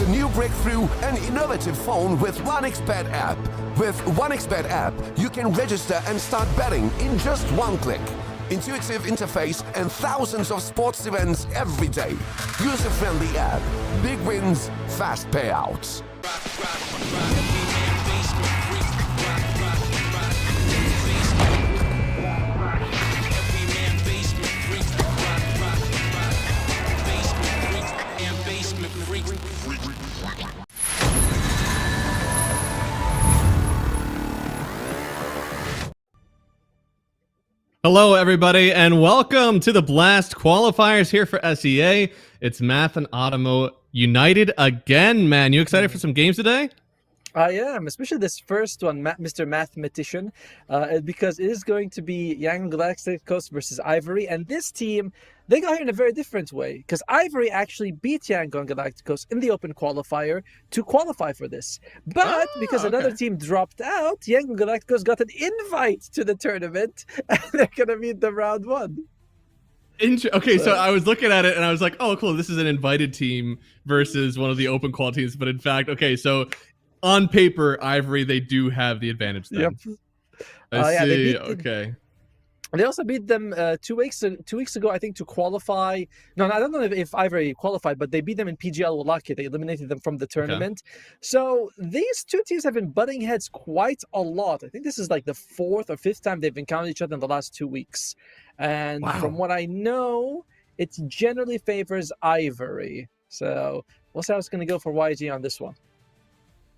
a new breakthrough and innovative phone with 1xBet app. With 1xBet app, you can register and start betting in just one click. Intuitive interface and thousands of sports events every day. User-friendly app. Big wins, fast payouts. Hello, everybody, and welcome to the Blast Qualifiers here for SEA. It's Math and Automo united again, man. You excited for some games today? I am, especially this first one, Mr. Mathematician, because it is going to be Young Galacticos versus Ivory, and this team, they got here in a very different way, because Ivory actually beat Yangon Galacticos in the open qualifier to qualify for this. But because another team dropped out, Yangon Galacticos got an invite to the tournament, and they're going to meet them round one. Okay, so I was looking at it, and I was like, oh, cool, this is an invited team versus one of the open qual teams, but in fact, okay, so on paper, Ivory, they do have the advantage then. Yep. I see, okay. They also beat them 2 weeks ago, I think, to qualify. No, I don't know if Ivory qualified, but they beat them in PGL Wallachia. They eliminated them from the tournament. Okay. So these two teams have been butting heads quite a lot. I think this is like the 4th or 5th time they've encountered each other in the last 2 weeks. And from what I know, it generally favors Ivory. So we'll see how it's going to go for YG on this one.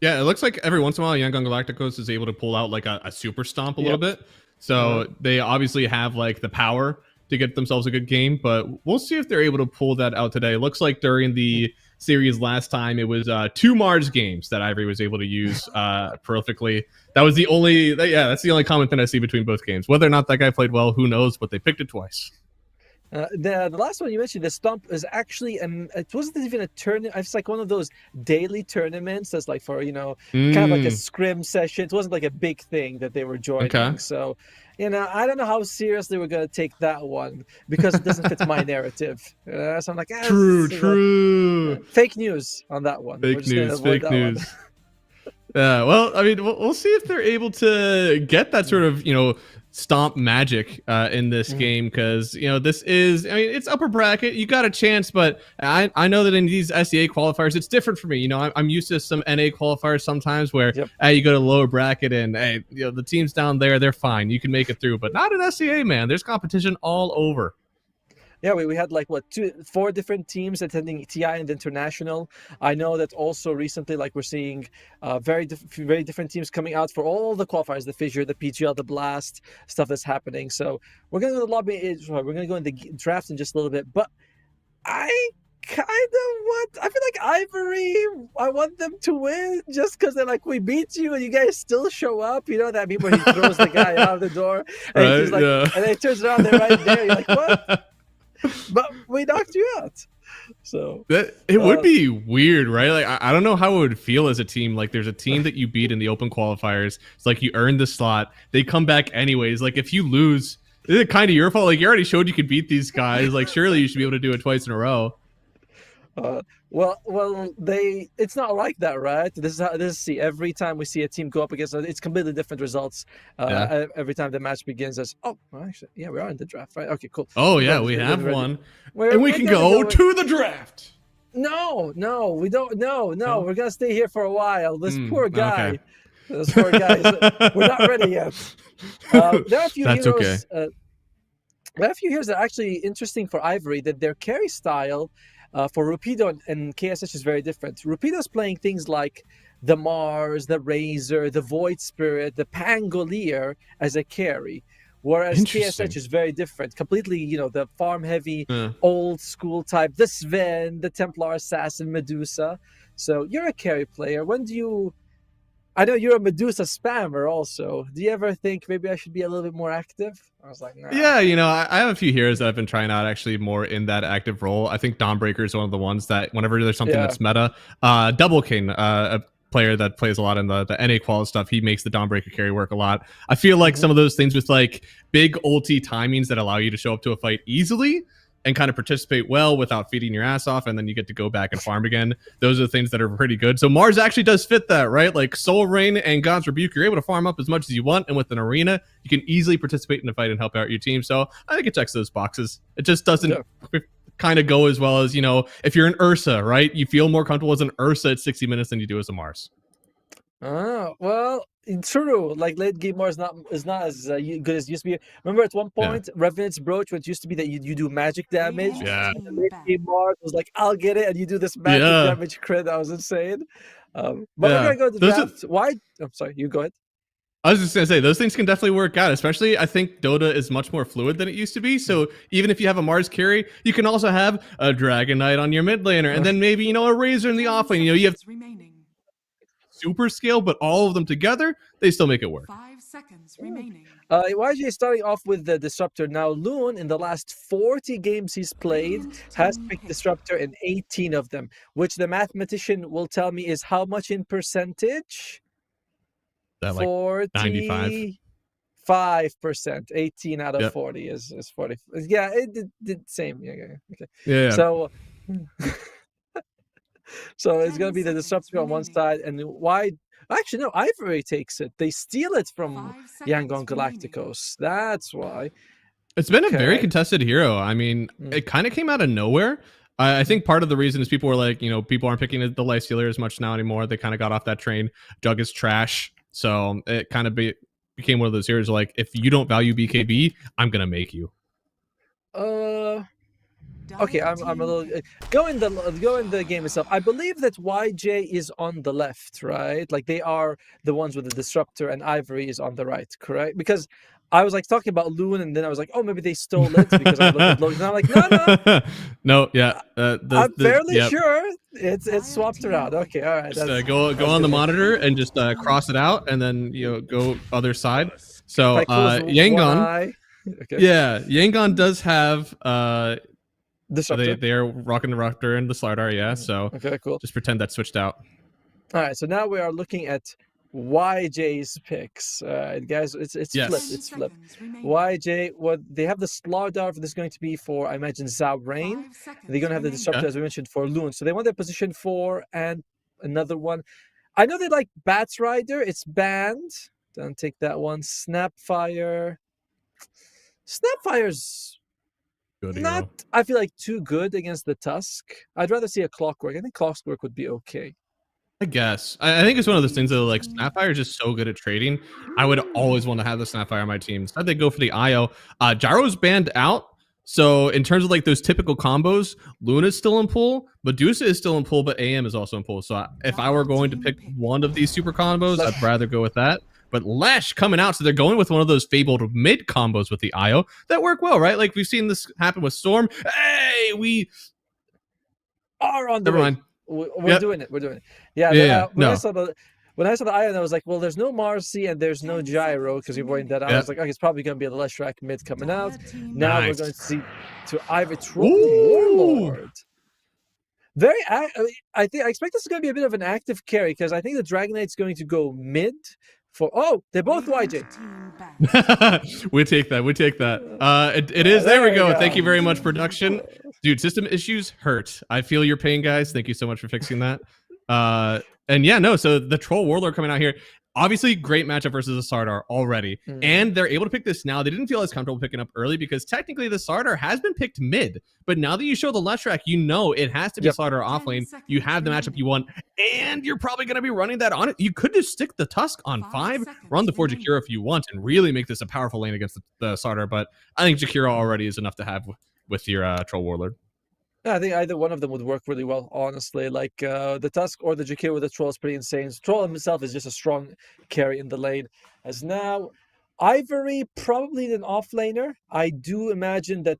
Yeah, it looks like every once in a while, Yangon Galacticos is able to pull out like a super stomp a little bit. So they obviously have like the power to get themselves a good game, but we'll see if they're able to pull that out today. It looks like during the series last time, it was 2 Mars games that Ivory was able to use prolifically. That was the only, that's the only common thing I see between both games. Whether or not that guy played well, who knows, but they picked it twice. The last one you mentioned, the stomp, is actually it wasn't even a tournament. It's like one of those daily tournaments that's like for, kind of like a scrim session. It wasn't like a big thing that they were joining. Okay. So, I don't know how seriously we're going to take that one because it doesn't fit my narrative. So I'm like, true. Fake news on that one. Fake news. Yeah, well, I mean, we'll see if they're able to get that sort of, stomp magic in this game, because this is, it's upper bracket, you got a chance, but I know that in these SEA qualifiers it's different for me. I'm used to some NA qualifiers sometimes where you go to lower bracket and the teams down there, they're fine, you can make it through, but not in SEA, man. There's competition all over. Yeah, we had like 4 different teams attending TI and International. I know that also recently, like, we're seeing very different teams coming out for all the qualifiers, the Fissure, the PGL, the Blast, stuff that's happening. So we're going to go to the lobby. We're going to go in the draft in just a little bit. But I feel like Ivory, I want them to win just because they're like, we beat you and you guys still show up. You know that meme where he throws the guy out of the door and he's like, and then he turns around, they're right there. You're like, what? But we knocked you out. So it would be weird, right? Like I don't know how it would feel as a team. Like there's a team that you beat in the open qualifiers. It's like you earned the slot. They come back anyways. Like if you lose, is it kind of your fault? Like you already showed you could beat these guys. Like surely you should be able to do it twice in a row. It's not like that, right? Every time we see a team go up against it's completely different results. Every time the match begins as we are in the draft, right? Okay, cool. Oh yeah, we have one, and we can go to the draft. No, we don't. No, we're gonna stay here for a while. This poor guy, we're not ready yet. There are a few heroes. Okay. There are a few heroes that are actually interesting for Ivory. That their carry style. For Rupido and KSH is very different. Rupido's playing things like the Mars, the Razor, the Void Spirit, the Pangolier as a carry. Whereas KSH is very different. Completely, the farm-heavy, old-school type. The Sven, the Templar Assassin, Medusa. So you're a carry player. I know you're a Medusa spammer also. Do you ever think maybe I should be a little bit more active? I was like, nah. Yeah, I have a few heroes that I've been trying out actually more in that active role. I think Dawnbreaker is one of the ones that whenever there's something that's meta, Double King, a player that plays a lot in the NA qual stuff, he makes the Dawnbreaker carry work a lot. I feel like some of those things with like big ulti timings that allow you to show up to a fight easily, and kind of participate well without feeding your ass off, and then you get to go back and farm again. Those are the things that are pretty good. So Mars actually does fit that, right? Like Soul Rain and God's Rebuke, you're able to farm up as much as you want, and with an arena, you can easily participate in the fight and help out your team. So I think it checks those boxes. It just doesn't kind of go as well as, if you're an Ursa, right? You feel more comfortable as an Ursa at 60 minutes than you do as a Mars. Oh, well, true. Like late game Mars is not as good as it used to be. Remember at one point, Revenant's Brooch, which used to be that you do magic damage. Yeah. And late game Mars was like, I'll get it, and you do this magic damage crit. That was insane. But we're gonna go to the draft. Why? I'm sorry. You go ahead. I was just going to say, those things can definitely work out, especially I think Dota is much more fluid than it used to be. So even if you have a Mars carry, you can also have a Dragon Knight on your mid laner, and then maybe, a Razor in the off lane. You have super scale, but all of them together, they still make it work. 5 seconds remaining. YJ starting off with the Disruptor. Now, Loon, in the last 40 games he's played, has picked Disruptor in 18 of them, which the mathematician will tell me is how much in percentage? That like 95. 5%. 18 out of 40 is 40. Yeah, it did same. Yeah, okay. Yeah. So so it's going to be the Disruptor on one side, and why? Actually, no, Ivory takes it. They steal it from Yangon Galacticos. That's why. It's been a very contested hero. I mean, it kind of came out of nowhere. I think part of the reason is people were like, people aren't picking the lifestealer as much now anymore. They kind of got off that train. Jug is trash. So it kind of became one of those heroes like, if you don't value BKB, I'm going to make you. Okay, I'm a little go in the game itself. I believe that YJ is on the left, right? Like they are the ones with the Disruptor, and Ivory is on the right, correct? Because I was like talking about Loon, and then I was like, oh, maybe they stole it because I looked at Logan, and I'm like, no. No, yeah. I'm fairly sure it's swapped around. Okay, all right. Just, go on the monitor and just cross it out, and then go other side. So Yangon, Yangon does have they are rocking the Raptor and the Slardar, so okay, cool. Just pretend that switched out. All right, so now we are looking at YJ's picks. Guys, it's flipped. YJ, what they have the Slardar, this is going to be for, I imagine, Zhao Rain. They're going to have the Disruptor, as we mentioned, for Loon. So they want their position 4 and another one. I know they like Bats Rider. It's banned. Don't take that one. Snapfire. Snapfire's not, I feel like, too good against the Tusk. I'd rather see a Clockwork. I think Clockwork would be okay. I guess. I think it's one of those things that, like, Snapfire is just so good at trading. I would always want to have the Snapfire on my team. Instead, they go for the IO. Gyro's banned out. So in terms of like those typical combos, Luna's still in pool, Medusa is still in pool, but AM is also in pool. So if I were going to pick one of these super combos, I'd rather go with that. But Lesh coming out, so they're going with one of those fabled mid combos with the IO that work well, right? Like we've seen this happen with Storm. Hey, we are on the Never mind. We're doing it. We're doing it. Yeah. When I saw the IO, I was like, well, there's no Marcy and there's no Gyro because you're pointing that out. I was like, okay, it's probably going to be the Lesh Rack mid coming out. Now we're going to see to Ivy Troll Warlord. Very, I expect this is going to be a bit of an active carry because I think the Dragon Knight's going to go mid. They're both YJ. We take that. It is. There we go. Thank you very much, production. Dude, system issues hurt. I feel your pain, guys. Thank you so much for fixing that. So the Troll Warlord coming out here. Obviously, great matchup versus a Slardar already. And they're able to pick this now. They didn't feel as comfortable picking up early because technically the Slardar has been picked mid. But now that you show the Lesh Rack, you know it has to be Slardar off lane. You have the matchup you want. And you're probably going to be running that on it. You could just stick the Tusk on 5, run the 4 Jakiro if you want, and really make this a powerful lane against the Slardar. But I think Jakiro already is enough to have with your Troll Warlord. Yeah, I think either one of them would work really well, honestly. Like the Tusk or the Jakiro with the Troll is pretty insane. Troll himself is just a strong carry in the lane. As now, Ivory probably an offlaner. I do imagine that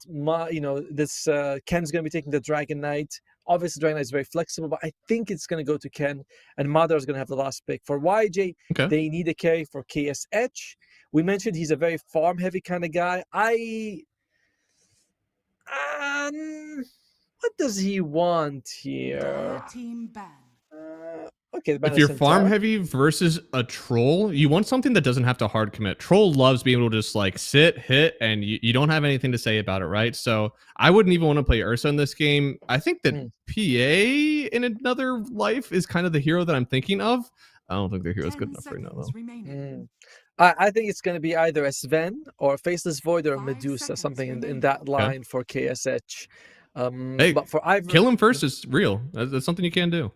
this Ken's going to be taking the Dragon Knight. Obviously, Dragon Knight is very flexible, but I think it's going to go to Ken, and Madar is going to have the last pick. For YJ, they need a carry for KSH. We mentioned he's a very farm-heavy kind of guy. What does he want here? Okay, if you're farm heavy versus a troll, you want something that doesn't have to hard commit. Troll loves being able to just like sit, hit, and you don't have anything to say about it, right? So I wouldn't even want to play Ursa in this game. I think that PA in another life is kind of the hero that I'm thinking of. I don't think their hero is good enough right now, though. I think it's going to be either a Sven or a Faceless Void or a Medusa, something in that line for KSH. Hey, but for Ivory, kill him first is real. That's something you can do.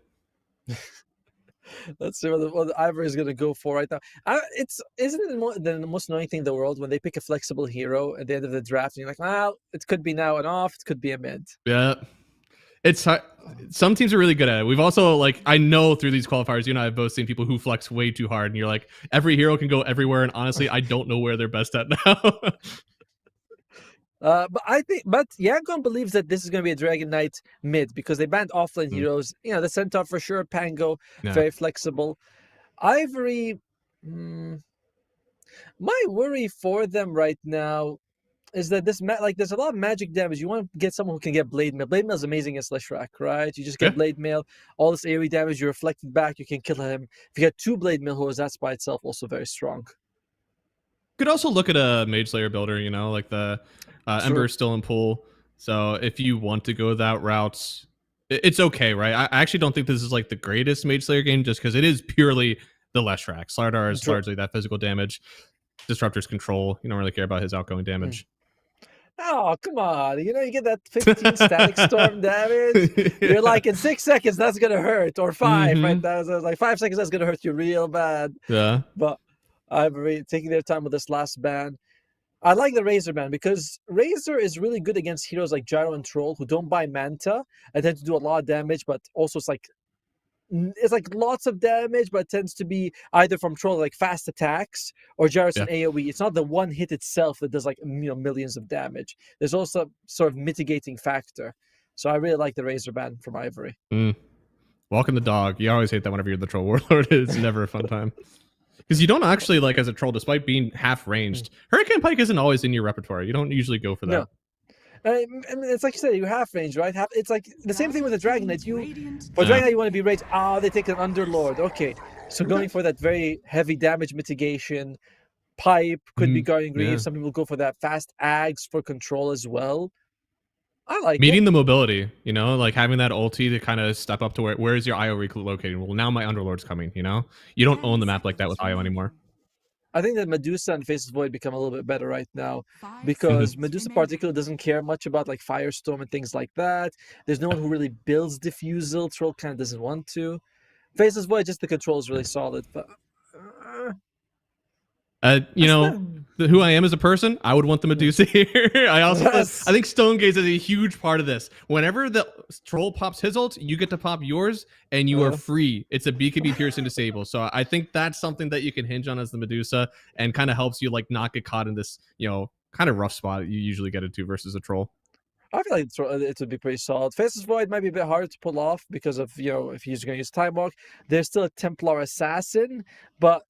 Let's see what the Ivory is going to go for right now. Isn't it the most annoying thing in the world when they pick a flexible hero at the end of the draft and you're like, well, it could be now and off, it could be a mid. Yeah. It's some teams are really good at it. We've also, like, I know through these qualifiers, you and I have both seen people who flex way too hard, and you're like, every hero can go everywhere, and honestly, I don't know where they're best at now. But Yangon believes that this is going to be a Dragon Knight mid because they banned offlane heroes. You know, the Centaur for sure, Pango, very flexible. Ivory, my worry for them right now is that there's a lot of magic damage. You want to get someone who can get Blade Mail. Blade Mail is amazing against Leshrac, right? You just get Blade Mail, all this AoE damage, you reflect it back, you can kill him. If you get 2 Blade Mail heroes, that's by itself also very strong. Could also look at a Mage Slayer builder, you know, like the Ember is still in pool. So if you want to go that route, it's okay, right? I actually don't think this is like the greatest Mage Slayer game just because it is purely the Leshrac. Slardar is largely that physical damage. Disruptor's control. You don't really care about his outgoing damage. Oh, come on. You know, you get that 15 static storm damage. You're like, in 6 seconds, that's going to hurt. Or 5, right? That was like 5 seconds, that's going to hurt you real bad. Yeah. But Ivory taking their time with this last ban. I like the Razor ban because Razor is really good against heroes like Gyro and Troll who don't buy Manta and tend to do a lot of damage, but also it's like lots of damage, but it tends to be either from Troll like fast attacks or Gyro's an AoE. It's not the one hit itself that does like millions of damage. There's also sort of mitigating factor. So I really like the Razor ban from Ivory. Walking the dog. You always hate that whenever you're the Troll Warlord. It's never a fun time. Because you don't actually, like, as a troll, despite being half ranged, Hurricane Pike isn't always in your repertoire. You don't usually go for that. No. I mean, it's like you said, you're half range, right? It's like the same thing with the Dragon Knight. For Dragon Knight, you want to be ranged. They take an Underlord. Okay, so going for that very heavy damage mitigation. Pipe could be Guardian Greaves. Some people go for that fast Ags for control as well. I like meeting the mobility, you know, like having that ulti to kind of step up to where is your IO located? Well, now my Underlord's coming, you know? You don't own the map like that with IO anymore. I think that Medusa and Faceless Void become a little bit better right now because Medusa particularly doesn't care much about like Firestorm and things like that. There's no one who really builds Diffusal. Troll kind of doesn't want to. Faceless Void, just the control is really solid, but you know, who I am as a person, I would want the Medusa here. I think Stonegaze is a huge part of this. Whenever the troll pops his ult, you get to pop yours, and you are free. It's a BKB Piercing Disable. So I think that's something that you can hinge on as the Medusa, and kind of helps you like not get caught in this, you know, kind of rough spot you usually get into versus a troll. I feel like it would be pretty solid. Faceless Void might be a bit harder to pull off because of, you know, if he's going to use Time Walk. There's still a Templar Assassin, but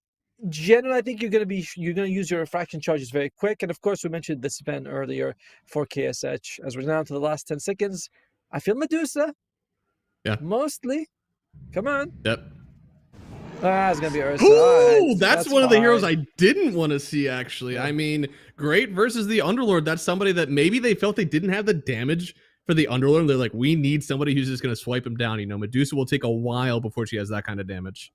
generally, I think you're going to use your refraction charges very quick. And of course, we mentioned this event earlier for KSH. As we're down to the last 10 seconds, I feel Medusa. Yeah. Mostly. Come on. Yep. It's going to be Ursa. Ooh, that's one of the heroes I didn't want to see, actually. I mean, great versus the Underlord. That's somebody that maybe they felt they didn't have the damage for the Underlord. They're like, we need somebody who's just going to swipe him down. You know, Medusa will take a while before she has that kind of damage.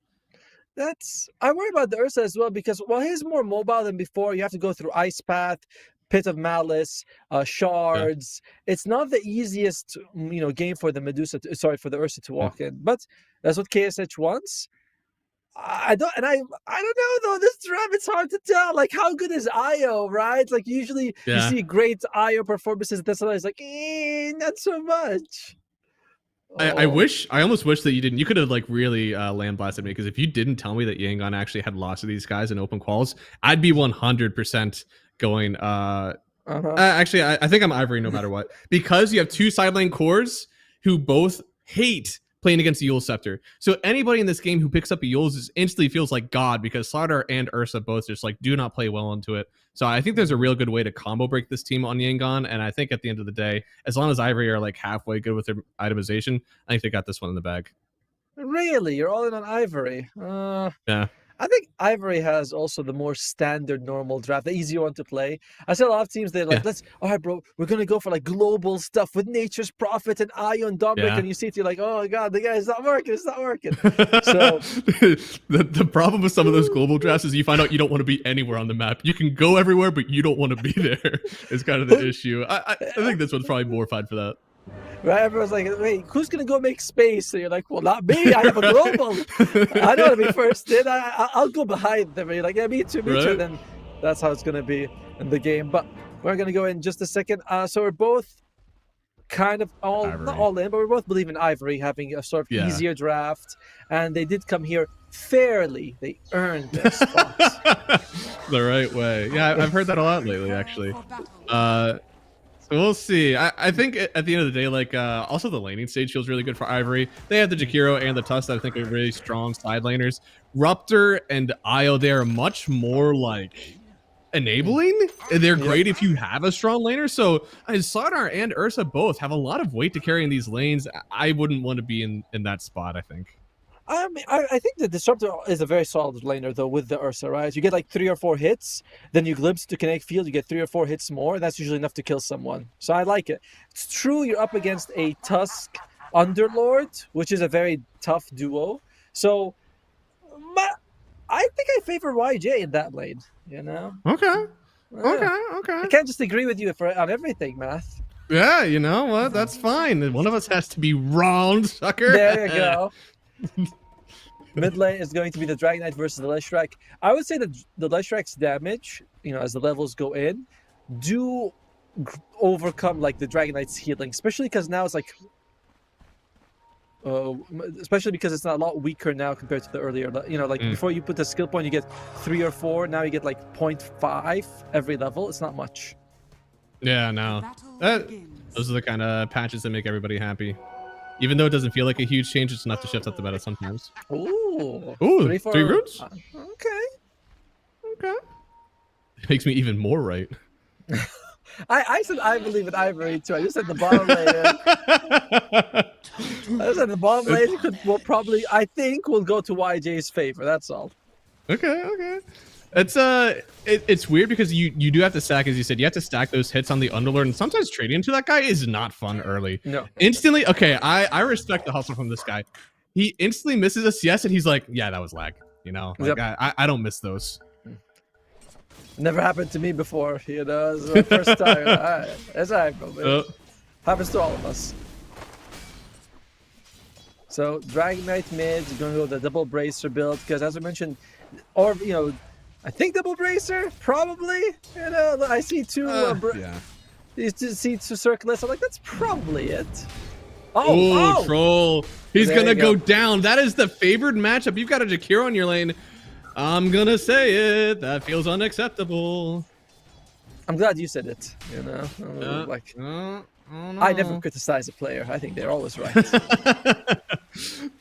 I worry about the Ursa as well because while he's more mobile than before, you have to go through Ice Path, Pit of Malice, shards. It's not the easiest, you know, game for the for the Ursa to walk in, but that's what KSH wants. I don't know though. This draft, it's hard to tell. Like, how good is IO, right? Like, usually you see great IO performances. That's always like, not so much. I almost wish that you didn't. You could have like really land blasted me, because if you didn't tell me that Yangon actually had lost to these guys in open quals, I'd be 100% going. Actually, I think I'm Ivory no matter what, because you have two side lane cores who both hate playing against the Yule Scepter. So anybody in this game who picks up a Yule's instantly feels like God, because Slardar and Ursa both just like do not play well into it. So I think there's a real good way to combo break this team on Yangon, and I think at the end of the day, as long as Ivory are like halfway good with their itemization, I think they got this one in the bag. Really? You're all in on Ivory? Yeah. I think Ivory has also the more standard normal draft, the easier one to play. I see a lot of teams, they're like, all right, bro, we're going to go for like global stuff with Nature's Prophet and Ion Dominic. And you see it, you're like, oh God, the guy's not working. It's not working. So the problem with some of those global drafts is you find out you don't want to be anywhere on the map. You can go everywhere, but you don't want to be there. It's kind of the issue. I think this one's probably more fun for that. Right, everyone's like, wait, who's gonna go make space? So you're like, well, not me. I have a global. I don't want to be first in. I'll go behind them. And you're like, yeah, me too, me too. And then that's how it's gonna be in the game. But we're gonna go in just a second. So we're both kind of not all in, but we both believe in Ivory having a sort of easier draft. And they did come here fairly. They earned their spots the right way. Yeah, I've heard that a lot lately, actually. So we'll see. I think at the end of the day, like also the laning stage feels really good for Ivory. They have the Jakiro and the Tusk that I think are really strong side laners. Ruptor and Io, they're much more like enabling. They're great if you have a strong laner. So Slardar and Ursa both have a lot of weight to carry in these lanes. I wouldn't want to be in that spot, I think. I mean, I think the Disruptor is a very solid laner, though, with the Ursa, right? You get like 3 or 4 hits, then you glimpse to Kinetic Field, you get 3 or 4 hits more, and that's usually enough to kill someone. So I like it. It's true you're up against a Tusk Underlord, which is a very tough duo. So I think I favor YJ in that lane, you know? Okay. Okay. I can't just agree with you on everything, Math. Yeah, you know what? That's fine. One of us has to be wrong, sucker. There you go. Mid lane is going to be the Dragon Knight versus the Leshrac. I would say that the Leshrac's damage, you know, as the levels go in, do overcome like the Dragon Knight's healing, especially because now it's like, especially because it's not a lot weaker now compared to the earlier. You know, like before you put the skill point, you get 3 or 4. Now you get like 0.5 every level. It's not much. Yeah, no. Those are the kind of patches that make everybody happy. Even though it doesn't feel like a huge change, it's enough to shift up the meta sometimes. Ooh, 3 runes? Okay. It makes me even more right. I said I believe in Ivory too. I just said the bottom lane. I said the bottom lane will probably, I think, will go to YJ's favor. That's all. Okay. It's weird because you do have to stack, as you said, you have to stack those hits on the Underlord, and sometimes trading into that guy is not fun early. No. Instantly, okay, I respect the hustle from this guy. He instantly misses a CS and he's like, yeah, that was lag. You know, like I don't miss those. Never happened to me before, you know, it's the first time. That's all right, bro. Happens to all of us. So Dragon Knight mid is going to go with the double bracer build because, as I mentioned, or you know, I think double bracer probably. You know, I see two. You see two circlets. I'm like, that's probably it. Oh, troll! He's gonna go down. That is the favored matchup. You've got a Jakiro on your lane. I'm gonna say it. That feels unacceptable. I'm glad you said it. You know, I never criticize a player. I think they're always right.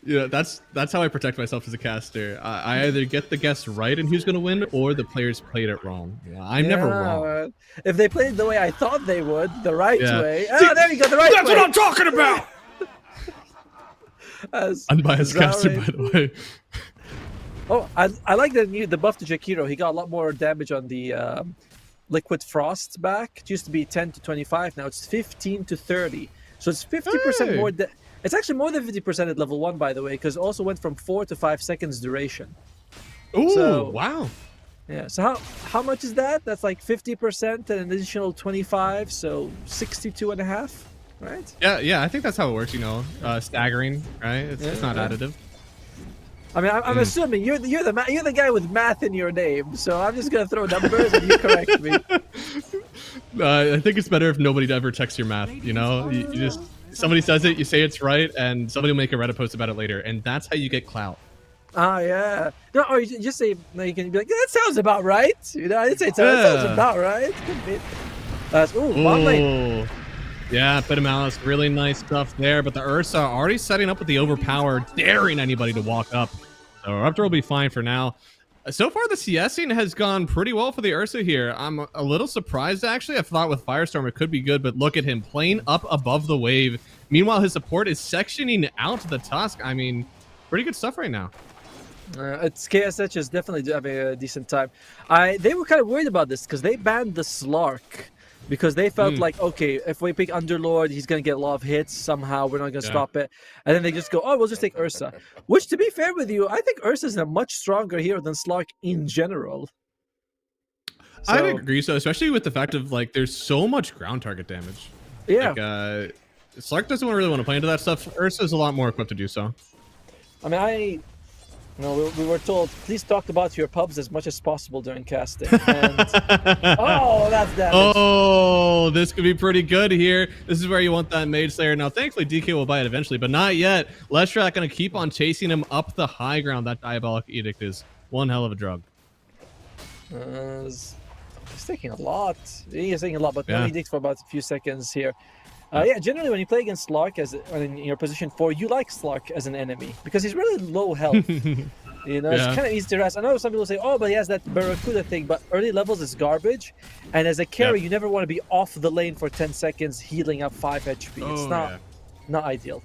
Yeah, that's how I protect myself as a caster. I either get the guess right in who's going to win, or the players played it wrong. Yeah, I'm never wrong. If they played the way I thought they would, the right way. Oh, there you go, the right way. That's what I'm talking about. Unbiased caster, by the way. Oh, I like the buff to Jakiro. He got a lot more damage on the Liquid Frost back. It used to be 10 to 25. Now it's 15 to 30. So it's 50% more. It's actually more than 50% at level 1, by the way, because it also went from 4 to 5 seconds duration. Ooh, wow. Yeah, so how much is that? That's like 50% and an additional 25, so 62.5, right? Yeah, I think that's how it works, you know, staggering, right? It's not additive. I mean, I'm assuming you're the guy with math in your name, so I'm just gonna throw numbers and you correct me. I think it's better if nobody ever checks your math. You know, you just somebody says it, you say it's right, and somebody will make a Reddit post about it later, and that's how you get clout. Yeah. No, or you just say, no, you can be like, that sounds about right. You know, I didn't say that sounds about right. Bot lane. Yeah, bit of malice, really nice stuff there. But the Ursa already setting up with the overpower, daring anybody to walk up. So Ruptor will be fine for now. So far, the CSing has gone pretty well for the Ursa here. I'm a little surprised, actually. I thought with Firestorm it could be good, but look at him playing up above the wave. Meanwhile, his support is sectioning out the Tusk. I mean, pretty good stuff right now. It's KSH is definitely having a decent time. They were kind of worried about this because they banned the Slark because they felt like, okay, if we pick Underlord, he's gonna get a lot of hits somehow. We're not gonna stop it, and then they just go, oh, we'll just take Ursa. Which, to be fair with you, I think Ursa is a much stronger hero than Slark in general. So, I agree, so especially with the fact of like there's so much ground target damage. Yeah. Like, Slark doesn't really want to play into that stuff. Ursa's a lot more equipped to do so. I mean, we were told, please talk about your pubs as much as possible during casting. And, oh, that's damage. Oh, this could be pretty good here. This is where you want that Mage Slayer. Now, thankfully, DK will buy it eventually, but not yet. Leshrac going to keep on chasing him up the high ground. That Diabolic Edict is one hell of a drug. He's taking a lot. He is taking a lot, but no Edict for about a few seconds here. Yeah, generally when you play against Slark in your position 4, you like Slark as an enemy because he's really low health. You know, it's kind of easy to rest. I know some people say, oh, but he has that Barracuda thing, but early levels is garbage. And as a carry, you never want to be off the lane for 10 seconds healing up 5 HP. It's not ideal.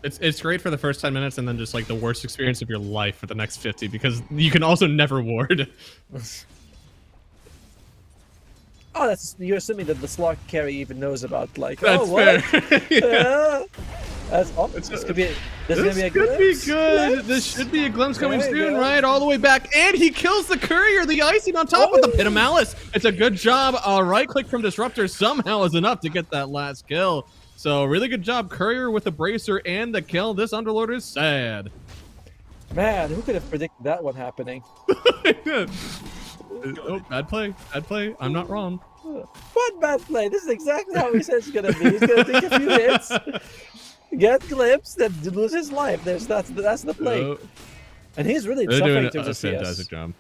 It's great for the first 10 minutes and then just like the worst experience of your life for the next 50 because you can also never ward. Oh, you're assuming that the Slark carry even knows about like. That's what? Fair. This could be. This could be good. Glimpse. This should be a glimpse coming soon, right? All the way back, and he kills the courier. The icing on top with the Pit of Malice. It's a good job. Right click from Disruptor somehow is enough to get that last kill. So really good job, courier with the bracer and the kill. This Underlord is sad. Man, who could have predicted that one happening? Oh, bad play. Bad play. I'm not wrong. What bad play? This is exactly how he said it's going to be. He's going to take a few hits, get glimpsed, then lose his life. That's the play. And he's really suffering to a fantastic job.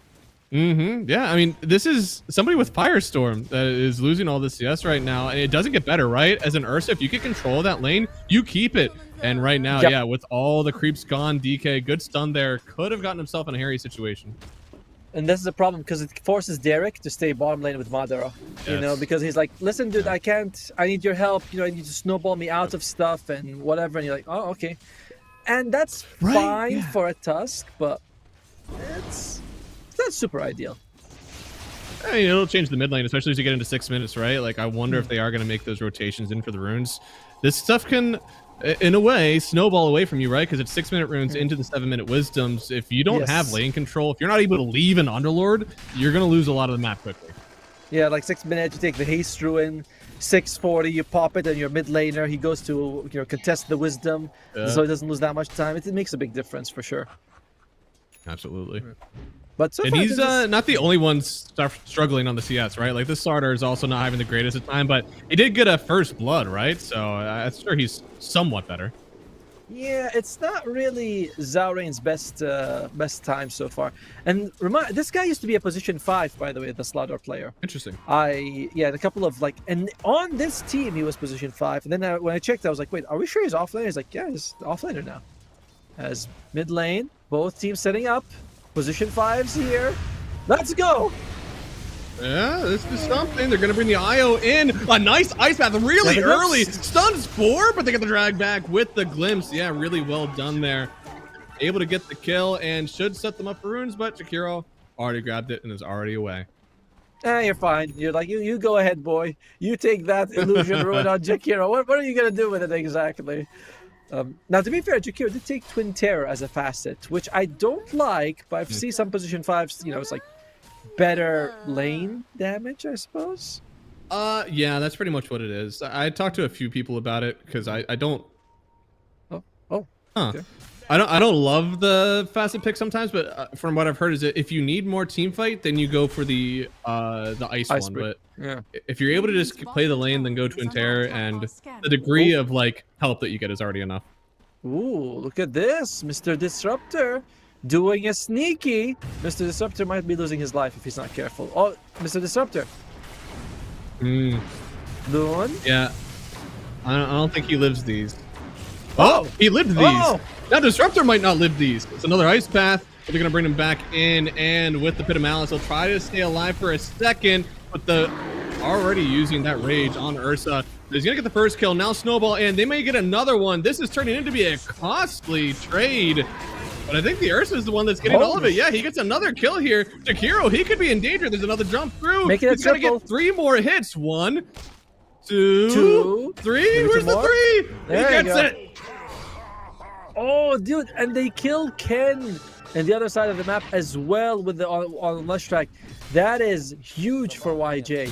Yeah, I mean, this is somebody with Firestorm that is losing all the CS right now, and it doesn't get better, right? As an Ursa, if you can control that lane, you keep it. And right now, yeah, with all the creeps gone, DK, good stun there, could have gotten himself in a hairy situation. And this is a problem because it forces Derek to stay bottom lane with Madara, you know, because he's like, listen, dude, I need your help. You know, you need to snowball me out of stuff and whatever. And you're like, oh, okay. And that's fine for a Tusk, but it's not super ideal. I mean, it'll change the mid lane, especially as you get into 6 minutes, right? Like, I wonder if they are going to make those rotations in for the runes. This stuff can, in a way, snowball away from you, right? Because it's 6-minute runes into the 7-minute wisdoms. If you don't have lane control, if you're not able to leave an Underlord, you're going to lose a lot of the map quickly. Yeah, like 6 minutes, you take the haste ruin, 640, you pop it, and your mid laner, he goes to, you know, contest the wisdom, so he doesn't lose that much time. It makes a big difference for sure. Absolutely. But so and he's not the only one struggling on the CS, right? Like, this starter is also not having the greatest of time, but he did get a first blood, right? So I'm sure he's somewhat better. Yeah, it's not really Zaurain's best time so far. And this guy used to be a position 5, by the way, the Slardar player. Interesting. Yeah, a couple of like, and on this team he was position 5. And then when I checked, I was like, wait, are we sure he's offlaner? He's like, yeah, he's offlaner now. As mid lane, both teams setting up. Position 5's here. Let's go. Yeah, this is something. They're going to bring the IO in. A nice ice path really early. Stuns 4, but they get the drag back with the glimpse. Yeah, really well done there. Able to get the kill and should set them up for runes, but Jakiro already grabbed it and is already away. You're fine. You're like, you go ahead, boy. You take that illusion ruin on Jakiro. What are you going to do with it exactly? Now, to be fair, Jakiro did take Twin Terror as a facet, which I don't like, but I see some position 5s, you know, it's like better lane damage, I suppose. Yeah, that's pretty much what it is. I talked to a few people about it because I don't. Okay. I don't love the facet pick sometimes, but from what I've heard is that if you need more team fight, then you go for the ice one. But if you're able to just play the lane, then go Twin Terror, and the degree of like help that you get is already enough. Ooh, look at this, Mr. Disruptor doing a sneaky. Mr. Disruptor might be losing his life if he's not careful. Oh, Mr. Disruptor. Doing? Yeah, I don't think he lives these. Oh, he lived these. Oh. Now Disruptor might not live these. It's another ice path, but they're gonna bring him back in, and with the Pit of Malice, he'll try to stay alive for a second, but the already using that rage on Ursa. He's gonna get the first kill. Now Snowball, and they may get another one. This is turning into be a costly trade. But I think the Ursa is the one that's getting all of it. Yeah, he gets another kill here. Jakiro, he could be in danger. There's another jump through. He's going to get 3 more hits. 1, 2, 3. Where's the 3? There he gets it. Oh, dude. And they kill Ken on the other side of the map as well with the on Leshrac. That is huge for YJ.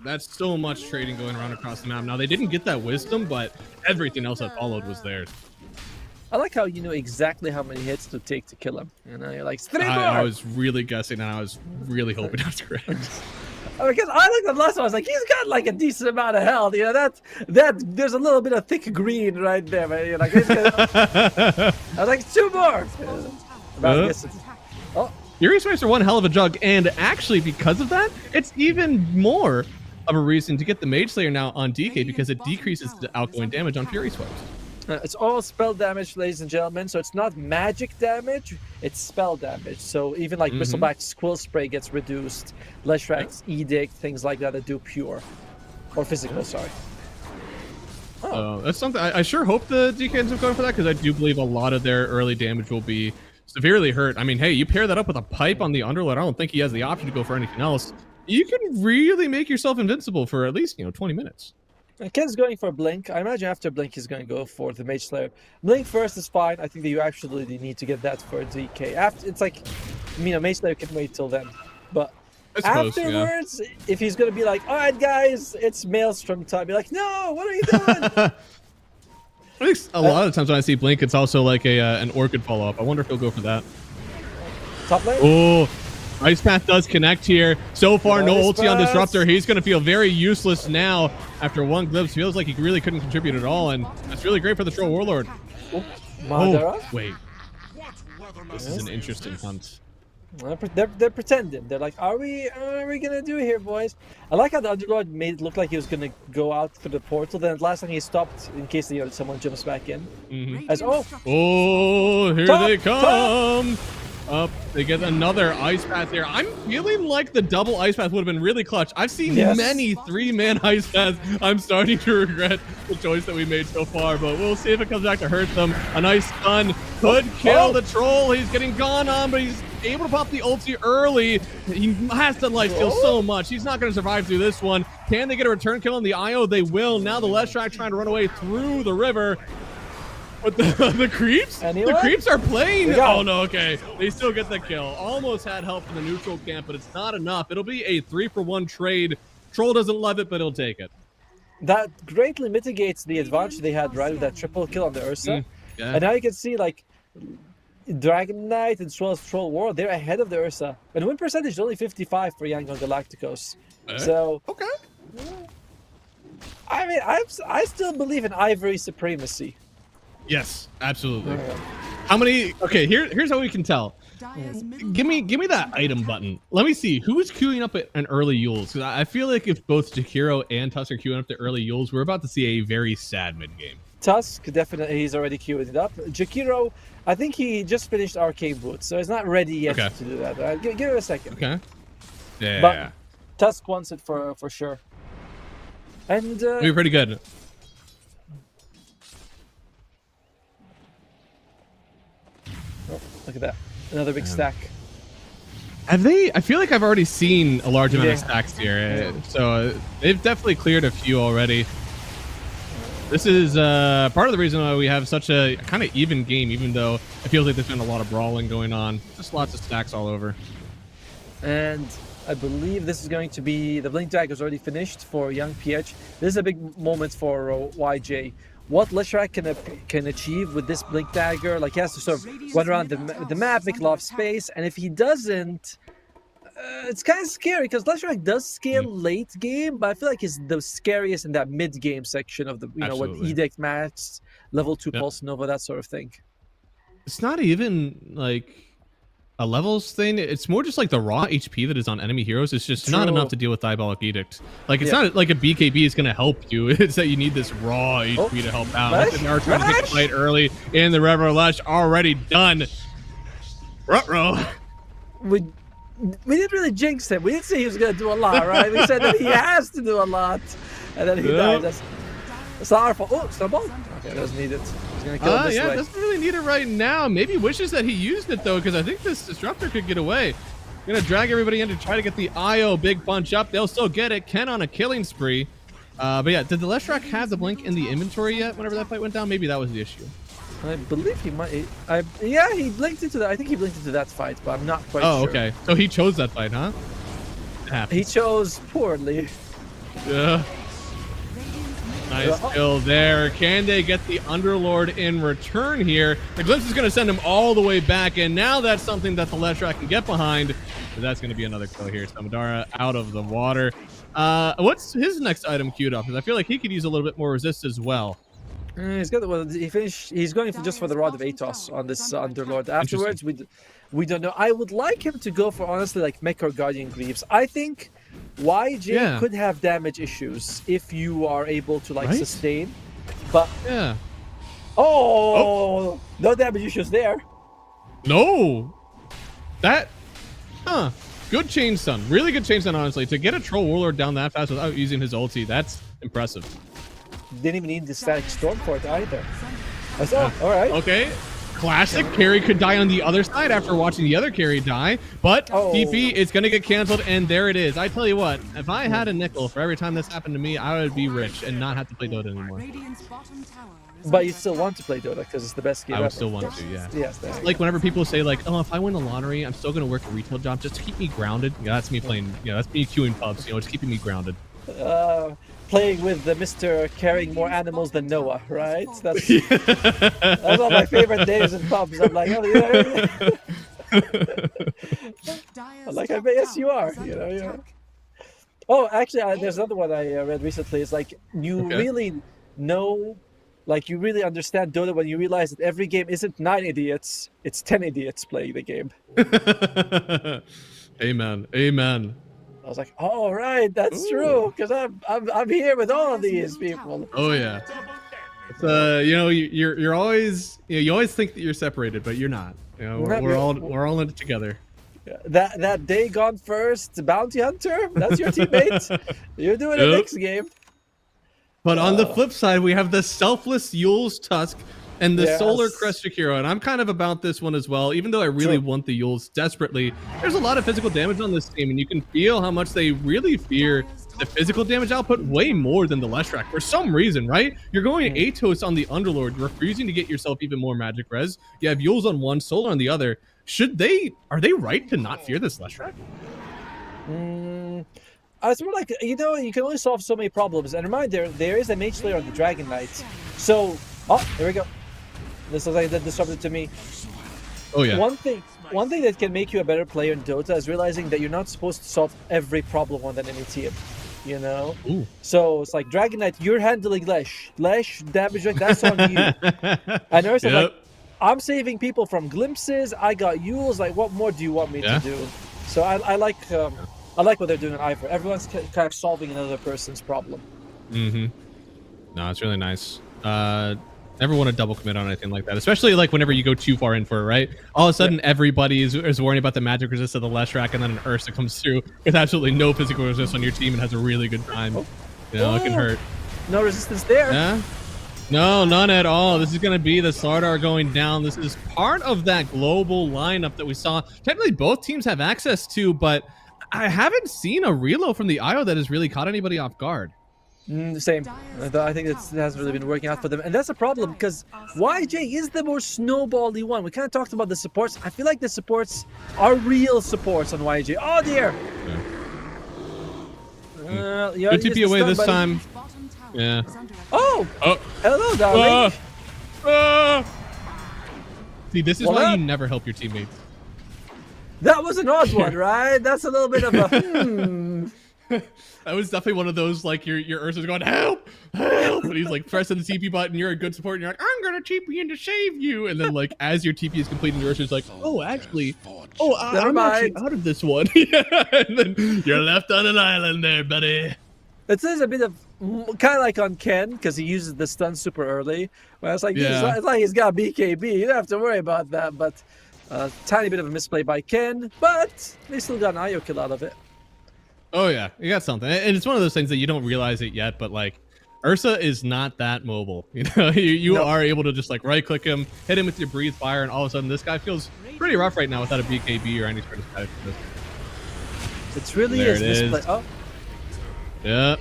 That's so much trading going around across the map. Now, they didn't get that wisdom, but everything else that followed was theirs. I like how you know exactly how many hits to take to kill him. You know, you're like, 3 more! I was really guessing, and I was really hoping I was correct. Because I looked at the last one, I was like, he's got like a decent amount of health. You know, that there's a little bit of thick green right there. Man. You're like, I was like, 2 more! Fury Swipes are one hell of a jug, and actually, because of that, it's even more of a reason to get the Mage Slayer now on DK, because it decreases the outgoing damage on Fury Swipes. It's all spell damage, ladies and gentlemen, so it's not magic damage, it's spell damage. So even like Bristleback's Quill Spray gets reduced, Leshrac's Edict, things like that do pure. Or physical, sorry. That's something I sure hope the DK ends up going for that, because I do believe a lot of their early damage will be severely hurt. I mean, hey, you pair that up with a pipe on the Underlord, I don't think he has the option to go for anything else. You can really make yourself invincible for at least, 20 minutes. Ken's going for Blink. I imagine after Blink he's going to go for the Mage Slayer. Blink first is fine. I think that you absolutely need to get that for DK. After it's like, Mage Slayer can wait till then. But afterwards, if he's going to be like, all right, guys, it's Maelstrom time. Be like, no, what are you doing? I think a lot of times when I see Blink, it's also like an Orchid follow-up. I wonder if he'll go for that. Top lane? Oh, Ice Path does connect here. So far, no ulti on Disruptor. He's going to feel very useless now after 1 glimpse. Feels like he really couldn't contribute at all, and that's really great for the Troll Warlord. Oh, wait. This is an interesting hunt. They're pretending. They're like, are we gonna do here, boys? I like how the Underlord made it look like he was gonna go out through the portal. Then last time he stopped in case someone jumps back in. As here they come. Up, they get another Ice Path here. I'm feeling like the double Ice Path would have been really clutch. I've seen many 3-man Ice Paths. I'm starting to regret the choice that we made so far, but we'll see if it comes back to hurt them. A nice stun could kill the Troll. He's getting gone on, but he's able to pop the ulti early. He has to life steal so much. He's not going to survive through this one. Can they get a return kill on the IO? They will. Now the Leshrac trying to run away through the river. But the creeps? Anyone? The creeps are playing. Oh, no, okay. They still get the kill. Almost had help from the neutral camp, but it's not enough. It'll be a 3-for-1 trade. Troll doesn't love it, but he'll take it. That greatly mitigates the advantage they had, right, with that triple kill on the Ursa. And now you can see, like, Dragon Knight as well as Troll War, they're ahead of the Ursa. And win percentage is only 55 for Young on Galacticos. So, I mean, I still believe in Ivory supremacy. Yes, absolutely. How many? Okay, here's how we can tell. Give me that item button. Let me see who's queuing up an early Yules. Because I feel like if both Jakiro and Tusk are queuing up the early Yules, we're about to see a very sad mid game. Tusk definitely, he's already queued it up. Jakiro, I think he just finished Arcane Boots, so he's not ready yet to do that. Give it a second. Okay. Yeah. But Tusk wants it for sure. And we're pretty good. Oh, look at that. Another big stack. Have they? I feel like I've already seen a large amount of stacks here. So they've definitely cleared a few already. This is part of the reason why we have such a kind of even game, even though it feels like there's been a lot of brawling going on. Just lots of stacks all over. And I believe this is going to be... The Blink Dagger is already finished for Young PH. This is a big moment for YJ. What Leshrac can achieve with this Blink Dagger, like he has to sort of run around the map, make a lot of space, and if he doesn't, it's kind of scary because Leshrac does scale late game, but I feel like he's the scariest in that mid game section of the with Edict Max, level 2 Pulse Nova, that sort of thing. It's not even like a levels thing. It's more just like the raw HP that is on enemy heroes. It's just not enough to deal with Diabolic Edict. Like it's not like a BKB is going to help you. It's that you need this raw HP to help out. They are trying to take the fight early in the Rever Lesh already done. Ruh-roh. We didn't really jinx him. We didn't say he was going to do a lot, right? We said that he has to do a lot, and then he died. That's not our fault. Oh, snowball. Okay, that was needed. He's Gonna kill him this way. Doesn't really need it right now. Maybe wishes that he used it though, because I think this disruptor could get away. Gonna drag everybody in to try to get the IO big punch up. They'll still get it. Ken on a killing spree. But yeah, did the Leshrac have the blink in the inventory yet whenever that fight went down? Maybe that was the issue. I believe he might. Yeah, he blinked into that. I think he blinked into that fight, but I'm not quite sure. Oh, okay. So he chose that fight, huh? He chose poorly. Yeah. Nice kill there. Can they get the Underlord in return here? The Glimpse is going to send him all the way back, and now that's something that the Leshrac can get behind. So that's going to be another kill here. Samadara out of the water. What's his next item queued up? Because I feel like he could use a little bit more resist as well. He's got. Well, he finished. He's going just for the Rod of Atos on this Underlord. Afterwards, we don't know. I would like him to go for honestly like Mech or Guardian Greaves. I think YJ could have damage issues if you are able to like sustain, but no damage issues there. No, that good chain stun, really good chain stun. Honestly, to get a Troll Warlord down that fast without using his ulti, that's impressive. Didn't even need the static storm for it either. All right. Okay. Classic. Carry could die on the other side after watching the other carry die, but TP is going to get canceled, and there it is. I tell you what, if I had a nickel for every time this happened to me, I would be rich and not have to play Dota anymore. But you still want to play Dota because it's the best game I would ever. still want to, yeah. Yes. Like whenever people say like, oh, if I win the lottery, I'm still going to work a retail job just to keep me grounded. Yeah, that's me playing, that's me queuing pubs, just keeping me grounded. Playing with the Mr. carrying more animals than Noah, right? That's one of my favorite days in pubs. I'm like, like, I bet, yes, you are. Oh, actually, there's another one I read recently. It's like you really know, like you really understand Dota when you realize that every game isn't 9 idiots; it's 10 idiots playing the game. Amen. I was like, "Oh, right, that's true," because I'm here with all of these people. Oh yeah, you're always you always think that you're separated, but you're not. We're all in it together. That day gone first, bounty hunter. That's your teammate. You're doing it next game. But on the flip side, we have the selfless Yule's Tusk and the Solar Crest hero, and I'm kind of about this one as well. Even though I really want the Yules desperately, there's a lot of physical damage on this team, and you can feel how much they really fear the physical damage output way more than the Leshrac for some reason, right? You're going Atos on the Underlord, refusing to get yourself even more magic res. You have Yules on one, Solar on the other. Are they right to not fear this Leshrac? I was more like, you can only solve so many problems. And reminder, there is a Mage Slayer on the Dragon Knight. So, there we go. This looks like that disrupted to me. Oh yeah. One thing that can make you a better player in Dota is realizing that you're not supposed to solve every problem on an enemy team. Ooh. So it's like Dragon Knight, you're handling Lesh damage rate, that's on you. And there's like, I'm saving people from glimpses. I got Yules. Like, what more do you want me to do? So I like what they're doing in Ivor. Everyone's kind of solving another person's problem. No, it's really nice. Never want to double commit on anything like that, especially like whenever you go too far in for it, right? All of a sudden, everybody is worrying about the magic resist of the Leshrac, and then an Ursa comes through with absolutely no physical resist on your team and has a really good time. It can hurt. No resistance there. Yeah. No, none at all. This is going to be the Slardar going down. This is part of that global lineup that we saw. Technically, both teams have access to, but I haven't seen a reload from the IO that has really caught anybody off guard. Same. I think it hasn't really been working out for them. And that's a problem because YJ is the more snowbally one. We kind of talked about the supports. I feel like the supports are real supports on YJ. Oh, dear. Good TP away this time. Yeah. Oh! Hello, darling. See, this is why you never help your teammates. That was an odd one, right? That's a little bit of a That was definitely one of those, like, your Ursa's going, help, and he's like pressing the TP button, you're a good support, and you're like, I'm gonna TP in to save you, and then like as your TP is completing, your Ursa's like, oh, actually, I'm actually out of this one. And then you're left on an island there, buddy. It says a bit of kind of like on Ken because he uses the stun super early. Well, it's like it's like he's got BKB. You don't have to worry about that. But tiny bit of a misplay by Ken, but they still got an IO kill out of it. Oh yeah, you got something, and it's one of those things that you don't realize it yet, but like Ursa is not that mobile. You know, you are able to just like right click him, hit him with your breathe fire, and all of a sudden this guy feels pretty rough right now without a BKB or any sort of status. It really is. This play. Oh. Yeah.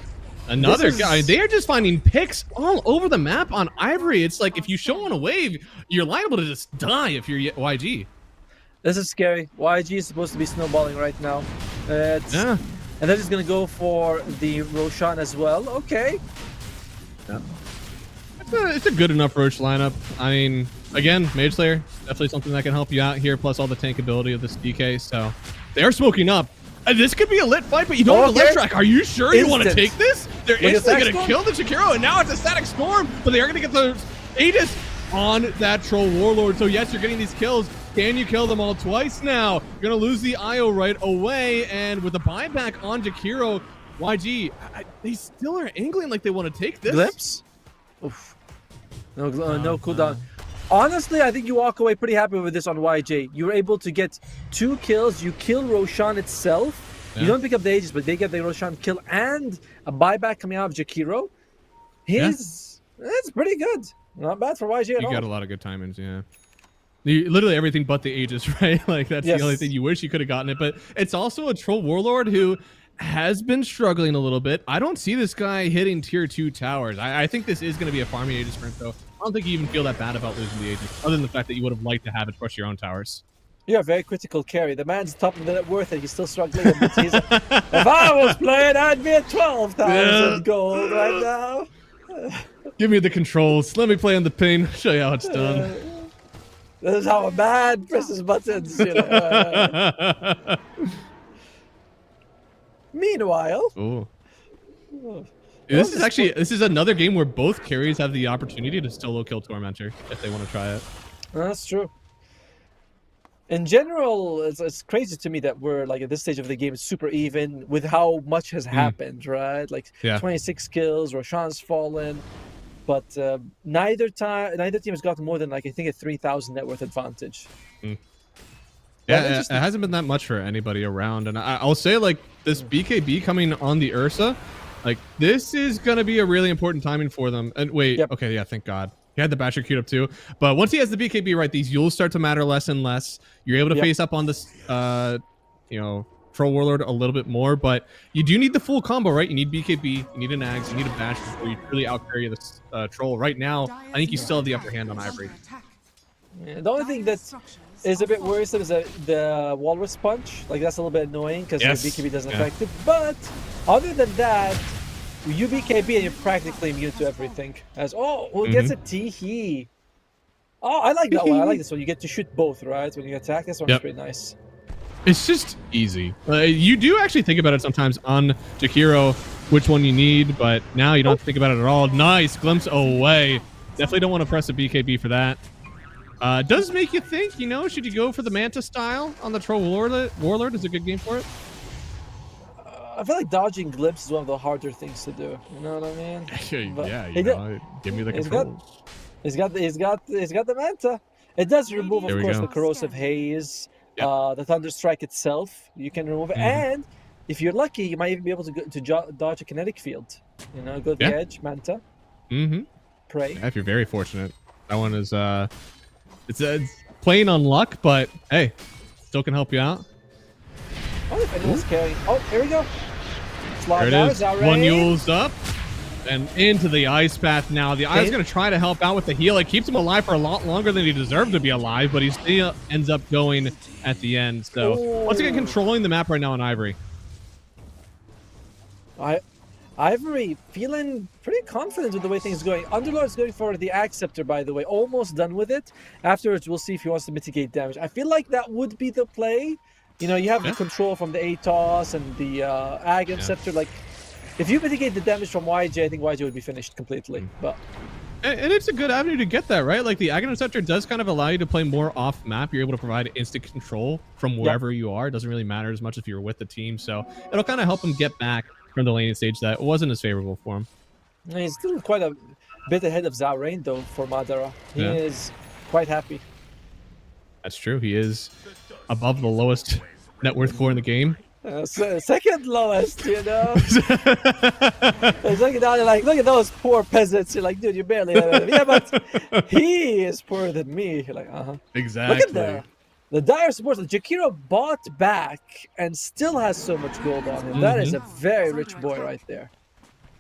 Another guy. They are just finding picks all over the map on Ivory. It's like if you show on a wave, you're liable to just die if you're YG. This is scary. YG is supposed to be snowballing right now. Yeah. And they're just going to go for the Roshan as well. Okay. Yeah. It's a good enough Roche lineup. I mean, again, Mage Slayer, definitely something that can help you out here, plus all the tankability of this DK. So they are smoking up. This could be a lit fight, but you don't have a lit track. Are you sure you want to take this? They're instantly going to kill the Jakiro, and now it's a static storm, but they are going to get the Aegis on that Troll Warlord. So yes, you're getting these kills. Can you kill them all twice now? You're going to lose the IO right away, and with the buyback on Jakiro, YG, they still are angling like they want to take this. Glimpse? Oof. No cooldown. Honestly, I think you walk away pretty happy with this on YJ. You're able to get 2 kills. You kill Roshan itself. Yeah. You don't pick up the Aegis, but they get the Roshan kill and a buyback coming out of Jakiro. That's pretty good. Not bad for YJ at all. You got a lot of good timings, yeah. Literally everything but the Aegis, right? Like that's the only thing you wish you could have gotten it. But it's also a Troll Warlord who has been struggling a little bit. I don't see this guy hitting tier 2 towers. I think this is going to be a farming Aegis sprint, though. I don't think you even feel that bad about losing the Aegis, other than the fact that you would have liked to have it crush your own towers. You're a very critical carry. The man's top of the net worth and he's still struggling. If I was playing, I'd be at 12,000 gold right now. Give me the controls. Let me play on the ping. Show you how it's done. This is how a man presses buttons. You know? Meanwhile, this is another game where both carries have the opportunity to solo kill Tormentor if they want to try it. That's true. In general, it's crazy to me that we're like at this stage of the game, it's super even with how much has happened, right? Like 26 kills, Roshan's fallen, but neither team has gotten more than like I think a 3,000 net worth advantage. Yeah, it hasn't been that much for anybody around, and I'll say like this BKB coming on the Ursa, like this is gonna be a really important timing for them. And wait, okay, yeah, thank God. He had the Basher queued up too, but once he has the BKB right, these Yules start to matter less and less. You're able to face up on this, you know, Troll Warlord a little bit more, but you do need the full combo, right? You need BKB, you need an Ags, you need a Bash before you really outcarry this Troll. Right now, I think you still have the upper hand on Ivory. Yeah, the only thing that is a bit worrisome is the Walrus Punch. Like that's a little bit annoying because your BKB doesn't affect it. But other than that, you BKB and you're practically immune to everything. As who gets a Tee-hee? Oh, I like that one. I like this one. You get to shoot both, right? When you attack, this one's pretty nice. It's just easy. You do actually think about it sometimes on Jakiro, which one you need, but now you don't have to think about it at all. Nice glimpse away. Definitely don't want to press a BKB for that. Does make you think, you know, should you go for the Manta style on the Troll Warlord? Is a good game for it? I feel like dodging glimpse is one of the harder things to do. You know what I mean? Give me the controls. He's got the Manta. It does remove, of course, the corrosive haze, the Thunderstrike itself. You can remove it, and if you're lucky, you might even be able to dodge a kinetic field. You know, go to the edge, Manta. Pray. Yeah, if you're very fortunate, that one is it's playing on luck, but hey, still can help you out. Oh, if anyone's carrying. Oh, here we go. There it is. One Yule's up and into the ice path now. The Eye's going to try to help out with the heal. It keeps him alive for a lot longer than he deserved to be alive, but he still ends up going at the end. So once again, controlling the map right now on Ivory. Ivory feeling pretty confident with the way things are going. Underlord's going for the Acceptor, by the way. Almost done with it. Afterwards, we'll see if he wants to mitigate damage. I feel like that would be the play. You know, you have the control from the ATOS and the Ag Scepter. Like, if you mitigate the damage from YJ, I think YJ would be finished completely. But and it's a good avenue to get that, right? Like, the Ag Scepter does kind of allow you to play more off-map. You're able to provide instant control from wherever you are. It doesn't really matter as much if you're with the team. So it'll kind of help him get back from the laning stage that wasn't as favorable for him. He's still quite a bit ahead of Zhao, though, for Madara. He is quite happy. That's true. He is above the lowest net worth core in the game. Second lowest, you know. It's looking down, you're like, look at those poor peasants. You're like, dude, you barely have it. Yeah, but he is poorer than me. You're like, Exactly. Look at the dire supports. Jakiro bought back and still has so much gold on him. That is a very rich boy right there.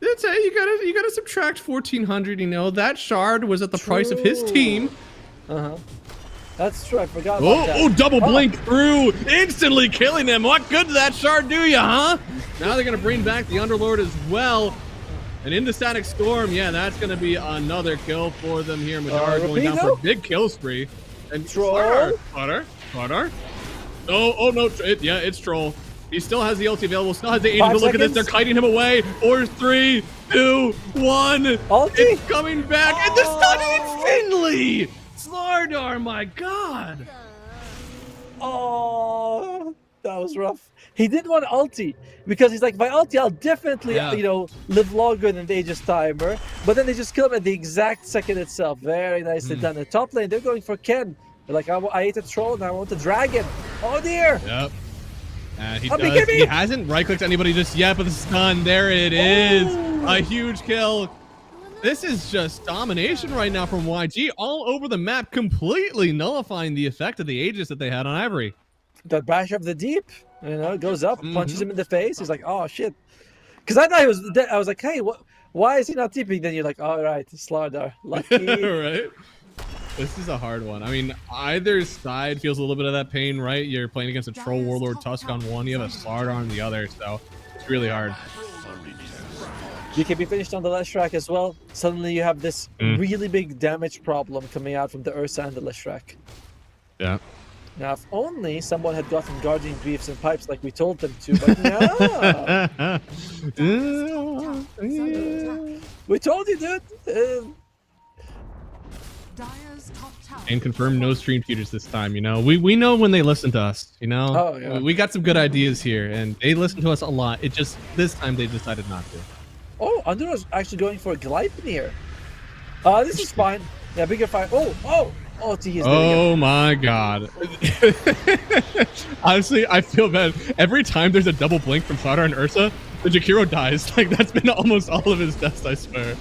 It's you gotta subtract 1,400. You know that shard was at the price of his team. That's true. I forgot about that. Oh, double blink through, instantly killing them. What good did that shard do you, huh? Now they're gonna bring back the Underlord as well. And into Static Storm, yeah, that's gonna be another kill for them here. Madara going down for a big kill spree. And Troll. Slardar. Oh no, it's Troll. He still has the ulti available, still has the 80, but look at this, they're kiting him away. 4, 3, 2, 1. Ulti? It's coming back, and the stunning Finley! Slardar, my god! Oh, that was rough. He didn't want ulti, because he's like, by ulti, I'll definitely, you know, live longer than the Aegis timer. But then they just kill him at the exact second itself. Very nicely done. The top lane, they're going for Ken. They're like, I ate a troll, and I want the dragon. Oh dear! Yep. He hasn't right-clicked anybody just yet, but the stun, there it is. A huge kill. This is just domination right now from YG all over the map, completely nullifying the effect of the Aegis that they had on Ivory. That bash of the deep, you know, goes up, punches him in the face. He's like, oh shit. Because I thought he was dead. I was like, hey, why is he not tipping? Then you're like, all right, Slardar, lucky. Right? This is a hard one. I mean, either side feels a little bit of that pain, right? You're playing against a Troll Warlord Tusk on one, you have a Slardar on the other, so it's really hard. BKB finished on the Leshrac as well. Suddenly you have this really big damage problem coming out from the Ursa and the Leshrac. Yeah. Now, if only someone had gotten Guardian Greaves and Pipes like we told them to, but no! We told you, dude! And confirm no stream cheaters this time, you know. We know when they listen to us, you know. Oh, yeah. We got some good ideas here, and they listen to us a lot. It just, this time they decided not to. Oh, Under was actually going for a Gleipnir. This is fine. Yeah, bigger fire. Oh, T is oh my god. Honestly, I feel bad. Every time there's a double blink from Slardar and Ursa, the Jakiro dies. Like, that's been almost all of his deaths, I swear.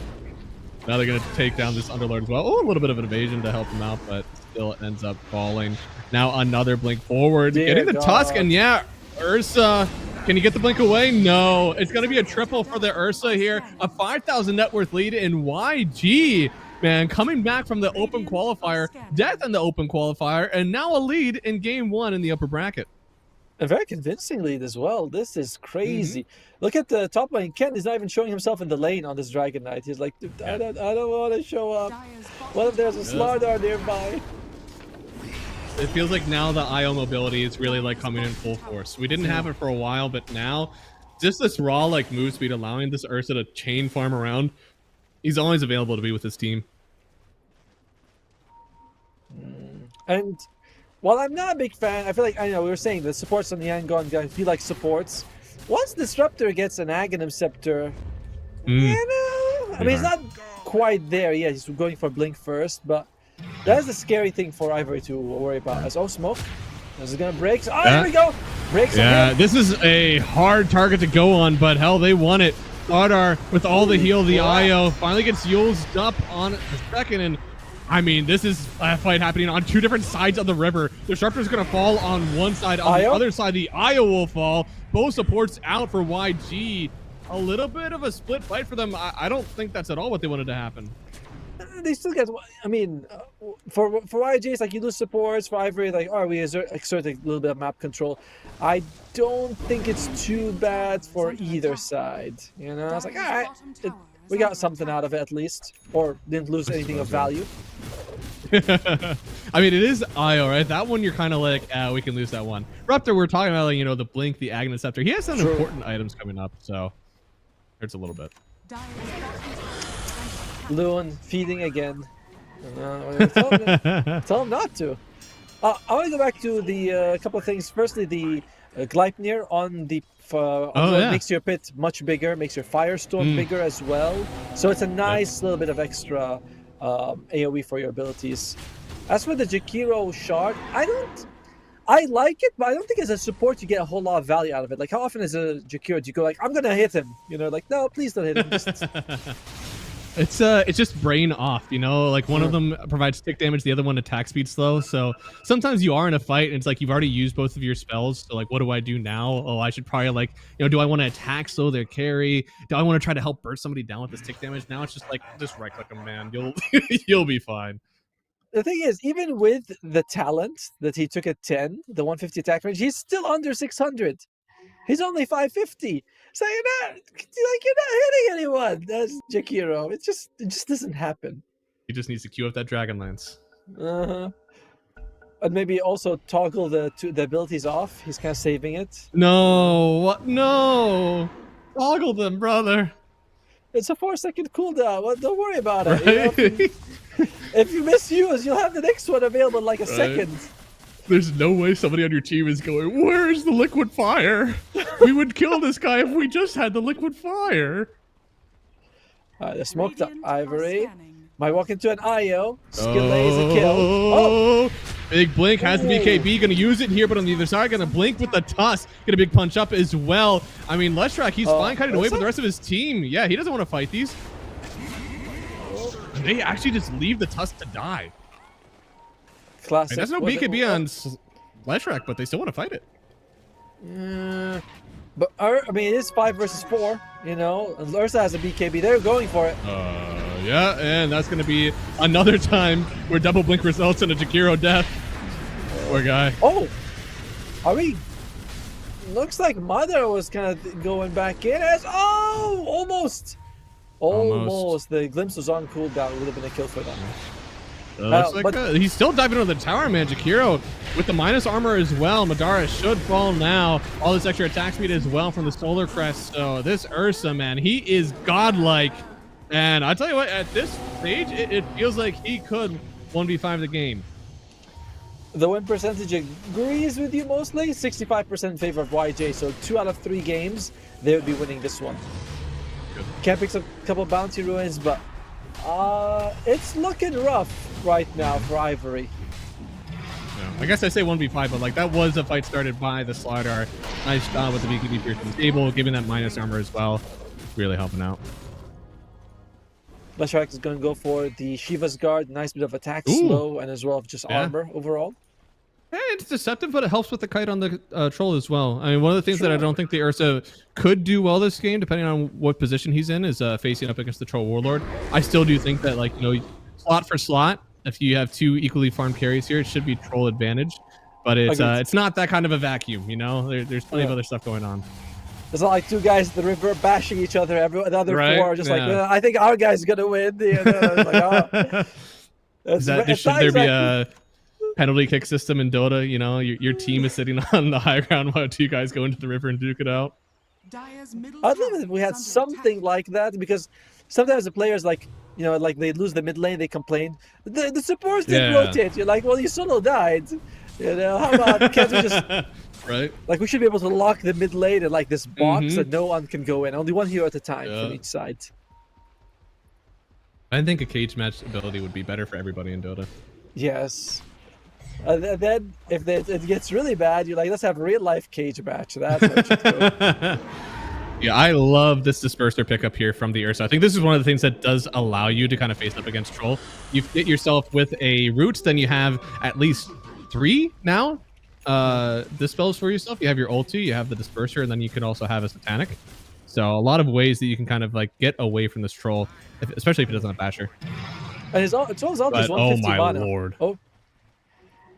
Now they're going to take down this Underlord as well. Oh, a little bit of an evasion to help him out, but still it ends up falling. Now another blink forward. Getting the Tusk, and yeah, Ursa. Can you get the blink away? No. It's going to be a triple for the Ursa here. A 5,000 net worth lead in YG. Man, coming back from the open qualifier, death in the open qualifier, and now a lead in game 1 in the upper bracket. A very convincing lead as well. This is crazy. Look at the top lane. Ken is not even showing himself in the lane on this Dragon Knight. He's like, dude, I don't want to show up. What if there's a Slardar nearby? It feels like now the IO mobility is really like coming in full force. We didn't have it for a while, but now just this raw like move speed allowing this Ursa to chain farm around. He's always available to be with his team. And while I'm not a big fan, I feel like, I know we were saying the supports on the Yangon guy feel like supports. Once Disruptor gets an Aghanim Scepter, you know, I mean, he's not quite there yet. He's going for Blink first, but that's the scary thing for Ivory to worry about. As smoke. This is gonna break. Oh, here we go. Breaks. Yeah, this is a hard target to go on, but hell, they won it. Slardar with all the heal, the IO finally gets used up on the second, and I mean, this is a fight happening on two different sides of the river. The Disruptor's gonna fall on one side, on the other side, the IO will fall. Both supports out for YG. A little bit of a split fight for them. I don't think that's at all what they wanted to happen. They still get, I mean, for YG, it's like you lose supports. For Ivory, like, oh, we exert a little bit of map control. I don't think it's too bad for either side. You know, it's like, all right, we got something out of it at least, or didn't lose anything of value. I mean, it is IO, right? That one you're kind of like, we can lose that one. Raptor, we're talking about, like, you know, the Blink, the Aghanim Scepter. He has some important items coming up, so hurts a little bit. Luan feeding again. Tell him not to. I want to go back to the couple of things. Firstly, the Gleipnir on the makes your pit much bigger, makes your Firestorm bigger as well. So it's a nice little bit of extra AoE for your abilities. As for the Jakiro shard, I like it, but I don't think as a support you get a whole lot of value out of it. Like, how often as a Jakiro do you go like, I'm gonna hit him? You know, like, no, please don't hit him. Just... It's just brain off, you know, like one of them provides tick damage, the other one attack speed slow. So sometimes you are in a fight and it's like you've already used both of your spells. So like, what do I do now? Oh, I should probably like, you know, do I want to attack slow their carry? Do I want to try to help burst somebody down with this tick damage? Now it's just like, just right click them, man. You'll be fine. The thing is, even with the talent that he took at 10, the 150 attack range, he's still under 600. He's only 550. So you're not hitting anyone. That's Jakiro. It just doesn't happen. He just needs to queue up that Dragonlance. And maybe also toggle the abilities off. He's kind of saving it. No, what? No, toggle them, brother. It's a 4-second cooldown. Well, don't worry about it. Right? You know, if you misuse, you'll have the next one available in like a second. There's no way somebody on your team is going, where's the liquid fire? We would kill this guy if we just had the liquid fire. The smoked up Ivory. Might walk into an IO. Skill lays a kill. Oh! Big blink has the BKB. Gonna use it here, but on the other side, gonna blink with the tusk. Get a big punch up as well. I mean, Leshrac, he's fine cutting away, but the rest of his team, yeah, he doesn't want to fight these. They actually just leave the tusk to die. Classic. There's no BKB on Leshrac, but they still want to fight it. But I mean, it is 5 versus 4. You know, and Ursa has a BKB. They're going for it. Yeah, and that's going to be another time where double blink results in a Jakiro death. Poor guy. Oh, are we? Looks like Mother was kind of going back in as almost. The glimpse was on cooldown. Would have been a kill for them. He's still diving into the tower, man. Jakiro with the minus armor as well. Madara should fall now. All this extra attack speed as well from the Solar Crest. So this Ursa, man, he is godlike. And I tell you what, at this stage, it feels like he could 1v5 the game. The win percentage agrees with you mostly. 65% in favor of YJ. So 2 out of 3 games, they would be winning this one. Good. Can't pick a couple bounty ruins, but it's looking rough right now for Ivory. Yeah, I guess I say 1v5, but like that was a fight started by the Slardar. Nice job with the BKB pierce from the table, giving that minus armor as well. Really helping out. Leshrac is going to go for the Shiva's Guard. Nice bit of attack slow and as well just armor overall. Yeah, it's deceptive, but it helps with the kite on the troll as well. I mean, one of the things that I don't think the Ursa could do well this game, depending on what position he's in, is facing up against the Troll Warlord. I still do think that, like, you know, slot for slot, if you have 2 equally farmed carries here, it should be troll advantage. But it's not that kind of a vacuum, you know? There's plenty of other stuff going on. It's not like 2 guys at the river bashing each other. The other 4 are just like, I think our guy's going to win. You know? It's like, should there be a penalty kick system in Dota? You know, your team is sitting on the high ground while 2 guys go into the river and duke it out. I'd love it if we had something like that, because sometimes the players, like, you know, like they lose the mid lane, they complain. The supports didn't rotate. You're like, well, you solo died. You know, how about, can't we just... Right. Like, we should be able to lock the mid lane in like this box that no one can go in. Only 1 hero at a time from each side. I think a cage match ability would be better for everybody in Dota. Yes. Then if it gets really bad, you're like, let's have a real life cage match. That's what should go. Yeah, I love this disperser pickup here from the Ursa. I think this is one of the things that does allow you to kind of face up against Troll. You get yourself with a root, then you have at least 3 now dispels for yourself. You have your ulti, you have the disperser, and then you can also have a satanic. So a lot of ways that you can kind of like get away from this Troll, especially if it doesn't have basher. And it's all just 150 oh my mana. lord. Oh.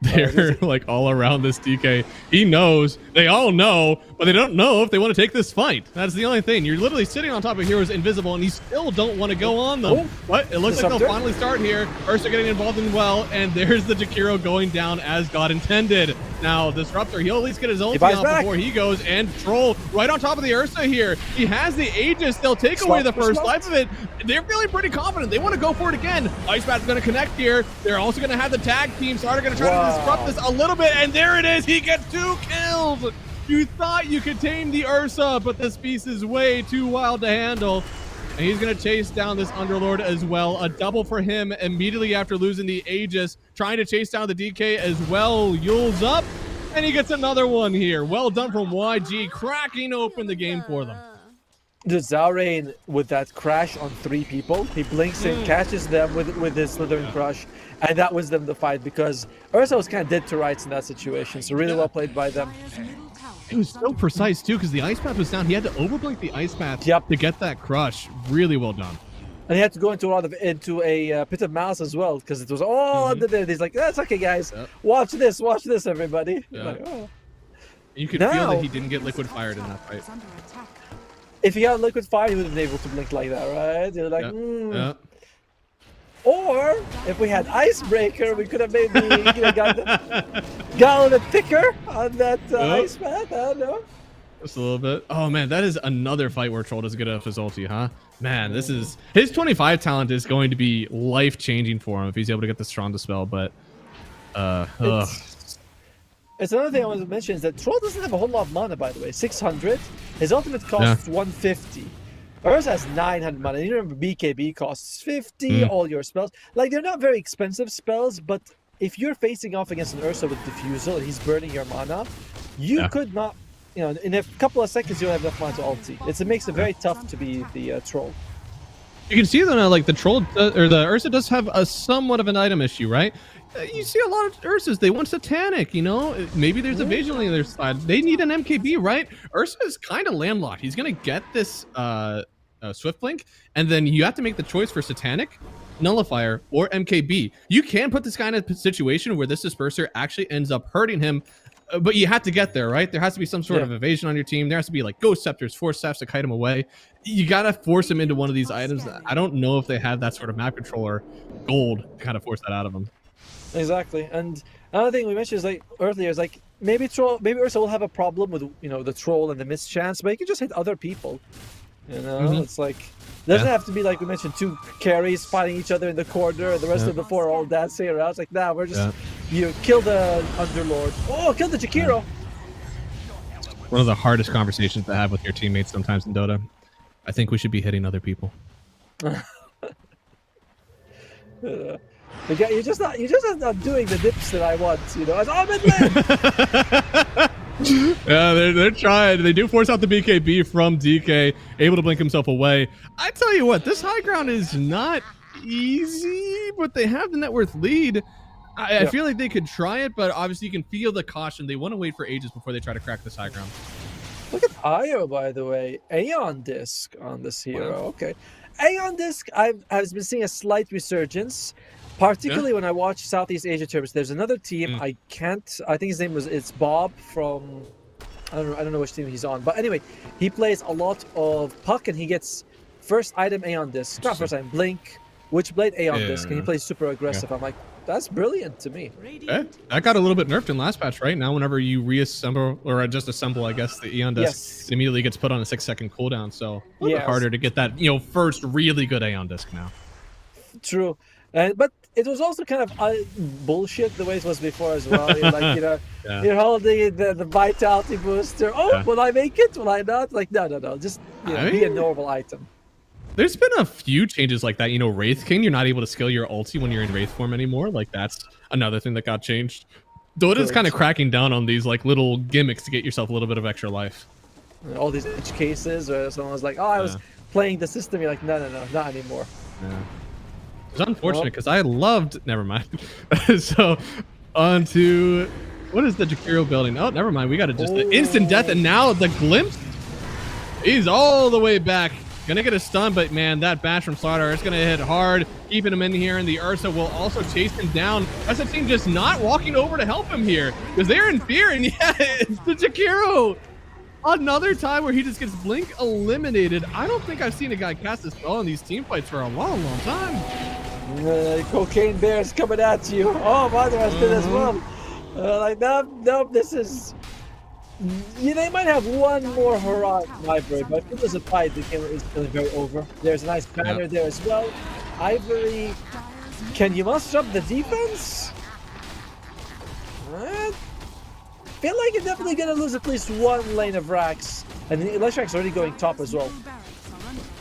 They're like all around this DK. He knows. They all know, but they don't know if they want to take this fight. That's the only thing. You're literally sitting on top of heroes invisible, and you still don't want to go on them. But it looks like they'll finally start here. Ursa getting involved in well, and there's the Jakiro going down as God intended. Now, Disruptor, he'll at least get his ulti out before he goes, and Troll right on top of the Ursa here. He has the Aegis. They'll take away the first life of it. They're feeling pretty confident. They want to go for it again. Ice Bat's going to connect here. They're also going to have the tag team. So they're going to try to disrupt this a little bit, and there it is. He gets 2 kills. You thought you could tame the Ursa, but this beast is way too wild to handle. And he's going to chase down this Underlord as well. A double for him immediately after losing the Aegis. Trying to chase down the DK as well. Yule's up. And he gets another one here. Well done from YG, cracking open the game for them. The Zarain with that crash on 3 people, he blinks in, catches them with his Slithering Crush, and that wins them the fight because Ursa was kind of dead to rights in that situation. So really well played by them. It was so precise too because the ice path was down. He had to overblink the ice path to get that crush. Really well done. And he had to go into a pit of malice as well because it was all under there. He's like, "That's okay, guys. Watch this, everybody." Like, oh. You could feel that he didn't get liquid fired in that fight. If he had liquid fire, he would have been able to blink like that, right? You're like, Or if we had Icebreaker, we could have maybe got a little bit thicker on that ice path. I don't know. Just a little bit. Oh man, that is another fight where Troll doesn't get off his ulti, huh? Man, this is his 25 talent is going to be life changing for him if he's able to get the strong dispel. But it's another thing I want to mention is that Troll doesn't have a whole lot of mana, by the way. 600. His ultimate costs 150. Ursa has 900 mana. You remember BKB costs 50. All your spells, like they're not very expensive spells, but if you're facing off against an Ursa with Diffusal and he's burning your mana, you could not. You know, in a couple of seconds you'll have enough mana to ulti. It makes it very tough to be the Troll. You can see though now, like the Troll or the Ursa does have a somewhat of an item issue, right? You see a lot of Ursas, they want Satanic, you know? Maybe there's a Vision on the other side. They need an MKB, right? Ursa is kind of landlocked. He's going to get this Swift Blink, and then you have to make the choice for Satanic, Nullifier, or MKB. You can put this guy in a situation where this Disperser actually ends up hurting him, but you have to get there, right? There has to be some sort of evasion on your team. There has to be like Ghost Scepters, Force Staffs to kite him away. You got to force him into one of these items. I don't know if they have that sort of map controller gold to kind of force that out of him. Exactly. And another thing we mentioned is like earlier is like maybe Ursa will have a problem with the Troll and the mischance, but he can just hit other people. You know, it's like doesn't have to be like we mentioned 2 carries fighting each other in the corner and the rest of the 4 all dancing around. It's like nah, we're just you kill the Underlord. Oh, kill the Jakiro. One of the hardest conversations to have with your teammates sometimes in Dota. I think we should be hitting other people. You're just not doing the dips that I want, you know. Yeah, they're trying. They do force out the BKB from DK, able to blink himself away. I tell you what, this high ground is not easy, but they have the net worth lead. I feel like they could try it, but obviously you can feel the caution. They want to wait for ages before they try to crack this high ground. Look at Io, by the way. Aeon Disc on this hero. Wow. Okay. Aeon Disc, I've been seeing a slight resurgence. Particularly when I watch Southeast Asia tournaments, there's another team. I think his name it's Bob from I don't know which team he's on, but anyway, he plays a lot of Puck and he gets first item Aeon Disc, not first item Blink, Witchblade Aeon Disc, and he plays super aggressive. I'm like, that's brilliant to me. That got a little bit nerfed in last patch, right? Now whenever you reassemble or just assemble, I guess the Aeon Disc, it immediately gets put on a 6-second cooldown, so a little bit harder to get that first really good Aeon Disc now. True. But it was also kind of bullshit the way it was before as well. You're you're holding the vitality booster. Oh, will I make it? Will I not? Like, no. Just be a normal item. There's been a few changes like that. Wraith King, you're not able to skill your ulti when you're in Wraith form anymore. Like, that's another thing that got changed. Dota's kind of cracking down on these like little gimmicks to get yourself a little bit of extra life. All these edge cases where someone was like, oh, I was playing the system. You're like, no, not anymore. Yeah. It's unfortunate because I loved. Never mind. So, on to what is the Jakiro building? Oh, never mind. We got to just the instant death, and now the glimpse. He's all the way back. Gonna get a stun, but man, that bash from Slaughter is gonna hit hard, keeping him in here, and the Ursa will also chase him down. That's a team just not walking over to help him here because they're in fear, and it's the Jakiro. Another time where he just gets Blink eliminated. I don't think I've seen a guy cast a spell in these team fights for a long time. Cocaine Bear's coming at you. Oh, Mother has been as well. Nope, this is... they might have one more hurrah Library, but if it was a fight, the game is feeling very over. There's a nice banner there as well. Ivory, can you muster up the defense? Feel like you're definitely gonna lose at least one lane of racks, and the Electrac's already going top as well.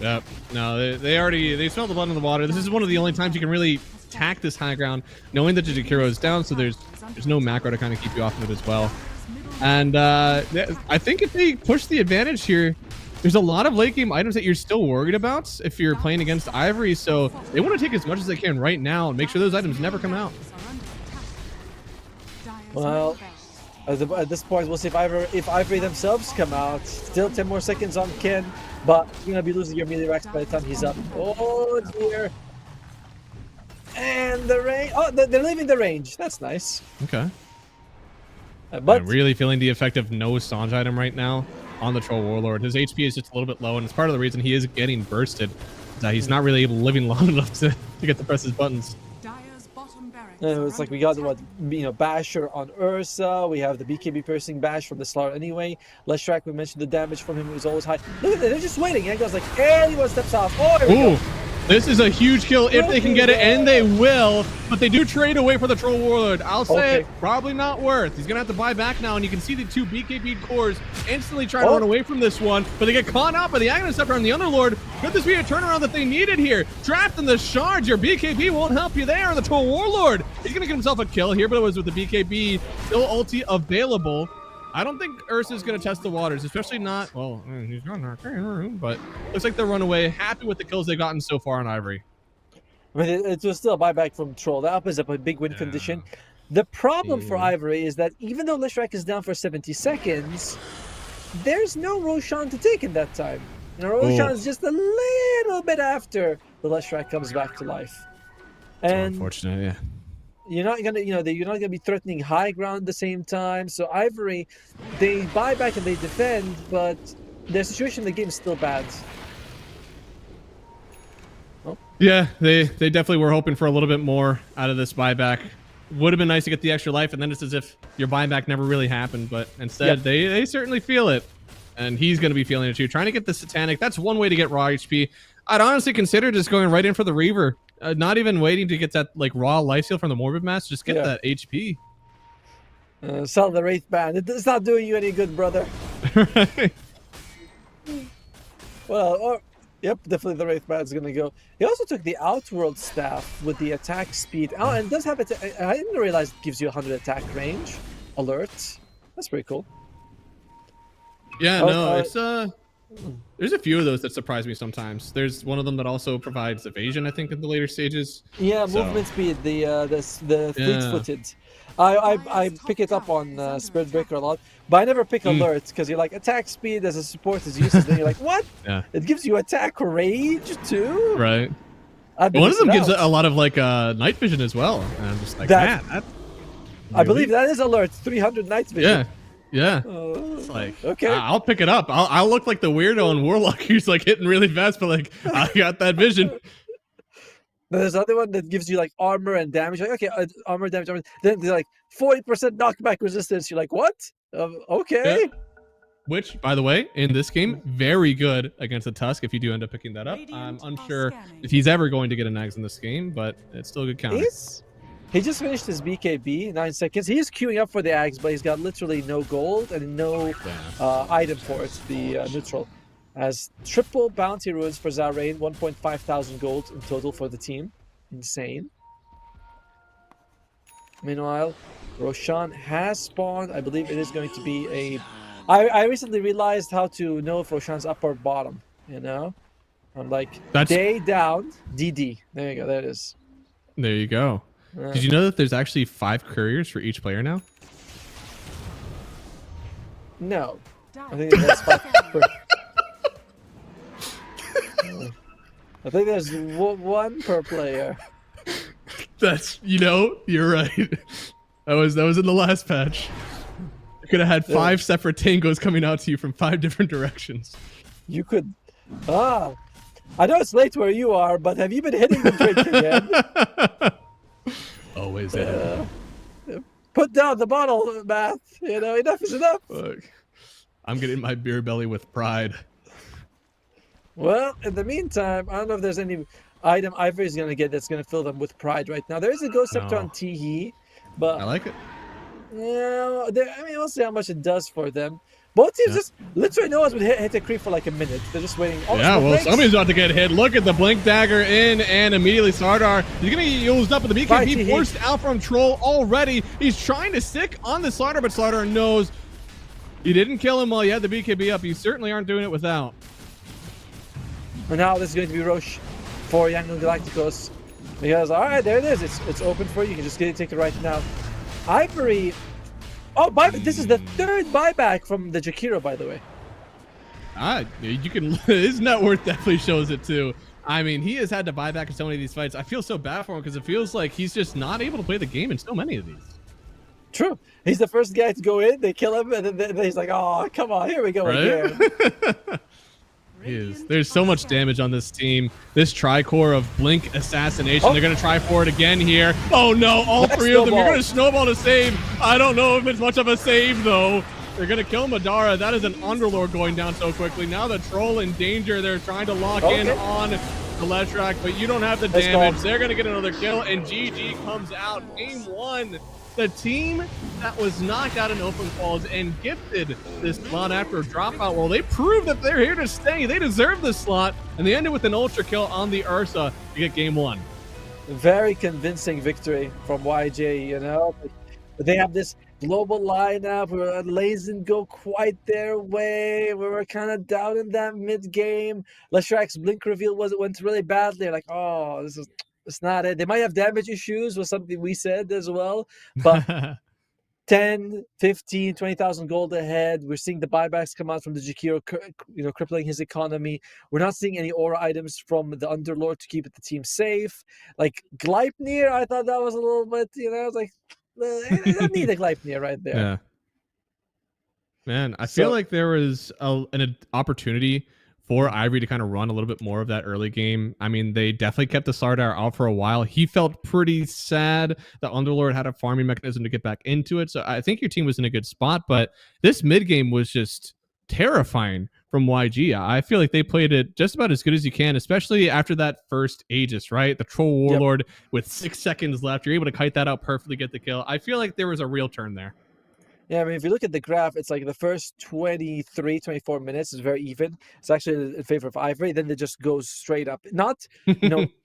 Yep. No, they smell the blood in the water. This is one of the only times you can really tack this high ground, knowing that the Jakiro is down, so there's no macro to kind of keep you off of it as well. And I think if they push the advantage here, there's a lot of late game items that you're still worried about if you're playing against Ivory. So they want to take as much as they can right now and make sure those items never come out. Well, at this point, we'll see if Ivory themselves come out. Still 10 more seconds on Ken, but you're going to be losing your melee racks by the time he's up. Oh, dear. And the range. Oh, they're leaving the range. That's nice. Okay. But I'm really feeling the effect of no Sanj item right now on the Troll Warlord. His HP is just a little bit low, and it's part of the reason he is getting bursted. That he's not really living long enough to get to press his buttons. It's like we got what, Basher on Ursa. We have the BKB piercing bash from the start anyway. Leshrac, we mentioned the damage from him was always high. Look at that, they're just waiting. Yango's like, anyone steps off. Oh, here we go. This is a huge kill if they can get it, and they will. But they do trade away for the Troll Warlord. I'll say it, probably not worth. He's gonna have to buy back now, and you can see the two BKB cores instantly trying to run away from this one, but they get caught up by the Aghanim Scepter and the Underlord. Could this be a turnaround that they needed here? Drafting the shards, your BKB won't help you there. The Troll Warlord, he's gonna get himself a kill here, but it was with the BKB still ulti available. I don't think Ursa's going to test the waters, especially not... Well, he's not room, but looks like they're run away. Happy with the kills they've gotten so far on Ivory. I mean, it was still a buyback from Troll. That opens up a big win condition. The problem for Ivory is that even though Leshrac is down for 70 seconds, there's no Roshan to take in that time. Roshan is just a little bit after the Leshrac comes back to life. And unfortunate, yeah. You're not gonna, you're not gonna be threatening high ground at the same time. So Ivory, they buy back and they defend, but their situation in the game is still bad. Oh. Yeah, they definitely were hoping for a little bit more out of this buyback. Would have been nice to get the extra life, and then it's as if your buyback never really happened. But instead, they certainly feel it, and he's gonna be feeling it too. Trying to get the Satanic, that's one way to get raw HP. I'd honestly consider just going right in for the Reaver. Not even waiting to get that like raw life steal from the Morbid Mass. Just get that HP. Sell the Wraith Band. It's not doing you any good, brother. Right. Well, yep, definitely the Wraith Band's gonna go. He also took the Outworld Staff with the attack speed. Oh, and it does have it. I didn't realize it gives you 100 attack range. Alert. That's pretty cool. Yeah, no, it's there's a few of those that surprise me sometimes. There's one of them that also provides evasion, I think, in the later stages. Yeah, movement speed, the fleet-footed. I pick it up on Spirit Breaker a lot, but I never pick alerts because you're like, attack speed as a support is useless. Then you're like, what? Yeah. It gives you attack range too? Right. One of them gives a lot of like night vision as well. And I'm just like, man, that... I believe that is alert, 300 night vision. Yeah. It's like, okay, I'll pick it up. I'll look like the weirdo in Warlock who's like hitting really fast, but like I got that vision. There's another one that gives you like armor and damage. Like, okay, armor, damage, armor. Then they're like 40% knockback resistance. You're like, what? Okay. Yeah. Which, by the way, in this game, very good against the Tusk if you do end up picking that up. I'm unsure if he's ever going to get an Nags in this game, but it's still a good counter. He just finished his BKB, 9 seconds. He is queuing up for the Ags, but he's got literally no gold and no item for it, the neutral. Has triple bounty runes for Zarain, 1,500 gold in total for the team. Insane. Meanwhile, Roshan has spawned. I believe it is going to be a... I recently realized how to know if Roshan's up or bottom, I'm like, day down, DD. There you go, there it is. There you go. Did you know that there's actually 5 couriers for each player now? No. I think that's 5 per... I think there's 1 per player. That's, you're right. That was in the last patch. You could have had 5 separate tangos coming out to you from 5 different directions. You could... I know it's late where you are, but have you been hitting the drink again? Always ahead. Put down the bottle, Matt. Enough is enough. Look, I'm getting my beer belly with pride. Well, in the meantime, I don't know if there's any item Ivory's going to get that's going to fill them with pride right now. There is a Ghost Scepter on Teehee, but... I like it. Yeah, I mean, we'll see how much it does for them. Both teams just literally no one's been hit a creep for like a minute. They're just waiting. Oh, yeah, well, somebody's about to get hit. Look at the blink dagger in, and immediately Sardar, he's gonna get used up, but the BKB forced out from Troll already. He's trying to stick on the Sardar, but Sardar knows he didn't kill him while he had the BKB up. You certainly aren't doing it without. And now this is going to be Roche for Young Galacticos. Because, all right, there it is. It's open for you. You can just take it right now. Ivory. Oh, this is the third buyback from the Jakiro, by the way. You can. His net worth definitely shows it too. I mean, he has had to buy back in so many of these fights. I feel so bad for him because it feels like he's just not able to play the game in so many of these. True. He's the first guy to go in. They kill him, and then he's like, "Oh, come on, here we go again." There's so much damage on this team. This tricore of Blink Assassination. They're going to try for it again here. Oh, no. All three of them. You're going to snowball to save. I don't know if it's much of a save, though. They're going to kill Madara. That is an Underlord going down so quickly. Now the Troll in danger. They're trying to lock in on the Leshrac, but you don't have the damage. They're going to get another kill, and GG comes out. Game 1. The team that was knocked out in open quals and gifted this slot after a dropout, well, they proved that they're here to stay. They deserve this slot, and they ended with an ultra kill on the Ursa to get game 1. Very convincing victory from YG, you know. They have this global lineup where Lays didn't go quite their way. We were kind of doubting that mid-game. Leshrac's blink reveal went really badly. They're like, oh, it's not it. They might have damage issues, was something we said as well. But 10, 15, 20,000 gold ahead. We're seeing the buybacks come out from the Jakiro, crippling his economy. We're not seeing any aura items from the Underlord to keep the team safe. Like Gleipnir, I thought that was a little bit, I was like, I don't need a Gleipnir right there. Yeah. Man, I feel like there was an opportunity for Ivory to kind of run a little bit more of that early game. I mean, they definitely kept the Sardar out for a while. He felt pretty sad. The Underlord had a farming mechanism to get back into it. So I think your team was in a good spot, but this mid game was just terrifying from YG. I feel like they played it just about as good as you can, especially after that first Aegis, right? The Troll Warlord with 6 seconds left. You're able to kite that out perfectly, get the kill. I feel like there was a real turn there. Yeah, I mean, if you look at the graph, it's like the first 23, 24 minutes is very even. It's actually in favor of Ivory. Then it just goes straight up. Not,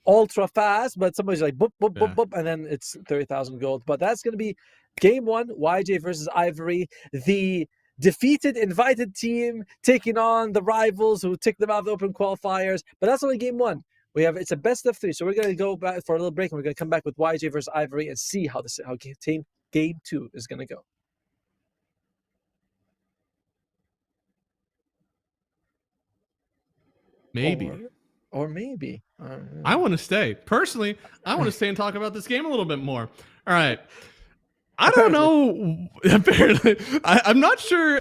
ultra fast, but somebody's like, boop, boop, boop, boop, and then it's 30,000 gold. But that's going to be game 1, YJ versus Ivory. The defeated, invited team taking on the rivals who took them out of the open qualifiers. But that's only game 1. It's a best of 3. So we're going to go back for a little break, and we're going to come back with YJ versus Ivory and see how game 2 is going to go. Maybe. Or maybe. I want to stay. Personally, I want to stay and talk about this game a little bit more. All right. I don't know. Apparently. I'm not sure.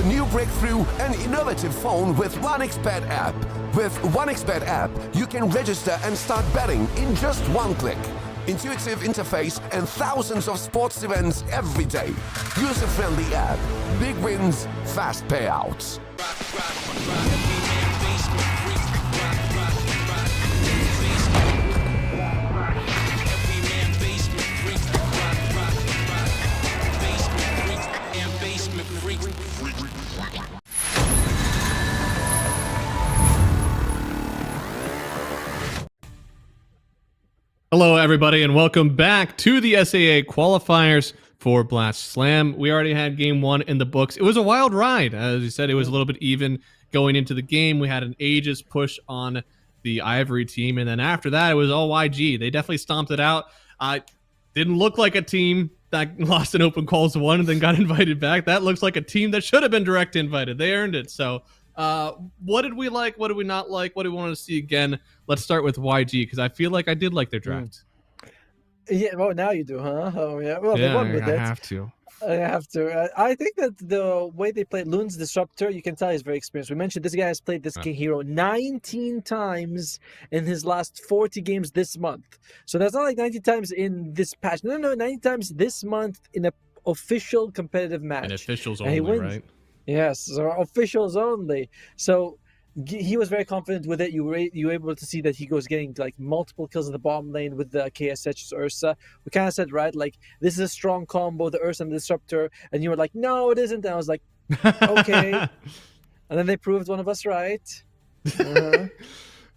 a new breakthrough and innovative phone with 1xBet app. With 1xBet app, you can register and start betting in just one click. Intuitive interface and thousands of sports events every day. User-friendly app. Big wins, fast payouts. Hello, everybody, and welcome back to the SAA qualifiers for Blast Slam. We already had game one in the books. It was a wild ride. As you said, it was a little bit even going into the game. We had an ages push on the Ivory team, and then after that, it was all YG. They definitely stomped it out. Didn't look like a team that lost an open calls 1 and then got invited back. That looks like a team that should have been direct invited. They earned it. So what did we like? What did we not like? What do we want to see again? Let's start with YG, because I feel like I did like their draft. Yeah, well, now you do, huh? Oh, yeah. Well, yeah, they won with I it. have to. I have to. I think that the way they played Loon's Disruptor, you can tell he's very experienced. We mentioned this guy has played this King Hero 19 times in his last 40 games this month. So that's not like 90 times in this patch. No, 90 times this month in an official competitive match. And officials only, right? Yes, so officials only. So he was very confident with it. You were able to see that he was getting like multiple kills in the bottom lane with the KSH's Ursa. We kind of said, right, like, this is a strong combo, the Ursa and the Disruptor. And you were like, no, it isn't. And I was like, okay. And then they proved one of us right.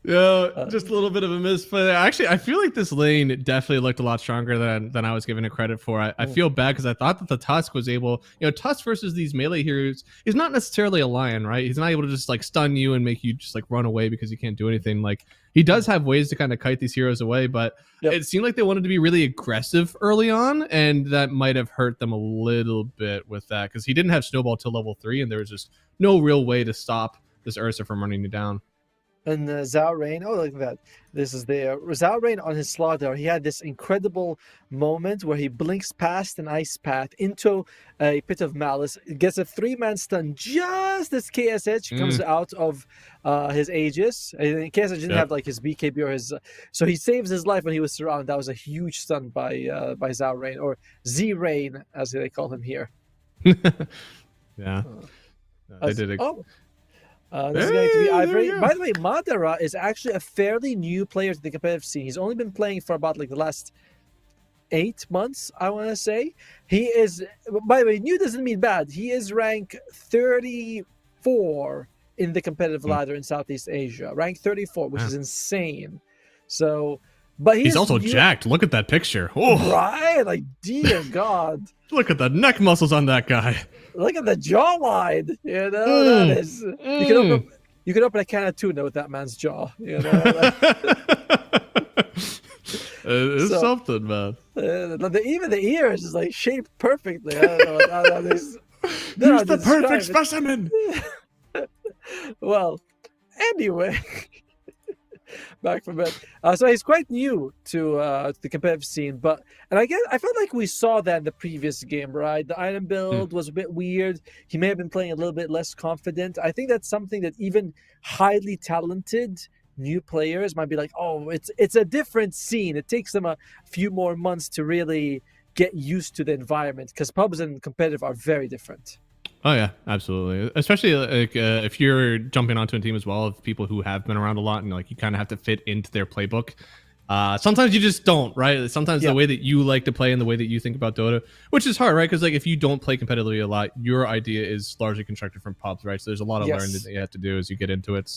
Yeah, just a little bit of a misplay there. Actually, I feel like this lane definitely looked a lot stronger than I was giving it credit for. I feel bad because I thought that the Tusk was able, Tusk versus these melee heroes is not necessarily a lion, right? He's not able to just like stun you and make you just like run away because you can't do anything. Like, he does have ways to kind of kite these heroes away, but it seemed like they wanted to be really aggressive early on, and that might have hurt them a little bit with that, because he didn't have Snowball till level 3, and there was just no real way to stop this Ursa from running you down. And Zhao Rain, oh, look at that. This is the Zhao Rain on his slaughter. He had this incredible moment where he blinks past an ice path into a pit of malice, gets a 3-man stun just as KSH comes out of his Aegis. And KSH didn't have like his BKB or his, so he saves his life when he was surrounded. That was a huge stun by Zhao Rain, or Z Rain as they call him here. Yeah, they did it. This is going to be Ivory. By the way, Madara is actually a fairly new player to the competitive scene. He's only been playing for about like the last 8 months, I want to say. He is, by the way, new doesn't mean bad. He is rank 34 in the competitive ladder in Southeast Asia. Rank 34, which is insane. So, but he's also jacked. Look at that picture. Oh. Right? Like, dear God. Look at the neck muscles on that guy. Look at the jawline. That is. You could open a can of tuna with that man's jaw. It's something, man. Even the ears is like shaped perfectly. I don't know. He's the perfect specimen. Well, anyway. Back from it. So he's quite new to the competitive scene, and I felt like we saw that in the previous game, right? The item build was a bit weird. He may have been playing a little bit less confident. I think that's something that even highly talented new players might be like, oh, it's a different scene. It takes them a few more months to really get used to the environment, because pubs and competitive are very different. Oh yeah, absolutely. Especially like if you're jumping onto a team as well of people who have been around a lot, and like you kind of have to fit into their playbook. Sometimes you just don't, right? Sometimes the way that you like to play and the way that you think about Dota, which is hard, right? Because like if you don't play competitively a lot, your idea is largely constructed from pubs, right? So there's a lot of learning that you have to do as you get into it.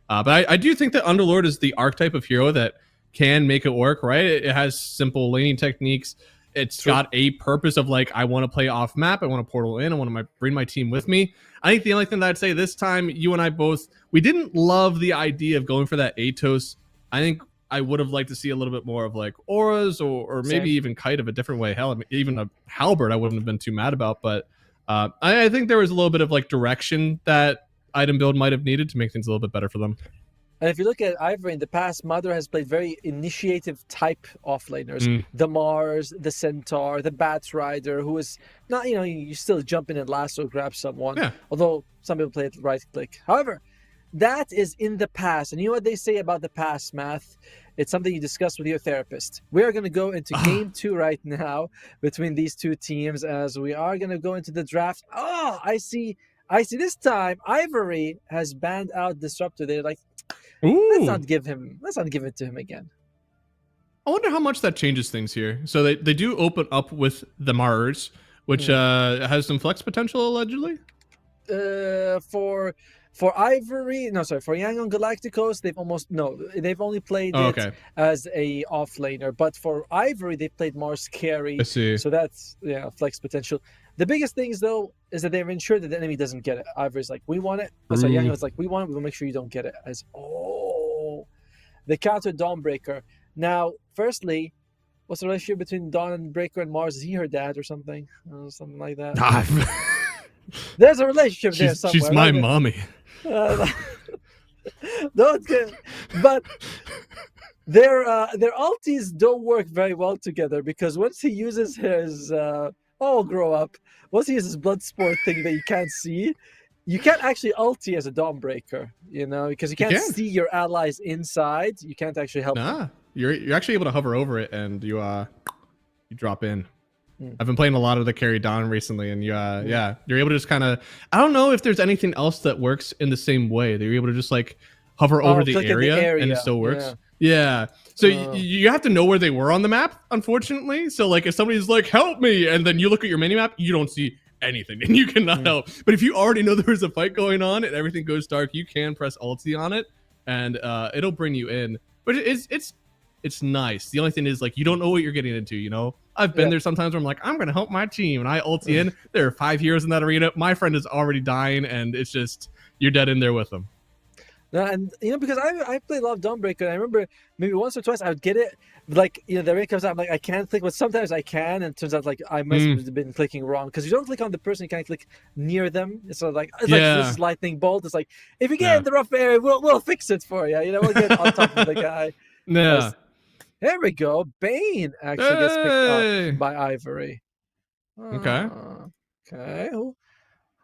But I do think that Underlord is the archetype of hero that can make it work, right? It has simple laning techniques. It's got a purpose of like, I want to play off map. I want to portal in. I want to bring my team with me. I think the only thing that I'd say this time, you and I both, we didn't love the idea of going for that Atos. I think I would have liked to see a little bit more of like auras or maybe even kite of a different way. Hell, even a halberd I wouldn't have been too mad about. But I think there was a little bit of like direction that item build might have needed to make things a little bit better for them. And if you look at Ivory in the past, Mother has played very initiative type offlaners. The Mars, the Centaur, the Bat Rider, who is not, you still jump in and lasso grab someone. Yeah. Although some people play it right click. However, that is in the past. And you know what they say about the past, Math? It's something you discuss with your therapist. We are going to go into game 2 right now between these two teams as we are going to go into the draft. Oh, I see this time Ivory has banned out Disruptor. They're like, let's not give it to him again. I wonder how much that changes things here. So they do open up with the Mars, which has some flex potential allegedly. For Ivory, for Yangon Galacticos, they've only played it as a offlaner. But for Ivory, they played Mars Carry. I see. So that's flex potential. The biggest things though is that they've ensured that the enemy doesn't get it. Ivory's like, we want it. So Yangon's like, we want it. We'll make sure you don't get it. As the counter Dawnbreaker. Now, firstly, what's the relationship between Dawnbreaker and Mars? Is he her dad or something? Something like that. There's a relationship there somewhere. She's my mommy. Don't get, but their ultis don't work very well together because once he uses his grow up. Once he uses blood sport thing that you can't see, you can't actually ulti as a Dawnbreaker, because you can't see your allies inside. You can't actually help them. You're actually able to hover over it and you drop in. I've been playing a lot of the carry Dawn recently, and you're able to just kind of. I don't know if there's anything else that works in the same way. That you're able to just like hover over the area and it still works. Yeah. So you have to know where they were on the map, unfortunately. So like if somebody's like, help me, and then you look at your mini map, you don't see anything and you cannot help. But if you already know there was a fight going on and everything goes dark, you can press ulti on it and it'll bring you in. But it's nice. The only thing is like you don't know what you're getting into, I've been there sometimes where I'm like, I'm gonna help my team and I ulti in. There are 5 heroes in that arena. My friend is already dying and it's just you're dead in there with them. And because I play a lot of Dawnbreaker, I remember maybe once or twice I would get it, like the arena comes out, I'm like I can't click, but sometimes I can, and it turns out like I must have been clicking wrong because you don't click on the person, you can't click near them. It's sort of like this is lightning bolt. It's like if you get in the rough area, we'll fix it for you. We'll get on top of the guy. Yeah. There we go. Bane actually gets picked up by Ivory. Okay.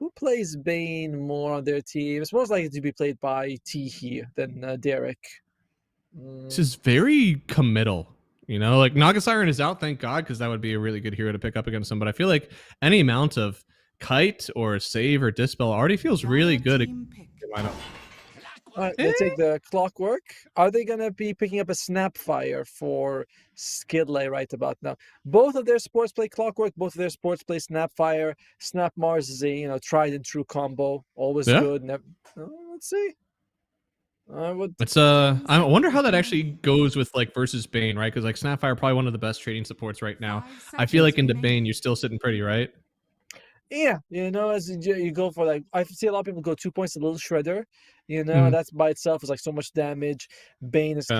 Who plays Bane more on their team? It's most likely to be played by T here than Derek. This is very committal. Like Naga Siren is out, thank God, because that would be a really good hero to pick up against him. But I feel like any amount of kite or save or dispel already feels really good. They take the Clockwork. Are they going to be picking up a Snapfire for Skidley right about now? Both of their sports play Clockwork. Both of their sports play Snapfire. Snap Mars is a tried and true combo. Always good. Let's see. I wonder how that actually goes with like versus Bane, right? Because like Snapfire probably one of the best trading supports right now. I feel like into Bane you're still sitting pretty, right? Yeah, as you go for like, I see a lot of people go 2 points a little shredder. That's by itself is like so much damage. Bane is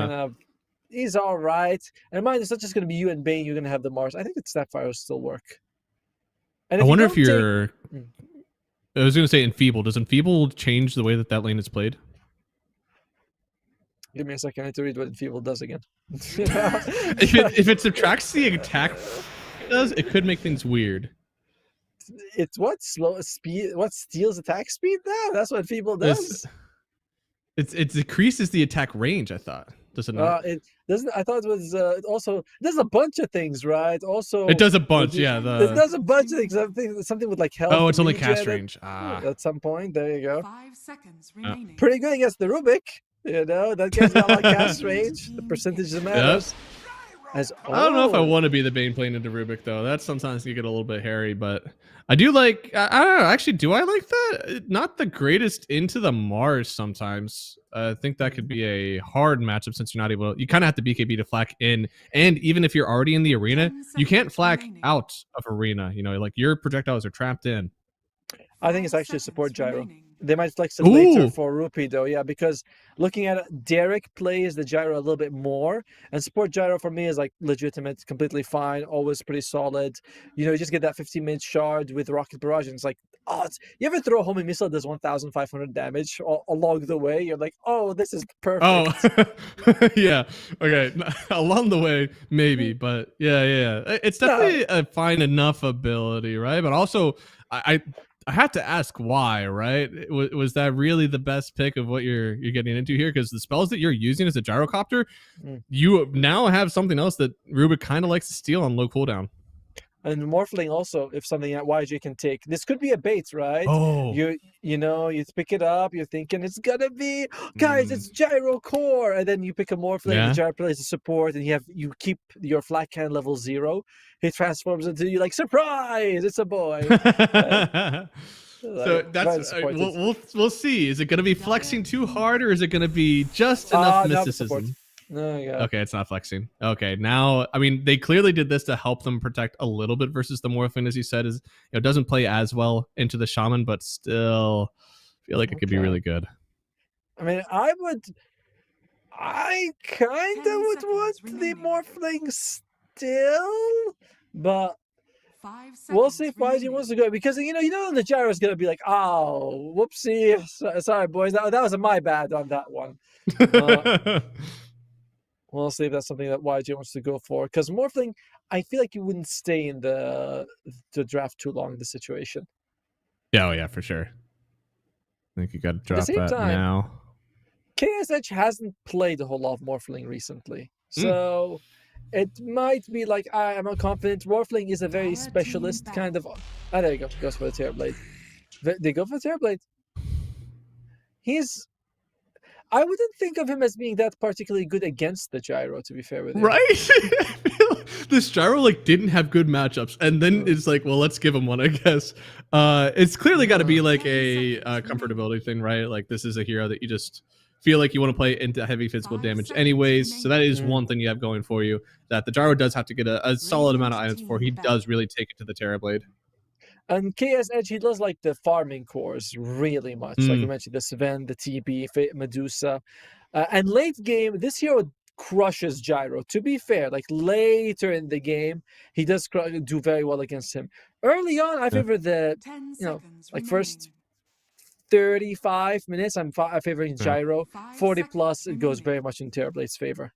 he's all right. And mind, it's not just going to be you and Bane. You're going to have the Mars. I think the Snapfire will still work. And I wonder if you're. I was going to say Enfeeble. Does Enfeeble change the way that lane is played? Give me a second. I need to read what Enfeeble does again. if it subtracts the attack it does, it could make things weird. It's what speed? What steals attack speed now? That's what Enfeeble does. It decreases the attack range. I thought. Does it not? It doesn't. I thought it was also. It does a bunch of things, right? Also, it does a bunch. It does a bunch of things. Something with like health. Oh, it's only cast range. At some point, there you go. 5 seconds remaining. Pretty good against the Rubik. That guy's got like cast range. The percentage matters. I don't know if I want to be the Bane playing into Rubik though. That sometimes can get a little bit hairy, but I do like. I don't know. Actually, do I like that? Not the greatest into the Mars sometimes. I think that could be a hard matchup since you're not able. You kind of have to BKB to flak in, and even if you're already in the arena, you can't flak out of arena. Like your projectiles are trapped in. I think it's actually support gyro. They might flex it later for Rupee though, because looking at it, Derek plays the gyro a little bit more, and support gyro for me is like legitimate, completely fine, always pretty solid. You just get that 15-minute shard with Rocket Barrage, and it's like oh, you ever throw a homing missile that does 1,500 damage along the way? You're like, oh, this is perfect. Oh, yeah. Okay. Along the way, maybe, but yeah. It's definitely a fine enough ability, right? But also, I have to ask why, right? Was that really the best pick of what you're getting into here? Because the spells that you're using as a gyrocopter, you now have something else that Rubik kind of likes to steal on low cooldown. And Morphling also, if something that YJ can take, this could be a bait, right? Oh, you pick it up, you're thinking it's gonna be, guys, it's Gyro Core, and then you pick a Morphling, the Gyro plays a support, and you keep your flat can level 0. He transforms into you like, surprise, it's a boy. So that's we'll see. Is it going to be flexing too hard, or is it going to be just enough mysticism? No, yeah. Okay, it's not flexing. Okay, now, I mean, they clearly did this to help them protect a little bit versus the Morphling, as you said, is it doesn't play as well into the Shaman, but still feel like it could be really good. I mean, I kind of would want the Morphling still, but we'll see if YG wants to go, because the Gyro is gonna be like, oh, whoopsie, sorry boys, that was my bad on that one. We'll see if that's something that YG wants to go for, because Morphling, I feel like you wouldn't stay in the draft too long in this situation. Yeah, yeah, for sure. I think you got to drop that now. KSH hasn't played a whole lot of Morphling recently, so it might be like, I'm not confident. Morphling is a very specialist kind of. There you go. Goes for the Terrorblade. They go for the Terrorblade. I wouldn't think of him as being that particularly good against the Gyro, to be fair with you. Right? This Gyro didn't have good matchups, and then it's like, well, let's give him one, I guess. It's clearly got to be like a comfortability thing, right? Like, this is a hero that you just feel like you want to play into heavy physical damage anyways. So that is one thing you have going for you, that the Gyro does have to get a solid amount of items for. He does really take it to the Terrorblade. And KSH, he does like the farming cores really much. Like you mentioned, the Sven, the TB, Medusa. And late game, this hero crushes Gyro. To be fair, like later in the game, he does do very well against him. Early on, I favor the, first 35 minutes, I'm favoring Gyro. 40 plus, it goes very much in Terrorblade's favor.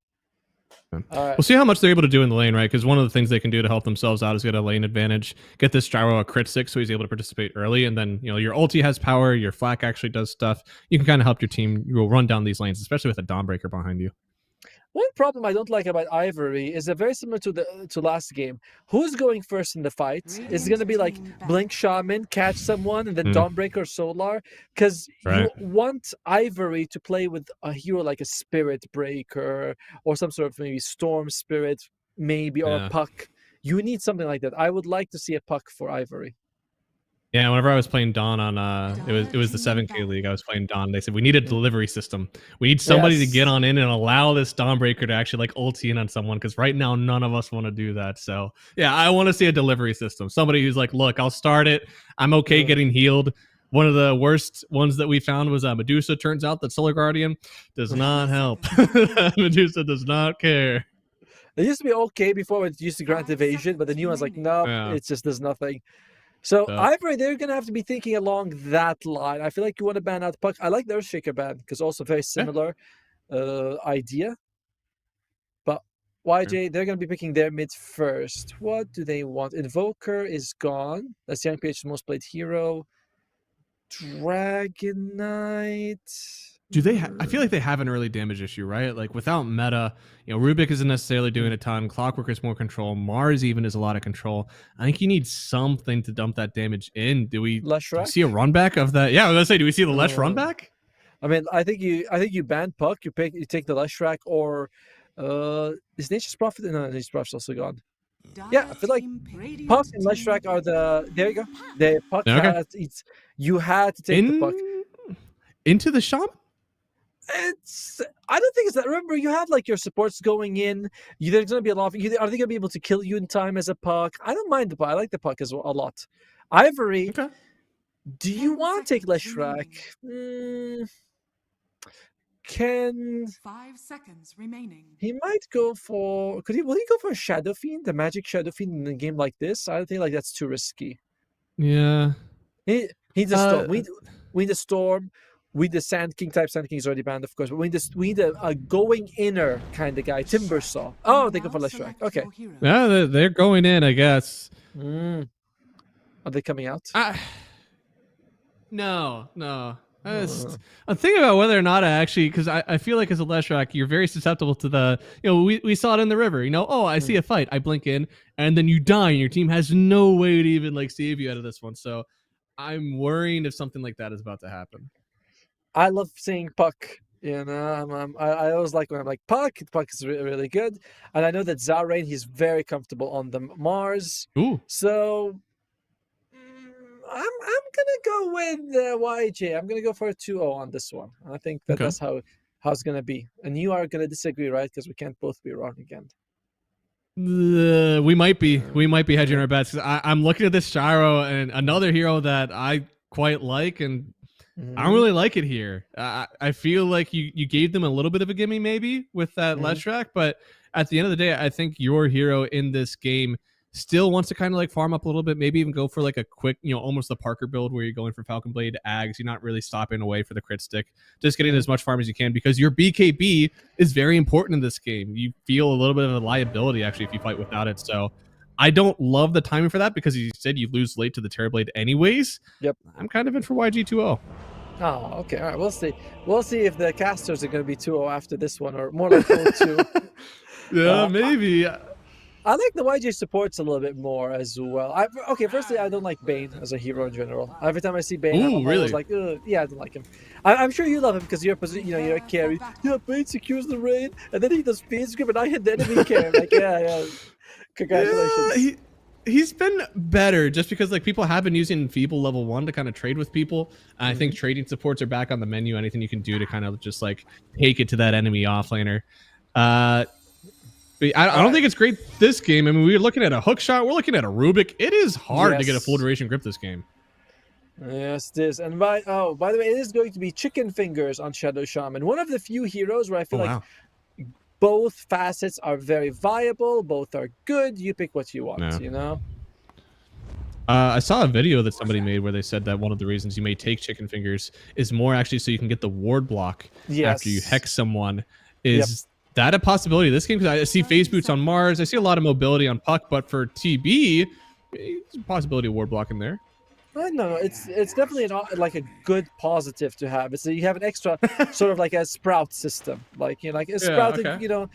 We'll see how much they're able to do in the lane, right? Because one of the things they can do to help themselves out is get a lane advantage, get this Gyro a crit 6 so he's able to participate early, and then your ulti has power, your flak actually does stuff. You can kind of help your team. You will run down these lanes, especially with a Dawnbreaker behind you. One problem I don't like about Ivory is very similar to last game. Who's going first in the fight? Is it going to be like Blink Shaman, catch someone, and then Dawnbreaker Solar? Because you want Ivory to play with a hero like a Spirit Breaker or some sort of maybe Storm Spirit, maybe, or a Puck. You need something like that. I would like to see a Puck for Ivory. Yeah, whenever I was playing Dawn on it was the 7K league, I was playing Dawn. They said we need a delivery system. We need somebody to get on in and allow this Dawnbreaker to actually ulti in on someone, because right now none of us want to do that. So yeah, I want to see a delivery system. Somebody who's like, look, I'll start it. I'm okay getting healed. One of the worst ones that we found was Medusa. Turns out that Solar Guardian does not help. Medusa does not care. It used to be okay before it used to grant evasion, but the new one's like, no, it just does nothing. So Ivory, they're going to have to be thinking along that line. I feel like you want to ban out Puck. I like the Earthshaker ban, because also very similar idea. But YJ, they're going to be picking their mid first. What do they want? Invoker is gone. That's Young PH's most played hero. Dragon Knight. Do they? I feel like they have an early damage issue, right? Like without meta, Rubik isn't necessarily doing a ton. Clockwork is more control. Mars even is a lot of control. I think you need something to dump that damage in. Do we see a run back of that? Yeah, I was gonna say, do we see the Lesh run back? I mean, I think you ban Puck. You take the Leshrac, or is Nature's Prophet? No, Nature's Prophet's also gone. Yeah, I feel like Puck and Leshrac are the. There you go. The Puck you had to take the Puck into the Shaman. I don't think it's that. Remember, you have like your supports going in. There's going to be a lot of. Are they going to be able to kill you in time as a Puck? I don't mind the Puck. I like the Puck as well a lot. Ivory. Okay. Do you want to take Leshrac? Can 5 seconds remaining. He might go for. Will he go for a Shadow Fiend, the Magic Shadow Fiend in a game like this? I don't think that's too risky. Yeah. He the storm. We the storm. We the Sand King type. Sand King is already banned, of course. But we the going inner kind of guy. Timbersaw. Oh, they go for Leshrac. Okay. Yeah, they're going in, I guess. Are they coming out? No. I'm thinking about whether or not I actually, because I feel like as a Leshrac, you're very susceptible to the, we saw it in the river, oh, I see a fight, I blink in, and then you die, and your team has no way to even like save you out of this one. So I'm worrying if something like that is about to happen. I love seeing Puck. I always like when I'm like Puck. Puck is really good, and I know that Zarain, he's very comfortable on the Mars. Ooh. So I'm gonna go with YJ. I'm gonna go for a 2-0 on this one. I think that's how it's gonna be. And you are gonna disagree, right? Because we can't both be wrong again. We might be hedging our bets. I'm looking at this Gyro and another hero that I quite like, and I don't really like it here. I feel like you gave them a little bit of a gimme maybe with that Leshrac, but at the end of the day, I think your hero in this game still wants to kind of like farm up a little bit, maybe even go for like a quick, almost the Parker build where you're going for Falcon Blade, Ags. You're not really stopping away for the crit stick, just getting as much farm as you can because your BKB is very important in this game. You feel a little bit of a liability actually if you fight without it. So I don't love the timing for that because you said you lose late to the Terrorblade anyways. Yep. I'm kind of in for YG2O. Oh, okay. All right. We'll see. We'll see if the casters are going to be 2-0 after this one or more like 0-2. Yeah, maybe. I like the YJ supports a little bit more as well. Firstly, I don't like Bane as a hero in general. Every time I see Bane, I'm always like, yeah, I don't like him. I'm sure you love him because you're a carry. Yeah, Bane secures the raid, and then he does speed script, and I hit the enemy carry. Like, yeah. Congratulations. Yeah, he's been better just because like people have been using Feeble level 1 to kind of trade with people. I think trading supports are back on the menu. Anything you can do to kind of just like take it to that enemy offlaner. I don't think it's great this game. I mean, we're looking at a hook shot. We're looking at a Rubik. It is hard to get a full duration grip this game. Yes, it is. And by the way, it is going to be chicken fingers on Shadow Shaman. One of the few heroes where I feel like both facets are very viable. Both are good. You pick what you want, I saw a video that somebody made where they said that one of the reasons you may take chicken fingers is more actually so you can get the ward block after you hex someone. Is that a possibility in this game? Because I see phase boots on Mars. I see a lot of mobility on Puck, but for TB, it's a possibility of ward block in there. No, it's definitely like a good positive to have. It's you have an extra sort of like a sprout system, like a sprout. Do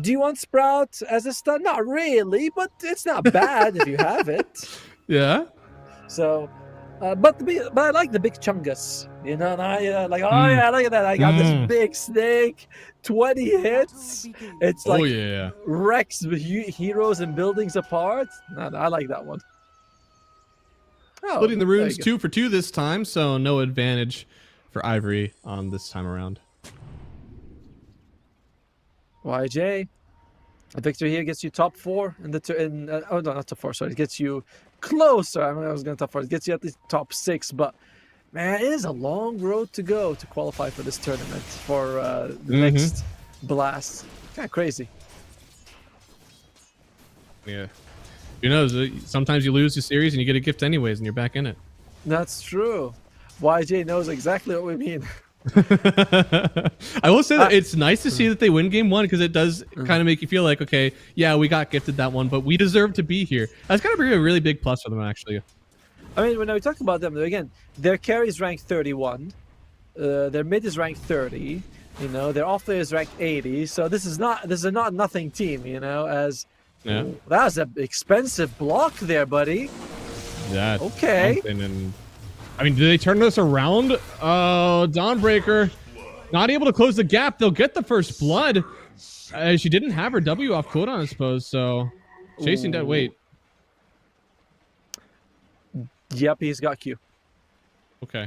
you want sprout as a stun? Not really, but it's not bad if you have it. Yeah. So, but I like the big chungus. And I like yeah, look at that. I got this big snake, 20 hits. It's like wrecks heroes and buildings apart. No, I like that one. Splitting the runes 2 for 2 this time, so no advantage for Ivory on this time around. YJ, a victory here gets you top 4 in the oh no, not top 4. Sorry, it gets you closer. I was going to top 4. It gets you at least top 6, but man, it is a long road to go to qualify for this tournament for the next blast. Kind of crazy. Yeah. Who knows? Sometimes you lose the series and you get a gift anyways, and you're back in it. That's true. YJ knows exactly what we mean. I will say that it's nice to see that they win game 1 because it does kind of make you feel like, okay, yeah, we got gifted that one, but we deserve to be here. That's going to be a really big plus for them, actually. I mean, when we talk about them, again, their carry is ranked 31. Their mid is ranked 30. Their off lane is ranked 80. So this is not a nothing team. As that was an expensive block there, buddy. Yeah. Okay. I mean, do they turn this around? Dawnbreaker not able to close the gap. They'll get the first blood. She didn't have her W off cooldown, I suppose. So chasing dead weight. Yep, he's got Q. Okay.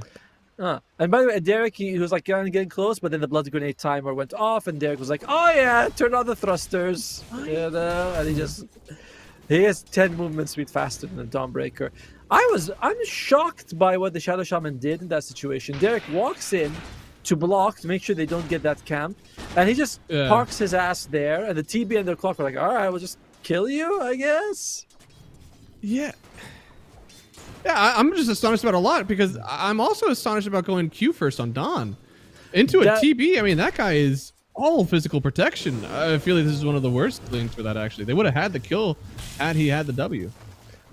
And by the way, Derek, he was like getting close, but then the blood grenade timer went off, and Derek was like, "Oh yeah, turn on the thrusters," and he has 10 movement speed faster than the Dawnbreaker. I'm shocked by what the Shadow Shaman did in that situation. Derek walks in to block to make sure they don't get that camp, and he just parks his ass there, and the TB and the clock were like, "All right, we'll just kill you, I guess." Yeah. Yeah, I'm just astonished about a lot because I'm also astonished about going Q first on Dawn into a TB. I mean, that guy is all physical protection. I feel like this is one of the worst things for that, actually. They would have had the kill had he had the W.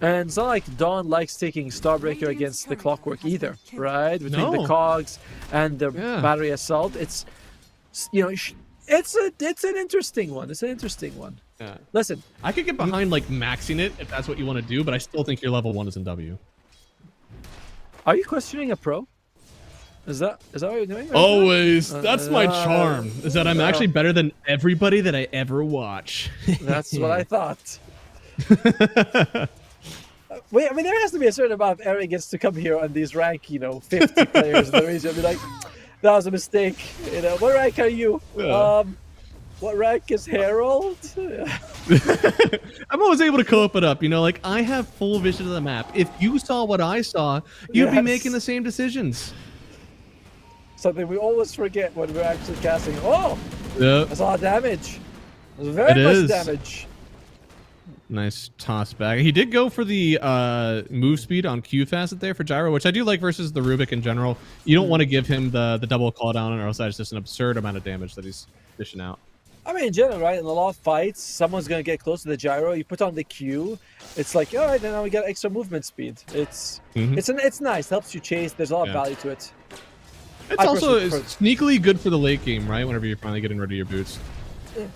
And it's not like Dawn likes taking Starbreaker against the Clockwork either, right? Between the cogs and the battery assault, it's, you know, it's an interesting one. It's an interesting one. Yeah. Listen, I could get behind like maxing it if that's what you want to do, but I still think your level 1 is in W. Are you questioning a pro? Is that what you're doing? Right Always. That's my charm. Is that I'm actually better than everybody that I ever watch. That's what I thought. Wait, I mean, there has to be a certain amount of arrogance to come here on these rank, 50 players in the region. I'd be like, that was a mistake. What rank are you? Yeah. What rank is Herald? I'm always able to cope it up. Like I have full vision of the map. If you saw what I saw, you'd be making the same decisions. Something we always forget when we're actually casting. Oh, yep. That's a lot of damage. That's very much damage. Nice toss back. He did go for the move speed on Q facet there for Gyro, which I do like versus the Rubik in general. You don't want to give him the double call down, or else that's just an absurd amount of damage that he's dishing out. I mean, in general, right? In a lot of fights, someone's gonna get close to the Gyro. You put on the Q. It's like, all right, then now we got extra movement speed. It's nice. Helps you chase. There's a lot of value to it. It's also sneakily good for the late game, right? Whenever you're finally getting rid of your boots. Yeah.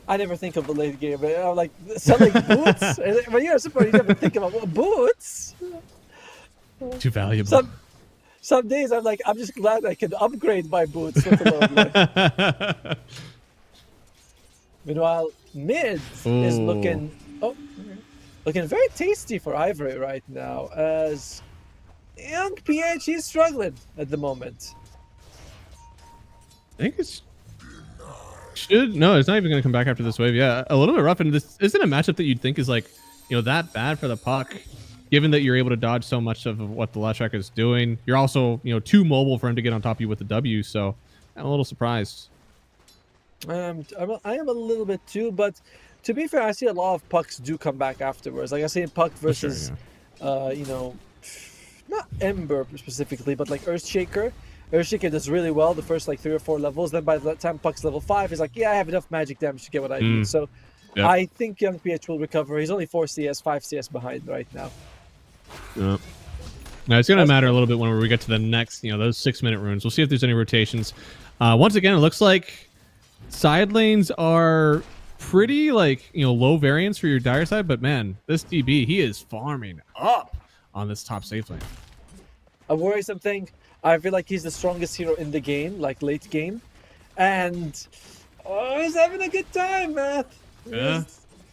I never think of the late game, but I'm like selling boots. When you're a support, you never think about boots. Too valuable. Some days I'm like, I'm just glad I can upgrade my boots. Meanwhile, mid is looking very tasty for Ivory right now, as young PH is struggling at the moment. I think it's no, it's not even going to come back after this wave. Yeah, a little bit rough, and this isn't a matchup that you'd think is like that bad for the puck, given that you're able to dodge so much of what the Leshrac is doing. You're also too mobile for him to get on top of you with the W, so I'm a little surprised. I am a little bit too, but to be fair, I see a lot of pucks do come back afterwards. Like I see puck versus not Ember specifically, but like Earthshaker. Earthshaker does really well the first like 3 or 4 levels. Then by the time puck's level 5, he's like, yeah, I have enough magic damage to get what I need. So I think young PH will recover. He's only 4 CS, 5 CS behind right now. Yeah. Now it's going to matter a little bit when we get to the next, those 6-minute runes. We'll see if there's any rotations. Once again, it looks like side lanes are pretty low variance for your dire side, but man, this DB, he is farming up on this top safe lane. A worrisome thing, I feel like he's the strongest hero in the game, like late game, and he's having a good time, man. Yeah.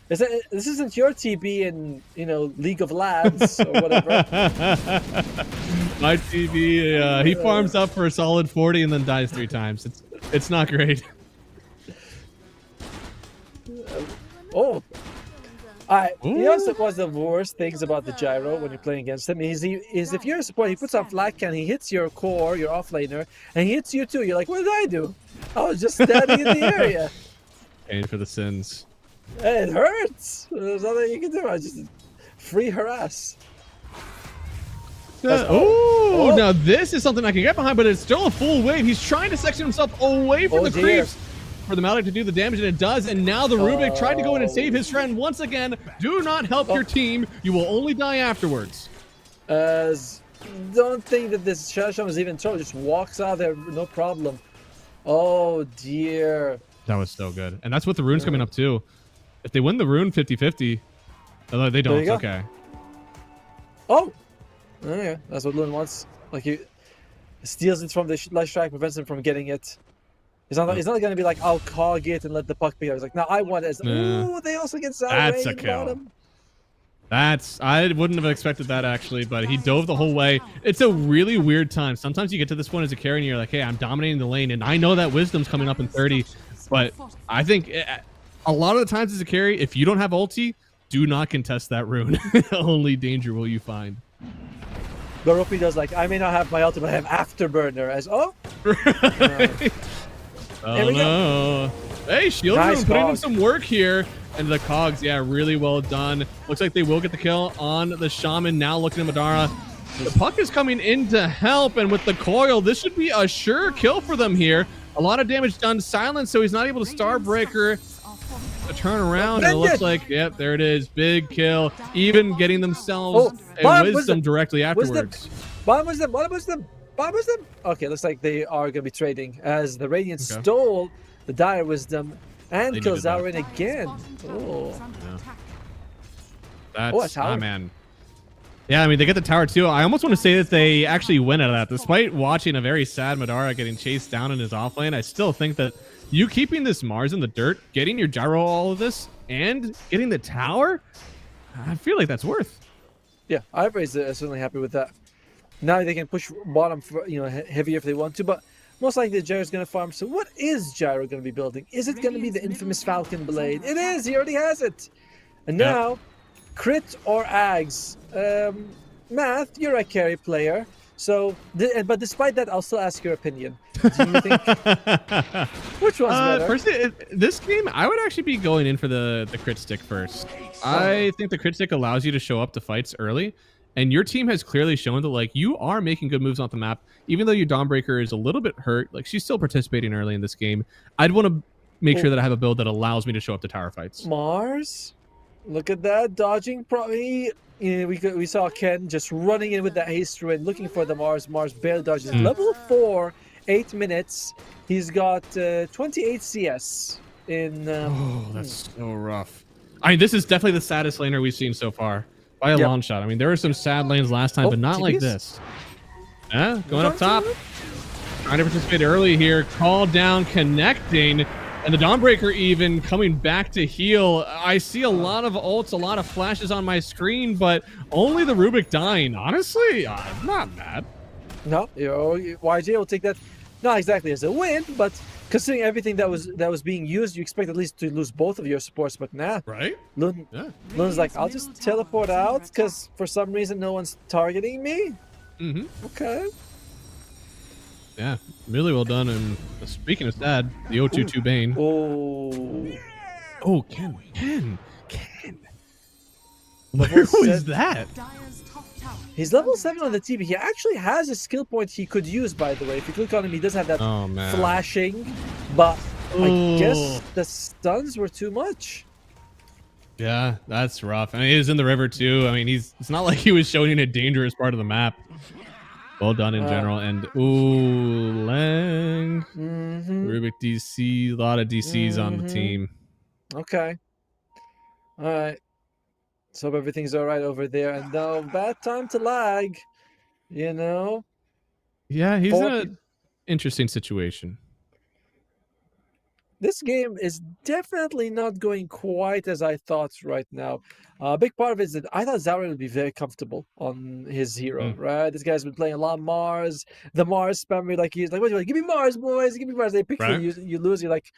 This isn't your TB in League of Lads or whatever. My TB, he farms up for a solid 40 and then dies 3 times. It's not great. One of the worst things about the Gyro when you're playing against him is if you're a support, he puts on flat can, he hits your core, your offlaner, and he hits you too. You're like, what did I do? I was just standing in the area. Paying for the sins. It hurts. There's nothing you can do. I just free harass. Now this is something I can get behind, but it's still a full wave. He's trying to section himself away from the creeps for the Malik to do the damage, and it does. And now the Rubik tried to go in and save his friend once again. Do not help your team. You will only die afterwards. Don't think that this Shasham is even trouble. Just walks out there, no problem. Oh dear. That was so good. And that's what the rune's coming up too. If they win the rune 50-50, although they don't, it's okay. Oh! Yeah, that's what Lune wants. Like he steals it from the Leshrac, prevents him from getting it. He's not going to be like, I'll cog it and let the puck be here. He's like, no, I want it. Ooh, they also get Sour That's a kill. I wouldn't have expected that actually, but he dove the whole way. It's a really weird time. Sometimes you get to this point as a carry and you're like, hey, I'm dominating the lane, and I know that Wisdom's coming up in 30, but I think a lot of the times as a carry, if you don't have ulti, do not contest that rune. Only danger will you find. Baropi does like, I may not have my ultimate, I have Afterburner as, Right. Oh no. Hey, Shield Room putting in some work here. And the cogs, yeah, really well done. Looks like they will get the kill on the Shaman. Now looking at Madara. The puck is coming in to help, and with the coil, this should be a sure kill for them here. A lot of damage done. Silence, so he's not able to Starbreaker to turn around. And it looks like, yep, there it is. Big kill. Even getting themselves a wisdom directly afterwards. What was them? Okay, looks like they are going to be trading as the Radiant stole the Dire Wisdom and kills Zarin again. Oh. Yeah. That's, man. Yeah, I mean, they get the tower too. I almost want to say that they actually win out of that. Despite watching a very sad Madara getting chased down in his offlane, I still think that you keeping this Mars in the dirt, getting your gyro all of this, and getting the tower, I feel like that's worth. Yeah, Ivory is certainly happy with that. Now they can push bottom for, heavier if they want to, but most likely Gyro's going to farm. So what is Gyro going to be building? Is it going to be the infamous Falcon Blade? It is! He already has it! And now, crit or Ags? Math, you're a carry player. So, but despite that, I'll still ask your opinion. Do you think which one's better? Personally, this game, I would actually be going in for the crit stick first. I think the crit stick allows you to show up to fights early, and your team has clearly shown that like you are making good moves on the map. Even though your Dawnbreaker is a little bit hurt, like she's still participating early in this game. I'd want to make sure that I have a build that allows me to show up to tower fights. Mars, look at that dodging. Probably. We saw Ken just running in with that haste ruin, looking for the Mars. Mars barely dodges. Level 4, 8 minutes. He's got 28 CS in. Oh, that's so rough. I mean, this is definitely the saddest laner we've seen so far by a long shot. I mean, there were some sad lanes last time, but not like this. Yeah, going up top. Trying to participate early here. Call down, connecting. And the Dawnbreaker even coming back to heal. I see a lot of ults, a lot of flashes on my screen, but only the Rubik dying. Honestly, I'm not mad. No, YJ will take that not exactly as a win, but considering everything that was being used, you expect at least to lose both of your supports, but nah. Right? Lun's like, I'll just teleport out because for some reason no one's targeting me. Okay. Yeah, really well done. And speaking of sad, the 022 Bane. Oh, Ken. Where was that? He's level 7 on the TV. He actually has a skill point he could use, by the way. If you click on him, he does have that flashing, but I guess the stuns were too much. Yeah, that's rough. I mean, he was in the river too. I mean, it's not like he was showing a dangerous part of the map. Well done in general. And Lang, Rubik DC, a lot of DCs on the team. Okay. All right. So hope everything's all right over there. And no bad time to lag, Yeah, he's in an interesting situation. This game is definitely not going quite as I thought right now. A big part of it is that I thought Zarin would be very comfortable on his hero, right? This guy's been playing a lot of Mars. The Mars spammer, like he's like, what do you want? Give me Mars, boys. Give me Mars. They pick you, you lose. You're like,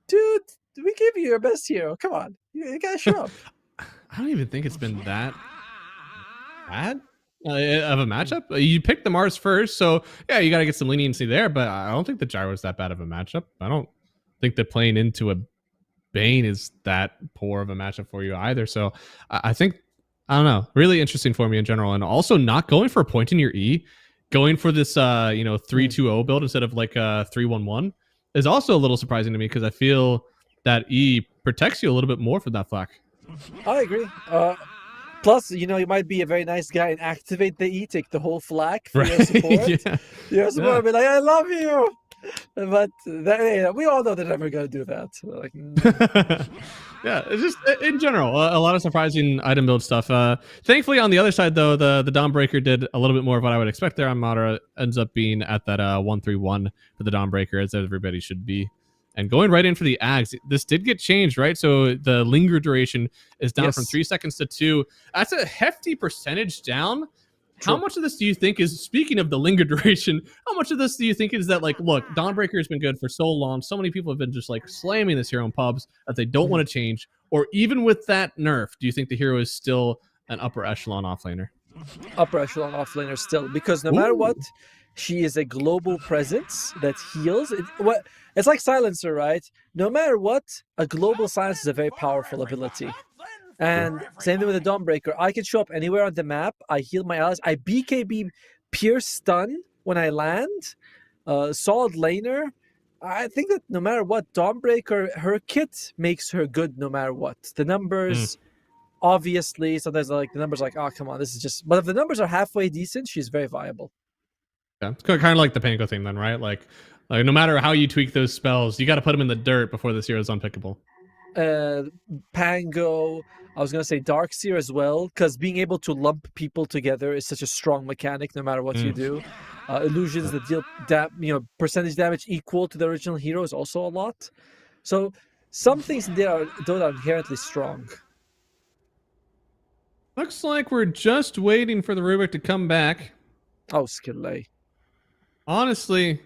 dude, we gave you your best hero. Come on. You gotta show up. I don't even think it's been that bad of a matchup. You picked the Mars first, so yeah, you got to get some leniency there, but I don't think the Gyro's that bad of a matchup. I don't think that playing into a Bane is that poor of a matchup for you either. So I think, I don't know, really interesting for me in general. And also not going for a point in your E, going for this 3-2-0 build instead of like a 3-1-1 is also a little surprising to me because I feel that E protects you a little bit more from that flak. I agree. Plus, you might be a very nice guy and activate the E, take the whole flak for your support. Your support will be like, I love you. But we all know they're never going to do that. Like, yeah, it's just in general a lot of surprising item build stuff. Thankfully, on the other side, though, the Dawnbreaker did a little bit more of what I would expect there on Madara. Ends up being at that 1-3-1 for the Dawnbreaker, as everybody should be. And going right in for the Ags, this did get changed, right? So the linger duration is down from 3 seconds to 2. That's a hefty percentage down. How much of this do you think is, speaking of the linger duration, how much of this do you think is that, like, look, Dawnbreaker has been good for so long. So many people have been just, like, slamming this hero in pubs that they don't want to change. Or even with that nerf, do you think the hero is still an upper echelon offlaner? upper echelon offlaner still, because no matter what, she is a global presence that heals. It's like Silencer, right? No matter what, a global silence is a very powerful ability. And same thing with the Dawnbreaker. I can show up anywhere on the map. I heal my allies. I BKB Pierce Stun when I land. Solid laner. I think that no matter what, Dawnbreaker, her kit makes her good no matter what. The numbers, obviously, sometimes like the numbers like, oh, come on, this is just... But if the numbers are halfway decent, she's very viable. Yeah, it's kind of like the Panko thing then, right? Like no matter how you tweak those spells, you got to put them in the dirt before this hero is unpickable. Pango, I was going to say Darkseer as well, because being able to lump people together is such a strong mechanic no matter what you do. Illusions that deal percentage damage equal to the original hero is also a lot. So some things in there are inherently strong. Looks like we're just waiting for the Rubik to come back. Oh, Skillay. Honestly,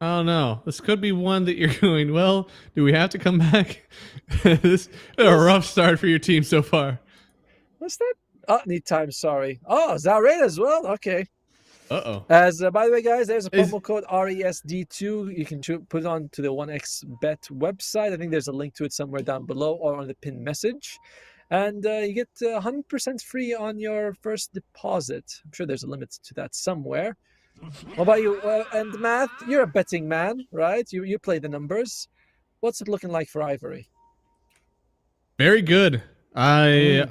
I don't know. This could be one that you're going, well, do we have to come back? This is a rough start for your team so far. What's that? Oh, need time, sorry. Oh, Zarate as well? Okay. Uh-oh. As by the way, guys, there's a promo code RESD2. You can put it on to the 1xBet website. I think there's a link to it somewhere down below or on the pinned message. And you get 100% free on your first deposit. I'm sure there's a limit to that somewhere. What about you? And Matt, you're a betting man, right? You play the numbers. What's it looking like for Ivory? Very good. I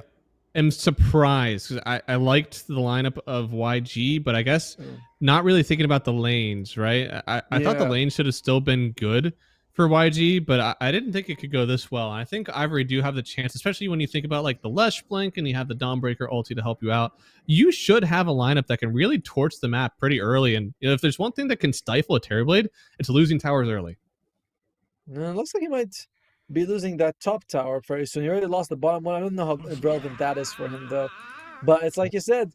am surprised because I liked the lineup of YG, but I guess not really thinking about the lanes, right? I thought the lanes should have still been good for YG, but I didn't think it could go this well. And I think Ivory do have the chance, especially when you think about like the Lesh Blink and you have the Dawnbreaker ulti to help you out. You should have a lineup that can really torch the map pretty early. And if there's one thing that can stifle a Terrorblade, it's losing towers early. Looks like he might be losing that top tower very soon. He already lost the bottom one. I don't know how relevant that is for him though. But it's like you said,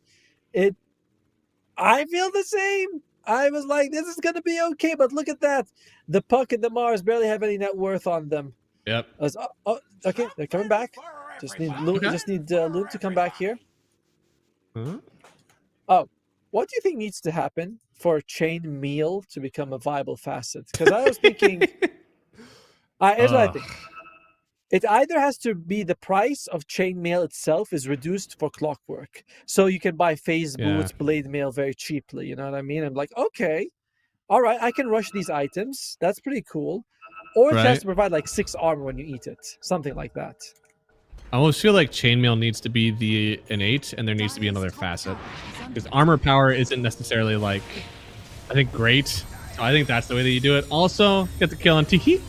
I feel the same. I was like, this is going to be okay, but look at that. The Puck and the Mars barely have any net worth on them. Yep. Okay, they're coming back. Just need Loom to come back here. Oh, what do you think needs to happen for Chain Meal to become a viable facet? Because I was thinking... here's what I think. It either has to be the price of chainmail itself is reduced for Clockwork. So you can buy phase boots, blade mail very cheaply. You know what I mean? I'm like, okay, all right, I can rush these items. That's pretty cool. Or it has to provide like 6 armor when you eat it. Something like that. I almost feel like chainmail needs to be the innate and there needs to be another facet. Because armor power isn't necessarily like, I think, great. So I think that's the way that you do it. Also, get the kill on Tiki.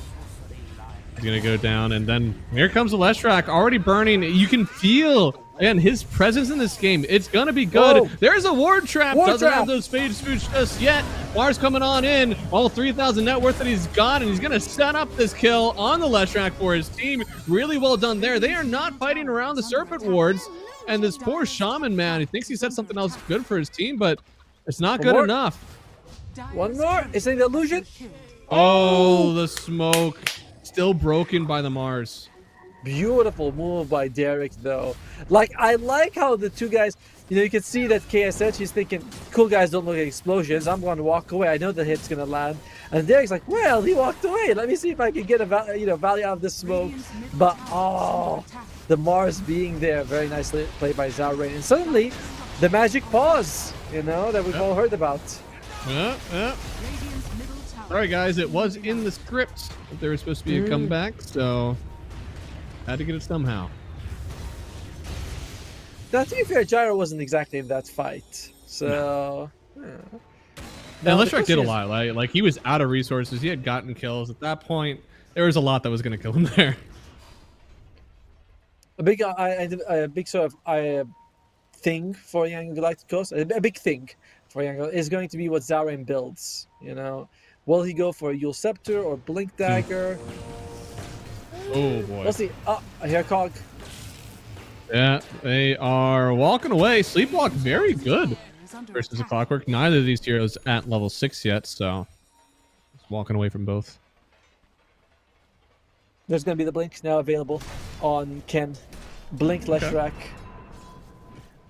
He's going to go down, and then here comes the Leshrac already burning. You can feel, again, his presence in this game. It's going to be good. Whoa. There's a ward trap. Doesn't have those phase boots just yet. Mars coming on in. All 3,000 net worth that he's got, and he's going to set up this kill on the Leshrac for his team. Really well done there. They are not fighting around the Serpent wards, and this poor Shaman, man, he thinks he said something else good for his team, but it's not good enough. One more. Is it the illusion? Oh, the smoke. Still broken by the Mars. Beautiful move by Derek, though. Like, I like how the two guys, you can see that KSH, he's thinking, cool guys don't look at explosions. I'm going to walk away. I know the hit's going to land. And Derek's like, well, he walked away. Let me see if I can get a value out of this smoke. But, the Mars being there. Very nicely played by Zarate. And suddenly, the magic pause, that we've all heard about. Sorry, guys, it was in the script that there was supposed to be a comeback, so had to get it somehow. Now, to be fair, Gyro wasn't exactly in that fight, so... And Leshrac did a lot. Like, he was out of resources. He had gotten kills. At that point, there was a lot that was going to kill him there. A big sort of thing for Young Galacticos, a big thing for Young is going to be what Zarate builds, Will he go for a Yule Scepter or Blink Dagger? Oh, boy. We'll see. Oh, I hear Cog. Yeah, they are walking away. Sleepwalk, very good versus a Clockwork. Neither of these heroes at level 6 yet, so walking away from both. There's going to be the Blink now available on Ken. Blink Leshrac.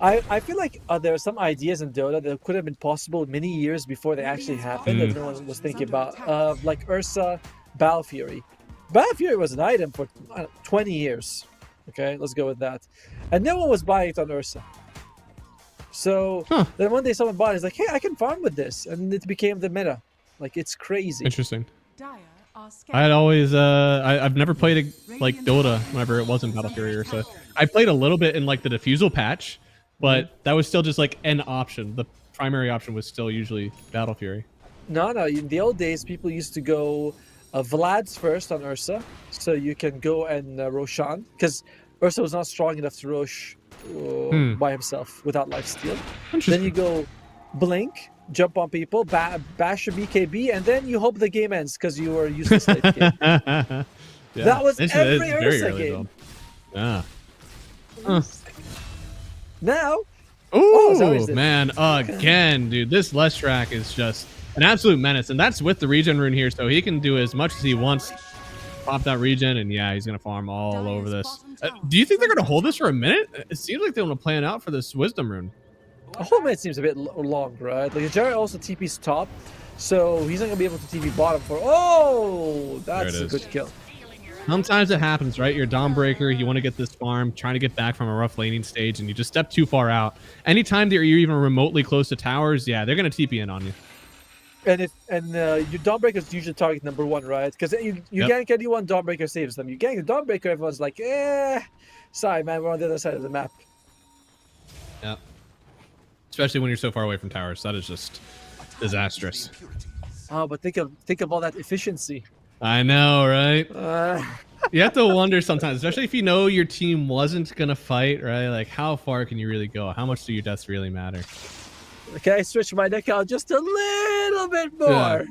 I feel like there are some ideas in Dota that could have been possible many years before they actually happened that no one was thinking about. Like Ursa, Battle Fury. Battle Fury was an item for 20 years. Okay, let's go with that. And no one was buying it on Ursa. So then one day someone bought it, it's like, hey, I can farm with this. And it became the meta. Like, it's crazy. Interesting. I had always, I've never played like Dota whenever it wasn't Battle Fury or so. I played a little bit in like the Diffusal patch, but that was still just like an option. The primary option was still usually Battle Fury. No, in the old days, people used to go Vlad's first on Ursa, so you can go and Roshan, because Ursa was not strong enough to Rosh by himself without lifesteal. Then you go Blink, jump on people, bash a BKB, and then you hope the game ends because you were useless late game. That was every Ursa game. Yeah. Now, man, again, dude, this Lestrak is just an absolute menace, and that's with the regen rune here, so he can do as much as he wants. Pop that regen, and yeah, he's gonna farm all over this. Do you think they're gonna hold this for a minute? It seems like they want to plan out for this wisdom rune. A whole minute seems a bit long, right? Like Jared also TP's top, so he's not gonna be able to TP bottom for. Oh, that's a good kill. Sometimes it happens, right? You're a Dawnbreaker, you want to get this farm, trying to get back from a rough laning stage, and you just step too far out. Anytime that you're even remotely close to towers, yeah, they're gonna TP in on you. And your Dawnbreaker is usually target number one, right? Because you gank anyone, Dawnbreaker saves them. You gank the Dawnbreaker, everyone's like, sorry, man, we're on the other side of the map. Yeah. Especially when you're so far away from towers. That is just disastrous. Oh, but think of all that efficiency. I know, right? You have to wonder sometimes, especially if you know your team wasn't going to fight, right? Like, how far can you really go? How much do your deaths really matter? Okay, I switch my deck out just a little bit more. Yeah.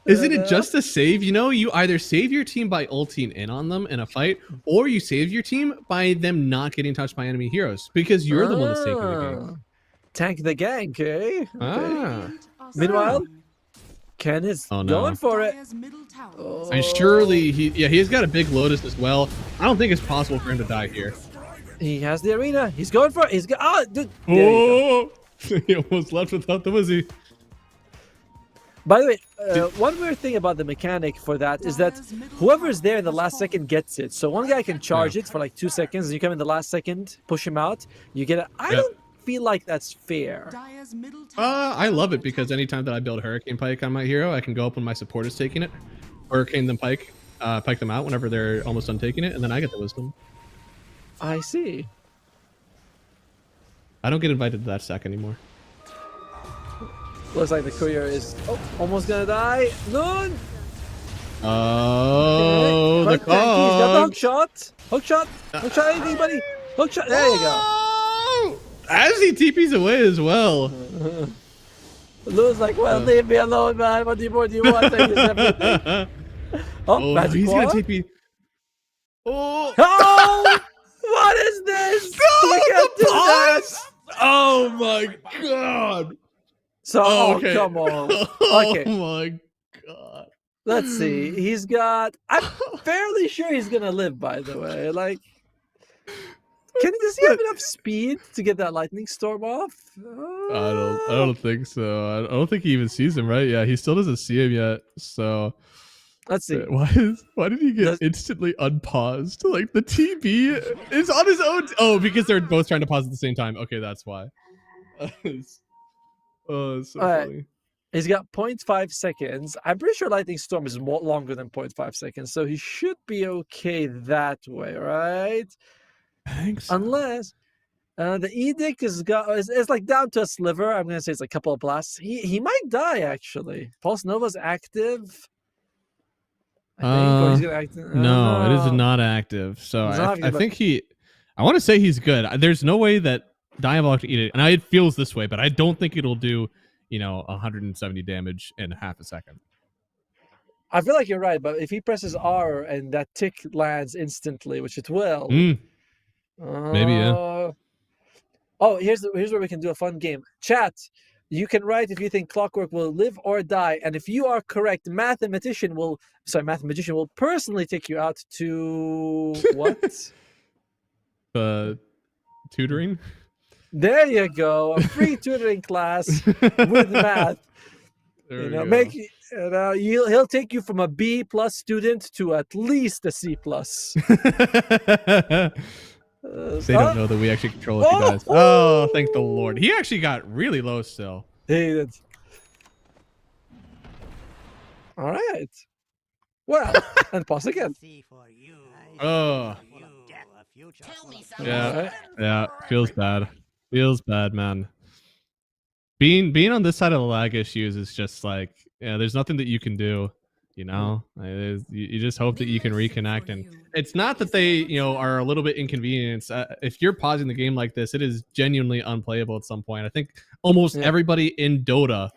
Isn't it just a save? You know, you either save your team by ulting in on them in a fight, or you save your team by them not getting touched by enemy heroes, because you're the one that's taking the game. Tank the gank, eh? Meanwhile, Ken is going for it. And surely he's got a big Lotus as well. I don't think it's possible for him to die here. He has the arena. He's going for it. Dude. He almost left without the Wizzy. By the way, one weird thing about the mechanic for that is that whoever's there in the last second gets it. So one guy can charge it for like 2 seconds, and you come in the last second, push him out, you get it. I don't feel like that's fair. I love it because anytime that I build Hurricane Pike on my hero, I can go up when my support is taking it, Hurricane them Pike them out whenever they're almost done taking it, and then I get the wisdom. I see. I don't get invited to that stack anymore. Looks like the courier is almost gonna die. Noon! Oh, okay. the cog. He's got the hook shot. Hook shot. Hook shot, anybody? Hook shot. There you go. As he TPs away as well. Lou's like, well, leave me alone, man. What do you want? I use everything. Magic he's wall. gonna TP. Oh! What is this? No, We can't do that. Oh my god. So, come on. Okay. Oh my god. Let's see. He's got. I'm fairly sure he's gonna live. By the way, like, does he have enough speed to get that lightning storm off? I don't think so. I don't think he even sees him, right? Yeah, he still doesn't see him yet. So let's see. Why did he get instantly unpaused? Like the TB is on his own. Oh, because they're both trying to pause at the same time. Okay, that's why. It's so funny. He's got 0.5 seconds. I'm pretty sure lightning storm is more longer than 0.5 seconds, so he should be okay that way, right? Thanks. Unless the edict is like down to a sliver. I'm gonna say it's a couple of blasts. He might die actually. Pulse Nova's active. I think, or he's gonna no, it is not active. So I think I want to say he's good. There's no way that Diabolic Edict, and it feels this way, but I don't think it'll do 170 damage in half a second. I feel like you're right, but if he presses R and that tick lands instantly, which it will. Maybe, yeah. Oh, here's where we can do a fun game. Chat, you can write if you think Clockwork will live or die, and if you are correct, Mathematician will personally take you out to what? Tutoring. There you go. A free tutoring class with math. He'll take you from a B+ student to at least a C+. They don't know that we actually control a few guys. Oh, thank the Lord. He actually got really low still. He did. All right. Well, and pause again. Oh. Yeah. Feels bad. Feels bad, man. Being on this side of the lag issues is just like, there's nothing that you can do. You just hope that you can reconnect, and it's not that they are a little bit inconvenienced. If you're pausing the game like this, it is genuinely unplayable at some point. I think almost everybody in Dota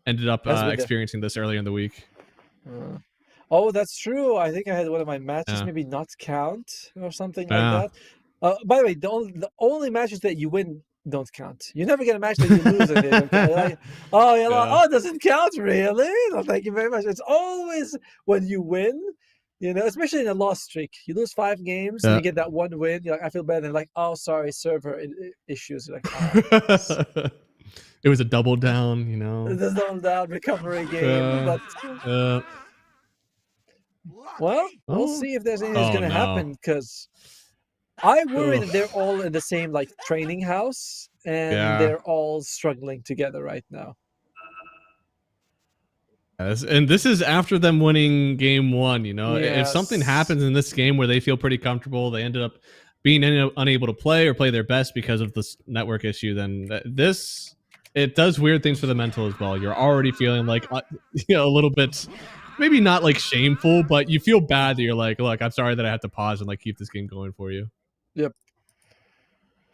ended up experiencing this earlier in the week. Oh, that's true. I think I had one of my matches maybe not count or something like that. By the way, the only matches that you win don't count. You never get a match that you lose and they don't count. Like, it doesn't count, really? No, thank you very much. It's always when you win, especially in a loss streak. You lose 5 games and you get that one win. You're like, I feel better. And like, oh, sorry, server issues. You're like, oh, it was a double down, It was a double down recovery game. Well, we'll see if there's anything that's going to happen, because I worry that they're all in the same training house and they're all struggling together right now. And this is after them winning game 1. If something happens in this game where they feel pretty comfortable, they ended up being unable to play or play their best because of this network issue, then it does weird things for the mental as well. You're already feeling like a little bit, maybe not shameful, but you feel bad that you're like, look, I'm sorry that I have to pause and keep this game going for you. Yep.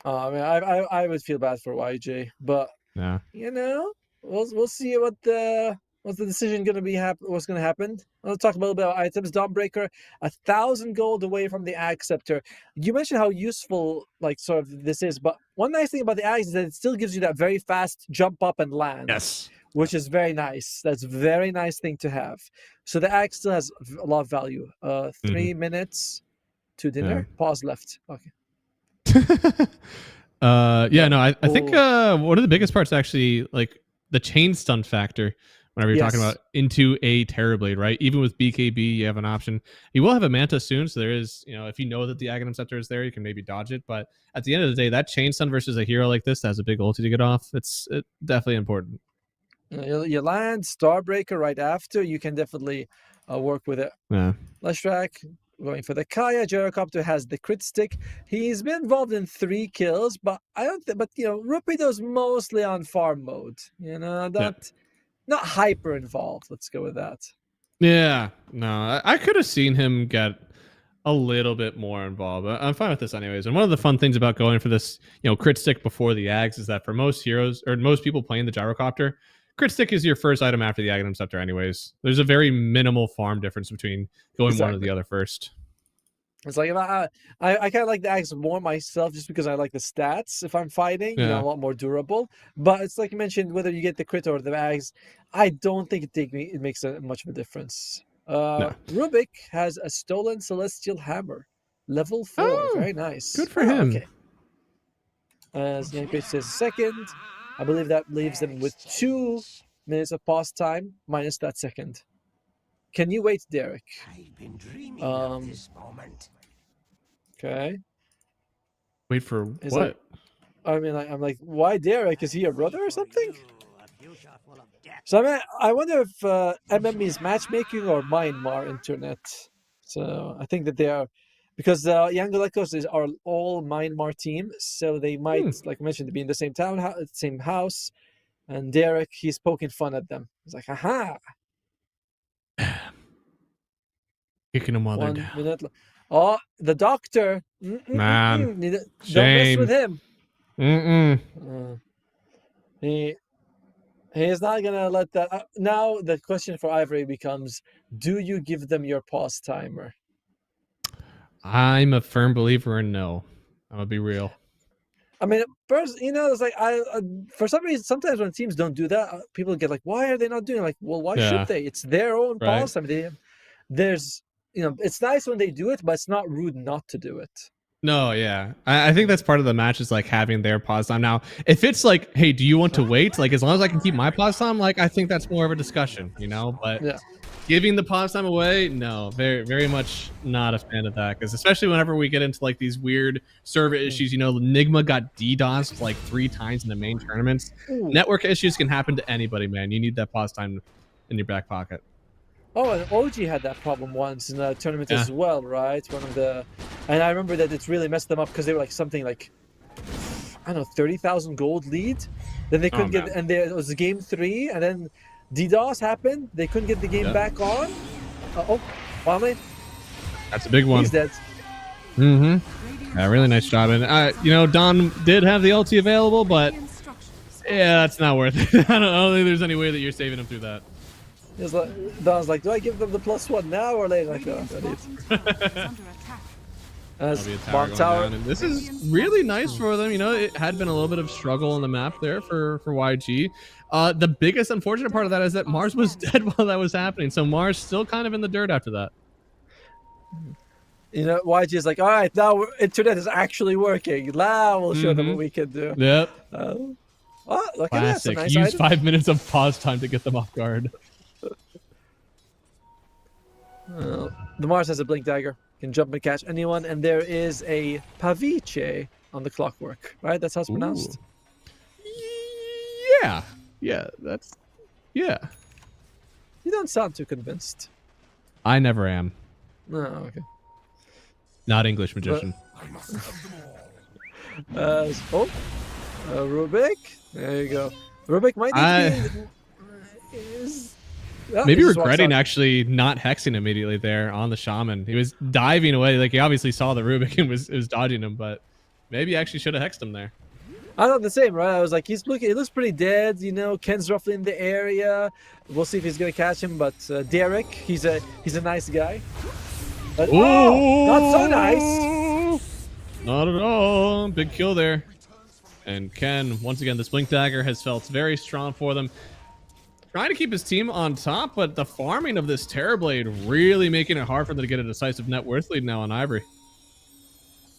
I would feel bad for YJ, but we'll see what's the decision going to be. What's going to happen? I'll talk a little bit about items. Dawnbreaker, 1,000 gold away from the Ag Scepter. You mentioned how useful this is, but one nice thing about the Ag is that it still gives you that very fast jump up and land. Yes. Which is very nice. That's a very nice thing to have. So the Ag still has a lot of value. 3 minutes to dinner. Pause left. Okay. I think one of the biggest parts actually the chain stun factor. Whenever you're talking about into a Terrorblade, right? Even with BKB, you have an option. You will have a Manta soon, so there is, if you know that the Aghanim Scepter is there, you can maybe dodge it. But at the end of the day, that chain stun versus a hero like this that has a big ulti to get off, it's definitely important. You land Starbreaker right after, you can definitely work with it. Yeah. Leshrac going for the Kaya. Gyrocopter has the crit stick. He's been involved in 3 kills, but I don't think. But Rupido's mostly on farm mode. Not hyper involved. Let's go with that. Yeah. No, I could have seen him get a little bit more involved. I'm fine with this anyways. And one of the fun things about going for this, crit stick before the Ags is that for most heroes or most people playing the Gyrocopter, crit stick is your first item after the Aghanim Scepter anyways. There's a very minimal farm difference between going one or the other first. It's like I kind of like the Ags more myself just because I like the stats if I'm fighting, a lot more durable. But it's like you mentioned, whether you get the crit or the Ags, I don't think it makes much of a difference. Rubik has a stolen Celestial Hammer, level 4. Oh, very nice. Good for him. Okay. As Yankovic says, second. I believe that leaves them with 2 minutes of pause time minus that second. Can you wait, Derek? I've been dreaming of this moment. Okay. Wait for what? I'm like, why Derek? Is he a brother or something? So I wonder if MM is matchmaking or Myanmar internet. So I think that they are, because Yangalekos are all Myanmar team, so they might, like I mentioned, be in the same same house. And Derek, he's poking fun at them. He's like, aha. Kicking him while they're 1 minute. Oh, the doctor. Man, don't shame. mess with him. He is not gonna let that. Now the question for Ivory becomes: do you give them your pause timer? I'm a firm believer in no. I'm gonna be real. I mean, first, it's like for some reason, sometimes when teams don't do that, people get like, "Why are they not doing it?" Like, well, why should they? It's their own pause time. There's, it's nice when they do it, but it's not rude not to do it. No, yeah. I think that's part of the match is like having their pause time. Now, if it's like, hey, do you want to wait? Like, as long as I can keep my pause time, like, I think that's more of a discussion, you know? But Yeah. giving the pause time away, no, very, very much not a fan of that. Because especially whenever we get into like these weird server issues, you know, Enigma got DDoSed like 3 times in the main tournaments. Ooh. Network issues can happen to anybody, man. You need that pause time in your back pocket. Oh, and OG had that problem once in a tournament as well, right? And I remember that it really messed them up because they were like something like, I don't know, 30,000 gold lead. Then they couldn't get, and there was game 3, and then DDoS happened. They couldn't get the game back on. Wale? That's a big one. He's dead. Mm-hmm. Yeah, really nice job. And you know, Don did have the ulti available, but yeah, that's not worth it. I don't think there's any way that you're saving him through that. Don's like, do I give them the +1 now or later? Like, oh, There'll be a tower going down, and this is really nice for them. You know, it had been a little bit of struggle on the map there for YG. The biggest unfortunate part of that is that Mars was dead while that was happening, so Mars still kind of in the dirt after that. You know, YG is like, all right, now internet is actually working. Now we'll show them what we can do. Yep. Look at that. Classic. Nice Use item. 5 minutes of pause time to get them off guard. The Mars has a blink dagger, can jump and catch anyone, and there is a paviche on the clockwork, right? That's how it's pronounced. Yeah, that's yeah. You don't sound too convinced. I never am. No, okay. Not English magician. Rubik. There you go. Rubik might need maybe regretting actually not hexing immediately there on the shaman. He was diving away, like he obviously saw the Rubik and was dodging him, but maybe actually should have hexed him there. I thought the same, right? I was like, he looks pretty dead, you know. Ken's roughly in the area. We'll see if he's gonna catch him, but Derek, he's a nice guy. But, not so nice. Not at all. Big kill there. And Ken, once again, this blink dagger has felt very strong for them. Trying to keep his team on top, but the farming of this Terrorblade really making it hard for them to get a decisive net worth lead now on Ivory.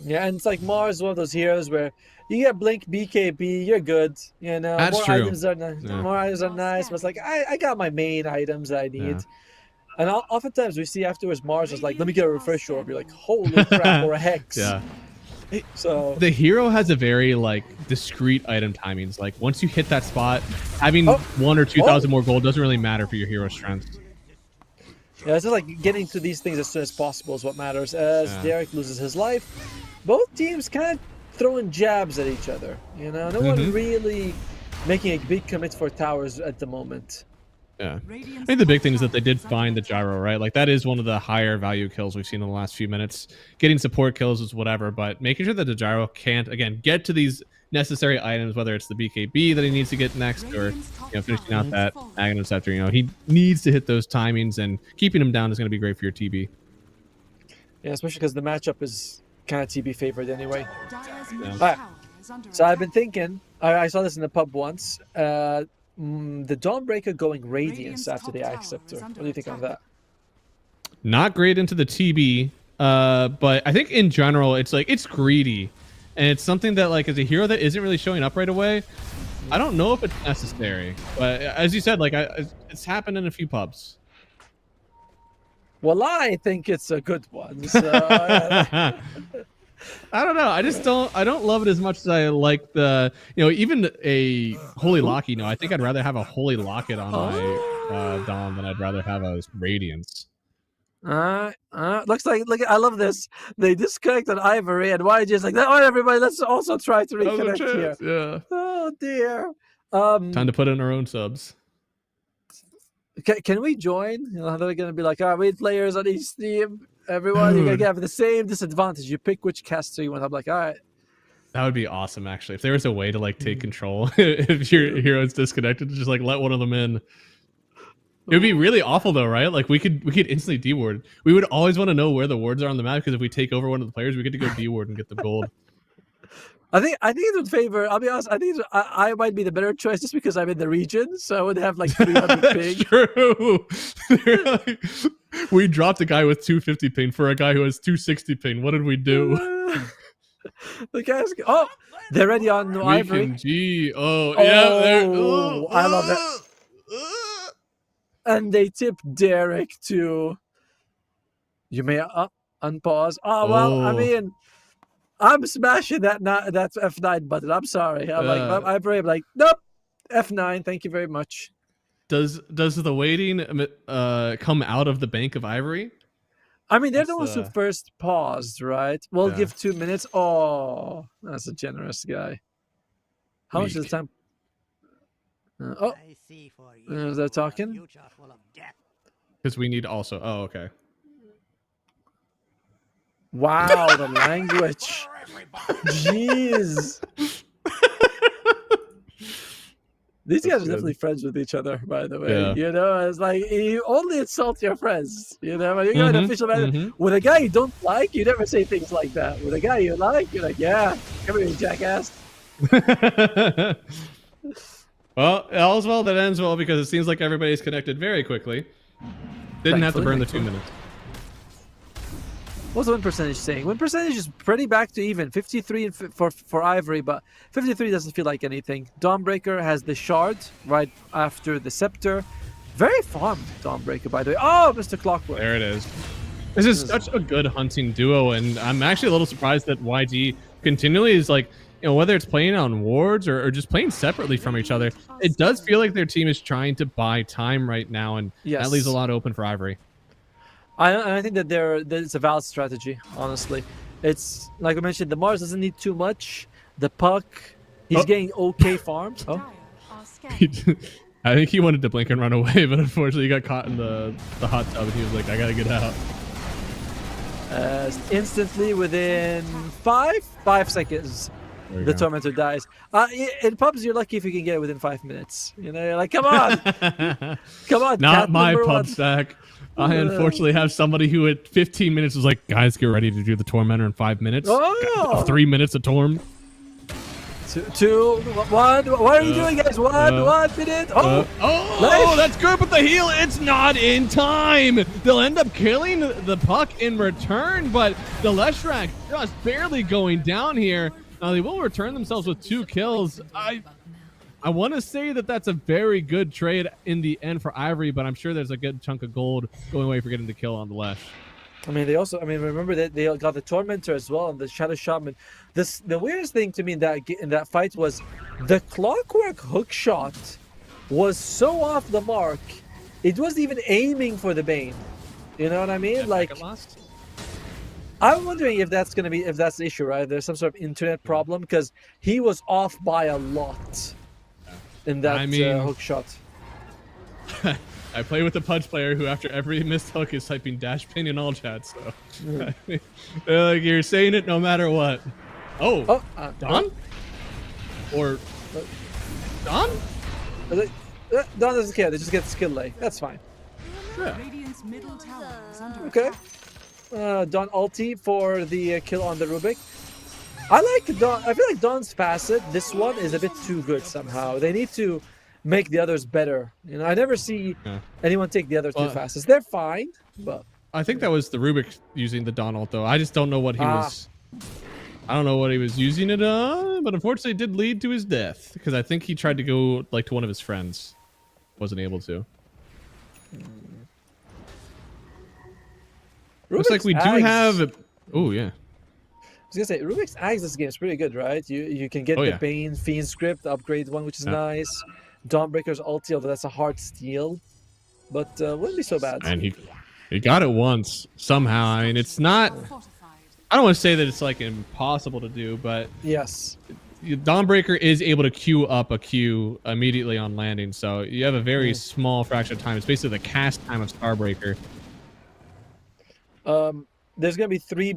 Yeah, and it's like Mars is one of those heroes where you get blink BKB, you're good. You know, That's more true. items are nice. Yeah. More items are nice, but it's like I got my main items that I need. Yeah. And oftentimes we see afterwards Mars is like, let me get a refresh orb. You're like, holy crap, or a hex. Yeah. So the hero has a very like discrete item timings. Like once you hit that spot, having 1,000 or 2,000 more gold doesn't really matter for your hero strength. Yeah, it's just like getting to these things as soon as possible is what matters. As Derek loses his life, both teams kind of throwing jabs at each other. You know, no one really making a big commit for towers at the moment. Yeah, I think the big thing is that they did find the gyro, right? Like that is one of the higher value kills we've seen in the last few minutes. Getting support kills is whatever, but making sure that the gyro can't, again, get to these necessary items, whether it's the BKB that he needs to get next or, you know, finishing out that Aghanim Scepter, you know, he needs to hit those timings, and keeping him down is going to be great for your TB. Yeah, especially because the matchup is kind of TB favored anyway. Yeah. So I've been thinking, I saw this in the pub once, the Dawnbreaker going Radiance after the Axe Scepter. What do you think on that? Not great into the TB, but I think in general it's like it's greedy, and it's something that like as a hero that isn't really showing up right away. I don't know if it's necessary, but as you said, like it's happened in a few pubs. Well, I think it's a good one. So, I don't know. I don't love it as much as I like the, you know, even a Holy Locket. You know, I think I'd rather have a Holy Locket on my Dawn than I'd rather have a Radiance. Looks like, look, I love this. They disconnected Ivory, and YG is like, all right, everybody, let's also try to reconnect here. Yeah. Oh dear. Time to put in our own subs. Can we join? You know, they're gonna be like, all right, 8 players on each team. Everyone, you're gonna have the same disadvantage. You pick which caster you want. I'm like, all right. That would be awesome, actually. If there was a way to like take control, if your hero's disconnected, to just like let one of them in. It would be really awful though, right? Like we could instantly deward. We would always want to know where the wards are on the map, because if we take over one of the players, we get to go deward and get the gold. I think it would favor. I'll be honest. I think I might be the better choice just because I'm in the region, so I would have like 300 ping. True. We dropped a guy with 250 ping for a guy who has 260 ping. What did we do? The guys. Oh, they're ready on Ivory. G. Oh, yeah. Oh, I love it. And they tip Derek to. You may unpause. Oh well, I mean, I'm smashing that F9 button. I'm sorry. I'm like, nope, F9. Thank you very much. Does the waiting come out of the bank of Ivory? I mean, they're the ones who first paused, right? We'll give 2 minutes. Oh, that's a generous guy. How much is the time? Is that talking? Because we need also. Oh, okay. Wow, the language. Jeez. These guys are definitely friends with each other, by the way. Yeah. You know, it's like you only insult your friends. You know, when you go an official match with a guy you don't like, you never say things like that. With a guy you like, you're like, yeah, come here, you jackass. Well, all's well that ends well because it seems like everybody's connected very quickly. Didn't have to burn the 2 minutes. What's the win percentage saying? Win percentage is pretty back to even. 53 for Ivory, but 53 doesn't feel like anything. Dawnbreaker has the shard right after the scepter. Very farmed, Dawnbreaker, by the way. Oh, Mr. Clockwork. There it is. This is such a good hunting duo, and I'm actually a little surprised that YG continually is like, you know, whether it's playing on wards or just playing separately from each other, it does feel like their team is trying to buy time right now, and that leaves a lot open for Ivory. I think that it's a valid strategy, honestly. It's, like I mentioned, the Mars doesn't need too much. The Puck, he's getting okay farms. Oh. I think he wanted to blink and run away, but unfortunately he got caught in the hot tub, and he was like, I gotta get out. Instantly, within 5 seconds, the Tormentor dies. In pubs, you're lucky if you can get it within 5 minutes. You know, you're like, come on. Come on. Not my pub stack. I unfortunately have somebody who at 15 minutes was like, guys, get ready to do the Tormentor in 5 minutes. Oh! 3 minutes of Torm. 2, 1. What are you doing, guys? 1 minute. Oh, that's good, but the heal, it's not in time. They'll end up killing the Puck in return, but the Leshrac just barely going down here. Now, they will return themselves with 2 kills. I want to say that that's a very good trade in the end for Ivory, but I'm sure there's a good chunk of gold going away for getting the kill on the Lesh. I mean, remember that they got the Tormentor as well and the Shadow Shaman. The weirdest thing to me in that fight was the Clockwork hook shot was so off the mark. It wasn't even aiming for the Bane. You know what I mean? Like, I'm wondering if that's the issue, right? There's some sort of internet problem because he was off by a lot in that hook shot. I play with a Pudge player who, after every missed hook, is typing dash pin in all chats. So like, you're saying it no matter what. Oh, Don? Or Don? Don doesn't care. They just get skill lay. That's fine. Yeah. Okay. Don ulti for the kill on the Rubik. I like Don. I feel like Don's facet. This one is a bit too good somehow. They need to make the others better. You know, I never see anyone take the other 2 facets. They're fine, but I think that was the Rubik using the Don ult, though. I just don't know what he was. I don't know what he was using it on, but unfortunately, it did lead to his death because I think he tried to go like to one of his friends, wasn't able to. Looks like we do have. Oh yeah. I was gonna say Rubik's Axe this game is pretty good, right? You can get the Bane Fiend script, upgrade one, which is nice. Dawnbreaker's ulti, although that's a hard steal, but wouldn't be so bad. And he got it once somehow. I mean, it's not. I don't want to say that it's like impossible to do, but yes, Dawnbreaker is able to queue up a Q immediately on landing, so you have a very small fraction of time. It's basically the cast time of Starbreaker. There's gonna be 3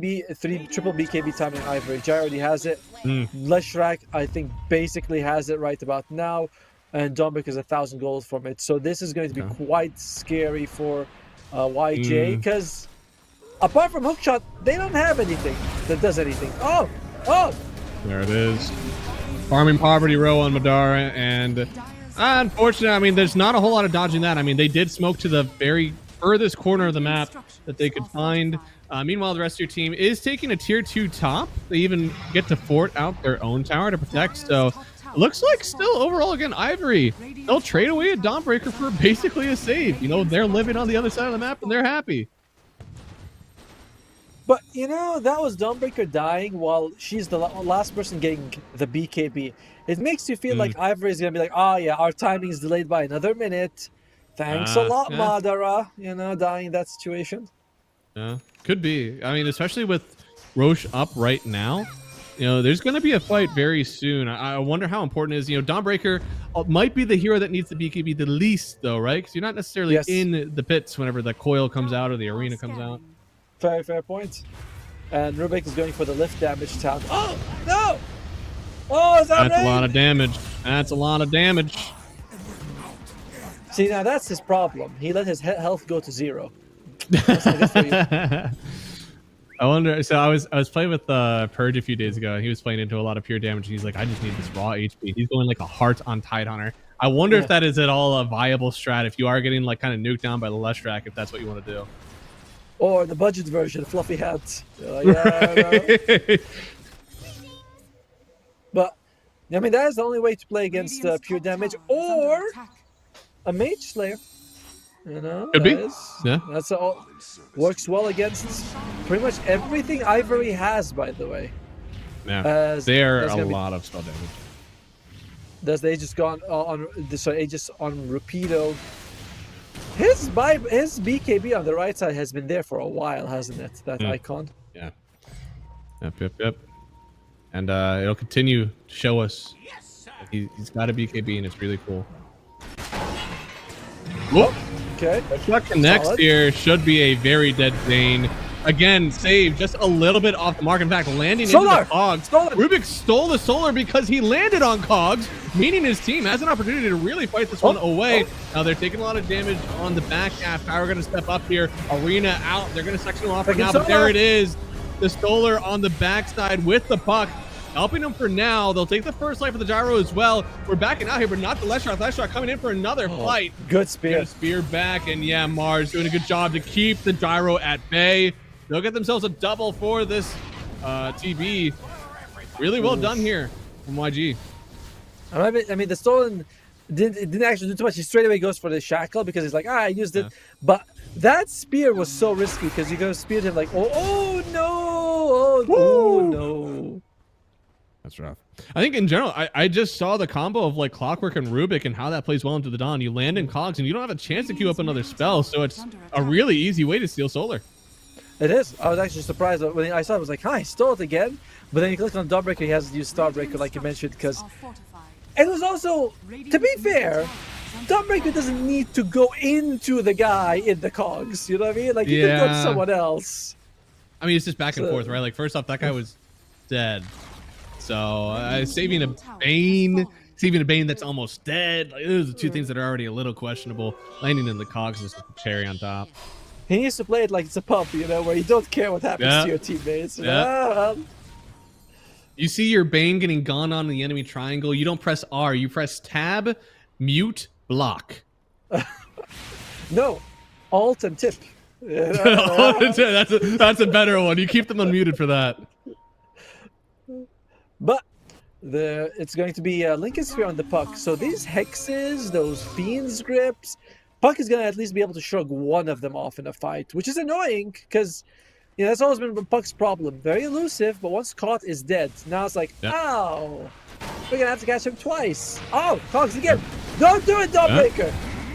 triple BKB time in Ivory. Jai already has it. Leshrac, I think, basically has it right about now, and Dawnbreaker is 1,000 gold from it. So this is going to be quite scary for YJ because apart from hookshot, they don't have anything that does anything. Oh! There it is. Farming Poverty Row on Madara, and unfortunately, I mean, there's not a whole lot of dodging that. I mean, they did smoke to the very furthest corner of the map that they could find. Meanwhile, the rest of your team is taking a tier 2 top. They even get to fort out their own tower to protect. So it looks like still overall, again, Ivory, they'll trade away a Dawnbreaker for basically a save. You know, they're living on the other side of the map and they're happy. But, you know, that was Dawnbreaker dying while she's the last person getting the BKB. It makes you feel like Ivory is going to be like, oh, yeah, our timing is delayed by another minute. Thanks a lot, Madara, you know, dying in that situation. Yeah, could be. I mean, especially with Roche up right now, you know, there's going to be a fight very soon. I wonder how important it is. You know, Dawnbreaker might be the hero that needs the BKB the least, though, right? Because you're not necessarily in the pits whenever the coil comes out or the arena comes out. Fair point. And Rubik is going for the lift damage town. Oh, no! Oh, is that That's a lot of damage. That's a lot of damage. See, now that's his problem. He let his health go to 0. That's not good for you. I wonder. So I was playing with Purge a few days ago, and he was playing into a lot of pure damage. And he's like, I just need this raw HP. He's going like a heart on Tidehunter. I wonder if that is at all a viable strat. If you are getting like kind of nuked down by the Leshrac, if that's what you want to do. Or the budget version, fluffy hats. Yeah. But I mean, that is the only way to play against pure damage, or a Mage Slayer. You know, could be. That's all. Works well against pretty much everything Ivory has, by the way. Yeah, there are a lot of spell damage. Does the Aegis gone on? Sorry, Aegis on Rapido. His BKB on the right side has been there for a while, hasn't it? That icon. Yeah. Yep. And it'll continue to show us he's got a BKB, and it's really cool. Whoop. Okay. What connects here should be a very dead Zane. Again, save just a little bit off the mark. In fact, landing into the Cogs. Rubik stole the Solar because he landed on Cogs, meaning his team has an opportunity to really fight this one away. Now they're taking a lot of damage on the back half. Power going to step up here. Arena out. They're going to section him off right now, but there it is. The Solar on the backside with the puck, helping them for now. They'll take the first life of the Gyro as well. We're backing out here, but not the Leshrac. Leshrac coming in for another fight. Good spear. Good spear back, and yeah, Mars doing a good job to keep the Gyro at bay. They'll get themselves a double for this TB. Really well done here from YG. I mean, the Stolen didn't actually do too much. He straight away goes for the shackle because he's like, I used it. But that spear was so risky because you could have speared him like, oh no. That's rough. I think in general, I just saw the combo of like Clockwork and Rubik and how that plays well into the Dawn. You land in Cogs and you don't have a chance to queue up another spell, so it's a really easy way to steal Solar. It is. I was actually surprised when I saw it. I was like, hi, stole it again. But then you click on Dawnbreaker, he has to use Starbreaker like you mentioned, because it was also, to be fair, Dawnbreaker doesn't need to go into the guy in the Cogs. You know what I mean? Like, you can go to someone else. I mean, it's just back and forth, right? Like, first off, that guy was dead. So, saving a Bane that's almost dead. Like, those are two things that are already a little questionable. Landing in the Cogs is the cherry on top. He needs to play it like it's a pub, you know, where you don't care what happens to your teammates. You see your Bane getting gone on the enemy triangle. You don't press R. You press Tab, Mute, Block. No, Alt and Tip. That's a better one. You keep them unmuted for that. But it's going to be Lincoln Sphere on the puck. So these hexes, those Fiend's grips, Puck is going to at least be able to shrug one of them off in a fight, which is annoying because, you know, that's always been Puck's problem. Very elusive, but once caught is dead. Now it's like, ow, we're going to have to catch him twice. Oh, Cogs again. Don't do it, Dawnbreaker.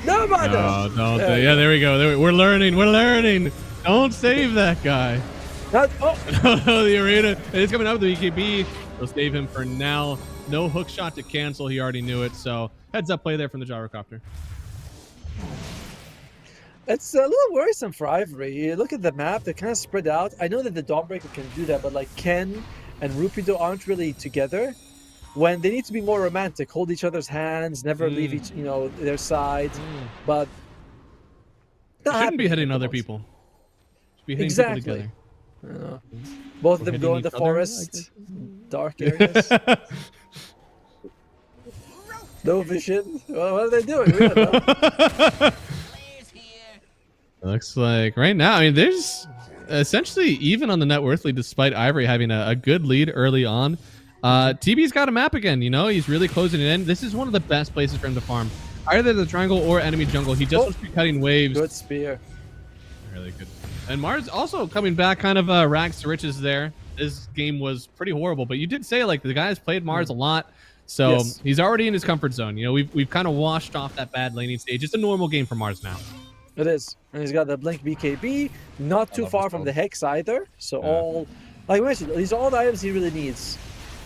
No, man. No, don't. Yeah, there we go. We're learning. Don't save that guy. The arena. It's coming up with the BKB. They'll save him for now. No hook shot to cancel. He already knew it. So heads up play there from the Gyrocopter. It's a little worrisome for Ivory. You look at the map, they're kind of spread out. I know that the Dawnbreaker can do that, but like Ken and Rupido aren't really together. When they need to be more romantic, hold each other's hands, never leave their sides. But they shouldn't be hitting other people. Should be hitting people together. Both of them go in the forest, dark areas. No vision. What are they doing? We don't know. Looks like right now, I mean, there's essentially even on the net worth lead, despite Ivory having a good lead early on. TB's got a map again, you know, he's really closing it in. This is one of the best places for him to farm. Either the triangle or enemy jungle. He just wants to be cutting waves. Good spear. Really good. And Mars also coming back kind of rags to riches there. This game was pretty horrible, but you did say like the guys played Mars a lot. So he's already in his comfort zone. You know, we've kind of washed off that bad laning stage. It's a normal game for Mars now. It is. And he's got the Blink BKB, not too far from the Hex either. So all, like I mentioned, these are all the items he really needs.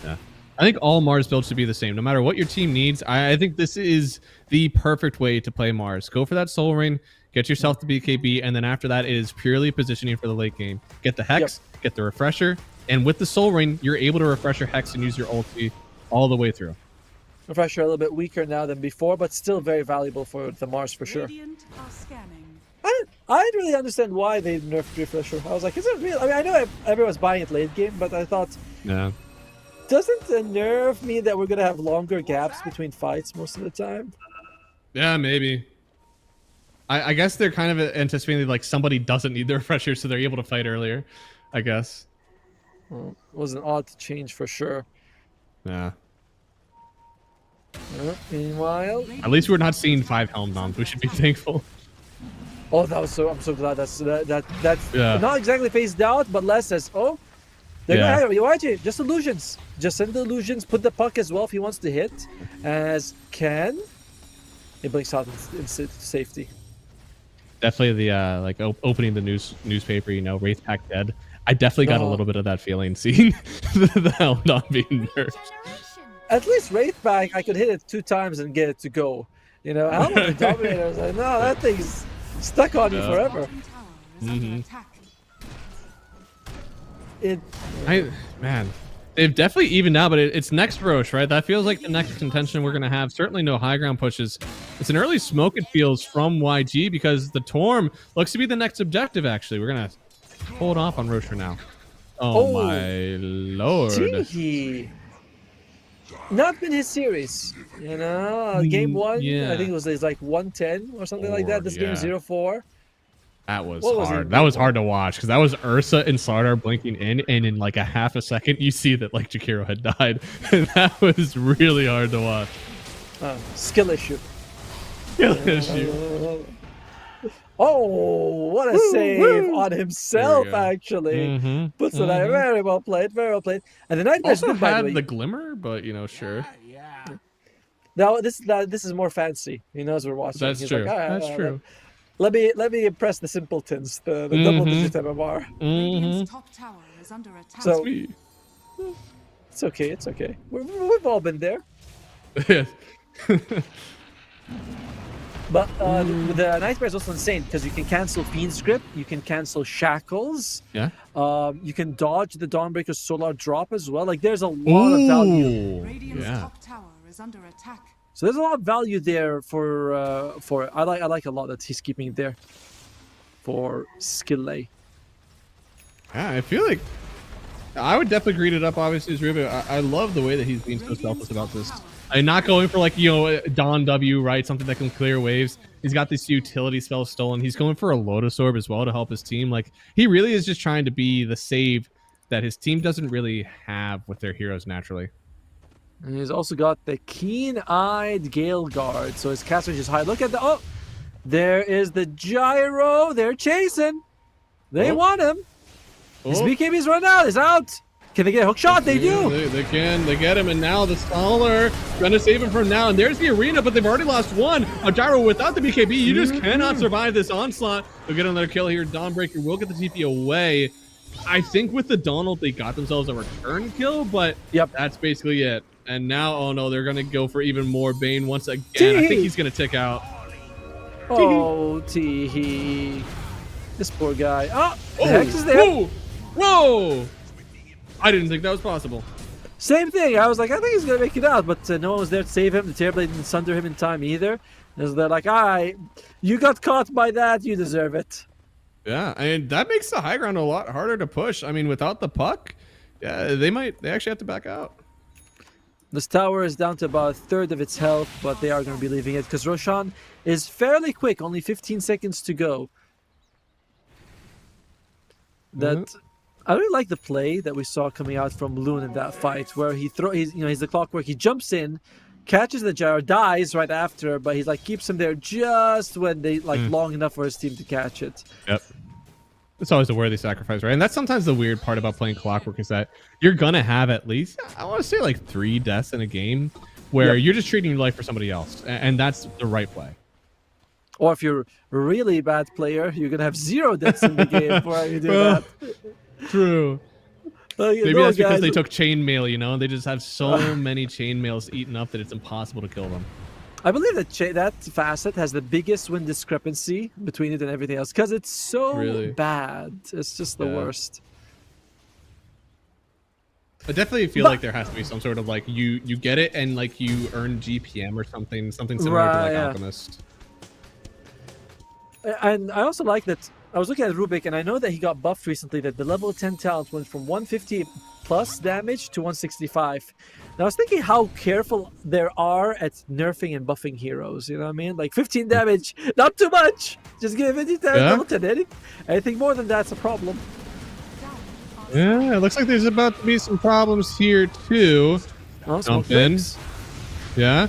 Yeah. I think all Mars builds should be the same. No matter what your team needs, I think this is the perfect way to play Mars. Go for that Soul Ring, get yourself the BKB, and then after that, it is purely positioning for the late game. Get the Hex, get the Refresher, and with the Soul Ring, you're able to refresh your Hex and use your ulti all the way through. Refresher a little bit weaker now than before, but still very valuable for the Mars for sure. Radiant are scanning. I didn't really understand why they nerfed Refresher. I was like, is it real? I mean, I know everyone's buying it late game, but I thought, doesn't the nerf mean that we're going to have longer gaps between fights most of the time? Yeah, maybe. I guess they're kind of anticipating like somebody doesn't need the Refresher, so they're able to fight earlier, I guess. Well, it was an odd change for sure. Yeah. Meanwhile, at least we're not seeing 5 Helm Noms. We should be thankful. Oh, that was so. I'm so glad that's not exactly phased out, but Les says, "Oh, they're gonna have you. Just illusions. Just send the illusions. Put the puck as well if he wants to hit, as can." He blinks out in safety. Definitely the like opening the newspaper. You know, Wraith Pack dead. I definitely got a little bit of that feeling seeing the Helm Nom being nerfed. At least Wraith Pack, I could hit it 2 times and get it to go. You know, Helm of the Dominator. I was like, no, that thing's stuck on you forever. Man, they've definitely evened out, but it's next Roche, right? That feels like the next contention we're gonna have. Certainly no high ground pushes. It's an early smoke, it feels, from YG because the Torm looks to be the next objective. Actually, we're gonna hold off on Roche for now. Oh my lord! Tee-hee. Not been his series, you know. Game 1, I think it was like 110 or something like that. This game 0-4. That was hard. That was hard to watch because that was Ursa and Slardar blinking in, and in like a half a second, you see that like Jakiro had died, and that was really hard to watch. Skill issue. Skill issue. Oh, what a save on himself, actually. Puts it out. Very well played, very well played. And the Nightmare's also good, by had the way. the Glimmer, but, you know, sure. Now, this is more fancy. He knows we're watching. That's true. Like, That's true. Let me impress the simpletons, the double-digit MMR. Radiant's top tower is under attack. So, it's okay, it's okay. We've all been there. But the Nightmare is also insane because you can cancel Fiend's Grip, you can cancel Shackles, you can dodge the Dawnbreaker's Solar Drop as well. Like there's a lot of value. Radiant's top tower is under attack. So there's a lot of value there for I like a lot that he's keeping there for skill lay. Yeah, I feel like I would definitely greet it up. Obviously, as Ruben, I love the way that he's being so selfless about this. I'm not going for like, you know, Dawn W, right? Something that can clear waves. He's got this utility spell stolen. He's going for a Lotus Orb as well to help his team. Like he really is just trying to be the save that his team doesn't really have with their heroes naturally. And he's also got the Keen-Eyed Gale Guard. So his cast range is high. Look at the there is the Gyro. They're chasing. They want him. His BKB's run out. He's out. Can they get a hook shot? They do. They can. They get him, and now the Scholar trying to save him from now. And there's the arena, but they've already lost one. A Gyro without the BKB, you just cannot survive this onslaught. They'll get another kill here. Dawnbreaker will get the TP away. I think with the Donald, they got themselves a return kill, but that's basically it. And now, oh no, they're gonna go for even more Bane once again. I think he's gonna tick out. Oh, Tee-hee. This poor guy. Oh, the Hex is there. Whoa! I didn't think that was possible. Same thing. I was like, I think he's going to make it out, but no one was there to save him. The Terrorblade didn't sunder him in time either. They're like, you got caught by that. You deserve it. Yeah, I mean, that makes the high ground a lot harder to push. I mean, without the puck, they actually have to back out. This tower is down to about a third of its health, but they are going to be leaving it because Roshan is fairly quick. Only 15 seconds to go. that I really like the play that we saw coming out from Loon in that fight, where he's the clockwork. He jumps in, catches the gyro, dies right after, but he's like keeps him there just when they long enough for his team to catch it. Yep. It's always a worthy sacrifice, right? And that's sometimes the weird part about playing Clockwork is that you're gonna have at least, I want to say, like 3 deaths in a game where you're just trading your life for somebody else, and that's the right play. Or if you're a really bad player, you're gonna have 0 deaths in the game before you do that. True. Maybe that's because they took chainmail, you know? They just have so many chainmails eaten up that it's impossible to kill them. I believe that facet has the biggest win discrepancy between it and everything else because it's so bad. It's just the worst. I definitely feel like there has to be some sort of like you get it and like you earn GPM or something similar to like Alchemist. And I also like that. I was looking at Rubik, and I know that he got buffed recently, that the level 10 talent went from 150 plus damage to 165. Now, I was thinking how careful there are at nerfing and buffing heroes, you know what I mean? Like 15 damage, not too much. Just give it level 10. Anything more than that's a problem. Yeah, it looks like there's about to be some problems here, too. Jump in. Yeah.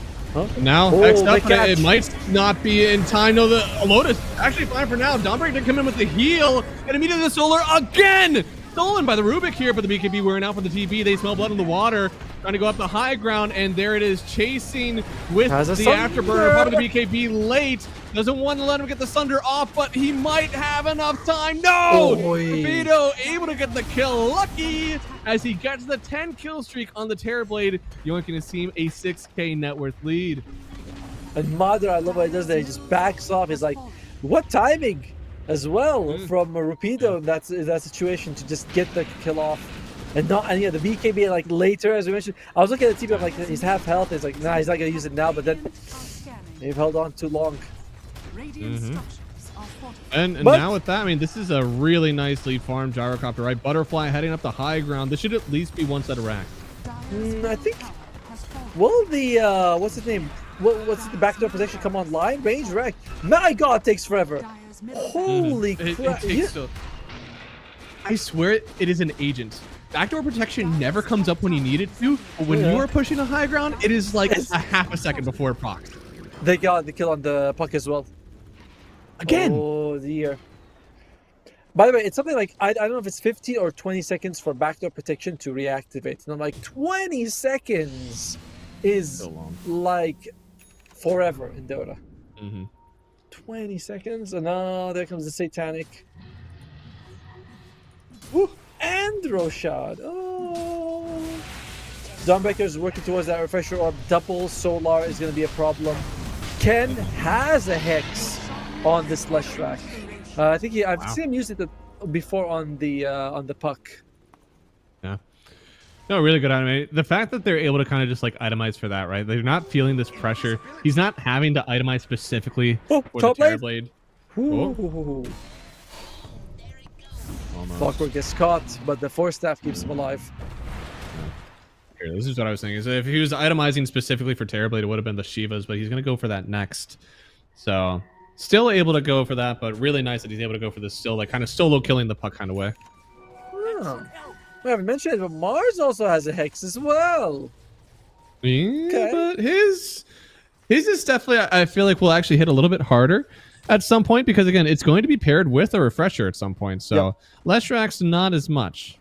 Now, next up, it might not be in time. No, the Lotus actually fine for now. Dawnbreaker did come in with the heal, and immediately the Solar again! Stolen by the Rubik here, but the BKB wearing out for the TP. They smell blood on the water, trying to go up the high ground, and there it is, chasing with the Afterburner. Probably the BKB late. Doesn't want to let him get the Sunder off, but he might have enough time. No! Vito able to get the kill. Lucky as he gets the 10 kill streak on the Terrorblade, yoinking his team a 6K net worth lead. And Mother, I love what he does there. He just backs off. He's like, what timing as well from Rapido in that situation to just get the kill off. And not any of the BKB like later, as we mentioned. I was looking at the TP, I'm like, he's half health. It's like, nah, he's not going to use it now, but then they've held on too long. And now with that, I mean, this is a really nice lead farm gyrocopter, right? Butterfly heading up the high ground. This should at least be one set of rack. I think. Will the what's his name? What's the backdoor protection come online? Range rack. My God, takes forever. Holy crap! I swear it is an agent. Backdoor protection never comes up when you need it to, but when you are pushing a high ground, it is like a half a second before it procs. They got the kill on the puck as well. Again. Oh dear. By the way, it's something like I don't know if it's 15 or 20 seconds for backdoor protection to reactivate. And I'm like, 20 seconds is so long. Like forever in Dota. 20 seconds, and there comes the Satanic. Woo! And Roshad. Oh. Dawnbreaker's working towards that refresher orb. Double Solar is going to be a problem. Ken has a Hex on this Flesh Rack. I think I've seen him use it before on the puck. Yeah. No, really good anime. The fact that they're able to kind of just like itemize for that, right? They're not feeling this pressure. He's not having to itemize specifically for the Terrorblade. Clockwork gets caught, but the Force Staff keeps him alive. Here, this is what I was saying. Is if he was itemizing specifically for Terrorblade, it would have been the Shivas, but he's going to go for that next. So, still able to go for that, but really nice that he's able to go for this still, like kind of solo killing the puck kind of way. Oh. We haven't mentioned it, but Mars also has a Hex as well. Yeah, but his is definitely, I feel like, will actually hit a little bit harder at some point because, again, it's going to be paired with a refresher at some point. So, Leshrax, not as much.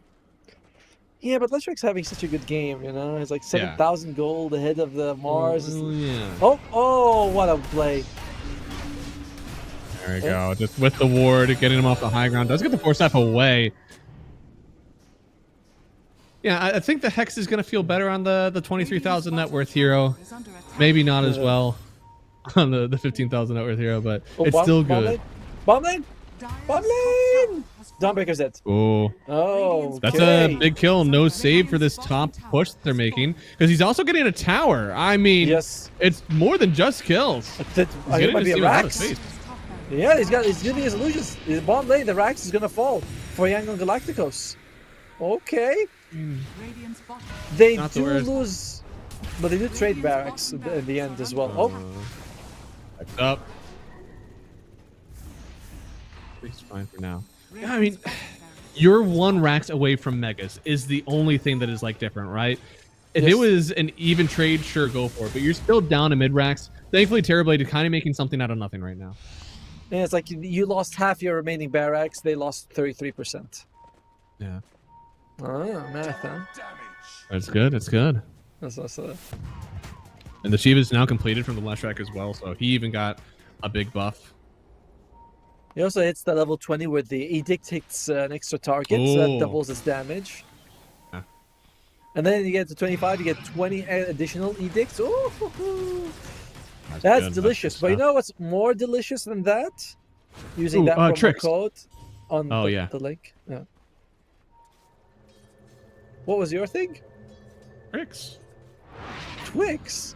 Yeah, but Leshrax's having such a good game, you know? He's like 7,000 gold ahead of the Mars. Oh, what a play. There we go. Just with the ward, getting him off the high ground. Does get the Force Staff away. Yeah, I think the Hex is going to feel better on the 23,000 net worth hero. Maybe not as well on the 15,000 net worth hero, but it's still good. Bomb lane! Bomb lane! Dawnbreaker's dead. Oh, that's a big kill. No save for this top push that they're making because he's also getting a tower. I mean, it's more than just kills. It might be a Rax. Yeah, he's giving his illusions. His bomb lane, the Rax is gonna fall for Young on Galacticos. Okay. They do lose, but they do trade barracks in the end as well. Next up. It's fine for now. I mean, you're 1 racks away from megas is the only thing that is like different, right? If Yes. it was an even trade, sure, go for it. But you're still down to mid racks. Thankfully, Terrorblade is kind of making something out of nothing right now. And it's like you lost half your remaining barracks. They lost 33%. Yeah. Oh, math, huh? That's good. That's good. That's also. And the Shiva is now completed from the last track as well, so he even got a big buff. He also hits the level 20 where the Edict hits an extra target, so that Ooh. doubles his damage. Yeah. And then you get to 25, you get 20 additional Edicts. Ooh, that's good. delicious. That's But you good know what's more delicious than that? Using Ooh, that promo tricks. code on Oh, the, yeah. the link. Yeah. What was your thing? Tricks. Twix.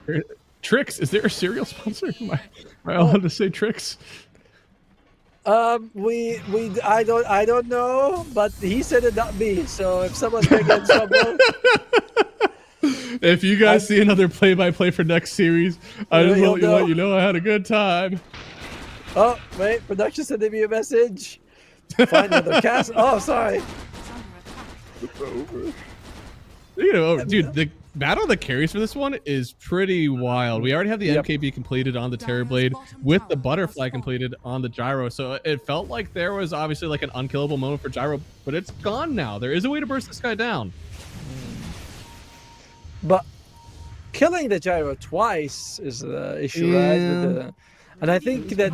Tricks. Is there a cereal sponsor? Am I allowed to say Tricks? I don't know, but he said it, not me. So if someone's gonna get in trouble, If you guys see another play-by-play for next series, I just want to let you know I had a good time. oh wait, production sending me a message. Find another cast. Oh, sorry. Is under attack. You know, dude, the battle that carries for this one is pretty wild. We already have the Yep. MKB completed on the Terrorblade with the Butterfly completed on the Gyro. So it felt like there was obviously like an unkillable moment for Gyro, but it's gone now. There is a way to burst this guy down. But killing the gyro twice is the issue, right? And I think that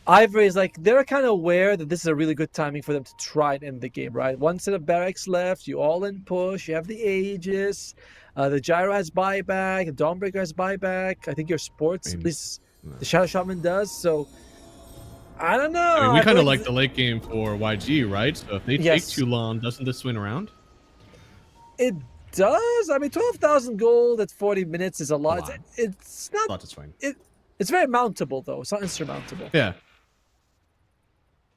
Ivory is like, they're kind of aware that this is a really good timing for them to try and end the game, right? One set of barracks left, you all in push, you have the Aegis, the Gyro has buyback, the Dawnbreaker has buyback, I think your sports, at least the Shadow Shaman does, so I don't know. I mean, we I kind of feel like the late game for YG, right? So if they Yes. take too long, doesn't this swing around? It does. I mean, 12,000 gold at 40 minutes is a lot. Wow. It's A not, lot to swing. it's very mountable though, it's not insurmountable. Yeah.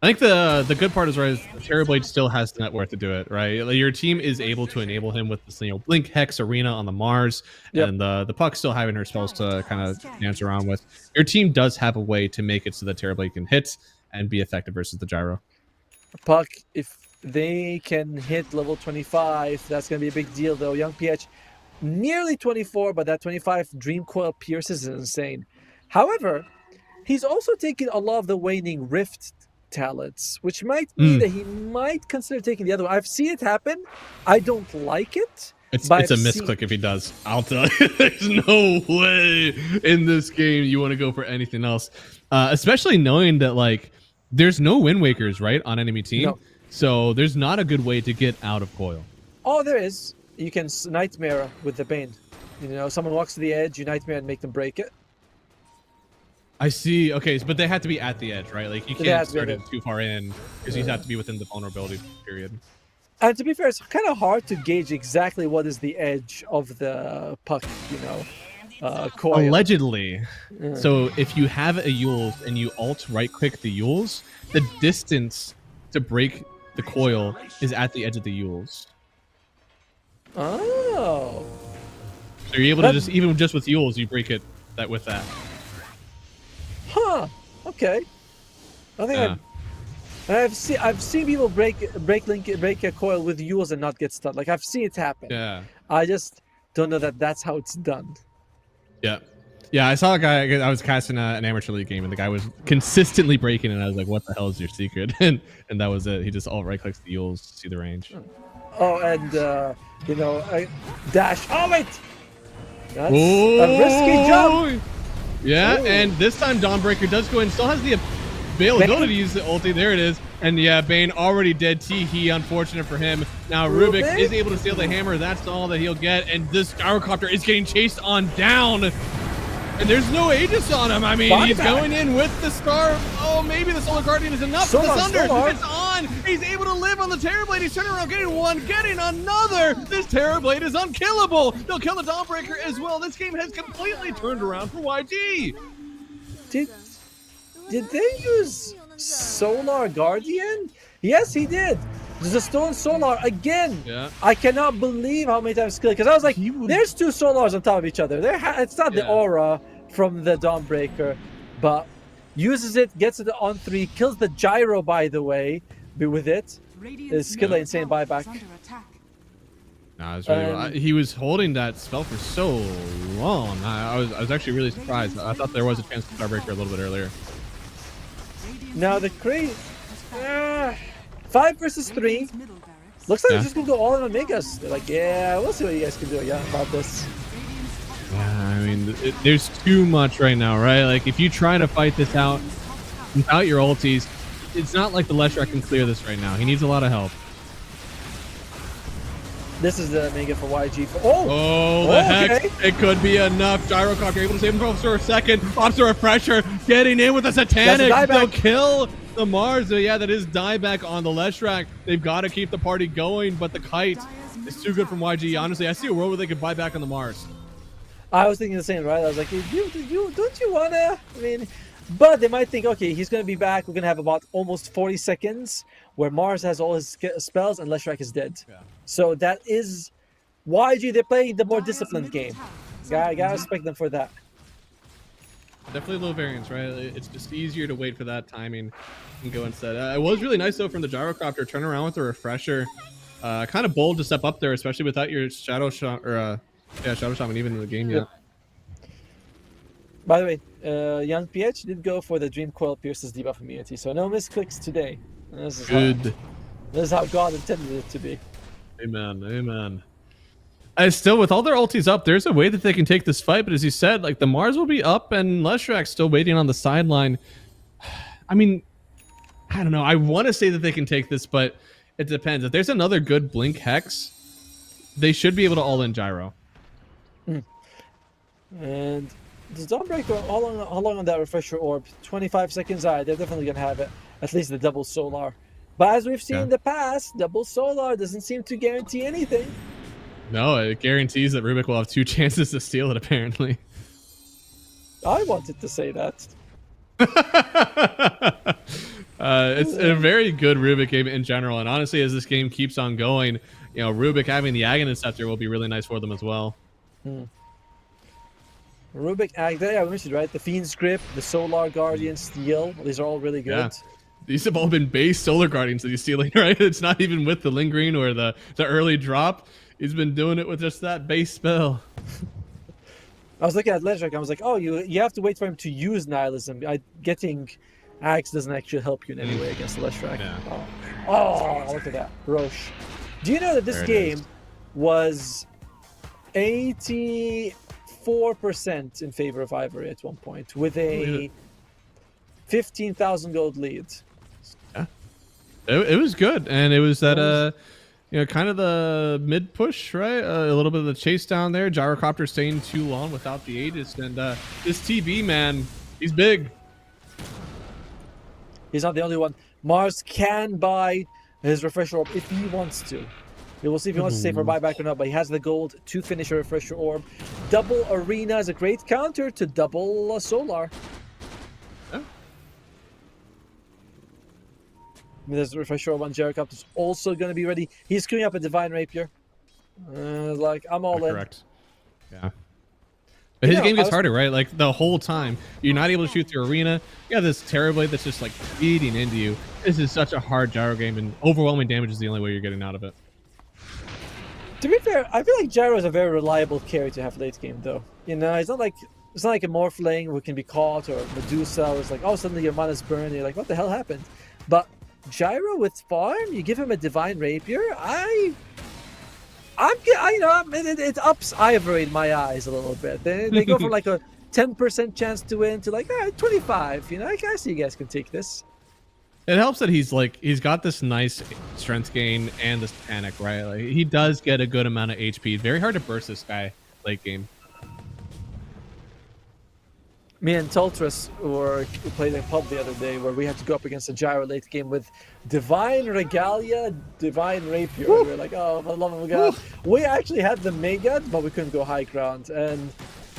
I think the good part is, right, is Terrorblade still has the net worth to do it, right? Like, your team is able to enable him with this, Blink, Hex, Arena on the Mars, Yep. and the Puck still having her spells to kind of dance around with. Your team does have a way to make it so that Terrorblade can hit and be effective versus the Gyro. Puck, if they can hit level 25, that's going to be a big deal though. Young PH, nearly 24, but that 25 Dream Coil pierces is insane. However, he's also taking a lot of the Waning Rift talents, which might mean that he might consider taking the other one. I've seen it happen. I don't like it. It's but a I've misclick if he does. I'll tell you, there's no way in this game you want to go for anything else. Especially knowing that, like, there's no Wind Wakers, right, on enemy team. No. So there's not a good way to get out of Coil. Oh, there is. You can Nightmare with the Bane. You know, someone walks to the edge, you Nightmare and make them break it. I see. Okay, but they have to be at the edge, right? Like, you They can't have to be start at it too far in because you have to be within the vulnerability period. And to be fair, it's kind of hard to gauge exactly what is the edge of the Puck, you know, coil. Allegedly. So if you have a Yules and you alt right-click the Yules, the distance to break the coil is at the edge of the Yules. Oh. So you're able to just, even just with Yules, you break it with that. Huh. Okay. I think I've seen people break a coil with Yules and not get stunned. Like, I've seen it happen. Yeah. I just don't know that that's how it's done. Yeah. Yeah, I saw a guy, I was casting an amateur league game, and the guy was consistently breaking, and I was like, what the hell is your secret? And that was it. He just alt right-clicks the Yules to see the range. Oh, and, you know, dash. Oh, wait! That's a risky jump! Yeah, Ooh. and this time Dawnbreaker does go in, still has the availability to use the ulti. There it is. And yeah, Bane already dead. T-He, unfortunate for him. Now Rubik is able to steal the hammer. That's all that he'll get. And this gyrocopter is getting chased on down. And there's no Aegis on him. I mean, he's going in with the star. Oh, maybe the Solar Guardian is enough for the Thunder. It's on. He's able to live on the Terrorblade. He's turning around, getting one, getting another. This Terrorblade is unkillable. They'll kill the Dawnbreaker as well. This game has completely turned around for YG. Did they use Solar Guardian? Yes, he did. There's a Stone Solar again. Yeah. I cannot believe how many times killed, because I was like, there's two Solars on top of each other. It's not the aura from the Dawnbreaker, but uses it, gets it on 3, kills the Gyro, by the way, with it. Is Killa insane buyback. Nah, it's really he was holding that spell for so long. I was actually really surprised. I thought there was a chance to Starbreaker a little bit earlier. Now the crate 5 versus 3. Looks like they're just gonna go all in on Megas. They're like, yeah, we'll see what you guys can do about this. Yeah, I mean, there's too much right now, right? Like, if you try to fight this out without your ultis, it's not like the Leshrac can clear this right now. He needs a lot of help. This is the Mega for YG. The heck. It could be enough. Gyrocopter able to save himself for a second. Pops a refresher. Getting in with a Satanic. They'll kill the Mars. So yeah, that is dieback on the Leshrac. They've got to keep the party going, but the kite is too good from YG. Honestly, I see a world where they could buy back on the Mars. I was thinking the same, right? I was like, don't you wanna? I mean, but they might think, okay, he's gonna be back. We're gonna have about almost 40 seconds where Mars has all his spells and Leshrac is dead. Yeah. So that is YG. They're playing the more disciplined game. Gotta respect them for that. Definitely low variance, right? It's just easier to wait for that timing and go instead. It was really nice though from the Gyrocopter. Turn around with a refresher. Kind of bold to step up there, especially without your Shadow Shot or Shadow Shaman even in the game yet. By the way, Young PH did go for the Dream Coil Pierce's debuff immunity, so no misclicks today. This is good. This is how God intended it to be. Amen. Amen. Still, with all their ultis up, there's a way that they can take this fight, but as you said, like the Mars will be up and Leshrac's still waiting on the sideline. I mean, I don't know. I want to say that they can take this, but it depends. If there's another good Blink Hex, they should be able to all-in Gyro. And does Dawnbreaker, how long on that refresher orb? 25 seconds? They're definitely going to have it. At least the double solar. But as we've seen in the past, double solar doesn't seem to guarantee anything. No, it guarantees that Rubik will have 2 chances to steal it, apparently. I wanted to say that. It's a very good Rubik game in general. And honestly, as this game keeps on going, you know, Rubik having the Aghanim Scepter will be really nice for them as well. Rubik, yeah, we mentioned, right? The Fiend's Grip, the Solar Guardian, Steel. These are all really good. Yeah. These have all been base Solar Guardians that he's stealing, right? It's not even with the lingering or the early drop. He's been doing it with just that base spell. I was looking at Leshrac. I was like, oh, you have to wait for him to use Nihilism. Getting Axe doesn't actually help you in any way against Leshrac. Yeah. Oh, look at that. Roche. Do you know that this game was 84% in favor of Ivory at one point with a 15,000 gold lead? Yeah. It was good. And it was that... you know, kind of the mid push, right? A little bit of the chase down there. Gyrocopter staying too long without the Aegis. And this TB, man, he's big. He's not the only one. Mars can buy his refresher orb if he wants to. We will see if he wants to stay for buyback or not, but he has the gold to finish a refresher orb. Double Arena is a great counter to double Solar. Yeah. There's a refresher orb on Gyrocopter. Is also going to be ready. He's queuing up a Divine Rapier. Like, I'm all in. Correct. Yeah. But his game gets harder, right? Like, the whole time, you're not able to shoot through Arena. You have this Terrorblade that's just, like, feeding into you. This is such a hard Gyro game, and overwhelming damage is the only way you're getting out of it. To be fair, I feel like Gyro is a very reliable carry to have late game, though. You know, it's not like a Morphling who can be caught, or Medusa, where it's like, oh, suddenly your mana's burned, and you're like, what the hell happened? But Gyro with farm, you give him a Divine Rapier, it ups Ivory in my eyes a little bit. They go from like a 10% chance to win to like 25. You know, I see you guys can take this. It helps that he's got this nice strength gain and this panic, right? Like, he does get a good amount of HP. Very hard to burst this guy late game. Me and Tultras we played a pub the other day where we had to go up against a Gyro late game with Divine Regalia, Divine Rapier. We were like, oh, for the love of God. We actually had the Mega, but we couldn't go high ground. And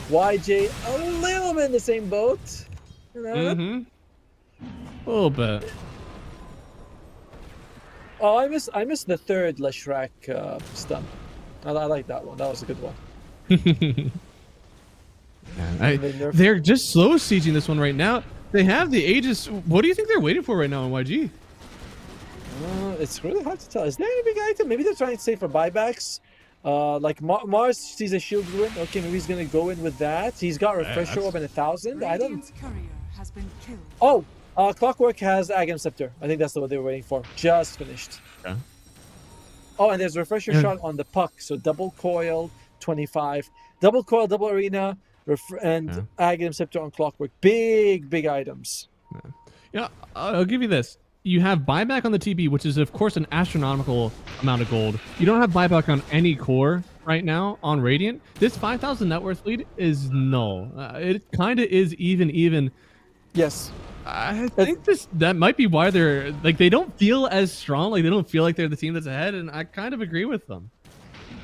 YJ, a little bit in the same boat. You know? A little bit. Oh, I missed the third Leshrac stun. I like that one. That was a good one. They're just slow sieging this one right now. They have the Aegis. What do you think they're waiting for right now on YG? It's really hard to tell. Is there any big item? Maybe they're trying to save for buybacks. Like Mars sees a shield ruin. Okay, maybe he's gonna go in with that. He's got refresher orb and 1,000. I don't. Radiant's courier has been killed. Oh, Clockwork has Agam Scepter. I think that's what they were waiting for. Just finished. Okay. Oh, and there's a refresher shot on the puck. So double coil, 25. Double coil, double arena, and Agam Scepter on Clockwork. Big items. Yeah, I'll give you this. You have buyback on the TB, which is of course an astronomical amount of gold. You don't have buyback on any core right now on Radiant. This 5,000 net worth lead is null. It kind of is even. Yes. I think that might be why they're like they don't feel as strong. Like they don't feel like they're the team that's ahead, and I kind of agree with them.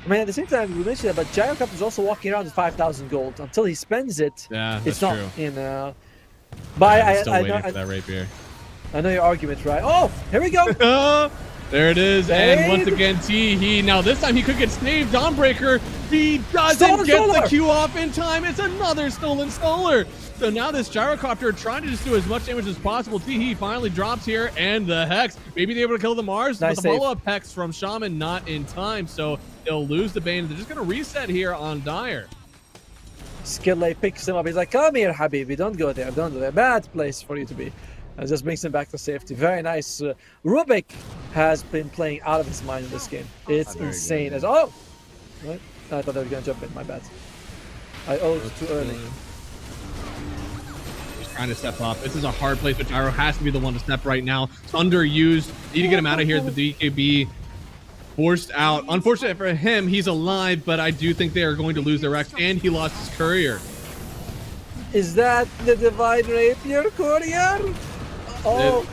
I mean, at the same time, we mentioned that, but Gyrocopter is also walking around with 5,000 gold. Until he spends it, Yeah, it's that's not true. in. But I'm still waiting for that rapier. I know your argument, right? Oh, here we go. There it is, Save. and once again, he now this time he could get saved. Dawnbreaker, he doesn't get the Q off in time. It's another stolen solar. So now this Gyrocopter trying to just do as much damage as possible. He finally drops here, and the Hex. Maybe they're able to kill the Mars, Nice but the save. follow-up Hex from Shaman not in time, so they'll lose the Bane. They're just gonna reset here on Dire. Skillay picks him up. He's like, come here, Habibi. Don't go there. Don't go there. Bad place for you to be. And just brings him back to safety. Very nice. Rubik has been playing out of his mind in this game. It's insane. good. Oh! What? I thought they were going to jump in. My bad. I owed too early. He's trying to step up. This is a hard place, but Gyro has to be the one to step right now. It's underused. Need to get him out of here. The DKB forced out. Unfortunate for him, he's alive, but I do think they are going to lose their Rex, and he lost his courier. Is that the Divine Rapier courier? Oh. It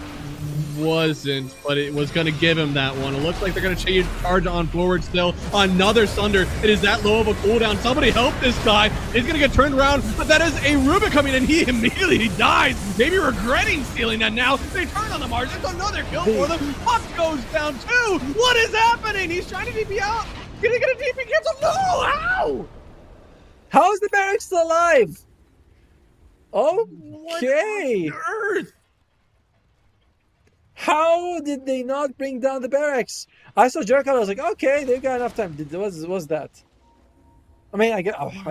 wasn't, but it was going to give him that one. It looks like they're going to charge on forward still. Another Sunder. It is that low of a cooldown. Somebody help this guy. He's going to get turned around, but that is a Rubik coming in. He immediately dies, maybe regretting stealing that now. They turn on the Mars. It's another kill for them. Puck goes down too. What is happening? He's trying to DP out. Can he get a DP cancel? No! How? How is the barracks still alive? Okay. What on earth? How did they not bring down the barracks? I saw Jericho. I was like, okay, they've got enough time. What was that? I mean, I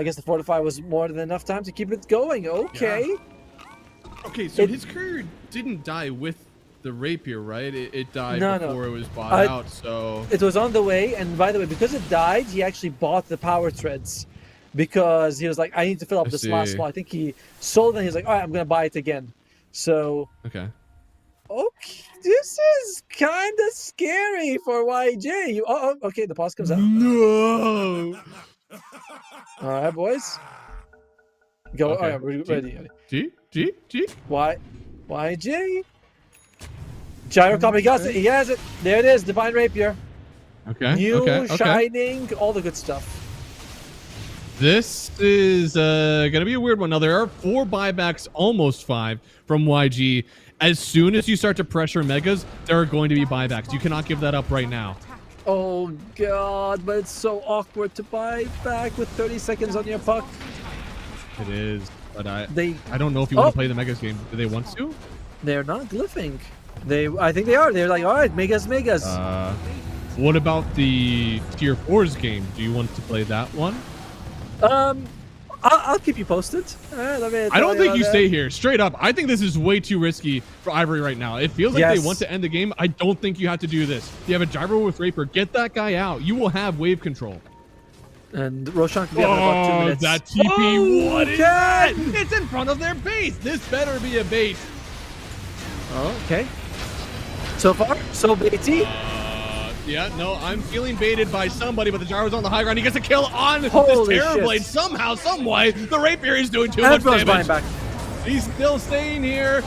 guess the fortify was more than enough time to keep it going. Okay. Yeah. Okay, so his courier didn't die with the rapier, right? It died before it was bought out. So it was on the way. And by the way, because it died, he actually bought the power treads because he was like, I need to fill up this last spot. I think he sold and he's like, all right, I'm gonna buy it again. So okay. Okay, this is kind of scary for YJ. Okay, the pause comes out. No. All right, boys. Go. Okay. All right, we're ready. G. YJ. Gyrocopter got it. He has it. There it is. Divine Rapier. Okay. New, shining, all the good stuff. This is gonna be a weird one. Now there are 4 buybacks, almost 5 from YG. As soon as you start to pressure megas, there are going to be buybacks. You cannot give that up right now. Oh god, but it's so awkward to buy back with 30 seconds on your puck. It is, but I don't know if you want to play the megas game. Do they want to? They're not glyphing. I think they are. They're like, all right, megas. What about the tier 4s game? Do you want to play that one? I'll keep you posted. I don't think you stay here. Straight up, I think this is way too risky for Ivory right now. It feels like they want to end the game. I don't think you have to do this. You have a Gyro with Rapier. Get that guy out. You will have wave control. And Roshan can be out in about 2 minutes. That TP. What is that? It's in front of their base. This better be a bait. Oh, okay. So far, so baity. Yeah, no, I'm feeling baited by somebody, but the Gyro's on the high ground. He gets a kill on this Holy Terrorblade. shit. Somehow, some way, the Rapier is doing too much damage. Back. He's still staying here.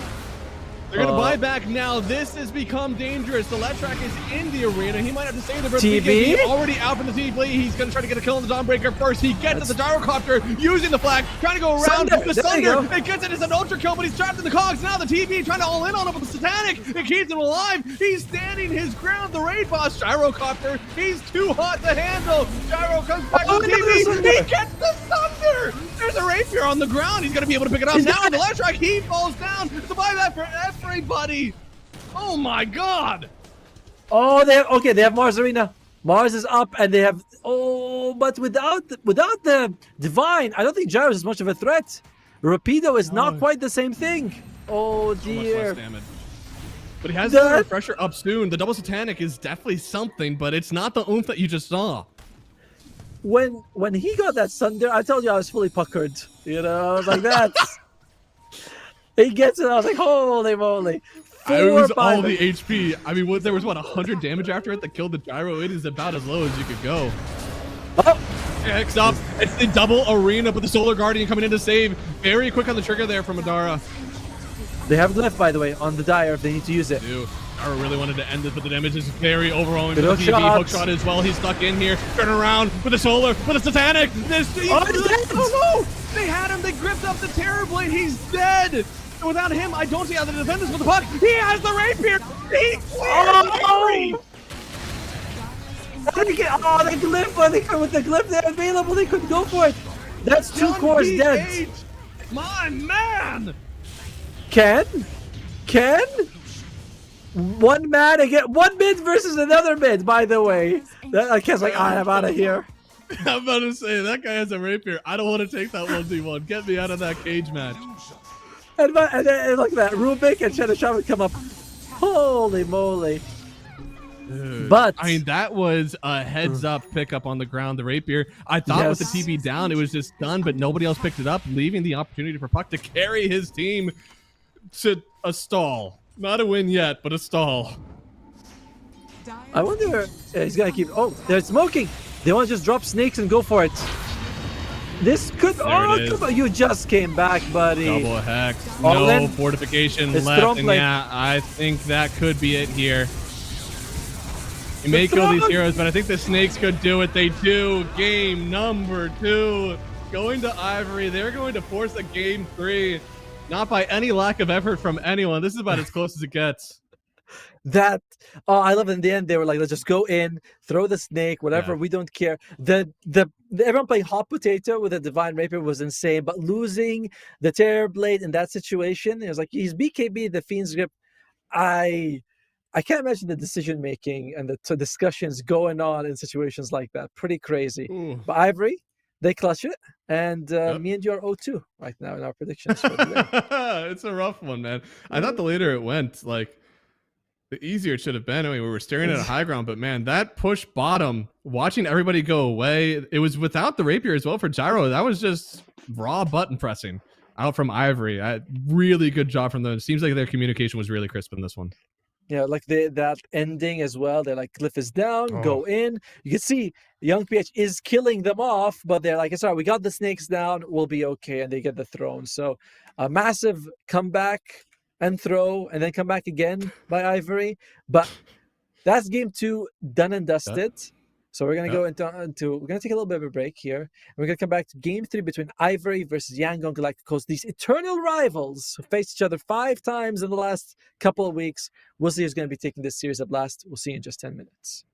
They're going to buy back now. This has become dangerous. The Letrak is in the arena. He might have to save the bird. TB? Already out from the TB. He's going to try to get a kill on the Dawnbreaker first. He gets to the Gyrocopter using the flag, trying to go around the Sunder. It gets it as an ultra kill, but he's trapped in the cogs. Now the TB trying to all in on him with the Satanic. It keeps him alive. He's standing his ground. The raid boss, Gyrocopter, he's too hot to handle. Gyro comes back to the TB. He gets the Sunder. There's a Rapier on the ground. He's going to be able to pick it up. Now the Letrak, he falls down. It's a buyback for everybody. Oh my god. Oh, they have Mars Arena. Mars is up, and they have but without the Divine, I don't think Gyros is much of a threat. Rapido is not quite the same thing. Oh So much dear. less damage. But he has the refresher up soon. The double satanic is definitely something, but it's not the oomph that you just saw. When he got that Sunder, I told you I was fully puckered. You know, I was like that. He gets it. I was like, holy moly. It was all the HP. I mean, there was 100 damage after it that killed the gyro. It is about as low as you could go. Oh, Next up, it's the double arena, but the Solar Guardian coming in to save. Very quick on the trigger there from Adara. they have left, by the way, on the Dire if they need to use it. Adara really wanted to end it, but the damage is very overwhelming. Good The PB hook hook shot as well. He's stuck in here. Turn around with the Solar, with the Satanic. Oh no! They had him. They gripped up the Terror Blade. He's dead. Without him, I don't see how the defenders with the puck. He has the rapier. He cleared They glyph, with the glyph they're available, they couldn't go for it. That's two cores dead. My man. Ken? One man again, one mid versus another mid, by the way. Ken's like, I'm out of here. I'm about to say, that guy has a rapier. I don't want to take that 1v1. Get me out of that cage match. And look at that, Rubik and Shadowshot would come up. Holy moly. Dude, But I mean, that was a heads-up pickup on the ground. The rapier, I thought with the TB down, it was just done, but nobody else picked it up, leaving the opportunity for Puck to carry his team to a stall. Not a win yet, but a stall. I wonder, he's gonna keep. Oh, they're smoking. They want to just drop snakes and go for it. This could. Come on! You just came back, buddy. Double hex. All No in. fortification It's left, Trump and like- yeah, I think that could be it here. You may kill these heroes, but I think the snakes could do it. They do. Game number 2. Going to Ivory. They're going to force a game 3. Not by any lack of effort from anyone. This is about as close as it gets. I love it. In the end, they were like, let's just go in, throw the snake, whatever. Yeah. We don't care. Everyone playing hot potato with a Divine Rapier was insane, but losing the Terror Blade in that situation, it was like he's BKB, the Fiend's Grip. I can't imagine the decision making and the discussions going on in situations like that. Pretty crazy. Ooh. But Ivory, they clutch it, and me and you are 0-2 right now in our predictions for the day. It's a rough one, man. I thought the later it went, like, the easier it should have been. I mean, we were staring at a high ground, but man, that push bottom, watching everybody go away, it was without the rapier as well for Gyro. That was just raw button pressing out from Ivory. Really good job from them. It seems like their communication was really crisp in this one. Yeah, like that ending as well. They're like, Glyph is down, go in. You can see Young PH is killing them off, but they're like, it's all right, we got the snakes down, we'll be okay, and they get the throne. So a massive comeback and throw, and then come back again by Ivory. But that's game 2 done and dusted. So we're gonna go into we're gonna take a little bit of a break here. We're gonna come back to game 3 between Ivory versus Yangon Galacticos, these eternal rivals who faced each other 5 times in the last couple of weeks. We'll see who's gonna be taking this series at last. We'll see you in just 10 minutes.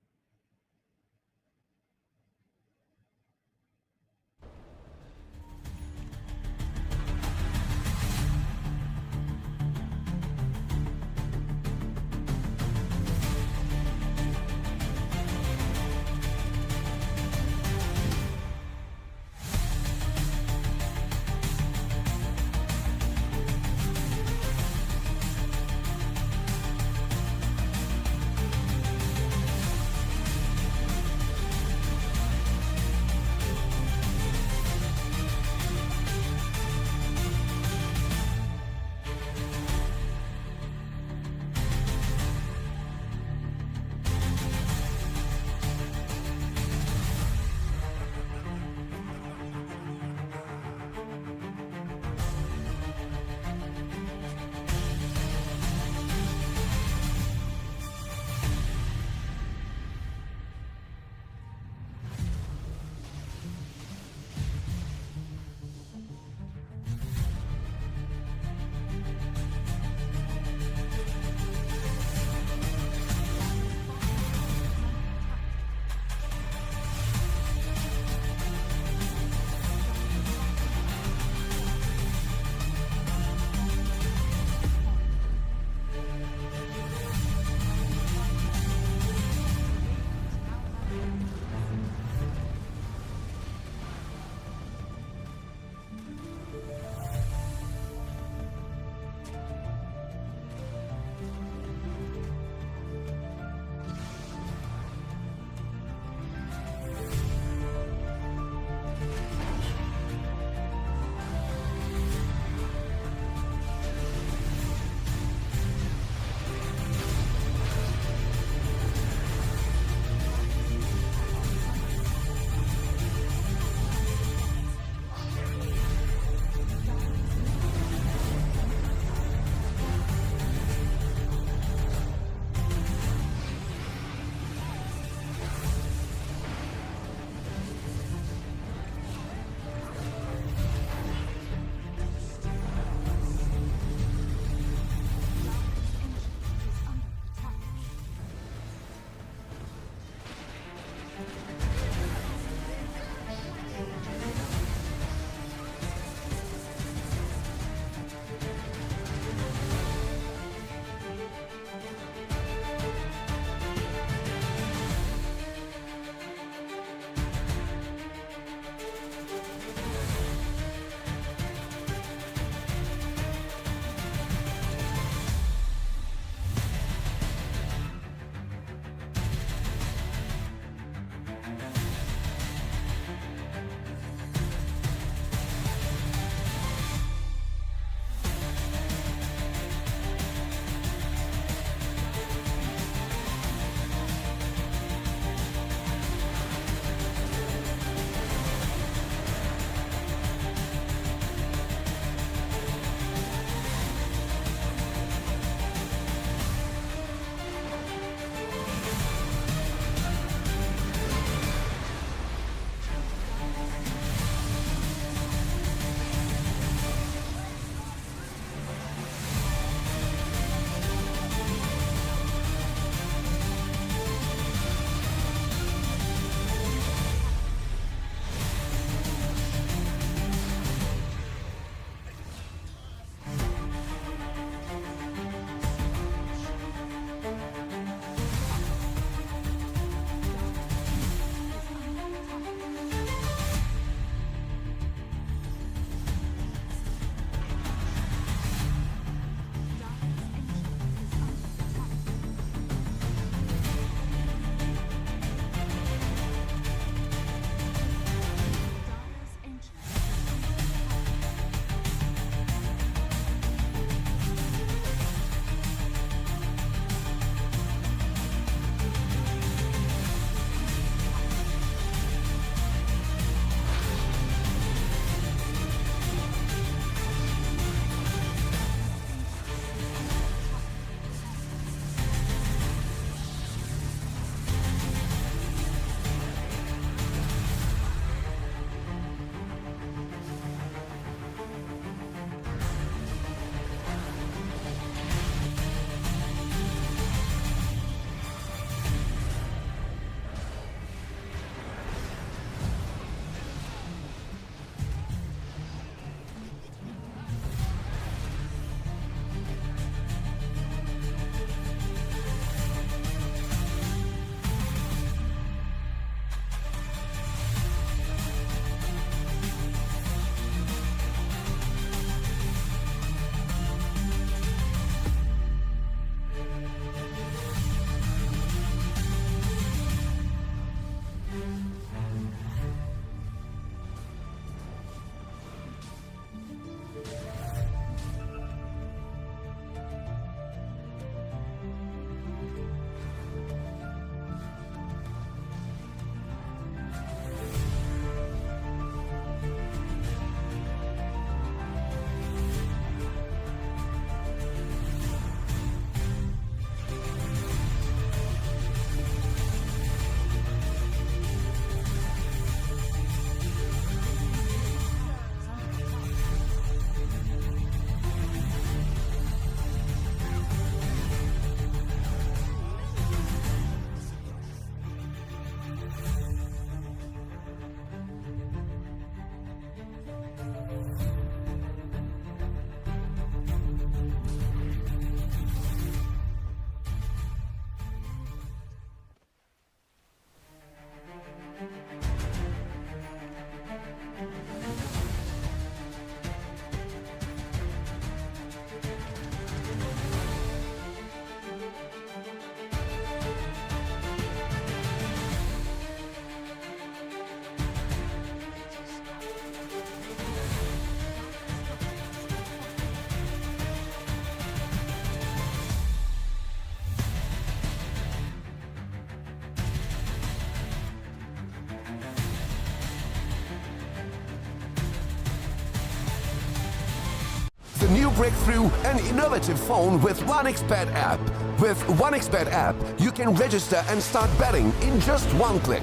break through an innovative phone with OneXBet app. With OneXBet app, you can register and start betting in just one click.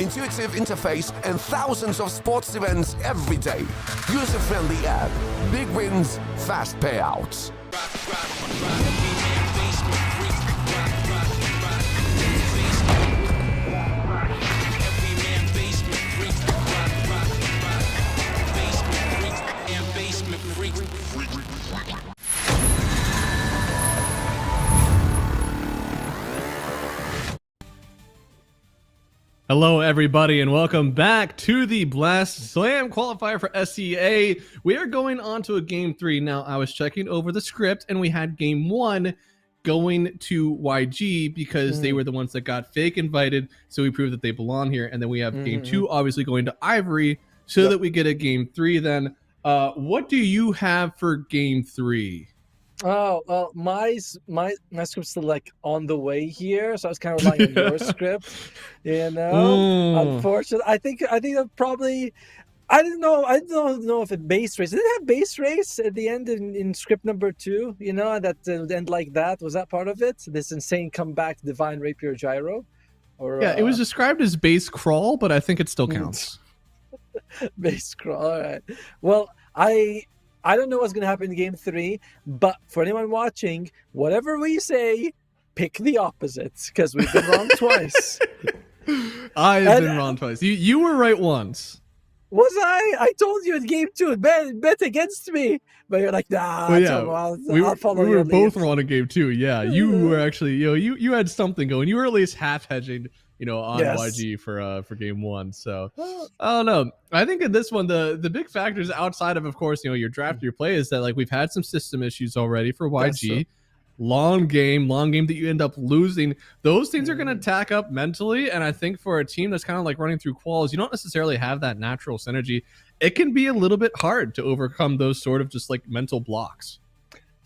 Intuitive interface and thousands of sports events every day. User-friendly app. Big wins, fast payouts. Hello, everybody, and welcome back to the Blast Slam qualifier for SEA. We are going on to a game 3. Now, I was checking over the script, and we had game 1 going to YG because they were the ones that got fake invited, so we proved that they belong here. And then we have game 2 obviously going to Ivory so that we get a game 3 then. What do you have for game 3? Oh, well, my script's still like on the way here, so I was kind of relying on your script, you know. Unfortunately, I think that probably, I don't know if it base race. Did it have base race at the end in script number 2? You know, that would end like that. Was that part of it? This insane comeback, divine rapier gyro, or yeah, it was described as base crawl, but I think it still counts. Base crawl. All right. Well, I don't know what's going to happen in game 3, but for anyone watching, whatever we say, pick the opposite, because we've been wrong twice. I've been wrong twice. You were right once. Was I? I told you in game 2, bet against me. But you're like, nah, well, yeah, I'll follow we your were both lead. wrong in game 2. Yeah, you were actually, you had something going. You were at least half hedging, on YG for game 1. So I don't know. I think in this one, the big factors outside of course, your draft, your play is that like we've had some system issues already for YG. Long game that you end up losing. Those things are going to tack up mentally. And I think for a team that's kind of like running through quals, you don't necessarily have that natural synergy. It can be a little bit hard to overcome those sort of just like mental blocks.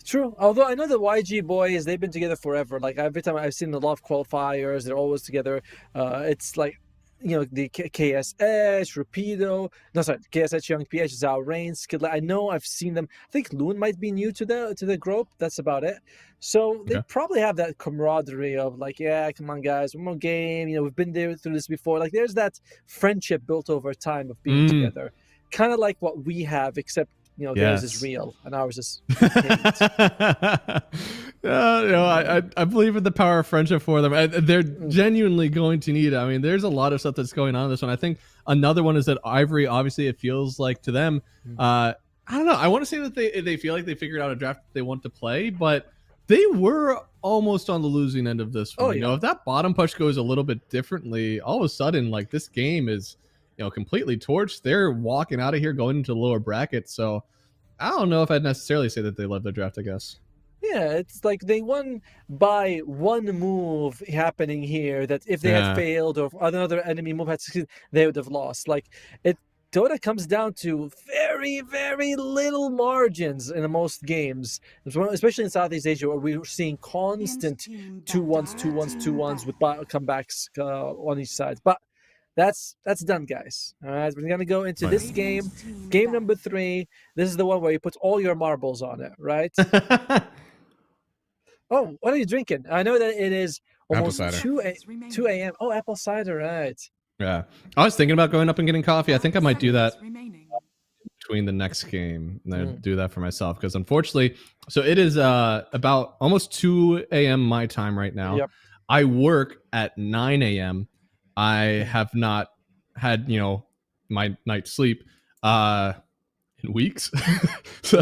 True. Although I know the YG boys, they've been together forever. Like every time I've seen a lot of qualifiers, they're always together. It's like, the KSH, Rapido, KSH, Young PH, Zhao Rain, Skid. I know I've seen them. I think Loon might be new to the group. That's about it. So they probably have that camaraderie of like, yeah, come on guys, one more game. We've been there through this before. Like there's that friendship built over time of being together. Kind of like what we have, except theirs is real and ours is I believe in the power of friendship for them. They're genuinely going to need it. I mean, there's a lot of stuff that's going on in this one. I think another one is that Ivory, obviously, it feels like to them, I don't know. I want to say that they feel like they figured out a draft they want to play, but they were almost on the losing end of this one. If that bottom push goes a little bit differently, all of a sudden, like this game is completely torched. They're walking out of here going into the lower bracket. So I don't know if I'd necessarily say that they love their draft, I guess. Yeah, it's like they won by one move happening here that if they had failed or if another enemy move had succeeded, they would have lost. Like DOTA comes down to very, very little margins in most games, especially in Southeast Asia, where we're seeing constant 2-1s, 2-1s, 2-1s with comebacks on each side. But that's done, guys. All right, we're gonna go into this game number 3. This is the one where you put all your marbles on it, right? Oh, what are you drinking? I know that it is almost 2 a.m. Oh, apple cider, right? Yeah, I was thinking about going up and getting coffee. I think I might do that between the next game, and then do that for myself because unfortunately, so it is about almost 2 a.m. my time right now. Yep. I work at 9 a.m. I have not had, my night's sleep in weeks. So,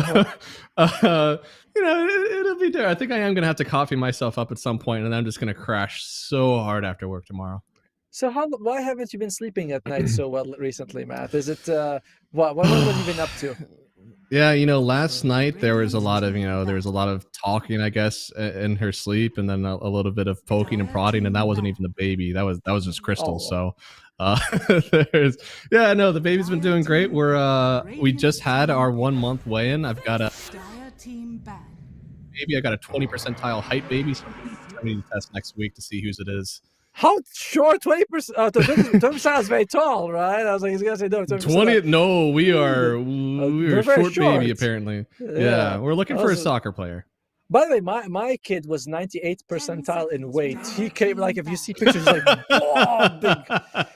it'll be there. I think I am going to have to coffee myself up at some point, and then I'm just going to crash so hard after work tomorrow. So why haven't you been sleeping at night so well recently, Matt? Is it, what have you been up to? Yeah, last night there was a lot of talking, I guess, in her sleep, and then a little bit of poking and prodding, and that wasn't even the baby. That was just Crystal. So, the baby's been doing great. We just had our 1 month weigh-in. I've got a baby. I got a 20 percentile height baby, so I'm going to test next week to see whose it is. How short? 20%? 20% is very tall, right? I was like, he's gonna say no. 20? No, we are short baby apparently. Yeah, we're looking for a soccer player. By the way, my kid was 98th percentile in weight. He came like if you see pictures, he's like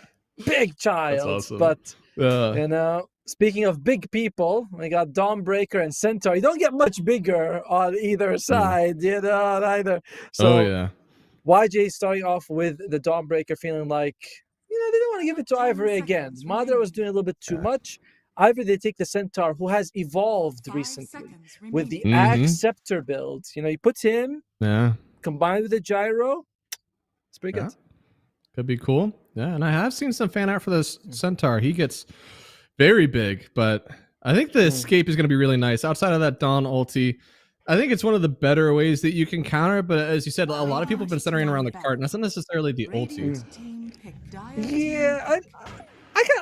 big child. That's awesome. But you know, speaking of big people, we got Dawnbreaker and Centaur. You don't get much bigger on either side, you know, either. So YJ starting off with the Dawnbreaker, feeling like, you know, they don't want to give it to Ivory again. Madara was doing a little bit too much. Ivory, they take the Centaur, who has evolved recently with the Axe Scepter build. You know, you put him combined with the Gyro. It's pretty good. Could be cool. Yeah, and I have seen some fan art for this Centaur. He gets very big, but I think the escape is going to be really nice. Outside of that Dawn ulti, I think it's one of the better ways that you can counter it, but as you said, a lot of people have been centering around the cart, and that's not necessarily the ulti. Yeah,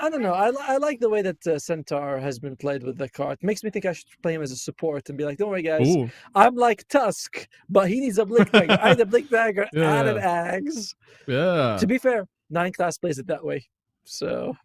I don't know. I like the way that Centaur has been played with the cart. Makes me think I should play him as a support and be like, don't worry, guys. I'm like Tusk, but he needs a Blink Dagger. I had a Blink Dagger and an Axe. Yeah. To be fair, 9 class plays it that way. So...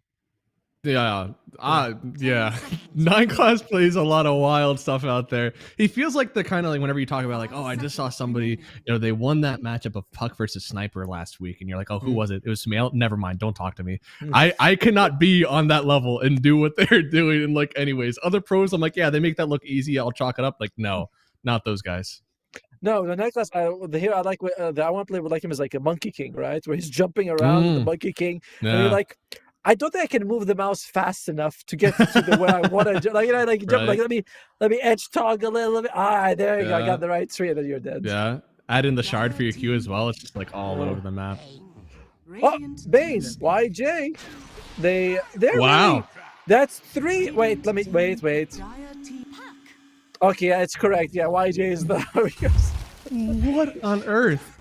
Yeah. 9 class plays a lot of wild stuff out there. He feels like the kind of like whenever you talk about like, oh, I just saw somebody, you know, they won that matchup of Puck versus Sniper last week, and you're like, oh, who was it? It was Smail. Never mind, don't talk to me. I cannot be on that level and do what they're doing. And like, anyways, other pros, I'm like, yeah, they make that look easy. I'll chalk it up. Like, no, not those guys. No, the 9 class, the hero I like, that I want to play with like him is like a Monkey King, right? Where he's jumping around the Monkey King, and you're like, I don't think I can move the mouse fast enough to get to the where I want to. Like, you know, like jump. Like, let me edge toggle a little bit. There you go. I got the right tree, and then you're dead. Yeah. Add in the shard for your Q as well. It's just like all over the map. Oh, Base YJ. They're wow. Really, that's 3. Wait. Wait. Okay, yeah, it's correct. Yeah, YJ is the. What on earth?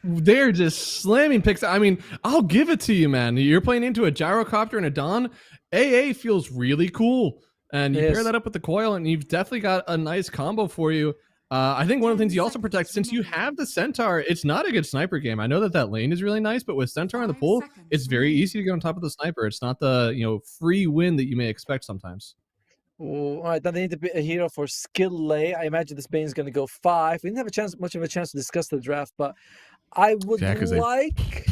They're just slamming picks. I mean, I'll give it to you, man. You're playing into a Gyrocopter and a Dawn. AA feels really cool. And you pair that up with the coil, and you've definitely got a nice combo for you. I think one of the things you also protect, since you have the Centaur, it's not a good sniper game. I know that lane is really nice, but with Centaur in the pool, it's very easy to get on top of the sniper. It's not the, you know, free win that you may expect sometimes. All right, now they need to be a hero for skill lay. I imagine this Bane is going to go 5. We didn't have much of a chance to discuss the draft, but I would like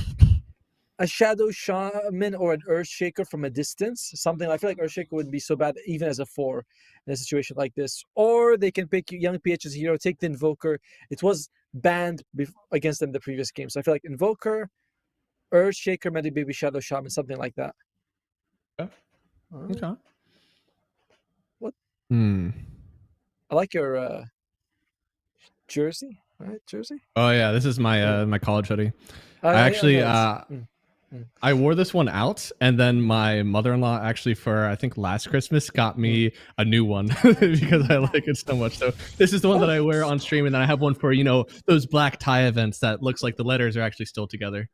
a Shadow Shaman or an Earthshaker from a distance. Something I feel like Earthshaker wouldn't be so bad even as a 4 in a situation like this. Or they can pick Young PH as a hero, take the Invoker. It was banned against them the previous game, so I feel like Invoker, Earthshaker, maybe Shadow Shaman, something like that. Okay. What? I like your jersey. Right, jersey. Oh yeah, this is my my college hoodie. I actually I wore this one out, and then my mother-in-law actually for I think last Christmas got me a new one because I like it so much. So this is the one that I wear on stream, and then I have one for, you know, those black tie events that looks like the letters are actually still together.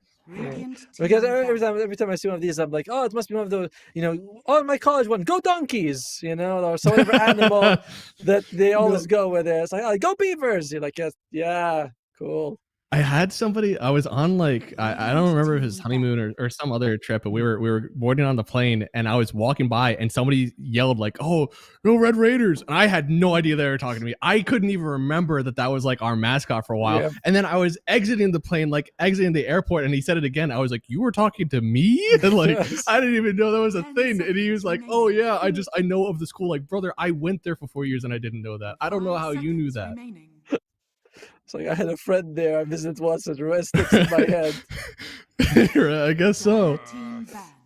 Because every time I see one of these, I'm like, oh, it must be one of those, you know, oh, my college one, go donkeys, you know, or some other animal that they always go with. It's like, oh, go beavers. You're like, yeah, cool. I had somebody, I was on like, I don't remember if it was honeymoon or some other trip, but we were boarding on the plane, and I was walking by and somebody yelled like, oh, no Red Raiders. And I had no idea they were talking to me. I couldn't even remember that was like our mascot for a while. Yeah. And then I was exiting the plane, like exiting the airport, and he said it again. I was like, you were talking to me? And like, I didn't even know that was a thing. And he was like, oh yeah, I know of the school. Like, brother, I went there for 4 years and I didn't know that. I don't know how you knew that. It's like I had a friend there. I visited once, and the rest sticks in my head. I guess so.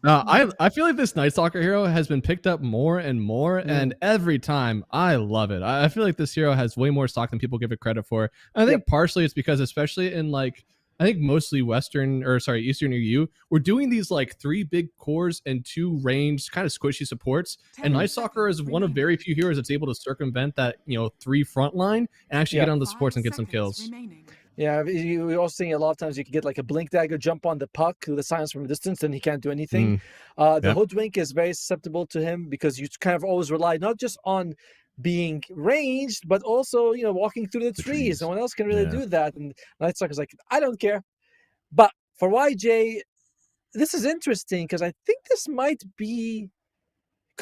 I feel like this Night Stalker hero has been picked up more and more, and every time I love it. I feel like this hero has way more stock than people give it credit for. And I think partially it's because, especially in like, I think mostly Eastern EU, we're doing these like 3 big cores and 2 ranged kind of squishy supports. And Night Stalker is one of very few heroes that's able to circumvent that, you know, 3 front line and actually get on the supports and get some kills. Yeah, we're also seeing a lot of times you can get like a Blink Dagger jump on the Puck with the silence from a distance, and he can't do anything. The Hoodwink is very susceptible to him because you kind of always rely not just on being ranged, but also, you know, walking through the trees. No one else can really do that. And Night Stalker's like, I don't care. But For YJ, this is interesting because I think this could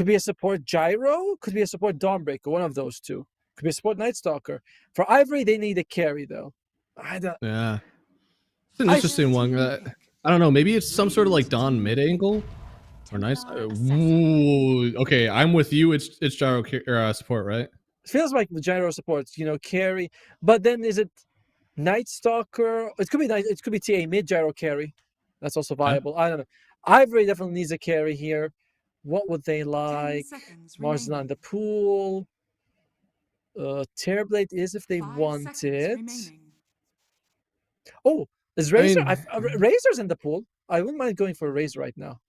be a support Gyro, could be a support Dawnbreaker, one of those two. Could be a support Night Stalker. For Ivory, they need a carry though. Yeah, it's an interesting one. I don't know. Maybe it's some sort of like Dawn mid angle or nice. Ooh, okay, I'm with you. It's Gyro support, right? It feels like the Gyro supports, carry. But then is it Night Stalker? It could be TA mid Gyro carry. That's also viable. I don't know. Ivory definitely needs a carry here. What would they like? Mars not in the pool. Terrorblade is if they want it. Oh, is Razor? Razor's in the pool. I wouldn't mind going for a Razor right now.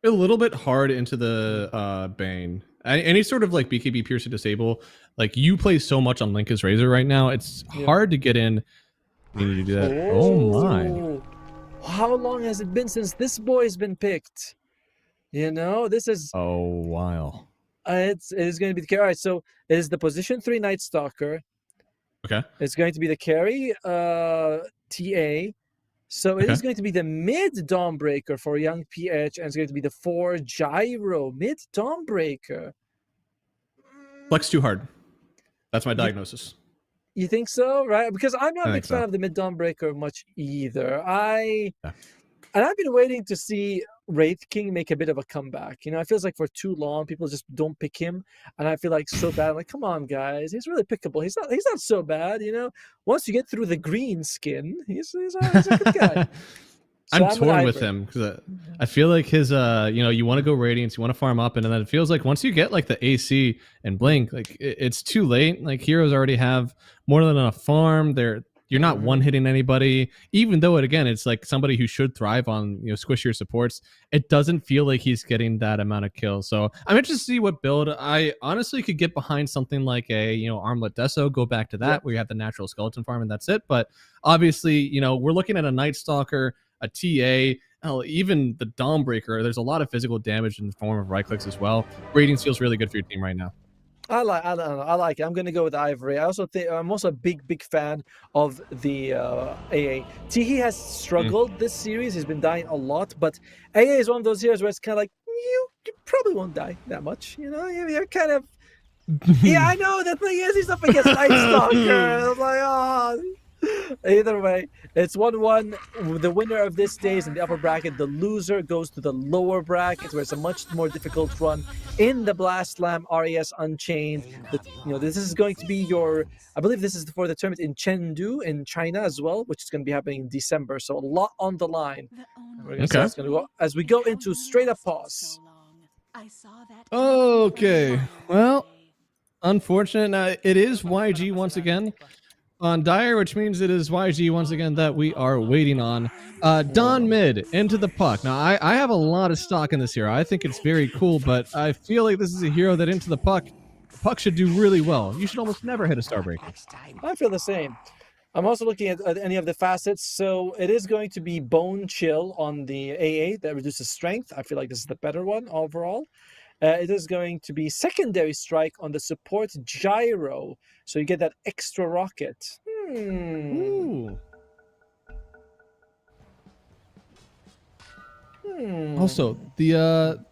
A little bit hard into the Bane. Any sort of like BKB Pierce to disable. Like you play so much on Link as Razor right now, it's hard to get in. You need to do that. Oh my. How long has it been since this boy's been picked? This is a while. It is going to be the carry. All right, so it is the position 3 Night Stalker. Okay. It's going to be the carry TA. So it is going to be the mid Dawnbreaker for young PH, and it's going to be the 4 Gyro mid Dawnbreaker. Flex too hard. That's my diagnosis. You think so, right? Because I'm not a big fan of the mid Dawnbreaker much either. And I've been waiting to see Wraith King make a bit of a comeback. It feels like for too long people just don't pick him, and I feel like so bad. I'm like, come on, guys, he's really pickable. He's not so bad. Once you get through the green skin, he's a good guy. So I'm torn with him because I feel like his you want to go Radiance, you want to farm up, and then it feels like once you get like the AC and Blink, like it's too late. Like heroes already have more than enough farm. You're not one-hitting anybody, even though it's like somebody who should thrive on squishier supports. It doesn't feel like he's getting that amount of kills. So I'm interested to see what build. I honestly could get behind something like a Armlet Deso, go back to that where you have the natural skeleton farm and that's it. But obviously we're looking at a Night Stalker, a TA, even the Dawnbreaker. There's a lot of physical damage in the form of right clicks as well. Radiance feels really good for your team right now. I like it. I'm going to go with Ivory. I also think I'm also a big fan of the AA. Teehee has struggled this series. He's been dying a lot, but AA is one of those heroes where it's kind of like you probably won't die that much. You're kind of I know the thing is he's up against Night Stalker. I'm like, oh. Either way, it's 1-1. The winner of this day is in the upper bracket. The loser goes to the lower bracket, where it's a much more difficult run in the Blast Slam RES Unchained. This is going to be I believe this is for the tournament in Chengdu in China as well, which is going to be happening in December. So a lot on the line. We're going to go as we go into straight up pause. Okay, well, unfortunate. It is YG once again on Dire, which means it is YG once again that we are waiting on. Dawn mid into the puck. Now, I have a lot of stock in this hero. I think it's very cool, but I feel like this is a hero that into the puck should do really well. You should almost never hit a Starbreaker. I feel the same. I'm also looking at any of the facets. So it is going to be Bone Chill on the AA that reduces strength. I feel like this is the better one overall. It is going to be Secondary Strike on the support Gyro. So you get that extra rocket. Ooh. Also, the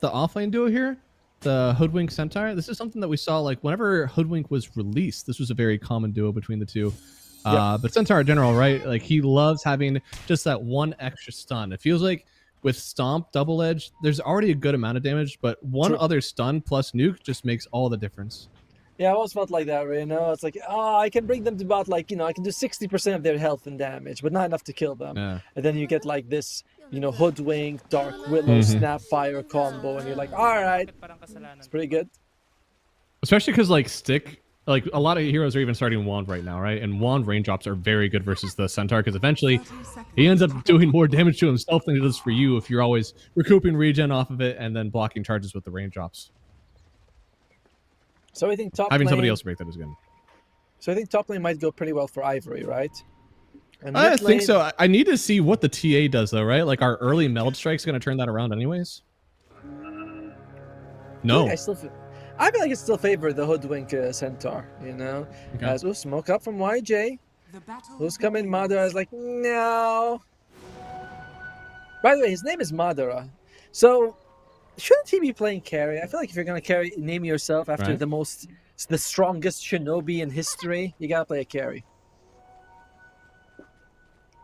offlane duo here, the Hoodwink Centaur, this is something that we saw like whenever Hoodwink was released. This was a very common duo between the two. But Centaur in general, right? Like he loves having just that one extra stun. It feels like with Stomp Double Edge, there's already a good amount of damage, but one other stun plus nuke just makes all the difference. Yeah, I always felt like that, It's like, I can bring them to about I can do 60% of their health and damage, but not enough to kill them. Yeah. And then you get like this, Hoodwink, Dark Willow, Snapfire combo, and you're like, all right, it's pretty good. Especially because like Stick, like a lot of heroes are even starting Wand right now, right? And Wand raindrops are very good versus the Centaur because eventually he ends up doing more damage to himself than he does for you if you're always recouping regen off of it and then blocking charges with the raindrops. So I think having somebody else break that is good. So I think top lane might go pretty well for Ivory, right? And I think so. I need to see what the TA does though, right? Like our early meld strike's going to turn that around anyways. No. I feel like it's still favored the Hoodwink Centaur, Okay. As smoke up from YJ. Who's coming? Mother is like, no. By the way, his name is Madara. So shouldn't he be playing carry? I feel like if you're gonna carry, name yourself after the strongest shinobi in history, you gotta play a carry.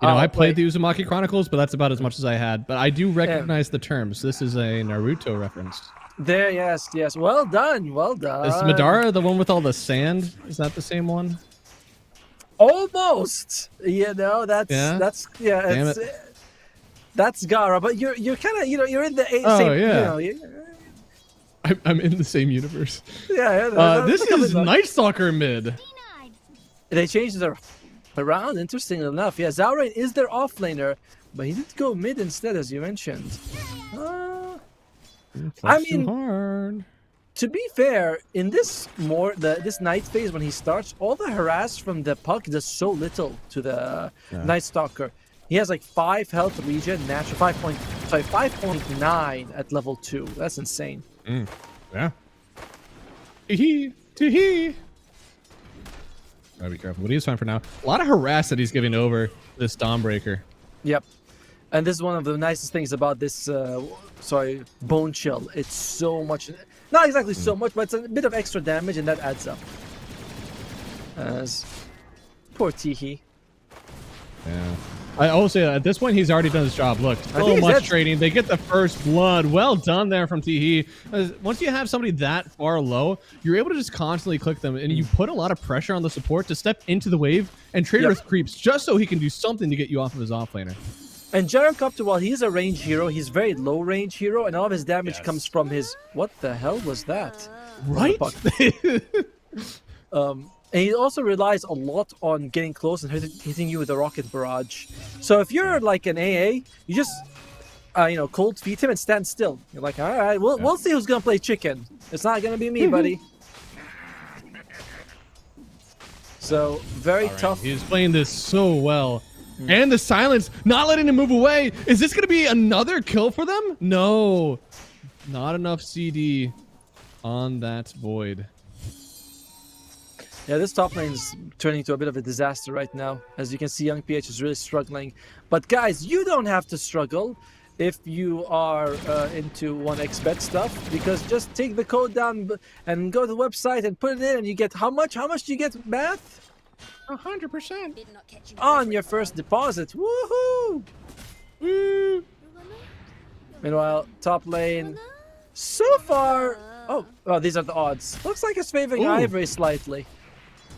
You know, I played the Uzumaki Chronicles, but that's about as much as I had. But I do recognize the terms. This is a Naruto reference. There, yes. Well done, well done. Is Madara the one with all the sand? Is that the same one? Almost. You know, that's Damn it. That's Gaara. But you're kind of you're in the same. Yeah. You know, I'm in the same universe. Yeah. This is Night Stalker mid. They changed their around. Interesting enough, yeah. Zaurain is their offlaner, but he did go mid instead, as you mentioned. I mean, hard. To be fair, in this this night phase when he starts, all the harass from the puck does so little to the Night Stalker. He has like 5 health regen, natural 5.9 at level 2. That's insane. Yeah. Tee-hee. Gotta be careful. But he's fine for now. A lot of harass that he's giving over this Dawnbreaker. Yep. And this is one of the nicest things about this, Bone Chill. It's so much, not exactly so much, but it's a bit of extra damage, and that adds up. As poor Teehee. Yeah. I will say at this point, he's already done his job. Look, so much trading. They get the first blood. Well done there from Teehee. Once you have somebody that far low, you're able to just constantly click them, and you put a lot of pressure on the support to step into the wave and trade with creeps just so he can do something to get you off of his offlaner. And Gyrocopter, while he's a range hero, he's very low range hero, and all of his damage comes from his... What the hell was that? Right? And he also relies a lot on getting close and hitting you with a rocket barrage. So if you're like an AA, you just, cold feet him and stand still. You're like, all right, we'll see who's gonna play chicken. It's not gonna be me, buddy. So very tough. He's playing this so well. And the silence, not letting him move away. Is this gonna be another kill for them? No, not enough CD on that void. Yeah, this top lane is turning into a bit of a disaster right now. As you can see, Young PH is really struggling. But guys, you don't have to struggle if you are into 1xbet stuff, because just take the code down and go to the website and put it in, and you get how much? How much do you get, Math? 100%. On your first deposit. Woohoo! Woo! Meanwhile, top lane, so far... Oh, these are the odds. Looks like it's favoring Ivory slightly.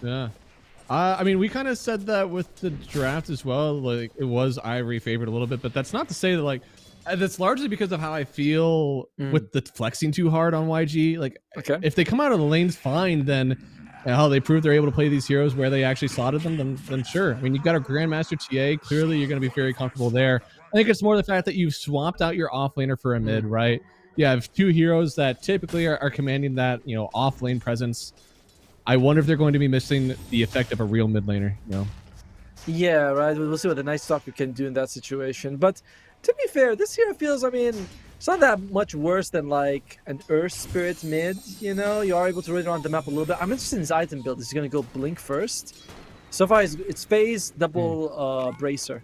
Yeah. I mean, we kind of said that with the draft as well. Like, it was Ivory favored a little bit, but that's not to say that, like, that's largely because of how I feel with the flexing too hard on YG. Like, if they come out of the lanes fine, then how they prove they're able to play these heroes where they actually slotted them, then sure. I mean, you've got a Grandmaster TA. Clearly, you're going to be very comfortable there. I think it's more the fact that you've swapped out your offlaner for a mid, right? You have 2 heroes that typically are commanding that, off lane presence. I wonder if they're going to be missing the effect of a real mid laner, Yeah, right. We'll see what the Night Stalker can do in that situation. But to be fair, this hero feels, I mean, it's not that much worse than like an Earth Spirit mid, You are able to read around the map a little bit. I'm interested in his item build. Is he going to go Blink first? So far, it's phase double Bracer.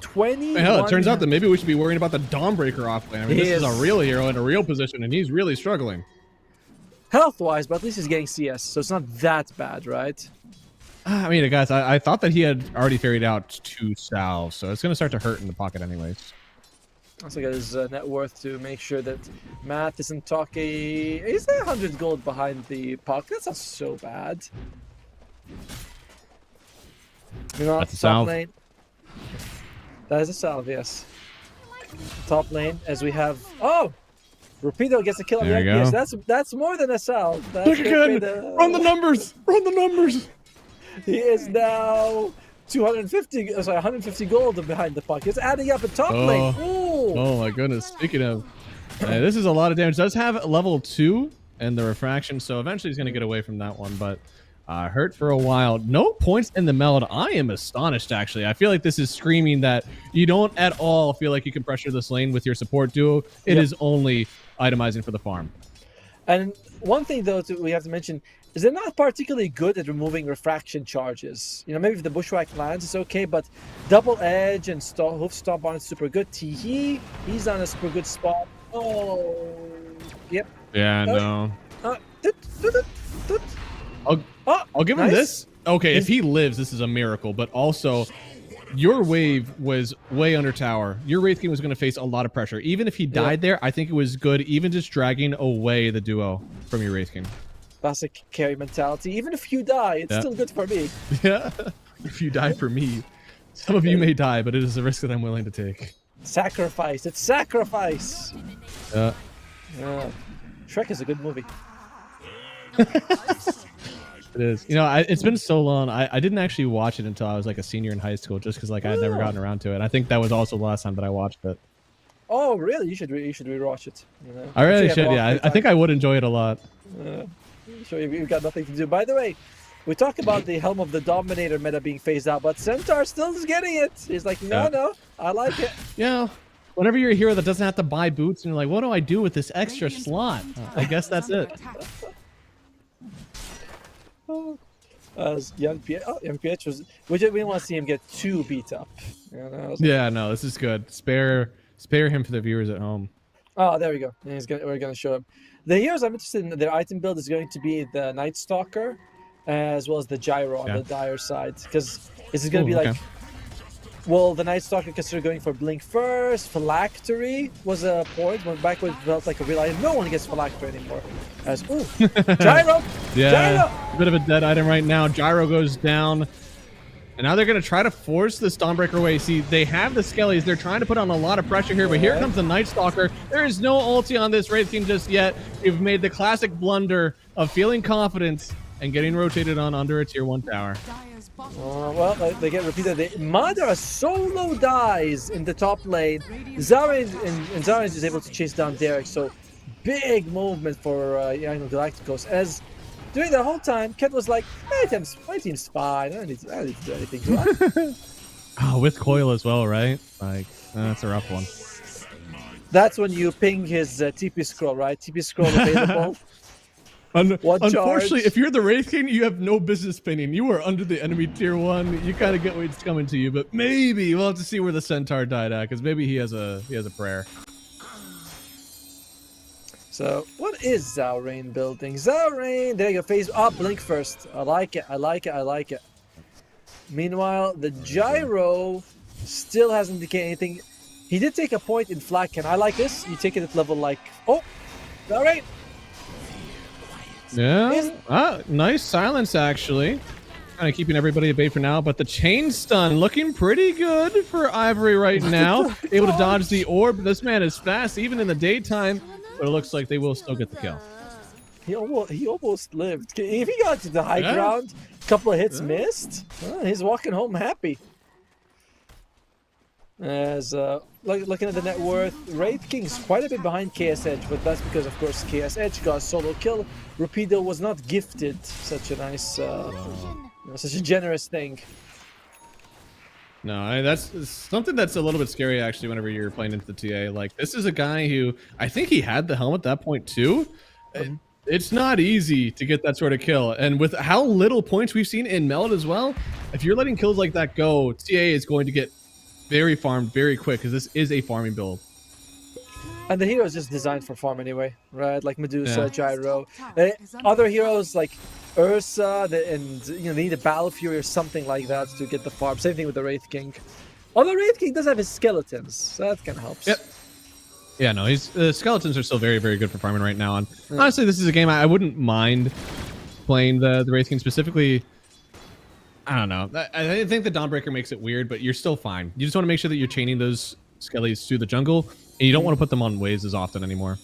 20. Hell, it turns out that maybe we should be worrying about the Dawnbreaker offlane. I mean, this is a real hero in a real position, and he's really struggling. Health-wise, but at least he's getting CS, so it's not that bad, right? I mean, guys, I thought that he had already ferried out 2 salves, so it's going to start to hurt in the pocket anyways. Also got his net worth to make sure that Matt isn't talking... Is there 100 gold behind the puck? That's not so bad. That's a salve. Lane. That is a salve, yes. Top lane, as we have... Oh! Rapido gets a kill on the FPS. That's more than a salve. Look again! Run the numbers! Run the numbers! He is now 150 gold behind the puck. It's adding up at top lane. Ooh. Oh my goodness. Speaking of... this is a lot of damage. Does have level 2 and the refraction, so eventually he's going to get away from that one, but... hurt for a while. No points in the meld. I am astonished, actually. I feel like this is screaming that you don't at all feel like you can pressure this lane with your support duo. It is only itemizing for the farm. And one thing, though, we have to mention, is they're not particularly good at removing refraction charges. You know, maybe if the bushwhack lands, it's okay, but double edge and hoof stomp on it's super good. Teehee, he's on a super good spot. Oh, yep. Yeah, no. I'll give him this. Okay, if he lives, this is a miracle. But also, your wave was way under tower. Your Wraith King was going to face a lot of pressure. Even if he died there, I think it was good, even just dragging away the duo from your Wraith King. Classic carry mentality. Even if you die, it's still good for me. Yeah, if you die for me. Some of you may die, but it is a risk that I'm willing to take. Sacrifice. It's sacrifice. Yeah. Shrek is a good movie. It is. You know, it's been so long. I didn't actually watch it until I was like a senior in high school, just because like I had never gotten around to it. I think that was also the last time that I watched it. Oh, really? You should rewatch it. You know? I really should. Yeah, I think I would enjoy it a lot. Sure, you've got nothing to do. By the way, we talk about the Helm of the Dominator meta being phased out, but Centaur still is getting it. He's like, no, I like it. Yeah. Whenever you're a hero that doesn't have to buy boots, and you're like, what do I do with this extra slot? I guess that's it. Young PH was. We didn't want to see him get too beat up. You know, yeah, no, this is good. Spare him for the viewers at home. Oh, there we go. We're gonna show him. The heroes I'm interested in their item build is going to be the Night Stalker, as well as the Gyro on the dire side, because this is gonna be like. Well, the Night Stalker considered going for Blink first. Phylactery was a point when back when it felt like a real item. No one gets Phylactery anymore. As Gyro! Yeah, Gyro! A bit of a dead item right now. Gyro goes down. And now they're going to try to force the Stormbreaker away. See, they have the Skellies. They're trying to put on a lot of pressure here, but here comes the Night Stalker. There is no ulti on this Wraith King just yet. You've made the classic blunder of feeling confident and getting rotated on under a tier 1 tower. Well, they get repeated. Madara solo dies in the top lane. Zara is able to chase down Derek, so big movement for Young Galacticos. As during the whole time, Ket was like, my team's fine. I don't need to do anything to it. Oh, with Coil as well, right? Like, that's a rough one. That's when you ping his TP scroll, right? TP scroll available. Unfortunately, if you're the Wraith King, you have no business pinging. You are under the enemy tier 1. You kind of get what's coming to you, but maybe we'll have to see where the Centaur died at, because maybe he has a prayer. So, what is Zhao building? Zhao, there you go, phase up, Blink first. I like it. Meanwhile, the Gyro still hasn't decayed anything. He did take a point in Flacken. I like this. You take it at level like, Zhao. Yeah, nice silence actually. Kind of keeping everybody at bay for now, but the chain stun looking pretty good for Ivory right now. Able to dodge the orb. This man is fast even in the daytime, but it looks like they will still get the kill. He almost lived. If he got to the high ground, a couple of hits missed, he's walking home happy. As looking at the net worth, Wraith King's quite a bit behind KS Edge, but that's because, of course, KS Edge got a solo kill. Rapido was not gifted such a nice, such a generous thing. No, that's something that's a little bit scary, actually, whenever you're playing into the TA. Like, this is a guy who, I think he had the helm at that point, too. It's not easy to get that sort of kill. And with how little points we've seen in Meld as well, if you're letting kills like that go, TA is going to get very farmed very quick, because this is a farming build. And the hero is just designed for farm anyway, right? Like Medusa, Gyro. Other heroes like Ursa, and they need a Battle Fury or something like that to get the farm. Same thing with the Wraith King. Although Wraith King does have his skeletons, so that kind of helps. Yep. Yeah, no, the skeletons are still very, very good for farming right now. And honestly, this is a game I wouldn't mind playing the Wraith King specifically. I don't know. I think the Dawnbreaker makes it weird, but you're still fine. You just want to make sure that you're chaining those skellies through the jungle, and you don't want to put them on waves as often anymore.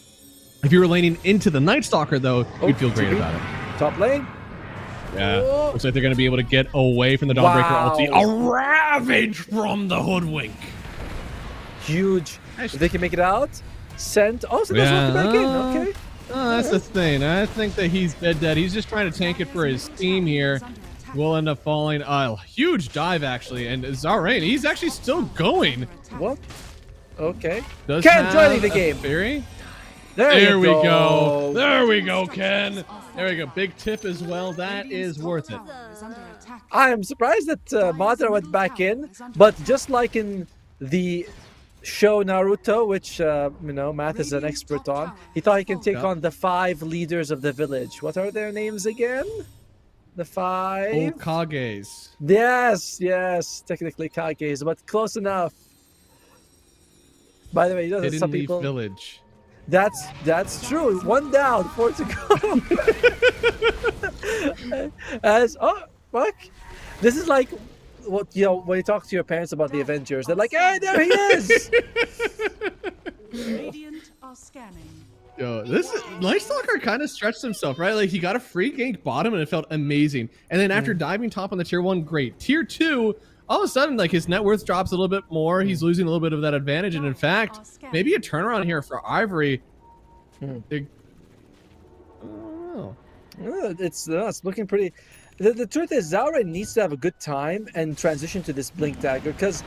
If you were laning into the Night Stalker, though, you'd feel great about it. Top lane. Yeah. Looks like they're going to be able to get away from the Dawnbreaker ulti. A ravage from the Hoodwink. Huge. If they can make it out, send. Oh, so that's back in. Okay. Oh, that's the thing. I think that he's dead. He's just trying to tank it for his team here. Will end up falling. Huge dive, actually. And Zarain, he's actually still going. What? Okay. Ken joining the game. Fury? There we go. There we go, Ken. There we go. Big tip as well. That is worth it. I am surprised that Madara went back in, but just like in the show Naruto, which you know Matt is an expert on, he thought he can take on the 5 leaders of the village. What are their names again? The 5 Hokages. Yes, technically Kages, but close enough. By the way, you know that some people village. That's true. 1 down, 4 to go. Fuck. This is like what when you talk to your parents about the Avengers, they're like, "Hey, there he is." Radiant are scanning. Yo, Light Stalker kind of stretched himself, right? Like he got a free gank bottom and it felt amazing. And then after diving top on the tier 1, great. Tier 2, all of a sudden, like his net worth drops a little bit more. He's losing a little bit of that advantage. And in fact, maybe a turnaround here for Ivory. I don't know. It's looking pretty. The truth is, Zaure needs to have a good time and transition to this Blink Dagger, because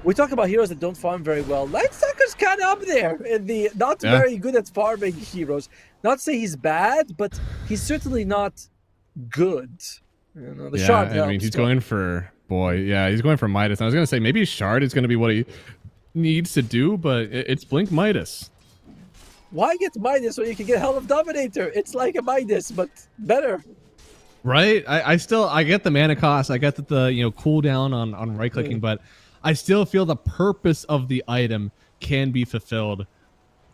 we talk about heroes that don't farm very well. Lightstalker's kind of up there in the very good at farming heroes. Not to say he's bad, but he's certainly not good. You know, the shard helps. I mean, he's going for he's going for Midas. I was gonna say maybe Shard is gonna be what he needs to do, but it's Blink Midas. Why get Midas when you can get Helm of Dominator? It's like a Midas, but better. Right? I get the mana cost. I get that the cooldown on right clicking, but I still feel the purpose of the item can be fulfilled,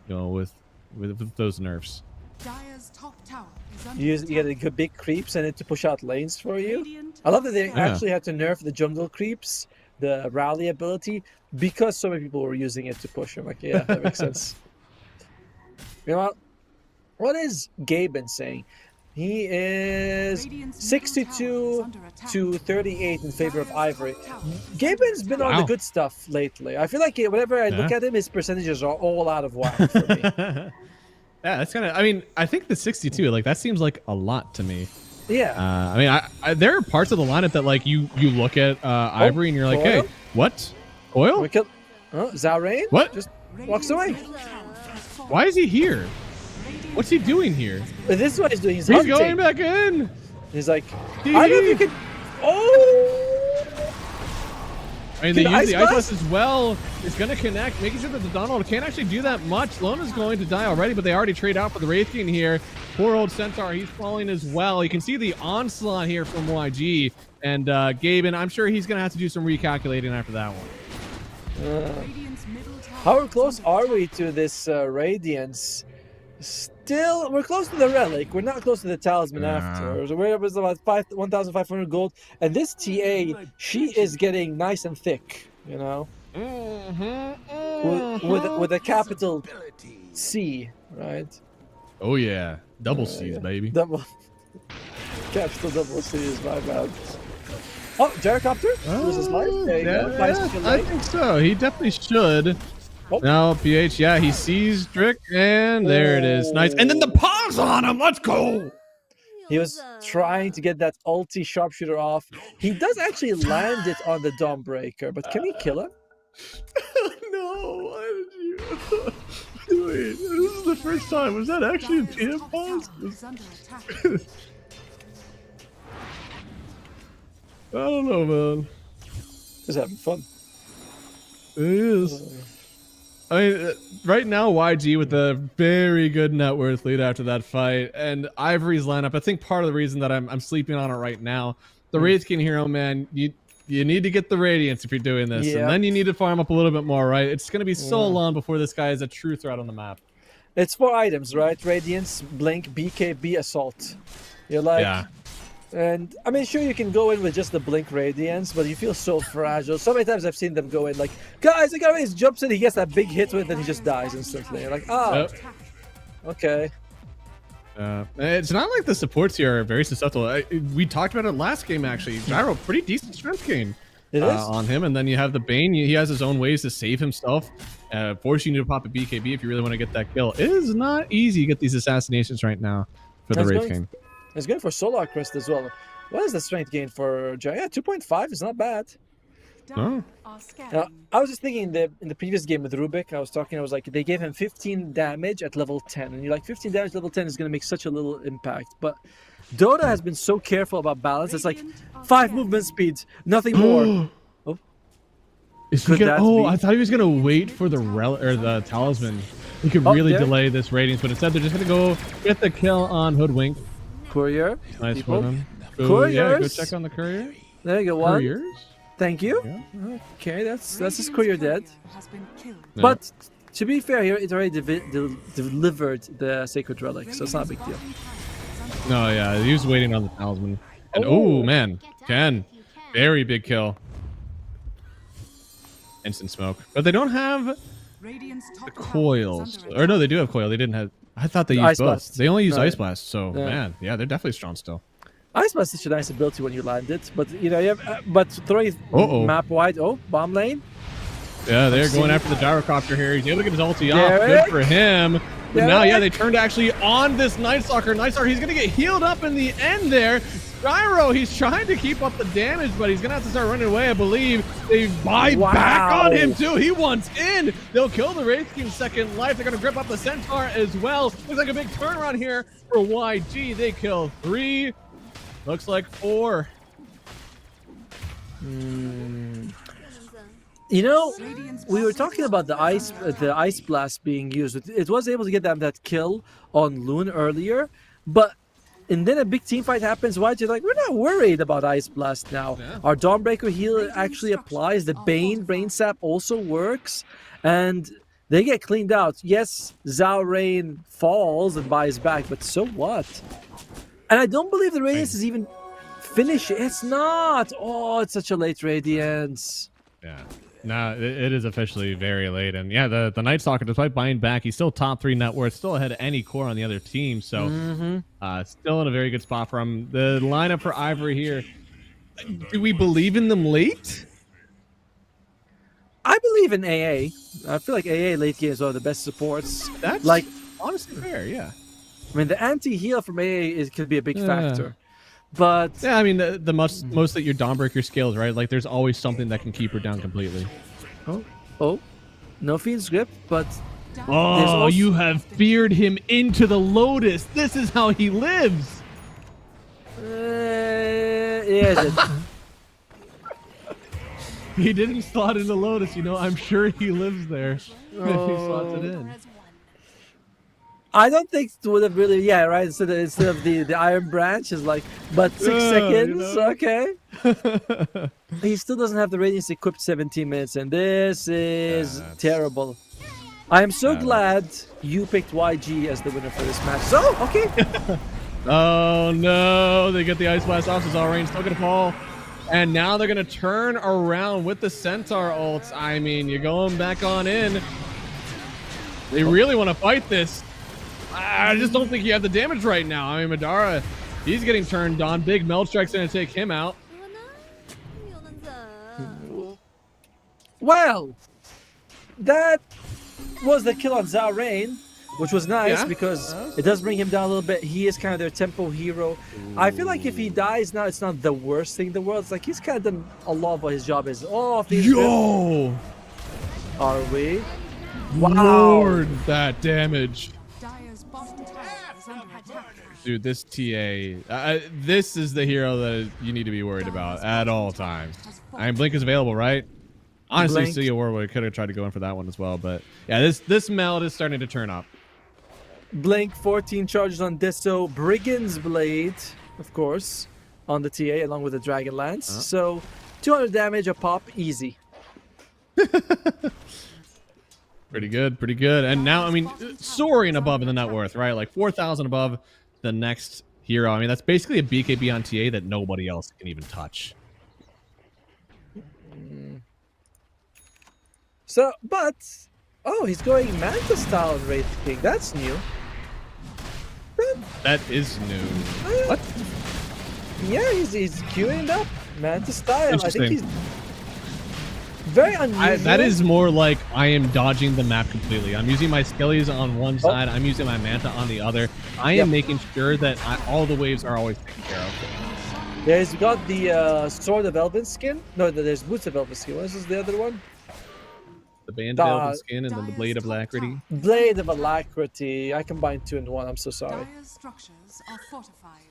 with those nerfs. Dire's top tower is under You get a big creeps and it to push out lanes for you. I love that they actually had to nerf the jungle creeps, the rally ability, because so many people were using it to push them. Like, yeah, that makes sense. You know what is Gaben saying? He is 62 to 38 in favor of Ivory. Gaben's been on the good stuff lately. I feel like whenever I look at him, his percentages are all out of whack for me. Yeah, that's kind of. I mean, I think the 62, like that seems like a lot to me. Yeah. I mean, there are parts of the lineup that like you look at Ivory and you're like, hey, what? Oil? Zaurain? What? Just walks away. Why is he here? What's he doing here? But this is what he's doing. He's going back in. He's like, I don't know if you can. Oh! I mean, they use the Ice Blast as well. It's going to connect, making sure that the Donald can't actually do that much. Lona's going to die already, but they already trade out for the Wraith King here. Poor old Centaur, he's falling as well. You can see the onslaught here from YG. And Gaben, I'm sure he's going to have to do some recalculating after that one. How close are we to this Radiance? Still, we're close to the relic. We're not close to the talisman afterwards. We're about 1,500 gold. And this TA, she is getting nice and thick, with a capital C, right? Oh yeah, double C's, baby. Capital double C is my bad. Oh, Gyrocopter? Loses life. There you go. Nice I think so. He definitely should. Oh. Now, PH, he sees Drick, and there it is. Nice. And then the pause on him. Let's go. He was trying to get that ulti sharpshooter off. He does actually land it on the Dawnbreaker, but can he kill him? No, why did you? Wait, this is the first time. Was that actually a PM pause? I don't know, man. Just having fun. It is. I mean, right now, YG with a very good net worth lead after that fight, and Ivory's lineup. I think part of the reason that I'm sleeping on it right now, the Wraith King hero, man, you need to get the Radiance if you're doing this, and then you need to farm up a little bit more, right? It's going to be so long before this guy is a true threat on the map. It's 4 items, right? Radiance, Blink, BKB, Assault. You're like... And I mean, sure, you can go in with just the Blink Radiance, but you feel so fragile. So many times I've seen them go in like, guys, the guy jumps in, he gets that big hit with it, and he just dies instantly. You're like, okay. It's not like the supports here are very susceptible. We talked about it last game, actually. Gyro, pretty decent strength gain on him, and then you have the Bane. He has his own ways to save himself, forcing you to pop a BKB if you really want to get that kill. It is not easy to get these assassinations right now for the Wraith King. It's good for Solar Crest as well. What is the strength gain for Jaya? 2.5 is not bad. Oh. Are scanning. I was just thinking in the previous game with Rubik, I was like, they gave him 15 damage at level 10. And you're like, 15 damage at level 10 is going to make such a little impact. But Dota has been so careful about balance. It's like 5 movement speeds, nothing more. Oh. Is he gonna, I thought he was gonna wait for the the talisman. He could really delay this ratings, but instead they're just gonna go get the kill on Hoodwink. Courier. Nice for them. Couriers. Yeah, go check on the courier. There you go. One. Couriers. Thank you. Yeah. Okay, that's his courier dead. Has been killed. Yeah. But to be fair here, it already delivered the sacred relic, so it's not a big deal. No, yeah, he was waiting on the talisman. And oh man, 10. Very big kill. Instant smoke. But they don't have the coils. Or no, they do have coil. They didn't have. I thought they used Ice both. Blast. They only use No. Ice Blast. So man, yeah, they're definitely strong still. Ice Blast is such a nice ability when you land it, but you know, but throwing map wide. Oh, bomb lane. Yeah, they're going after the gyrocopter here. He's able to get his ulti off. Good for him. But now, yeah, they turned actually on this Night Stalker. Night Stalker, he's going to get healed up in the end there. Gyro, he's trying to keep up the damage, but he's going to have to start running away, I believe. They buy back on him, too. He wants in. They'll kill the Wraith King's second life. They're going to grip up the Centaur as well. Looks like a big turnaround here for YG. They kill 3. Looks like 4. You know, we were talking about the ice blast being used. It was able to get them that kill on Loon earlier, and then a big team fight happens. Why'd you like? We're not worried about ice blast now. Yeah. Our Dawnbreaker heal actually applies. The Brain Sap also works, and they get cleaned out. Yes, Zhao Rain falls and buys back, but so what? And I don't believe the Radiance is even finished. It's not. Oh, it's such a late Radiance. Yeah. No, it is officially very late. And yeah, the Night Stalker, despite buying back, he's still top 3 net worth, still ahead of any core on the other team. So still in a very good spot for him. The lineup for Ivory here, do we believe in them late? I believe in AA. I feel like AA late game is one of the best supports. That's like honestly fair, yeah. I mean, the anti-heal from AA could be a big factor. But yeah, I mean, the most that your Dawnbreaker skills, right? Like, there's always something that can keep her down completely. Oh, no Fiend's Grip, but oh, you have feared him into the Lotus. This is how he lives. Yeah. He didn't slot in the Lotus, you know. I'm sure he lives there. He slots it in. I don't think it would have really, right? Instead of the Iron Branch is like, but 6 seconds, you know? Okay. He still doesn't have the Radiance equipped 17 minutes, and this is terrible. I am so glad you picked YG as the winner for this match. So, okay. Oh no, they get the Ice Blast off, so Zalrain's still gonna fall. And now they're gonna turn around with the Centaur ults. I mean, you're going back on in. They really want to fight this. I just don't think you have the damage right now. I mean, Madara, he's getting turned on. Big Meld Strike's going to take him out. Well, that was the kill on Zhao Rain, which was nice because it does bring him down a little bit. He is kind of their tempo hero. I feel like if he dies now, it's not the worst thing in the world. It's like he's kind of done a lot of what his job is. Oh, Yo! Are we? Wow. Lord, that damage. Dire's bottom tower is under attack. Dude, this TA, this is the hero that you need to be worried about at all times. I mean, Blink is available, right? Honestly, Sea of War would could have tried to go in for that one as well, but yeah, this meld is starting to turn up. Blink, 14 charges on Disso, Brigand's Blade, of course, on the TA along with the Dragon Lance. So 200 damage a pop, easy. Pretty good, pretty good. And now, I mean, soaring above in the net worth, right? Like 4,000 above the next hero. I mean, that's basically a BKB on TA that nobody else can even touch. So, but, oh, he's going Manta style on Wraith King. That's new. That is new. What? Yeah, he's queuing up Manta style. I think Interesting. he's very unusual. That is more like I am dodging the map completely. I'm using my skillies on one side. I'm using my Manta on the other. I am making sure that all the waves are always taken care of. Yeah, he's got the Sword of Elven skin. No, there's Boots of Elven skin. What is the other one? The Band of Elven Skin and then the Blade of Alacrity. Blade of Alacrity. I combined 2 in 1. I'm so sorry. Dire's structures are fortified.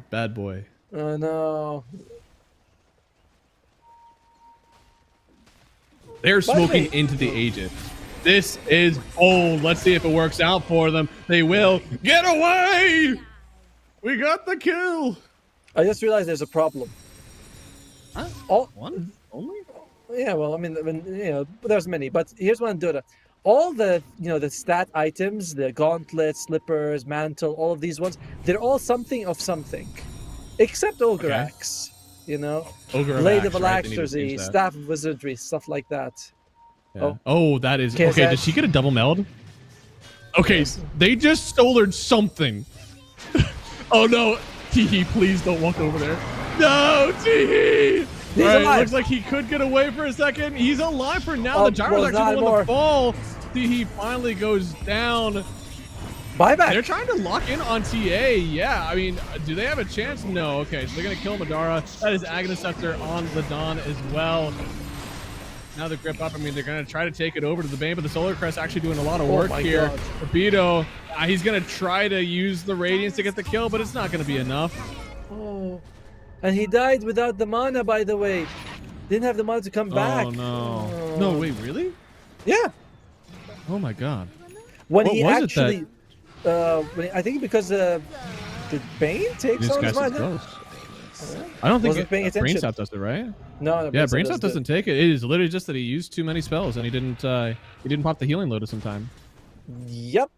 Bad boy. Oh no. They're smoking into the Aegis. This is bold. Let's see if it works out for them. They will. Get away! We got the kill. I just realized there's a problem. Huh? All, One only? yeah, well, I mean, you know, there's many, but here's one in Dota. All the, you know, the stat items, the gauntlets, slippers, mantle, all of these ones, they're all something of something, except Ogre Axe, you know, Ogre Blade Axe, of right? They need to Alacrity, change that. Staff of Wizardry, stuff like that. Yeah. Oh, that is KSS. okay. Did she get a double meld? Okay, they just stole something. Oh no, Teehee, please don't walk over there. No, Teehee! He's All right, alive. looks like he could get away for a second. He's alive for now. Oh, The gyro's well, actually not the one anymore. to fall. Teehee finally goes down. Buyback. They're trying to lock in on TA. Yeah, I mean, do they have a chance? No. Okay, so they're going to kill Madara. That is Aghanim Scepter on the Dawn as well. Now the grip up. I mean, they're going to try to take it over to the Bane, but the Solar Crest actually doing a lot of work my here. God. Rapido, he's going to try to use the Radiance to get the kill, but it's not going to be enough. Oh, and he died without the mana, by the way. Didn't have the mana to come back. Oh, no. Oh. No, wait, really? Yeah. Oh, my God. When What he was it actually, I think because did Bane take This some of guy's his mana? close. I don't think Wasn't paying attention. Brainsop does it, right? No, Yeah, Brainsop Brainsop doesn't take it. It is literally just that he used too many spells and he didn't pop the healing lotus in time. Yep.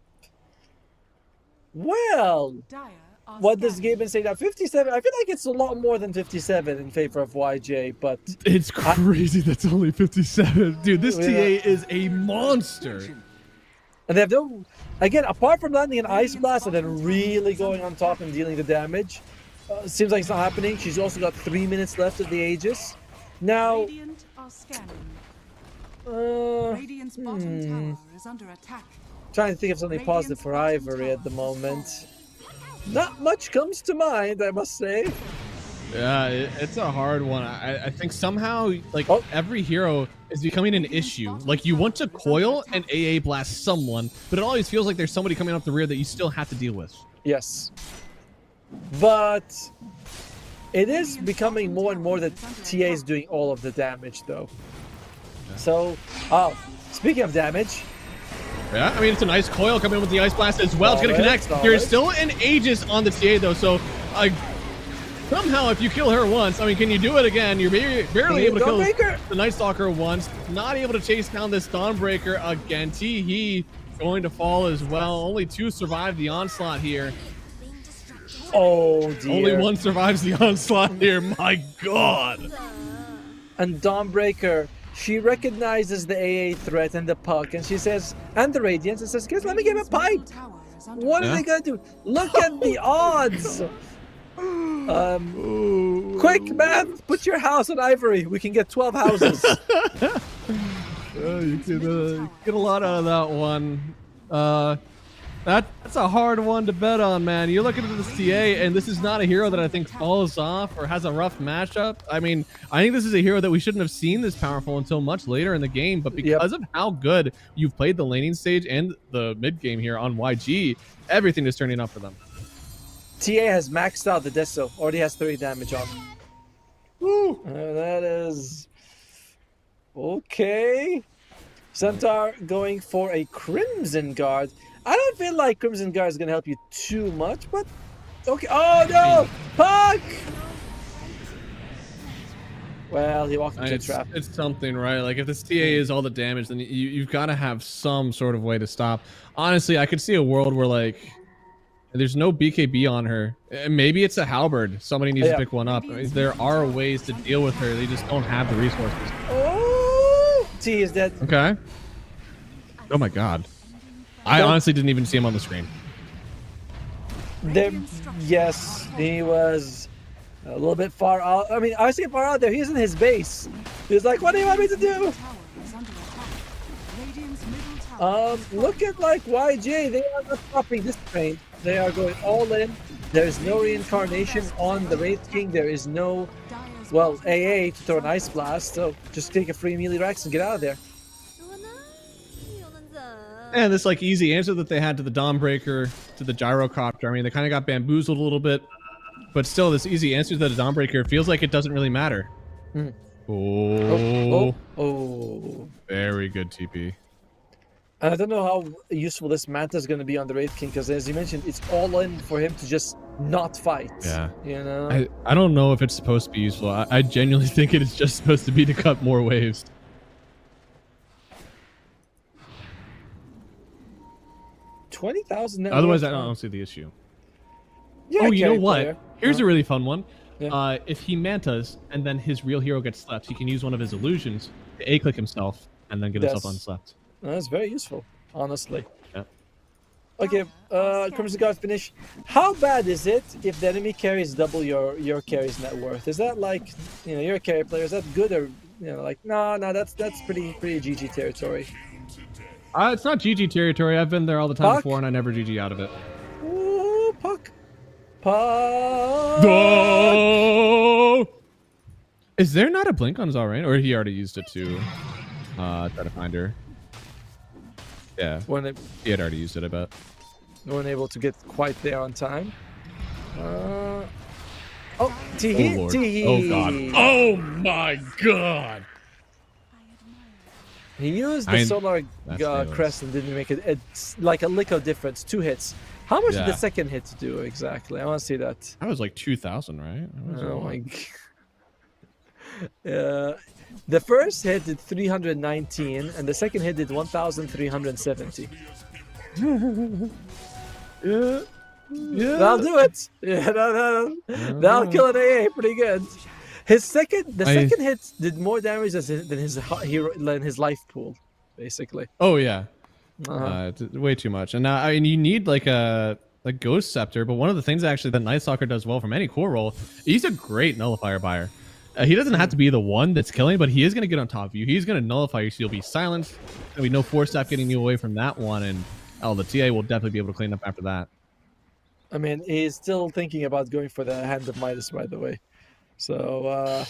Well, Dire are what does scanning. Gaben say now? 57. I feel like it's a lot more than 57 in favor of YJ, but It's crazy that's only 57. Dude, this Yeah. TA is a monster. and they have no. Again, apart from landing an Ice Blast and then really going on top and dealing the damage, seems like it's not happening. She's also got 3 minutes left of the Aegis. Now, Radiant are scanning. uh, Radiant's bottom tower is under attack. trying to think of something positive for Ivory at the moment. Not much comes to mind, I must say. Yeah, it's a hard one. I think somehow, like, Oh. every hero is becoming an issue. Like, you want to coil and AA blast someone, but it always feels like there's somebody coming up the rear that you still have to deal with. Yes. But it is becoming more and more that TA is doing all of the damage, though. So, speaking of damage, Yeah, I mean, it's a nice coil coming in with the Ice Blast as well. It's going to Solid, connect. There's solid. still an Aegis on the TA, though, so somehow if you kill her once, I mean, can you do it again? You're barely able to kill Dawnbreaker. the Night Stalker once. Not able to chase down this Dawnbreaker again. Teehee going to fall as well. Only 2 survive the onslaught here. oh dear. Only 1 survives the onslaught here. My God. And Dawnbreaker, she recognizes the AA threat and the puck, and she says, and the Radiance, and says, guys, let me give a pipe. Tower is under What are Yeah. they gonna do? Look at the odds. Quick math, put your house on Ivory. We can get 12 houses. You can get a lot out of that one. That's a hard one to bet on, man. You look into this TA, and this is not a hero that I think falls off or has a rough matchup. I mean, I think this is a hero that we shouldn't have seen this powerful until much later in the game, but because of how good you've played the laning stage and the mid game here on YG, everything is turning up for them. TA has maxed out the Deso. Already has 30 damage on. Woo! That is... Okay. Centaur going for a Crimson Guard. I don't feel like Crimson Guard is going to help you too much, but... Okay. Oh, no! Puck! Well, he walked into a trap. It's something, right? Like, if this TA is all the damage, then you've got to have some sort of way to stop. Honestly, I could see a world where, like, there's no BKB on her. Maybe it's a halberd. Somebody needs to pick one up. I mean, there are ways to deal with her. They just don't have the resources. Oh! T is dead. Okay. Oh, my God. I honestly didn't even see him on the screen. There, yes, he was a little bit far out. I mean, I say far out there. He's in his base. He's like, what do you want me to do? tower is under attack. Radiant's middle tower. Look at like YJ. They are not stopping this train. They are going all in. There is no reincarnation on the Wraith King. There is no, well, AA to throw an Ice Blast. So just take a free melee Rex and get out of there. And this like easy answer that they had to the Dawnbreaker, to the Gyrocopter. I mean, they kind of got bamboozled a little bit, but still, this easy answer to the Dawnbreaker feels like it doesn't really matter. Mm. Oh, very good TP. I don't know how useful this Manta is going to be on the Wraith King, because as you mentioned, it's all in for him to just not fight. Yeah. You know? I don't know if it's supposed to be useful. I genuinely think it is just supposed to be to cut more waves. 20,000. Otherwise, I don't see the issue. Yeah, oh, you know what? player. Here's a really fun one. Yeah. If he mantas and then his real hero gets slept, he can use one of his illusions to A-click himself and then get himself unslept. That's very useful, honestly. Yeah. Okay, Crimson Guard finish. How bad is it if the enemy carries double your carry's net worth? Is that like, you know, you're a carry player, is that good, or, you know, like, no, that's pretty GG territory. It's not GG territory. I've been there all the time Puck? before, and I never GG out of it. Ooh, Puck. Puck. No! Is there not a blink on Zalrain? Or he already used it to try to find her? Yeah, he had already used it, I bet. Weren't able to get quite there on time. Oh, Teehee, Lord. Teehee. Oh, God. Oh, my God. He used the Solar Crest and didn't make it. It's like a lick of difference. 2 hits. How much did the second hit do exactly? I want to see that. That was like 2,000, right? Oh my god. The first hit did 319, and the second hit did 1,370. Yeah. That'll do it. Yeah, that'll kill an AA pretty good. The second hit did more damage than his life pool, basically. Oh yeah, way too much. And now, I mean, you need like a Ghost Scepter, but one of the things actually that Night Stalker does well from any core role, he's a great nullifier buyer. He doesn't have to be the one that's killing, but he is going to get on top of you. He's going to nullify you, so you'll be silenced. There'll be no force staff getting you away from that one, and the TA will definitely be able to clean up after that. I mean, he's still thinking about going for the Hand of Midas, by the way. So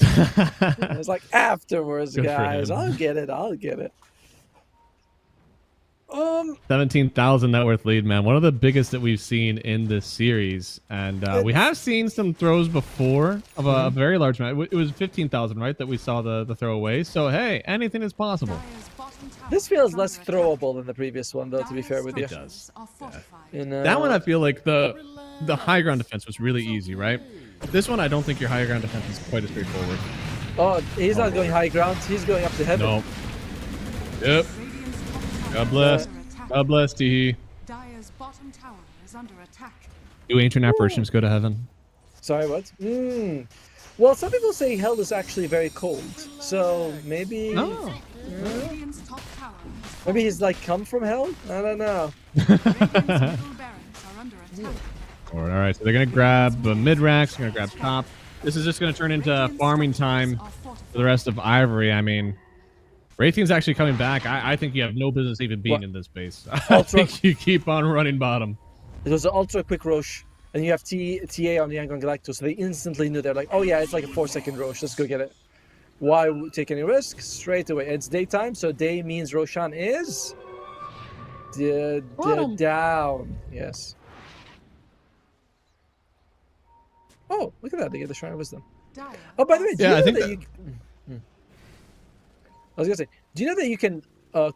it's like afterwards, guys. I'll get it. 17,000 net worth lead, man. One of the biggest that we've seen in this series, and we have seen some throws before of a very large amount. It was 15,000, right? That we saw the throwaway. So hey, anything is possible. This feels less throwable than the previous one, though. To be fair with you, it does. You know, that one I feel like the high ground defense was really easy, right? This one I don't think your high ground defense is quite as straightforward. Oh, he's not going high ground. He's going up to heaven. Nope. Yep. God bless. God bless, Teehee. Dire's bottom tower is under attack. Do ancient apparitions go to heaven? Sorry, what? Well, some people say hell is actually very cold. So maybe... No. Radiant's top tower is Maybe he's like come from hell? I don't know. Radiant's middle barracks are under attack. All right, so they're going to grab mid-racks, they're going to grab top. This is just going to turn into farming time for the rest of Ivory. I mean, Wraithing's actually coming back. I think you have no business even being in this base. I think you keep on running bottom. It was an ultra quick Roche, and you have TA on the Yangon Galactus, so they instantly knew. They're like, oh yeah, it's like a 4-second Roche. Let's go get it. Why take any risk? Straight away. It's daytime, so day means Roshan is down. Yes. Oh, look at that. They get the Shrine of Wisdom. Oh, by the way, do you know that you... I was going to say, do you know that you can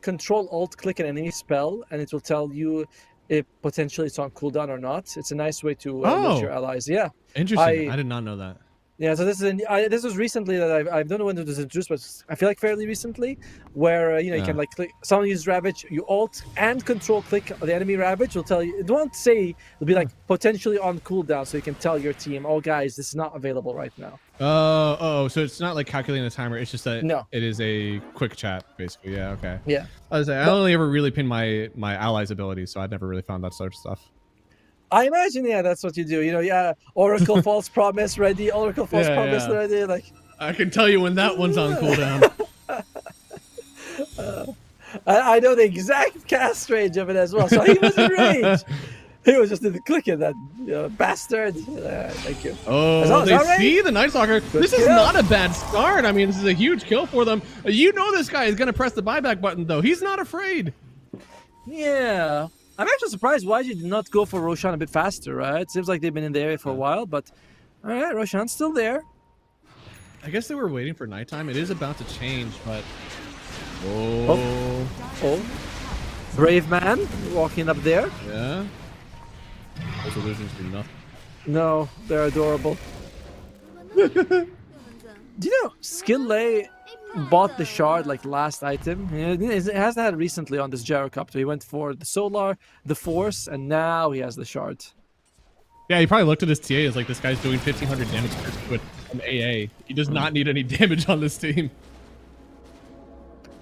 control alt-click an enemy spell, and it will tell you if potentially it's on cooldown or not? It's a nice way to let your allies. Yeah. Interesting. I did not know that. Yeah, so this is this was recently that I don't know when it was introduced, but I feel like fairly recently, where you can like click. Someone uses Ravage, you alt and control click the enemy Ravage. Will tell you. It won't say. It'll be like potentially on cooldown, so you can tell your team, "Oh, guys, this is not available right now." So it's not like calculating the timer. It's just that it is a quick chat, basically. Yeah. Okay. Yeah. I only ever really pin my allies' abilities, so I'd never really found that sort of stuff. I imagine, that's what you do. Oracle False Promise ready, Oracle False Promise ready. Like, I can tell you when that one's on cooldown. I know the exact cast range of it as well, so he was in range. He was just clicking that bastard. Thank you. Oh, they see the Night Stalker. This is kill. not a bad start. I mean, this is a huge kill for them. You know this guy is going to press the buyback button, though. He's not afraid. Yeah. I'm actually surprised why you did not go for Roshan a bit faster, right? It seems like they've been in the area for a while, but all right, Roshan's still there. I guess they were waiting for nighttime. It is about to change, but... Oh. Brave man walking up there. Yeah. Those illusions do nothing. No, they're adorable. Do you know Skillay bought the shard like last item? It hasn't had it recently on this Gyro Copter. He went for the Solar, the Force, and now he has the shard. Yeah, he probably looked at his TA as like, this guy's doing 1,500 damage with an AA. He does not need any damage on this team.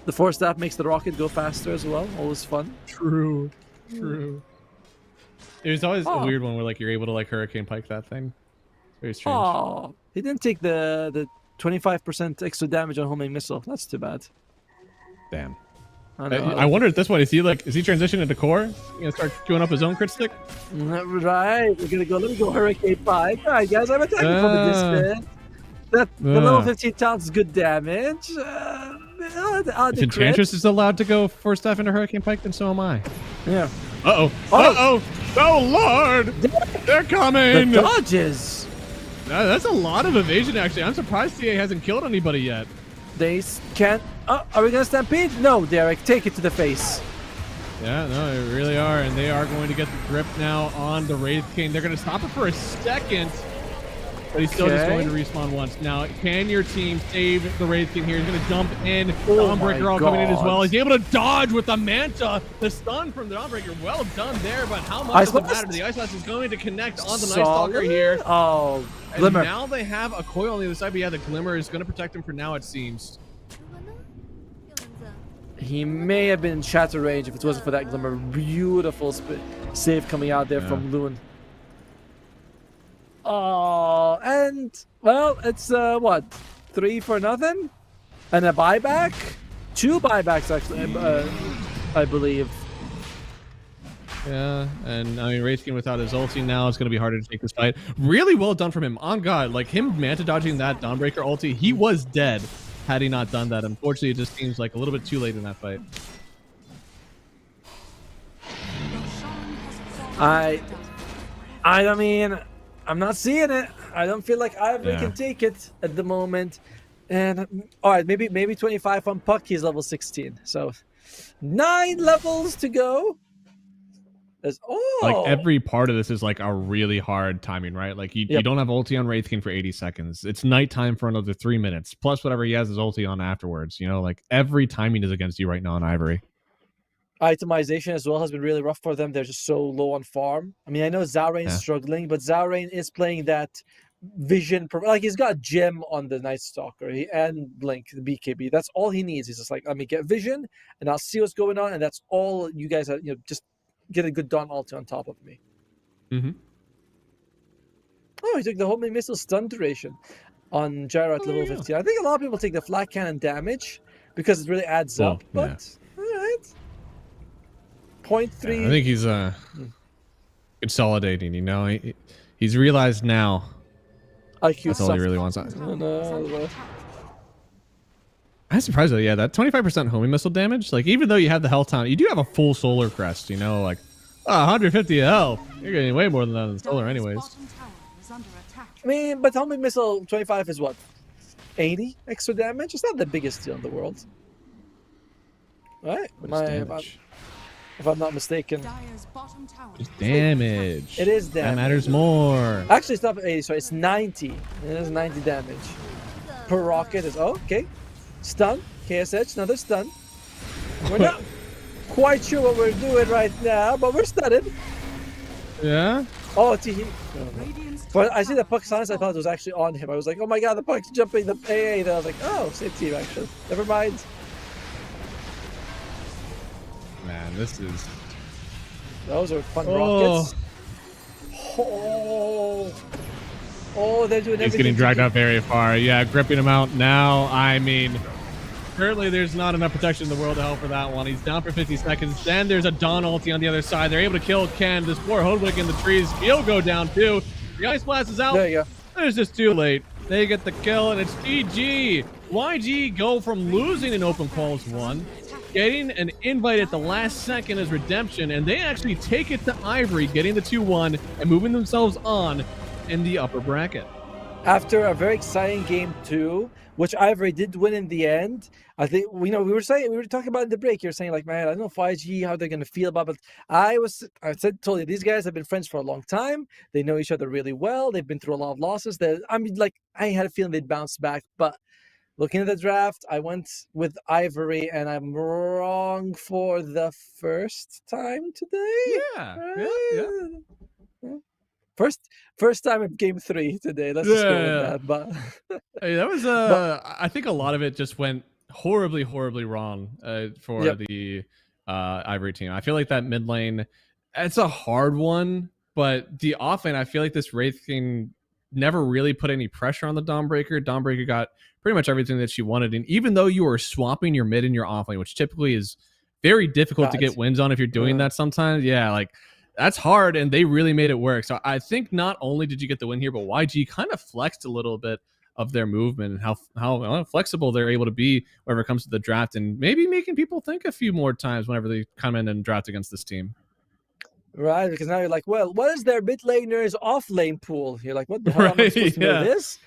The Force Staff makes the rocket go faster as well. Always fun. True. There's always a weird one where like you're able to like Hurricane Pike that thing. Very strange. Oh, he didn't take the 25% extra damage on homing missile. That's too bad. Damn. I wonder at this point, is he transitioning into core? He's gonna start queuing up his own crit stick? Right. We're gonna go. Let me go Hurricane Pike. All right, guys. I'm attacking from a distance. The level 15 talent is good damage. If Enchantress is allowed to go Force Staff into Hurricane Pike, then so am I. Yeah. Oh, Lord! They're coming! The dodges! That's a lot of evasion, actually. I'm surprised TA hasn't killed anybody yet. They can't... are we going to stampede? No, Derek. Take it to the face. Yeah, no, they really are. And they are going to get the grip now on the Wraith King. They're going to stop it for a second. But he's still just going to respawn once. Now, can your team save the Wraith King here? He's going to jump in. Dawnbreaker all coming in as well. He's able to dodge with the Manta. The stun from the Dawnbreaker. Well done there, but how much does it matter? The Ice Blast is going to connect on the Night Stalker here. Oh, Glimmer. And now they have a coil on the other side, but yeah, the Glimmer is going to protect him for now, it seems. He may have been in shatter range if it wasn't for that Glimmer. Beautiful save coming out there from Loon. Oh, and well, it's what, 3 for nothing, and a buyback, 2 buybacks actually, I believe. Yeah, and I mean, Wraith King without his ulti now, it's going to be harder to take this fight. Really well done from him. On God, like him Manta dodging that Dawnbreaker ulti, he was dead had he not done that. Unfortunately, it just seems like a little bit too late in that fight. I mean, I'm not seeing it. I don't feel like Ivory can take it at the moment. And all right, maybe 25 on Puck. He's level 16, so 9 levels to go. Like every part of this is like a really hard timing, right? Like you don't have ulti on Wraith King for 80 seconds. It's nighttime for another 3 minutes, plus whatever he has his ulti on afterwards. You know, like every timing is against you right now on Ivory. Itemization as well has been really rough for them. They're just so low on farm. I mean, I know Zarain's struggling, but Zarain is playing that vision. Like he's got Gem on the Night Stalker and Blink, the BKB. That's all he needs. He's just like, let me get vision, and I'll see what's going on, and that's all you guys are. You know, just get a good Dawn ulti on top of me. Oh, he took the homing missile stun duration on Gyro at level 15. I think a lot of people take the flat cannon damage because it really adds up. But all right. 0.3. Yeah, I think he's consolidating. You know, he's realized now. IQ that's all he really wants. No. I'm surprised though. Yeah, that 25% homing missile damage. Like even though you have the health taunt, you do have a full solar crest. You know, like 150 health. You're getting way more than that in solar, anyways. I mean, but homing missile 25 is what, 80 extra damage? It's not the biggest deal in the world, right? If I'm not mistaken. Just damage. It is damage. That matters more. Actually, it's not 80, sorry, it's 90. It is 90 damage. Per rocket is, okay. Stun, KSH, another stun. We're not quite sure what we're doing right now, but we're stunned. Yeah? Oh, but I see the puck silence, I thought it was actually on him. I was like, oh my god, the puck's jumping the AA. Then I was like, oh, same team actually. Never mind. Man, this is... Those are fun rockets. Oh, they're doing everything. He's getting dragged out very far. Yeah, gripping him out now. I mean, Currently, there's not enough protection in the world to help for that one. He's down for 50 seconds. Then there's a Dawn ulti on the other side. They're able to kill Ken. This poor Hoodwink in the trees. He'll go down too. The Ice Blast is out. There you go. It's just too late. They get the kill, and it's GG. YG go from losing an open quals 1, getting an invite at the last second as redemption, and they actually take it to Ivory, getting the 2-1 and moving themselves on in the upper bracket. After a very exciting game 2, which Ivory did win in the end, I think we were talking about in the break. You're saying like, man, I don't know if YG how they're gonna feel about it. I told you these guys have been friends for a long time. They know each other really well. They've been through a lot of losses. I had a feeling they'd bounce back, but looking at the draft, I went with Ivory, and I'm wrong for the first time today. Yeah. First time in game 3 today. Let's just go with that. But hey, that was I think a lot of it just went horribly wrong for the Ivory team. I feel like that mid lane, it's a hard one, but the off lane, I feel like this Wraith King never really put any pressure on the Dawnbreaker. Dawnbreaker got pretty much everything that she wanted, and even though you were swapping your mid and your off lane, which typically is very difficult to get wins on if you're doing that sometimes, that's hard, and they really made it work. So I think not only did you get the win here, but YG kind of flexed a little bit of their movement and how flexible they're able to be whenever it comes to the draft, and maybe making people think a few more times whenever they come in and draft against this team. Right, because now you're like, well, what is their mid laner's off lane pool? You're like, what the hell am I supposed to know this?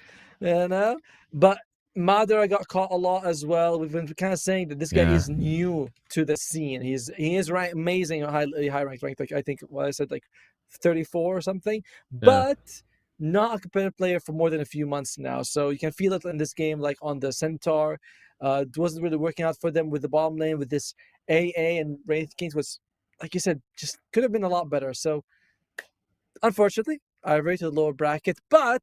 But Madara got caught a lot as well. We've been kind of saying that this guy is new to the scene. He is amazing, high ranked. Like I think I said like 34 or something, but not a competitive player for more than a few months now. So you can feel it in this game, like on the Centaur. It wasn't really working out for them with the bottom lane with this AA and Wraith Kings was, like you said, just could have been a lot better. So unfortunately, I rated the lower bracket, but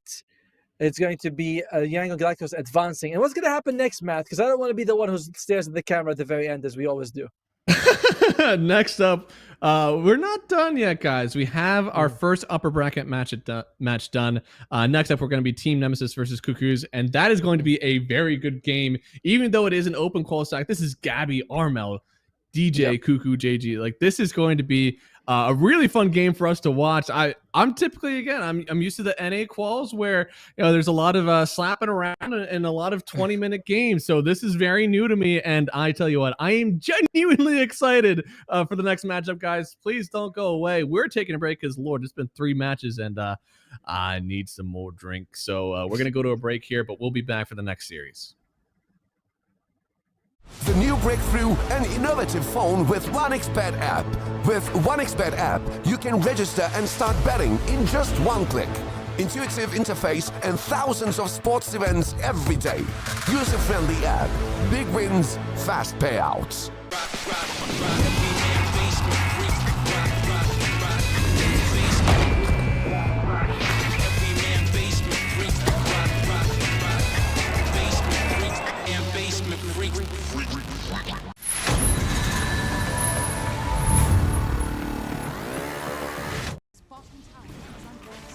it's going to be Yango Galacticos advancing. And what's going to happen next, Matt? Because I don't want to be the one who stares at the camera at the very end, as we always do. Next up, we're not done yet, guys. We have our first upper bracket match done. Next up, we're going to be Team Nemesis versus Cuckoos, and that is going to be a very good game, even though it is an open qual stack. This is Gabby, Armel, DJ, Cuckoo, JG. Like, this is going to be a really fun game for us to watch. I'm typically, again, I'm used to the NA quals where there's a lot of slapping around and a lot of 20-minute games. So this is very new to me, and I tell you what, I am genuinely excited for the next matchup, guys. Please don't go away. We're taking a break because, Lord, it's been 3 matches, and I need some more drink. So we're gonna go to a break here, but we'll be back for the next series. The new breakthrough, an innovative phone with 1xBet app. With 1xBet app, you can register and start betting in just 1 click. Intuitive interface and thousands of sports events every day. User-friendly app. Big wins, fast payouts. Bottom tower is under attack.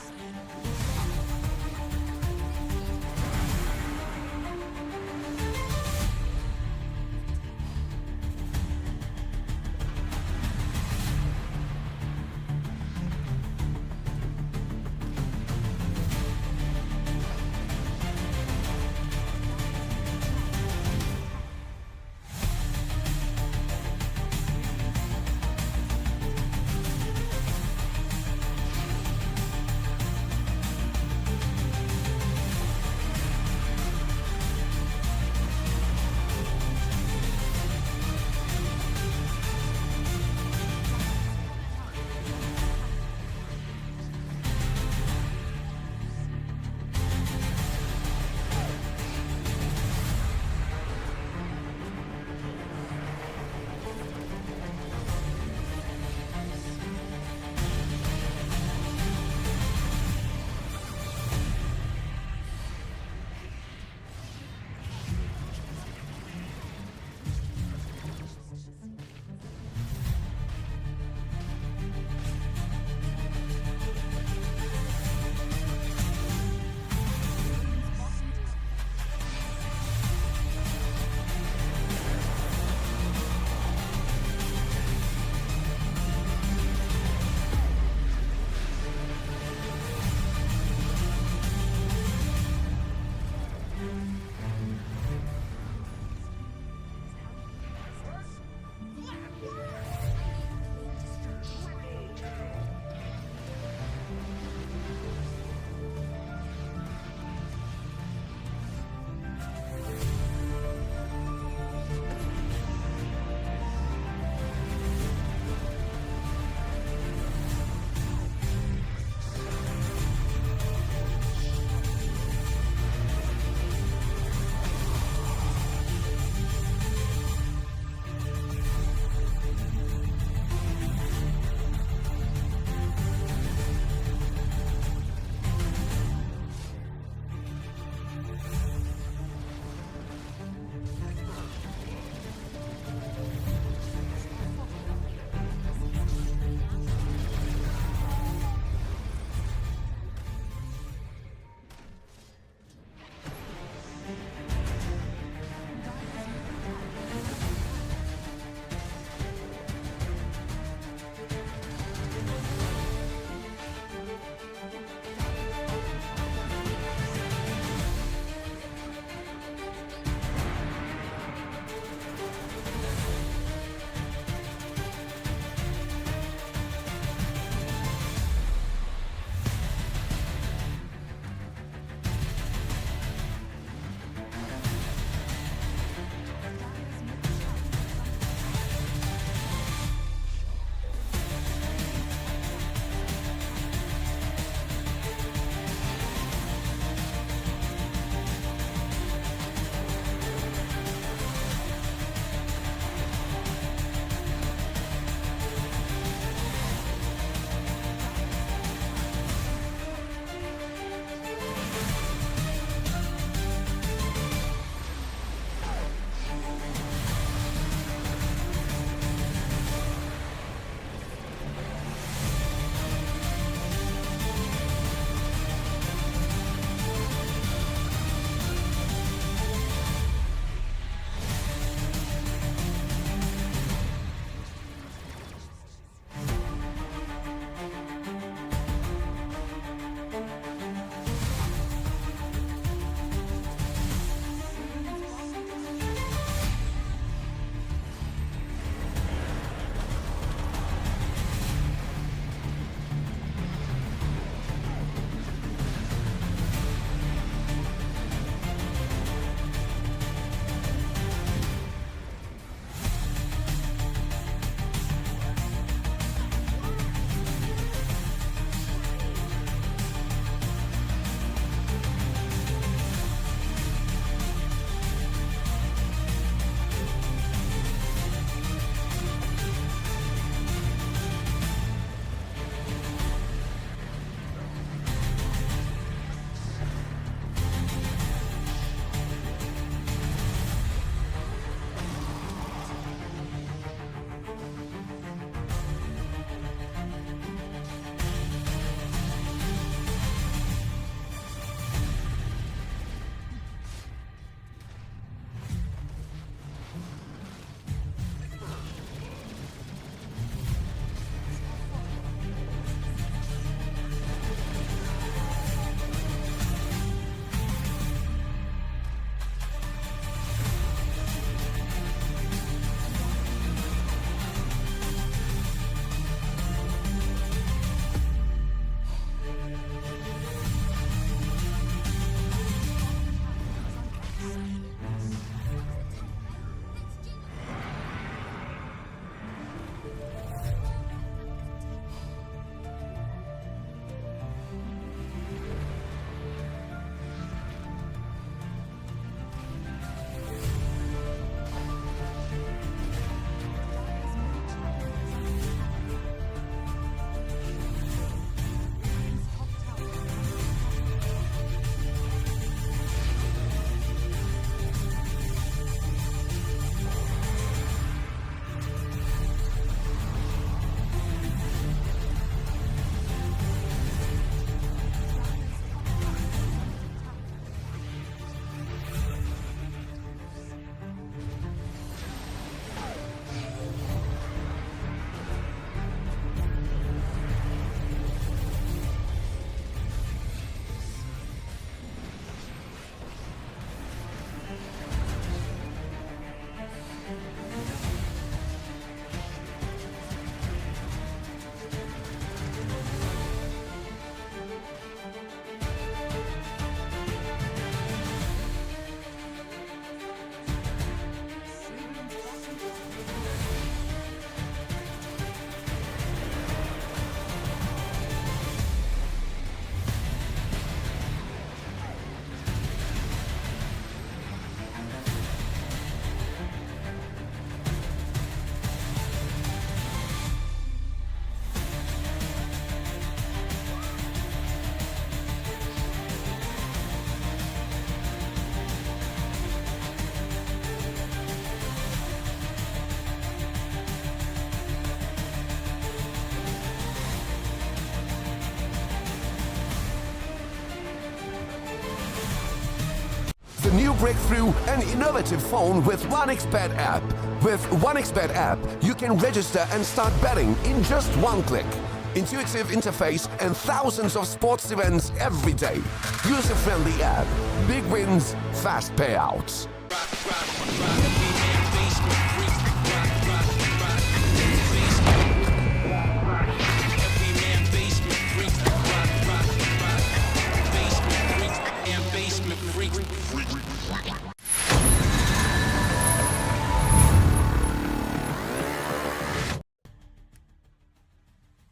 break through an innovative phone with 1xBet app. With 1xBet app, you can register and start betting in just one click. Intuitive interface and thousands of sports events every day. User-friendly app. Big wins, fast payouts.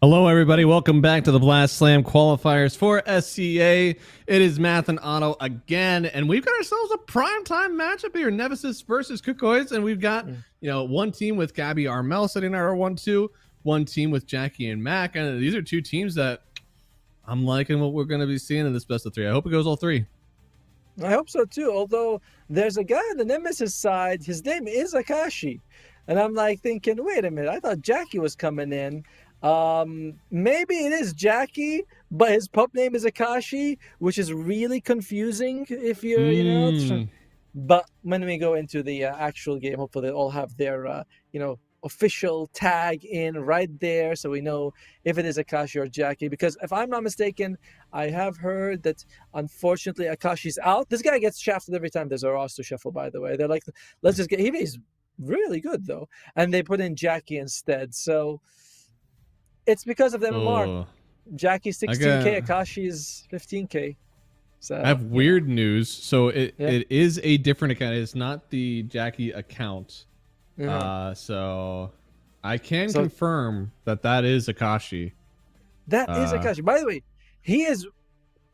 Hello, everybody. Welcome back to the Blast Slam qualifiers for SCA. It is Math and Otto again, and we've got ourselves a primetime matchup here: Nemesis versus Kukois, and we've got one team with Gabby Armel sitting at our 1-2, one team with Jackie and Mac, and these are two teams that I'm liking what we're going to be seeing in this best of three. I hope it goes all three. I hope so too. Although there's a guy on the Nemesis side, his name is Akashi, and I'm like thinking, wait a minute, I thought Jackie was coming in. Maybe it is Jackie, but his pup name is Akashi, which is really confusing if you're, but when we go into the actual game, hopefully they'll all have their, official tag in right there. So we know if it is Akashi or Jackie, because if I'm not mistaken, I have heard that unfortunately Akashi's out. This guy gets shafted every time there's a roster shuffle, by the way. They're like, let's just get, he's really good though. And they put in Jackie instead. So it's because of the MMR. Jackie's 16K, Akashi's 15K. So I have weird news. So it is a different account. It's not the Jackie account. So I can confirm that is Akashi. That is Akashi. By the way,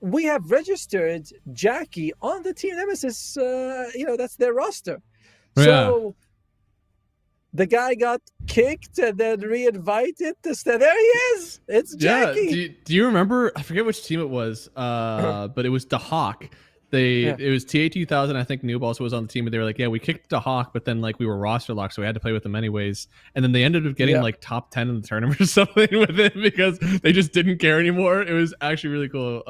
we have registered Jackie on the Team Nemesis. That's their roster. So the guy got kicked and then re-invited to stay. There he is. It's Jackie. Do you remember? I forget which team it was, but it was the Hawk. It was TA2000. I think Noob also was on the team, and they were like, "Yeah, we kicked the Hawk, but then we were roster locked, so we had to play with them anyways." And then they ended up getting top 10 in the tournament or something with it because they just didn't care anymore. It was actually really cool.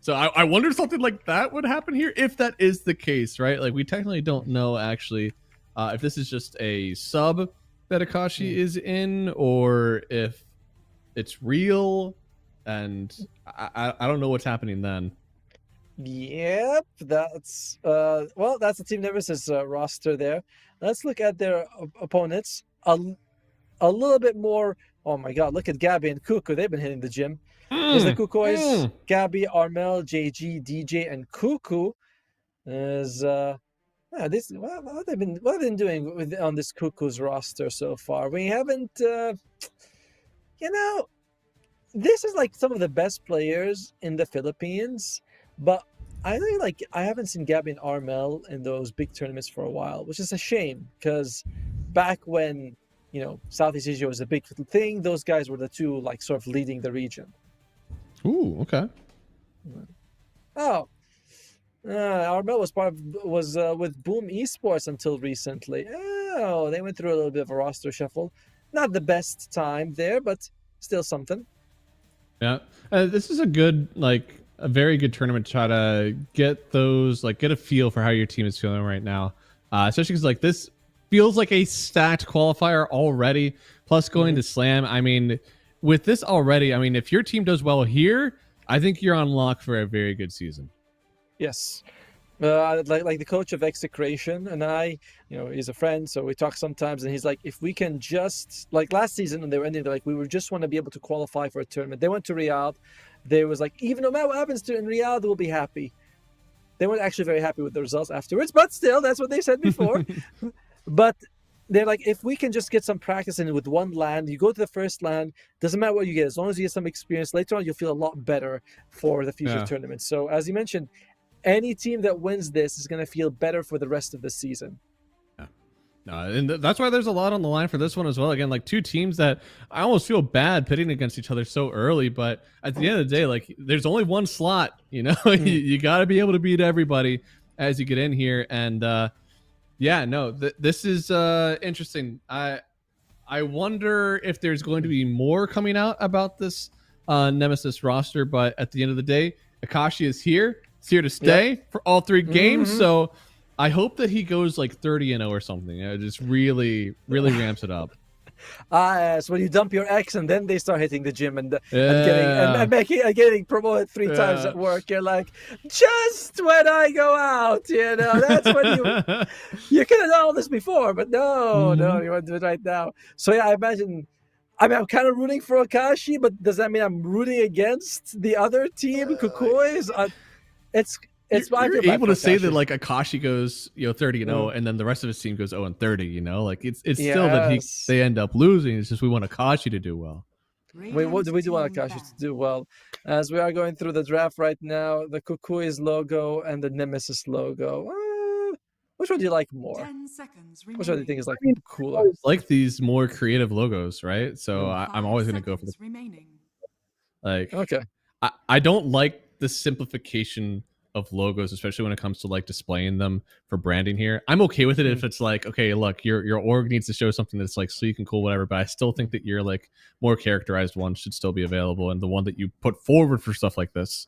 So I wonder if something like that would happen here if that is the case, right? Like we technically don't know actually. If this is just a sub that Akashi is in, or if it's real, and I don't know what's happening then. Yep, that's that's the Team Nemesis roster there. Let's look at their opponents a little bit more. Oh my God, look at Gabby and Kuku. They've been hitting the gym. There's the Kukois, Gabby, Armel, JG, DJ, and Kuku. There's what have they been doing on this Kuku's roster so far? We haven't, this is like some of the best players in the Philippines, but I think I haven't seen Gabby and Armel in those big tournaments for a while, which is a shame because back when Southeast Asia was a big thing, those guys were the two sort of leading the region. Ooh, okay. Oh. Armel was with Boom Esports until recently. Oh, they went through a little bit of a roster shuffle. Not the best time there, but still something. Yeah, this is a very good tournament to try to get those, get a feel for how your team is feeling right now. Especially because this feels like a stacked qualifier already. Plus going to Slam. I mean, with this already, if your team does well here, I think you're on lock for a very good season. Yes. Like the coach of Execration and I, he's a friend, so we talk sometimes, and he's like, if we can just, last season when they were ending, they're like, we would just want to be able to qualify for a tournament. They went to Riyadh. They was like, even no matter what happens in Riyadh, we'll be happy. They weren't actually very happy with the results afterwards, but still, that's what they said before. But they're like, if we can just get some practice in with one land, you go to the first land, doesn't matter what you get, as long as you get some experience, later on you'll feel a lot better for the future tournaments. So as you mentioned, any team that wins this is going to feel better for the rest of the season. And that's why there's a lot on the line for this one as well. Again, two teams that I almost feel bad pitting against each other so early, but at the end of the day, there's only one slot, you you got to be able to beat everybody as you get in here. And this is interesting. I wonder if there's going to be more coming out about this Nemesis roster, but at the end of the day, Akashi is here. It's here to stay for all three games. So I hope that he goes like 30-0 or something. It just really ramps it up. So when you dump your ex and then they start hitting the gym and getting promoted 3 times at work, you're like, just when I go out, that's when you could have done all this before, but no, you want to do it right now. So yeah, I imagine. I mean, I'm kind of rooting for Akashi, but does that mean I'm rooting against the other team, Kukui's? You're able to say that like Akashi goes 30-0 and then the rest of his team goes 0-30. Like it's still that they end up losing. It's just we want Akashi to do well. Wait, what do we do want Akashi to do well? As we are going through the draft right now, the Kukui's logo and the Nemesis logo. Which one do you like more? 10 seconds Which one do you think is like cooler? I like these more creative logos, right? So I'm always going to go for the remaining. Like. Okay. I don't like the simplification of logos, especially when it comes to like displaying them for branding here. I'm okay with it if it's like, okay, look, your org needs to show something that's like sleek and cool, whatever, but I still think that your like more characterized one should still be available, and the one that you put forward for stuff like this.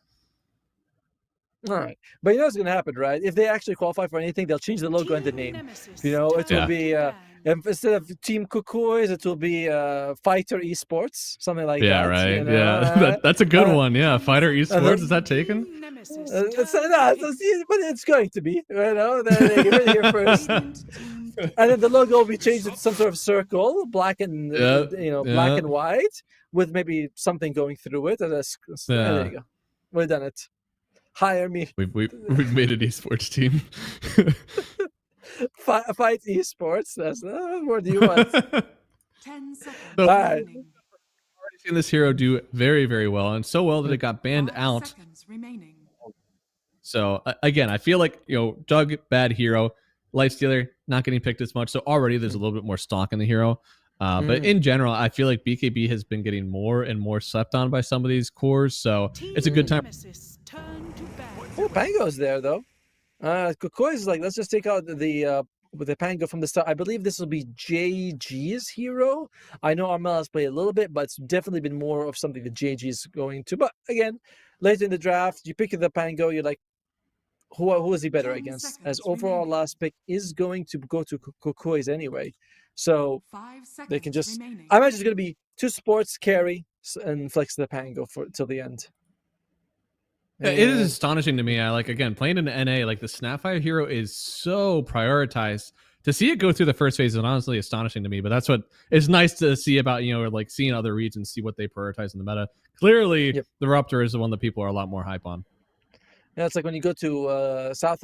All right, but you know what's going to happen, right? If they actually qualify for anything, they'll change the logo and the name. It will be instead of Team Kukui's, it will be Fighter Esports, something like that. Yeah, right. Yeah, that's a good one. Yeah, Fighter Esports, is that taken? But it's going to be. They're getting here first, and then the logo will be changed to some sort of circle, black and black and white, with maybe something going through it. And there you go. We've done it. Hire me. We've made an esports team. Fight esports. That's what do you want? 10 seconds. So, I've already seen this hero do very, very well, and so well that it got banned out. Remaining. So again, I feel like Doug, bad hero, Lifestealer not getting picked as much. So already there's a little bit more stock in the hero. But in general, I feel like BKB has been getting more and more slept on by some of these cores. So it's a good time. Oh, Pango's there though. Kukui is like, let's just take out the Pango from the start. I believe this will be JG's hero. I know Armel has played a little bit, but it's definitely been more of something that JG is going to. But again, later in the draft, you pick the Pango, you're like, who is he better against? As overall last pick is going to go to Kukui's anyway. So they can just, I imagine it's going to be 2 sports, carry, and flex the Pango till the end. It is astonishing to me. I like, again, playing in the NA, like the Snapfire hero is so prioritized. To see it go through the first phase is honestly astonishing to me, but that's what is nice to see about, like seeing other regions, see what they prioritize in the meta. Clearly, the Ruptor is the one that people are a lot more hype on. Yeah, it's like when you go to South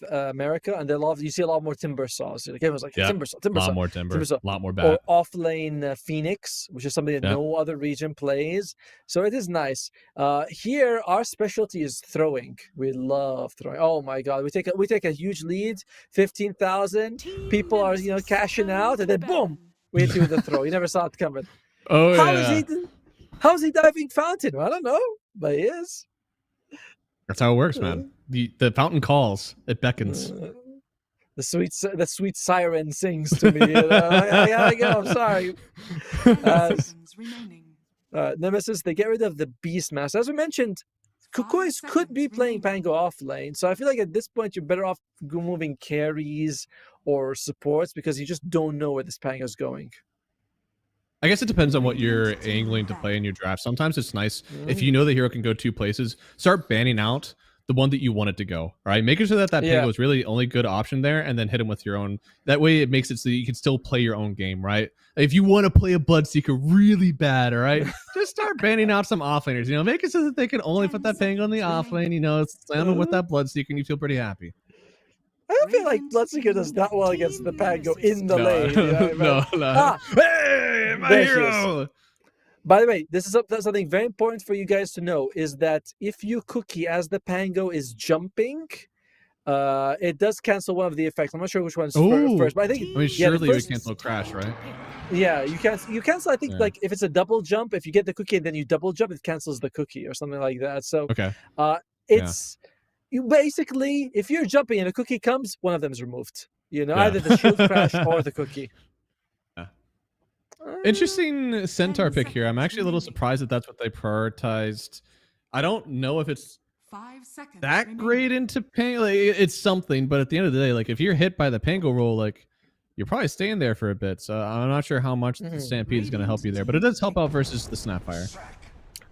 America, and you see a lot more timber saws. Like everyone's like timber saw, a lot more timber, a lot more bat. Or offlane Phoenix, which is something that no other region plays. So it is nice. Here, our specialty is throwing. We love throwing. Oh my God, we take a huge lead, 15,000. People are cashing out, and then boom, we hit you with the throw. You never saw it coming. Oh How is he diving fountain? I don't know, but he is. That's how it works, man. The fountain calls, it beckons. The sweet siren sings to me. I gotta go. I'm sorry. Nemesis, they get rid of the Beastmaster. As we mentioned, Kukui's could be playing Pango off lane, so I feel like at this point you're better off moving carries or supports because you just don't know where this Pango is going. I guess it depends on what you're angling to play in your draft. Sometimes it's nice if you know the hero can go 2 places, start banning out the one that you want it to go. All right, making sure that Pango is really the only good option there, and then hit him with your own. That way, it makes it so you can still play your own game, right? If you want to play a Bloodseeker really bad, all right, just start banning out some offlaners. Make it so that they can only put that Pango on the offlane. Slam them with that Bloodseeker, and you feel pretty happy. I don't feel like Bloodseeker does not well against the Pango in the lane. No. Hey, my hero! By the way, this is something very important for you guys to know, is that if you cookie as the Pango is jumping, it does cancel one of the effects. I'm not sure which one's first, but I think... surely we cancel Crash, right? Yeah, you cancel, I think, like, if it's a double jump, if you get the cookie and then you double jump, it cancels the cookie or something like that. So, it's... You basically, if you're jumping and a cookie comes, one of them is removed. Either the shield crash or the cookie. Interesting Centaur pick here. I'm actually a little surprised that that's what they prioritized. I don't know if it's 5 seconds that remaining. great into Pango. Like, it's something, but at the end of the day, like if you're hit by the Pango roll, like you're probably staying there for a bit. So I'm not sure how much the Stampede is going to help you there, but it does help out versus the Snapfire.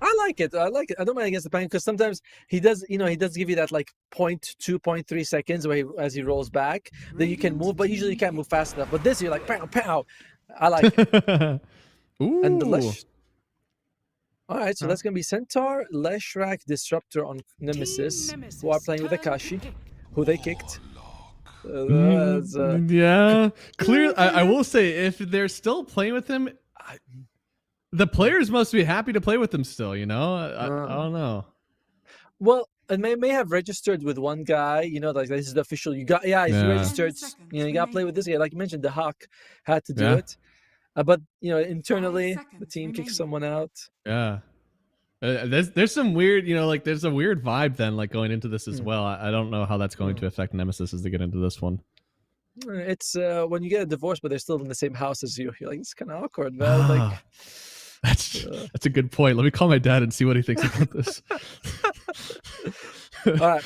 I like it. I like it. I don't mind against the Pango because sometimes he does, he does give you that like 0.2, 0.3 seconds where as he rolls back that you can move, but usually you can't move fast enough. But this, you're like, pow, pow. I like it. Ooh. And the Lesh. All right, so that's going to be Centaur, Leshrac, Disruptor on Nemesis, who are playing with Akashi, who they kicked. Yeah. Clearly, I will say, if they're still playing with him, the players must be happy to play with him still, I don't know. Well, and may have registered with one guy, like this is the official. He's registered. You got to play with this guy. Like you mentioned, the Hawk had to do it. But internally, the team kicks someone out. Yeah. There's some weird, there's a weird vibe then, like going into this as well. I don't know how that's going to affect Nemesis as they get into this one. It's when you get a divorce, but they're still in the same house as you. You're like, it's kind of awkward, man. Like, that's a good point. Let me call my dad and see what he thinks about this. All right.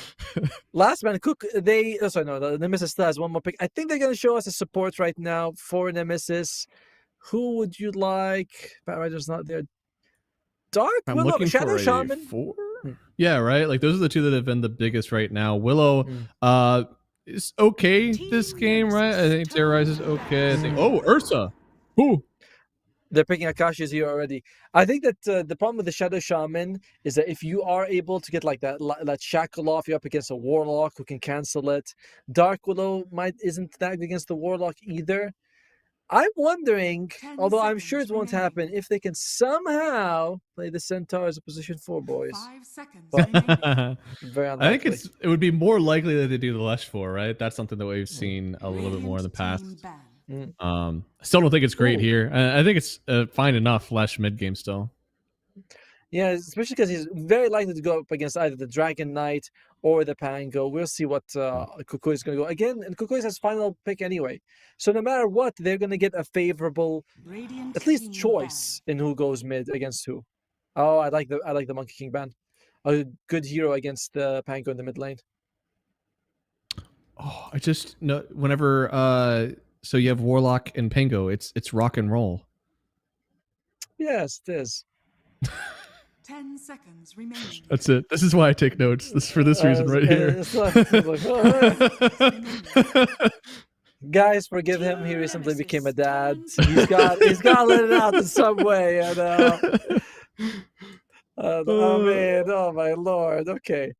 Last man, Cook. The Nemesis still has one more pick. I think they're gonna show us a support right now for Nemesis. Who would you like? Batrider's not there. Dark Willow, Shadow Shaman. 4? Yeah, right. Like those are the two that have been the biggest right now. Willow, is okay this game, right? I think Terrorize is okay. I think. Oh, Ursa. Who? They're picking Akashi's here already. I think that the problem with the Shadow Shaman is that if you are able to get like that shackle off, you're up against a Warlock who can cancel it. Dark Willow isn't that good against the Warlock either. I'm wondering, although I'm sure it won't happen, if they can somehow play the Centaur as a position 4 boys. 5 seconds Very unlikely. I think it would be more likely that they do the Lesh 4, right? That's something that we've seen a little bit more in the past. I still don't think it's great here. I think it's fine enough Lesh mid game still. Yeah, especially because he's very likely to go up against either the Dragon Knight or the Pango. We'll see what Kukui is going to go. Again, and Kukui has final pick anyway. So no matter what, they're going to get a favorable, at least choice in who goes mid against who. Oh, I like the Monkey King ban. A good hero against the Pango in the mid lane. Oh, I just know whenever so you have Warlock and Pango, it's rock and roll. Yes, it is. 10 seconds remaining. That's it. This is why I take notes. This is for this reason right here. Guys, forgive him. He recently became a dad. He's got to let it out in some way. Oh man, oh my lord. Okay.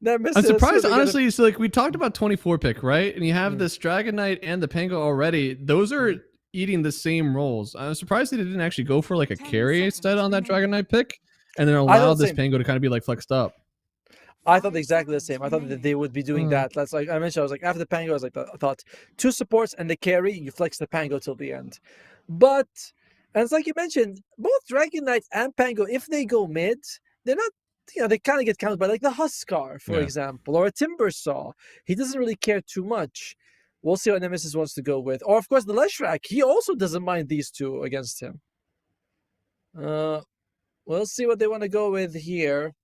I'm surprised, honestly. So, like, we talked about 24 pick, right? And you have this Dragon Knight and the Pango already. Those are eating the same roles. I'm surprised they didn't actually go for like a carry instead on that Dragon Knight pick, and then allow this Pango to kind of be like flexed up. I thought exactly the same. I thought that they would be doing that. That's like I mentioned. I was like, after the Pango, I thought 2 supports and the carry, you flex the Pango till the end. But, and it's like you mentioned, both Dragon Knight and Pango, if they go mid, they're not, they kind of get counted by like the Huskar, for example, or a Timbersaw. He doesn't really care too much. We'll see what Nemesis wants to go with. Or, of course, the Leshrac. He also doesn't mind these two against him. We'll see what they want to go with here.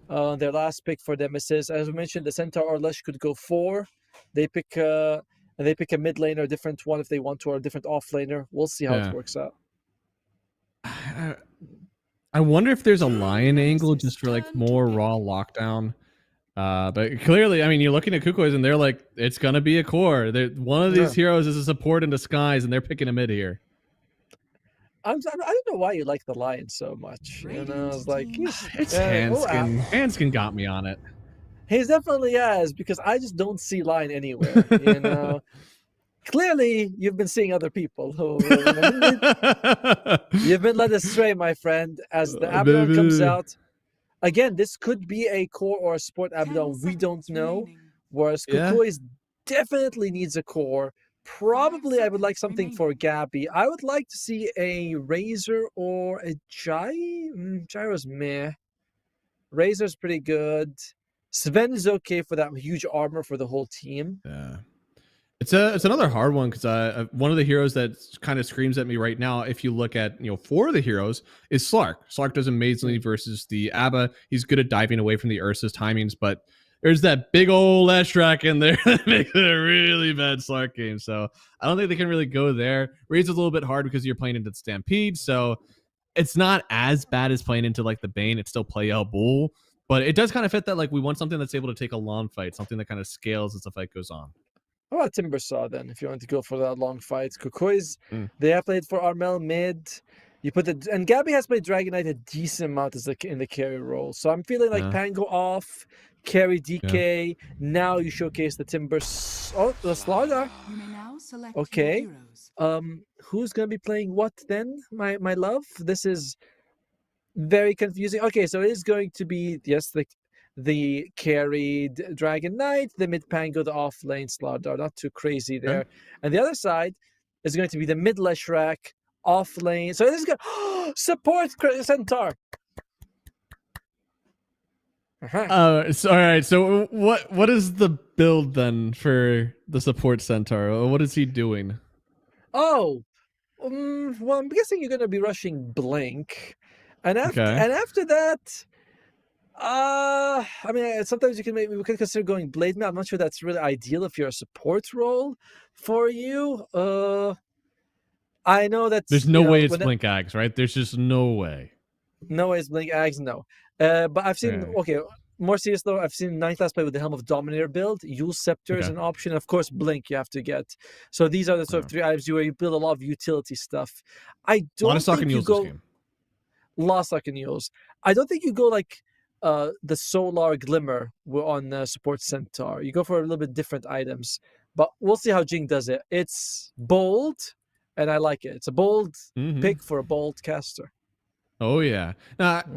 Their last pick for Nemesis. As we mentioned, the Centaur or Lesh could go 4. They pick a mid laner, a different one if they want to, or a different off laner. We'll see how it works out. I wonder if there's a Lion angle just for like more raw lockdown. But clearly, I mean, you're looking at Kukois and they're like, it's gonna be a core. One of these heroes is a support in disguise, and they're picking a mid here. I don't know why you like the Lion so much. It's like it's Hanskin. Hanskin got me on it. He definitely has, because I just don't see Lion anywhere. Clearly, you've been seeing other people who you've been led astray, my friend, as the Abaddon comes out. Again, this could be a core or a support Abaddon. We don't know. Whereas Kukois definitely needs a core. Probably I would like something for Gabby. I would like to see a Razor or a Gyro's meh. Razor's pretty good. Sven is okay for that huge armor for the whole team. Yeah. It's another hard one because one of the heroes that kind of screams at me right now, if you look at 4 of the heroes, is Slark. Slark does amazingly versus the Abba. He's good at diving away from the Ursa's timings, but there's that big old Leshrac in there that makes it a really bad Slark game. So I don't think they can really go there. Raid's a little bit hard because you're playing into the Stampede, so it's not as bad as playing into like the Bane. It's still play out Bull, but it does kind of fit that like we want something that's able to take a long fight, something that kind of scales as the fight goes on. How about Timbersaw then, if you want to go for that long fight? Kukoi's, they have played for Armel mid. You put the and Gabby has played Dragon Knight a decent amount as in the carry role. So I'm feeling like Pango off, carry DK. Yeah. Now you showcase the Oh, the Slardar. You may now select okay. your heroes. Who's gonna be playing what then, my love? This is very confusing. Okay, so it is going to be the carried Dragon Knight, the mid Pango, the off lane Slardar, not too crazy there. Okay. And the other side is going to be the mid Leshrac, off lane. So this is good. Support Centaur. So, all right. So what is the build then for the support Centaur? What is he doing? Oh, well, I'm guessing you're going to be rushing Blink, and after that. I mean, sometimes we can consider going Blade Man. I'm not sure that's really ideal if you're a support role for you. I know that there's no way it's Blink Ags, right? There's just no way. No way it's Blink Ags, no. But I've seen more serious though. I've seen 9th class play with the Helm of Dominator build. Ule Scepter is an option. Of course, Blink you have to get. So these are the sort of 3 items where you build a lot of utility stuff. I don't think you go. Lost Suck and Mules. I don't think you go like. The Solar Glimmer on support Centaur. You go for a little bit different items, but we'll see how Jing does it. It's bold, and I like it. It's a bold pick for a bold caster. Oh yeah.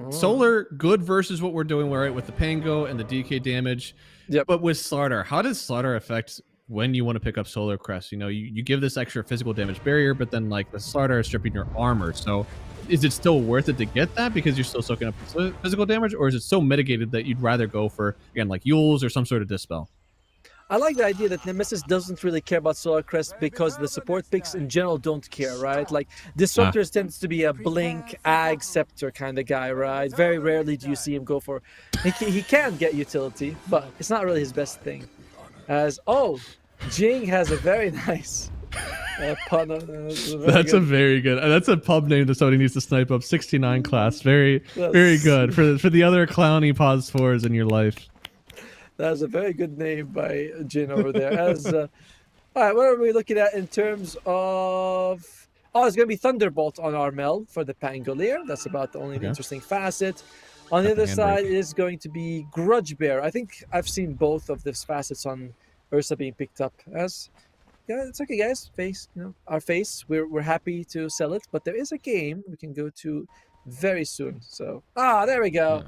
Solar good versus what we're doing right with the Pango and the DK damage. Yep. But with Slardar, how does Slardar affect when you want to pick up Solar Crest? You give this extra physical damage barrier, but then like the Slardar is stripping your armor. So is it still worth it to get that because you're still soaking up physical damage, or is it so mitigated that you'd rather go for, again, like Yules or some sort of Dispel? I like the idea that Nemesis doesn't really care about Solar Crest because the support picks in general don't care, right? Like, Disruptors tends to be a Blink, Ag, Scepter kind of guy, right? Very rarely do you see him go for... He can get utility, but it's not really his best thing. Jing has a very nice... pun. That's a very good. That's a pub name that somebody needs to snipe up. 69 class. Very good for the other clowny pause 4s in your life. That's a very good name by Jin over there. All right, what are we looking at in terms of? Oh, it's going to be Thunderbolt on Armel for the Pangolier. That's about the only interesting facet. On the other side is going to be Grudge Bear. I think I've seen both of these facets on Ursa being picked up as. Yeah, it's okay, guys. Our face. We're happy to sell it, but there is a game we can go to very soon. So, there we go.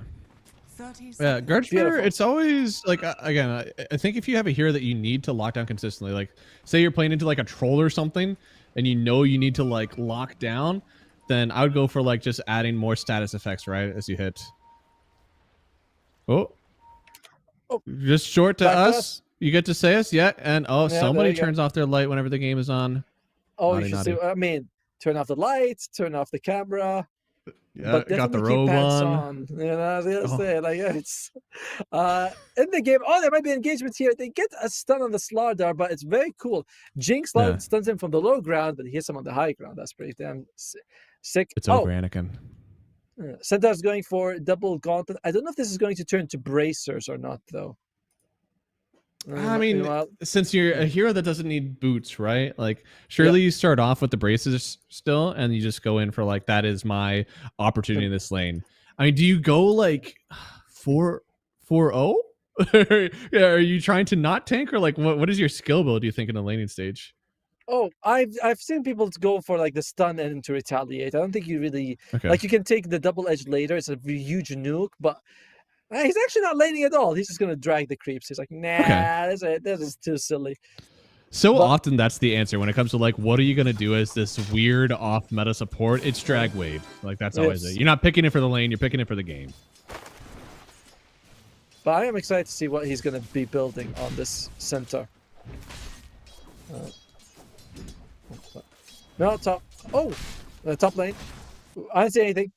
Yeah, Grudge Bear. It's always like again. I think if you have a hero that you need to lock down consistently, like say you're playing into like a troll or something, and you need to like lock down, then I would go for like just adding more status effects right as you hit. Oh, just short to us. You get to say us, and somebody turns off their light whenever the game is on. Oh, you should see. I mean, turn off the lights, turn off the camera. Yeah, got the robe on. I was gonna say, like, it's in the game. Oh, there might be engagements here. They get a stun on the Slardar, but it's very cool. Jinx stuns him from the low ground, but he hits him on the high ground. That's pretty damn sick. It's over, Anakin. Centaur's going for double gauntlet. I don't know if this is going to turn to bracers or not, though. I mean, since you're a hero that doesn't need boots, right? Like, surely you start off with the braces still, and you just go in for like, that is my opportunity in this lane. I mean, do you go like 4-0? Are you trying to not tank, or like what is your skill build? Do you think in the laning stage? Oh, I've seen people go for like the stun and to retaliate. I don't think you really like. You can take the double edge later. It's a huge nuke, but. He's actually not laning at all. He's just going to drag the creeps. He's like, this is too silly. Often that's the answer when it comes to like, what are you going to do as this weird off meta support? It's drag wave. Like that's always it. You're not picking it for the lane. You're picking it for the game. But I am excited to see what he's going to be building on this Centaur. No, top. Oh, top lane. I didn't say anything.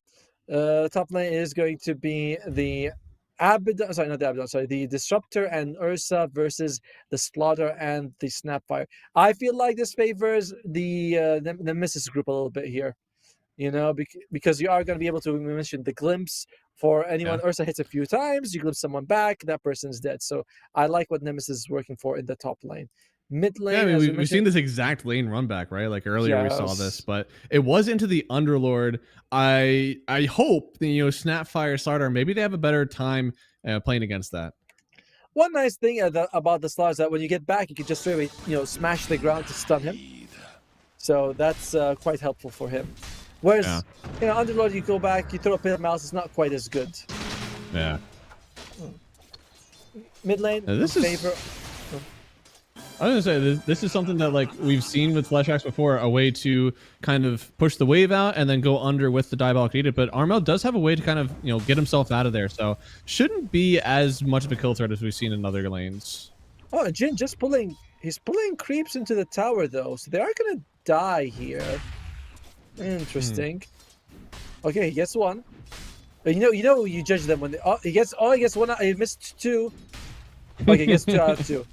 Top lane is going to be the Abaddon. Sorry, not the Abaddon. Sorry, the Disruptor and Ursa versus the Slaughter and the Snapfire. I feel like this favors the Nemesis group a little bit here. You know, because you are going to be able to mention the glimpse for anyone. Yeah. Ursa hits a few times, you glimpse someone back, that person's dead. So I like what Nemesis is working for in the top lane. Mid lane, yeah, I mean, we've seen this exact lane run back, right? Like earlier we saw this, but it was into the Underlord. I hope that, you know, Snapfire, Slaughter, maybe they have a better time playing against that. One nice thing about the Slaughter is that when you get back, you can just straight away, you know, smash the ground to stun him. So that's quite helpful for him. Whereas, you know, Underlord, you go back, you throw a pit of mouse, it's not quite as good. Yeah. Mid lane, this is favor. I was gonna say this is something that like we've seen with Fleshax before, a way to kind of push the wave out and then go under with the Diabolic Edict. But Armel does have a way to kind of, you know, get himself out of there, so shouldn't be as much of a kill threat as we've seen in other lanes. Oh, Jin just he's pulling creeps into the tower though, so they are gonna die here. Interesting. Okay, he gets one. You judge them when they, he gets one out, he missed two. Okay, he gets 2 out of 2.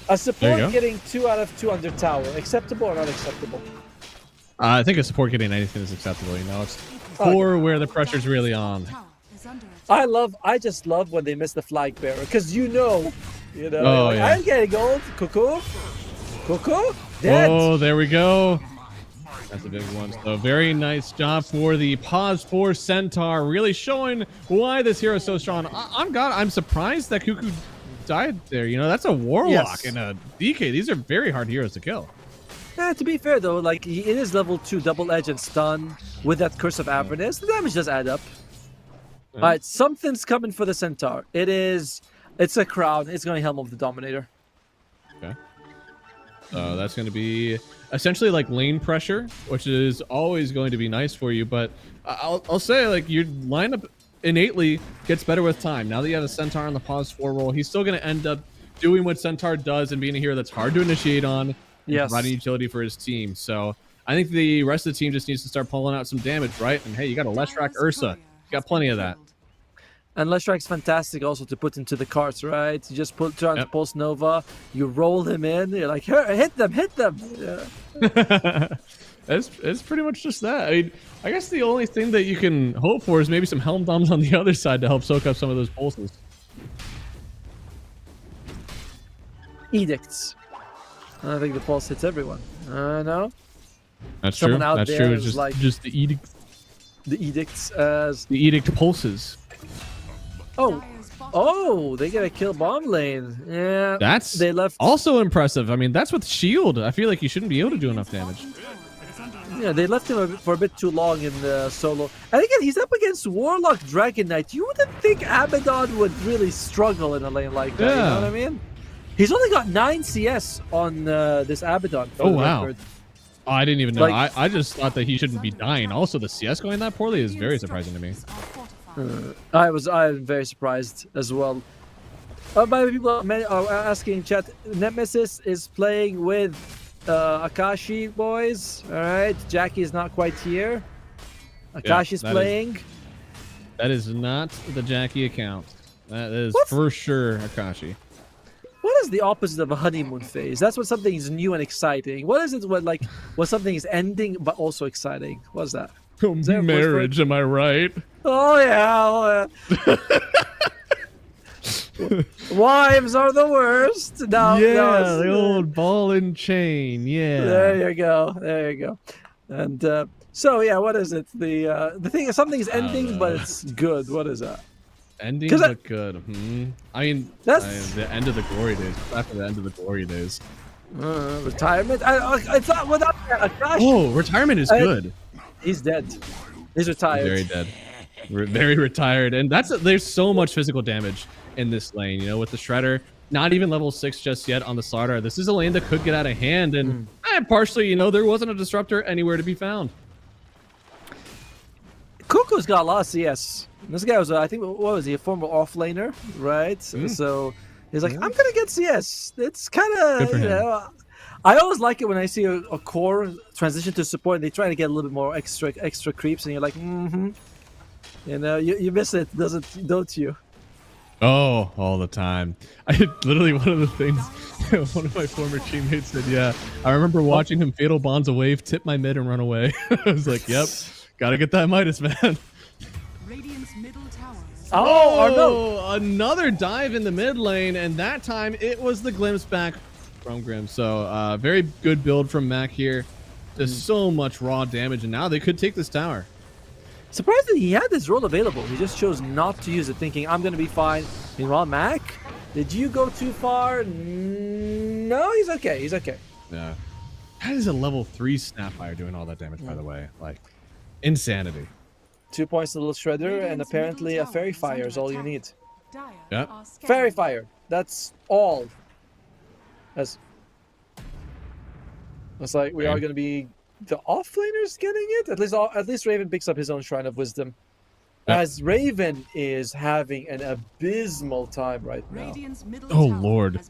A support getting 2 out of 2 under tower. Acceptable or not acceptable? I think a support getting anything is acceptable, you know. It's for where the pressure's really on. I just love when they miss the flag bearer, because you know, like, I'm getting gold. Cuckoo. Dead. Oh, there we go. That's a big one. So very nice job for the Pause 4 Centaur, really showing why this hero is so strong. I'm surprised that Cuckoo died there. You know, that's a Warlock and a DK. These are very hard heroes to kill. Yeah, to be fair though, like it is level 2 double edge and stun with that Curse of Avernus. The damage does add up. All right, something's coming for the Centaur. It's a crown. It's going to Helm of the Dominator. Okay. That's going to be essentially like lane pressure, which is always going to be nice for you. But I'll say, like, your lineup innately gets better with time. Now that you have a Centaur on the Pause 4 role, he's still going to end up doing what Centaur does and being a hero that's hard to initiate on, providing utility for his team. So I think the rest of the team just needs to start pulling out some damage, right? And hey, you got a Leshrac Ursa. You got plenty of that. And Leshrac's fantastic also to put into the carts, right? You just try to Pulse Nova, you roll him in, you're like, hit them. Yeah. It's pretty much just that. I mean, I guess the only thing that you can hope for is maybe some Helm Doms on the other side to help soak up some of those pulses. Edicts. I think the pulse hits everyone. No? That's true. That's true. It's just the edict. The edicts as... The edict pulses. Oh, they get a kill bomb lane. Yeah. They left also impressive. I mean, that's with shield. I feel like you shouldn't be able to do enough damage. Yeah, they left him for a bit too long in the solo. And again, he's up against Warlock Dragon Knight. You wouldn't think Abaddon would really struggle in a lane like that. You know what I mean? He's only got 9 CS on this Abaddon. Oh, wow. Oh, I didn't even know. Like, I just thought that he shouldn't be dying. Also, the CS going that poorly is very surprising to me. I'm very surprised as well. By the people are asking in chat, Nemesis is playing with Akashi boys. All right, Jackie is not quite here. Akashi's playing. That is not the Jackie account. That is for sure Akashi. What is the opposite of a honeymoon phase? That's when something is new and exciting. What is it when something is ending but also exciting? What's that? Marriage, am I right? Oh yeah. Wives are the worst. No, the old ball and chain. Yeah. There you go. And so yeah, what is it? The thing is something is ending, but it's good. What is that? Ending but good. I mean, that's the end of the glory days. After the end of the glory days. Retirement. It's not without Akashi. Oh, retirement is good. He's dead. He's retired. Very dead. Very retired. And there's so much physical damage in this lane, you know, with the Shredder. Not even level 6 just yet on the Slaughter. This is a lane that could get out of hand. And partially, you know, there wasn't a disruptor anywhere to be found. Cuckoo's got a lot of CS. This guy was, I think, what was he? A former offlaner, right? So he's like, I'm going to get CS. It's kind of, you know, I always like it when I see a core transition to support. They try to get a little bit more extra creeps, and you're like, mm-hmm. You know, you miss it, don't you? Oh, all the time. I literally one of the things one of my former teammates said, yeah, I remember watching him fatal bonds a wave, tip my mid and run away. I was like, yep, gotta get that Midas, man. Radiant's middle tower is Oh, another dive in the mid lane, and that time it was the glimpse back from Grim. So very good build from Mac here. Just so much raw damage, and now they could take this tower. Surprisingly, he had this role available. He just chose not to use it, thinking, I'm going to be fine. Meanwhile, Mac, did you go too far? No, he's okay. He's okay. Yeah. That is a level 3 Snapfire doing all that damage, by the way. Like, insanity. 2 points to the little Shredder, and apparently a Fairy Fire is all you need. Yep. Fairy Fire. That's all. It's like we are going to be the offlaners getting it. At least Raven picks up his own Shrine of Wisdom. Yep. As Raven is having an abysmal time right now. Oh Lord,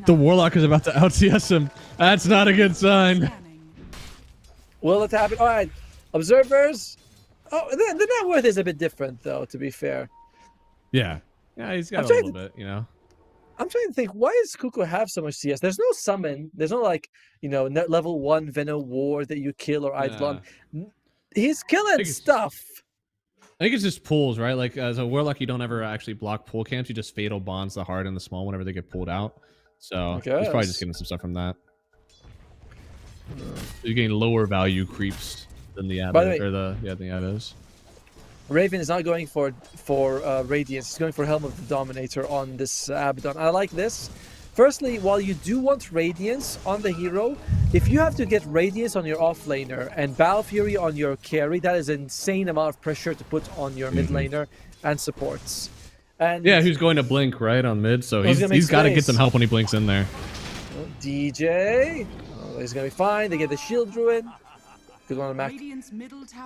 the Warlock is about to out-CS him. That's not a good sign. Will it happen? All right, observers. Oh, the net worth is a bit different though, to be fair. Yeah, he's got a little bit, you know. I'm trying to think, why does Kuko have so much CS? There's no summon. There's no, like, you know, net level 1 Venom Ward that you kill or Eidolon. He's killing stuff. I think it's just pulls, right? Like, as a Warlock, you don't ever actually block pull camps. You just fatal bonds the hard and the small whenever they get pulled out. So he's probably just getting some stuff from that. You're getting lower value creeps than the Abbot, or the Abbas. Raven is not going for Radiance. He's going for Helm of the Dominator on this Abaddon. I like this. Firstly, while you do want Radiance on the hero, if you have to get Radiance on your offlaner and Battle Fury on your carry, that is an insane amount of pressure to put on your mid laner and supports. And yeah, who's going to blink right on mid, so he's got to get some help when he blinks in there. DJ, he's going to be fine. They get the Shield Druid. Good one on Mac.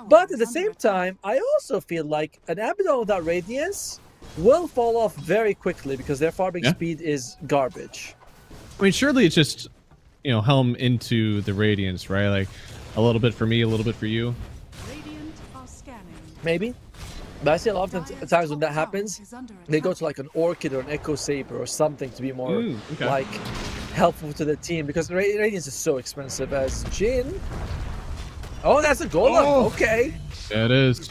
But at the same time, I also feel like an Abaddon without Radiance will fall off very quickly because their farming speed is garbage. I mean, surely it's just, you know, Helm into the Radiance, right? Like, a little bit for me, a little bit for you. Maybe. But I see a lot of times when that happens, they go to like an Orchid or an Echo Saber or something to be more like helpful to the team because Radiance is so expensive as Jhin. Oh, that's a golem. Okay. Yeah, it is.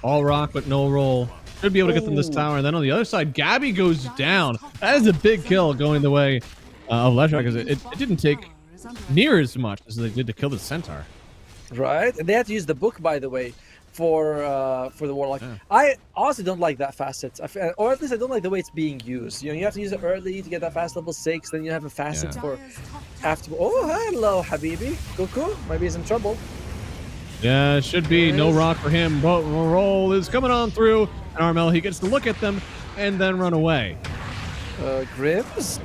All rock, but no roll. Should be able to get them this tower. And then on the other side, Gabby goes down. That is a big kill going the way of Leshrac because it didn't take near as much as they did to kill the Centaur. Right. And they had to use the book, by the way, for the Warlock. Yeah. I honestly don't like that facet. Or at least I don't like the way it's being used. You know, you have to use it early to get that fast level 6. Then you have a facet for after. Oh, hello, Habibi. Cuckoo. Might be in some trouble. Yeah, it should be no rock for him, but roll is coming on through. And Armel, he gets to look at them and then run away. Grims?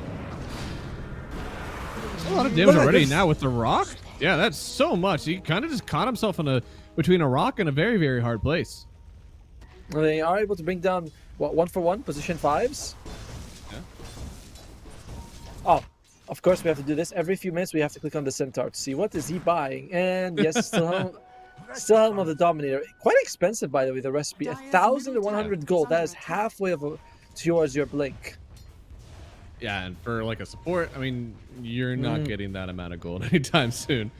A lot of damage already now with the rock. Yeah, that's so much. He kind of just caught himself in between a rock and a very, very hard place. They are able to bring down, what, 1-for-1 position 5s? Yeah. Oh, of course we have to do this. Every few minutes we have to click on the Centaur to see what is he buying. And yes, still Helm of the Dominator. Quite expensive, by the way, the recipe. 1,100 gold. That is halfway towards your blink. Yeah, and for like a support, I mean, you're not getting that amount of gold anytime soon.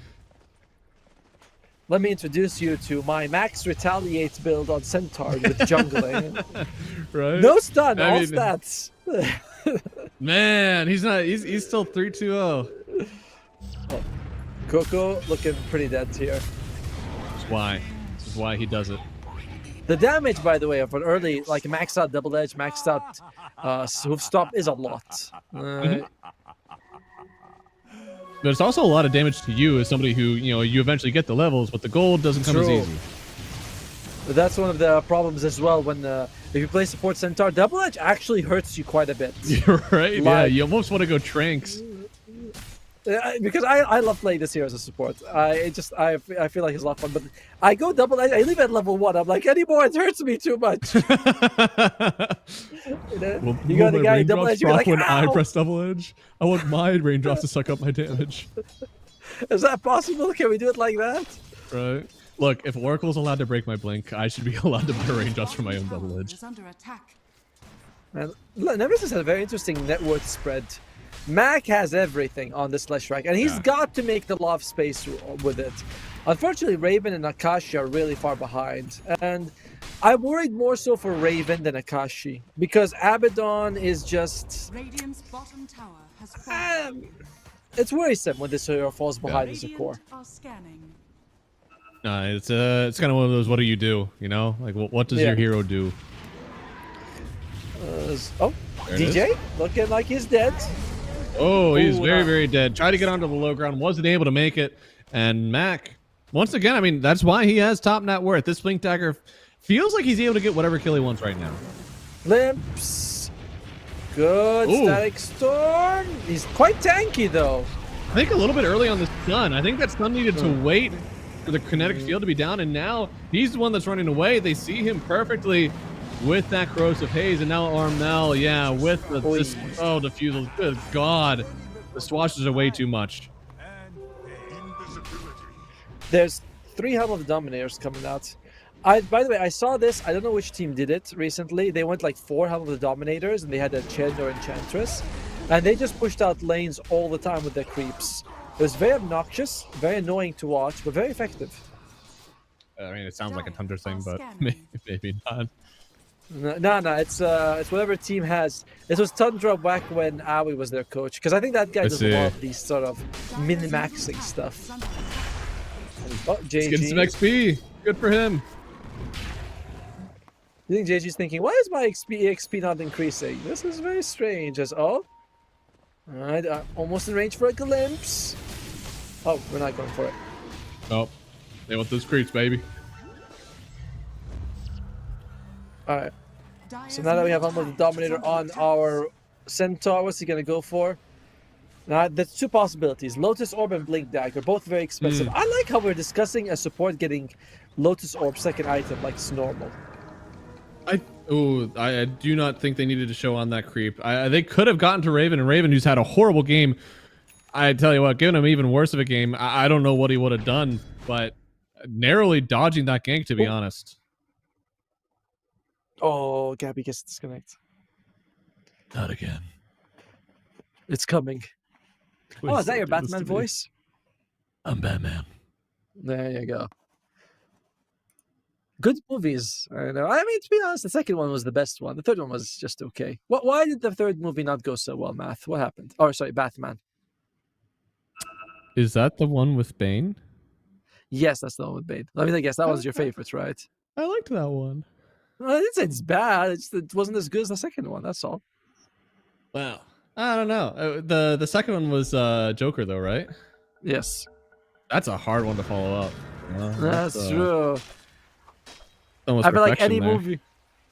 Let me introduce you to my Max Retaliate build on Centaur with jungling. Right? No stun, all stats. Man, he's still 3-2-0. Oh, Coco looking pretty dead here. This is why he does it. The damage, by the way, of an early, like maxed out double edge, maxed out hoof stop is a lot. But it's also a lot of damage to you as somebody who, you know, you eventually get the levels, but the gold doesn't come as easy. But that's one of the problems as well when if you play support Centaur, double edge actually hurts you quite a bit. You're right. Like, yeah, you almost want to go Tranks. Because I love playing this here as a support. I feel like it's a lot of fun. But I go double edge. I leave at level 1. I'm like, anymore, it hurts me too much. You got the guy double edge. You're like, when I press double edge, I want my raindrops to suck up my damage. Is that possible? Can we do it like that? Right. Look, if Oracle's allowed to break my blink, I should be allowed to buy range ups for my own double edge. Is under attack. And Nemesis has a very interesting net worth spread. Mac has everything on this Leshrac, and he's got to make the loft space with it. Unfortunately, Raven and Akashi are really far behind, and I'm worried more so for Raven than Akashi, because Abaddon is just... Radiant's bottom tower has fallen. It's worrisome when this hero falls behind as a core. Radiant are scanning. No, it's kind of one of those. What do you do? You know, like what does your hero do? DJ looking like he's dead. Oh, he's very dead. Tried to get onto the low ground, wasn't able to make it. And Mac, once again, I mean, that's why he has top net worth. This Blink Dagger feels like he's able to get whatever kill he wants right now. Limps. Good. Static Storm. He's quite tanky, though. I think a little bit early on the stun. I think that stun needed to wait for the kinetic field to be down, and now he's the one that's running away. They see him perfectly with that Corrosive Haze, and now Armel, with the diffusal. Good God. The swashes are way too much. There's 3 Helm of the Dominators coming out. By the way, I saw this. I don't know which team did it recently. They went like 4 Helm of the Dominators, and they had a Chen or Enchantress. And they just pushed out lanes all the time with their creeps. It was very obnoxious, very annoying to watch, but very effective. I mean, it sounds like a Thunder thing, but maybe not. No, it's whatever team has. This was Tundra back when Aoi was their coach, because I think that guy does a lot of these sort of min-maxing stuff. Oh, JG. He's getting some XP. Good for him. You think JG's thinking, why is my XP not increasing? This is very strange. Alright, almost in range for a glimpse. Oh, we're not going for it. Oh, they want those creeps, baby. Alright. So now that we have Humble the Dominator on our Centaur, what's he gonna go for? Now, there's 2 possibilities. Lotus Orb and Blink Dagger, both very expensive. I like how we're discussing a support getting Lotus Orb second item like it's normal. I do not think they needed to show on that creep. They could have gotten to Raven, and Raven, who's had a horrible game. I tell you what, giving him even worse of a game, I don't know what he would have done, but narrowly dodging that gank, to be honest. Oh, Gabby gets disconnected. Not again. It's coming. Please is that your Batman voice? I'm Batman. There you go. Good movies. I know. I mean, to be honest, the second one was the best one. The third one was just okay. Why did the third movie not go so well, Math? What happened? Oh, sorry, Batman. Is that the one with Bane? Yes, that's the one with Bane. I mean, I guess that was your favorite, right? I liked that one. Well, I didn't say it's bad. It wasn't as good as the second one. That's all. Wow. I don't know. The second one was Joker, though, right? Yes. That's a hard one to follow up. That's true. I feel like any movie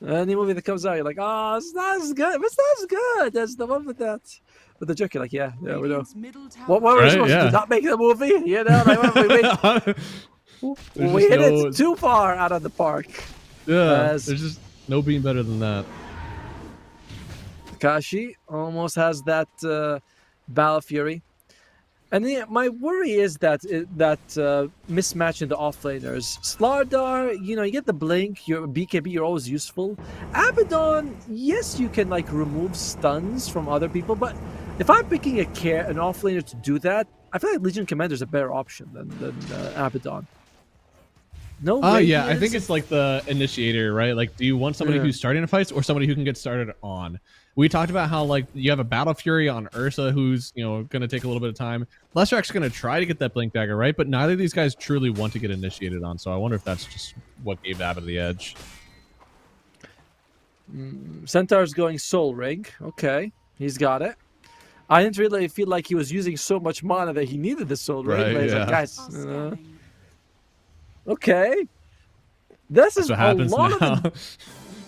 that comes out, you're like, oh, it's not as good. It's not as good as the one with the Joker. Like, yeah, we know. What were we supposed to do? Not make the movie? You know, we hit it too far out of the park. Yeah, there's just no being better than that. Takashi almost has that Battle Fury. And my worry is that mismatch in the offlaners. Slardar, you get the blink, your BKB, you're always useful. Abaddon, yes, you can like remove stuns from other people, but if I'm picking an offlaner to do that, I feel like Legion Commander is a better option than Abaddon. No. I think it's like the initiator, right? Like, do you want somebody who's starting a fight or somebody who can get started on? We talked about how like you have a Battle Fury on Ursa who's going to take a little bit of time. Leshrak's going to try to get that Blink Dagger, right? But neither of these guys truly want to get initiated on. So I wonder if that's just what gave Abbott the edge. Centaur's going Soul Ring. Okay, he's got it. I didn't really feel like he was using so much mana that he needed the Soul Ring. Right, but he's like, guys, okay. This is what happens a lot now. of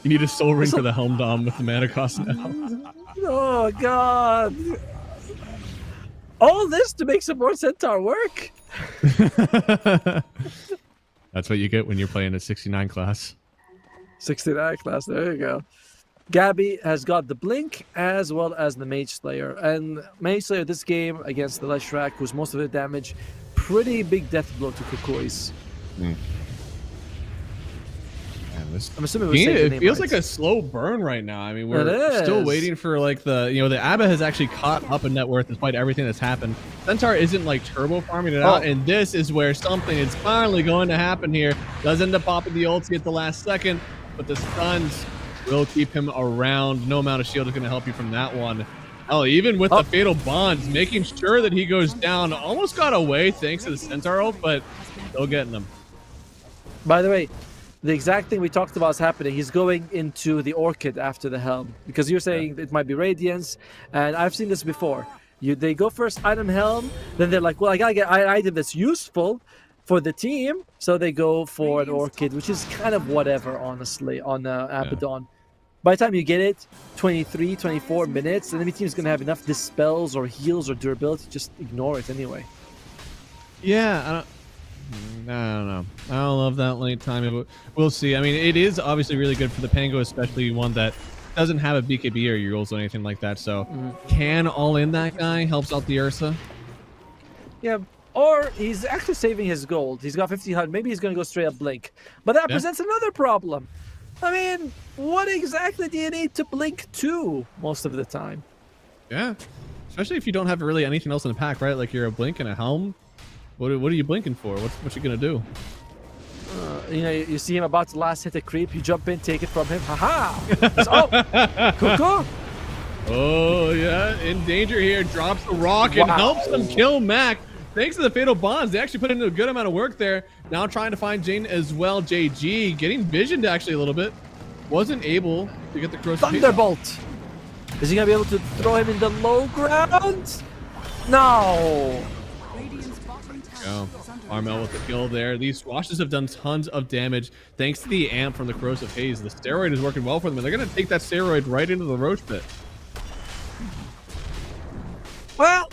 You need a Soul Ring for the Helm Dom with the mana cost now. Oh, God. All this to make some more Centaur work? That's what you get when you're playing a 69 class. 69 class, there you go. Gabby has got the Blink as well as the Mage Slayer. And Mage Slayer this game against the Leshrac, who's most of the damage, pretty big death blow to Kukui's. I'm assuming it feels like a slow burn right now. I mean, we're still waiting for like the Abba has actually caught up in net worth despite everything that's happened. Centaur isn't like turbo farming it out, and this is where something is finally going to happen here. Does end up popping the ulti at the last second, but the stuns will keep him around. No amount of shield is going to help you from that one. Oh, even with the fatal bonds, making sure that he goes down. Almost got away thanks to the Centaur ult, but still getting him. By the way, the exact thing we talked about is happening. He's going into the Orchid after the Helm, because you're saying it might be Radiance, and I've seen this before. They go first item Helm, then they're like, well, I gotta get an item that's useful for the team, so they go for an Orchid, which is kind of whatever, honestly, on Abaddon. By the time you get it, 23, 24 minutes, the enemy team is going to have enough dispels or heals or durability, just ignore it anyway. Yeah, I don't know. I don't love that late time, but we'll see. I mean, it is obviously really good for the Pango, especially one that doesn't have a BKB or Euros or anything like that, so can all in that guy, helps out the Ursa. Yeah, or he's actually saving his gold. He's got 1500, maybe he's going to go straight up Blink. But that presents another problem. I mean, what exactly do you need to blink to most of the time? Yeah, especially if you don't have really anything else in the pack, right? Like you're a blink and a helm. What are you blinking for? What you gonna do? You see him about to last hit a creep. You jump in, take it from him. Haha! Cuckoo! Oh yeah, in danger here. Drops the rock and helps them kill Mac. Thanks to the fatal bonds, they actually put in a good amount of work there. Now trying to find Jane as well. JG getting visioned actually a little bit. Wasn't able to get the cross. Thunderbolt. Is he gonna be able to throw him in the low ground? No. Go. Armel with the kill there. These swashes have done tons of damage thanks to the amp from the Corrosive Haze. The steroid is working well for them, and they're gonna take that steroid right into the Roach Pit. Well,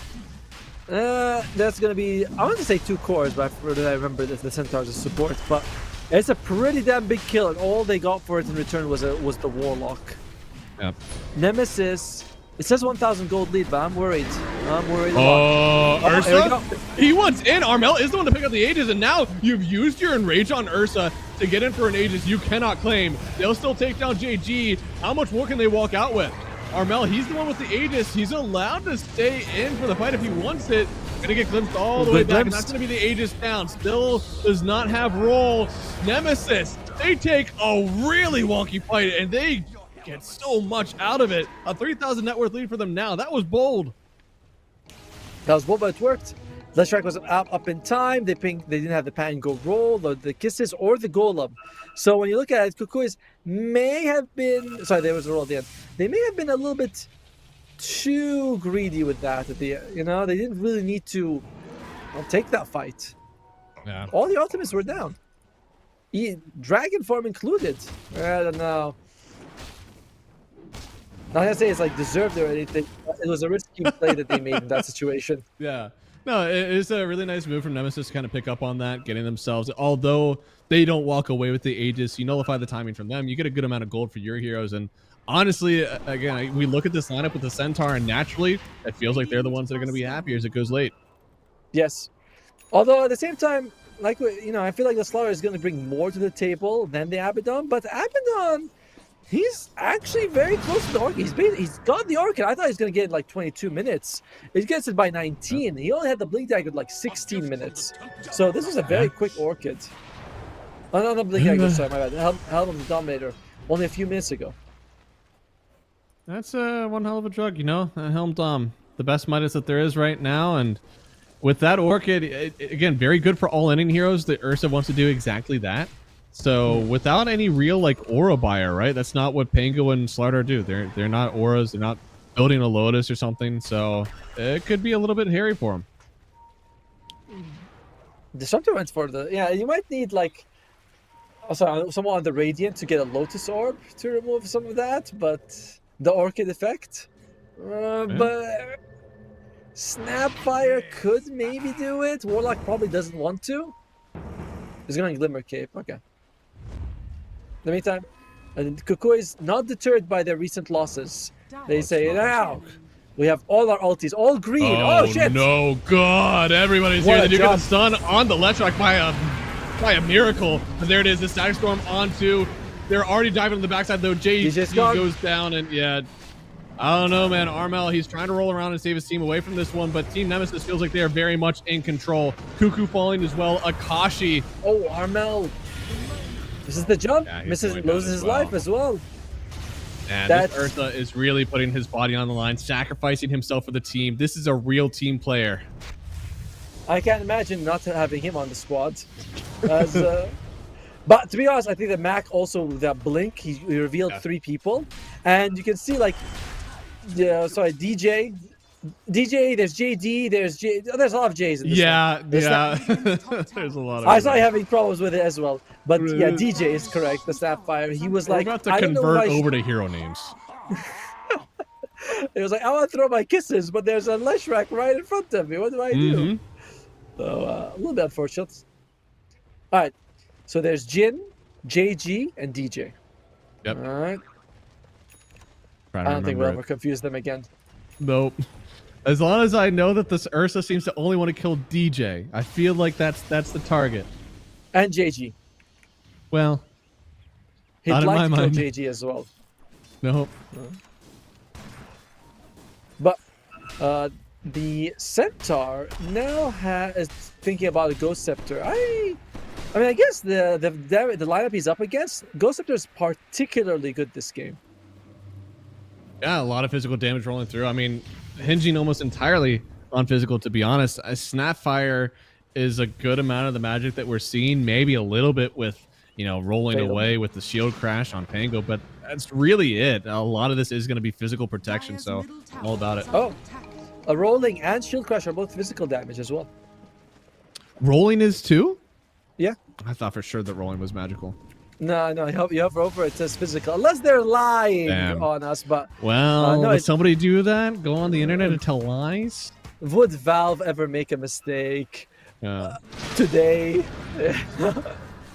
that's gonna be, I want to say 2 cores, but I remember the Centaurs as support, but it's a pretty damn big kill, and all they got for it in return was the Warlock. Yep. Nemesis, it says 1,000 gold lead, but I'm worried. Ursa? He wants in. Armel is the one to pick up the Aegis, and now you've used your Enrage on Ursa to get in for an Aegis you cannot claim. They'll still take down JG. How much more can they walk out with? Armel, he's the one with the Aegis. He's allowed to stay in for the fight if he wants it. Gonna get glimpsed all the way back, and that's gonna be the Aegis down. Still does not have roll. Nemesis, they take a really wonky fight, and they get so much out of it. A 3,000 net worth lead for them now. That was bold. That was bold, but it worked. Let's Track was up in time. They didn't have the pan go roll, the kisses, or the golem. So when you look at it, Kukuis may have been, sorry, there was a roll at the end. They may have been a little bit too greedy with that at the end. You know, they didn't really need to take that fight. Yeah. All the ultimates were down. Dragon form included. I don't know. Not gonna say it's like deserved or anything. It was a risky play that they made in that situation. Yeah. No, it's a really nice move from Nemesis to kind of pick up on that, getting themselves, although they don't walk away with the Aegis, you nullify the timing from them, you get a good amount of gold for your heroes. And honestly, again, we look at this lineup with the Centaur, and naturally, it feels like they're the ones that are going to be happy as it goes late. Yes. Although at the same time, like, you know, I feel like the Slaughter is going to bring more to the table than the Abaddon, but Abaddon, he's actually very close to the Orchid. He's got the Orchid. I thought he was going to get like 22 minutes. He gets it by 19. He only had the Blink Dagger like 16 minutes. So this was a very quick Orchid. Oh, no, not Blink Dagger, sorry, my bad. Helm of the Dominator only a few minutes ago. That's one hell of a drug, you know, Helm Dom. The best Midas that there is right now, and with that Orchid, again, very good for all ending heroes. The Ursa wants to do exactly that. So without any real like aura buyer, right? That's not what Pango and Slaughter do. They're not auras. They're not building a Lotus or something. So it could be a little bit hairy for them. Disruptor went for the, yeah. You might need like someone on the Radiant to get a Lotus Orb to remove some of that, but the Orchid effect. But Snapfire could maybe do it. Warlock probably doesn't want to. He's going Glimmer Cape. Okay. In the meantime, Kukui is not deterred by their recent losses. They say, now, We have all our ultis, all green. Oh, shit! No, God! Everybody's What here. a They do get the jump. stun on the Leshrac by a miracle. But there it is. The Static Storm onto. They're already diving on the backside though. JD goes down and yeah. I don't know, man. Armel, he's trying to roll around and save his team away from this one, but Team Nemesis feels like they are very much in control. Cuckoo falling as well. Akashi. Oh, Armel. This is the jump. Yeah, he's Misses, going down loses as his well. life as well. And this Ursa is really putting his body on the line, sacrificing himself for the team. This is a real team player. I can't imagine not having him on the squad. As, but to be honest, I think that Mac also, that blink, he revealed 3 people. And you can see like, DJ, there's JD, there's a lot of J's in this one. There's a lot of I saw you having problems with it as well. But yeah, DJ is correct, the Sapphire. He was like, we're about to convert over to hero names. It was like, I want to throw my kisses, but there's a Leshrac right in front of me. What do I do? So a little bit unfortunate. All right, so there's Jin, JG, and DJ. Yep. All right. I don't think we'll ever confuse them again. Nope. As long as I know that this Ursa seems to only want to kill DJ, I feel like that's the target. And JG. Well, he'd not like in to my kill mind. JG as well. Nope. But the Centaur now is thinking about a Ghost Scepter. I mean, I guess the lineup he's up against, Ghost Scepter is particularly good this game. Yeah, a lot of physical damage rolling through. I mean, hinging almost entirely on physical, to be honest. A Snapfire is a good amount of the magic that we're seeing, maybe a little bit with, rolling away with the shield crash on Pango, but that's really it. A lot of this is going to be physical protection, so I'm all about it. Oh, a rolling and shield crash are both physical damage as well. Rolling is too? Yeah. I thought for sure that rolling was magical. No, you hover over, it says physical. Unless they're lying on us, but... Well, no, would somebody do that? Go on the internet and tell lies? Would Valve ever make a mistake today?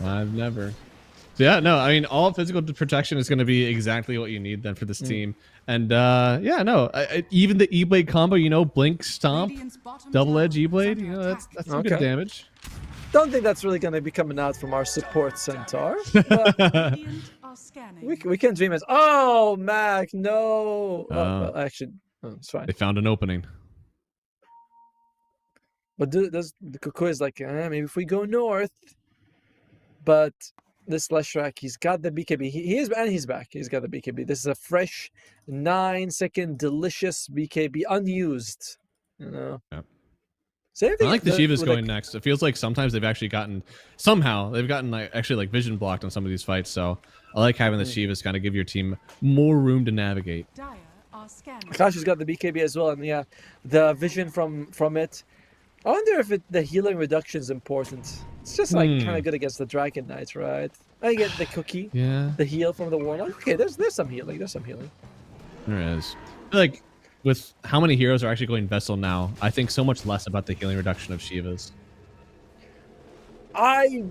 I've never. So yeah, no, I mean, all physical protection is going to be exactly what you need then for this team. And even the E-Blade combo, Blink, Stomp, Double Edge E-Blade, that's some good damage. Don't think that's really going to be coming out from our support Centaur. But we can dream as... Oh, Mac, no. Well, actually, it's fine. They found an opening. But the Cuckoo is like, maybe if we go north. But this Leshrac, he's got the BKB. He's back. He's got the BKB. This is a fresh 9-second delicious BKB, unused. Yep. Same thing. I like the Shiva's going next. It feels like sometimes they've actually gotten like vision blocked on some of these fights. So I like having the Shiva's kind of give your team more room to navigate. Akashi's got the BKB as well, and yeah, the vision from it. I wonder if the healing reduction is important. It's just like kind of good against the Dragon Knight, right? I get the cookie, the heal from the Warlock. Okay, there's some healing. There's some healing. There is. I feel like with how many heroes are actually going Vessel now, I think so much less about the healing reduction of Shivas. I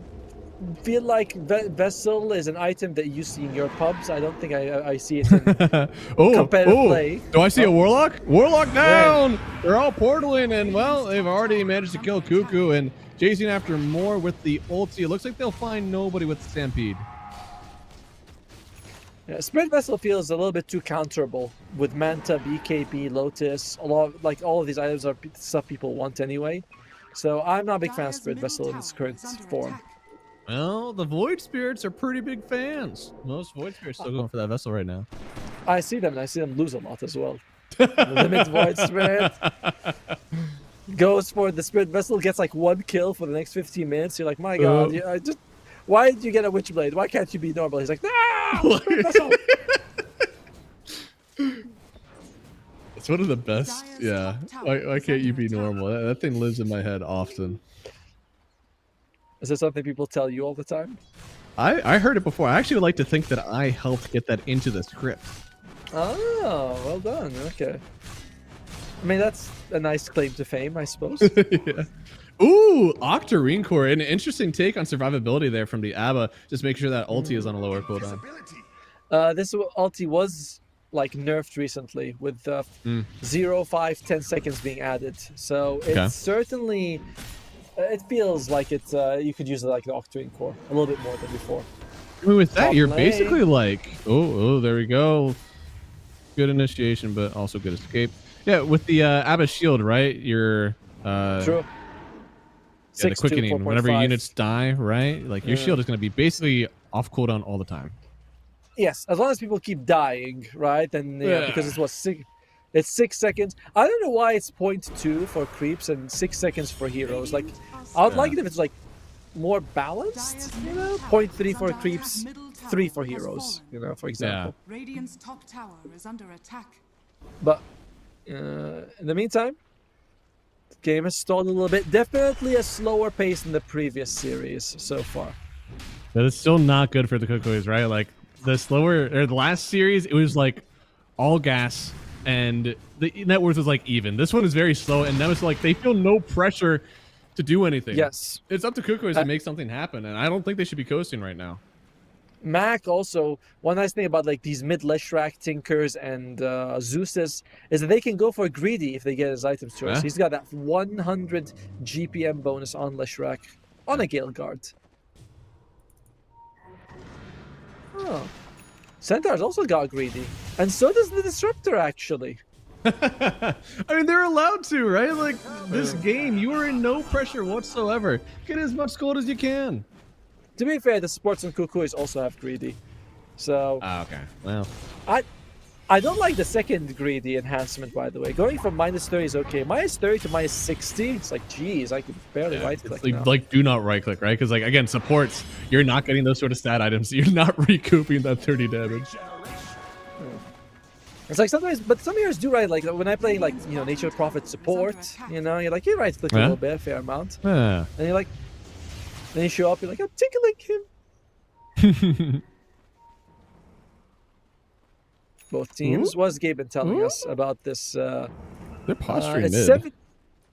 feel like Vessel is an item that you see in your pubs. I don't think I see it in competitive play. Do I see a Warlock? Warlock down! They're all portaling, and well, they've already managed to kill Cuckoo, and chasing after more with the ulti. It looks like they'll find nobody with Stampede. Yeah, Spirit Vessel feels a little bit too counterable with Manta, BKB, Lotus. All of these items are stuff people want anyway. So I'm not a big fan of Spirit Vessel in its current form. Well, the Void Spirits are pretty big fans. Most Void Spirits still going for that Vessel right now. I see them, and I see them lose a lot as well. Limit Void Spirit goes for the Spirit Vessel, gets like 1 kill for the next 15 minutes. You're like, my god, why did you get a Witchblade? Why can't you be normal? He's like, no! Spirit Vessel! It's one of the best. Yeah. Why can't you be normal? That thing lives in my head often. Is that something people tell you all the time? I heard it before. I actually would like to think that I helped get that into the script. Oh, well done. Okay. I mean, that's a nice claim to fame, I suppose. Yeah. Ooh, Octarine Core. An interesting take on survivability there from the ABBA. Just make sure that ulti is on a lower cooldown. This ulti was like nerfed recently with 0, 5, 10 seconds being added. So it's certainly, it feels like it's you could use it like the Octane core a little bit more than before. I mean, with that, Top you're lane. basically like, oh, there we go. Good initiation, but also good escape. Yeah, with the Abba shield, right? You're True. Yeah, the quickening, whenever units die, right? Like your shield is going to be basically off cooldown all the time. Yes, as long as people keep dying, right? And because it's what it's 6 seconds. I don't know why it's 0.2 for creeps and 6 seconds for heroes. Like, I would like it if it's like more balanced, you know? 0.3 for creeps, 3 for heroes, you know, for example. Radiant's top tower is under attack. But in the meantime, the game has stalled a little bit. Definitely a slower pace than the previous series so far. But it's still not good for the Kukois, right? Like the last series, it was like all gas and the net worth was like even. This one is very slow, and now it's like they feel no pressure to do anything. Yes. It's up to Kukois to make something happen, and I don't think they should be coasting right now. Mac also, one nice thing about like these mid-Leshrac Tinkers and Zeus's is that they can go for greedy if they get his items choice. He's got that 100 GPM bonus on Leshrac on a Gale Guard. Oh. Centaur's also got greedy. And so does the Disruptor, actually. I mean, they're allowed to, right? Like, this game, you are in no pressure whatsoever. Get as much gold as you can. To be fair, the Sports and Kukois also have greedy. So... okay. Well... I don't like the second greedy enhancement, by the way. Going from -30 is okay. -30 to -60, it's like, geez, I can barely right-click now. Like, do not right-click, right? Because, like, again, supports, you're not getting those sort of stat items. You're not recouping that 30 damage. It's like sometimes, but some heroes do right. Like when I play, like, you know, Nature Prophet support, you know, you're like, you right-click a little bit, a fair amount. And you're like, then you show up, you're like, I'm tickling him. Both teams. What's Gabe been telling us about this? They're posturing it's mid.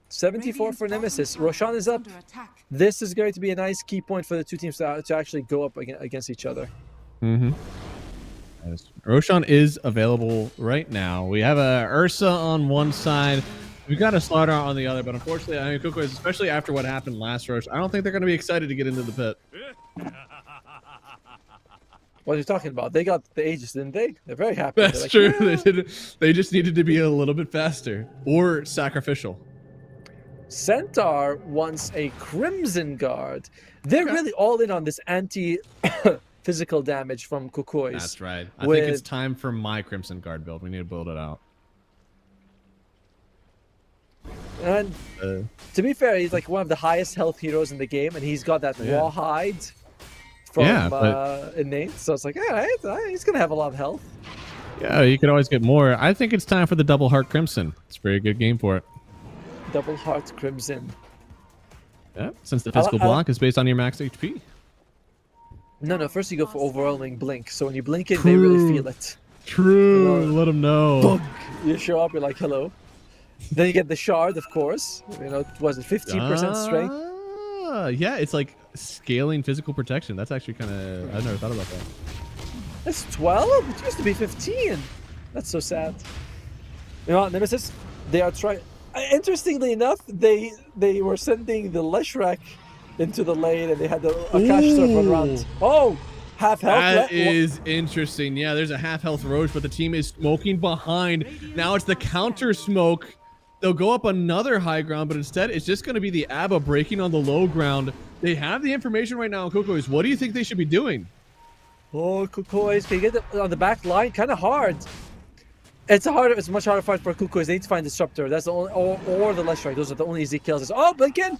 74 for Nemesis. Roshan is up. This is going to be a nice key point for the two teams to actually go up against each other. Roshan is available right now. We have a Ursa on one side. We've got a Slaughter on the other, but unfortunately, I mean, Kukois, especially after what happened last Rosh, I don't think they're going to be excited to get into the pit. What are you talking about? They got the Aegis, didn't they? They're very happy. That's like, true. Yeah. They just needed to be a little bit faster or sacrificial. Centaur wants a Crimson Guard. They're really all in on this anti-physical damage from Kukois. That's right. I think it's time for my Crimson Guard build. We need to build it out. And to be fair, he's like one of the highest health heroes in the game, and he's got that Rawhide from innate. So it's like, all right, he's going to have a lot of health. Yeah, you could always get more. I think it's time for the Double Heart Crimson. It's a very good game for it. Double Heart Crimson. Yeah, since the physical block is based on your max HP. No, first you go for Overwhelming Blink. So when you blink it, they really feel it. True, let them know. Boom. You show up, you're like, hello. Then you get the Shard, of course. You know, was it 15% strength? Yeah, it's like scaling physical protection. That's actually kind of... I've never thought about that. That's 12? It used to be 15. That's so sad. You know what, Nemesis? They are trying... Interestingly enough, they were sending the Leshrac into the lane, and they had the Akash Surf run around. Oh! Half health. That is interesting. Yeah, there's a half health Roche, but the team is smoking behind. Now it's the counter smoke. They'll go up another high ground, but instead it's just going to be the Abba breaking on the low ground. They have the information right now on Kukois. What do you think they should be doing? Oh, Kukois, can you get it on the back line? Kind of hard. It's a much harder fight for Kukois. They need to find Disruptor. That's the only, or the Leshrac. Those are the only easy kills. Oh, Blinken!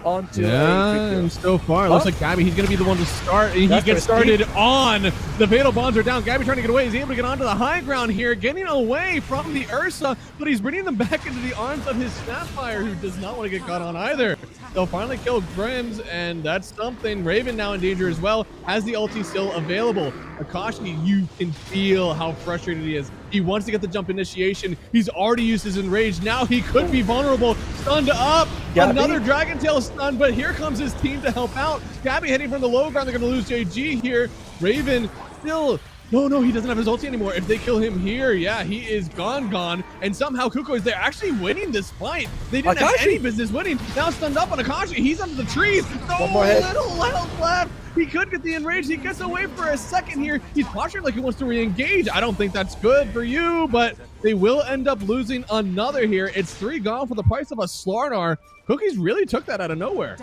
Onto and so far, it looks like Gabby, he's going to be the one to start. And he gets started on. The Fatal Bonds are down. Gabby trying to get away. He's able to get onto the high ground here, getting away from the Ursa, but he's bringing them back into the arms of his Snapfire, who does not want to get caught on either. They'll finally kill Grims, and that's something. Raven now in danger as well, has the ulti still available. Akashi, you can feel how frustrated he is. He wants to get the jump initiation. He's already used his enrage. Now he could be vulnerable. Stunned up. Gabby. Another Dragon Tail stun, but here comes his team to help out. Gabby heading from the low ground. They're going to lose JG here. Raven still No, he doesn't have his ulti anymore. If they kill him here, yeah, he is gone. And somehow Kuko is there actually winning this fight. They didn't have any business winning. Now stunned up on Akashi. He's under the trees. No, little health left. He could get the enrage. He gets away for a second here. He's posturing like he wants to re-engage. I don't think that's good for you, but they will end up losing another here. It's 3 gone for the price of a Slardar. Cookies really took that out of nowhere.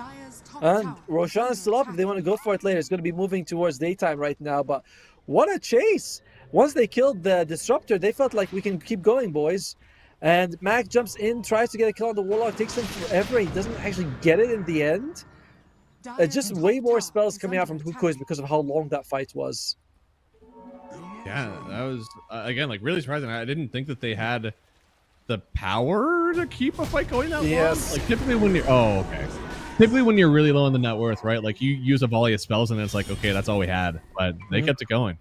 And Roshan is still up. If they want to go for it later, it's going to be moving towards daytime right now. But what a chase. Once they killed the Disruptor, they felt like we can keep going, boys. And Mac jumps in, tries to get a kill on the Warlock, takes him forever. He doesn't actually get it in the end. Just way more spells coming out from Kukois because of how long that fight was. Yeah, that was, again, like really surprising. I didn't think that they had the power to keep a fight going that long. Like typically when you're, typically when you're really low in the net worth, right? Like you use a volley of spells and it's like, okay, that's all we had. But they kept it going.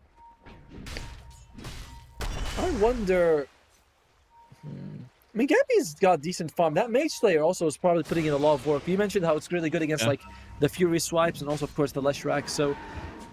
I wonder... I mean, Gappy's got decent farm. That Mage Slayer also is probably putting in a lot of work. You mentioned how it's really good against like the Fury swipes and also, of course, the Leshrac. So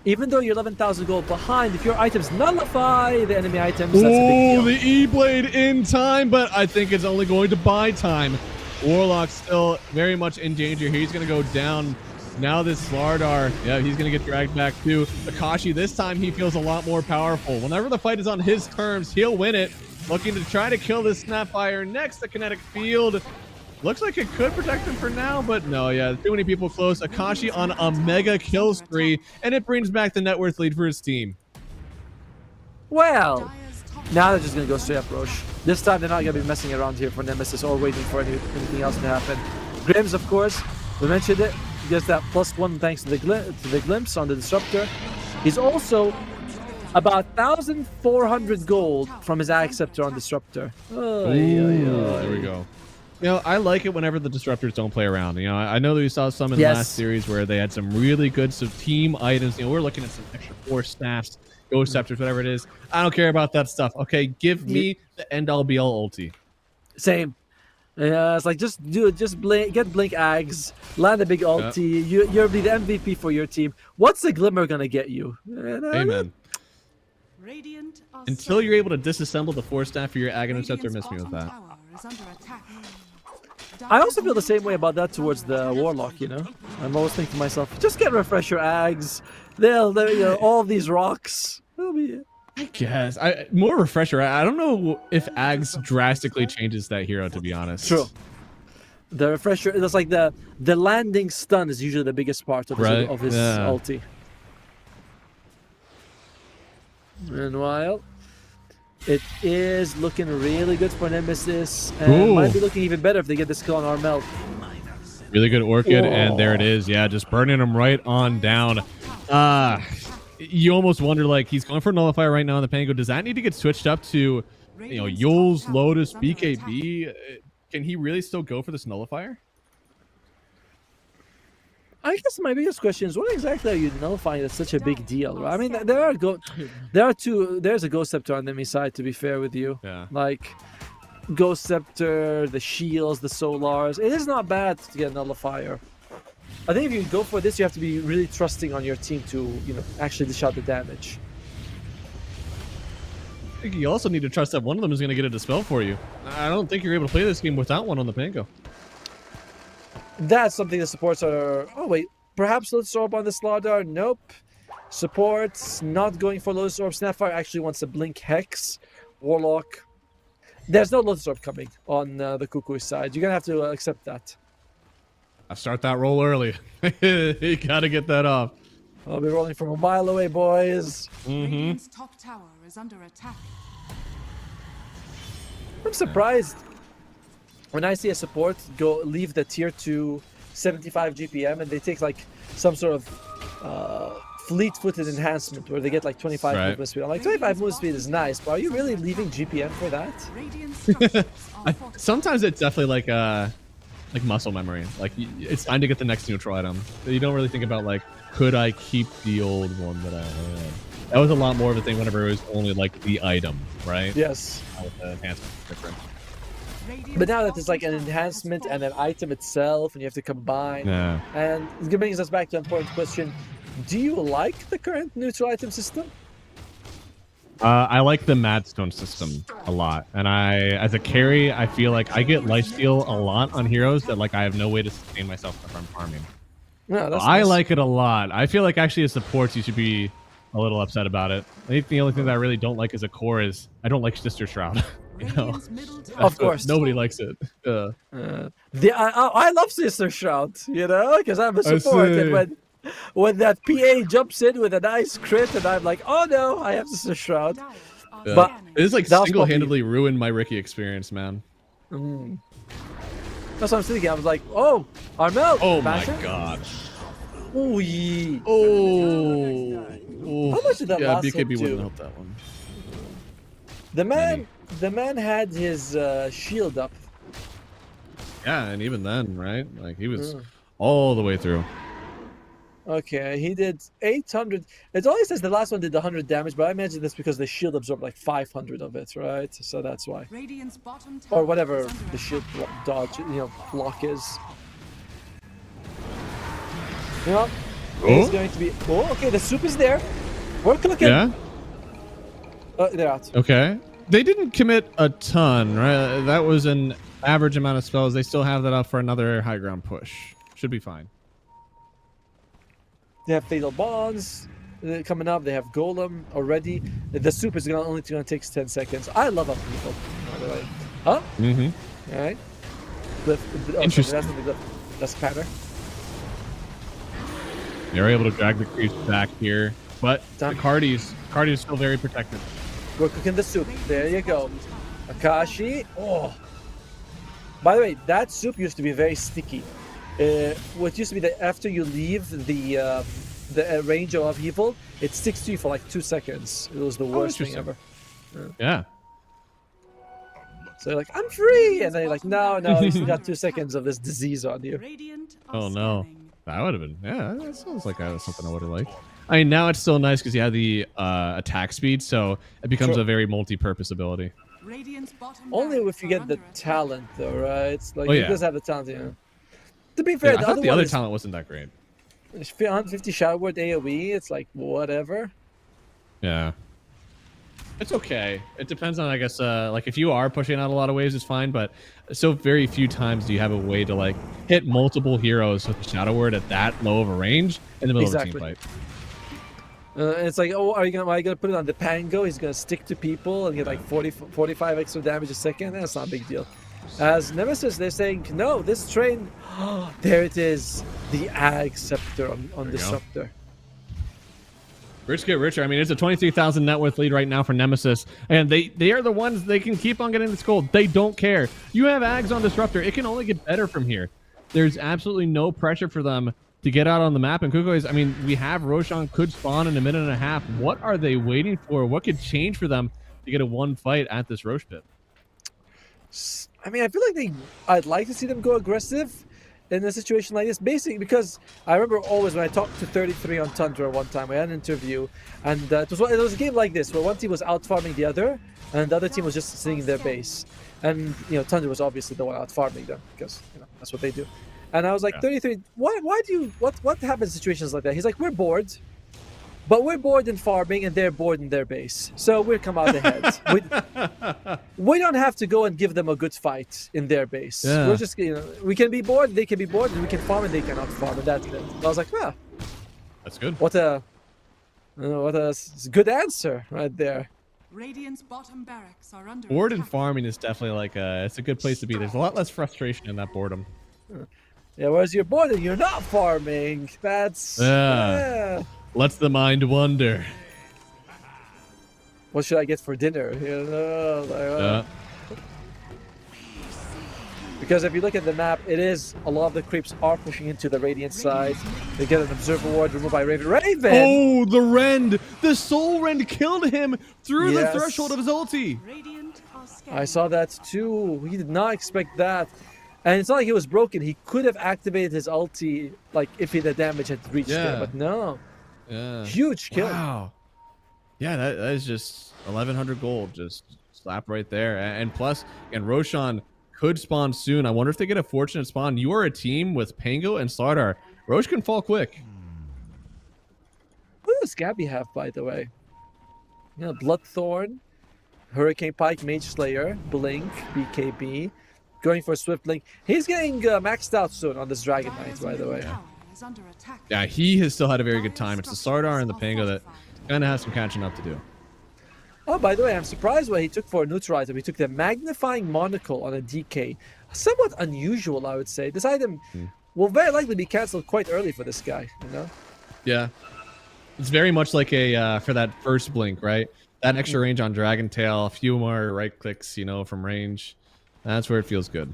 even though you're 11,000 gold behind, if your items nullify the enemy items, that's a big deal. The E-Blade in time, but I think it's only going to buy time. Warlock's still very much in danger. He's going to go down. Now this Slardar, yeah, he's going to get dragged back too. Akashi, this time he feels a lot more powerful. Whenever the fight is on his terms, he'll win it. Looking to try to kill this Snapfire next to Kinetic Field. Looks like it could protect him for now, but no, yeah, too many people close. Akashi on a mega kill spree, and it brings back the net worth lead for his team. Well, now they're just going to go straight up Roche. This time they're not going to be messing around here for Nemesis or waiting for anything else to happen. Grims, of course, we mentioned it. He gets that +1 thanks to the glimpse on the Disruptor. He's also about 1,400 gold from his Axe Scepter on Disruptor. There we go. You know, I like it whenever the Disruptors don't play around. You know, I know that we saw some in the last series where they had some really good team items. You know, we're looking at some extra Force Staffs, Ghost Scepters, whatever it is. I don't care about that stuff. Okay, give me the end-all be-all ulti. Same. It's like, just do it. Just get Blink Ags, land a big ulti. You'll be the MVP for your team. What's the Glimmer going to get you? Amen. Until you're able to disassemble the Force Staff for your Aghanim Scepter, miss me with that. I also feel the same way about that towards the Warlock, you know? I'm always thinking to myself, just get Refresher Ags. They'll you know, all these rocks. They'll be... I guess. More Refresher. I don't know if Ags drastically changes that hero, to be honest. True. The Refresher, it's like the landing stun is usually the biggest part of his ulti. Meanwhile, it is looking really good for Nemesis, and might be looking even better if they get this kill on Armel. Really good Orchid, and there it is. Yeah, just burning him right on down. You almost wonder, like, he's going for Nullifier right now in the Pango. Does that need to get switched up to, you know, Yule's, Lotus, BKB? Can he really still go for this Nullifier? I guess my biggest question is, what exactly are you nullifying that's such a big deal, right? I mean, there's a Ghost Scepter on the enemy side, to be fair with you. Yeah. Like, Ghost Scepter, the shields, the Solars. It is not bad to get a Nullifier. I think if you go for this, you have to be really trusting on your team to, you know, actually dish out the damage. I think you also need to trust that one of them is going to get a Dispel for you. I don't think you're able to play this game without one on the Pango. That's something the supports are... Oh, wait. Perhaps Lotus Orb on the Slardar? Nope. Supports not going for Lotus Orb. Snapfire actually wants a Blink Hex. Warlock. There's no Lotus Orb coming on the Cuckoo side. You're going to have to accept that. I start that roll early. You got to get that off. I'll be rolling from a mile away, boys. Radiant's top tower is under attack. I'm surprised when I see a support leave the tier 2 75 GPM and they take like some sort of fleet-footed enhancement where they get like 25 movement speed. I'm like, 25 movement speed is nice, but are you really leaving GPM for that? Sometimes it's definitely like muscle memory. Like, it's time to get the next neutral item. You don't really think about, like, could I keep the old one that I had? That was a lot more of a thing whenever it was only like the item, right? Yes. The enhancement different. But now that it's like an enhancement and an item itself, and you have to combine. Yeah. And it brings us back to an important question: do you like the current neutral item system? I like the Madstone system a lot, and as a carry, I feel like I get lifesteal a lot on heroes that like I have no way to sustain myself if I'm farming. Yeah, that's I nice. like it a lot. I feel like actually as supports, you should be a little upset about it. I think the only thing that I really don't like as a core is I don't like Sister Shroud. You know? Of course, nobody likes it. I love Sister Shroud, you know, because I'm a support, and when that PA jumps in with a nice crit, and I'm like, oh no, I have Sister Shroud. But it is like that was single-handedly ruined my Ricky experience, man. That's what I'm thinking. I was like, oh, Armel. Oh Basher? my god. Ooh, yee. Oh. How much did that last BKB hit wouldn't do? help that one. The man had his shield up. Yeah, and even then, right? Like he was all the way through. Okay, he did 800. It only says the last one did 100 damage, but I imagine that's because the shield absorbed like 500 of it, right? So that's why. Or whatever the shield dodge, block is. You know, it's going to be. Oh, okay, the soup is there. We're clicking. Yeah. They're out. Okay. They didn't commit a ton, right? That was an average amount of spells. They still have that up for another high ground push. Should be fine. They have Fatal Bonds coming up. They have Golem already. The soup is only going to take 10 seconds. I love upheaval, by the way. Huh? Mm-hmm. All right. Interesting. That's pattern. They're able to drag the creeps back here, but the Cardi's still very protected. We're cooking the soup. There you go. Akashi. Oh. By the way, that soup used to be very sticky. What used to be that after you leave the range of upheaval, it sticks to you for like 2 seconds. It was the worst thing ever. Yeah. So you're like, I'm free, and then you're like, no, you still got 2 seconds of this disease on you. Oh no, that would have been that sounds like something I would have liked. I mean, now it's still nice because you have the attack speed, so it becomes a very multi-purpose ability. Only if you get the talent, though, right? It's like it does have the talent, To be fair, I thought the other talent wasn't that great. 150 Shadow Word AoE, it's like whatever. Yeah. It's okay. It depends on, I guess, like if you are pushing out a lot of waves, it's fine, but so very few times do you have a way to like hit multiple heroes with the Shadow Word at that low of a range in the middle of a team fight. And it's like, oh, are you gonna put it on the Pango? He's gonna stick to people and get like 45 extra damage a second. That's not a big deal. As Nemesis, they're saying, no, this train, there it is, the Ag Scepter on Disruptor. Rich get richer. I mean, it's a 23,000 net worth lead right now for Nemesis, and they are the ones they can keep on getting this gold. They don't care. You have Ags on Disruptor. It can only get better from here. There's absolutely no pressure for them to get out on the map. And Kuko is, I mean, we have Roshan could spawn in a minute and a half. What are they waiting for? What could change for them to get a one fight at this Roche pit? I mean, I feel like I'd like to see them go aggressive in a situation like this, basically because I remember always when I talked to 33 on Tundra one time, we had an interview, and it was a game like this where one team was out farming the other, and the other team was just sitting in their base, and Tundra was obviously the one out farming them because that's what they do. And I was like, 33, why do you what happens in situations like that? He's like, we're bored. But we're bored in farming, and they're bored in their base. So we'll come out ahead. We don't have to go and give them a good fight in their base. Yeah. We're just, we can be bored, they can be bored, and we can farm, and they cannot farm, and that's it. And I was like, that's good. What a good answer right there. Radiant's bottom barracks are under bored and farming is definitely like it's a good place to be. There's a lot less frustration in that boredom. Yeah, whereas you're bored and you're not farming. That's lets the mind wonder. What should I get for dinner? Because if you look at the map, it is a lot of the creeps are pushing into the Radiant side. They get an Observer Ward removed by Raven. Oh, the Rend! The Soul Rend killed him through the threshold of his ulti. I saw that too. He did not expect that. And it's not like he was broken. He could have activated his ulti, like if the damage had reached him, but no. Yeah. Huge kill. Wow. Yeah, that is just 1,100 gold. Just slap right there. And plus, and Roshan could spawn soon. I wonder if they get a fortunate spawn. You are a team with Pango and Slardar. Roche can fall quick. What does Gabby have, by the way? Yeah, Bloodthorn, Hurricane Pike, Mage Slayer, Blink, BKB, going for Swift Blink. He's getting maxed out soon on this Dragon Knight, by the way. Yeah, he has still had a very good time. It's the Sardar and the Pango that kind of has some catching up to do. Oh, by the way, I'm surprised what he took for a neutral item. He took the Magnifying Monocle on a DK. Somewhat unusual, I would say. This item will very likely be cancelled quite early for this guy, you know? Yeah. It's very much like a, for that first blink, right? That extra range on Dragon Tail, a few more right clicks, you know, from range. That's where it feels good.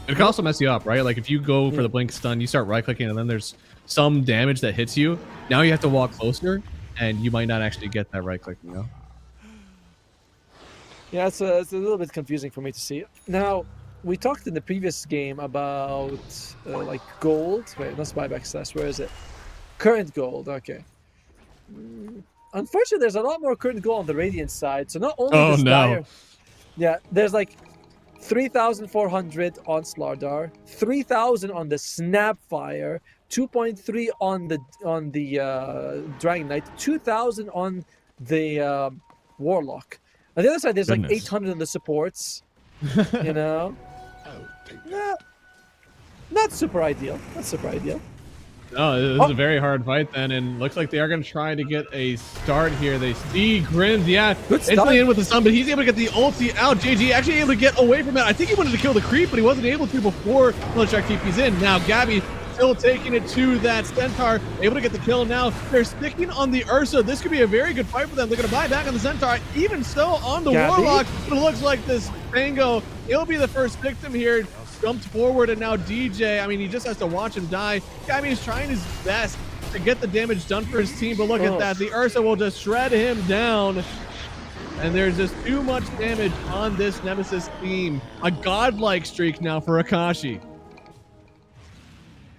It can also mess you up, right? Like if you go for the blink stun, you start right clicking and then there's some damage that hits you. Now you have to walk closer and you might not actually get that right click, you know? Yeah, it's a little bit confusing for me to see. Now, we talked in the previous game about like gold. Wait, not buyback slash. Where is it? Current gold. Okay. Unfortunately, there's a lot more current gold on the Radiant side. So not only dire, yeah, there's like 3,400 on Slardar, 3,000 on the Snapfire, 2.3 on the Dragon Knight, 2,000 on the Warlock. On the other side, there's like 800 on the supports. You know, not super ideal. Not super ideal. No, this is a very hard fight then, and looks like they are going to try to get a start here. They see Grims, yeah, instantly in with the stun, but he's able to get the ulti out. JG actually able to get away from it. I think he wanted to kill the creep, but he wasn't able to before Lunchtrack TP's in. Now Gabby still taking it to that Centaur, able to get the kill now. They're sticking on the Ursa. This could be a very good fight for them. They're going to buy back on the Centaur, even so on the Warlock, but it looks like this Pango, he'll be the first victim here. Jumped forward, and now DJ, I mean, he just has to watch him die. I mean, he's trying his best to get the damage done for his team, but look at that. The Ursa will just shred him down, and there's just too much damage on this Nemesis team. A godlike streak now for Akashi.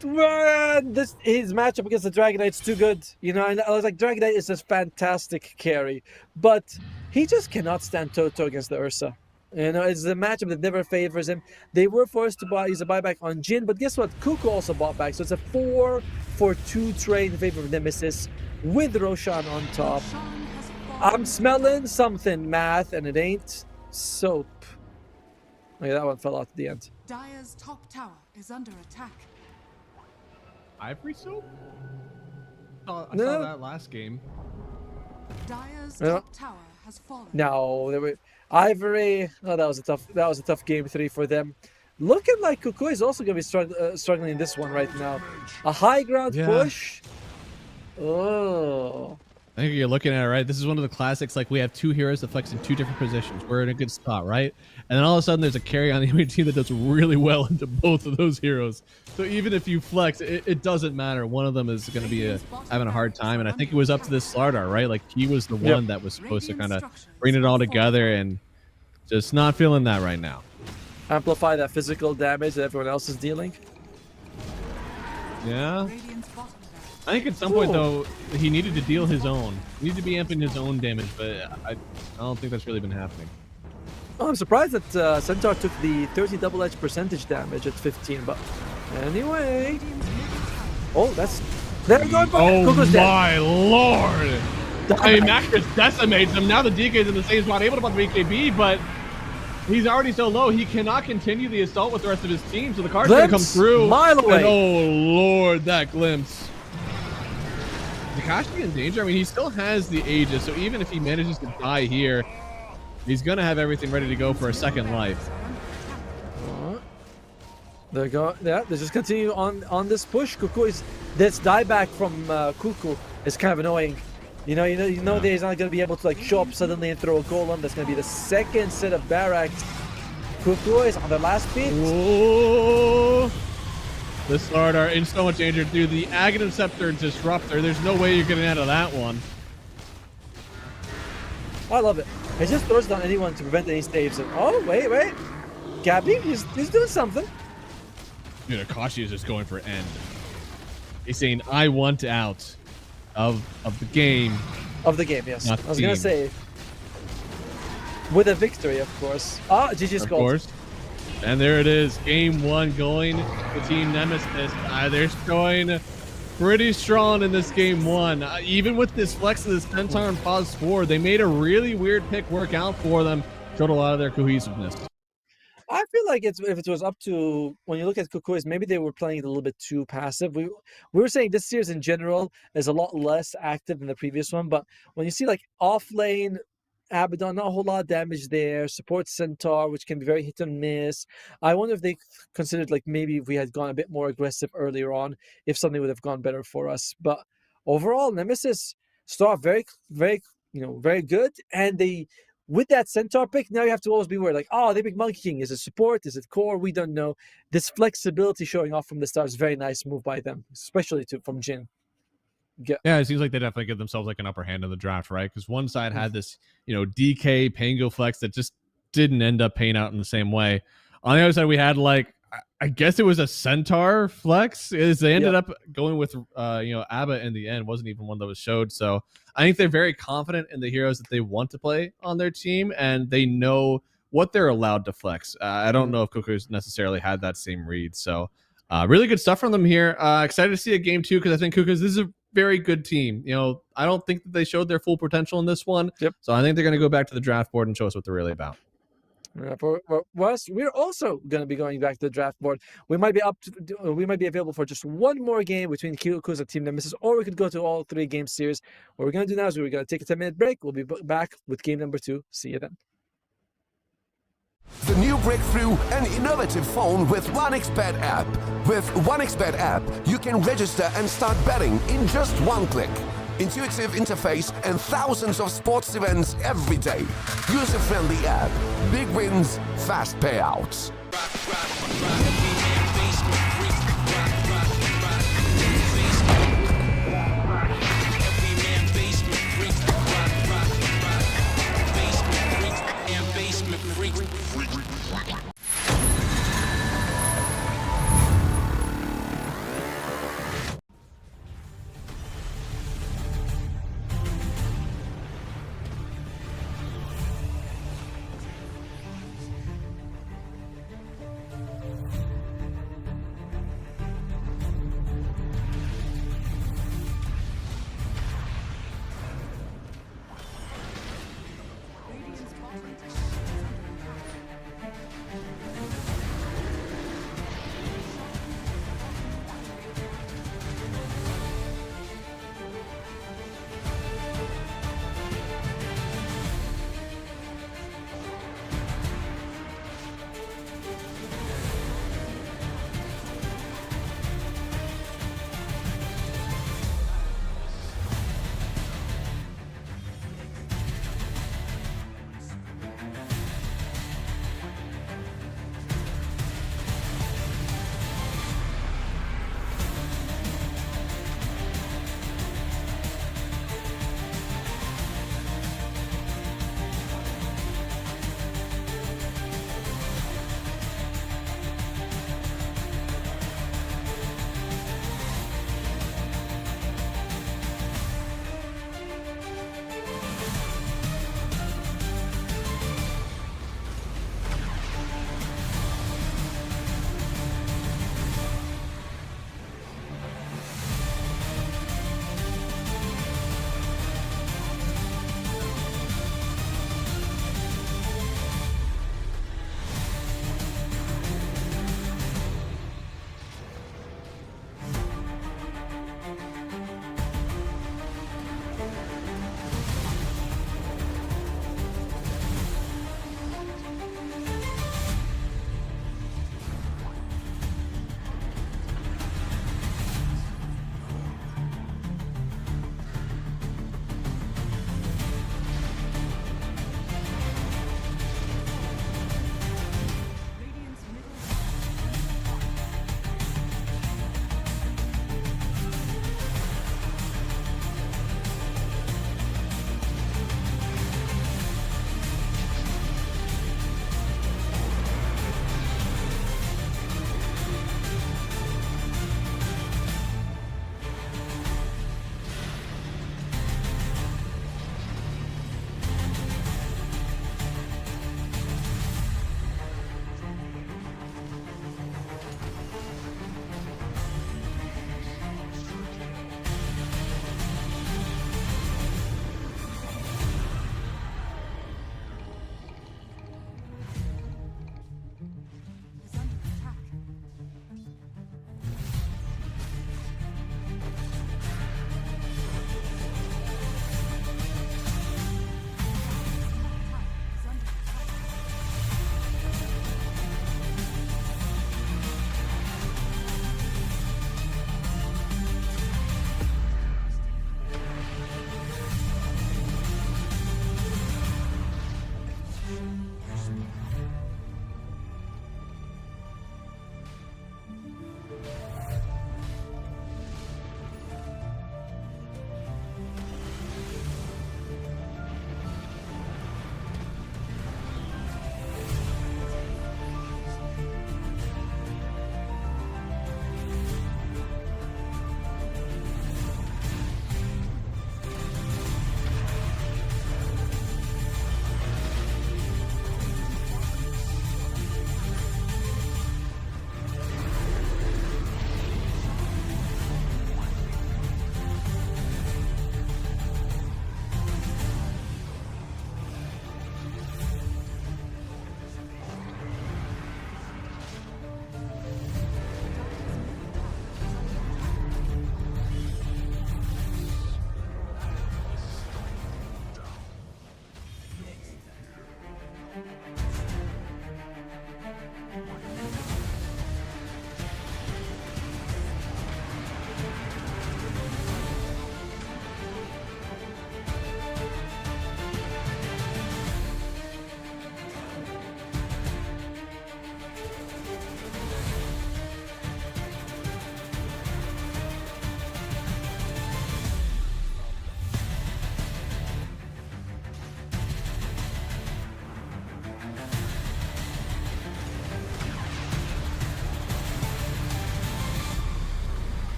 His matchup against the Dragon Knight's too good. You know, and I was like, Dragon Knight is this fantastic carry, but he just cannot stand toe-to-toe against the Ursa. You know, it's a matchup that never favors him. They were forced to use a buyback on Jin, but guess what? Kuko also bought back. So it's a 4-for-2 trade in favor of Nemesis with Roshan on top. I'm smelling something, math, and it ain't soap. Okay, that one fell out at the end. Dire's top tower is under attack. Ivory soap? I saw that last game. Dire's top tower has fallen. No, there were Ivory. Oh, that was a tough game 3 for them. Looking like Kukui is also going to be struggling in this one right now. A high ground push. Oh. I think you're looking at it right. This is one of the classics. Like we have two heroes that flex in two different positions. We're in a good spot, right? And then all of a sudden, there's a carry on the enemy team that does really well into both of those heroes. So even if you flex, it doesn't matter. One of them is going to be having a hard time. And I think it was up to this Slardar, right? Like he was the one that was supposed to kind of bring it all together, and just not feeling that right now. Amplify that physical damage that everyone else is dealing. Yeah. I think at some point, though, he needed to deal his own. He needed to be amping his own damage, but I don't think that's really been happening. Oh, I'm surprised that Centaur took the 30 double edge percentage damage at 15, but anyway. Oh, they're going for Oh Kuko's my dead. lord! I mean, Max just decimates him. Now the DK's in the same spot, able to pop the BKB, but he's already so low, he cannot continue the assault with the rest of his team, so the card's gonna come through. Mile away. And, oh lord, that glimpse. Akashi in danger. I mean, he still has the Aegis, so even if he manages to die here, he's gonna have everything ready to go for a second life. They just continue on this push. Kuku is this dieback from Kuku is kind of annoying. You know that he's not gonna be able to like show up suddenly and throw a golem. That's gonna be the second set of barracks. Kuku is on the last beat. Whoa. The Slardar in so much danger, dude. The Aghanim Scepter Disruptor. There's no way you're getting out of that one. I love it. He just throws down anyone to prevent any staves. And, oh, wait. Gabby, he's doing something. Dude, Akashi is just going for end. He's saying, I want out of the game. Of the game, yes. I was going to say, with a victory, of course. Ah, GG's Of gold. course. And there it is. Game 1 going to Team Nemesis. They're showing pretty strong in this game one. Even with this flex of this Centaur and pause 4, they made a really weird pick work out for them. Showed a lot of their cohesiveness. I feel like if it was up to, when you look at Kukuis, maybe they were playing it a little bit too passive. We were saying this series in general is a lot less active than the previous one, but when you see like off lane, Abaddon, not a whole lot of damage there. Support Centaur, which can be very hit and miss. I wonder if they considered like maybe if we had gone a bit more aggressive earlier on, if something would have gone better for us. But overall, Nemesis start very, very, very good, and they. With that Centaur pick, now you have to always be worried, like, oh, they pick Monkey King. Is it support? Is it core? We don't know. This flexibility showing off from the start is very nice move by them, especially from Jhin. Yeah, it seems like they definitely give themselves like an upper hand in the draft, right? Because one side had this, DK Pango flex that just didn't end up paying out in the same way. On the other side, we had like, I guess it was a Centaur flex. Is they ended up going with, Abba in the end. Wasn't even one that was showed. So I think they're very confident in the heroes that they want to play on their team, and they know what they're allowed to flex. I don't know if Kuku's necessarily had that same read. So really good stuff from them here. Excited to see a game 2 because I think Kuku's, this is a very good team. I don't think that they showed their full potential in this one. Yep. So I think they're going to go back to the draft board and show us what they're really about. For us, we're also going to be going back to the draft board. We might be available for just one more game between Kukus and Team Nemesis, or we could go to all 3 game series. What we're going to do now is we're going to take a 10-minute break. We'll be back with game number 2. See you then. The new breakthrough and innovative phone with 1xBet app. With 1xBet app, you can register and start betting in just one click. Intuitive interface and thousands of sports events every day. User-friendly app. Big wins, fast payouts.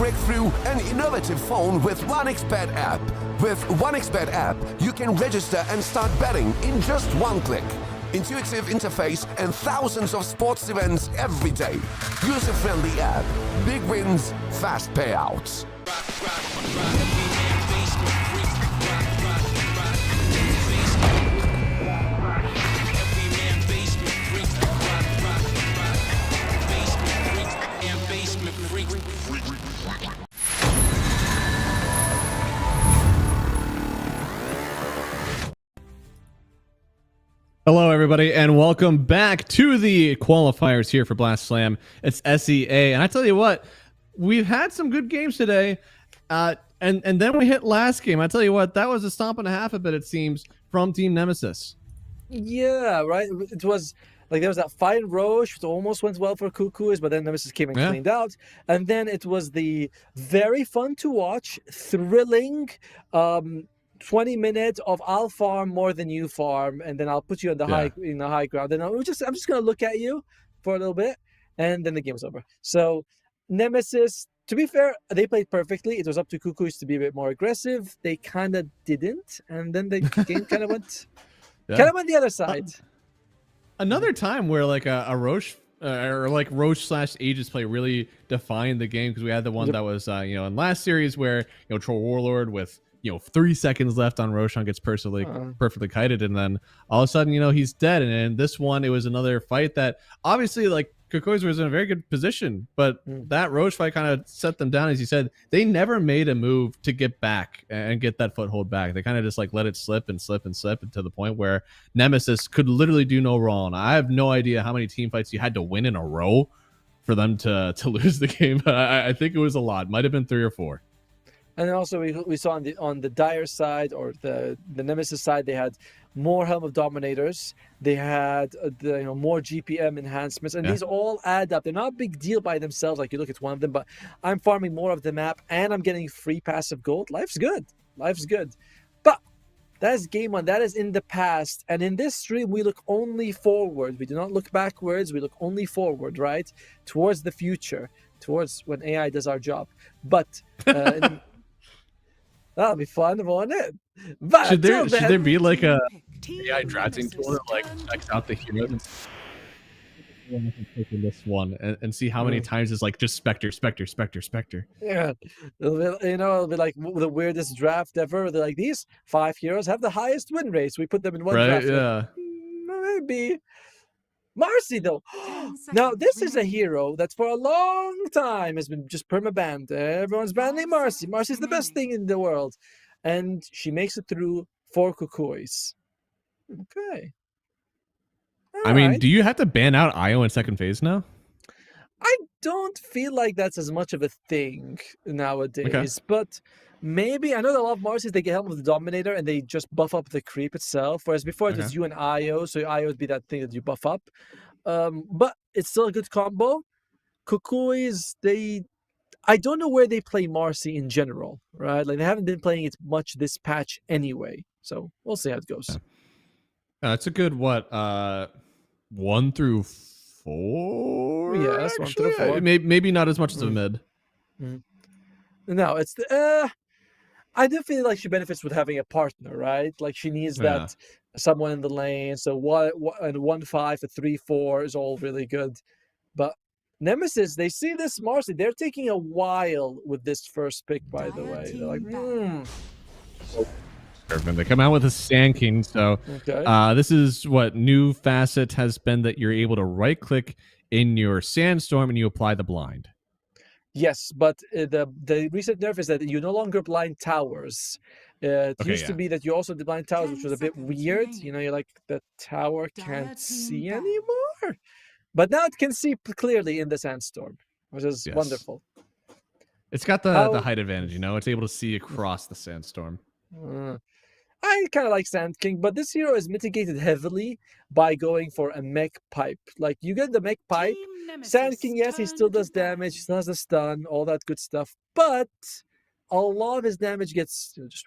break through an innovative phone with 1xBet app. With 1xBet app, you can register and start betting in just one click. Intuitive interface and thousands of sports events every day. User-friendly app. Big wins, fast payouts. Hello, everybody, and welcome back to the qualifiers here for Blast Slam. It's SEA, and I tell you what, we've had some good games today, and then we hit last game. I tell you what, that was a stomp and a half a bit, it seems, from Team Nemesis. Yeah, right. It was like there was that fight in Roche, which almost went well for Cuckoos, but then Nemesis came and cleaned out. And then it was the very fun to watch, thrilling 20 minutes of I'll farm more than you farm, and then I'll put you in the high ground. And I'm just gonna look at you for a little bit, and then the game's over. So Nemesis, to be fair, they played perfectly. It was up to Cuckoos to be a bit more aggressive. They kind of didn't, and then the game kind of went the other side. Another time where like a Roche or like Roche / Aegis play really defined the game, because we had the one that was in last series where Troll Warlord with 3 seconds left on Roshan gets perfectly kited, and then all of a sudden, he's dead. And in this one, it was another fight that obviously, like, Cuckoos was in a very good position, but that Roche fight kind of set them down. As you said, they never made a move to get back and get that foothold back. They kind of just like let it slip and slip and slip, to the point where Nemesis could literally do no wrong. I have no idea how many team fights you had to win in a row for them to lose the game. I think it was a lot. Might have been 3 or 4. And then also we saw on the Dire side, or the Nemesis side, they had more Helm of Dominators. They had more GPM enhancements, and these all add up. They're not a big deal by themselves. Like, you look at one of them, but I'm farming more of the map, and I'm getting free passive gold. Life's good. But that is game one. That is in the past. And in this stream, we look only forward. We do not look backwards. We look only forward, right? Towards the future, towards when AI does our job. But that'll be fun, won't it? But should there be like a AI drafting tool that like checks out the heroes and in this one and see how many times it's like just Spectre. Yeah, it'll be like the weirdest draft ever. They're like, these 5 heroes have the highest win rates. We put them in one draft. Yeah. Maybe. Marcy, though. Now, this is a hero that for a long time has been just perma-banned. Everyone's banning Marcy. Marcy's the best thing in the world. And she makes it through 4 Cuckoos. Okay. I mean, do you have to ban out Io in second phase now? I don't feel like that's as much of a thing nowadays, but maybe. I know that a lot of Marcy's, they get help with the Dominator and they just buff up the creep itself, whereas before it was you and Io, so Io would be that thing that you buff up. But it's still a good combo. Cuckoos, I don't know where they play Marcy in general, right? Like, they haven't been playing it much this patch anyway, so we'll see how it goes. It's a good 1 through 4. Yes, 1 through 4. Maybe not as much as a mid. No, it's I do feel like she benefits with having a partner, right? Like, she needs that someone in the lane. So 1-5, a 3-4 is all really good. But Nemesis, they see this Marcy. They're taking a while with this first pick, by the way. They're like, They come out with a Sand King. So this is what new facet has been, that you're able to right click in your Sandstorm and you apply the blind. Yes, but the recent nerf is that you no longer blind towers. It used to be that you also did blind towers, which was a bit weird. You're like, the tower can't see anymore. But now it can see clearly in the Sandstorm, which is wonderful. It's got the height advantage, It's able to see across the Sandstorm. I kind of like Sand King, but this hero is mitigated heavily by going for a mech pipe. Like, you get the mech pipe, Sand King, yes, he still does damage, he still has a stun, all that good stuff, but a lot of his damage gets just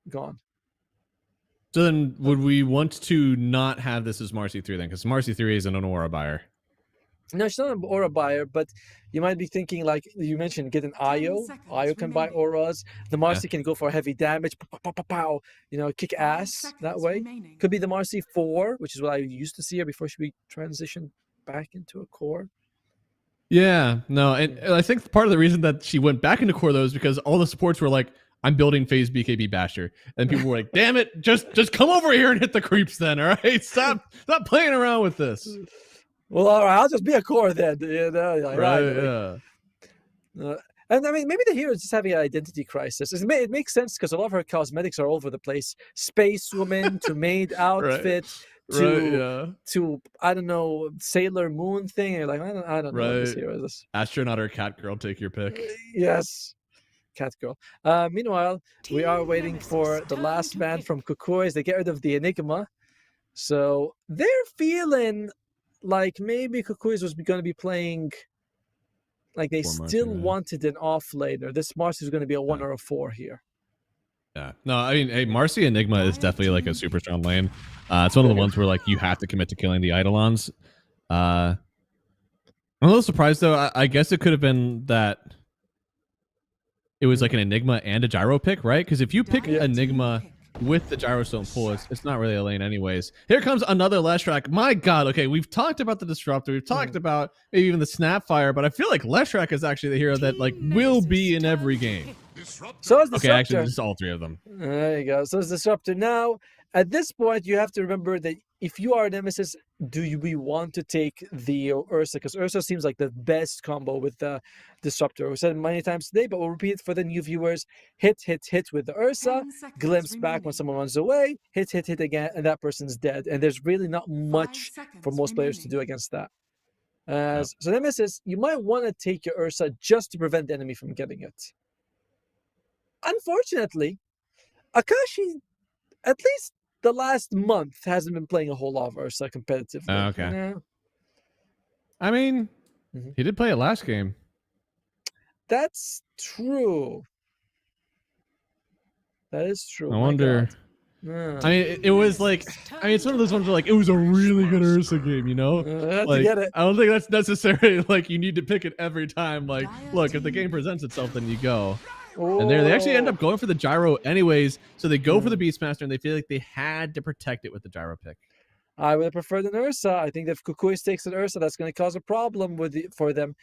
gone. So then, would we want to not have this as Marcy 3 then? Because Marcy 3 is an Aurora buyer. No, she's not an aura buyer, but you might be thinking, like you mentioned, get an Io. Io can buy auras. The Marcy can go for heavy damage. Pow, pow, pow, pow, you know, kick ass that way. Could be the Marcy 4, which is what I used to see her before she transitioned back into a core. Yeah, no, and I think part of the reason that she went back into core though is because all the supports were like, I'm building phase BKB Basher. And people were like, damn it, just come over here and hit the creeps then, all right? Stop playing around with this. Well, all right, I'll just be a core then. You know, like, right, yeah. And I mean, maybe the hero is just having an identity crisis. It makes sense because a lot of her cosmetics are all over the place. Space woman to maid outfit to I don't know, Sailor Moon thing. You're like, I don't know what this hero is. Astronaut or cat girl, take your pick. Yes. Cat girl. Meanwhile, we are waiting for the last man from Kukui as they get rid of the Enigma. So they're feeling like maybe Kukui's was going to be playing, like they still wanted an offlaner. This Marcy is going to be a 1 or a 4 here. Yeah. No, I mean, hey, Marcy Enigma is definitely like a super strong lane. It's one of the ones where like you have to commit to killing the Eidolons. I'm a little surprised though. I guess it could have been that it was like an Enigma and a Gyro pick, right? Because if you pick Enigma with the Gyrostone pull, it's not really a lane anyways. Here comes another Leshrac. My God, okay, we've talked about the Disruptor. We've talked about maybe even the Snapfire, but I feel like Leshrac is actually the hero that like will be in every game. So is Disruptor. Okay, actually, just all 3 of them. There you go. So is Disruptor. Now, at this point, you have to remember that if you are a Nemesis, we want to take the Ursa? Because Ursa seems like the best combo with the Disruptor. We said it many times today, but we'll repeat it for the new viewers. Hit with the Ursa, glimpse back when someone runs away, hit again, and that person's dead. And there's really not much for most players to do against that. So Nemesis, you might want to take your Ursa just to prevent the enemy from getting it. Unfortunately, Akashi, at least the last month, hasn't been playing a whole lot of Ursa competitively. Okay. You know? I mean, he did play it last game. That's true. That is true. I wonder. I mean, it was like, I mean, it's one of those ones where like it was a really good Ursa game, you know? Like, I don't think that's necessarily like you need to pick it every time. Like, look, if the game presents itself, then you go. And they actually end up going for the Gyro anyways. So they go for the Beastmaster, and they feel like they had to protect it with the Gyro pick. I would have preferred an Ursa. I think that if Kukui takes an Ursa, that's going to cause a problem for them.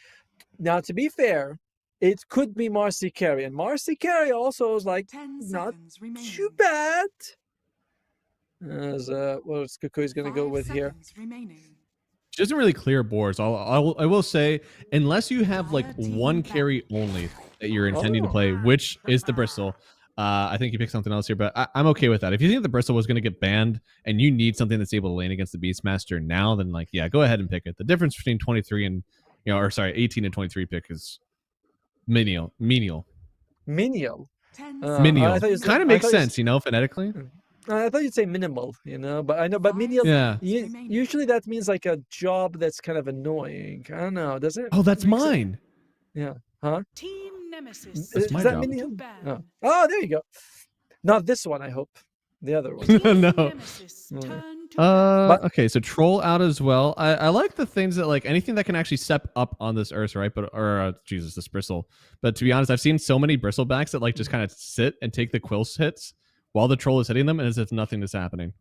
Now, to be fair, it could be Marcy Carey. And Marcy Carey also is like, not too bad. As what Kukui's going to go with here. She doesn't really clear boards. I will say, unless you have like one carry only that you're intending to play, which is the Bristle, I think you pick something else here, but I'm okay with that. If you think the Bristle was going to get banned and you need something that's able to lane against the Beastmaster now, then like, yeah, go ahead and pick it. The difference between 23 and, 18 and 23 pick is menial. Menial. Kind of makes sense, phonetically. I thought you'd say minimal, but I know, but menial, usually that means like a job that's kind of annoying. I don't know, does it? Oh, that's mine. Yeah. Huh? Team Nemesis. That's my job. Menial? Oh, there you go. Not this one, I hope. The other one. No. Okay, so Troll out as well. I like the things that like anything that can actually step up on this Ursa, right? This Bristle. But to be honest, I've seen so many Bristlebacks that like just kind of sit and take the Quill hits while the Troll is hitting them, and as if nothing is happening.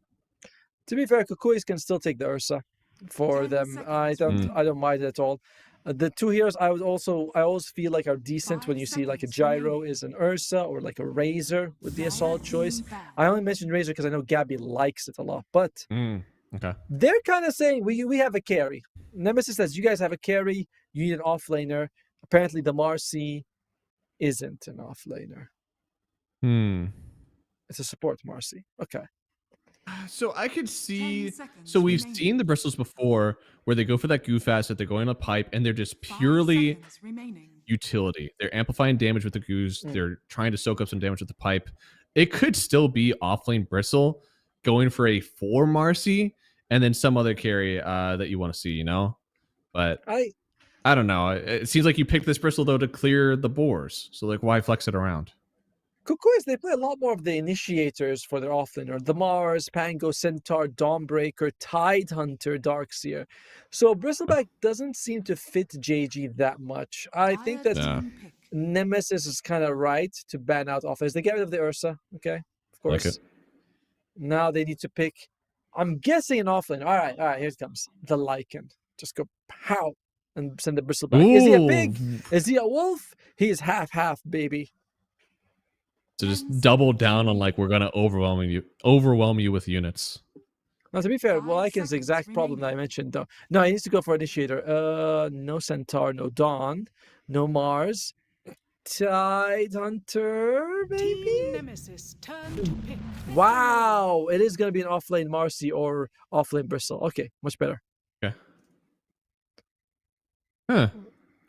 To be fair, Kukuis can still take the Ursa for them. I don't mind it at all. The 2 heroes I always feel like are decent when you see like a Gyro is an Ursa or like a Razor with the Assault choice. I only mentioned Razor because I know Gabby likes it a lot, but okay. They're kind of saying we have a carry. Nemesis says you guys have a carry, you need an offlaner. Apparently the Marcy isn't an offlaner. It's a support Marcy. Okay. So I could see. So we've seen the Bristles before, where they go for that goof ass that they're going on a pipe, and they're just purely utility. They're amplifying damage with the goose. They're trying to soak up some damage with the pipe. It could still be offlane Bristle going for a 4 Marcy, and then some other carry that you want to see, But I don't know. It seems like you picked this Bristle though to clear the boars. So like, why flex it around? Kukuis, they play a lot more of the initiators for their offlaner. The Mars, Pango, Centaur, Dawnbreaker, Tidehunter, Darkseer. So Bristleback doesn't seem to fit JG that much. I think that Nemesis is kind of right to ban out offense. They get rid of the Ursa, okay? Of course. Like it. Now they need to pick, I'm guessing an offlane. All right, here it comes. The Lycan. Just go pow and send the Bristleback. Ooh. Is he a pig? Is he a wolf? He is half, baby. So just double down on like we're gonna overwhelm you with units. Now to be fair, Lycan's the exact problem that I mentioned though. No, he needs to go for Initiator. No Centaur, no Dawn, no Mars. Tidehunter, baby. Nemesis, turn to pick. Wow, it is gonna be an offlane Marcy or offlane Bristle. Okay, much better. Okay. Huh.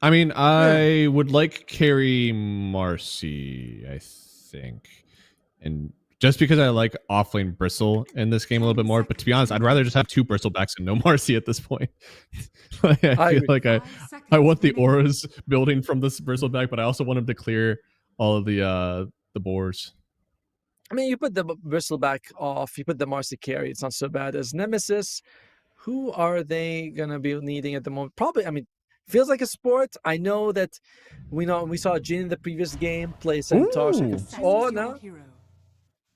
I mean, I would like carry Marcy, I think. And just because I like offlane Bristle in this game a little bit more, but to be honest, I'd rather just have 2 Bristlebacks and no Marcy at this point. I feel like I want the auras building from this Bristleback, but I also want him to clear all of the boars. I mean, you put the Bristleback off, you put the Marcy carry, it's not so bad. As Nemesis, who are they gonna be needing at the moment? Probably, I mean, feels like a sport. I know that we saw Jin in the previous game play Centaur. Oh no!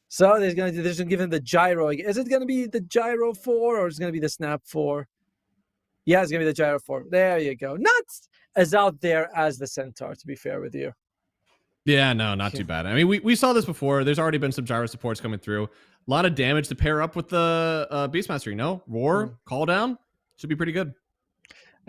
So they're gonna give him the gyro. Is it gonna be the gyro 4 or is it gonna be the snap 4? Yeah, it's gonna be the gyro 4. There you go. Not as out there as the Centaur, to be fair with you. Yeah, no, not too bad. I mean, we saw this before. There's already been some gyro supports coming through. A lot of damage to pair up with the Beastmaster. You know, roar, call down should be pretty good.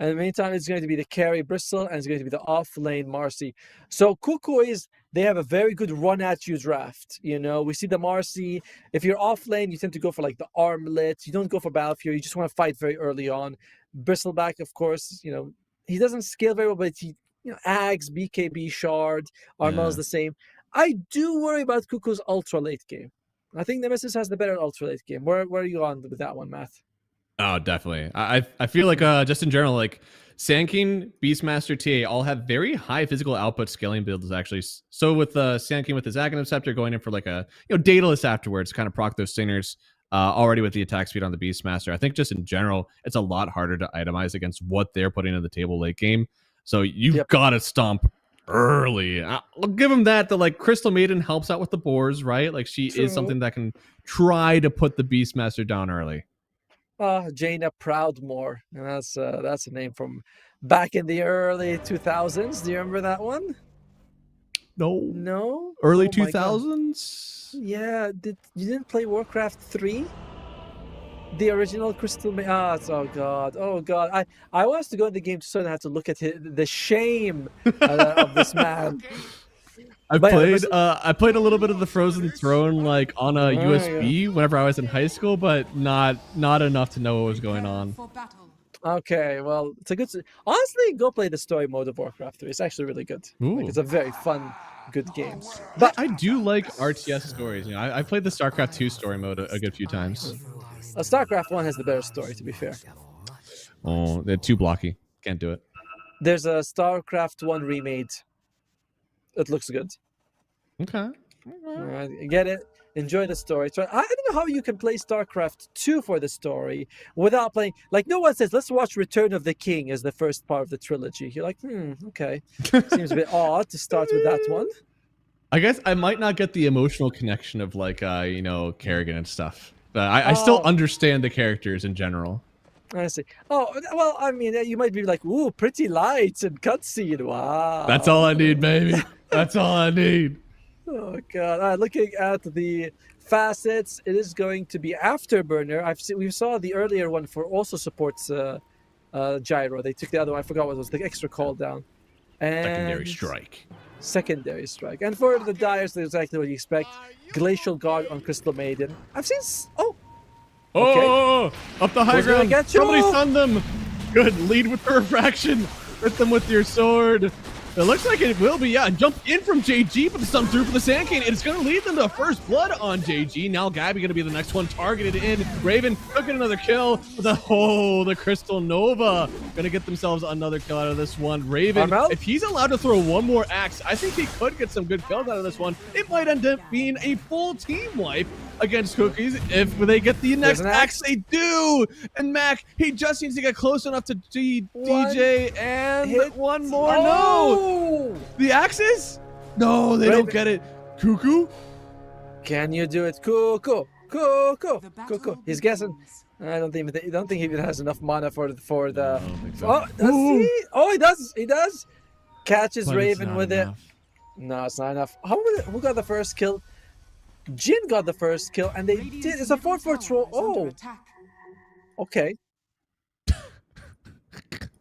And in the meantime, it's going to be the carry Bristle and it's going to be the off-lane Marcy. So Kukuis, they have a very good run-at-you draft. You know, we see the Marcy. If you're off-lane, you tend to go for like the Armlet. You don't go for Battlefield. You just want to fight very early on. Bristleback, of course, you know, he doesn't scale very well, but he, you know, Ags, BKB, Shard, Armel is the same. I do worry about Kuku's ultra-late game. I think Nemesis has the better ultra-late game. Where are you on with that one, Matt? Oh, definitely. I feel like just in general, like Sand King, Beastmaster, TA all have very high physical output scaling builds actually. So with Sand King with his Aghanim Scepter going in for like a Daedalus afterwards, kind of proc those stingers already with the attack speed on the Beastmaster. I think just in general, it's a lot harder to itemize against what they're putting in the table late game. So you've got to stomp early. I'll give him that. The like Crystal Maiden helps out with the boars, right? Like she is something that can try to put the Beastmaster down early. Jaina Proudmoore, and that's a name from back in the early 2000s. Do you remember that one? No. Early 2000s. Yeah. You didn't play Warcraft 3? The original Crystal Maiden. Oh god. I wanted to go in the game to sort of have to look at the shame of this man. I played a little bit of the Frozen Throne like on a USB whenever I was in high school, but not enough to know what was going on. Okay, well, it's a good. Honestly, go play the story mode of Warcraft 3. It's actually really good. Like, it's a very fun, good game. But I do like RTS stories. You know, I played the StarCraft 2 story mode a good few times. StarCraft 1 has the better story, to be fair. Oh, they're too blocky. Can't do it. There's a StarCraft 1 remade. It looks good. Okay. All right, get it. Enjoy the story. I don't know how you can play StarCraft 2 for the story without playing. Like, no one says, let's watch Return of the King as the first part of the trilogy. You're like, okay. Seems a bit odd to start with that one. I guess I might not get the emotional connection of, like, Kerrigan and stuff. But I still understand the characters in general. I see. Oh, well, I mean, you might be like, ooh, pretty lights and cutscene. Wow. That's all I need, baby. That's all I need. Oh, God. Looking at the facets, it is going to be Afterburner. We saw the earlier one for also supports Gyro. They took the other one. I forgot what it was, the extra call down. And Secondary Strike. And for the Dyers, that's exactly what you expect. Glacial Guard on Crystal Maiden. I've seen... Oh, up the high ground. Get you? Somebody stun them. Good. Lead with the refraction. Hit them with your sword. It looks like it will be, yeah. Jump in from JG, but the stun through for the Sand King. It's going to lead them to first blood on JG. Now Gabby going to be the next one targeted in. Raven took another kill. The Crystal Nova going to get themselves another kill out of this one. Raven, if he's allowed to throw one more axe, I think he could get some good kills out of this one. It might end up being a full team wipe against Cookies if they get the next axe. They do. And Mac, he just needs to get close enough to DJ and one more. No, the axes. No, they don't get it. Cuckoo, can you do it? Cuckoo. He's guessing. I don't think he even has enough mana for the. Oh, does he? Oh, he does. Catches but Raven with enough. It. No, it's not enough. Who got the first kill? Jin got the first kill, and they did. It's a 4-4 throw. Oh, okay.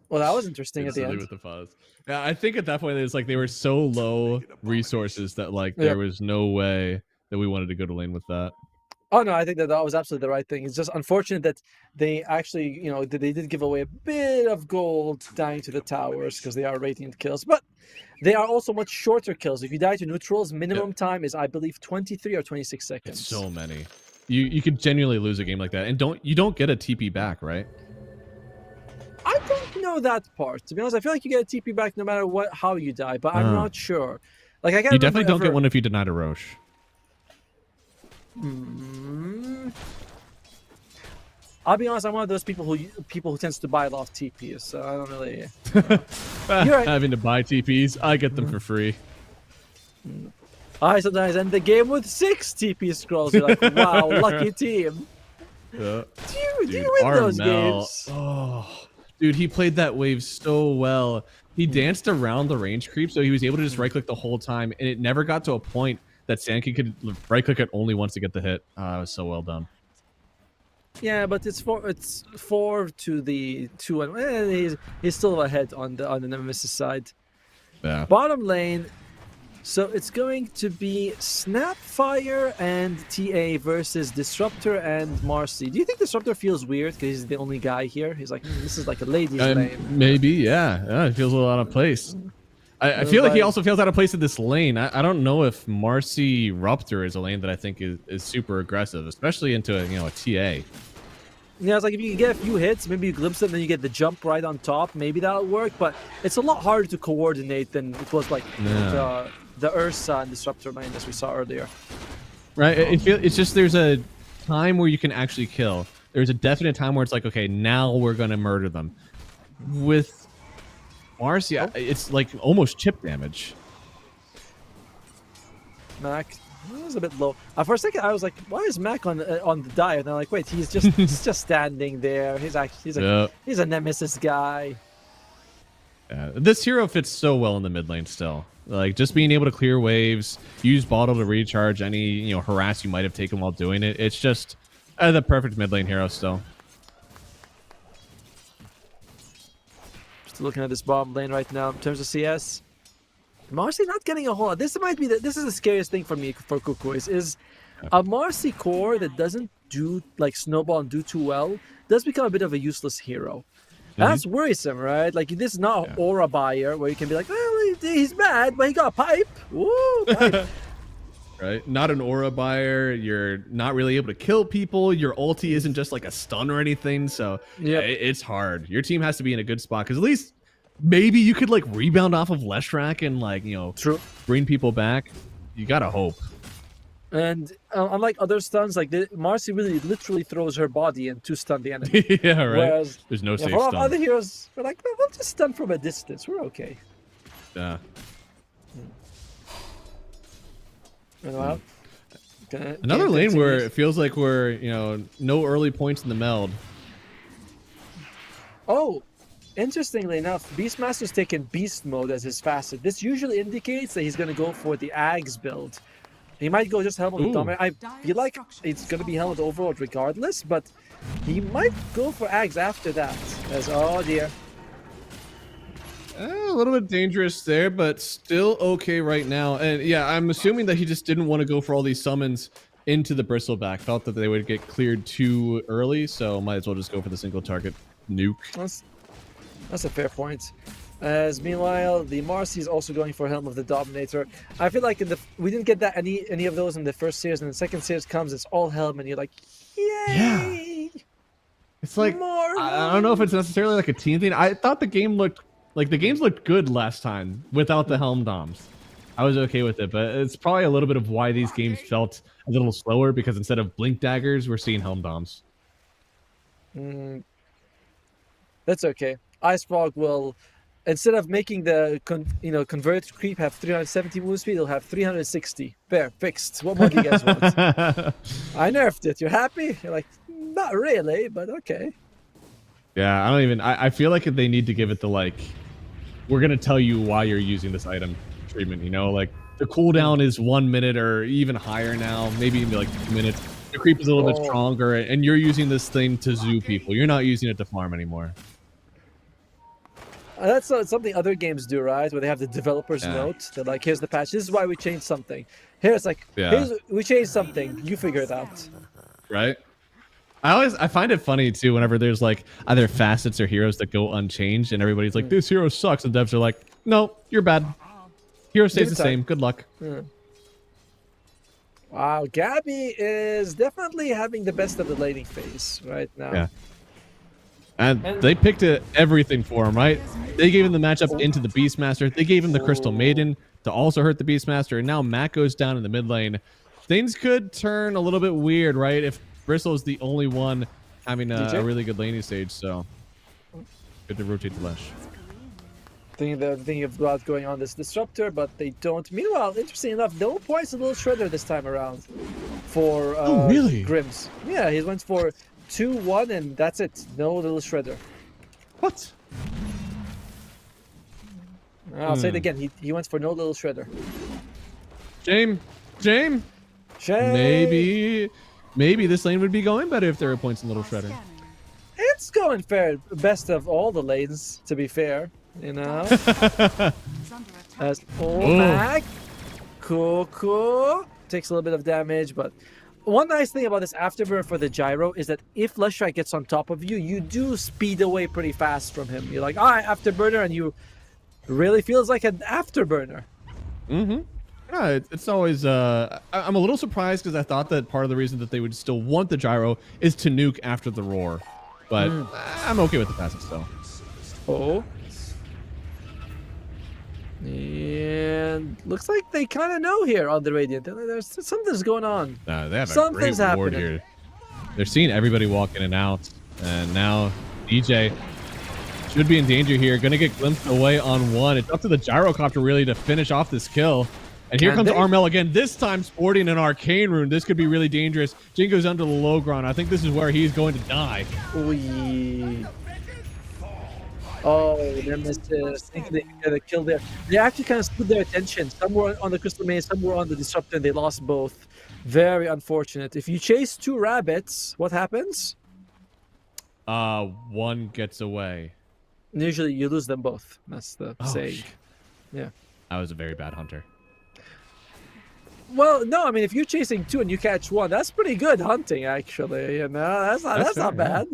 Well, that was interesting at the end. With the pause. Yeah, I think at that point it's like they were so low resources that like there was no way that we wanted to go to lane with that. Oh no, I think that was absolutely the right thing. It's just unfortunate that they actually, they did give away a bit of gold dying to the towers because they are radiant kills, but they are also much shorter kills. If you die to neutrals, minimum time is, I believe, 23 or 26 seconds. It's so many. You could genuinely lose a game like that, and you don't get a TP back, right? I don't know that part. To be honest, I feel like you get a TP back no matter how you die, but I'm not sure. Like I can't. You definitely don't get one if you denied a Roche. I'll be honest. I'm one of those people who tends to buy a lot of TPs, so I don't really. You're right. Having to buy TPs, I get them for free. I sometimes end the game with 6 TP scrolls. You're like, wow, lucky team. Do you win those games? Oh, dude, he played that wave so well. He danced around the range creep, so he was able to just right-click the whole time, and it never got to a point that Sandkey could right-click it only once to get the hit. It was so well done. Yeah, but it's 4 to the 2, and he's still ahead on the Nemesis side. Yeah. Bottom lane. So it's going to be Snapfire and TA versus Disruptor and Marcy. Do you think Disruptor feels weird because he's the only guy here? He's like, this is like a ladies' lane. Maybe, yeah. It feels a little out of place. I feel like he also feels out of place in this lane. I don't know if Marcy Ruptor is a lane that I think is super aggressive, especially into a TA. Yeah, it's like if you can get a few hits, maybe you glimpse it, and then you get the jump right on top. Maybe that'll work, but it's a lot harder to coordinate than it was like the Ursa and Disruptor lane as we saw earlier. Right. It's just there's a time where you can actually kill. There's a definite time where it's like, okay, now we're gonna murder them. With Marcy, it's like almost chip damage. Mac. It was a bit low. For a second, I was like, "Why is Mac on the dive?" And I'm like, "Wait, he's just standing there. He's a Nemesis guy." Yeah, this hero fits so well in the mid lane still. Like just being able to clear waves, use bottle to recharge any harass you might have taken while doing it. It's just the perfect mid lane hero still. Just looking at this bottom lane right now in terms of CS. Marcy not getting a whole lot. This is the scariest thing for me for Cuckoo is a Marcy core that doesn't do like snowball and do too well does become a bit of a useless hero. That's worrisome, right? Like this is not an aura buyer where you can be like, well, he's bad, but he got a pipe. Ooh, pipe. Right? Not an aura buyer. You're not really able to kill people. Your ulti isn't just like a stun or anything. So it's hard. Your team has to be in a good spot because at least maybe you could like rebound off of Leshrac and like bring people back. You gotta hope. And unlike other stuns, like Marcy really literally throws her body in to stun the enemy. Yeah, right. Whereas there's no safe for stun. other heroes, we're like, we'll just stun from a distance. We're okay. Yeah. Another lane where it feels like we're no early points in the meld. Oh. Interestingly enough, Beastmaster's taken Beast Mode as his facet. This usually indicates that he's going to go for the Ags build. He might go just Helmet with Dominate. I feel like it's going to be Helmet Overload regardless, but he might go for Ags after that. Oh dear. A little bit dangerous there, but still okay right now. And yeah, I'm assuming that he just didn't want to go for all these summons into the Bristleback. Felt that they would get cleared too early, so might as well just go for the single target nuke. That's a fair point. As meanwhile, the Marcy is also going for Helm of the Dominator. I feel like we didn't get that any of those in the first series, and the second series comes, it's all Helm, and you're like, yay! Yeah. It's like I don't know if it's necessarily like a team thing. I thought the games looked good last time without the Helm Doms. I was okay with it, but it's probably a little bit of why these games felt a little slower, because instead of Blink Daggers, we're seeing Helm Doms. That's okay. Ice Frog will, instead of making the converted creep have 370 move speed, it'll have 360. There, fixed. What more do you guys want? I nerfed it. You're happy? You're like, not really, but okay. Yeah, I feel like they need to give it the like, we're gonna tell you why you're using this item treatment, like the cooldown is 1 minute or even higher now, maybe even like 2 minutes. The creep is a little bit stronger, and you're using this thing to zoo people. You're not using it to farm anymore. That's something other games do, right? Where they have the developer's note. They're like, here's the patch. This is why we changed something. Here's we changed something. You figure it out. Right? I find it funny too whenever there's like either facets or heroes that go unchanged and everybody's like, this hero sucks, and devs are like, no, you're bad. Hero stays the same. Good luck. Wow, Gabby is definitely having the best of the laning phase right now. Yeah. And they picked everything for him, right? They gave him the matchup into the Beastmaster. They gave him the Crystal Maiden to also hurt the Beastmaster. And now Matt goes down in the mid lane. Things could turn a little bit weird, right? If Bristle is the only one having a really good laning stage. So good to rotate the Lash. Thinking about going on this Disruptor, but they don't. Meanwhile, interesting enough, no points a little Shredder this time around for really? Grims. Yeah, he went for 2-1, and that's it. No little Shredder. What? I'll say it again. He went for no little Shredder. Shame. Maybe this lane would be going better if there were points in little Shredder. It's going fair. Best of all the lanes, to be fair. As back. Cool. Takes a little bit of damage, but one nice thing about this afterburn for the gyro is that if Leshrac gets on top of you, you do speed away pretty fast from him. You're like, all right, afterburner, and you really feels like an afterburner. Yeah, it's always I'm a little surprised because I thought that part of the reason that they would still want the gyro is to nuke after the roar, but I'm okay with the passive still. And looks like they kind of know here on the Radiant. There's something's going on. They have Something's a great ward happening here. They're seeing everybody walk in and out, and now DJ should be in danger here. Gonna get glimpsed away on one. It's up to the Gyrocopter really to finish off this kill. And here comes Armel again, this time sporting an Arcane Rune. This could be really dangerous. Jin goes under the low ground. I think this is where he's going to die. Oh, Nemesis. I think they got a kill there. They actually kind of split their attention. Some were on the Crystal Maze, some were on the Disruptor, and they lost both. Very unfortunate. If you chase two rabbits, what happens? One gets away. Usually you lose them both. That's the saying. Yeah. I was a very bad hunter. Well, no, I mean, if you're chasing two and you catch one, that's pretty good hunting, actually. That's not bad.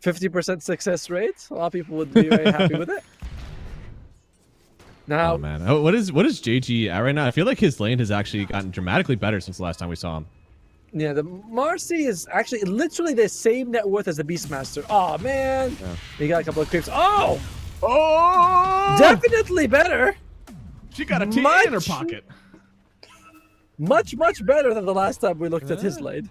50% success rate. A lot of people would be very happy with it. Now, oh man, what is JG at right now? I feel like his lane has actually gotten dramatically better since the last time we saw him. Yeah, the Marcy is actually literally the same net worth as the Beastmaster. Oh man, he got a couple of creeps. Oh, definitely better. She got a T in her pocket. Much better than the last time we looked at his lane.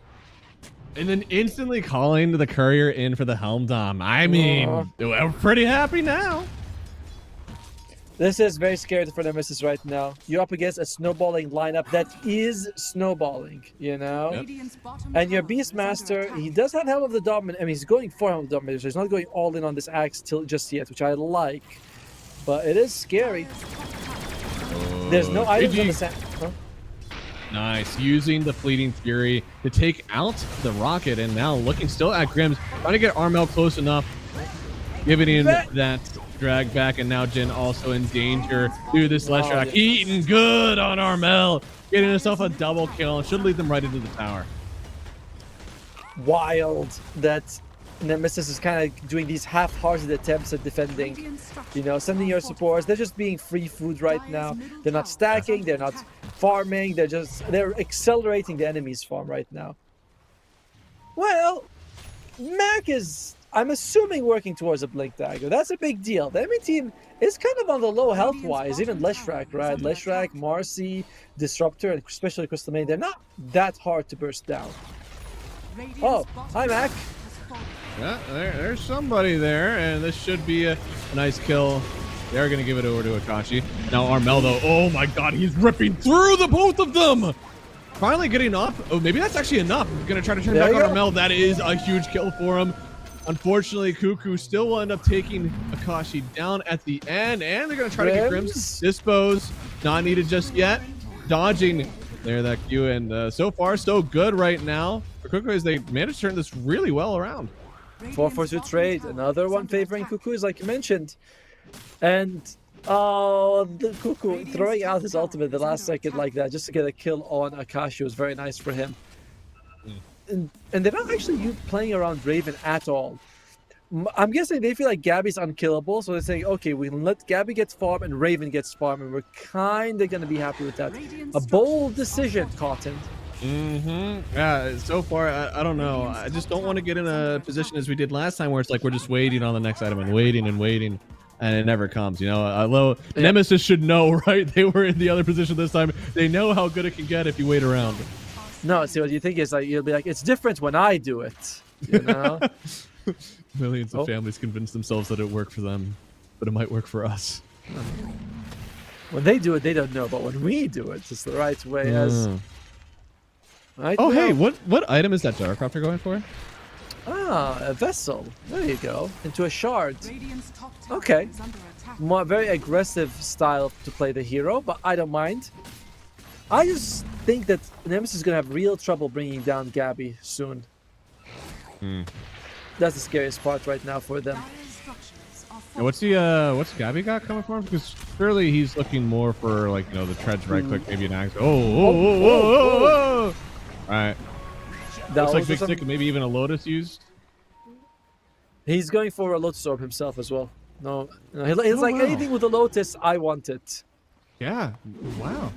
And then instantly calling the courier in for the Helm Dom. I mean, we're pretty happy now. This is very scary for Nemesis right now. You're up against a snowballing lineup that is snowballing, you know? And your Beastmaster, he does have Helm of the Dominator. I mean, he's going for Helm of the Dominator, so he's not going all in on this axe just yet, which I like. But it is scary. There's no items on the sand. Huh? Nice, using the Fleeting Fury to take out the rocket, and now looking still at Grims, trying to get Armel close enough, giving in that drag back, and now Jin also in danger. Dude, this Leshrac eating good on Armel, getting himself a double kill, and should lead them right into the tower. Wild that Nemesis is kind of doing these half-hearted attempts at defending. You know, sending your supports. They're just being free food right now. They're not stacking. They're not farming. They're accelerating the enemy's farm right now. Well, Mac is, I'm assuming, working towards a Blink Dagger. That's a big deal. The enemy team is kind of on the low health-wise. Even Leshrac, right? Leshrac, Marcy, Disruptor, and especially Crystal Maid. They're not that hard to burst down. Oh, hi, Mac. Yeah, there's somebody there, and this should be a nice kill. They're going to give it over to Akashi. Now Armel, though, oh my god, he's ripping through the both of them! Finally getting up. Oh, maybe that's actually enough. Going to try to turn back on Armel. That is a huge kill for him. Unfortunately, Cuckoo still will end up taking Akashi down at the end, and they're going to try to get Grims. Dispose, not needed just yet. Dodging there, that Q, and so far, so good right now for Cuckoo as they managed to turn this really well around. 4-4-2 trade, another one favoring Cuckoo, like you mentioned. And the Cuckoo throwing out his ultimate the last second like that just to get a kill on Akashi was very nice for him. And they're not actually playing around Raven at all. I'm guessing they feel like Gabby's unkillable, so they're saying, okay, we can let Gabby get farm and Raven gets farm, and we're kind of going to be happy with that. A bold decision, Cotton. Yeah, so far, I don't know. I just don't want to get in a position as we did last time where it's like we're just waiting on the next item and waiting, and it never comes, you know. Although Nemesis should know, right? They were in the other position this time. They know how good it can get if you wait around. No, see, what you think is like, you'll be like, it's different when I do it, you know? Millions of families convince themselves that it worked for them, but it might work for us. When they do it, they don't know, but when we do it, it's the right way. Right oh, now. hey, what item is that Darkrafter going for? Ah, a vessel. There you go. Into a shard. Okay. More very aggressive style to play the hero, but I don't mind. I just think that Nemesis is going to have real trouble bringing down Gabby soon. That's the scariest part right now for them. And what's Gabby got coming for him? Because surely he's looking more for, like, you know, the treads right click, maybe an axe. Oh. All right. Looks like Big Stick and maybe even a Lotus used. He's going for a Lotus Orb himself as well. No, he's like, anything with a Lotus, I want it. Yeah. Wow.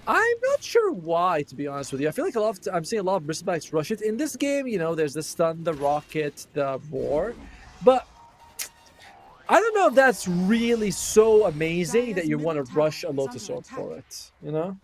I'm not sure why, to be honest with you. I feel like I'm seeing a lot of Bristlebacks rush it. In this game, you know, there's the stun, the rocket, the roar. But I don't know if that's really so amazing that you want to rush a Lotus Orb for it, you know?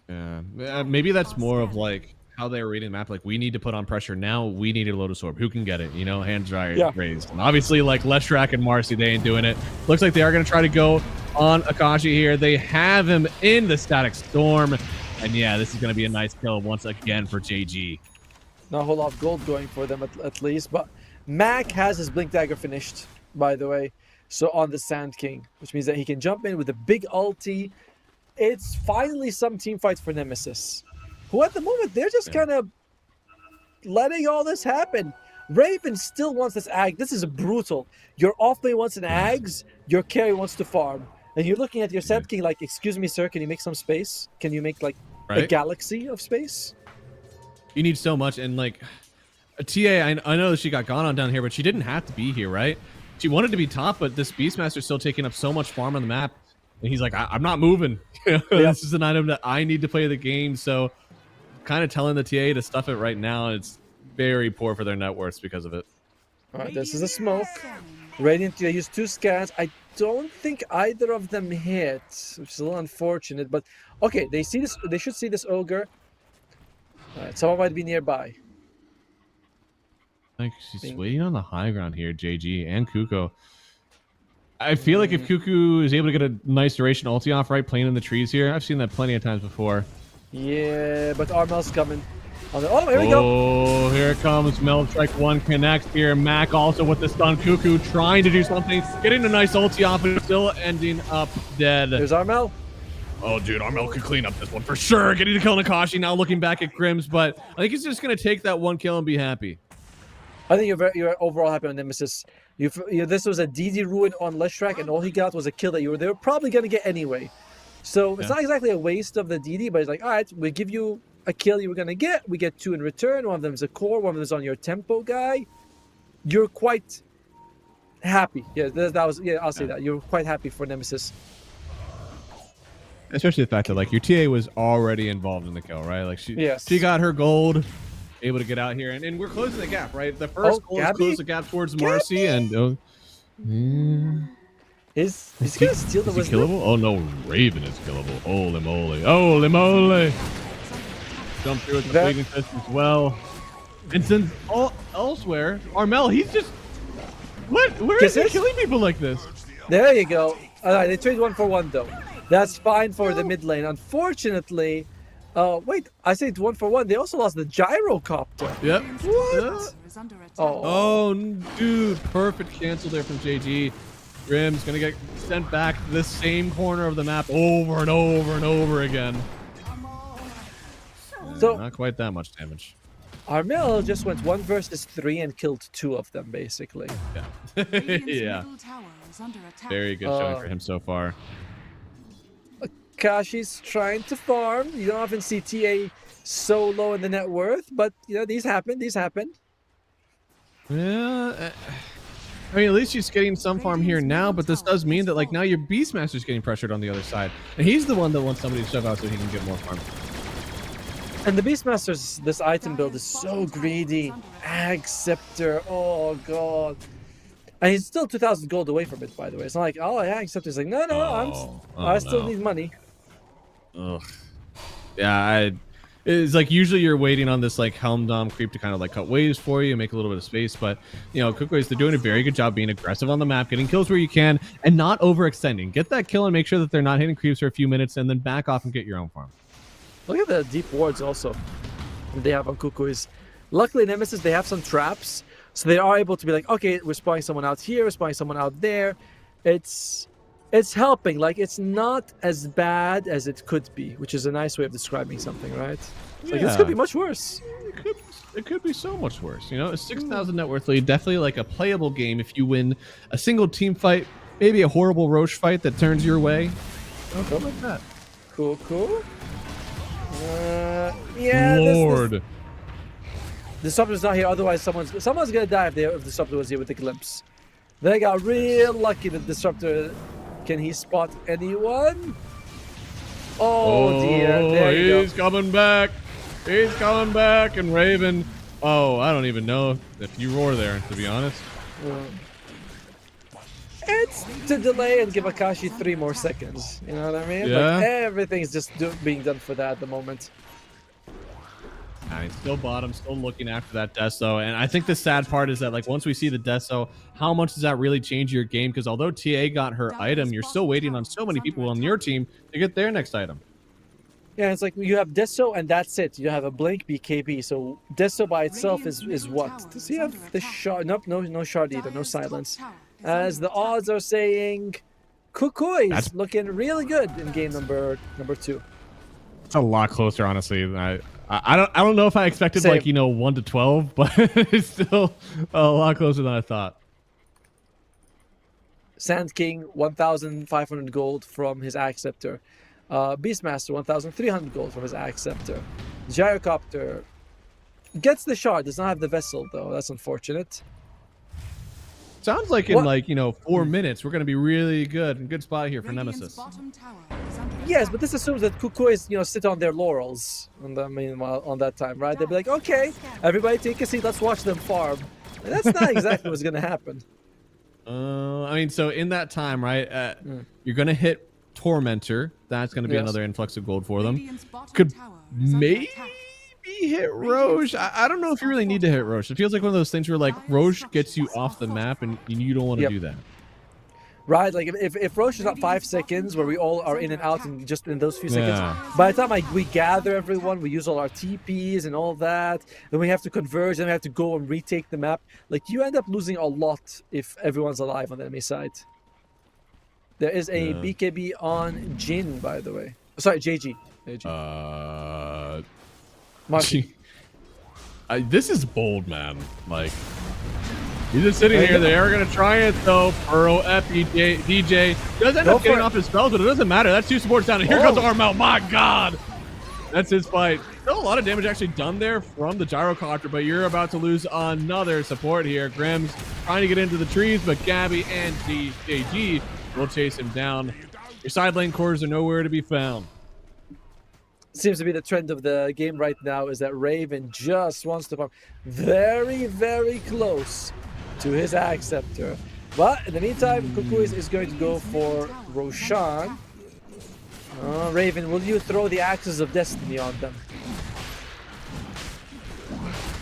Yeah. Maybe that's more of like how they were reading the map. Like, we need to put on pressure now. We need a Lotus Orb. Who can get it? You know, hands raised. And obviously, like, Leshrac and Marcy, they ain't doing it. Looks like they are going to try to go on Akashi here. They have him in the Static Storm. And yeah, this is going to be a nice kill once again for JG. Not a whole lot of gold going for them at least. But Mac has his Blink Dagger finished, by the way. So on the Sand King, which means that he can jump in with a big ulti. It's finally some team fights for Nemesis, who at the moment, they're just kind of letting all this happen. Raven still wants this Ag. This is brutal. Your off-lane wants an Ags, your carry wants to farm. And you're looking at your Sand King like, excuse me, sir, can you make some space? Can you make, like, a galaxy of space? You need so much. And, like, TA, I know that she got gone on down here, but she didn't have to be here, right? She wanted to be top, but this Beastmaster's still taking up so much farm on the map. And he's like, I'm not moving. This is an item that I need to play the game. So kind of telling the TA to stuff it right now. It's very poor for their net worths because of it. All right, this is a smoke. Radiant, they use 2 scans. I don't think either of them hit, which is a little unfortunate. But okay, they see this. They should see this ogre. All right, someone might be nearby. Like, she's waiting on the high ground here, JG and Kuko. I feel like if Cuckoo is able to get a nice duration ulti off, right, playing in the trees here, I've seen that plenty of times before. Yeah, but Armel's coming. Oh, here we go. Oh, here it comes. Melstrike 1 connects here. Mac also with the stun. Cuckoo trying to do something. Getting a nice ulti off, but still ending up dead. There's Armel. Oh, dude, Armel could clean up this one for sure. Getting the kill on Akashi. Now looking back at Grims, but I think he's just going to take that 1 kill and be happy. I think you're overall happy on Nemesis. This was a DD ruin on Leshrac, and all he got was a kill that they were probably going to get anyway. So it's not exactly a waste of the DD, but it's like, all right, we give you a kill you were going to get. We get 2 in return. One of them is a core. One of them is on your tempo guy. you're quite happy. Yeah, that was. Yeah, I'll say that you're quite happy for Nemesis. Especially the fact that like your TA was already involved in the kill, right? Like she got her gold, able to get out here, and we're closing the gap, right? The first goal is close the gap towards Marcy, and is he gonna steal the wisdom? Killable? Oh no, Raven is killable. Holy moly! Holy moly! Jump through at the fleeting fist as well. And since elsewhere, Armel, he's just where is he killing people like this? There you go. All right, they trade 1 for 1 though. That's fine for the mid lane. Unfortunately, wait, I said 1 for 1. They also lost the gyrocopter. Yep. What? Oh, dude, perfect cancel there from JG. Grim's gonna get sent back to this same corner of the map over and over and over again. So not quite that much damage. Armel just went 1 versus 3 and killed 2 of them, basically. Yeah. Yeah. Very good showing for him so far. Kashi's trying to farm. You don't often see TA so low in the net worth, but you know these happen. These happen. Yeah. I mean, at least he's getting some farm here now, but this does mean that like now your Beastmaster's getting pressured on the other side, and he's the one that wants somebody to shove out so he can get more farm. And the Beastmaster's this item build is so greedy. Ag Scepter. Oh god. And he's still 2,000 gold away from it, by the way. It's not like, oh, yeah, except he's like, no, I still need money. Ugh. Yeah, it's like usually you're waiting on this like Helm Dom creep to kind of like cut waves for you and make a little bit of space, but you know, Cookways, they're doing a very good job being aggressive on the map, getting kills where you can, and not overextending. Get that kill and make sure that they're not hitting creeps for a few minutes, and then back off and get your own farm. Look at the deep wards also they have on Cookways. Luckily, Nemesis, they have some traps. So they are able to be like, okay, we're spawning someone out here, we're spawning someone out there. It's helping. Like, it's not as bad as it could be, which is a nice way of describing something, right? Yeah. Like, this could be much worse. It could be so much worse. You know, a 6,000 net worth lead, definitely like a playable game if you win a single team fight, maybe a horrible Roche fight that turns your way. Something like that. Cool, cool. Yeah, Lord. The Disruptor's not here, otherwise someone's gonna die if the Disruptor was here with the glimpse. They got real lucky that Disruptor. Can he spot anyone? Oh dear, there you go. He's coming back. He's coming back, and Raven. Oh, I don't even know if you roar there, to be honest. It's to delay and give Akashi 3 more seconds. You know what I mean? Yeah. Like, everything's just being done for that at the moment. I mean, still bottom, still looking after that Deso, and I think the sad part is that like once we see the Deso, how much does that really change your game? Because although TA got her item, you're still waiting on so many people on your team to get their next item. Yeah, it's like you have Deso and that's it. You have a Blink BKB, so Deso by itself is what? Does he have the shard? Nope, no shard either, no silence. As the odds are saying, Kukoi's looking really good in game number 2. It's a lot closer, honestly. I don't know if I expected like 1 to 12, but it's still a lot closer than I thought. Sand King 1,500 gold from his Axe Scepter. Beastmaster 1,300 gold from his Axe Scepter. Gyrocopter gets the shard, does not have the vessel though. That's unfortunate. Sounds like in 4 minutes we're gonna be really good. Good spot here for Nemesis. Yes, but this assumes that Kukois, sit on their laurels on that time, right? They'll be like, okay, everybody take a seat, let's watch them farm. And that's not exactly what's gonna happen. I mean, so in that time, right, you're gonna hit Tormentor. That's gonna be another influx of gold for them. Could maybe hit Roche. I don't know if you really need to hit Roche. It feels like one of those things where like Roche gets you off the map and you don't want to do that. Right, like if Roche is not 5 seconds where we all are in and out in just in those few seconds, by the time we gather everyone, we use all our TPs and all that, then we have to converge, then we have to go and retake the map. Like you end up losing a lot if everyone's alive on the enemy side. There is a BKB on Jin, by the way. Sorry, JG. Marcy. This is bold, man. Like, he's just sitting here. They are going to try it, though. Pearl, DJ. Does end up getting off his spells, but it doesn't matter. That's 2 supports down. And here comes Armel. My God. That's his fight. Still a lot of damage actually done there from the gyrocopter, but you're about to lose another support here. Grimm's trying to get into the trees, but Gabby and DJG will chase him down. Your side lane cores are nowhere to be found. Seems to be the trend of the game right now is that Raven just wants to farm very, very close to his Axe Scepter. But in the meantime, Cuckoo is going to go for Roshan. Raven, will you throw the Axes of Destiny on them?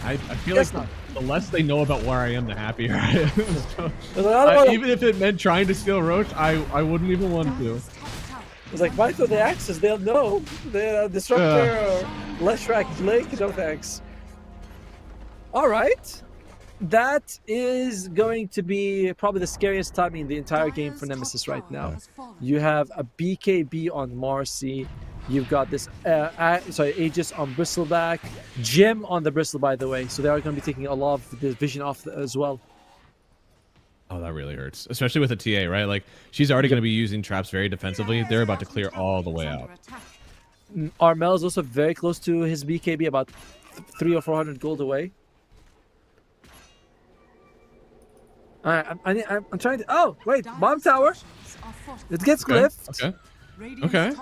I feel like the less they know about where I am, the happier I am. So, even if it meant trying to steal Roach, I wouldn't even want to. It's like, why throw the Axes? They'll know. The Disruptor or Leshrac Blake, no thanks. Alright. That is going to be probably the scariest timing in the entire game for Nemesis right now. You have a BKB on Marcy. You've got this Aegis on Bristleback. Jim on the Bristle, by the way. So they are going to be taking a lot of the vision off as well. Oh, that really hurts. Especially with a TA, right? Like, she's already going to be using traps very defensively. They're about to clear all the way out. Armel is also very close to his BKB, about 300 or 400 gold away. I'm trying to... Oh, wait. Bomb tower. It gets cliffed. Okay.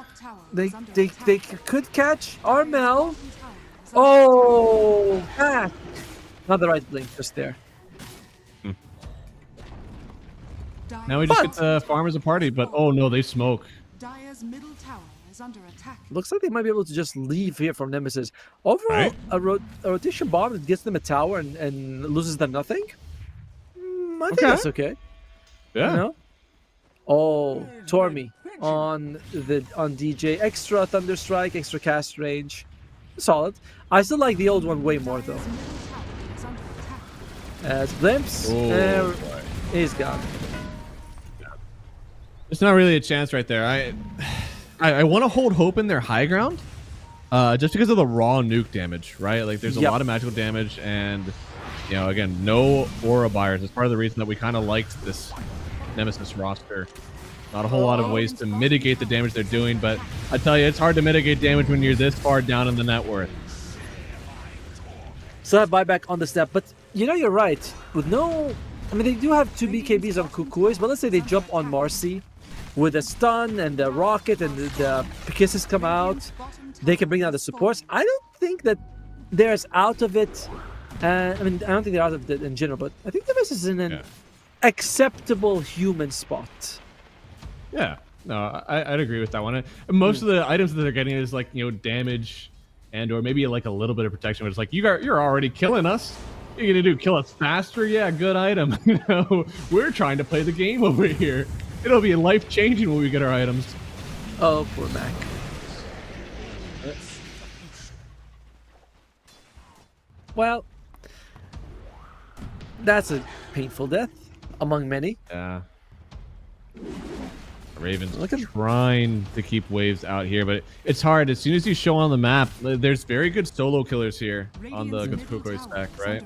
They could catch Armel. Oh, back. Not the right blink, just there. Now we just get to farm as a party, but oh no, they smoke. Dire's middle tower is under attack. Looks like they might be able to just leave here from Nemesis. Overall, a rotation bomb that gets them a tower and loses them nothing. I think that's okay. Yeah. You know? Oh, Tormy on DJ. Extra Thunderstrike, extra cast range. Solid. I still like the old one way more though. As Glimpse, he's gone. It's not really a chance right there. I want to hold hope in their high ground, just because of the raw nuke damage, right? Like there's a lot of magical damage, and you know, again, no aura buyers. It's part of the reason that we kind of liked this Nemesis roster. Not a whole lot of ways to mitigate the damage they're doing, but I tell you, it's hard to mitigate damage when you're this far down in the net worth. So that buyback on the step, but you know, you're right. With no, I mean, they do have 2 BKBs on Cuckoos, but let's say they jump on Marcy with a stun and the rocket and the kisses come out, they can bring down the supports. I don't think that there's out of it. I mean, I don't think they're out of it in general, but I think the Nemesis is in an acceptable human spot. Yeah, no, I'd agree with that one. Most of the items that they're getting is like, you know, damage and or maybe like a little bit of protection, but it's like, you're already killing us. What are you gonna do? Kill us faster? Yeah, good item. You know, we're trying to play the game over here. It'll be life-changing when we get our items. Oh, poor Mac. Well, that's a painful death among many. Yeah. Raven's trying to keep waves out here, but it's hard. As soon as you show on the map, there's very good solo killers here on the Kukui stack, right?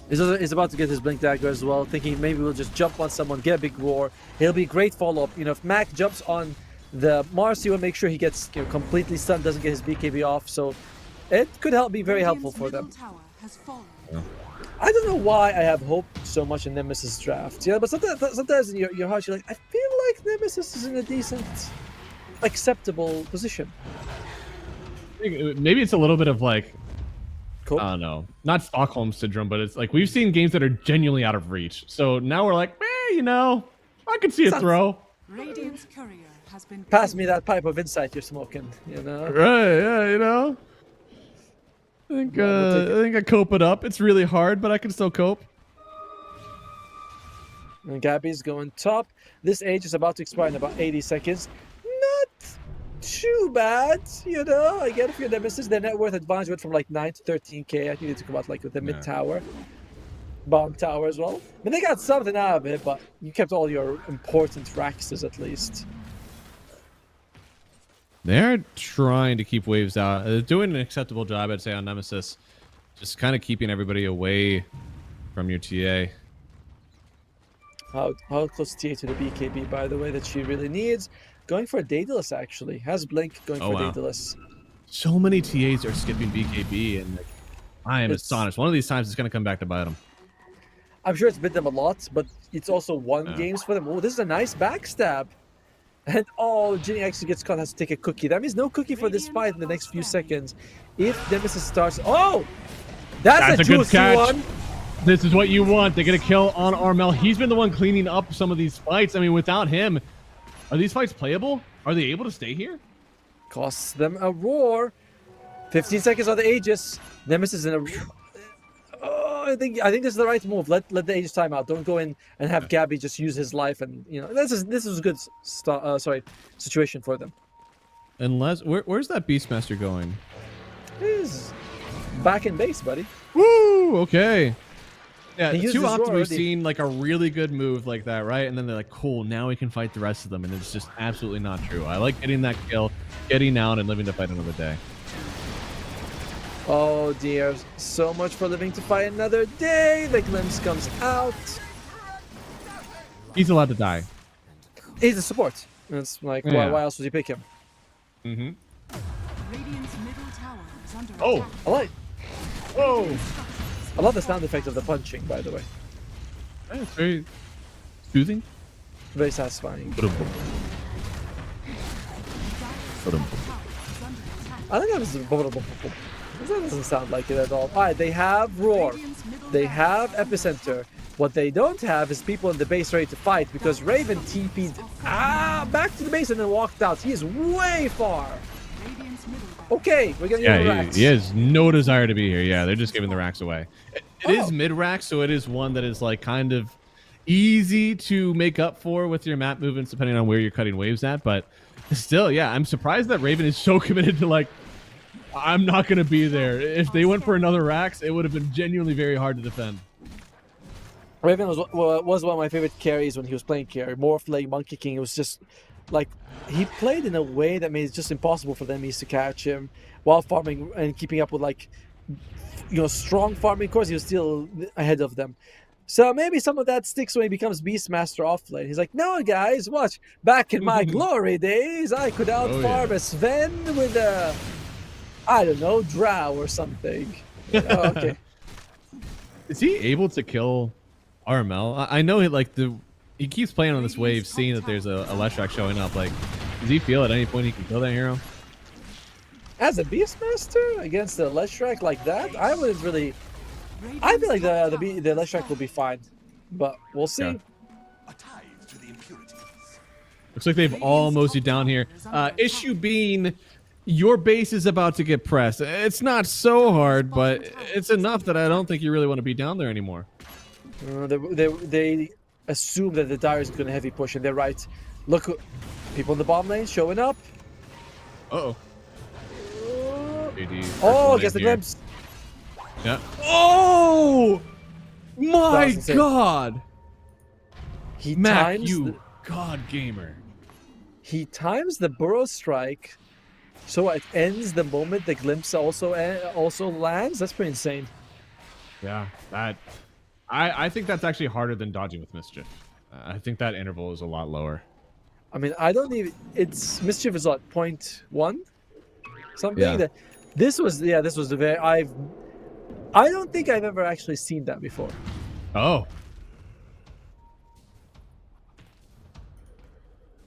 He's about to get his Blink Dagger as well, thinking maybe we'll just jump on someone, get a big roar. He'll be great follow-up. You know, if Mac jumps on the Marcy, will make sure he gets, you know, completely stunned, doesn't get his BKB off. So it could be very helpful for them. Yeah. I don't know why I have hope so much in Nemesis draft. Yeah, but sometimes in your heart you're like, I feel like Nemesis is in a decent, acceptable position. Maybe it's a little bit of like, I don't know, not Stockholm syndrome, but it's like we've seen games that are genuinely out of reach. So now we're like, you know, I can see a throw. Radiant's courier has been Pass me that pipe of insight you're smoking, you know? Right, yeah, you know. I think I cope it up. It's really hard, but I can still cope. And Gabby's going top. This age is about to expire in about 80 seconds. Not too bad, you know. I get if you're Nemesis, their net worth advantage went from like 9 to 13k. I think they took about like with the mid tower, bomb tower as well. I mean, they got something out of it, but you kept all your important Raxes at least. They're trying to keep waves out. They're doing an acceptable job, I'd say, on Nemesis. Just kind of keeping everybody away from your TA. How close TA to the BKB, by the way, that she really needs. Going for a Daedalus, actually. Has Blink going for Daedalus. So many TAs are skipping BKB, and like, I am astonished. One of these times it's going to come back to bite them. I'm sure it's bit them a lot, but it's also won games for them. Oh, this is a nice backstab. And oh, Ginny actually gets caught, has to take a cookie. That means no cookie for this fight in the next few seconds. If Nemesis starts... Oh! That's a good catch. one. This is what you want. They get a kill on Armel. He's been the one cleaning up some of these fights. I mean, without him, are these fights playable? Are they able to stay here? Costs them a roar. 15 seconds on the Aegis. Nemesis in a... Oh, I think this is the right move. Let the Aegis time out. Don't go in and have Gabby just use his life, and you know this is a good situation for them. Unless where's that Beastmaster going? He's back in base, buddy. Woo! Okay. Yeah, He too uses often roar we've already. seen like a really good move like that, right? And then they're like, cool, now we can fight the rest of them, and it's just absolutely not true. I like getting that kill, getting out, and living to fight another day. Oh dear, so much for living to fight another day. The glimpse comes out. He's allowed to die. He's a support. It's like, why else would you pick him? Mm-hmm. Radiant's middle tower is under Oh! attack. I like. Whoa! I love the sound effect of the punching, by the way. It's very soothing. Very satisfying. I think that was that doesn't sound like it at all. Alright, they have Roar. They have Epicenter. What they don't have is people in the base ready to fight because Raven TP'd back to the base and then walked out. He is way far. Okay, we're gonna get the racks. He has no desire to be here. Yeah, they're just giving the racks away. It is mid-rack, so it is one that is like kind of easy to make up for with your map movements depending on where you're cutting waves at, but still, yeah, I'm surprised that Raven is so committed to like, I'm not going to be there. If they went for another racks, it would have been genuinely very hard to defend. Raven was one of my favorite carries when he was playing carry. Morph Leg, Monkey King. It was just like he played in a way that made it just impossible for them to catch him while farming and keeping up with like, you know, strong farming cores. He was still ahead of them. So maybe some of that sticks when he becomes Beastmaster off lane. He's like, no, guys, watch. Back in my glory days, I could out-farm a Sven with a, I don't know, Drow or something. Oh, okay. Is he able to kill Armel? I know he keeps playing on this wave, seeing that there's a Leshrac showing up. Like, does he feel at any point he can kill that hero? As a Beastmaster against the Leshrac like that, I wouldn't really... I feel like the Leshrac will be fine, but we'll see. Yeah. Looks like they've all moseyed down here. Issue being, your base is about to get pressed. It's not so hard, but it's enough that I don't think you really want to be down there anymore. They assume that the Dire is going to heavy push, and they're right. Look, people in the bottom lane showing up. Uh-oh. Oh, I guess the glimpse. Yeah. Oh my God! He Mac, times you god gamer. He times the Burrow Strike, so it ends the moment the glimpse also lands. That's pretty insane. Yeah, that. I think that's actually harder than dodging with Mischief. I think that interval is a lot lower. I mean, I don't even. It's Mischief is what 0.1 something. Yeah. This was the very. I don't think I've ever actually seen that before. Oh.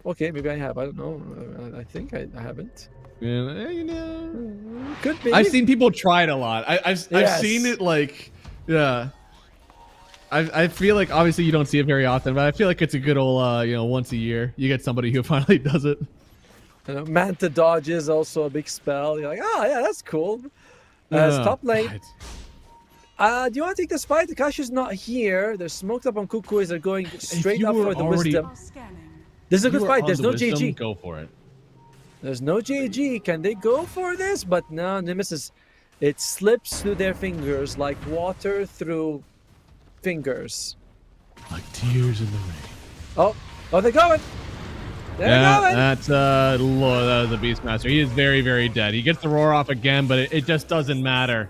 Okay, maybe I have. I don't know. I think I haven't. Yeah, you know. Could be. I've seen people try it a lot. I've seen it like, yeah. I feel like obviously you don't see it very often, but I feel like it's a good old once a year you get somebody who finally does it. Manta dodge is also a big spell. You're like, oh yeah, that's cool. Top lane. Do you want to take this fight? Akashi's not here. They're smoked up on Kukuis. They're going straight up for the wisdom. This is a good fight. There's no JG. Go for it. There's no JG. Can they go for this? But no, Nemesis. It slips through their fingers like water through fingers. Like tears in the rain. Oh, they're going. They're going. That's Lord, that was a Beastmaster. He is very, very dead. He gets the roar off again, but it just doesn't matter.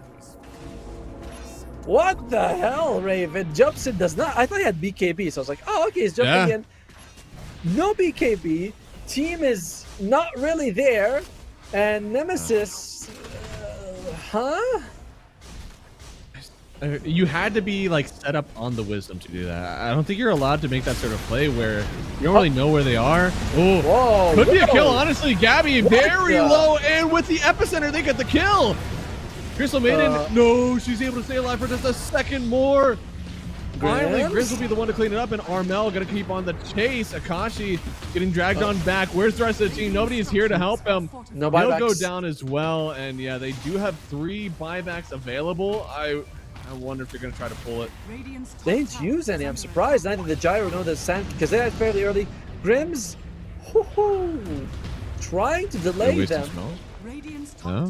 What the hell, Raven? Jumps in, does not. I thought he had BKB, so I was like, oh, okay, he's jumping in. No BKB. Team is not really there. And Nemesis, huh? You had to be like set up on the wisdom to do that. I don't think you're allowed to make that sort of play where you don't really know where they are. Oh, Whoa, could be a kill, honestly. Gabby very the? low, and with the epicenter, they get the kill. Crystal Maiden, no, she's able to stay alive for just a second more. Finally, Grizz will be the one to clean it up, and Armel gonna keep on the chase. Akashi getting dragged on back. Where's the rest of the team? Nobody is here to help them. No buybacks. He'll go down as well, and yeah, they do have 3 buybacks available. I wonder if they're gonna try to pull it. They didn't use any. I'm surprised. Neither the Gyro nor the Sand, because they had fairly early. Grims, trying to delay them. Huh?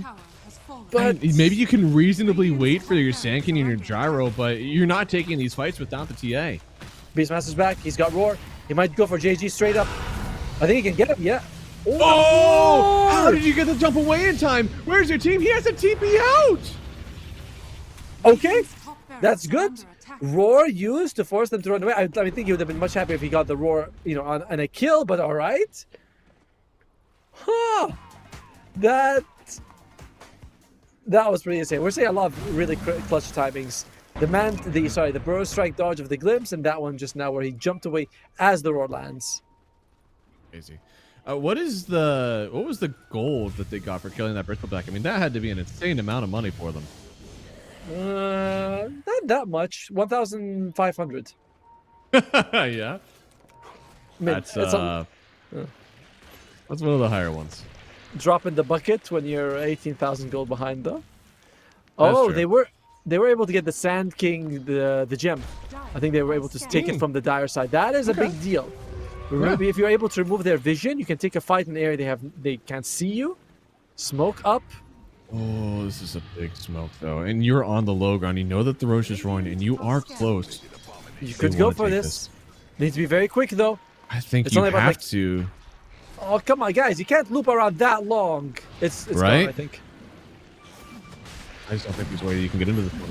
But maybe you can reasonably wait for your Sand King and your Gyro, but you're not taking these fights without the TA. Beastmaster's back. He's got Roar. He might go for JG straight up. I think he can get him. Yeah. Oh! How did you get the jump away in time? Where's your team? He has a TP out. Okay, that's good. Roar used to force them to run away. I think he would have been much happier if he got the Roar, you know, on a kill. But all right. Huh. That was pretty insane. We're seeing a lot of really clutch timings. The burrow strike dodge of the glimpse, and that one just now where he jumped away as the Roar lands. Crazy. What was the gold that they got for killing that Bristol back? I mean, that had to be an insane amount of money for them. Not that much. 1,500. Yeah. That's one of the higher ones. Drop in the bucket when you're 18,000 gold behind, though. Oh, they were able to get the Sand King, the gem. I think they were able to take it from the Dire side. That is a big deal. Remember, if you're able to remove their vision, you can take a fight in the area they can't see you. Smoke up. Oh, this is a big smoke though, and you're on the low ground. You know that the Roche is rolling, and you are close. You could go for this. Needs to be very quick though. I think you have to. Oh, come on, guys. You can't loop around that long. It's right? gone, I think. I just don't think there's a way you can get into this one.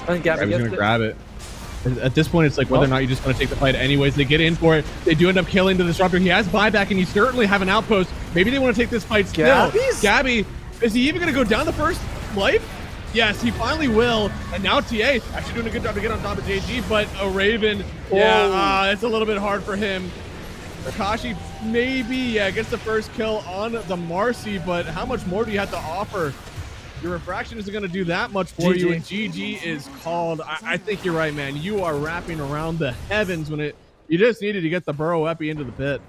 I think Gabby's going to grab it. At this point, it's like whether or not you just want to take the fight anyways. They get in for it. They do end up killing the Disruptor. He has buyback, and you certainly have an outpost. Maybe they want to take this fight still. Gabby, is he even going to go down the first life? Yes, he finally will. And now TA actually doing a good job to get on top of JG, but a Raven, it's a little bit hard for him. Akashi maybe, gets the first kill on the Marcy, but how much more do you have to offer? Your refraction isn't going to do that much for you, and GG is called. I think you're right, man. You are wrapping around the heavens when you just needed to get the Burrow Epi into the pit.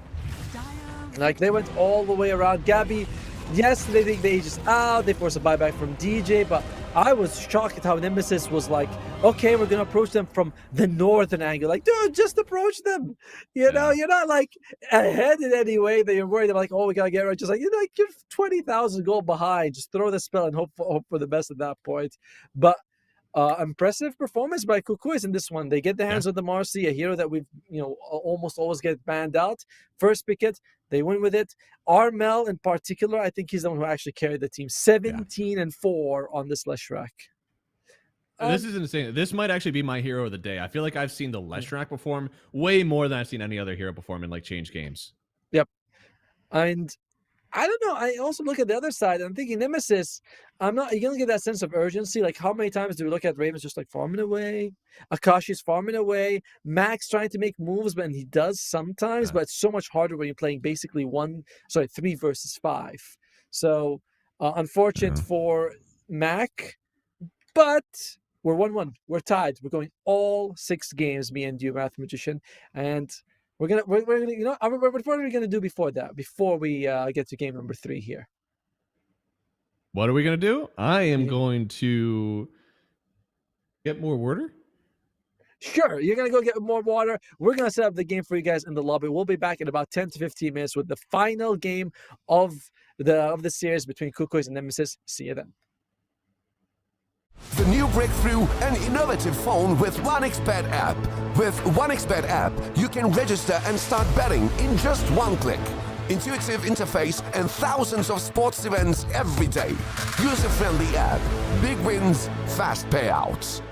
Like, they went all the way around. Gabby, yes, they think they just out. They forced a buyback from DJ, but I was shocked at how Nemesis was like, okay, we're going to approach them from the northern angle. Like, dude, just approach them. You know, you're not like ahead in any way that you're worried. They're like, oh, we got to get right. Just like, you're like, you're 20,000 gold behind. Just throw the spell and hope for the best at that point. But impressive performance by Kukuis in this one. They get the hands of the Marcy, a hero that we've, almost always get banned out. First pick it. They win with it. Armel in particular, I think he's the one who actually carried the team. 17-4 on this Leshrac. This is insane. This might actually be my hero of the day. I feel like I've seen the Leshrac perform way more than I've seen any other hero perform in like change games. Yep. And I don't know. I also look at the other side. I'm thinking Nemesis. You're gonna get that sense of urgency. Like, how many times do we look at Ravens just like farming away? Akashi's farming away. Max trying to make moves, but he does sometimes. But it's so much harder when you're playing basically 3 versus 5. So unfortunate for Mac, but we're 1-1. We're tied. We're going all 6 games. Me and you, Math Magician, and. We're gonna, what are we gonna do before that? Before we get to game number 3 here. What are we gonna do? I am going to get more water. Sure, you're gonna go get more water. We're gonna set up the game for you guys in the lobby. We'll be back in about 10 to 15 minutes with the final game of the series between Kukuis and Nemesis. See you then. The new breakthrough and innovative phone with 1xBet app. With 1xBet app, you can register and start betting in just 1 click. Intuitive interface and thousands of sports events every day. User-friendly app. Big wins, fast payouts.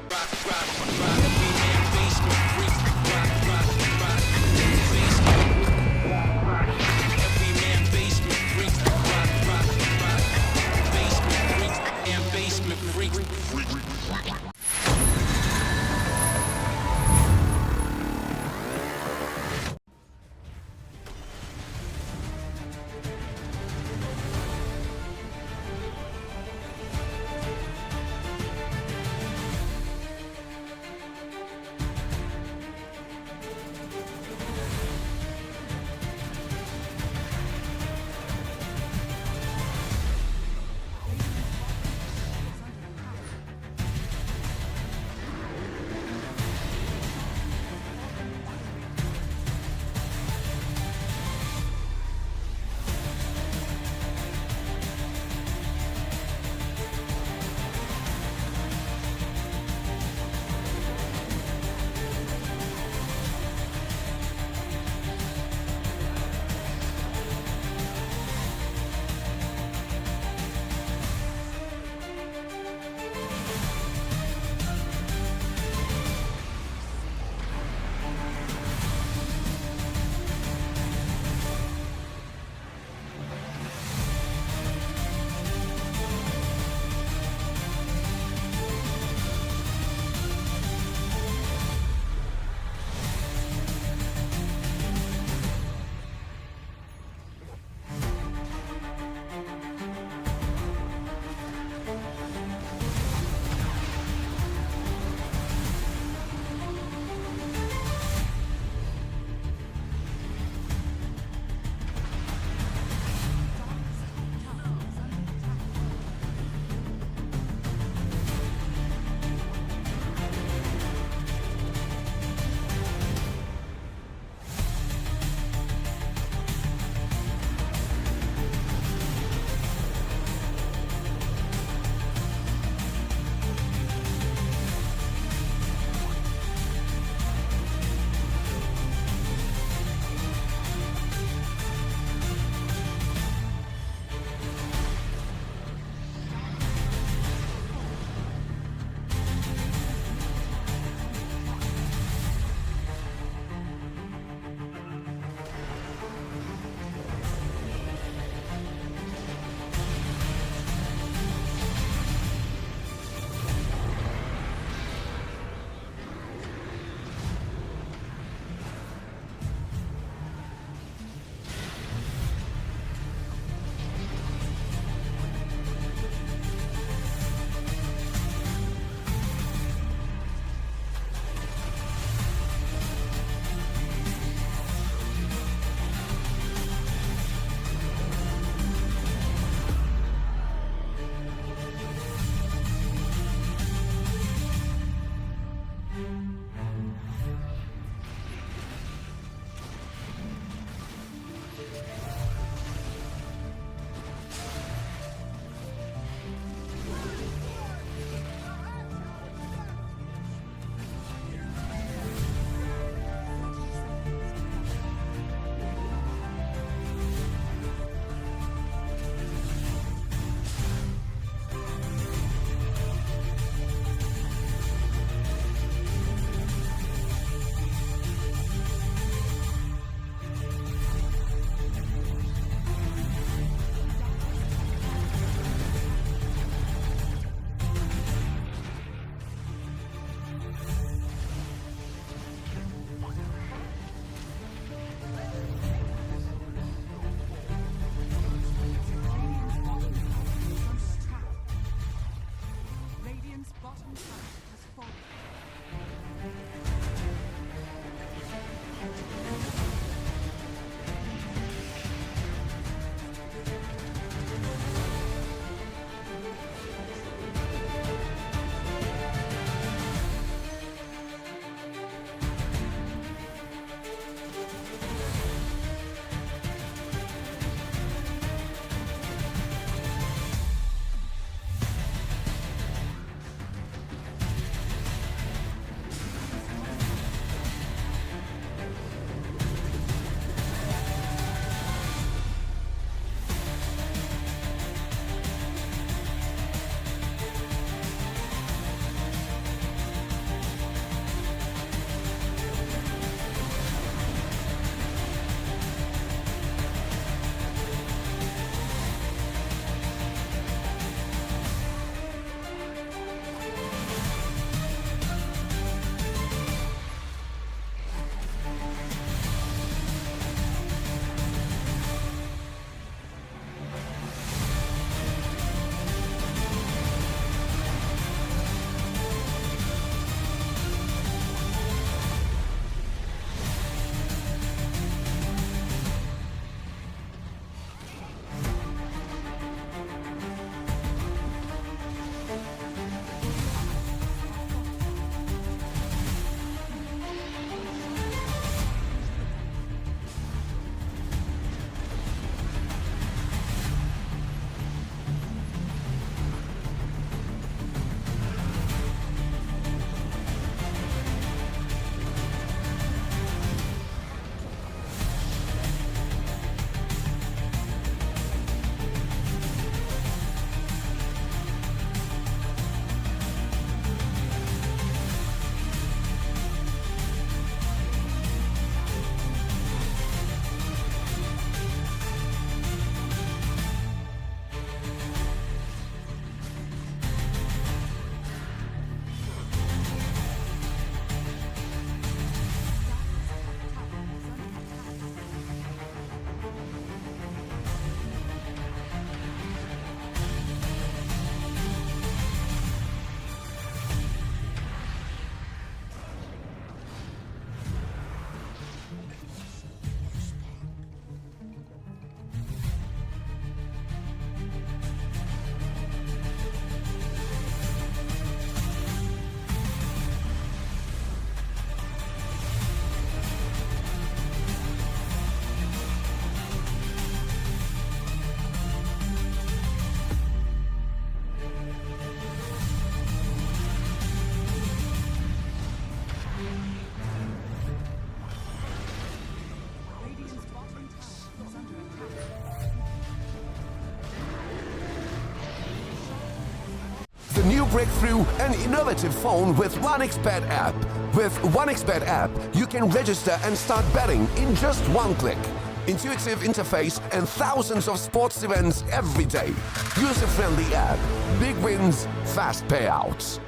break through an innovative phone with 1xBet app. With 1xBet app, you can register and start betting in just one click. Intuitive interface and thousands of sports events every day. User-friendly app. Big wins, fast payouts.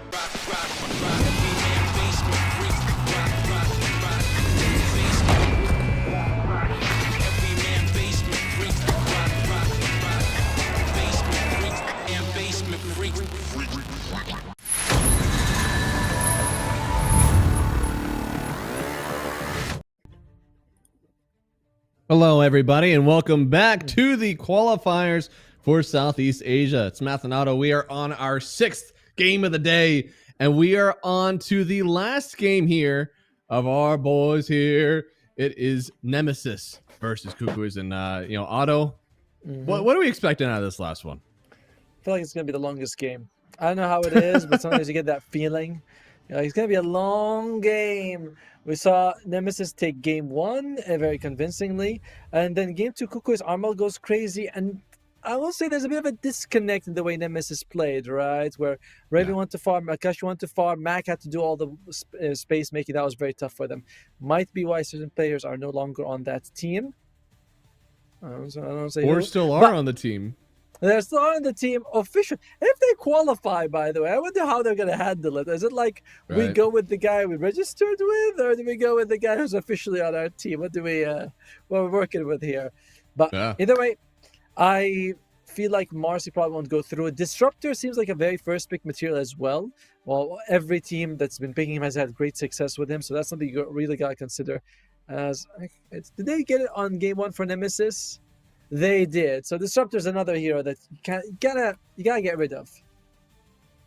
Hello, everybody, and welcome back to the qualifiers for Southeast Asia. It's Math and Otto. We are on our 6th game of the day, and we are on to the last game here of our boys here. It is Nemesis versus Cuckoos, and Otto. What are we expecting out of this last one? I feel like it's gonna be the longest game. I don't know how it is, but sometimes you get that feeling. It's gonna be a long game. We saw Nemesis take game 1 very convincingly, and then game 2, Cuckoo's Armel goes crazy, and I will say there's a bit of a disconnect in the way Nemesis played, right? Where Raven went to farm, Akashi went to farm, Mac had to do all the space making. That was very tough for them. Might be why certain players are no longer on that team. I don't say or who, still are on the team. They're still on the team official. If they qualify, by the way, I wonder how they're going to handle it. Is it like we go with the guy we registered with, or do we go with the guy who's officially on our team? What we're working with here? But either way, I feel like Marcy probably won't go through it. Disruptor seems like a very first pick material as well. Well, every team that's been picking him has had great success with him, so that's something you really got to consider. Did they get it on game 1 for Nemesis? They did. So Disruptor's another hero that you gotta get rid of.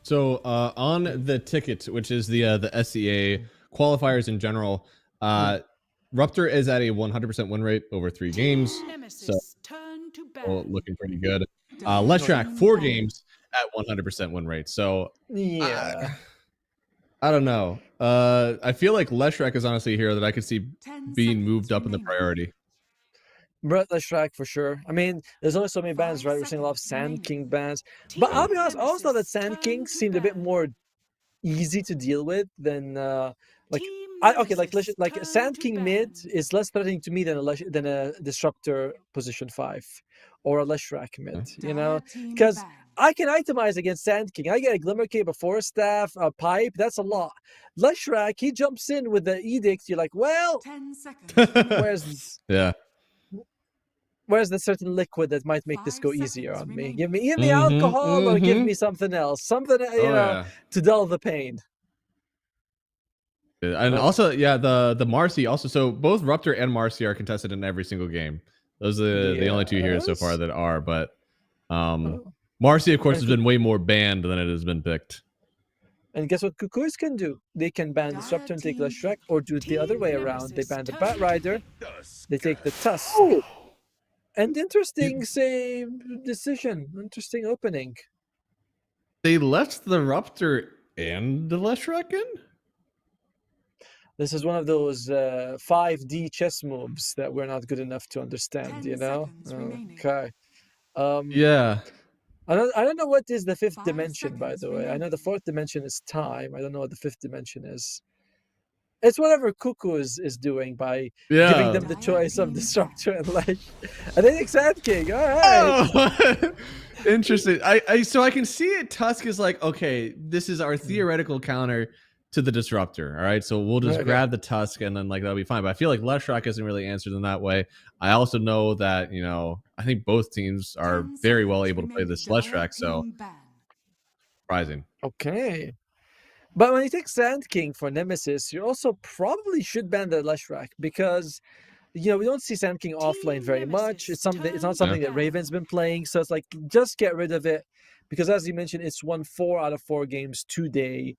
So on the ticket, which is the SEA qualifiers in general, Ruptor is at a 100% win rate over 3 games. So looking pretty good. Leshrac 4 games at 100% win rate. So I don't know. I feel like Leshrac is honestly a hero that I could see being moved up in the priority. Brett Leshrac for sure. I mean, there's only so many bans, right? We're seeing a lot of Sand King bans. But I'll be honest, I also thought that Sand King seemed a bit more easy to deal with than Sand King mid is less threatening to me than a Disruptor position 5 or a Leshrac mid, you know? Because I can itemize against Sand King. I get a Glimmer Cape, a Forest Staff, a Pipe. That's a lot. Leshrac, he jumps in with the Edict. You're like, well, 10 seconds. Where's the certain liquid that might make this go easier on me? Give me alcohol or give me something else. Something, to dull the pain. And also, the Marcy also. So both Ruptor and Marcy are contested in every single game. Those are the only 2 heroes so far that are. But Marcy, of course, has been way more banned than it has been picked. And guess what Cuckoos can do? They can ban Disruptor and take Leshrac, or do it the other way around. They ban the Bat Rider, they take the Tusk. And interesting, decision. Interesting opening. They left the Ruptor and the Leshrac in? This is one of those 5D chess moves that we're not good enough to understand, you know? Okay. I don't know what is the 5th dimension, by the way. I know the 4th dimension is time. I don't know what the 5th dimension is. It's whatever Cuckoo is doing by giving them the choice of Disruptor and Lesh. And then it's Sand King. All right. Oh, interesting. So I can see it. Tusk is like, okay, this is our theoretical counter to the Disruptor. All right. So we'll just grab the Tusk and then that'll be fine. But I feel like Leshrac isn't really answered in that way. I also know that, I think both teams are very well able to play this Leshrac. So surprising. Okay. But when you take Sand King for Nemesis, you also probably should ban the Leshrac because, we don't see Sand King offlane very much. It's not something that Raven's been playing. So it's like, just get rid of it because as you mentioned, it's won 4 out of 4 games today.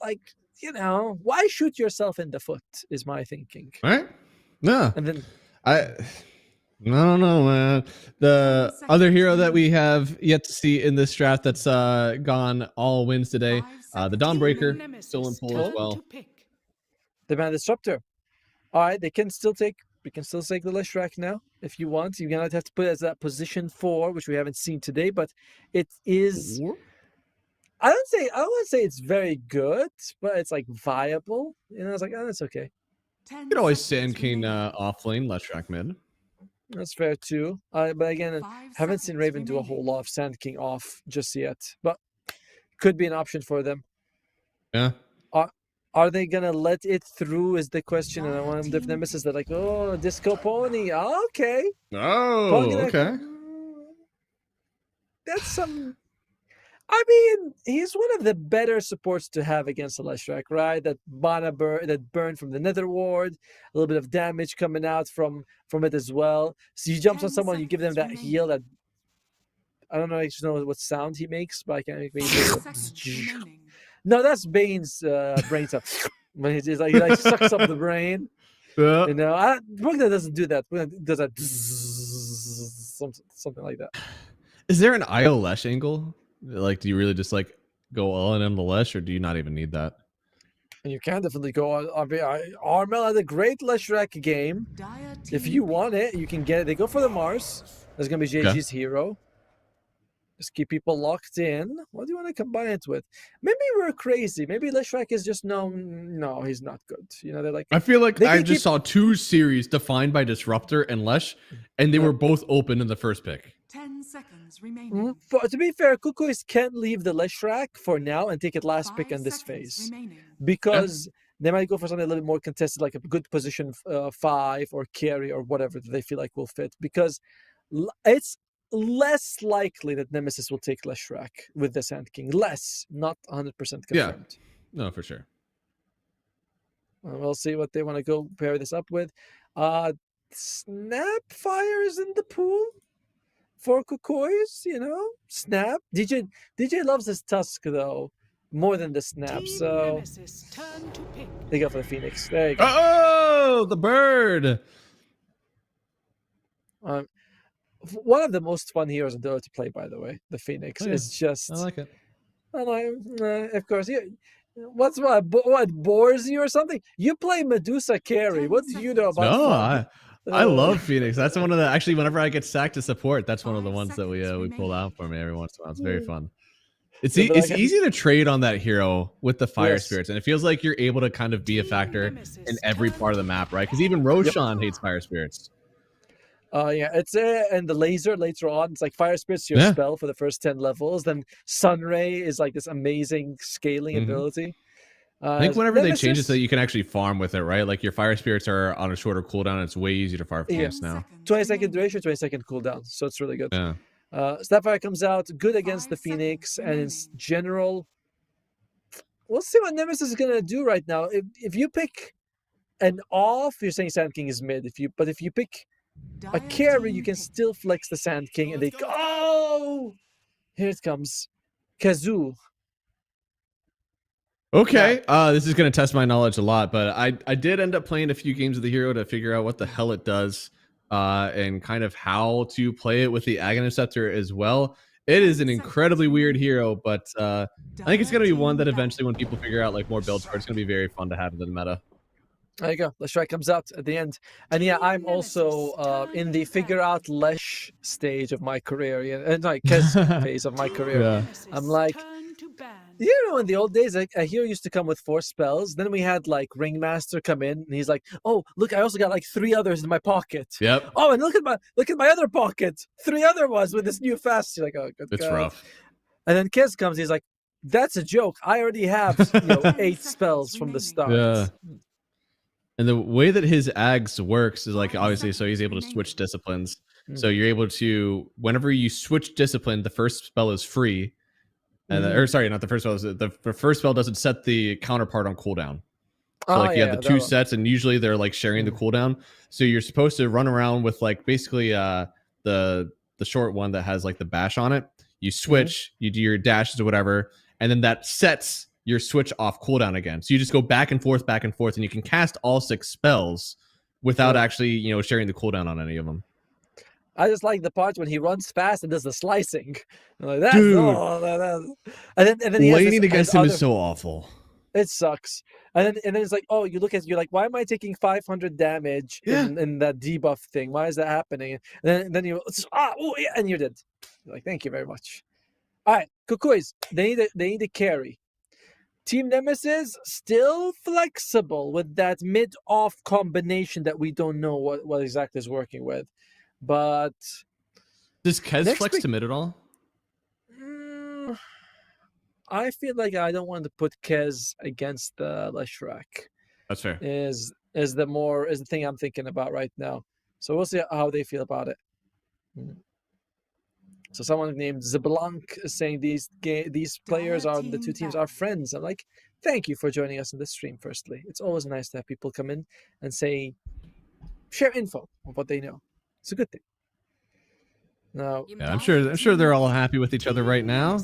Why shoot yourself in the foot is my thinking. Right? No. And then I don't know, man. The other hero that we have yet to see in this draft that's gone all wins today, the Dawnbreaker, still in pool as well. They ban Disruptor. All right, they can still take We can still take the Leshrac now if you want. You're gonna have to put it as that position 4, which we haven't seen today, but it is. I don't want to say it's very good, but it's like viable. You know, it's like, oh, that's okay. You could always Sand King off lane, Leshrac mid. That's fair too. But again, haven't seen Raven do a whole lot of Sand King off just yet. But could be an option for them. Yeah. Are they gonna let it through? Is the question. And I want if Nemesis, they're like, oh, Disco Pony. Okay. Oh, okay. That's some. I mean, he's one of the better supports to have against the Leshrac, right? That burn from the Nether Ward, a little bit of damage coming out from it as well. So you jump on someone, you give them that heal. That I don't know what sound he makes, but I can't make it. No, that's Bane's brain stuff. When he sucks up the brain. Yeah. You know, Brooklyn doesn't do that. Brooklyn does that something like that. Is there an IO Lesh angle? Like, do you really just like go all in on the Lesh, or do you not even need that? And you can definitely go on. Armel had a great Leshrac game. If you want it, you can get it. They go for the Mars. That's gonna be JG's hero. Just keep people locked in. What do you want to combine it with? Maybe we're crazy. Maybe Leshrac is just no, he's not good. You know, they're like. I feel like I just saw 2 series defined by Disruptor and Lesh, and they were both open in the first pick. 10 seconds remaining. To be fair, Kukois can leave the Leshrac for now and take it last pick in this phase. Because they might go for something a little bit more contested, like a good position 5 or carry or whatever that they feel like will fit. Because it's less likely that Nemesis will take Leshrac with the Sand King. Less, not 100% confirmed. Yeah, no, for sure. We'll see what they want to go pair this up with. Snapfire is in the pool for Kukois, you know? Snap. DJ loves his Tusk, though, more than the Snap, so they go for the Phoenix. There you go. Oh, the bird! One of the most fun heroes in Dota to play, by the way, the Phoenix. It's just... I like it. Of course, what bores you or something? You play Medusa carry. What do you know about fun? I love Phoenix. That's one of the actually whenever I get sacked to support, that's one of the ones that we pull out for me every once in a while. It's very fun. It's easy to trade on that hero with the fire spirits, and it feels like you're able to kind of be a factor in every part of the map, right? Because even Roshan hates fire spirits. It's and the laser later on. It's like fire spirits your spell for the first 10 levels. Then Sunray is like this amazing scaling ability. I think whenever they change it so that you can actually farm with it, right? Like your fire spirits are on a shorter cooldown. It's way easier to farm camps now. 20-second duration, 20-second cooldown. So it's really good. Yeah. Snapfire comes out good against the Phoenix, and in general, we'll see what Nemesis is gonna do right now. If you pick an off, you're saying Sand King is mid. If you pick a carry, you can still flex the Sand King, and they go. Oh, here it comes, Kazoo. Okay, this is going to test my knowledge a lot, but I did end up playing a few games of the hero to figure out what the hell it does and kind of how to play it with the Aghanim as well. It is an incredibly weird hero, but I think it's going to be one that eventually when people figure out like more builds for it, it's going to be very fun to have in the meta. There you go. Leshrac comes out at the end. And yeah, I'm also in the figure out Lesh stage of my career. Kez phase of my career. Yeah. I'm like, you know, in the old days, a hero used to come with 4 spells. Then we had like Ringmaster come in, and he's like, "Oh, look, I also got like 3 others in my pocket." Yep. Oh, and look at my other pocket, 3 other ones with this new fast. You're like, oh, good it's God. rough. And then Kez comes, he's like, "That's a joke. I already have 8 spells from the start." Yeah. And the way that his Ags works is like obviously, so he's able to switch disciplines. So you're able to, whenever you switch discipline, the first spell is free. And or sorry, not the first spell. The first spell doesn't set the counterpart on cooldown. So you have the 2 sets, and usually they're like sharing the cooldown. So you're supposed to run around with like basically the short one that has like the bash on it. You switch, you do your dashes or whatever, and then that sets your switch off cooldown again. So you just go back and forth, and you can cast all 6 spells without actually sharing the cooldown on any of them. I just like the part when he runs fast and does the slicing. I'm like, Dude. and then he laning against him is so awful. It sucks. And then it's like, oh, you're like, why am I taking 500 damage in that debuff thing? Why is that happening? And then you and you're dead. You're like, thank you very much. All right, Kukuis, they need a carry. Team Nemesis still flexible with that mid-off combination that we don't know what exactly is working with. But does Kez flex to mid at all? I feel like I don't want to put Kez against the Leshrac. That's fair. Is the thing I'm thinking about right now. So we'll see how they feel about it. So someone named Zeblanc is saying these players are the two teams are friends. I'm like, thank you for joining us in this stream. Firstly, it's always nice to have people come in and share info of what they know. It's a good thing. No, yeah, I'm sure they're all happy with each other right now.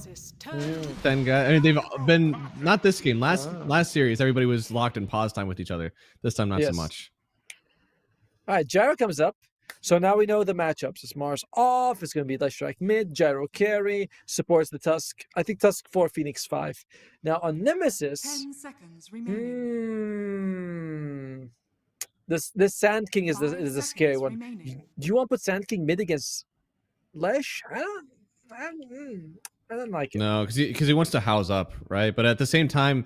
Then guys, I mean, they've been not this game, last series. Everybody was locked in pause time with each other. This time, not so much. All right, Gyro comes up. So now we know the matchups. It's Mars off. It's going to be Leshrac mid. Gyro carry supports the Tusk. I think Tusk 4, Phoenix 5. Now on Nemesis. 10 seconds remaining. This Sand King is the scary one. Do you want to put Sand King mid against Lesh? I don't like it. No, because he wants to house up, right? But at the same time,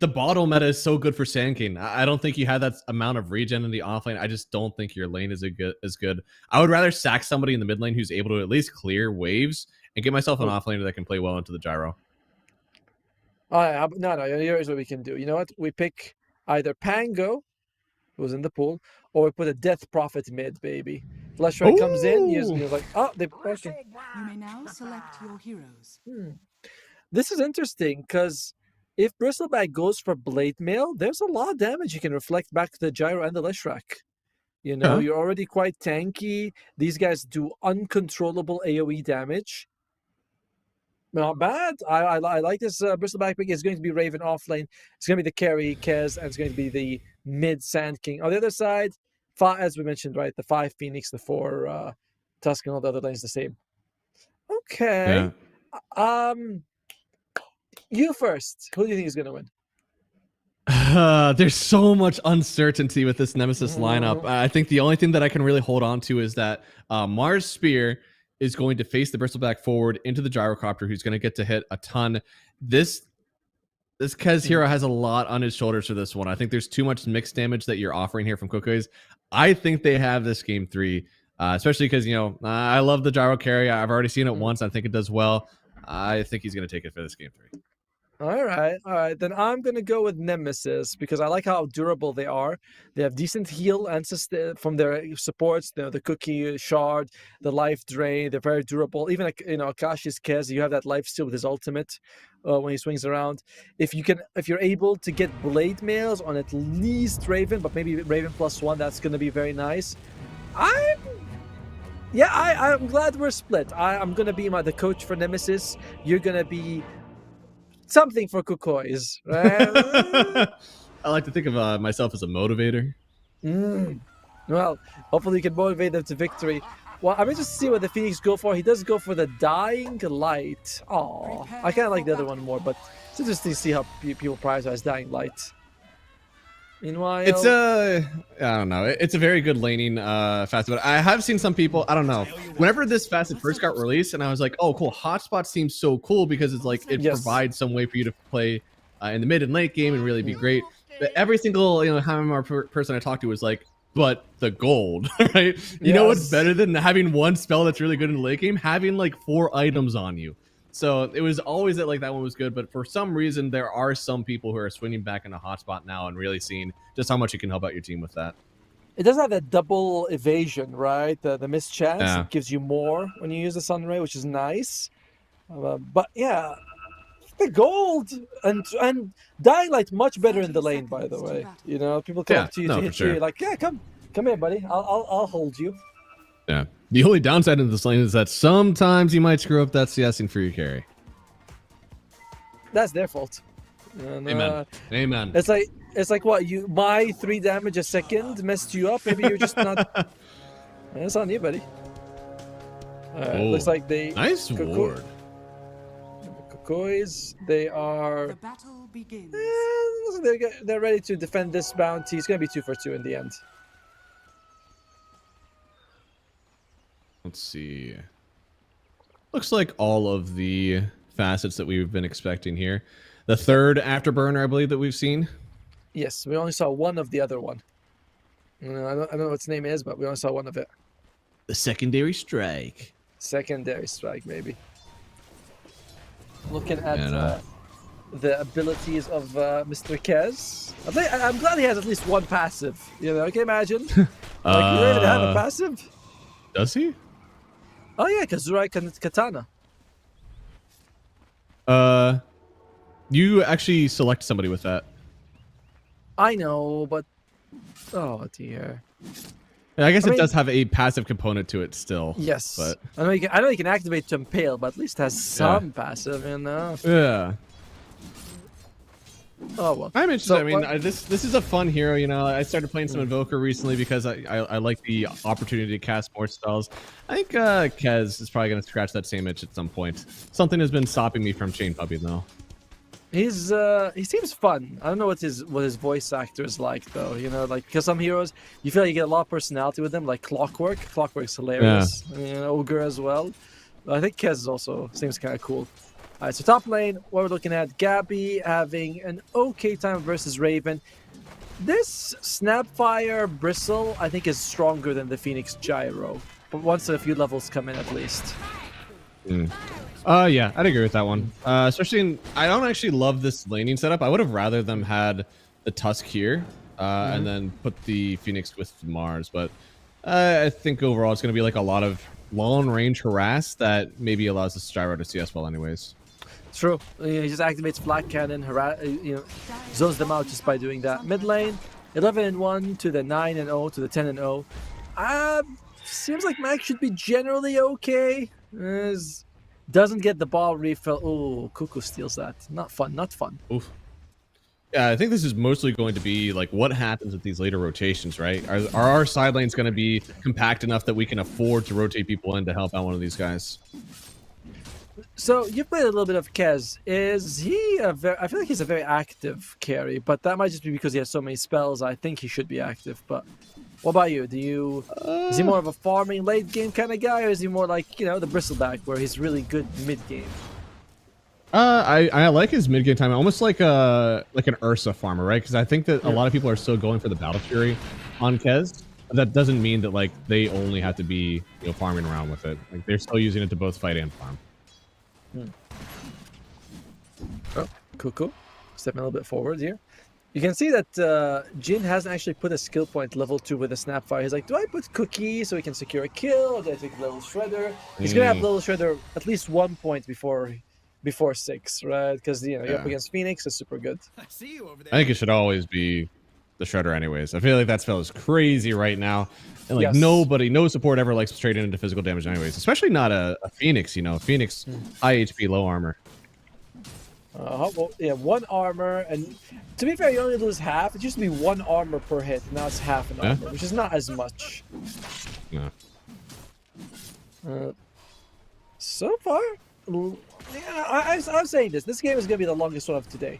the bottle meta is so good for Sand King. I don't think you have that amount of regen in the offlane. I just don't think your lane is as good. I would rather sack somebody in the mid lane who's able to at least clear waves and get myself an offlaner that can play well into the Gyro. No. Here's what we can do. You know what? We pick either Pango, who's in the pool, or we put a Death Prophet mid, baby. Leshrac comes in, you're like, they're pushing. You may now select your heroes. This is interesting, because if Bristleback goes for Blade Mail, there's a lot of damage you can reflect back to the Gyro and the Leshrac. You know, you're already quite tanky. These guys do uncontrollable AoE damage. Not bad. I like this Bristleback pick. It's going to be Raven offlane. It's going to be the carry, Kez, and it's going to be the mid Sand King. On the other side, as we mentioned, right, the 5 Phoenix, the 4 Tusk, and all the other lanes the same. Okay. Yeah. You first. Who do you think is going to win? There's so much uncertainty with this Nemesis lineup. I think the only thing that I can really hold on to is that Mars Spear is going to face the Bristleback forward into the Gyrocopter, who's going to get to hit a ton. This Kez hero has a lot on his shoulders for this one. I think there's too much mixed damage that you're offering here from Cookies. I think they have this game 3, especially because, I love the Gyro carry. I've already seen it once. I think it does well. I think he's going to take it for this game 3. All right. Then I'm going to go with Nemesis because I like how durable they are. They have decent heal and from their supports, the Cookie Shard, the Life Drain. They're very durable. Even, Akashi's Kez, you have that life steal with his ultimate when he swings around. If you're able to get Blade Mails on at least Raven, but maybe Raven +1, that's going to be very nice. I'm glad we're split. I'm going to be the coach for Nemesis. You're going to be something for Kukois, right? I like to think of myself as a motivator. Well, hopefully you can motivate them to victory. Well, I'm interested to see what the Phoenix go for. He does go for the Dying Light. Oh, I kind of like the other one more, but it's interesting to see how people prioritize Dying Light. Meanwhile, it's I don't know. It's a very good laning facet, but I have seen some people. I don't know. Whenever this facet first got released, and I was like, "Oh, cool! Hotspot seems so cool because it's like it provides some way for you to play in the mid and late game and really be great." But every single HMR person I talked to was like, "But the gold, right? You know what's better than having one spell that's really good in the late game? Having like 4 items on you." So it was always that that one was good, but for some reason there are some people who are swinging back into Hotspot now and really seeing just how much you can help out your team with that. It does have that double evasion, right? The missed chance it gives you more when you use the Sunray, which is nice. But yeah, the gold and Dying Light much better in the lane, by the way. People come up to you to hit you, like, come here, buddy. I'll hold you. Yeah. The only downside of this lane is that sometimes you might screw up that CSing for your carry. That's their fault. And, Amen. It's like what my 3 damage a second messed you up. Maybe you're just not. It's on you, buddy. Looks like they nice ward. Kokois, they are begins. They're ready to defend this bounty. It's going to be 2 for 2 in the end. Let's see. Looks like all of the facets that we've been expecting here. The third afterburner, I believe, that we've seen. Yes, we only saw one of the other one. I don't know what its name is, but we only saw one of it. The secondary strike. Secondary strike, maybe. Looking at the abilities of Mr. Kez. I'm glad he has at least one passive. You know, can you imagine? Like, you don't even have a passive? Does he? Oh yeah, Kazurai Katana. You actually select somebody with that. I know, but oh dear. Yeah, I guess it does have a passive component to it still. Yes, but I know you can activate to impale, but at least it has some passive, you know. Yeah. Oh well. I'm interested. I mean, this is a fun hero. You know, I started playing some Invoker recently because I like the opportunity to cast more spells. I think Kez is probably going to scratch that same itch at some point. Something has been stopping me from Chain Puppy though. He seems fun. I don't know what his voice actor is like though. You know, like because some heroes you feel like you get a lot of personality with them, like Clockwork. Clockwork's hilarious. Yeah. And, Ogre as well. But I think Kez also seems kind of cool. All right, so top lane, what we're looking at, Gabby having an okay time versus Raven. This Snapfire Bristle, I think, is stronger than the Phoenix Gyro. But once a few levels come in, at least. Yeah, I'd agree with that one. Especially I don't actually love this laning setup. I would have rather them had the Tusk here and then put the Phoenix with Mars. But I think overall it's going to be like a lot of long-range harass that maybe allows the Gyro to CS well anyways. True. He just activates Flat Cannon, zones them out just by doing that. Mid lane, 11-1 to the 9-0 to the 10-0. Seems like Max should be generally okay. Doesn't get the ball refill. Oh, Cuckoo steals that. Not fun. Not fun. Oof. Yeah, I think this is mostly going to be like what happens with these later rotations, right? Are our side lanes going to be compact enough that we can afford to rotate people in to help out one of these guys? So you played a little bit of Kez. Is he I feel like he's a very active carry, but that might just be because he has so many spells. I think he should be active. But what about you? Is he more of a farming late game kind of guy, or is he more like the Bristleback where he's really good mid game? I like his mid game time, almost like an Ursa farmer, right? Because I think that a lot of people are still going for the Battle Fury on Kez. That doesn't mean that like they only have to be farming around with it. Like they're still using it to both fight and farm. Oh, cool. Stepping a little bit forward here. You can see that Jin hasn't actually put a skill point level 2 with a Snapfire. He's like, do I put Cookie so he can secure a kill, or do I take Little Shredder? He's gonna have Little Shredder at least 1 point before 6, right? Because you're up against Phoenix, is super good. I think it should always be the Shredder anyways. I feel like that spell is crazy right now. And like no support ever likes straight into physical damage anyways. Especially not a Phoenix, Phoenix high HP, low armor. Well, yeah, 1 armor, and to be fair, you only lose half. It used to be 1 armor per hit, and now it's half an armor, which is not as much. Yeah. So far, I'm saying this game is going to be the longest one of today.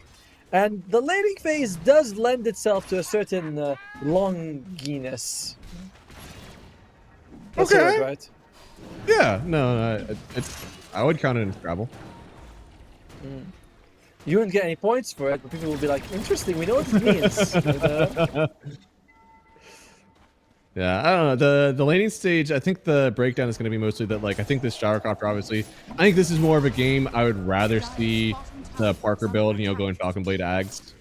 And the laning phase does lend itself to a certain longiness. That's okay. Right? Yeah, no, I would count it in Scrabble. You wouldn't get any points for it, but people will be like, interesting, we know what it means. Yeah, I don't know. The laning stage, I think the breakdown is going to be mostly that, like, I think this Gyrocopter, obviously, I think this is more of a game I would rather see the Parker build, going Falcon Blade Ags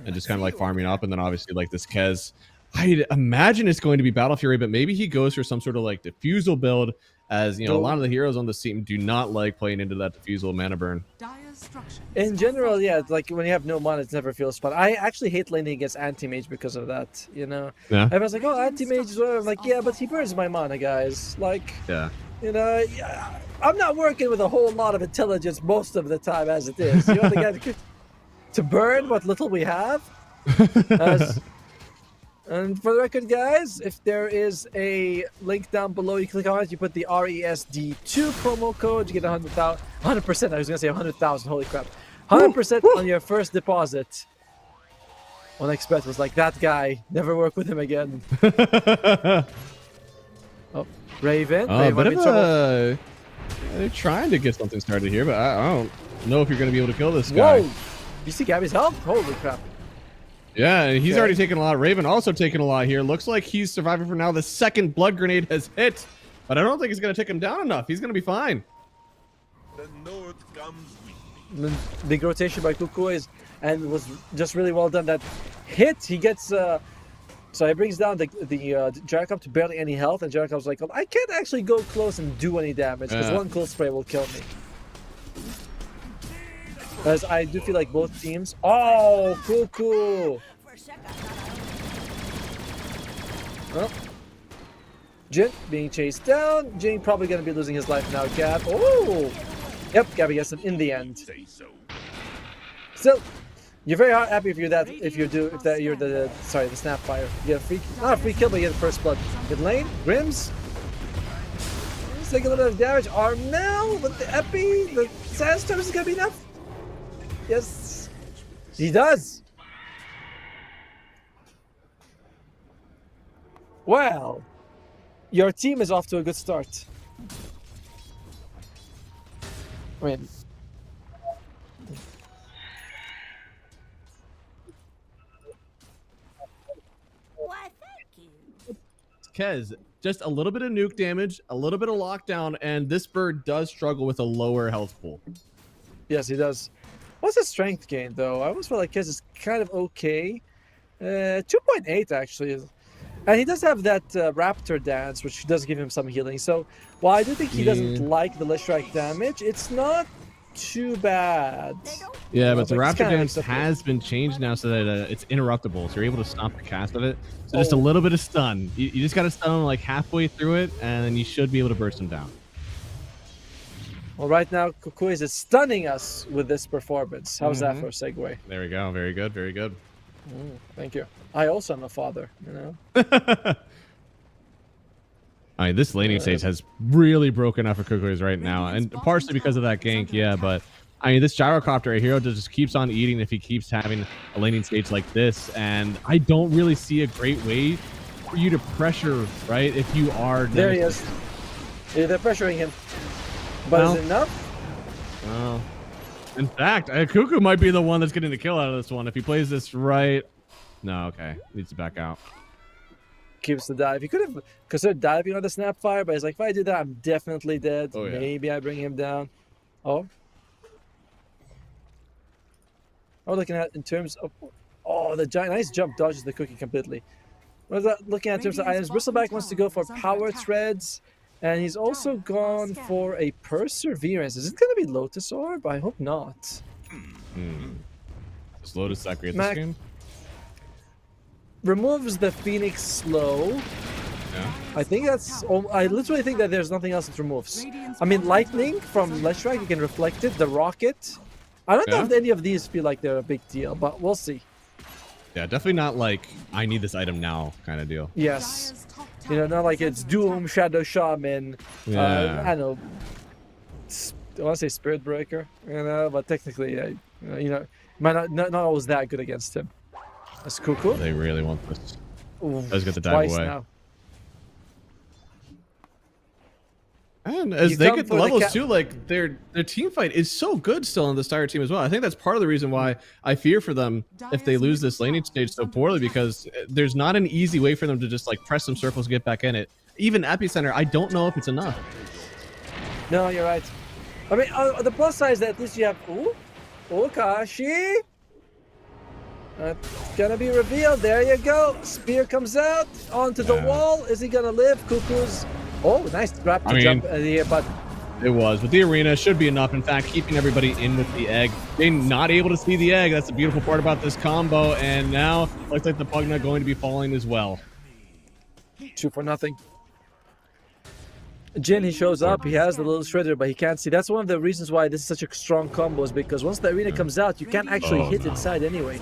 and just kind of like farming up. And then obviously like this Kez, I'd imagine it's going to be Battle Fury, but maybe he goes for some sort of like diffusal build, as a lot of the heroes on the team do not like playing into that diffusal mana burn. In general, yeah, like when you have no mana, it never feels fun. I actually hate laning against anti-mage because of that, Yeah. Everyone's like, oh, anti-mage is whatever. I'm like, yeah, but he burns my mana, guys. Like, I'm not working with a whole lot of intelligence most of the time as it is. You only get to burn what little we have. And for the record, guys, if there is a link down below, you click on it, you put the RESD2 promo code, you get 100%. I was going to say 100,000, holy crap. 100% on your first deposit. Unexpected was like, that guy, never work with him again. Oh, Raven. Raven They're trying to get something started here, but I don't know if you're going to be able to kill this guy. Whoa! You see Gabby's health? Holy crap. Yeah, and he's already taken a lot. Raven also taking a lot here. Looks like he's surviving for now. The second blood grenade has hit, but I don't think it's going to take him down enough. He's going to be fine. The note comes. Big rotation by Cuckoo and was just really well done. That hit, he gets... So he brings down the Jacob to barely any health, and Jacob's like, I can't actually go close and do any damage, because one cool spray will kill me. As I do feel like both teams... Oh, Cuckoo! Well, Jin being chased down. Jin probably going to be losing his life now. Gab. Oh! Yep, Gabby gets him in the end. Still, you're very happy if you're the Snapfire. You get a free, not a free kill, but you get the first blood. Good lane, Grims. Let's take a little bit of damage. Armel with the epi, the sandstorm is gonna be enough. Yes, he does. Well, your team is off to a good start. I mean, Why, thank you. Kez, just a little bit of nuke damage, a little bit of lockdown, and this bird does struggle with a lower health pool. Yes, he does. What's his strength gain, though? I almost feel like Kez is kind of okay. 2.8, actually. And he does have that Raptor dance, which does give him some healing. So, while I do think he doesn't like the Lich Strike damage, it's not too bad. Yeah, but the Raptor dance has been changed now so that it's interruptible, so you're able to stop the cast of it. So just a little bit of stun. You just got to stun him like halfway through it, and then you should be able to burst him down. Well, right now, Cuckoo is stunning us with this performance. How's that for a segue? There we go. Very good. Very good. Thank you. I also am a father, you know? I mean, this laning stage has really broken up for Cuckoos right now, and partially because of that gank, yeah, but I mean, this gyrocopter hero just keeps on eating if he keeps having a laning stage like this, and I don't really see a great way for you to pressure, right, if you are... There he is. Yeah, they're pressuring him. But is it enough? Well, in fact, Cuckoo might be the one that's getting the kill out of this one if he plays this right. No, okay. Needs to back out. Keeps the dive. He could have considered diving on the Snapfire, but he's like, if I do that, I'm definitely dead. Oh, yeah. Maybe I bring him down. Oh. Oh, looking at in terms of... Oh, the giant nice jump dodges the cookie completely. What is that looking at in terms of items? Bristleback wants to go for power threads, and he's also gone for a perseverance. Is it going to be Lotus Orb? I hope not. Is Lotus that great this game? Removes the Phoenix slow. Yeah. I think that's... Oh, I literally think that there's nothing else it removes. I mean, lightning from Lich Strike, you can reflect it. The rocket. I don't know if any of these feel like they're a big deal, but we'll see. Yeah, definitely not like, I need this item now kind of deal. Yes. You know, not like it's Doom, Shadow Shaman. Yeah. I don't know. I want to say Spirit Breaker, you know, but technically, you know, might not always that good against him. That's cool. They really want this. Let's get the dive Twice away. now. And as they get the levels too, like their team fight is so good still on the Stire team as well. I think that's part of the reason why I fear for them if they lose this laning stage so poorly, because there's not an easy way for them to just like press some circles, get back in it. Even Epicenter, I don't know if it's enough. No, you're right. I mean, the plus side is that at least you have Okashi. It's gonna be revealed. There you go. Spear comes out onto the wall. Is he gonna live? Cuckoo's. Oh, nice grab to jump here, but it was. But the arena should be enough. In fact, keeping everybody in with the egg. They're not able to see the egg. That's the beautiful part about this combo. And now looks like the Pugna going to be falling as well. 2-0. Jin, he shows up. He has the little shredder, but he can't see. That's one of the reasons why this is such a strong combo, is because once the arena comes out, you can't actually hit inside anyway.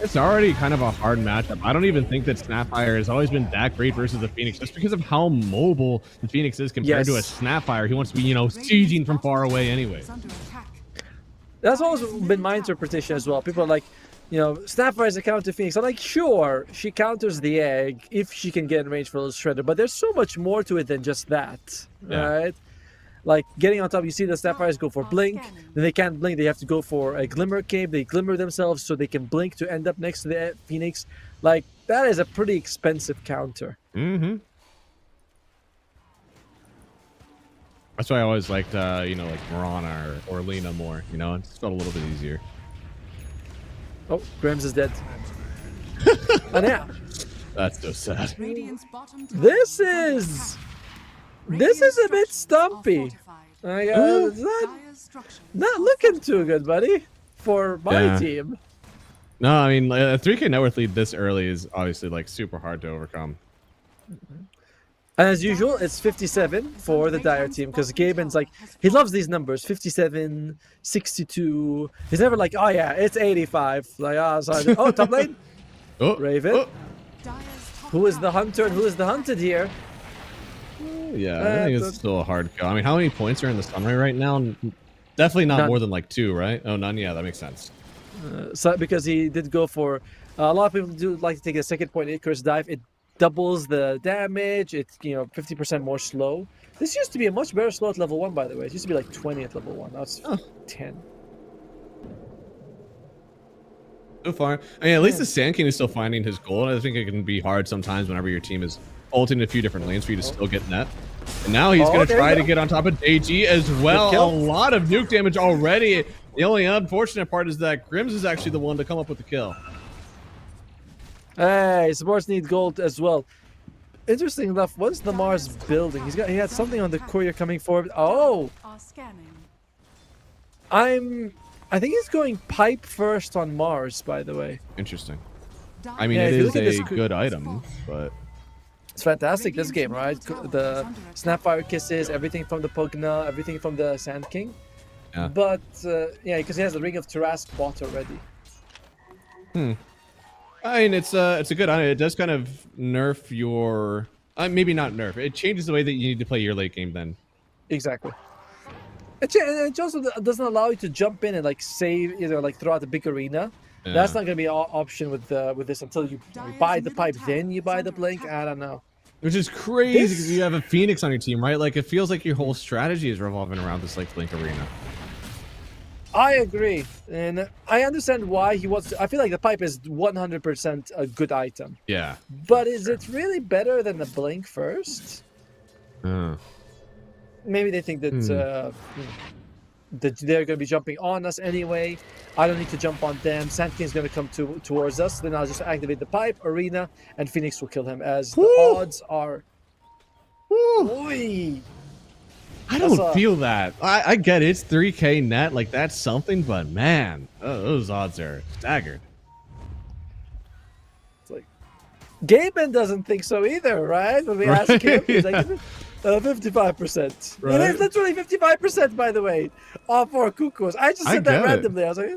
It's already kind of a hard matchup. I don't even think that Snapfire has always been that great versus the Phoenix, just because of how mobile the Phoenix is compared to a Snapfire. He wants to be, you know, sieging from far away anyway. That's always been my interpretation as well. People are like, you know, Snapfire is a counter Phoenix. I'm like, sure, she counters the egg if she can get in range for a little shredder, but there's so much more to it than just that, right? Like getting on top, you see the Snapfires go for blink, then they can't blink, they have to go for a glimmer cape, they glimmer themselves so they can blink to end up next to the Phoenix. Like, that is a pretty expensive counter. Mm-hmm. That's why I always liked, you know, like Mirana or Lena more, you know, it just felt a little bit easier. Oh, Grims is dead. And yeah. That's so sad. This is a bit stumpy. Not looking too good, buddy, for my team. No, I mean, a 3K net worth lead this early is obviously like super hard to overcome. And as usual, it's 57 for the Dire team because Gaben's like, he loves these numbers, 57, 62. He's never like, oh yeah, it's 85. Like, sorry. Oh, top lane. Oh, Raven. Oh. Who is the hunter and who is the hunted here? Yeah, I think it's still a hard kill. I mean, how many points are in the Sunray right now? Definitely not more than like 2, right? Oh, none. Yeah, that makes sense. So because he did go for, a lot of people do like to take a second point Icarus dive. It doubles the damage. It's, you know, 50% more slow. This used to be a much better slow at level 1, by the way. It used to be like 20 at level 1. Now it's 10. So far, I mean, at least the Sand King is still finding his goal. And I think it can be hard sometimes whenever your team is ulting a few different lanes for you to still get net. And now he's going to try to get on top of AG as well. A lot of nuke damage already. The only unfortunate part is that Grims is actually the one to come up with the kill. Hey, supports need gold as well. Interesting enough, what's the Mars building? He had something on the courier coming forward. Oh, I think he's going pipe first on Mars, by the way. Interesting. I mean, it is a good item, but it's fantastic this game, right? The Snapfire kisses, everything from the Pugna, everything from the Sand King. Yeah. But yeah, because he has the Ring of Tarask bot already. I mean, it's a good item. It does kind of nerf your, maybe not nerf. It changes the way that you need to play your late game then. Exactly. It also doesn't allow you to jump in and like save, either like throw out the big arena. Yeah. That's not going to be an option with this until you buy the pipe, then you buy the blink. I don't know. Which is crazy because you have a Phoenix on your team, right? Like, it feels like your whole strategy is revolving around this like blink arena. I agree, and I understand why he wants to. I feel like the pipe is 100% a good item. Yeah. But is it really better than the blink first? Maybe they think that that they're going to be jumping on us anyway. I don't need to jump on them. Sand King's going to come towards us. Then I'll just activate the pipe, arena, and Phoenix will kill him as the odds are. Oy. I don't feel that. I get it. It's 3K net. Like, that's something, but man, those odds are staggered. It's like, Gaben doesn't think so either, right? When we ask him, he's like, 55%. Right. It is literally 55%, by the way, for Cuckoos. I just said that randomly. I was like,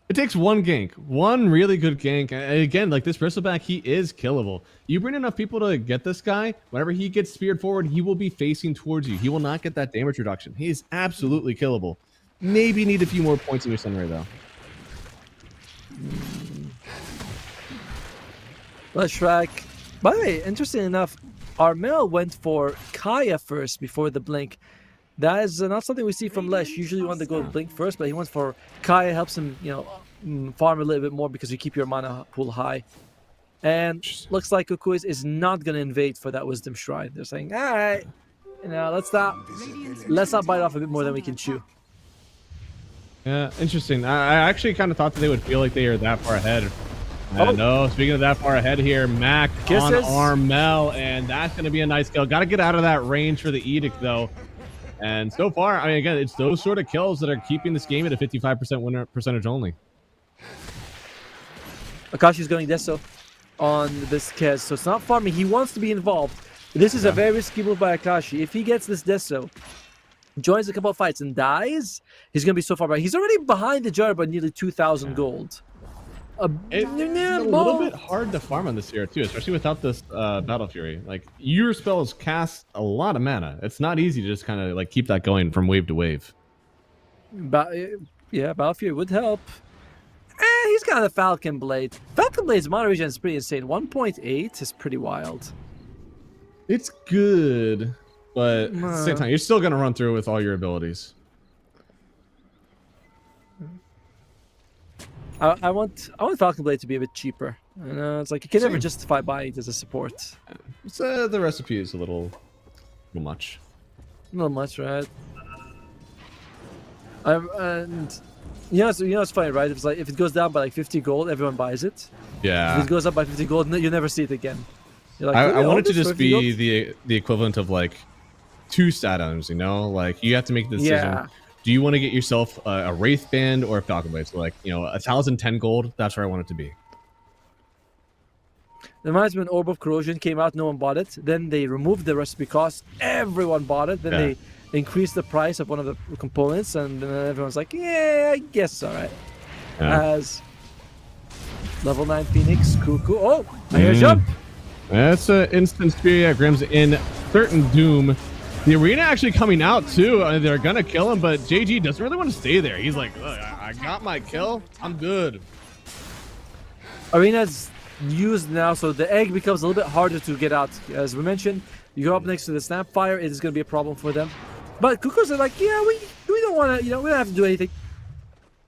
It takes one gank, one really good gank. And again, like this bristleback, he is killable. You bring enough people to get this guy, whenever he gets speared forward, he will be facing towards you. He will not get that damage reduction. He is absolutely killable. Maybe need a few more points in your Sunray, though. Let's track. By the way, interesting enough, Armel went for Kaya first before the blink. That is not something we see from Lesh. Usually you want to go blink first, but he went for Kaya, helps him, you know, farm a little bit more because you keep your mana pool high. And looks like Cuckoos is not going to invade for that Wisdom Shrine. They're saying, all right, you know, let's not bite off a bit more than we can chew. Yeah, interesting. I actually kind of thought that they would feel like they are that far ahead. No, speaking of that far ahead here, Mac on Armel, and that's going to be a nice kill. Got to get out of that range for the Edict, though. And so far, I mean, again, it's those sort of kills that are keeping this game at a 55% winner percentage only. Akashi's going Deso on this Kez, so it's not farming. He wants to be involved. This is a very risky move by Akashi. If he gets this Deso, joins a couple of fights and dies, he's going to be so far back. He's already behind the jar by nearly 2,000 gold. It's a little bit hard to farm on this hero too, especially without this Battle Fury. Like, your spells cast a lot of mana. It's not easy to just kind of like keep that going from wave to wave. But Yeah, Balfour would help. He's got a Falcon Blade. Falcon Blade's mana regen is pretty insane. 1.8 is pretty wild. It's good, but at the same time, you're still gonna run through with all your abilities. I want Falcon Blade to be a bit cheaper. It's like you can never justify buying it as a support. It's, the recipe is a little much. A little much, right? And you know it's funny, right? It's like if it goes down by like 50 gold, everyone buys it. Yeah. If it goes up by 50 gold, you never see it again. You're like, I want it to this just for be 50 the equivalent of like 2 stat items, you know? Like you have to make the decision. Yeah. Do you want to get yourself a Wraith Band or a Falcon Blade? So like, 1,010 gold, that's where I want it to be. It reminds me when Orb of Corrosion came out, no one bought it. Then they removed the recipe cost, everyone bought it. Then they increased the price of one of the components, and then everyone's like, yeah, I guess all right. As level 9 Phoenix, Cuckoo. Oh, I hear a jump. That's an instant Spear Grims in certain doom. The arena actually coming out too. They're gonna kill him, but JG doesn't really want to stay there. He's like, I got my kill. I'm good. Arena's used now, so the egg becomes a little bit harder to get out. As we mentioned, you go up next to the Snapfire, it is going to be a problem for them. But Cuckoos are like, yeah, we don't want to, we don't have to do anything.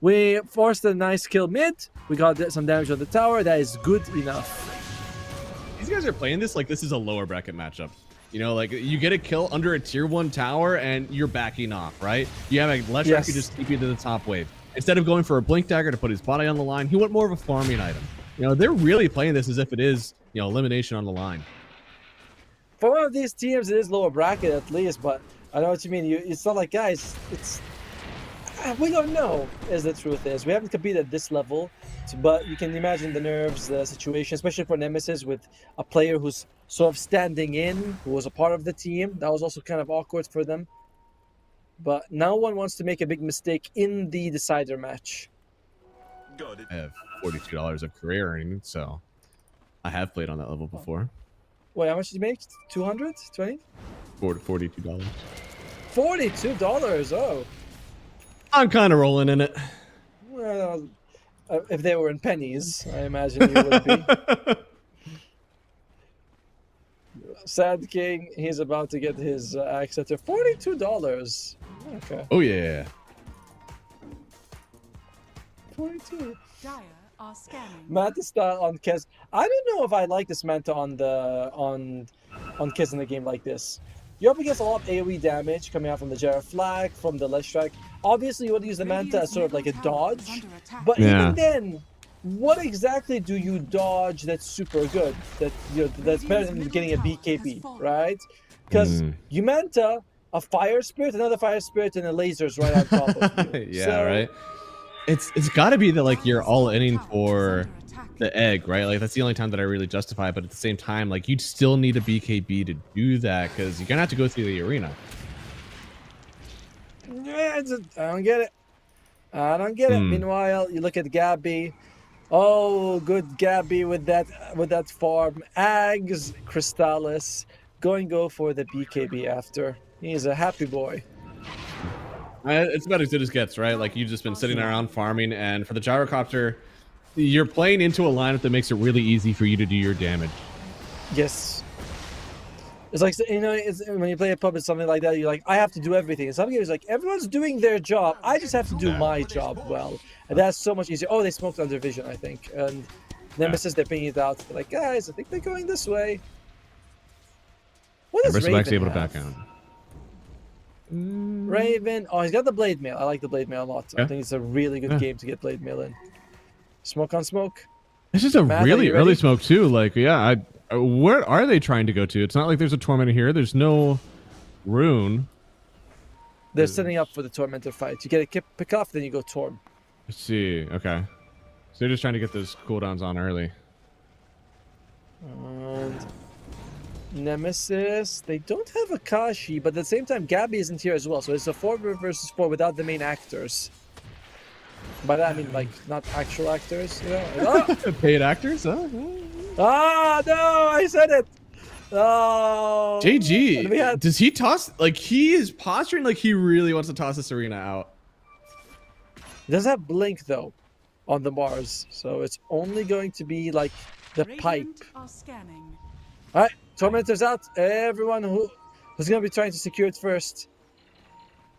We forced a nice kill mid. We got some damage on the tower. That is good enough. These guys are playing this like this is a lower bracket matchup. Like you get a kill under a tier 1 tower and you're backing off, right? You have a Leshrac who just keep you to the top wave. Instead of going for a Blink Dagger to put his body on the line, he went more of a farming item. They're really playing this as if it is, elimination on the line. For one of these teams, it is lower bracket at least, but I know what you mean. It's not like, guys, we don't know, as the truth is. We haven't competed at this level, but you can imagine the nerves, the situation, especially for Nemesis with a player who's sort of standing in, who was a part of the team. That was also kind of awkward for them. But no one wants to make a big mistake in the decider match. Got it. I have $42 of career earnings, so I have played on that level before. Wait, how much did you make? 220? $42. $42? Oh. I'm kind of rolling in it. Well, if they were in pennies, I imagine you would be. Sad King, he's about to get his axe at $42. Okay. Oh yeah. 42. Dire are scanning. Manta style on Kez. I don't know if I like this Manta on Kez in a game like this. You're up against a lot of AoE damage coming out from the Jarrah Flag, from the Leshrac. Obviously, you want to use the Manta as sort of like a dodge. But even then, what exactly do you dodge that's super good? That's better than getting a BKB, right? Because you Manta a Fire Spirit, another Fire Spirit, and a Lasers right on top of you. Yeah, right. It's got to be that like you're all in for the egg, right? Like that's the only time that I really justify it. But at the same time, like you'd still need a BKB to do that because you're gonna have to go through the arena. Yeah, I don't get it. I don't get it. Meanwhile, you look at Gabby. Oh, good Gabby with that farm. Ags, Crystallis, go for the BKB after. He's a happy boy. It's about as good as gets, right? Like you've just been sitting around farming, and for the gyrocopter, you're playing into a lineup that makes it really easy for you to do your damage. Yes. It's like, it's, when you play a pub, it's something like that. You're like, I have to do everything. And some games like, everyone's doing their job. I just have to do my job well. And that's so much easier. Oh, they smoked under vision, I think. And Nemesis, they're pinging it out. They're like, guys, I think they're going this way. What does Raven able to have? back out. Raven. Oh, he's got the Blade Mail. I like the Blade Mail a lot. I think it's a really good game to get Blade Mail in. Smoke on smoke. It's just a really early smoke too. Like, yeah, where are they trying to go to? It's not like there's a Tormentor here. There's no rune. They're setting up for the Tormentor fight. You get a pick off, then you go Torm. Let's see. Okay. So they're just trying to get those cooldowns on early. And Nemesis, they don't have Akashi, but at the same time, Gabby isn't here as well. So it's a 4 versus 4 without the main actors. By that I mean like not actual actors, you know? Oh! Paid actors, huh? Ah, no, I said it. Oh. JG, does he toss? Like he is posturing like he really wants to toss this arena out. It doesn't have blink though on the Mars, so it's only going to be like the pipe. Radiant are scanning. All right, Tormentor's out. Everyone who's going to be trying to secure it first.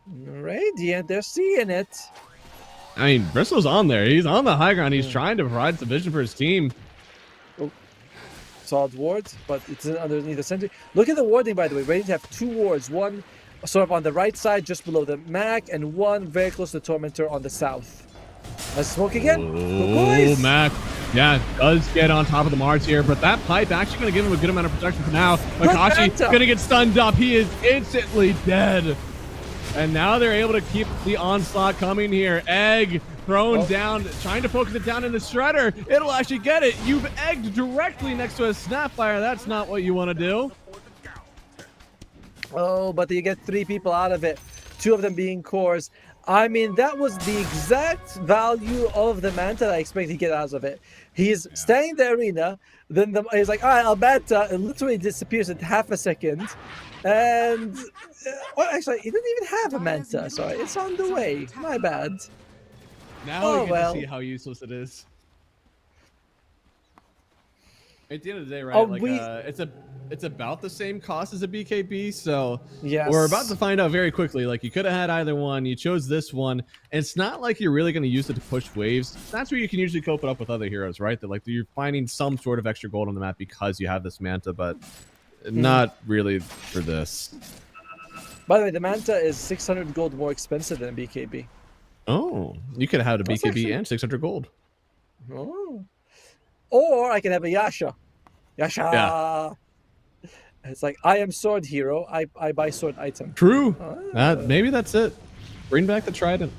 Radiant, they're seeing it. I mean, Bristol's on there. He's on the high ground. He's trying to provide some vision for his team. Oh, solid ward, but it's underneath the center. Look at the warding, by the way. Radiant have 2 wards. One sort of on the right side, just below the Mac, and one very close to the Tormentor on the south. Let's smoke again. Oh, Mac. Yeah, does get on top of the Mars here, but that pipe actually going to give him a good amount of protection for now. Makashi going to get stunned up. He is instantly dead. And now they're able to keep the onslaught coming here. Egg thrown down, trying to focus it down in the Shredder. It'll actually get it. You've egged directly next to a Snapfire. That's not what you want to do. Oh, but you get 3 people out of it. 2 of them being cores. I mean, that was the exact value of the Manta that I expected to get out of it. He's staying in the arena, then he's like, all right, I'll Manta. It literally disappears in half a second. And, well, actually, he didn't even have a Manta. Sorry, it's on the way. My bad. Now you get to see how useless it is. At the end of the day, right? It's about the same cost as a BKB, so yes. We're about to find out very quickly. Like, you could have had either one. You chose this one, and it's not like you're really going to use it to push waves. That's where you can usually cope it up with other heroes, right? That like you're finding some sort of extra gold on the map because you have this Manta, but not really for this. By the way, the Manta is 600 gold more expensive than a BKB. Oh, you could have had a BKB and 600 gold. Oh. Or I can have a Yasha. Yasha! Yeah. It's like, I am sword hero. I buy sword item. True. Maybe that's it. Bring back the Trident.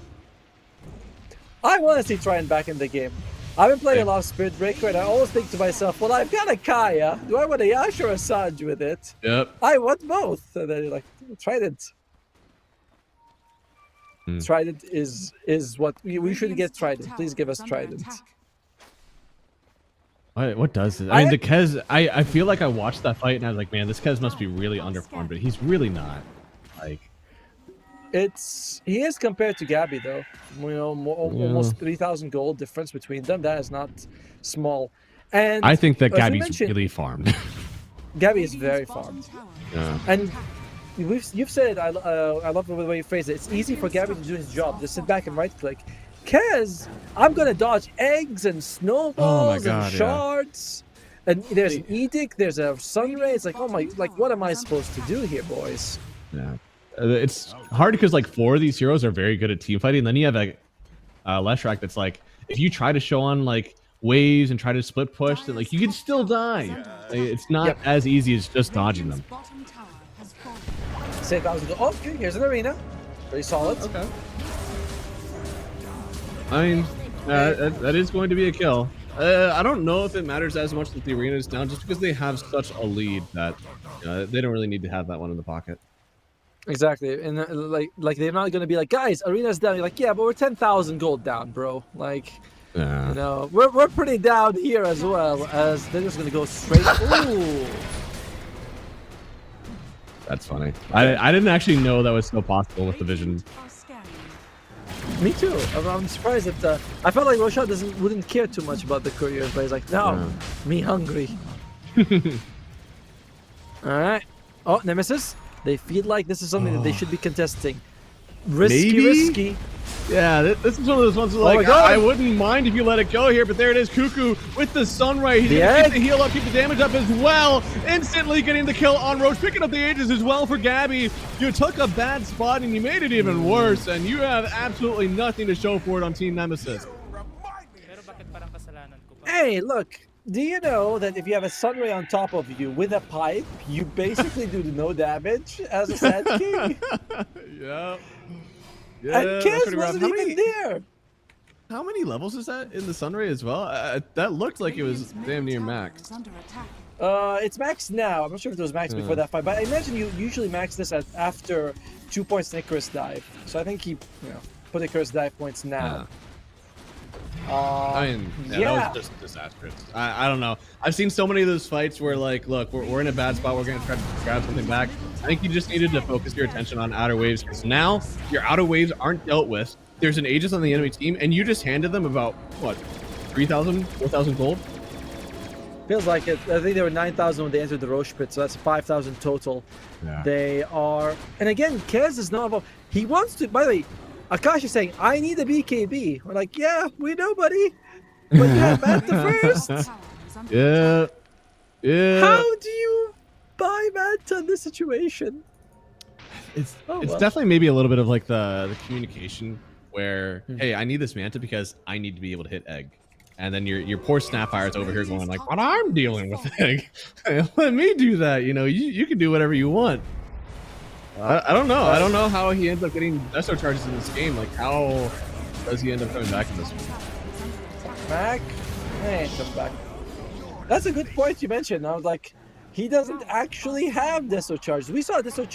I want to see Trident back in the game. I've been playing a lot of Spirit Breaker, and I always think to myself, well, I've got a Kaya. Do I want a Yasha or a Sanj with it? Yep. I want both. And then you're like, Trident. Trident is what we should get. Trident. Please give us Trident. What does it? I mean, the Kez, I feel like I watched that fight and I was like, man, this Kez must be really underperformed, but he's really not. Like, he is compared to Gabby though. You know, almost 3,000 gold difference between them. That is not small. And I think that Gabby's really farmed. Gabby is very farmed. Yeah. And you've said it. I love the way you phrase it. It's easy for Gabby to do his job. Just sit back and right click. Kez, I'm gonna dodge eggs and snowballs and shards, and there's an edict, there's a sunray. It's like, oh my, like what am I supposed to do here, boys? Yeah, it's hard because like 4 of these heroes are very good at team fighting. And then you have a Leshrac that's like, if you try to show on like waves and try to split push, then like you can still die. It's not as easy as just dodging them. Say that was good. Oh, okay, here's an arena, pretty solid. Okay. I mean, that is going to be a kill. I don't know if it matters as much that the arena is down, just because they have such a lead that they don't really need to have that one in the pocket. Exactly, and like they're not going to be like, guys, arena's down. You're like, yeah, but we're 10,000 gold down, bro. Like, you know, we're pretty down here as well. As they're just going to go straight. Ooh. That's funny. I didn't actually know that was still possible with the vision. Me too. I'm surprised that I felt like Roshan wouldn't care too much about the couriers, but he's like, no, me hungry. All right. Oh, Nemesis. They feel like this is something that they should be contesting. Risky. Yeah, this is one of those ones where like, I wouldn't mind if you let it go here, but there it is, Cuckoo with the Sunray. He's going to keep the heal up, keep the damage up as well. Instantly getting the kill on Roach, picking up the Aegis as well for Gabby. You took a bad spot and you made it even worse, and you have absolutely nothing to show for it on Team Nemesis. Hey, look. Do you know that if you have a Sunray on top of you with a pipe, you basically do no damage as a Sand King? Yeah. And Kez wasn't even there. How many levels is that in the Sunray as well? That looked like it was damn near max. It's max now. I'm not sure if it was max before that fight, but I imagine you usually max this after 2 points Icarus dive. So I think he put Icarus dive points now. I mean, that was just disastrous. I don't know. I've seen so many of those fights where like, look, we're in a bad spot. We're going to try to grab something back. I think you just needed to focus your attention on outer waves, because now your outer waves aren't dealt with. There's an Aegis on the enemy team, and you just handed them about, what, 3,000, 4,000 gold? Feels like it. I think there were 9,000 when they entered the Roche pit, so that's 5,000 total. Yeah. They are, and again, Kez is not involved. He wants to. By the way, Akash is saying, "I need a BKB." We're like, "Yeah, we know, buddy." But yeah, Manta first. Yeah. Yeah. How do you buy Manta in this situation? It's well. definitely maybe a little bit of like the communication where, hey, I need this Manta because I need to be able to hit egg. And then your poor Snapfire is over here going like, but I'm dealing with egg. Let me do that. You know, you can do whatever you want. I don't know. I don't know how he ends up getting Desto charges in this game. Like, how does he end up coming back in this one? Back? Hey, come back. That's a good point you mentioned. I was like, he doesn't actually have Desto charges. We saw Desto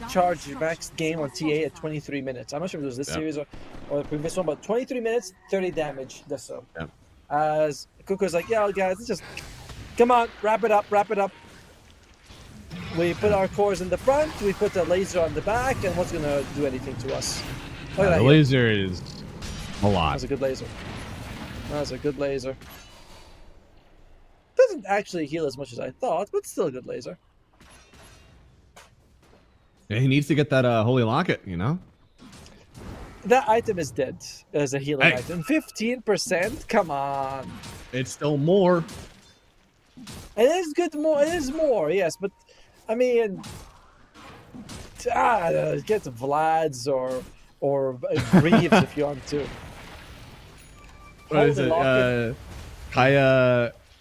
charge max game on TA at 23 minutes. I'm not sure if it was this series or the previous one, but 23 minutes, 30 damage Desto. Yep. As Kuko's like, yeah, guys, let's just come on, wrap it up. We put our cores in the front, we put the laser on the back, and what's gonna do anything to us? The laser is a lot. That's a good laser. That's a good laser. Doesn't actually heal as much as I thought, but still a good laser. Yeah, he needs to get that holy locket, you know? That item is dead as a healing item. 15%? Come on. It's still more. It is good more. It is more, yes. But, I mean, get Vlad's or Greaves if you want to. What is it?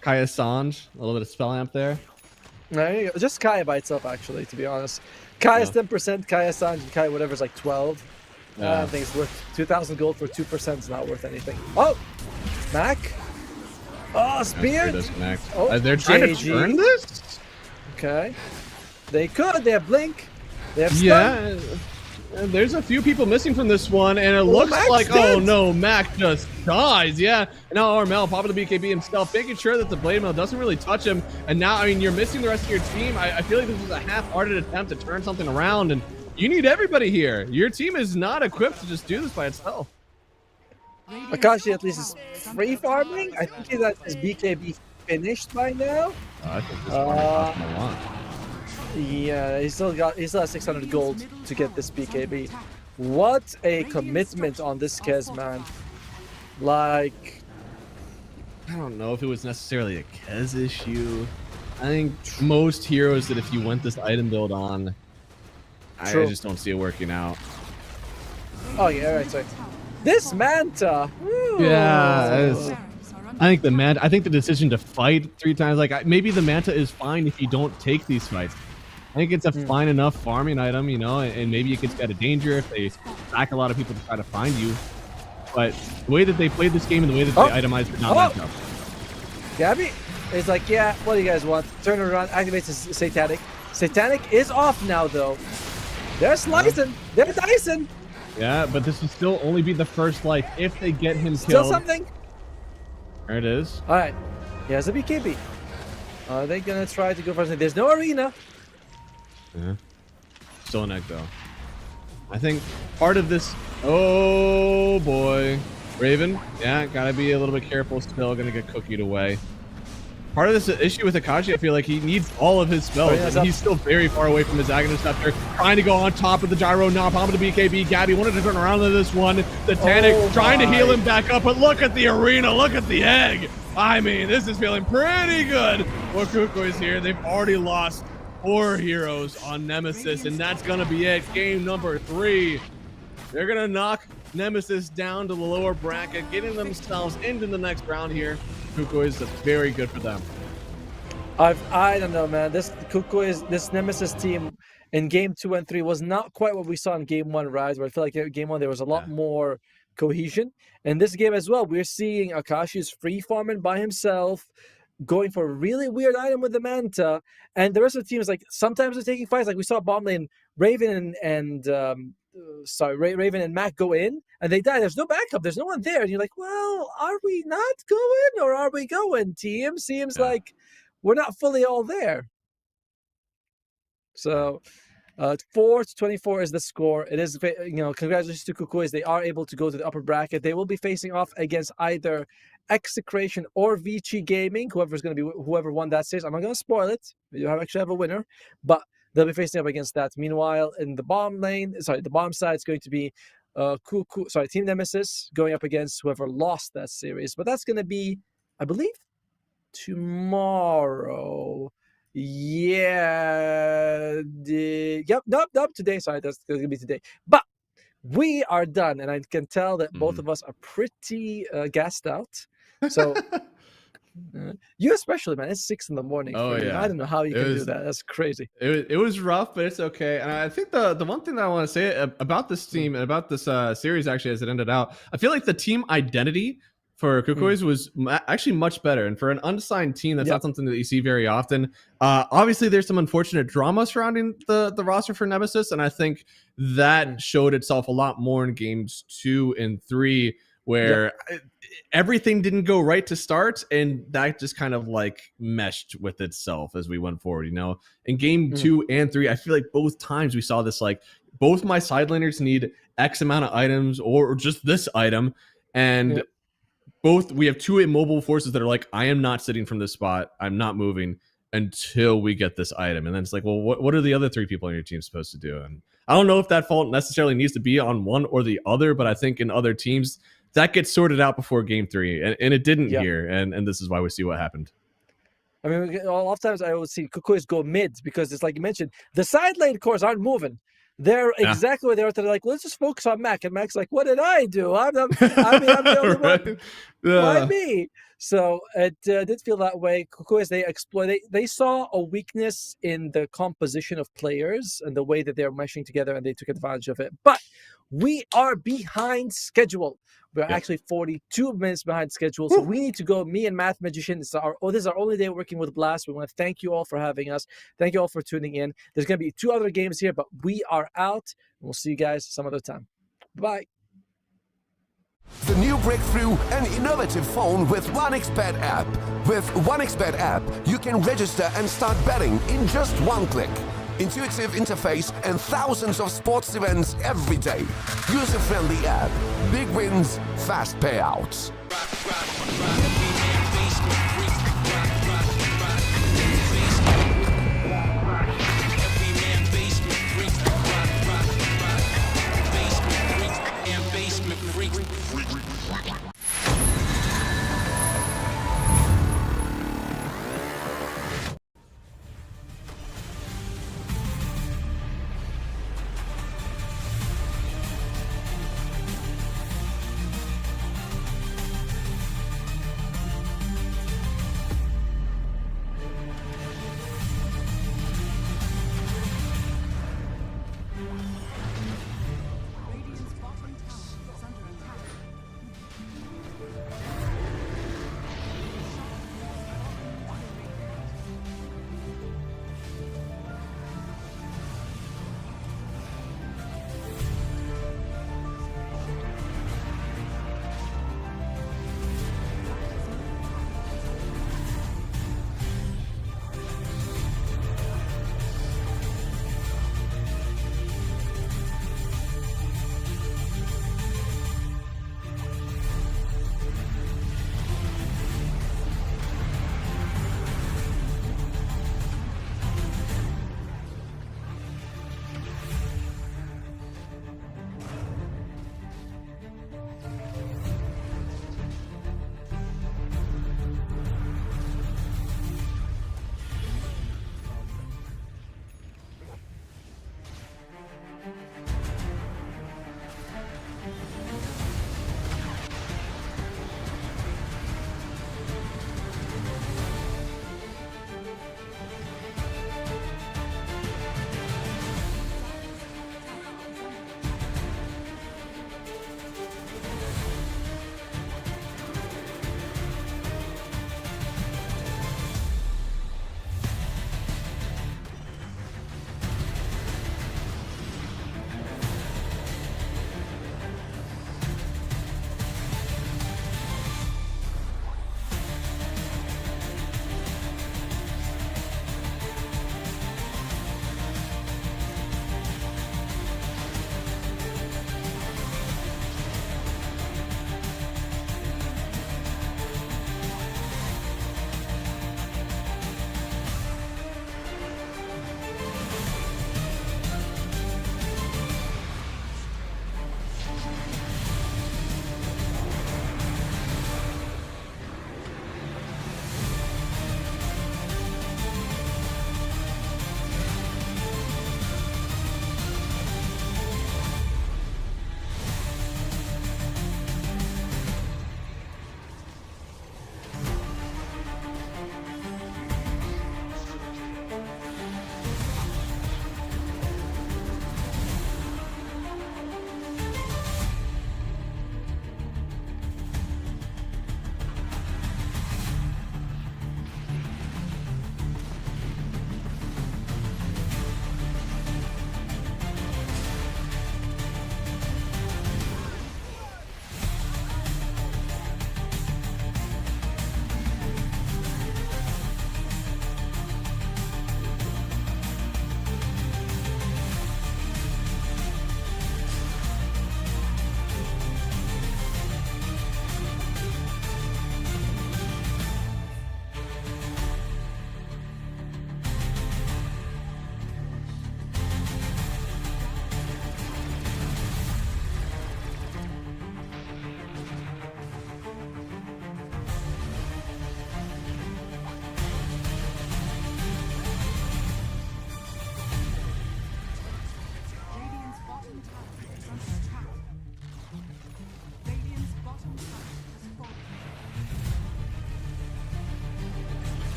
Kaya Sanj. A little bit of spell amp there. There you go. Just Kaya by itself, actually, to be honest. Kaya's 10%, Kaya Sanj, and Kaya whatever's like 12. I don't think it's worth 2,000 gold for 2%. Is not worth anything. Oh, Mac. Oh, spear. Oh, they're trying to turn this. Okay, they could. They have blink. They have stun. Yeah. There's a few people missing from this one, and it looks Mac's like, dead. oh no, Mac just dies. Yeah. And now Armel popping the BKB himself, making sure that the Blade Mail doesn't really touch him. And now, I mean, you're missing the rest of your team. I feel like this is a half-hearted attempt to turn something around, and you need everybody here. Your team is not equipped to just do this by itself. Akashi at least is free farming. I think that his BKB finished by now. I think this one cost him a lot. Yeah, he still has 600 gold to get this BKB. What a commitment on this Kez, man. Like, I don't know if it was necessarily a Kez issue. I think most heroes that if you went this item build on, I just don't see it working out. Oh yeah, right. Sorry. This Manta. Ooh. Yeah, I think the decision to fight 3 times, like maybe the Manta is fine if you don't take these fights. I think it's a fine enough farming item, you know, and maybe it gets out of danger if they back a lot of people to try to find you. But the way that they played this game and the way that they itemized it, not match up. Gabby is like, yeah, what do you guys want? Turn around, activates his Satanic. Satanic is off now, though. They're slicing. They're dicing. Yeah, but this will still only be the first life if they get him Still killed. something. There it is. All right. He has a BKB. Are they going to try to go for something? There's no arena. Yeah. Still an egg, though. I think part of this... Oh, boy. Raven. Yeah, gotta be a little bit careful still. Gonna get cookied away. Part of this issue with Akashi, I feel like he needs all of his spells, and he's still very far away from his Agonist Scepter. Trying to go on top of the gyro, now popping the BKB. Gabby wanted to turn around to this one. The Titanic trying to heal him back up, but look at the arena, look at the egg. I mean, this is feeling pretty good. Wakuko is here. They've already lost 4 heroes on Nemesis, and that's gonna be it. Game number 3. They're gonna knock Nemesis down to the lower bracket, getting themselves into the next round here. Kuko is very good for them. I don't know, man. This Nemesis team in game 2 and 3 was not quite what we saw in game 1 Rise, where I feel like in game 1 there was a lot more cohesion. In this game as well, we're seeing Akashi's free farming by himself, going for a really weird item with the Manta, and the rest of the team is like sometimes they're taking fights. Like we saw bottom lane Raven Raven and Mac go in and they die. There's no backup. There's no one there, and you're like, well, are we not going or are we going? Team seems like we're not fully all there. So 4-24 is the score. It is, congratulations to Kukuis. They are able to go to the upper bracket. They will be facing off against either Execration or Vici Gaming, whoever won that series. I'm not going to spoil it. We actually have a winner, but they'll be facing up against that. Meanwhile, in the bomb side, it's going to be Team Nemesis going up against whoever lost that series. But that's going to be, I believe, tomorrow. Yeah. Nope. Today. Sorry, that's going to be today. But we are done, and I can tell that both of us are pretty gassed out. So you especially, man. It's 6 a.m. Oh yeah. I don't know how you can do that. That's crazy. It was rough, but it's okay. And I think the one thing that I want to say about this team and about this series, actually, as it ended out, I feel like the team identity for Kukuis was actually much better. And for an unsigned team, that's not something that you see very often. Obviously, there's some unfortunate drama surrounding the roster for Nemesis, and I think that showed itself a lot more in games 2 and 3, where everything didn't go right to start, and that just kind of like meshed with itself as we went forward. In game 2 and 3, I feel like both times we saw this, like, both my side laners need X amount of items or just this item, and we have 2 immobile forces that are like, I am not sitting from this spot, I'm not moving until we get this item. And then it's like, well, what are the other 3 people on your team supposed to do? And I don't know if that fault necessarily needs to be on one or the other, but I think in other teams that gets sorted out before game 3, and it didn't here, and this is why we see what happened. I mean, a lot of times I would see Kukuis go mid, because it's like you mentioned, the side lane cores aren't moving. They're exactly where they are. They're like, let's just focus on Mac. And Mac's like, what did I do? I'm the only one. Why me? So it did feel that way. Kukuis, they saw a weakness in the composition of players and the way that they're meshing together, and they took advantage of it. But we are behind schedule. We're actually 42 minutes behind schedule, so we need to go. Me and Math Magician, this is our only day working with Blast. We want to thank you all for having us. Thank you all for tuning in. There's going to be 2 other games here, but we are out. We'll see you guys some other time. Bye. The new breakthrough and innovative phone with OneXBet app. With OneXBet app, you can register and start betting in just 1 click. Intuitive interface and thousands of sports events every day. User-friendly app. Big wins, fast payouts.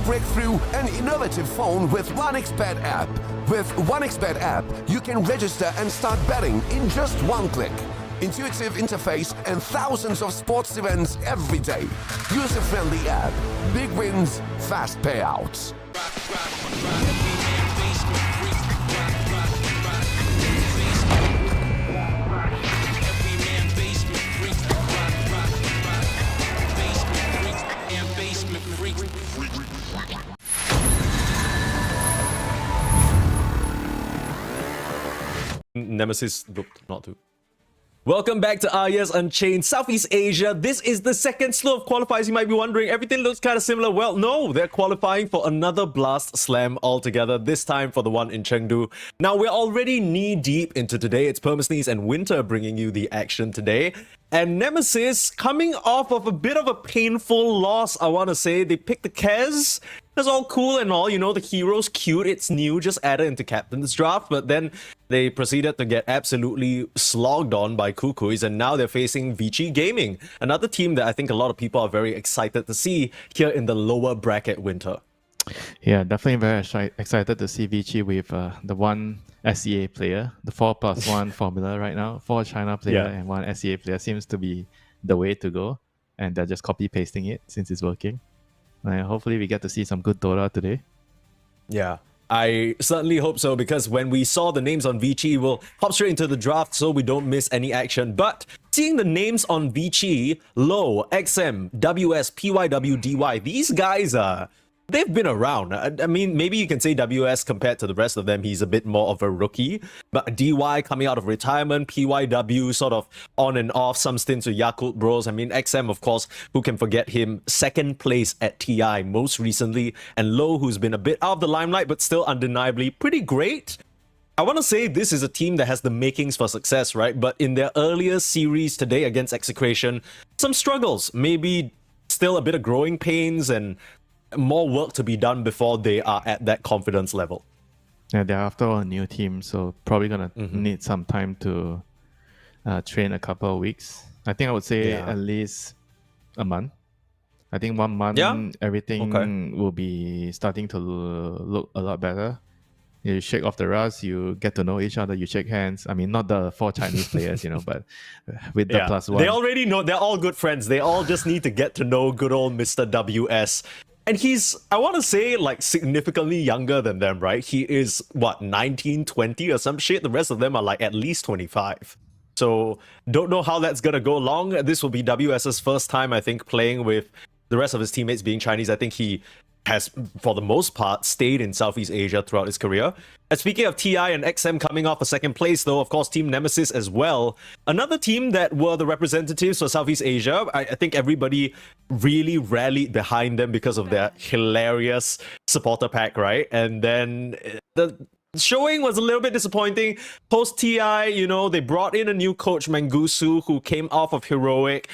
break through an innovative phone with 1xBet app. With 1xBet app, you can register and start betting in just one click. Intuitive interface and thousands of sports events every day. User-friendly app. Big wins, fast payouts. Nemesis, not to. Welcome back to yes, Unchained Southeast Asia. This is the second slow of qualifiers. You might be wondering, everything looks kind of similar. Well, no, they're qualifying for another Blast Slam altogether, this time for the one in Chengdu. Now, we're already knee-deep into today. It's Permasneeze and Winter bringing you the action today. And Nemesis coming off of a bit of a painful loss, I want to say. They picked the Kez. That's all cool and all, you know, the hero's cute, it's new, just added into Captain's Draft, but then they proceeded to get absolutely slogged on by Kukuis, and now they're facing Vici Gaming, another team that I think a lot of people are very excited to see here in the lower bracket, Winter. Yeah, definitely very excited to see Vici with the one SEA player, the 4+1 formula right now. 4 China player and 1 SEA player seems to be the way to go, and they're just copy-pasting it since it's working. Hopefully we get to see some good DOTA today. Yeah, I certainly hope so, because when we saw the names on Vici, we'll hop straight into the draft so we don't miss any action. But seeing the names on Vici, Low, XM, WS, PYW, DY, these guys they've been around. I mean, maybe you can say WS compared to the rest of them, he's a bit more of a rookie. But DY coming out of retirement, PYW sort of on and off, some stints with Yakult Bros. I mean, XM, of course, who can forget him? Second place at TI most recently. And Low, who's been a bit out of the limelight, but still undeniably pretty great. I want to say this is a team that has the makings for success, right? But in their earlier series today against Execration, some struggles. Maybe still a bit of growing pains and more work to be done before they are at that confidence level. Yeah, they're after all a new team, so probably gonna need some time to train a couple of weeks. I think I would say at least a month. I think 1 month, everything will be starting to look a lot better. You shake off the rust, you get to know each other, you shake hands. I mean, not the 4 Chinese players, you know, but with the +1. They already know, they're all good friends. They all just need to get to know good old Mr. WS. And he's, I want to say, like, significantly younger than them, right? He is, what, 19, 20 or some shit? The rest of them are, like, at least 25. So, don't know how that's going to go long. This will be WS's first time, I think, playing with the rest of his teammates being Chinese. I think he has, for the most part, stayed in Southeast Asia throughout his career. And speaking of TI and XM coming off a second place, though, of course, Team Nemesis as well. Another team that were the representatives for Southeast Asia. I think everybody really rallied behind them because of their hilarious supporter pack, right? And then the showing was a little bit disappointing. Post TI, you know, they brought in a new coach, Mangusu, who came off of Heroic.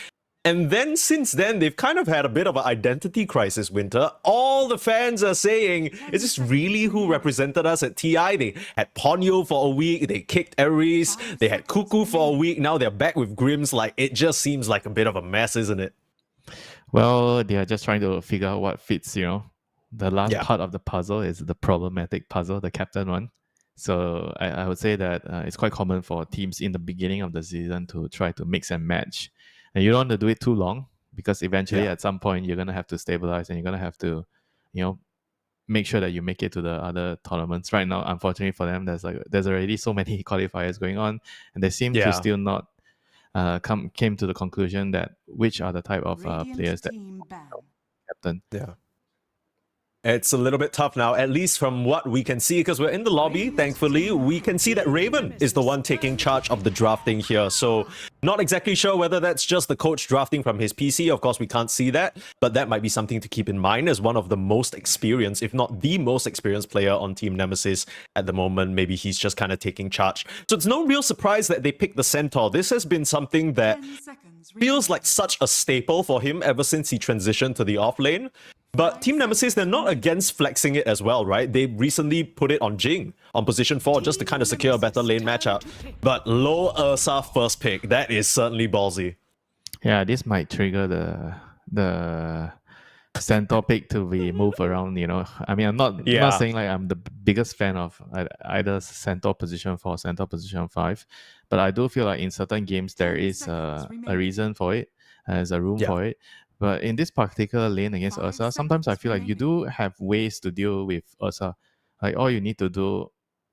And then since then, they've kind of had a bit of an identity crisis, Winter. All the fans are saying, is this really who represented us at TI? They had Ponyo for a week, they kicked Ares, they had Cuckoo for a week, now they're back with Grims. Like, it just seems like a bit of a mess, isn't it? Well, they are just trying to figure out what fits, you know. The last part of the puzzle is the problematic puzzle, the captain one. So I would say that it's quite common for teams in the beginning of the season to try to mix and match. And you don't want to do it too long, because eventually at some point you're going to have to stabilize and you're going to have to, you know, make sure that you make it to the other tournaments. Right now, unfortunately for them, there's already so many qualifiers going on, and they seem to still not came to the conclusion that which are the type of players that captain. Yeah. It's a little bit tough now, at least from what we can see, because we're in the lobby, thankfully. We can see that Raven is the one taking charge of the drafting here. So, not exactly sure whether that's just the coach drafting from his PC. Of course, we can't see that, but that might be something to keep in mind as one of the most experienced, if not the most experienced player on Team Nemesis at the moment. Maybe he's just kind of taking charge. So, it's no real surprise that they picked the Centaur. This has been something that feels like such a staple for him ever since he transitioned to the off lane. But Team Nemesis, they're not against flexing it as well, right? They recently put it on Jing on position 4 just to kind of secure a better lane matchup. But Low Ursa first pick, that is certainly ballsy. Yeah, this might trigger centaur pick to be moved around. I mean, I'm not saying like I'm the biggest fan of either centaur position 4 or centaur position 5, but I do feel like in certain games there is a reason for it, there's a room for it. But in this particular lane against Ursa, sometimes I feel like you do have ways to deal with Ursa. Like all you need to do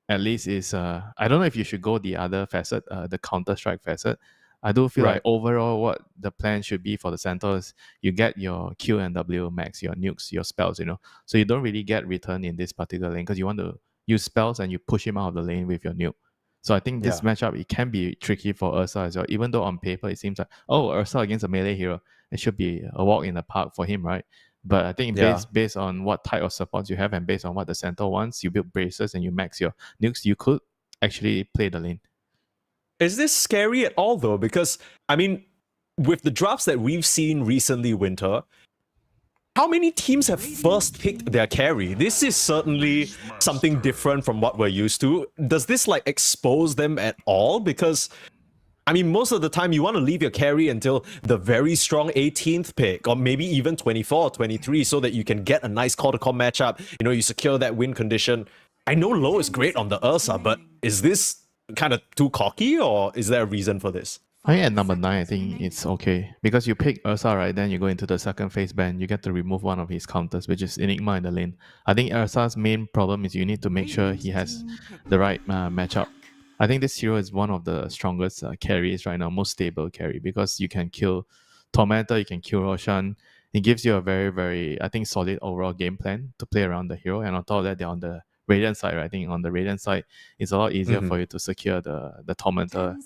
at least is I don't know if you should go the other facet, the counter strike facet. I do feel like overall what the plan should be for the centaur is you get your Q and W max, your nukes, your spells, so you don't really get return in this particular lane because you want to use spells and you push him out of the lane with your nuke. So I think this matchup, it can be tricky for Ursa as well, even though on paper it seems like, Ursa against a melee hero, it should be a walk in the park for him, right? But I think based on what type of supports you have and based on what the centaur wants, you build braces and you max your nukes, you could actually play the lane. Is this scary at all, though? Because, I mean, with the drafts that we've seen recently, Winter, how many teams have first picked their carry? This is certainly something different from what we're used to. Does this, like, expose them at all? Because, I mean, most of the time you want to leave your carry until the very strong 18th pick, or maybe even 24 or 23, so that you can get a nice call-to-call matchup. You secure that win condition. I know low is great on the Ursa, but is this kind of too cocky, or is there a reason for this? I think at number 9, I think it's okay. Because you pick Ursa, right? Then you go into the second phase ban, you get to remove one of his counters, which is Enigma in the lane. I think Ursa's main problem is you need to make sure he has the right matchup. I think this hero is one of the strongest carries right now, most stable carry, because you can kill Tormentor, you can kill Roshan. It gives you a very, very, I think, solid overall game plan to play around the hero. And on top of that, they're on the Radiant side, right? I think on the Radiant side, it's a lot easier for you to secure the Tormentor,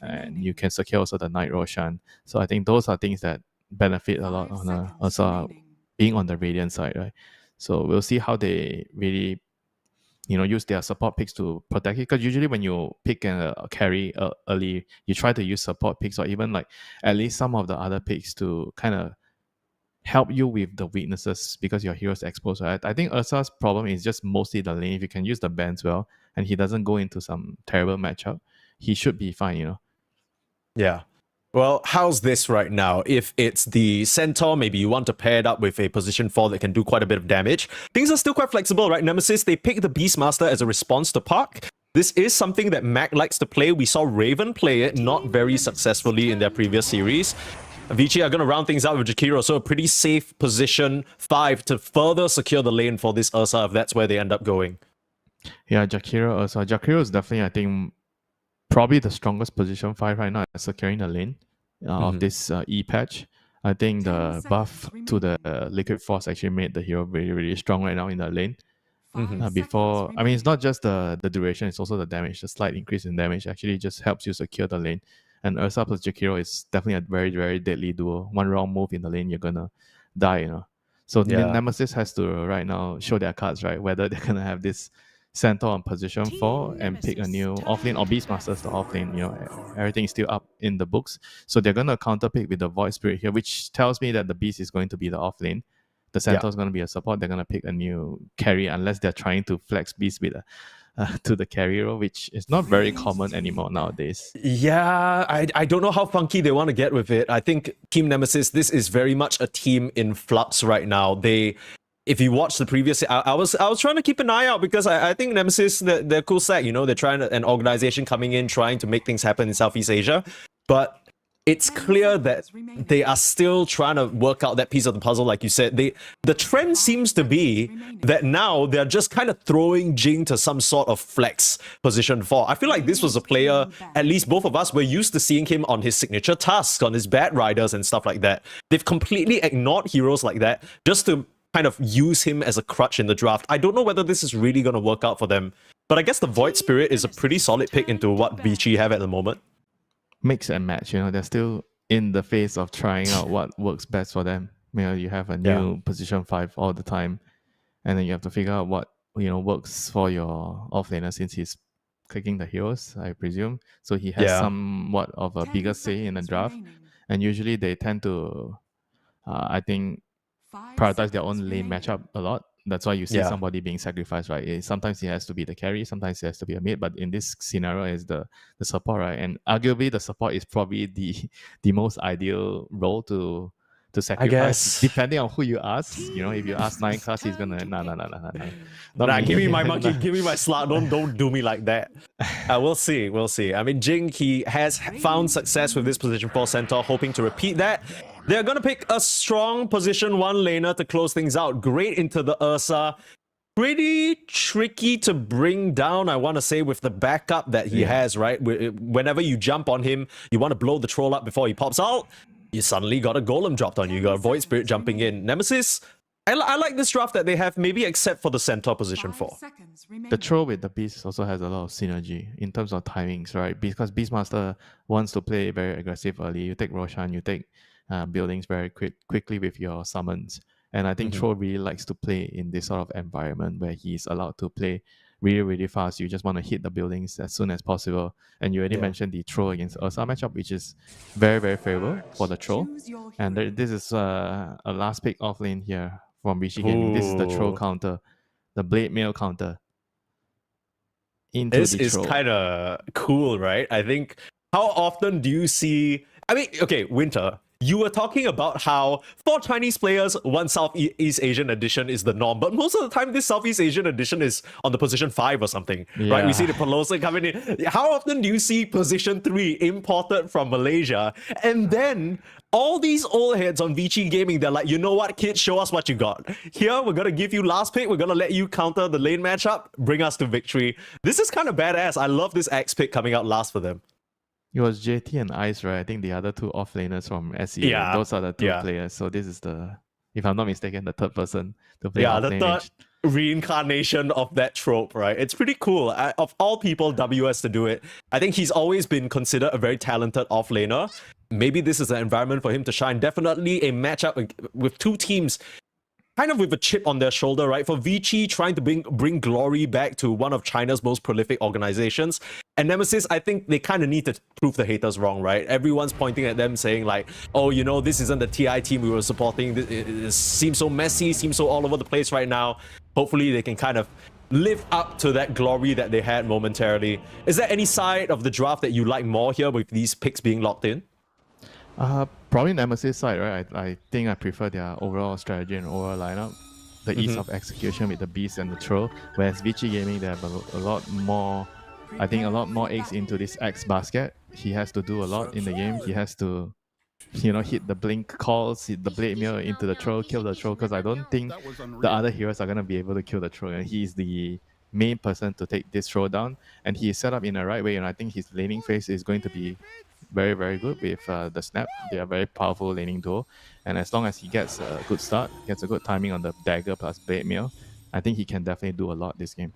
and you can secure also the Night Roshan. So I think those are things that benefit a lot on also being on the Radiant side, right? So we'll see how they really, use their support picks to protect it. Because usually when you pick a carry early, you try to use support picks or even like at least some of the other picks to kind of help you with the weaknesses because your hero's exposed, right? I think Ursa's problem is just mostly the lane. If you can use the bans well and he doesn't go into some terrible matchup, he should be fine, Yeah. Well, how's this right now? If it's the Centaur, maybe you want to pair it up with a position 4 that can do quite a bit of damage. Things are still quite flexible, right? Nemesis, they pick the Beastmaster as a response to Puck. This is something that Mac likes to play. We saw Raven play it, not very successfully in their previous series. Vici are going to round things out with Jakiro, so a pretty safe position 5 to further secure the lane for this Ursa if that's where they end up going. Yeah, Jakiro Ursa. Jakiro is definitely, I think, probably the strongest position 5 right now, securing the lane of this E patch. I think the buff to the Liquid Force actually made the hero really, really strong right now in the lane. Before, I mean, it's not just the duration, it's also the damage. The slight increase in damage actually just helps you secure the lane. And Ursa plus Jakiro is definitely a very, very deadly duo. One wrong move in the lane, you're gonna die, So Nemesis has to right now show their cards, right? Whether they're gonna have this Centaur on position 4 and pick a new offlane, or Beastmaster's the offlane, everything is still up in the books. So they're gonna counter pick with the Void Spirit here, which tells me that the Beast is going to be the offlane. The Centaur is going to be a support. They're going to pick a new carry unless they're trying to flex Beast with to the carry role, which is not very common anymore nowadays. Yeah, I don't know how funky they want to get with it. I think Team Nemesis, this is very much a team in flux right now. If you watch the previous, I was trying to keep an eye out because I think Nemesis, they're cool set. They're trying to, an organization coming in, trying to make things happen in Southeast Asia. But it's clear that they are still trying to work out that piece of the puzzle, like you said. The trend seems to be that now they're just kind of throwing Jing to some sort of flex position 4. I feel like this was a player, at least both of us were used to seeing him on his signature tasks, on his Bat Riders and stuff like that. They've completely ignored heroes like that just to kind of use him as a crutch in the draft. I don't know whether this is really going to work out for them, but I guess the Void Spirit is a pretty solid pick into what Vici have at the moment. Mix and match, they're still in the phase of trying out what works best for them. You have a new position 5 all the time, and then you have to figure out what works for your offlaner since he's clicking the heroes, I presume. So he has somewhat of a bigger say in the draft, and usually they tend to, I think, prioritize their own lane matchup a lot. That's why you see somebody being sacrificed, right? Sometimes he has to be the carry, sometimes he has to be a mid, but in this scenario is the support, right? And arguably the support is probably the most ideal role to to sacrifice. Depending on who you ask, you know, if you ask 9 class, he's gonna Nah, give me my monkey, give me my slot. Don't do me like that. We'll see. I mean, Jing, he has found success with this position 4 centaur, hoping to repeat that. They're gonna pick a strong position 1 laner to close things out. Great into the Ursa. Pretty tricky to bring down, I want to say, with the backup that he has, right? Whenever you jump on him, you want to blow the troll up before he pops out. You suddenly got a golem dropped on you. You got a Void Spirit jumping in. Nemesis, I like this draft that they have, maybe except for the centaur position 4. The troll with the beast also has a lot of synergy in terms of timings, right? Because Beastmaster wants to play very aggressive early. You take Roshan, you take buildings very quickly with your summons. And I think Troll really likes to play in this sort of environment where he's allowed to play really, really fast. You just want to hit the buildings as soon as possible. And you already mentioned the Troll against Ursa matchup, which is very, very favorable for the Troll. And this is a last pick off lane here from Vichy Gaming. This is the Troll counter, the Blade Mail counter. This is kind of cool, right? I think, how often do you see... I mean, okay, Winter, you were talking about how for Chinese players, one Southeast Asian edition is the norm, but most of the time this Southeast Asian edition is on the position 5 or something, right? We see the Pelosa coming in. How often do you see position 3 imported from Malaysia? And then all these old heads on Vichy Gaming, they're like, you know what, kids, show us what you got. Here, we're going to give you last pick. We're going to let you counter the lane matchup, bring us to victory. This is kind of badass. I love this X pick coming out last for them. It was JT and Ice, right? I think the other 2 offlaners from SEA. Yeah. Those are the 2 players. So this is the, if I'm not mistaken, the 3rd person to play the 3rd reincarnation of that trope, right? It's pretty cool. Of all people, WS to do it, I think he's always been considered a very talented offlaner. Maybe this is an environment for him to shine. Definitely a matchup with 2 teams kind of with a chip on their shoulder, right? For Vichy trying to bring glory back to one of China's most prolific organizations. And Nemesis, I think they kind of need to prove the haters wrong, right? Everyone's pointing at them saying like, oh, you know, this isn't the TI team we were supporting. It seems so messy, seems so all over the place right now. Hopefully they can kind of live up to that glory that they had momentarily. Is there any side of the draft that you like more here with these picks being locked in? Probably Nemesis side, right? I think I prefer their overall strategy and overall lineup. The ease of execution with the Beast and the Troll. Whereas Vichy Gaming, they have a lot more, I think a lot more eggs into this X basket. He has to do a lot in the game. He has to, you know, hit the blink calls, hit the Blade Mail into the Troll, kill the Troll, because I don't think the other heroes are going to be able to kill the Troll. And he's the main person to take this Troll down. And he is set up in the right way, and I think his laning phase is going to be very, very good with the Snap. They are very powerful laning duo. And as long as he gets a good start, gets a good timing on the Dagger plus Blade Mail, I think he can definitely do a lot this game.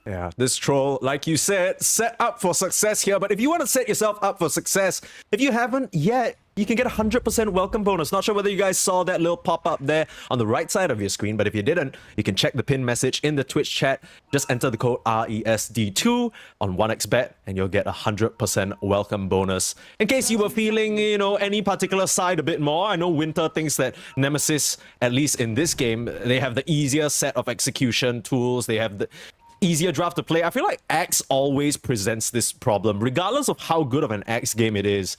Yeah, this Troll, like you said, set up for success here. But if you want to set yourself up for success, if you haven't yet, you can get a 100% welcome bonus. Not sure whether you guys saw that little pop-up there on the right side of your screen, but if you didn't, you can check the pinned message in the Twitch chat. Just enter the code RESD2 on 1xBet, and you'll get a 100% welcome bonus. In case you were feeling, you know, any particular side a bit more, I know Winter thinks that Nemesis, at least in this game, they have the easier set of execution tools. They have the easier draft to play. I feel like Axe always presents this problem, regardless of how good of an Axe game it is.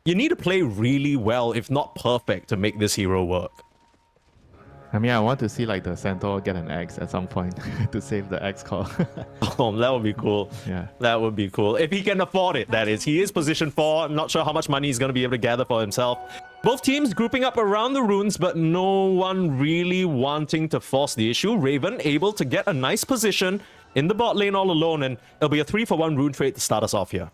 You need to play really well, if not perfect, to make this hero work. I mean, I want to see like the Centaur get an X at some point to save the X call. Oh, that would be cool. Yeah. That would be cool. If he can afford it, that is. He is position 4. I'm not sure how much money he's going to be able to gather for himself. Both teams grouping up around the runes, but no one really wanting to force the issue. Raven able to get a nice position in the bot lane all alone, and it'll be a 3-for-1 rune trade to start us off here.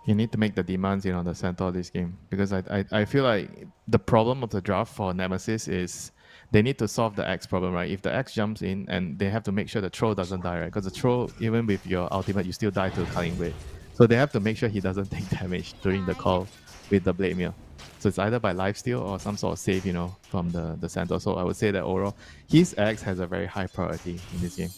You need to make the demands, you know, the Centaur this game, because I feel like the problem of the draft for Nemesis is they need to solve the X problem, right? If the X jumps in, and they have to make sure the Troll doesn't die, right? Because the Troll, even with your ultimate, you still die to Culling Blade. So they have to make sure he doesn't take damage during the call with the Blade Mail. So it's either by lifesteal or some sort of save, you know, from the Centaur. So I would say that overall, his X has a very high priority in this game.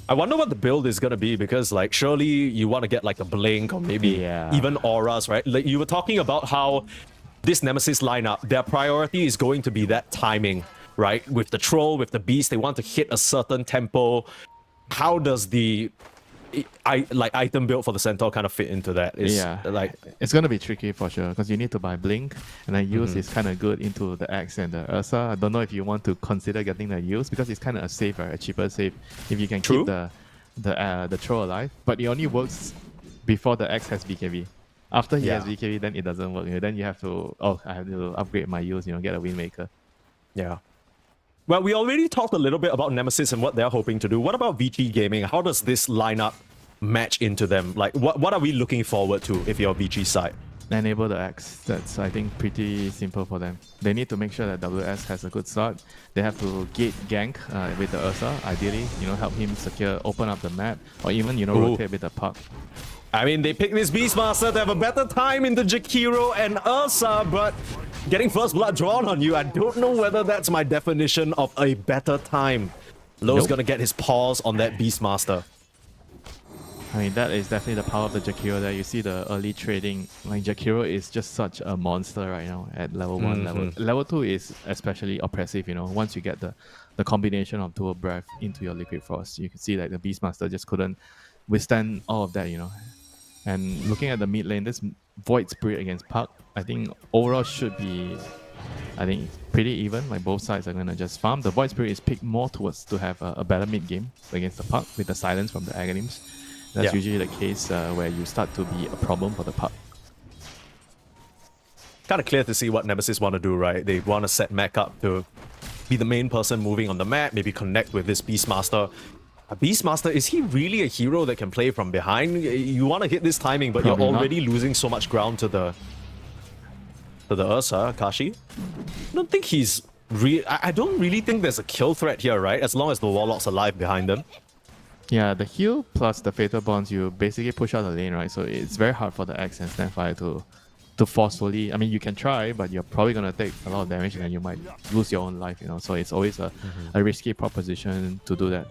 I wonder what the build is going to be, because like surely you want to get like a blink or maybe even auras, right? Like you were talking about how this Nemesis lineup, their priority is going to be that timing, right? With the Troll, with the Beast, they want to hit a certain tempo. How does the item build for the Centaur kind of fit into that. It's gonna be tricky for sure because you need to buy Blink, and then use is kind of good into the Axe and the Ursa. I don't know if you want to consider getting the use because it's kind of a safe, right? A cheaper save if you can keep the troll alive. But it only works before the Axe has BKB. After he has BKB, then it doesn't work. Then you have to I have to upgrade my use. Get a Windmaker. Yeah. Well, we already talked a little bit about Nemesis and what they're hoping to do. What about VG Gaming? How does this lineup match into them? Like, what are we looking forward to if you're VG side? Enable the Axe. That's, I think, pretty simple for them. They need to make sure that WS has a good start. They have to gate gank with the Ursa, ideally, help him secure, open up the map, or even, rotate with the puck. I mean, they picked this Beastmaster to have a better time in the Jakiro and Ursa, but getting first blood drawn on you, I don't know whether that's my definition of a better time. Lowe's gonna get his paws on that Beastmaster. I mean, that is definitely the power of the Jakiro there. You see the early trading. Like, Jakiro is just such a monster right now at level 1. Level 2 is especially oppressive, Once you get the combination of dual breath into your Liquid Frost, you can see that the Beastmaster just couldn't withstand all of that, And looking at the mid lane, this Void Spirit against Puck, I think overall should be, pretty even. Like, both sides are going to just farm. The Void Spirit is picked more towards to have a better mid game against the Puck with the silence from the Aghanims. That's usually the case where you start to be a problem for the Puck. Kind of clear to see what Nemesis want to do, right? They want to set Mac up to be the main person moving on the map, maybe connect with this Beastmaster. A Beastmaster, is he really a hero that can play from behind? You want to hit this timing, but you're already losing so much ground to the Ursa, Kashi. I don't think he's I don't really think there's a kill threat here, right? As long as the Warlock's alive behind them. Yeah, the heal plus the Fatal Bonds, you basically push out the lane, right? So it's very hard for the Axe and Snapfire to forcefully... I mean, you can try, but you're probably going to take a lot of damage and you might lose your own life, So it's always a risky proposition to do that.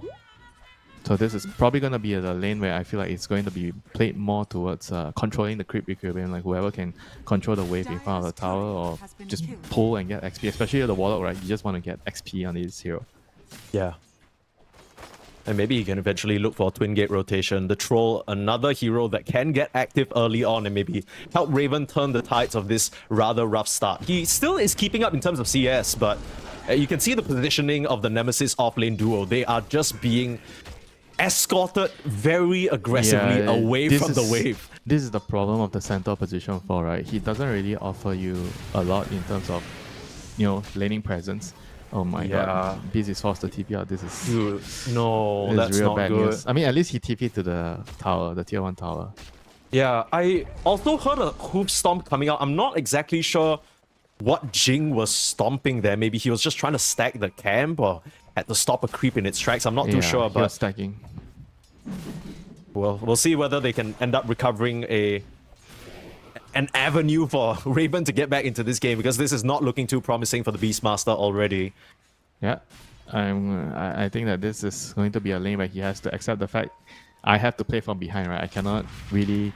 So this is probably going to be the lane where I feel like it's going to be played more towards controlling the creep equilibrium, like whoever can control the wave in front of the tower or just pull and get XP, especially the Warlock, right? You just want to get XP on this hero. Yeah. And maybe you can eventually look for a twin gate rotation. The Troll, another hero that can get active early on and maybe help Raven turn the tides of this rather rough start. He still is keeping up in terms of CS, but you can see the positioning of the Nemesis offlane duo. They are just being escorted very aggressively away from the wave. This is the problem of the center position 4, right? He doesn't really offer you a lot in terms of, laning presence. Oh my god, Beast is forced to TP out. This is... Dude, no, that's real not bad good. news. I mean, at least he TP'd to the tower, the tier 1 tower. Yeah, I also heard a hoof stomp coming out. I'm not exactly sure what Jing was stomping there. Maybe he was just trying to stack the camp or had to stop a creep in its tracks. I'm not too sure, but... stacking. Well, we'll see whether they can end up recovering an avenue for Raven to get back into this game, because this is not looking too promising for the Beastmaster already. Yeah, I think that this is going to be a lane where he has to accept the fact I have to play from behind, right? I cannot really,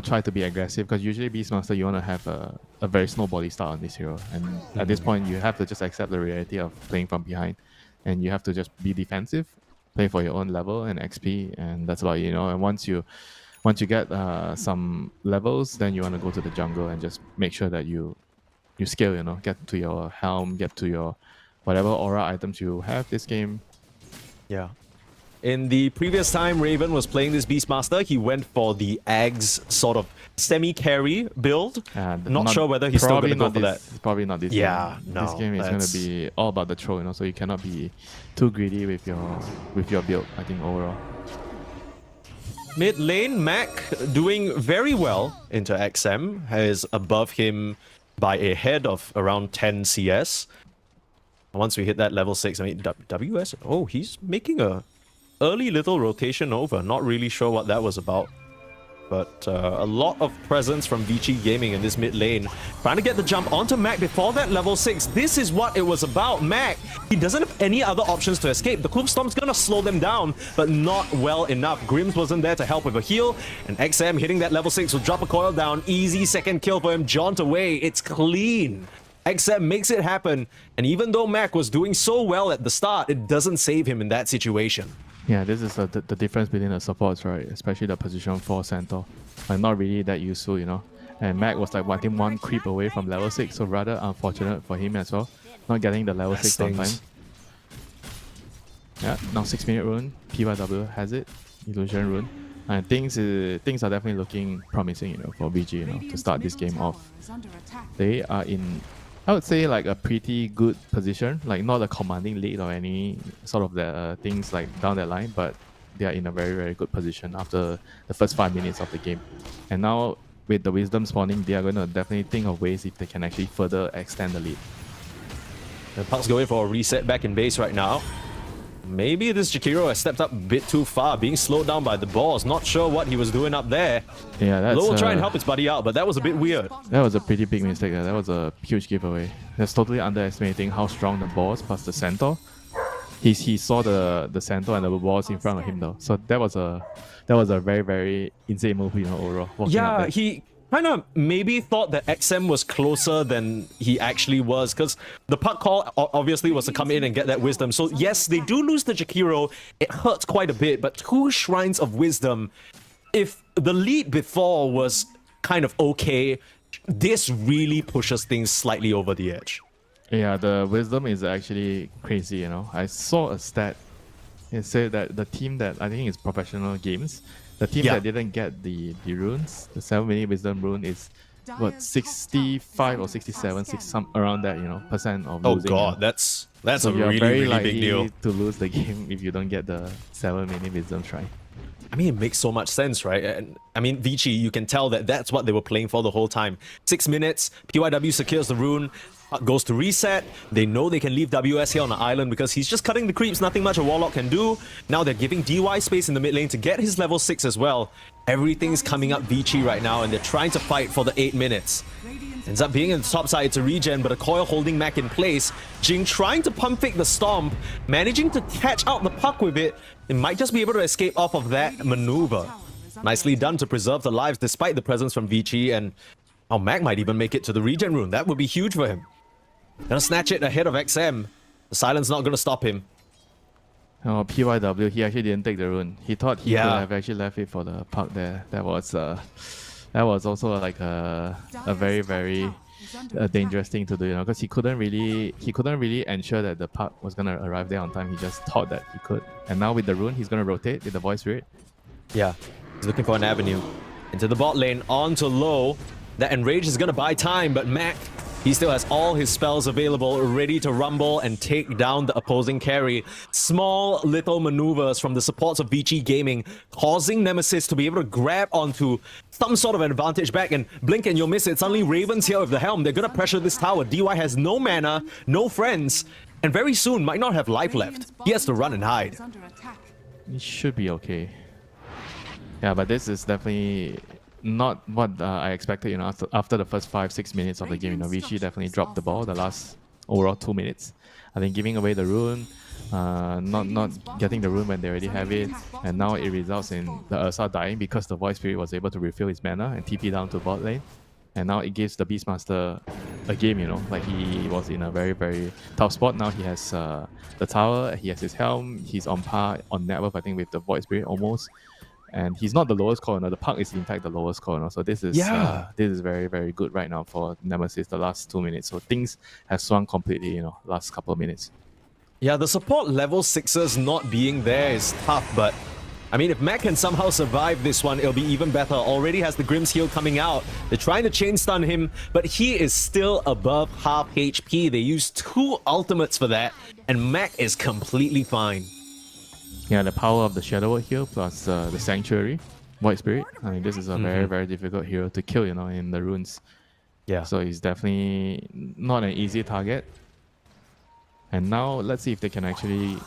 try to be aggressive, because usually Beastmaster, you want to have a very snowbally start on this hero. And at this point, you have to just accept the reality of playing from behind. And you have to just be defensive, play for your own level and XP, and that's about it, And once you get some levels, then you want to go to the jungle and just make sure that you scale, get to your helm, get to your whatever aura items you have this game. Yeah. In the previous time Raven was playing this Beastmaster, he went for the Aghs sort of semi-carry build. Not sure whether he's still going to go for that. Probably not this game. No. This game is going to be all about the troll, so you cannot be too greedy with your build, I think, overall. Mid lane, Mac doing very well into XM, is above him by a head of around 10 CS. Once we hit that level 6, I mean, WS, oh, he's making a early little rotation over. Not really sure what that was about. But a lot of presence from VG Gaming in this mid lane. Trying to get the jump onto Mac before that level 6. This is what it was about. Mac, he doesn't have any other options to escape. The Hoof Stomp's gonna slow them down, but not well enough. Grims wasn't there to help with a heal. And XM hitting that level 6 will drop a coil down. Easy second kill for him. Jaunt away. It's clean. XM makes it happen. And even though Mac was doing so well at the start, it doesn't save him in that situation. Yeah, this is the difference between the supports, right? Especially the position 4 center. Like, not really that useful, you know. And Mac was like, I think, one creep away from level 6, so rather unfortunate for him as well. Not getting the level 6 on time. Yeah, now 6-minute rune. PYW has it. Illusion rune. And things are definitely looking promising, you know, for VG, you know, to start this game off. They are in, I would say, like a pretty good position, like not a commanding lead or any sort of the things like down that line, but they are in a very, very good position after the first 5 minutes of the game. And now with the wisdom spawning, they are going to definitely think of ways if they can actually further extend the lead. The Puck's going for a reset back in base right now. Maybe this Jakiro has stepped up a bit too far, being slowed down by the balls. Not sure what he was doing up there. Yeah, that's... Low will try and help his buddy out, but that was a bit weird. That was a pretty big mistake. That was a huge giveaway. That's totally underestimating how strong the balls plus the centaur. He saw the centaur and the balls in front of him though. So that was a very, very insane move, you know, overall. Yeah, he kind of maybe thought that XM was closer than he actually was, because the puck call obviously was to come in and get that wisdom. So yes, they do lose the Jakiro. It hurts quite a bit, but 2 shrines of wisdom. If the lead before was kind of okay, this really pushes things slightly over the edge. Yeah, the wisdom is actually crazy, you know. I saw a stat. It said that the team that I think is Professional Games, the team that didn't get the runes, the 7-minute wisdom rune, is what, 65 or 67, some around that, you know, percent of losing. Oh god, that's so a really big deal to lose the game if you don't get the 7-minute wisdom shrine. I mean, it makes so much sense, right? And I mean, Vici, you can tell that that's what they were playing for the whole time. 6 minutes, PYW secures the rune, goes to reset. They know they can leave WS here on the island because he's just cutting the creeps, nothing much a Warlock can do. Now they're giving DY space in the mid lane to get his level 6 as well. Everything's coming up Vici right now, and they're trying to fight for the 8 minutes. Ends up being in the top side, it's a regen, but a coil holding Mac in place. Jing trying to pump fake the stomp, managing to catch out the puck with it. They might just be able to escape off of that maneuver. Nicely done to preserve the lives despite the presence from Vici, and Mac might even make it to the regen rune. That would be huge for him. Gonna snatch it ahead of XM. The silence not gonna stop him. Oh, PYW, he actually didn't take the rune. He thought he could have actually left it for the puck there. That was also like a very, very dangerous thing to do, you know, because he couldn't really ensure that the puck was gonna arrive there on time. He just thought that he could. And now with the rune, he's gonna rotate with the Void Spirit. Yeah, he's looking for an avenue into the bot lane, onto low. That enrage is gonna buy time, but Mac, he still has all his spells available, ready to rumble and take down the opposing carry. Small little maneuvers from the supports of Vici Gaming, causing Nemesis to be able to grab onto some sort of an advantage back, and blink and you'll miss it. Suddenly Raven's here with the helm. They're gonna pressure this tower. DY has no mana, no friends, and very soon might not have life left. He has to run and hide. He should be okay. Yeah, but this is definitely not what I expected, you know, after the first 5-6 minutes of the game. You know, Vici definitely dropped the ball the last overall 2 minutes. I think giving away the rune, not getting the rune when they already have it, and now it results in the Ursa dying because the Void Spirit was able to refill his mana and TP down to bot lane. And now it gives the Beastmaster a game, you know, like he was in a very, very tough spot. Now he has the tower, he has his helm, he's on par, on net worth, I think, with the Void Spirit almost. And he's not the lowest corner. The puck is in fact the lowest corner. So this is very, very good right now for Nemesis the last 2 minutes. So things have swung completely, you know, last couple of minutes. Yeah, the support level 6ers not being there is tough, but I mean, if Mac can somehow survive this one, it'll be even better. Already has the Grimm's Heal coming out. They're trying to chain stun him, but he is still above half HP. They use 2 ultimates for that, and Mac is completely fine. Yeah, the power of the Shadow Word Heal plus the Sanctuary, Void Spirit. I mean, this is a very, very difficult hero to kill, you know, in the runes. Yeah. So he's definitely not an easy target. And now let's see if they can actually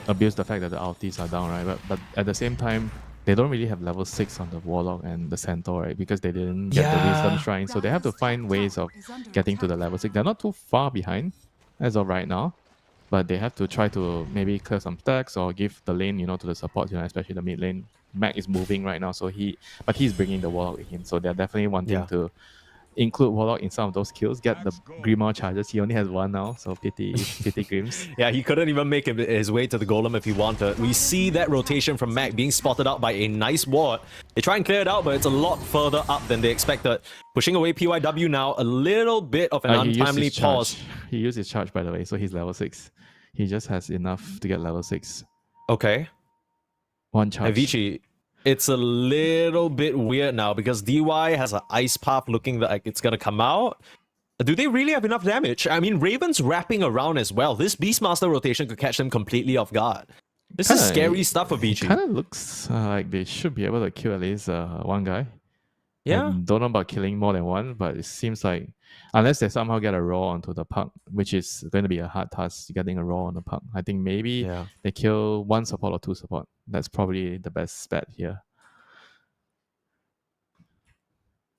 abuse the fact that the ultis are down, right? But at the same time, they don't really have level 6 on the Warlock and the Centaur, right? Because they didn't get the Wisdom Shrine. So they have to find ways of getting to the level 6. They're not too far behind as of right now. But they have to try to maybe clear some stacks or give the lane, you know, to the support, you know, especially the mid lane. Mac is moving right now, so he's bringing the Warlock with him. So they're definitely wanting to include Warlock in some of those kills, get the Grimoire charges. He only has one now, so pity Grims. Yeah, he couldn't even make his way to the Golem if he wanted. We see that rotation from Mac being spotted out by a nice ward. They try and clear it out, but it's a lot further up than they expected. Pushing away PYW now, a little bit of an untimely pause. He used his charge, by the way, so he's level 6. He just has enough to get level 6. Okay. One charge. Avicii, it's a little bit weird now because DY has an ice path looking like it's gonna come out. Do they really have enough damage? I mean, Raven's wrapping around as well. This Beastmaster rotation could catch them completely off guard. This is scary stuff for Avicii. Kind of looks like they should be able to kill at least one guy. Yeah. I don't know about killing more than one, but it seems like unless they somehow get a raw onto the puck, which is going to be a hard task, getting a raw on the puck. I think maybe they kill 1 support or 2 support. That's probably the best bet here.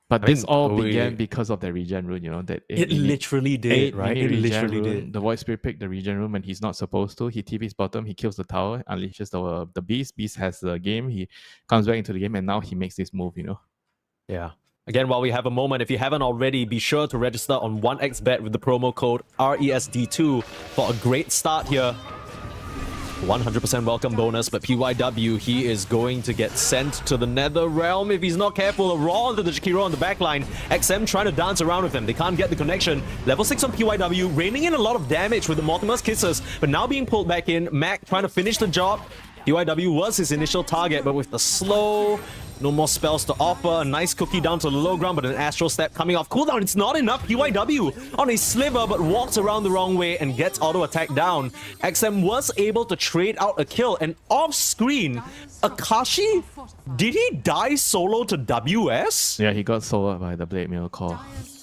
But this all began because of the regen rune, you know. That it literally did, right? It literally did. The Void Spirit picked the regen rune when he's not supposed to. He TP's bottom, he kills the tower, unleashes the beast. Beast has the game. He comes back into the game, and now he makes this move, you know. Yeah. Again, while we have a moment, if you haven't already, be sure to register on 1xBet with the promo code RESD2 for a great start here. 100% welcome bonus, but PYW, he is going to get sent to the Nether Realm if he's not careful. A raw into the Jakiro on the backline. XM trying to dance around with him. They can't get the connection. Level 6 on PYW, raining in a lot of damage with the Mortimer's Kisses, but now being pulled back in. Mac trying to finish the job. PYW was his initial target, but with the slow, no more spells to offer. A nice cookie down to the low ground, but an Astral Step coming off cooldown. It's not enough. PYW on a sliver, but walks around the wrong way and gets auto attack down. XM was able to trade out a kill, and off screen, Akashi, did he die solo to WS? Yeah, he got soloed by the Blade Mail call.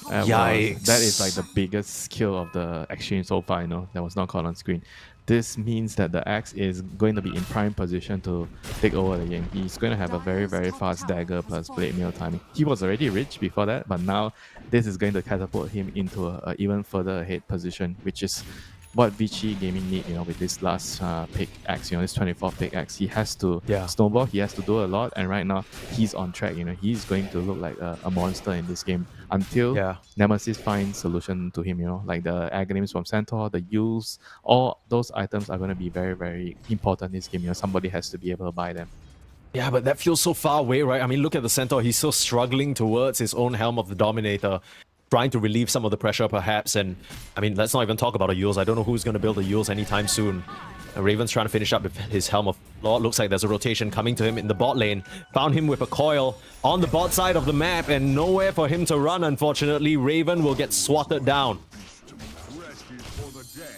Yikes. That is like the biggest kill of the exchange so far, you know, that was not caught on screen. This means that the Axe is going to be in prime position to take over the game. He's going to have a very, very fast dagger plus blade mail timing. He was already rich before that, but now this is going to catapult him into a even further ahead position, which is what Vichy Gaming need, you know, with this last pick Axe, you know, this 24th pick Axe. He has to snowball, he has to do a lot, and right now he's on track, you know. He's going to look like a monster in this game until Nemesis finds solution to him, you know, like the Aghanim's from Centaur, the Yules, all those items are going to be very, very important in this game, you know. Somebody has to be able to buy them. Yeah, but that feels so far away, right? I mean, look at the Centaur, he's still struggling towards his own Helm of the Dominator, trying to relieve some of the pressure perhaps, and I mean, let's not even talk about a Yules. I don't know who's going to build a Yules anytime soon. Raven's trying to finish up with his Helm of Law. Looks like there's a rotation coming to him in the bot lane. Found him with a coil on the bot side of the map and nowhere for him to run, unfortunately. Raven will get swatted down.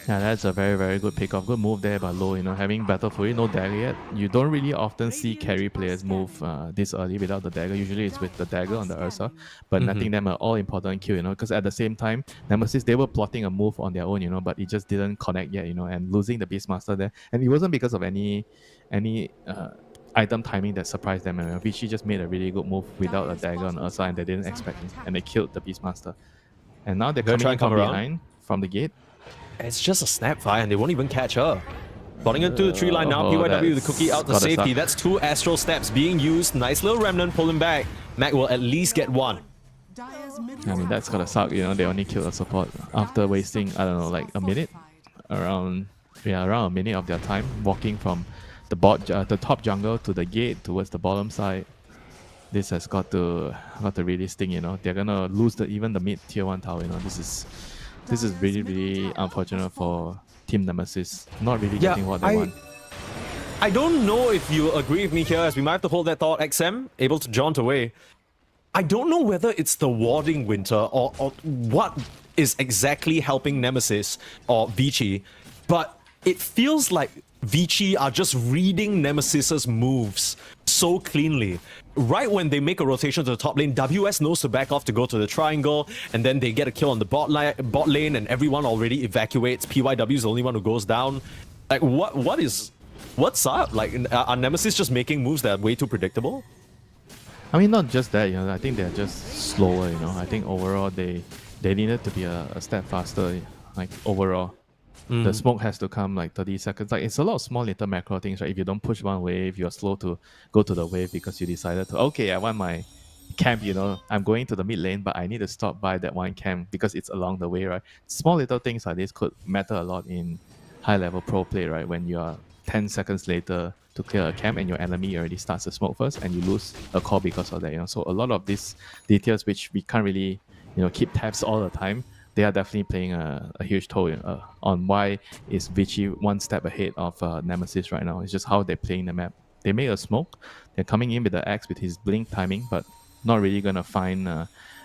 Yeah, that's a very, very good pick-off. Good move there by Low, you know, having Battle Fury, no dagger yet. You don't really often see carry players move this early without the dagger. Usually it's with the dagger on the Ursa, but netting them an all-important kill, you know, because at the same time, Nemesis, they were plotting a move on their own, you know, but it just didn't connect yet, you know, and losing the Beastmaster there. And it wasn't because of any item timing that surprised them. Vichy just made a really good move without a dagger on Ursa, and they didn't expect it, and they killed the Beastmaster. And now they're coming from behind, from the gate. It's just a Snapfire and they won't even catch her. Plotting into the tree line now, PYW with the cookie out to safety. That's 2 Astral Steps being used. Nice little remnant pulling back. Mac will at least get 1. I mean, that's gotta suck, you know, they only killed a support after wasting, I don't know, like a minute? Around a minute of their time walking from the top jungle to the gate towards the bottom side. This has got to really sting, you know. They're gonna lose even the mid tier 1 tower, you know. This is really, really unfortunate for Team Nemesis. Not really getting what they want. I don't know if you agree with me here, as we might have to hold that thought. XM, able to jaunt away. I don't know whether it's the warding winter or what is exactly helping Nemesis or Vichy, but it feels like Vichy are just reading Nemesis's moves so cleanly. Right when they make a rotation to the top lane, WS knows to back off to go to the triangle, and then they get a kill on the bot lane, and everyone already evacuates. PYW is the only one who goes down. Like, what's up? Like, are Nemesis just making moves that are way too predictable? I mean, not just that, you know. I think they're just slower, you know. I think overall they needed to be a step faster, like overall. The smoke has to come like 30 seconds. Like, it's a lot of small little macro things, right? If you don't push one wave, you're slow to go to the wave because you decided to, okay, I want my camp, I'm going to the mid lane, but I need to stop by that one camp because it's along the way, right? Small little things like this could matter a lot in high-level pro play, right? When you are 10 seconds later to clear a camp and your enemy already starts to smoke first and you lose a core because of that, So a lot of these details which we can't really, keep tabs all the time, they are definitely playing a huge toll on why is Vichy one step ahead of Nemesis right now. It's just how they're playing the map. They make a smoke, they're coming in with the axe with his blink timing, but not really gonna find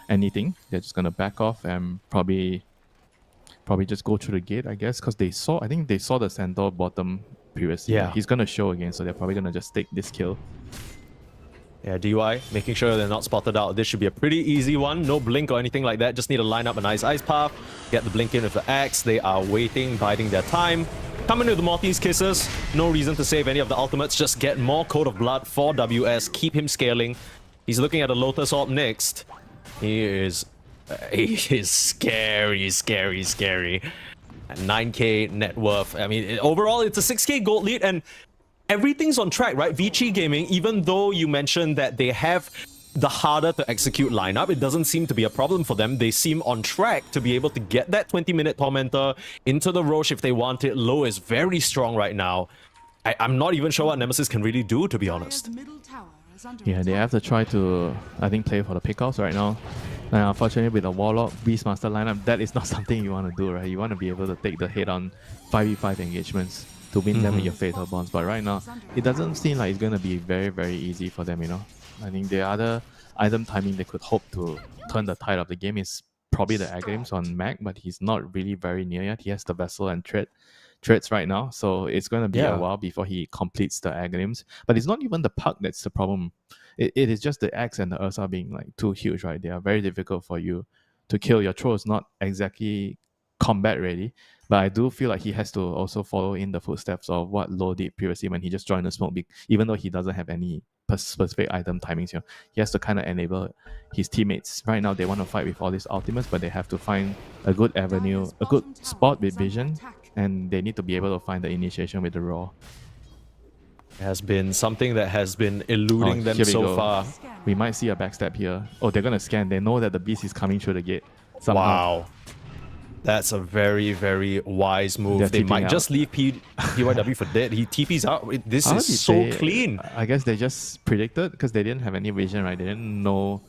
anything. They're just gonna back off and probably just go through the gate, I guess, because I think they saw the Centaur bottom previously. Yeah. He's gonna show again, so they're probably gonna just take this kill. Yeah, DUI, making sure they're not spotted out. This should be a pretty easy one. No blink or anything like that. Just need to line up a nice ice path. Get the blink in with the axe. They are waiting, biding their time. Coming with the Morty's Kisses. No reason to save any of the ultimates. Just get more Code of Blood for WS. Keep him scaling. He's looking at a Lotus Orb next. He is scary, scary, scary. At 9k net worth. I mean, overall, it's a 6k gold lead, and everything's on track, right? Vichy Gaming, even though you mentioned that they have the harder to execute lineup, it doesn't seem to be a problem for them. They seem on track to be able to get that 20-minute Tormentor into the Roche if they want it. Low is very strong right now. I'm not even sure what Nemesis can really do, to be honest. Yeah, they have to try to, I think, play for the pickoffs right now. And unfortunately, with a Warlock Beastmaster lineup, that is not something you want to do, right? You want to be able to take the head-on 5v5 engagements to win them with your Fatal Bonds. But right now, it doesn't seem like it's going to be very, very easy for them, I think the other item timing they could hope to turn the tide of the game is probably the Agrims on Mac, but he's not really very near yet. He has the Vessel and Treads right now, so it's going to be a while before he completes the Agrims. But it's not even the puck that's the problem. It is just the Axe and the Ursa being like too huge, right? They are very difficult for you to kill. Your throw is not exactly combat ready, but I do feel like he has to also follow in the footsteps of what Lo did previously when he just joined the smoke, even though he doesn't have any specific item timings here. He has to kind of enable his teammates. Right now they want to fight with all these ultimates, but they have to find a good avenue, a good spot with vision, and they need to be able to find the initiation with the raw. It has been something that has been eluding them so far. We might see a backstab here. Oh, they're gonna scan. They know that the beast is coming through the gate somehow. Wow. That's a very, very wise move. They might just leave PYW for dead. He TP's out. This is so clean. I guess they just predicted because they didn't have any vision, right? They didn't know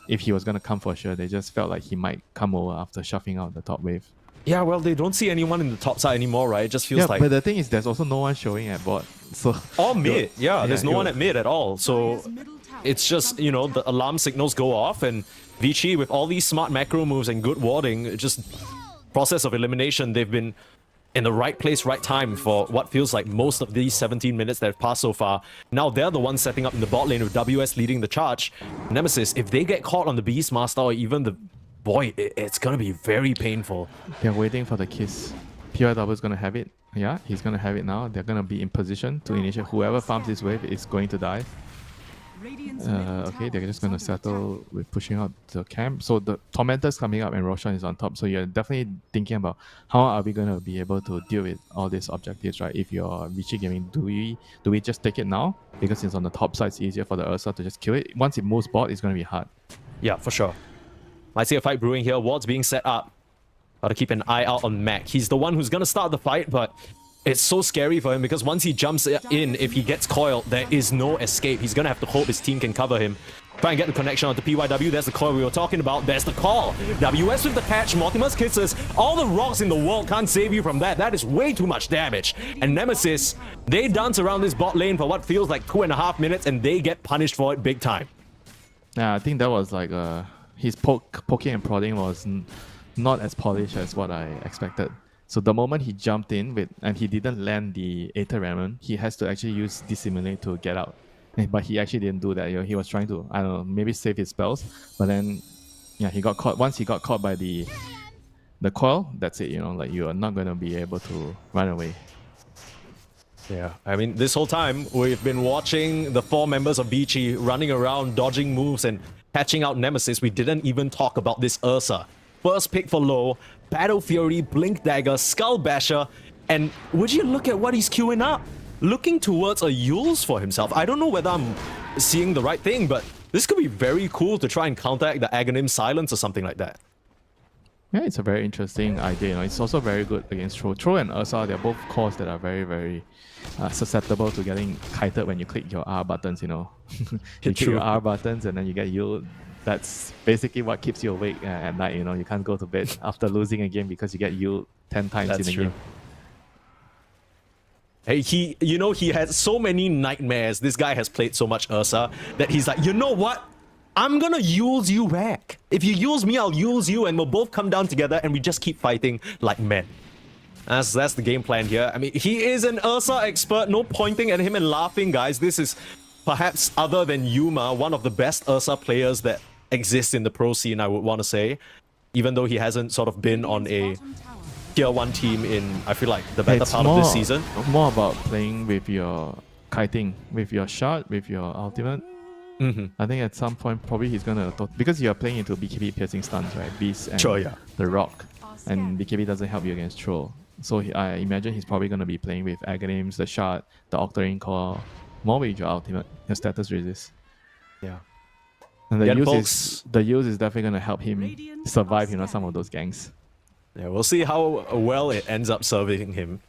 if he was going to come for sure. They just felt like he might come over after shuffling out the top wave. Yeah, well, they don't see anyone in the top side anymore, right? It just feels like... but the thing is, there's also no one showing at bot. So or mid. There's no one at mid at all. So it's just, the alarm signals go off, and Vichy, with all these smart macro moves and good warding, just... process of elimination, they've been in the right place, right time for what feels like most of these 17 minutes that have passed so far. Now they're the ones setting up in the bot lane with WS leading the charge. Nemesis, if they get caught on the Beastmaster or even the... Boy, it's gonna be very painful. They're waiting for the kiss. PYW is gonna have it. Yeah, he's gonna have it now. They're gonna be in position to initiate. Whoever farms this wave is going to die. Okay, they're just going to settle with pushing out the camp. So the Tormentor's coming up and Roshan is on top. So you're definitely thinking about how are we going to be able to deal with all these objectives, right? If you're Vichy Gaming, do we just take it now? Because it's on the top side, it's easier for the Ursa to just kill it. Once it moves bot, it's going to be hard. Yeah, for sure. Might see a fight brewing here. Wards being set up. Gotta keep an eye out on Mac. He's the one who's going to start the fight, but... it's so scary for him because once he jumps in, if he gets coiled, there is no escape. He's going to have to hope his team can cover him. Try and get the connection onto PYW. There's the coil we were talking about. There's the call. WS with the catch. Mortimer's Kisses. All the rocks in the world can't save you from that. That is way too much damage. And Nemesis, they dance around this bot lane for what feels like 2.5 minutes, and they get punished for it big time. Yeah, I think that was like his poking and prodding was not as polished as what I expected. So the moment he jumped in and he didn't land the Aether Remnant, he has to actually use Dissimulate to get out. But he actually didn't do that. He was trying to, I don't know, maybe save his spells. But then, yeah, he got caught. Once he got caught by the coil, that's it. Like you are not going to be able to run away. Yeah, I mean, this whole time we've been watching the 4 members of Vichy running around, dodging moves and catching out Nemesis. We didn't even talk about this Ursa. First pick for Low, Battle Fury, Blink Dagger, Skull Basher, and would you look at what he's queuing up? Looking towards a Yules for himself. I don't know whether I'm seeing the right thing, but This could be very cool to try and counteract the Aghanim silence or something like that. Yeah, it's a very interesting idea. You know, it's also very good against Troll. Troll and Ursa, they're both cores that are very, very susceptible to getting kited when you click your R buttons, you know. You click your R buttons and then you get you. That's basically what keeps you awake at night, you know. You can't go to bed after losing a game because you get you 10 times in a game. Hey, he has so many nightmares. This guy has played so much Ursa that he's like, you know what? I'm gonna use you back. If you use me, I'll use you, and we'll both come down together and we just keep fighting like men. That's the game plan here. I mean, he is an Ursa expert. No pointing at him and laughing, guys. This is perhaps, other than Yuma, one of the best Ursa players that exists in the pro scene, I would want to say. Even though he hasn't sort of been on a tier 1 team in, I feel like, the better part of this season. More about playing with your kiting, with your shot, with your ultimate. I think at some point probably he's gonna, because you're playing into BKB piercing stuns, right? Beast and the Rock, and BKB doesn't help you against Troll. So I imagine he's probably gonna be playing with Aghanims, the shot, the Octarine Core, more with your ultimate, your status resist. Yeah. And the use is definitely gonna help him survive, you know, some of those ganks. Yeah, we'll see how well it ends up serving him.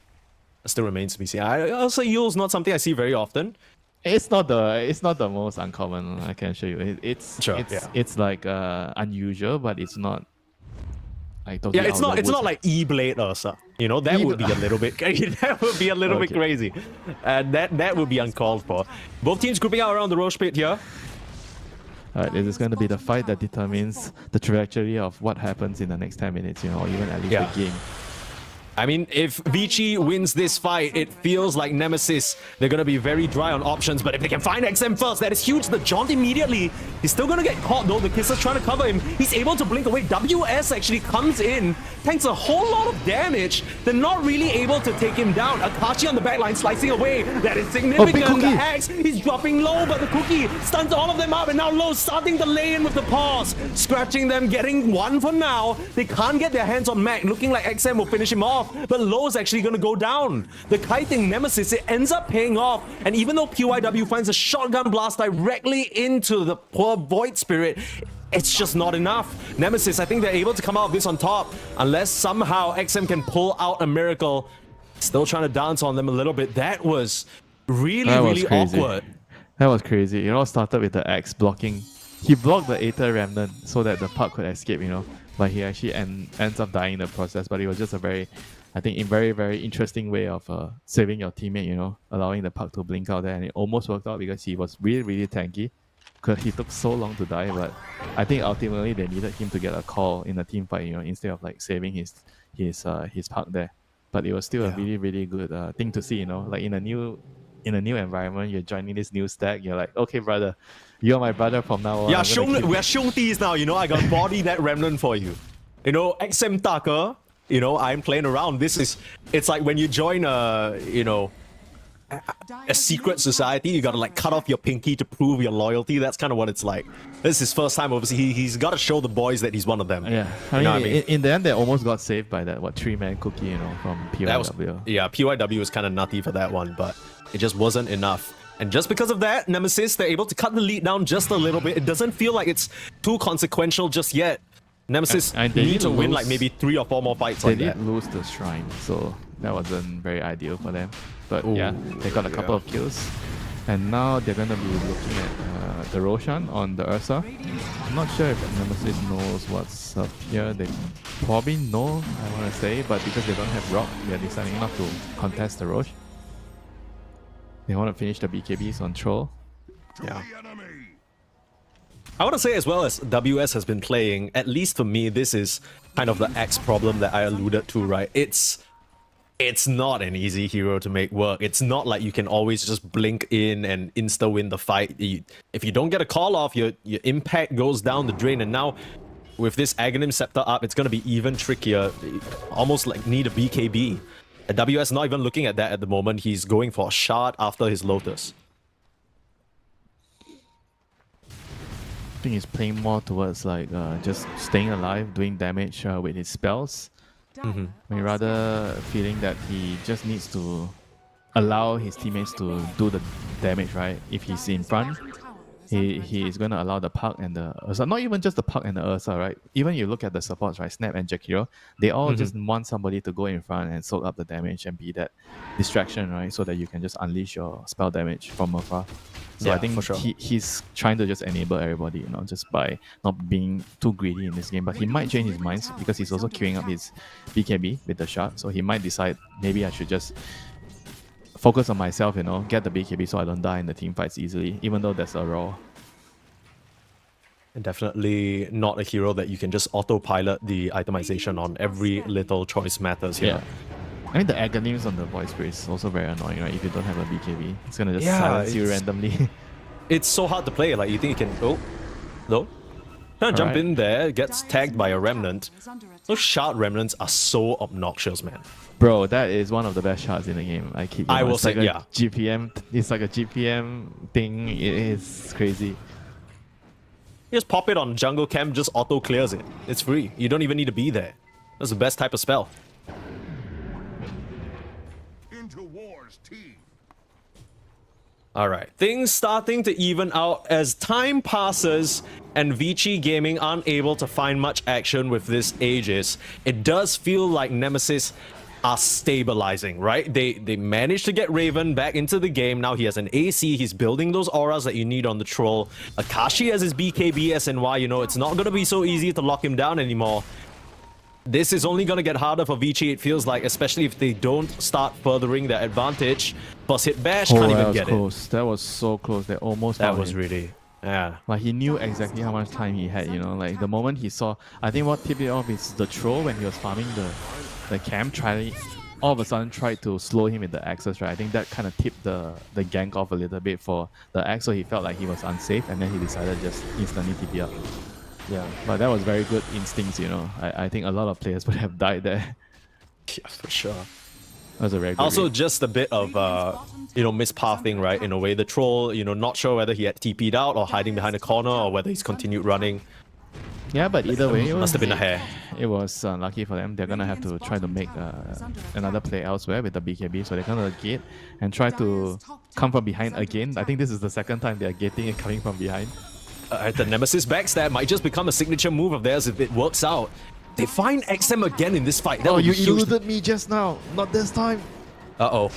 It still remains to be seen. I'll say Yule's not something I see very often. It's not the most uncommon, I can show you. It's like unusual, but it's not like totally it's not like E-Blade or so. You know, that would be a little bit that would be a little bit crazy. And that would be uncalled for. Both teams grouping out around the Roche pit here. Alright, this is going to be the fight that determines the trajectory of what happens in the next 10 minutes, you know, or even at least the game. I mean, if Vici wins this fight, it feels like Nemesis, they're going to be very dry on options, but if they can find XM first, that is huge. The jaunt immediately. He's still going to get caught though. The Kisser's trying to cover him. He's able to blink away. WS actually comes in, tanks a whole lot of damage. They're not really able to take him down. Akachi on the backline slicing away. That is significant. The Hex, he's dropping low, but the Cookie stuns all of them up, and now Low starting to lay in with the paws. Scratching them, getting one for now. They can't get their hands on Mac, looking like XM will finish him off. But Low's actually going to go down. The kiting Nemesis, it ends up paying off. And even though PYW finds a shotgun blast directly into the poor Void Spirit, it's just not enough. Nemesis, I think they're able to come out of this on top. Unless somehow XM can pull out a miracle. Still trying to dance on them a little bit. That was really awkward. That was crazy. It all started with the Axe blocking. He blocked the Aether Remnant so that the puck could escape, you know. But he actually ends up dying in the process. But it was just a very interesting way of saving your teammate, you know, allowing the puck to blink out there. And it almost worked out because he was really, really tanky. Because he took so long to die. But I think ultimately they needed him to get a call in a team fight, you know, instead of like saving his puck there. But it was still a really, really good thing to see, you know, like in a new environment, you're joining this new stack. You're like, okay, brother, you're my brother from now on. Yeah, we're Shungtis now, you know. I got body that remnant for you. You know, XM Tucker, you know, I'm playing around. It's like when you join a secret society, you gotta like cut off your pinky to prove your loyalty. That's kind of what it's like. This is his first time, obviously. He's got to show the boys that he's one of them. Yeah, I mean, in the end, they almost got saved by that 3-man Cookie, you know, from PYW. PYW was kind of nutty for that one, but it just wasn't enough. And just because of that, Nemesis, they're able to cut the lead down just a little bit. It doesn't feel like it's too consequential just yet. Nemesis need to win like maybe 3 or 4 more fights like that. They did lose the Shrine, so that wasn't very ideal for them. But yeah, they got a couple of kills. And now they're going to be looking at the Roshan on the Ursa. I'm not sure if Nemesis knows what's up here. They probably know, I want to say, but because they don't have Rock, they're deciding not to contest the Roche. They want to finish the BKBs on Troll. Yeah. I want to say as well as WS has been playing, at least for me, this is kind of the X problem that I alluded to, right? It's not an easy hero to make work. It's not like you can always just blink in and insta-win the fight. If you don't get a call off, your impact goes down the drain. And now, with this Aghanim Scepter up, it's going to be even trickier. Almost like need a BKB. WS not even looking at that at the moment. He's going for a shard after his Lotus. I think he's playing more towards like just staying alive, doing damage with his spells. I mean, rather feeling that he just needs to allow his teammates to do the damage, right? If he's in front, he is going to allow the Puck and the Ursa, not even just the Puck and the Ursa, right? Even you look at the supports, right? Snap and Jakiro, they all just want somebody to go in front and soak up the damage and be that distraction, right? So that you can just unleash your spell damage from afar. So I think he's trying to just enable everybody, you know, just by not being too greedy in this game. But he might change his mind because he's also queuing up his BKB with the shot. So he might decide maybe I should just focus on myself, you know, get the BKB so I don't die in the team fights easily, even though there's a raw. And definitely not a hero that you can just autopilot the itemization on. Every little choice matters here. Yeah. I mean, the agonies on the Void Spirit is also very annoying, right? If you don't have a BKB, it's gonna just silence you randomly. It's so hard to play. Like, you think you can... Oh, no. Trying to jump in there, gets tagged by a Remnant. Those shard Remnants are so obnoxious, man. Bro, that is one of the best shots in the game. I will say, yeah. GPM, it's like a GPM thing. It is crazy. You just pop it on jungle camp, just auto clears it. It's free. You don't even need to be there. That's the best type of spell. Into wars, team. Alright, things starting to even out as time passes and Vici Gaming aren't able to find much action with this Aegis. It does feel like Nemesis are stabilizing, right? They managed to get Raven back into the game. Now he has an AC. He's building those auras that you need on the troll. Akashi has his BKB, SNY. You know, it's not going to be so easy to lock him down anymore. This is only going to get harder for Vici, it feels like, especially if they don't start furthering their advantage. Plus hit bash, can't even get it. That was so close. They almost That was really... Yeah. Like, he knew exactly how much time he had, you know? Like, the moment he saw... I think what tipped it off is the troll when he was farming the camp, all of a sudden tried to slow him with the axes, right? I think that kind of tipped the gank off a little bit for the axe, so he felt like he was unsafe, and then he decided to just instantly TP up. Yeah, but that was very good instincts, you know. I think a lot of players would have died there. Yeah, for sure. That was a very good Also, read. just a bit of, you know, mispathing, right? In a way, the troll, you know, not sure whether he had TP'd out or hiding behind a corner or whether he's continued running. Yeah, but either way, it must have been a hair. It was unlucky for them. They're gonna have to try to make another play elsewhere with the BKB, so they're gonna gate and try to come from behind again. I think this is the second time they're gating and coming from behind. The Nemesis backstab might just become a signature move of theirs if it works out. They find XM again in this fight. Oh, you eluded me just now. Not this time. Uh-oh.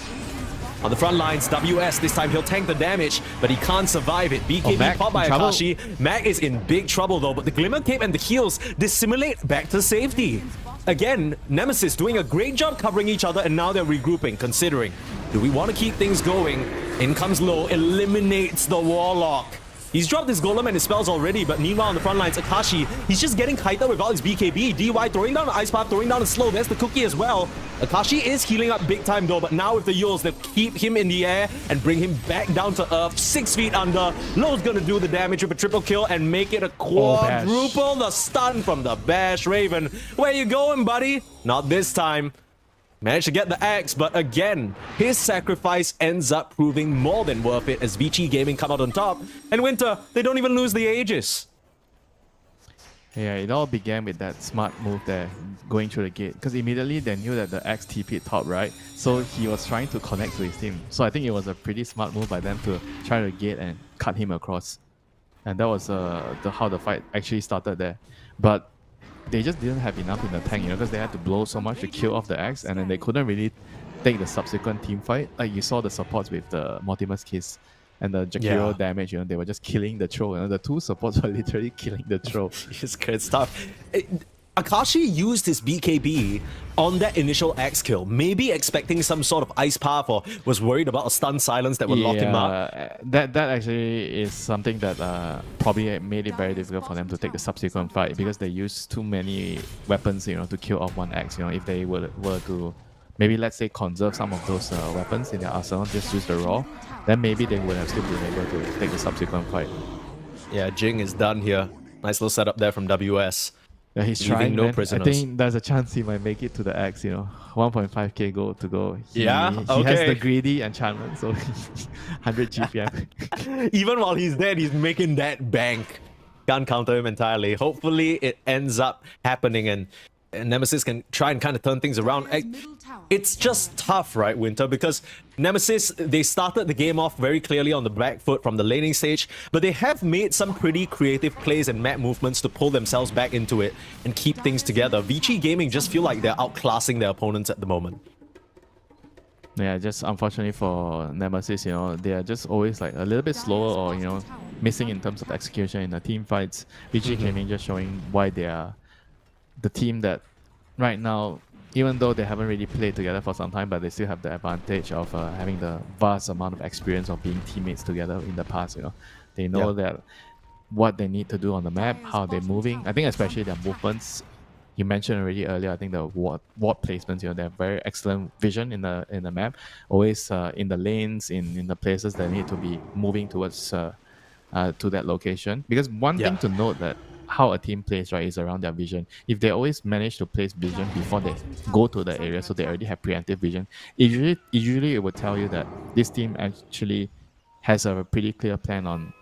On the front lines, WS, this time he'll tank the damage, but he can't survive it. BKB popped by Akashi. Mag is in big trouble though, but the Glimmer Cape and the heals dissimulate back to safety. Again, Nemesis doing a great job covering each other, and now they're regrouping, considering, do we want to keep things going? In comes Low, eliminates the Warlock. He's dropped his Golem and his spells already, but meanwhile on the front lines, Akashi, he's just getting kited without his BKB. DY throwing down the Ice Path, throwing down the Slow. There's the Cookie as well. Akashi is healing up big time though, but now with the Yules, they keep him in the air and bring him back down to earth, 6 feet under. Low's gonna do the damage with a triple kill and make it a quadruple. The stun from the Bash Raven. Where you going, buddy? Not this time. Managed to get the axe, but again, his sacrifice ends up proving more than worth it as Vici Gaming come out on top. And Winter, they don't even lose the Aegis. Yeah, it all began with that smart move there, going through the gate. Because immediately they knew that the axe TP'd top, right? So he was trying to connect to his team. So I think it was a pretty smart move by them to try to gate and cut him across. And that was how the fight actually started there. But they just didn't have enough in the tank, you know, because they had to blow so much to kill off the axe, and then they couldn't really take the subsequent team fight. Like you saw the supports with the Mortimer's Kiss and the Jakiro damage, you know, they were just killing the troll. You know, the two supports were literally killing the troll. It's good stuff. Akashi used his BKB on that initial axe kill, maybe expecting some sort of ice path, or was worried about a stun silence that would lock him up. That actually is something that probably made it very difficult for them to take the subsequent fight, because they used too many weapons, you know, to kill off one axe. You know, if they were to maybe, let's say, conserve some of those weapons in their arsenal, just use the raw, then maybe they would have still been able to take the subsequent fight. Yeah, Jing is done here. Nice little setup there from WS. Yeah, he's trying, no prisoners. I think there's a chance he might make it to the axe, you know. 1.5k gold to go. He has the greedy enchantment, so 100 GPM. Even while he's dead, he's making that bank. Can't counter him entirely. Hopefully, it ends up happening. And Nemesis can try and kind of turn things around. It's just tough, right, Winter? Because Nemesis, they started the game off very clearly on the back foot from the laning stage, but they have made some pretty creative plays and map movements to pull themselves back into it and keep things together. Vici Gaming just feel like they're outclassing their opponents at the moment. Yeah, just unfortunately for Nemesis, you know, they are just always like a little bit slower or, you know, missing in terms of execution in the team fights. Vici Gaming just showing why they are the team that right now, even though they haven't really played together for some time, but they still have the advantage of having the vast amount of experience of being teammates together in the past, you know. They know that what they need to do on the map, how they're moving. I think especially their movements. You mentioned already earlier, I think the ward placements, you know, they have very excellent vision in the map. Always in the lanes, in the places that need to be moving towards to that location. Because one thing to note that how a team plays, right, is around their vision. If they always manage to place vision before they go to the area, so they already have preemptive vision, usually it would tell you that this team actually has a pretty clear plan on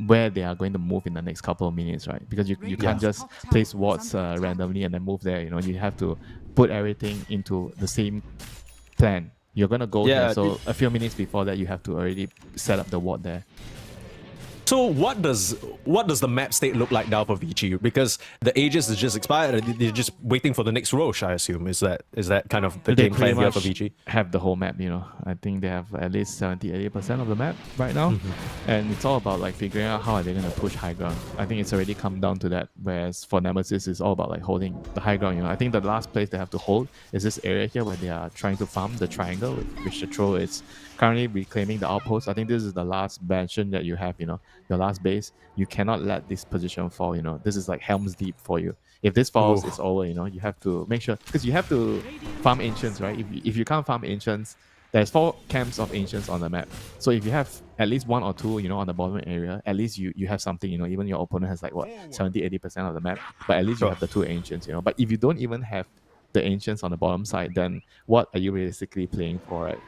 where they are going to move in the next couple of minutes, right? Because you can't just place wards randomly and then move there. You know, you have to put everything into the same plan. You're gonna go there, so a few minutes before that, you have to already set up the ward there. So what does the map state look like now for Vici? Because the Aegis is just expired and they're just waiting for the next Roche, I assume. Is that kind of the game plan here for Vici? Have the whole map, you know. I think they have at least 70-80% of the map right now. And it's all about like figuring out how are they going to push high ground. I think it's already come down to that. Whereas for Nemesis, it's all about like holding the high ground, you know. I think the last place they have to hold is this area here where they are trying to farm the triangle, which the troll is currently reclaiming the outpost. I think this is the last mansion that you have, you know, your last base. You cannot let this position fall, you know. This is like Helm's Deep for you. If this falls, it's over, you know. You have to make sure, because you have to farm ancients, right? If you can't farm ancients, there's 4 camps of ancients on the map. So if you have at least 1 or 2, you know, on the bottom area, at least you have something, you know. Even your opponent has like what, 70-80% of the map, but at least you have the 2 ancients, you know. But if you don't even have the ancients on the bottom side, then what are you realistically playing for, right?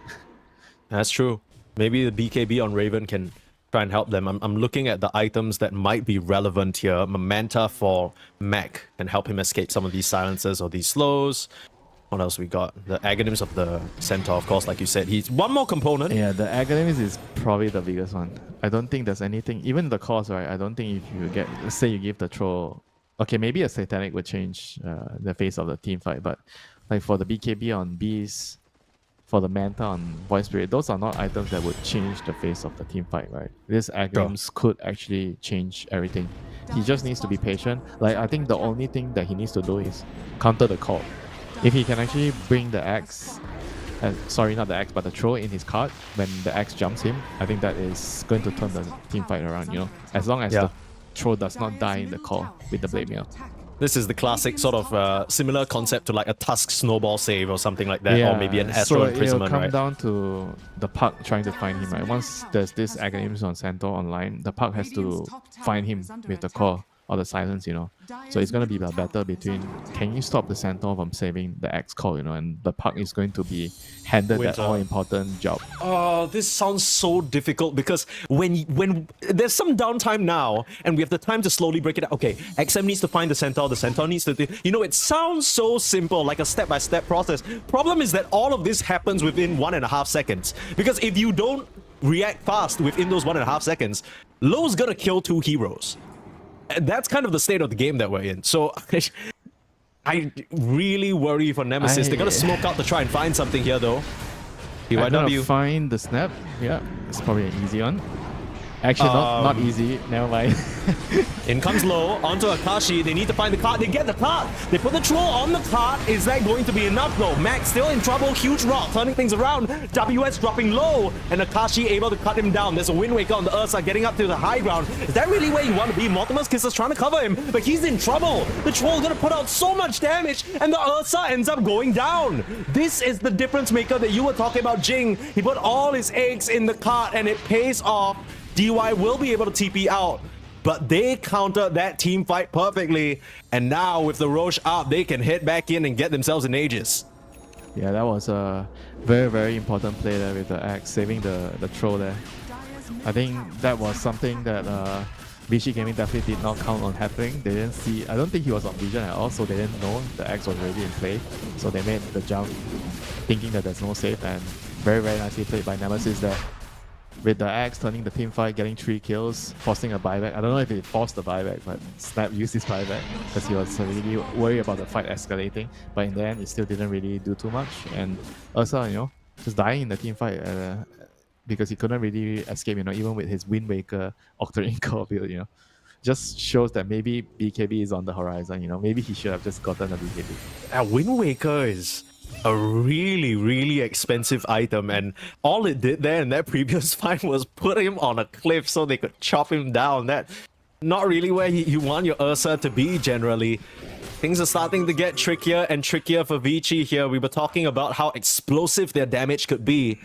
That's true. Maybe the BKB on Raven can try and help them. I'm looking at the items that might be relevant here. Manta for Mac can help him escape some of these silences or these slows. What else we got? The Agonyms of the Centaur, of course, like you said. He's one more component. Yeah, the Agonyms is probably the biggest one. I don't think there's anything, even the cost, right? I don't think if you get, let's say you give the troll, okay, maybe a Satanic would change the face of the team fight, but like for the BKB on Beast, for the Manta on Void Spirit, those are not items that would change the face of the team fight, right? This Agonyms could actually change everything. He just needs to be patient. Like, I think the only thing that he needs to do is counter the call. If he can actually bring the axe, sorry, not the axe, but the troll in his card when the axe jumps him, I think that is going to turn the team fight around, you know? As long as the troll does not die in the call with the blade mail. This is the classic sort of similar concept to like a Tusk snowball save or something like that, or maybe an Astral Imprisonment, it'll come right? down to the Puck trying to find him, right? Once there's this Agonyms on Centaur online, the Puck has to find him with the call or the silence, you know. So it's going to be a battle between, can you stop the Centaur from saving the Axe call, you know, and the Puck is going to be handed that all-important job. Oh, this sounds so difficult because when there's some downtime now and we have the time to slowly break it out. Okay, XM needs to find the Centaur needs to, you know, it sounds so simple, like a step-by-step process. Problem is that all of this happens within 1.5 seconds, because if you don't react fast within those 1.5 seconds, Lowe's gonna kill 2 heroes. And that's kind of the state of the game that we're in. So I really worry for Nemesis. They're gonna smoke out to try and find something here, though. I'm gonna find the snap. Yeah, it's probably an easy one. Actually, not easy. Never mind. In comes Low onto Akashi. They need to find the cart. They get the cart. They put the troll on the cart. Is that going to be enough, though? Max still in trouble. Huge rock turning things around. WS dropping low, and Akashi able to cut him down. There's a Wind Waker on the Ursa getting up to the high ground. Is that really where you want to be? Mortimer's Kisser's trying to cover him, but he's in trouble. The troll gonna put out so much damage, and the Ursa ends up going down. This is the difference maker that you were talking about, Jing. He put all his eggs in the cart, and it pays off. DY will be able to TP out, but they countered that team fight perfectly, and now with the Roche up, they can head back in and get themselves an Aegis. Yeah, that was a very, very important play there with the axe, saving the troll there. I think that was something that VG Gaming definitely did not count on happening. They didn't see, I don't think he was on vision at all, so they didn't know the Axe was already in play. So they made the jump thinking that there's no save, and very, very nicely played by Nemesis there. With the Axe turning the team fight, getting 3 kills, forcing a buyback. I don't know if he forced the buyback, but Snap used his buyback because he was really worried about the fight escalating. But in the end, it still didn't really do too much. And Ursa, you know, just dying in the team fight because he couldn't really escape, you know, even with his Wind Waker Octarine core build, you know. Just shows that maybe BKB is on the horizon, you know. Maybe he should have just gotten a BKB. Wind Waker is a really, really expensive item, and all it did there in that previous fight was put him on a cliff so they could chop him down. That not really where you want your Ursa to be generally. Things are starting to get trickier and trickier for Vici here. We were talking about how explosive their damage could be,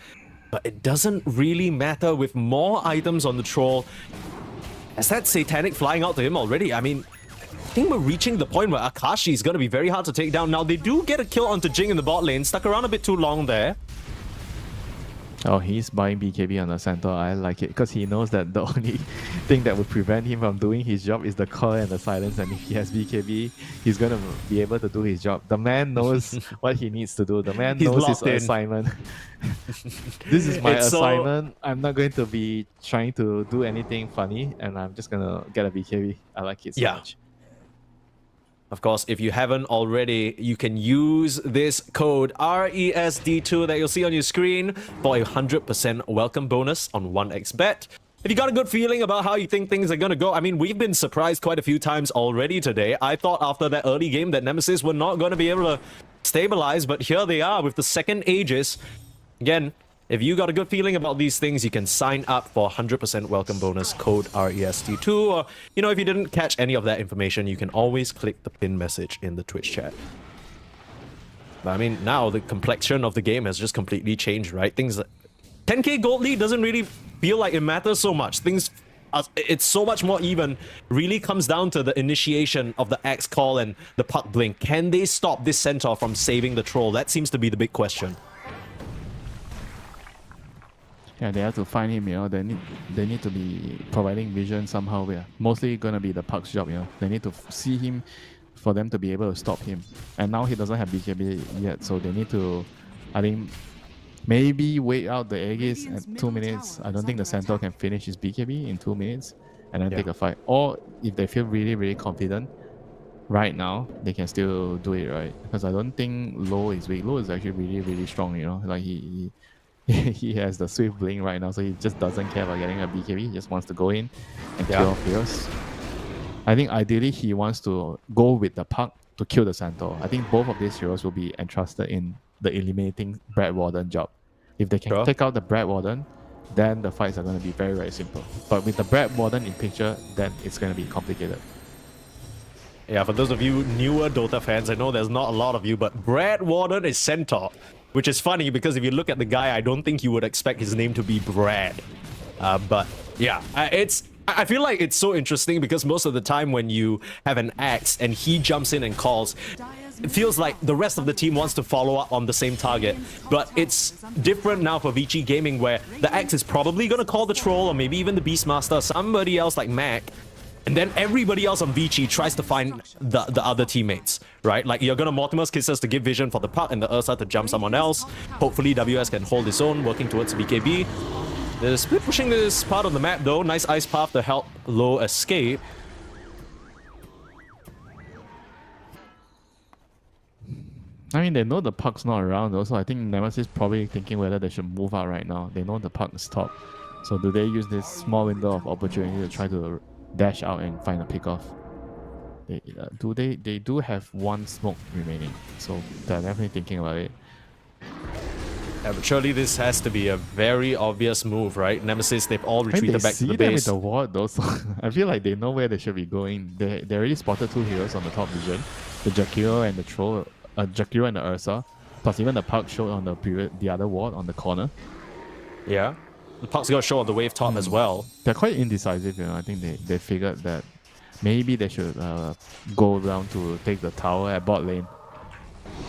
but it doesn't really matter with more items on the troll. Is that Satanic flying out to him already? I mean, I think we're reaching the point where Akashi is going to be very hard to take down. Now, they do get a kill onto Jing in the bot lane. Stuck around a bit too long there. Oh, he's buying BKB on the center. I like it because he knows that the only thing that would prevent him from doing his job is the call and the silence. And if he has BKB, he's going to be able to do his job. The man knows what he needs to do. The man knows his assignment. This is my assignment. I'm not going to be trying to do anything funny, and I'm just going to get a BKB. I like it so much. Of course, if you haven't already, you can use this code RESD2 that you'll see on your screen for a 100% welcome bonus on 1xBet. If you got a good feeling about how you think things are going to go, I mean, we've been surprised quite a few times already today. I thought after that early game that Nemesis were not going to be able to stabilize, but here they are with the second Aegis. Again, if you got a good feeling about these things, you can sign up for 100% welcome bonus code REST2. Or, you know, if you didn't catch any of that information, you can always click the pin message in the Twitch chat. But I mean, now the complexion of the game has just completely changed, right? Things like 10k gold lead doesn't really feel like it matters so much. Things, it's so much more even. Really comes down to the initiation of the Axe call and the puck blink. Can they stop this Centaur from saving the troll? That seems to be the big question. Yeah, they have to find him, you know. They need to be providing vision somehow. Yeah, mostly gonna be the puck's job, you know. They need to see him for them to be able to stop him. And now he doesn't have BKB yet, so they need to, I think, maybe wait out the Aegis at 2 minutes. I don't think the Centaur can finish his BKB in 2 minutes and then take a fight. Or if they feel really, really confident right now, they can still do it, right? Because I don't think Low is weak. Low is actually really, really strong, you know. Like he has the Swift Blink right now, so he just doesn't care about getting a BKB. He just wants to go in and kill off heroes. I think ideally he wants to go with the puck to kill the Centaur. I think both of these heroes will be entrusted in the eliminating Brad Warden job. If they can take out the Brad Warden, then the fights are going to be very, very simple. But with the Brad Warden in picture, then it's going to be complicated. Yeah, for those of you newer Dota fans, I know there's not a lot of you, but Brad Warden is Centaur. Which is funny because if you look at the guy, I don't think you would expect his name to be Brad. But yeah, I feel like it's so interesting because most of the time when you have an Axe and he jumps in and calls, it feels like the rest of the team wants to follow up on the same target. But it's different now for Vici Gaming where the Axe is probably going to call the Troll or maybe even the Beastmaster, somebody else like Mac. And then everybody else on Vici tries to find the other teammates, right? Like you're gonna Mortimer's Kisses to give vision for the puck and the Ursa to jump someone else. Hopefully WS can hold his own, working towards BKB. They're split pushing this part of the map though. Nice ice path to help Low escape. I mean, they know the puck's not around though, so I think Nemesis is probably thinking whether they should move out right now. They know the puck is top. So do they use this small window of opportunity to try to dash out and find a pickoff? They do have one smoke remaining, so they're definitely thinking about it. Yeah, but surely this has to be a very obvious move, right? Nemesis, they've all retreated back to the base. They see them with the ward though, so I feel like they know where they should be going. They already spotted 2 heroes on the top vision, the Jakiro and the Troll, Jakiro and the Ursa, plus even the puck showed on the other ward on the corner. Yeah. The puck's got to show on the wave top as well. They're quite indecisive, you know. I think they figured that maybe they should go down to take the tower at bot lane.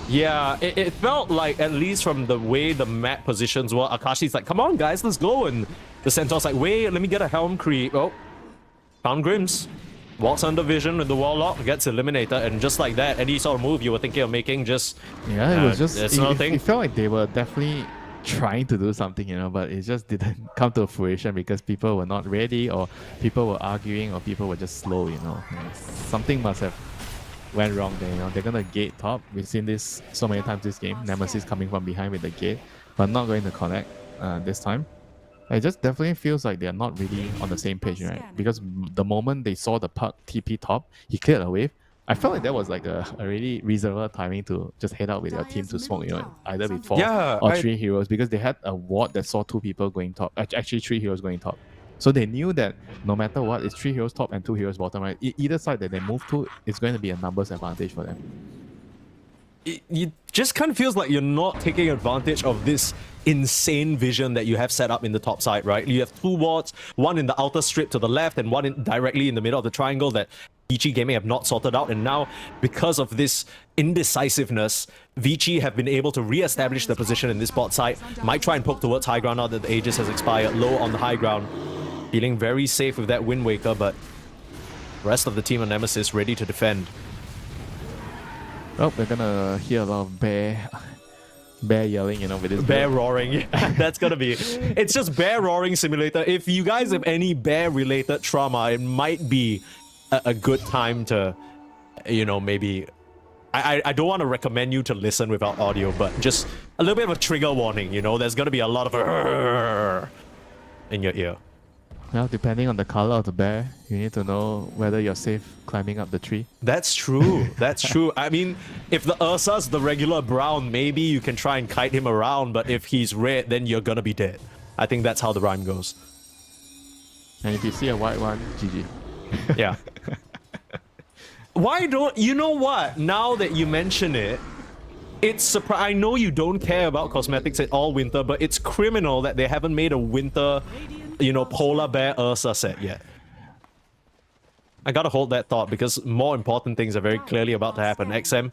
Yeah, it felt like, at least from the way the map positions were, Akashi's like, come on guys, let's go. And the Centaur's like, wait, let me get a helm creep. Oh, Found Grims. Walks under vision with the Warlock, gets eliminated, and just like that, any sort of move you were thinking of making just... Yeah, it was just... It felt like they were definitely trying to do something, but it just didn't come to fruition because people were not ready, or people were arguing, or people were just slow, Something must have went wrong there, They're gonna gate top. We've seen this so many times this game. Nemesis coming from behind with the gate, but not going to connect this time. It just definitely feels like they're not really on the same page, right? Because the moment they saw the puck TP top, he cleared a wave. I felt like that was like a really reasonable timing to just head out with your team to smoke, either with 4 or 3 heroes, because they had a ward that saw 2 people going top, actually 3 heroes going top. So they knew that no matter what, it's 3 heroes top and 2 heroes bottom, right? Either side that they move to, it's going to be a numbers advantage for them. It just kind of feels like you're not taking advantage of this insane vision that you have set up in the top side, right? You have 2 wards, one in the outer strip to the left and one directly in the middle of the triangle that Vici Gaming have not sorted out, and now because of this indecisiveness, Vici have been able to re-establish their position in this bot side. Might try and poke towards high ground now that the Aegis has expired. Low on the high ground, feeling very safe with that Wind Waker, but rest of the team on Nemesis ready to defend. Oh, we're gonna hear a lot of bear yelling, with this bear roaring. That's gonna be... It's just bear roaring simulator. If you guys have any bear-related trauma, it might be a good time to, maybe... I don't want to recommend you to listen without audio, but just a little bit of a trigger warning, There's gonna be a lot of in your ear. Well, depending on the color of the bear, you need to know whether you're safe climbing up the tree. That's true. That's true. I mean, if the Ursa's the regular brown, maybe you can try and kite him around, but if he's red, then you're gonna be dead. I think that's how the rhyme goes. And if you see a white one, GG. Yeah. Why don't... You know what? Now that you mention it, it's I know you don't care about cosmetics at all, Winter, but it's criminal that they haven't made a winter... polar bear Ursa set yet. I gotta hold that thought because more important things are very clearly about to happen. XM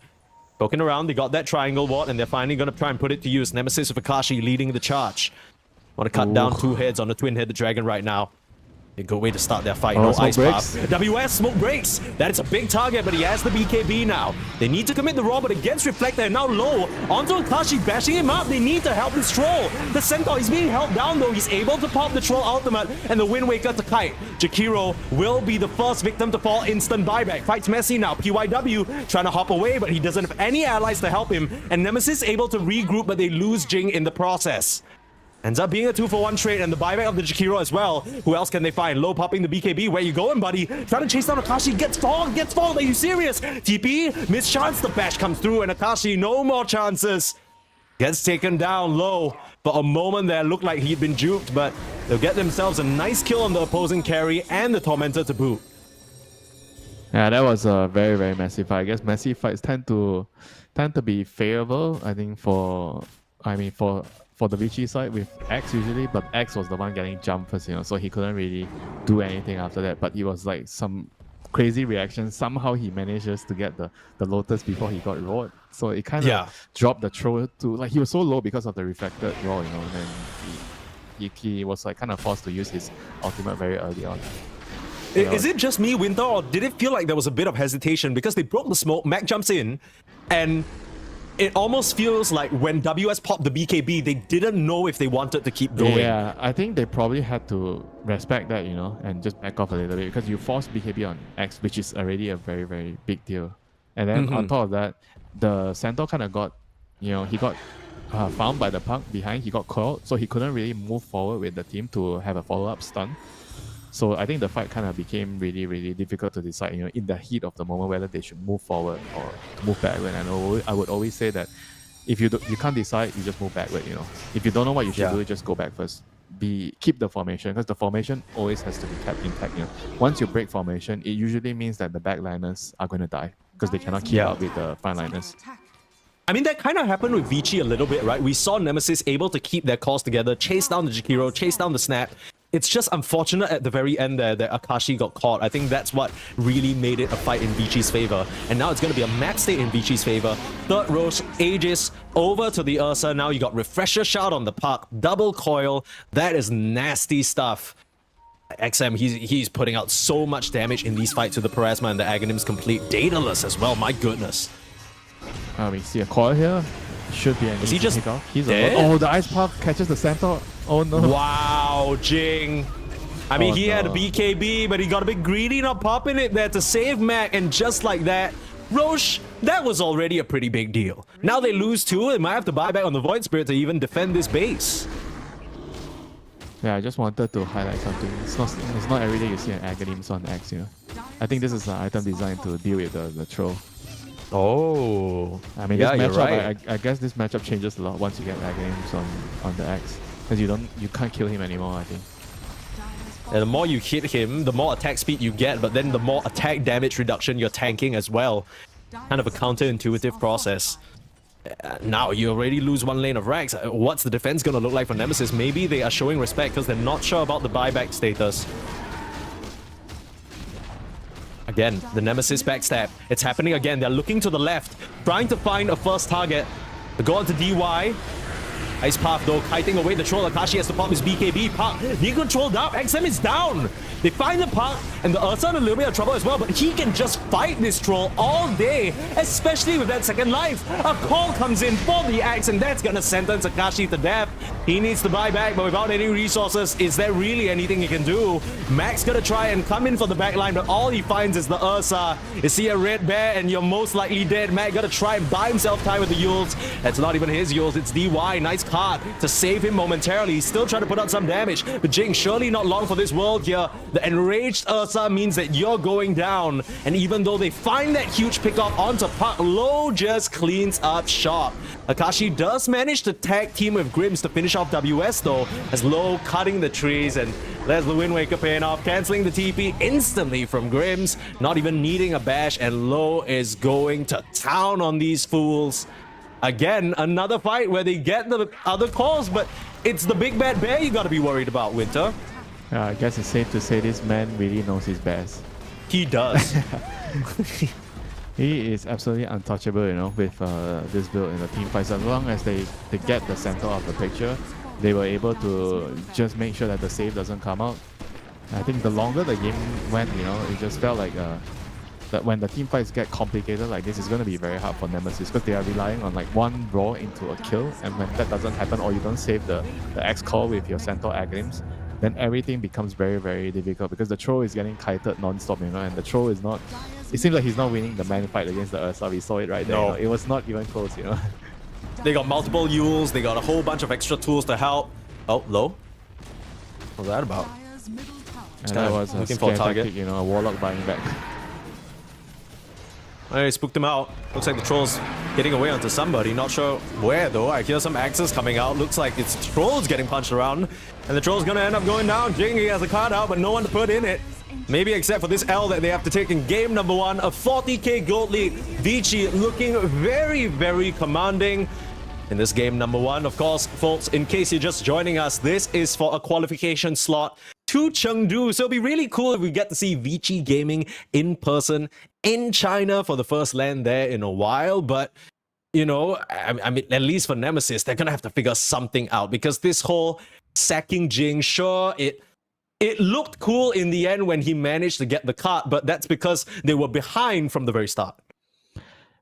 poking around, they got that triangle ward and they're finally gonna try and put it to use. Nemesis of Akashi leading the charge. Want to cut down 2 heads on the twin-headed dragon right now. A good way to start their fight. No ice path. WS smoke breaks. That is a big target, but he has the BKB now. They need to commit the robot against Reflector, and now low onto Akashi, bashing him up. They need to help this troll. The Centaur is being held down though. He's able to pop the troll ultimate and the Wind Waker to kite. Jakiro will be the first victim to fall. Instant buyback. Fights messy now. PYW trying to hop away, but he doesn't have any allies to help him. And Nemesis able to regroup, but they lose Jing in the process. Ends up being a 2-for-1 trade, and the buyback of the Jakiro as well. Who else can they find? Low popping the BKB. Where you going, buddy? Trying to chase down Akashi. Gets fogged. Are you serious? TP, miss chance. The bash comes through, and Akashi, no more chances. Gets taken down low. For a moment there, looked like he'd been duped, but they'll get themselves a nice kill on the opposing carry and the Tormentor to boot. Yeah, that was a very, very messy fight. I guess messy fights tend to be favorable, I think, for the Vici side with X usually, but X was the one getting jumped first, so he couldn't really do anything after that. But it was like some crazy reaction. Somehow he manages to get the Lotus before he got roared. So it kind of dropped the throw to, like, he was so low because of the reflected roar, and then he was like kind of forced to use his ultimate very early on. Is it just me, Winter, or did it feel like there was a bit of hesitation because they broke the smoke, Mac jumps in, and it almost feels like when WS popped the BKB, they didn't know if they wanted to keep going. Yeah, I think they probably had to respect that, and just back off a little bit because you force BKB on X, which is already a very, very big deal. And then on top of that, the Centaur kind of got, he got found by the puck behind, he got caught, so he couldn't really move forward with the team to have a follow-up stun. So I think the fight kind of became really, really difficult to decide, in the heat of the moment, whether they should move forward or move backward. And I would always say that if you can't decide, you just move backward. If you don't know what you should do, just go back first. Keep the formation, because the formation always has to be kept intact. Once you break formation, it usually means that the backliners are going to die because they cannot keep up with the frontliners. I mean, that kind of happened with Vici a little bit, right? We saw Nemesis able to keep their cause together, chase down the Jakiro, chase down the Snap. It's just unfortunate at the very end there that Akashi got caught. I think that's what really made it a fight in Vici's favor. And now it's going to be a map state in Vici's favor. Third Roche, Aegis, over to the Ursa. Now you got Refresher Shot on the puck, double coil. That is nasty stuff. XM, he's putting out so much damage in these fights with the Parasma and the Aghanim's complete dataless as well. My goodness. We see a coil here. Should be an Is he just takeoff. He's dead? Oh, the Ice Puff catches the Centaur. Oh no. Wow, Jing. I mean, he had a BKB, but he got a bit greedy not popping it there to save Mac, and just like that, Roche, that was already a pretty big deal. Now they lose 2, they might have to buy back on the Void Spirit to even defend this base. Yeah, I just wanted to highlight something. It's not every day you see an Aghanim's on X, you know. I think this is an item designed to deal with the troll. Oh. I mean, yeah, this matchup, you're right. I guess this matchup changes a lot once you get Aghanim's on the X. Because you can't kill him anymore, I think. And the more you hit him, the more attack speed you get, but then the more attack damage reduction you're tanking as well. Kind of a counterintuitive process. Now you already lose 1 lane of Rax. What's the defense gonna look like for Nemesis? Maybe they are showing respect because they're not sure about the buyback status. Again, the Nemesis backstab. It's happening again. They're looking to the left, trying to find a first target. They go on to DY. Ice Path though, kiting away the troll. Akashi has to pop his BKB. Park, he controlled up. XM is down. They find the Park, and the Ursa in a little bit of trouble as well, but he can just fight this troll all day, especially with that second life. A call comes in for the axe, and that's gonna sentence Akashi to death. He needs to buy back, but without any resources, is there really anything he can do? Max gonna try and come in for the backline, but all he finds is the Ursa. You see a red bear, and you're most likely dead. Max gotta try and buy himself time with the Yules. That's not even his Yules, it's DY. Nice card to save him momentarily. He's still trying to put out some damage, but Jing, surely not long for this world here. The enraged Ursa means that you're going down, and even though they find that huge pickup onto Puck, Low just cleans up shop. Akashi does manage to tag team with Grims to finish off WS though, as Low cutting the trees, and there's the Wind Waker paying off, cancelling the TP instantly from Grims, not even needing a bash, and Low is going to town on these fools. Again, another fight where they get the other calls, but it's the big bad bear you gotta be worried about, Winter. I guess it's safe to say this man really knows his best. He does. He is absolutely untouchable, you know, with this build in the team fights. As long as they get the center of the picture, they were able to just make sure that the save doesn't come out. I think the longer the game went, you know, it just felt like that when the team fights get complicated like this, it's going to be very hard for Nemesis because they are relying on like one raw into a kill, and when that doesn't happen or you don't save the X call with your Centaur Aghanims, then everything becomes very, very difficult because the troll is getting kited non-stop, you know, and the troll is not... It seems like he's not winning the man fight against the Ursa. We saw it right there. No. You know? It was not even close, you know. They got multiple Yules, they got a whole bunch of extra tools to help. Oh, Low? What was that about? And that was a looking for a scare target. tactic, you know, a Warlock buying back. Alright, spooked him out. Looks like the troll's getting away onto somebody. Not sure where though. I hear some axes coming out. Looks like it's trolls getting punched around. And the troll's gonna end up going down. Jingy has a card out, but no one to put in it. Maybe except for this L that they have to take in game number 1. A 40k gold lead. Vici looking very, very commanding in this game number 1. Of course, folks, in case you're just joining us, this is for a qualification slot to Chengdu. So it'll be really cool if we get to see Vici Gaming in person in China for the first land there in a while. But, you know, I mean, at least for Nemesis, they're going to have to figure something out because this whole sacking Jing, sure, it looked cool in the end when he managed to get the card, but that's because they were behind from the very start.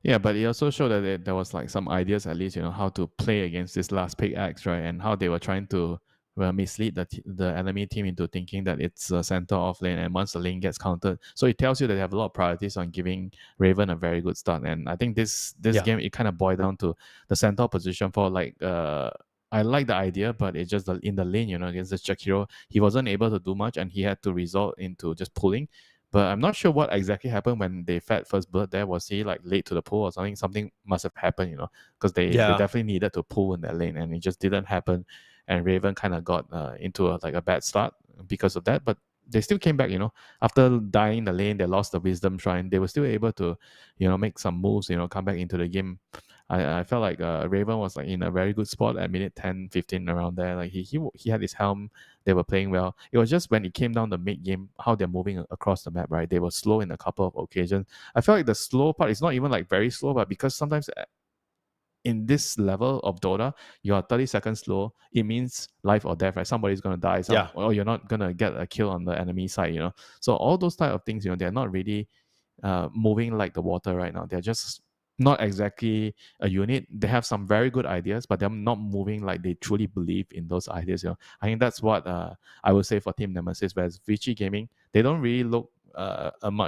Yeah, but it also showed that there was like some ideas, at least, you know, how to play against this last pick axe, right? And how they were trying to mislead the enemy team into thinking that it's a center off lane, and once the lane gets countered, so it tells you that they have a lot of priorities on giving Raven a very good start. And I think this game, it kind of boiled down to the center position for like I like the idea, but it's just in the lane, you know, against this Jakiro, he wasn't able to do much and he had to resort into just pulling. But I'm not sure what exactly happened when they fed first blood there. Was he like late to the pool or something? Something must have happened, you know, because they definitely needed to pull in that lane and it just didn't happen. And Raven kind of got into a bad start because of that. But they still came back, you know. After dying in the lane, they lost the Wisdom Shrine. They were still able to, you know, make some moves, you know, come back into the game. I felt like Raven was like in a very good spot at minute 10, 15 around there. Like he had his helm. They were playing well. It was just when it came down the mid game, how they're moving across the map, right? They were slow in a couple of occasions. I felt like the slow part is not even like very slow, but because sometimes in this level of Dota, you are 30 seconds slow. It means life or death, right? Somebody's gonna die, or you're not gonna get a kill on the enemy side, So all those type of things, they're not really moving like the water right now. They're just not exactly a unit. They have some very good ideas, but they're not moving like they truly believe in those ideas. I think that's what I would say for Team Nemesis. Whereas Vici Gaming, they don't really look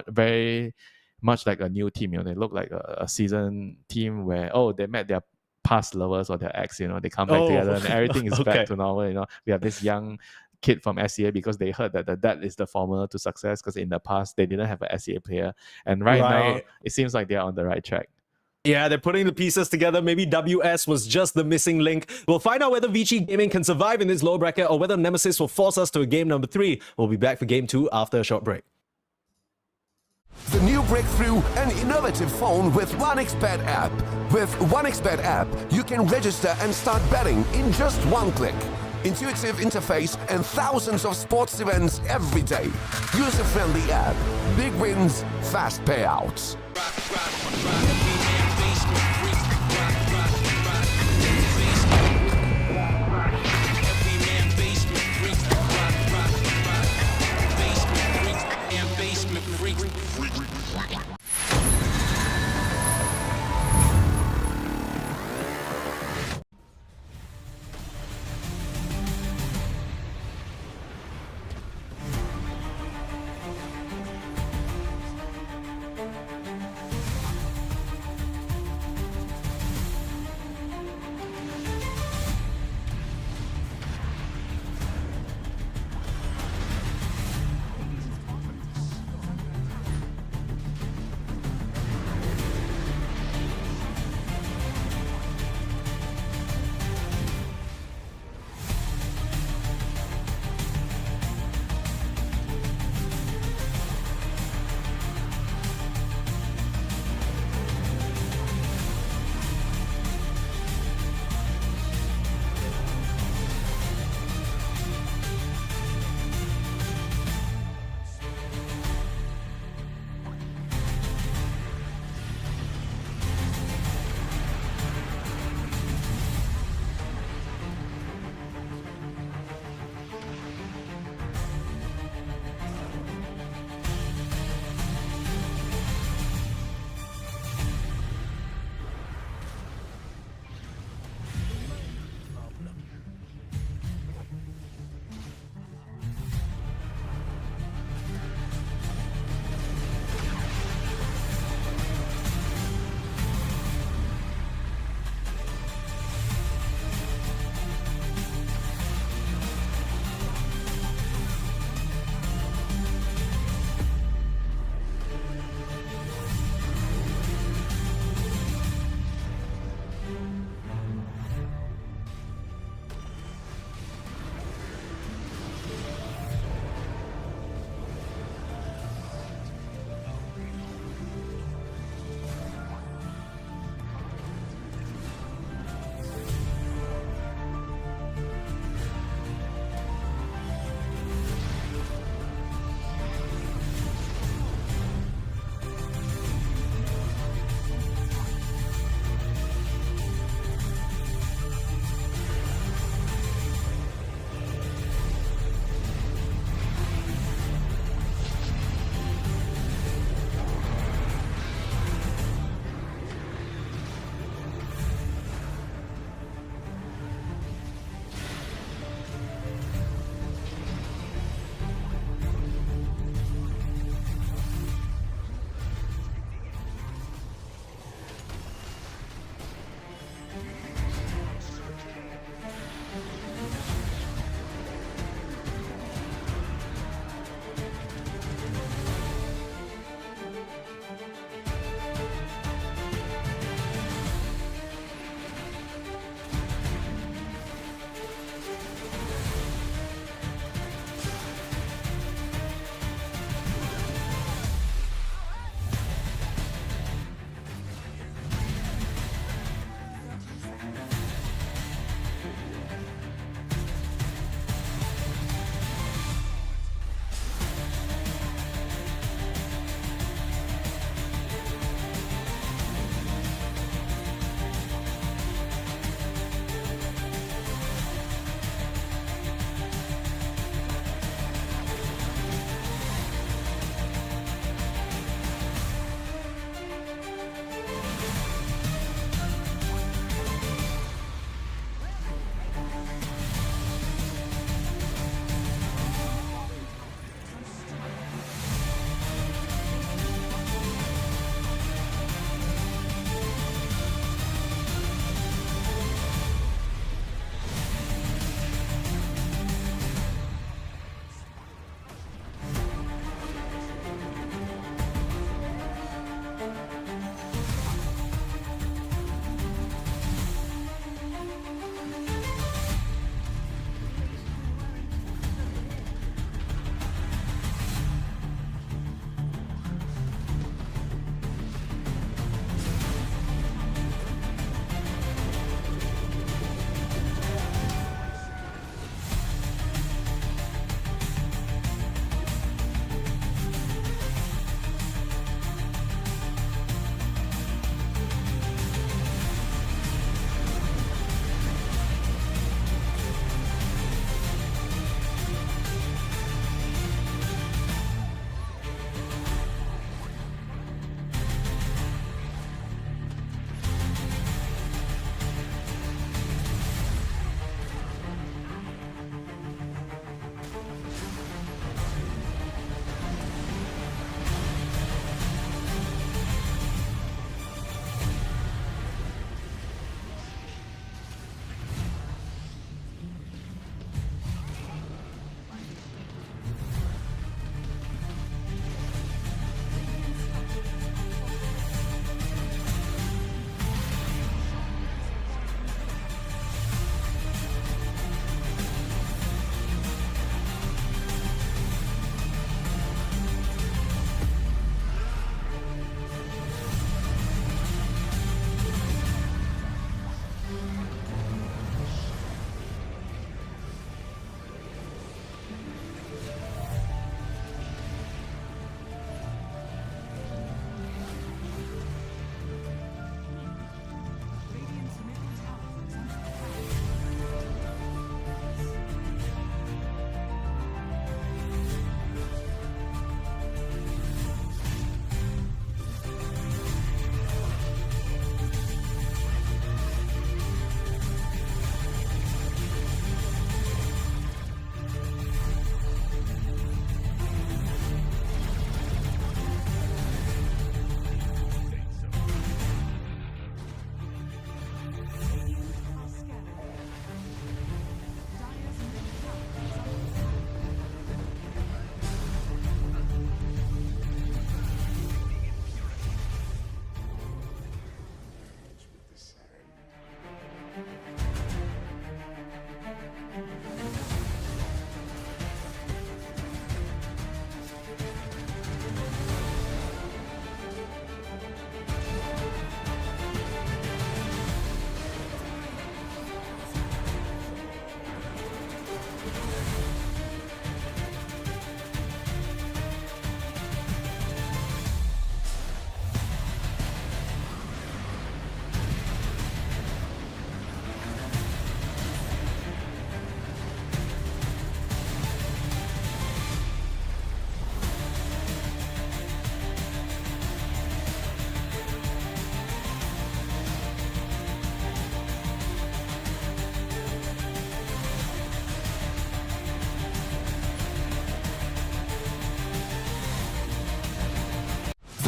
very much like a new team. They look like a seasoned team where they met their past lovers or their ex. They come back together and everything is back to normal. We have this young kid from SCA because they heard that that is the formula to success, because in the past they didn't have an SCA player, and right now it seems like they're on the right track. Yeah, they're putting the pieces together. Maybe WS was just the missing link. We'll find out whether Vici Gaming can survive in this low bracket or whether Nemesis will force us to a game number 3. We'll be back for game 2 after a short break. The new breakthrough, an innovative phone with OneXBet app. With OneXBet app, you can register and start betting in just one click. Intuitive interface and thousands of sports events every day. User-friendly app. Big wins, fast payouts.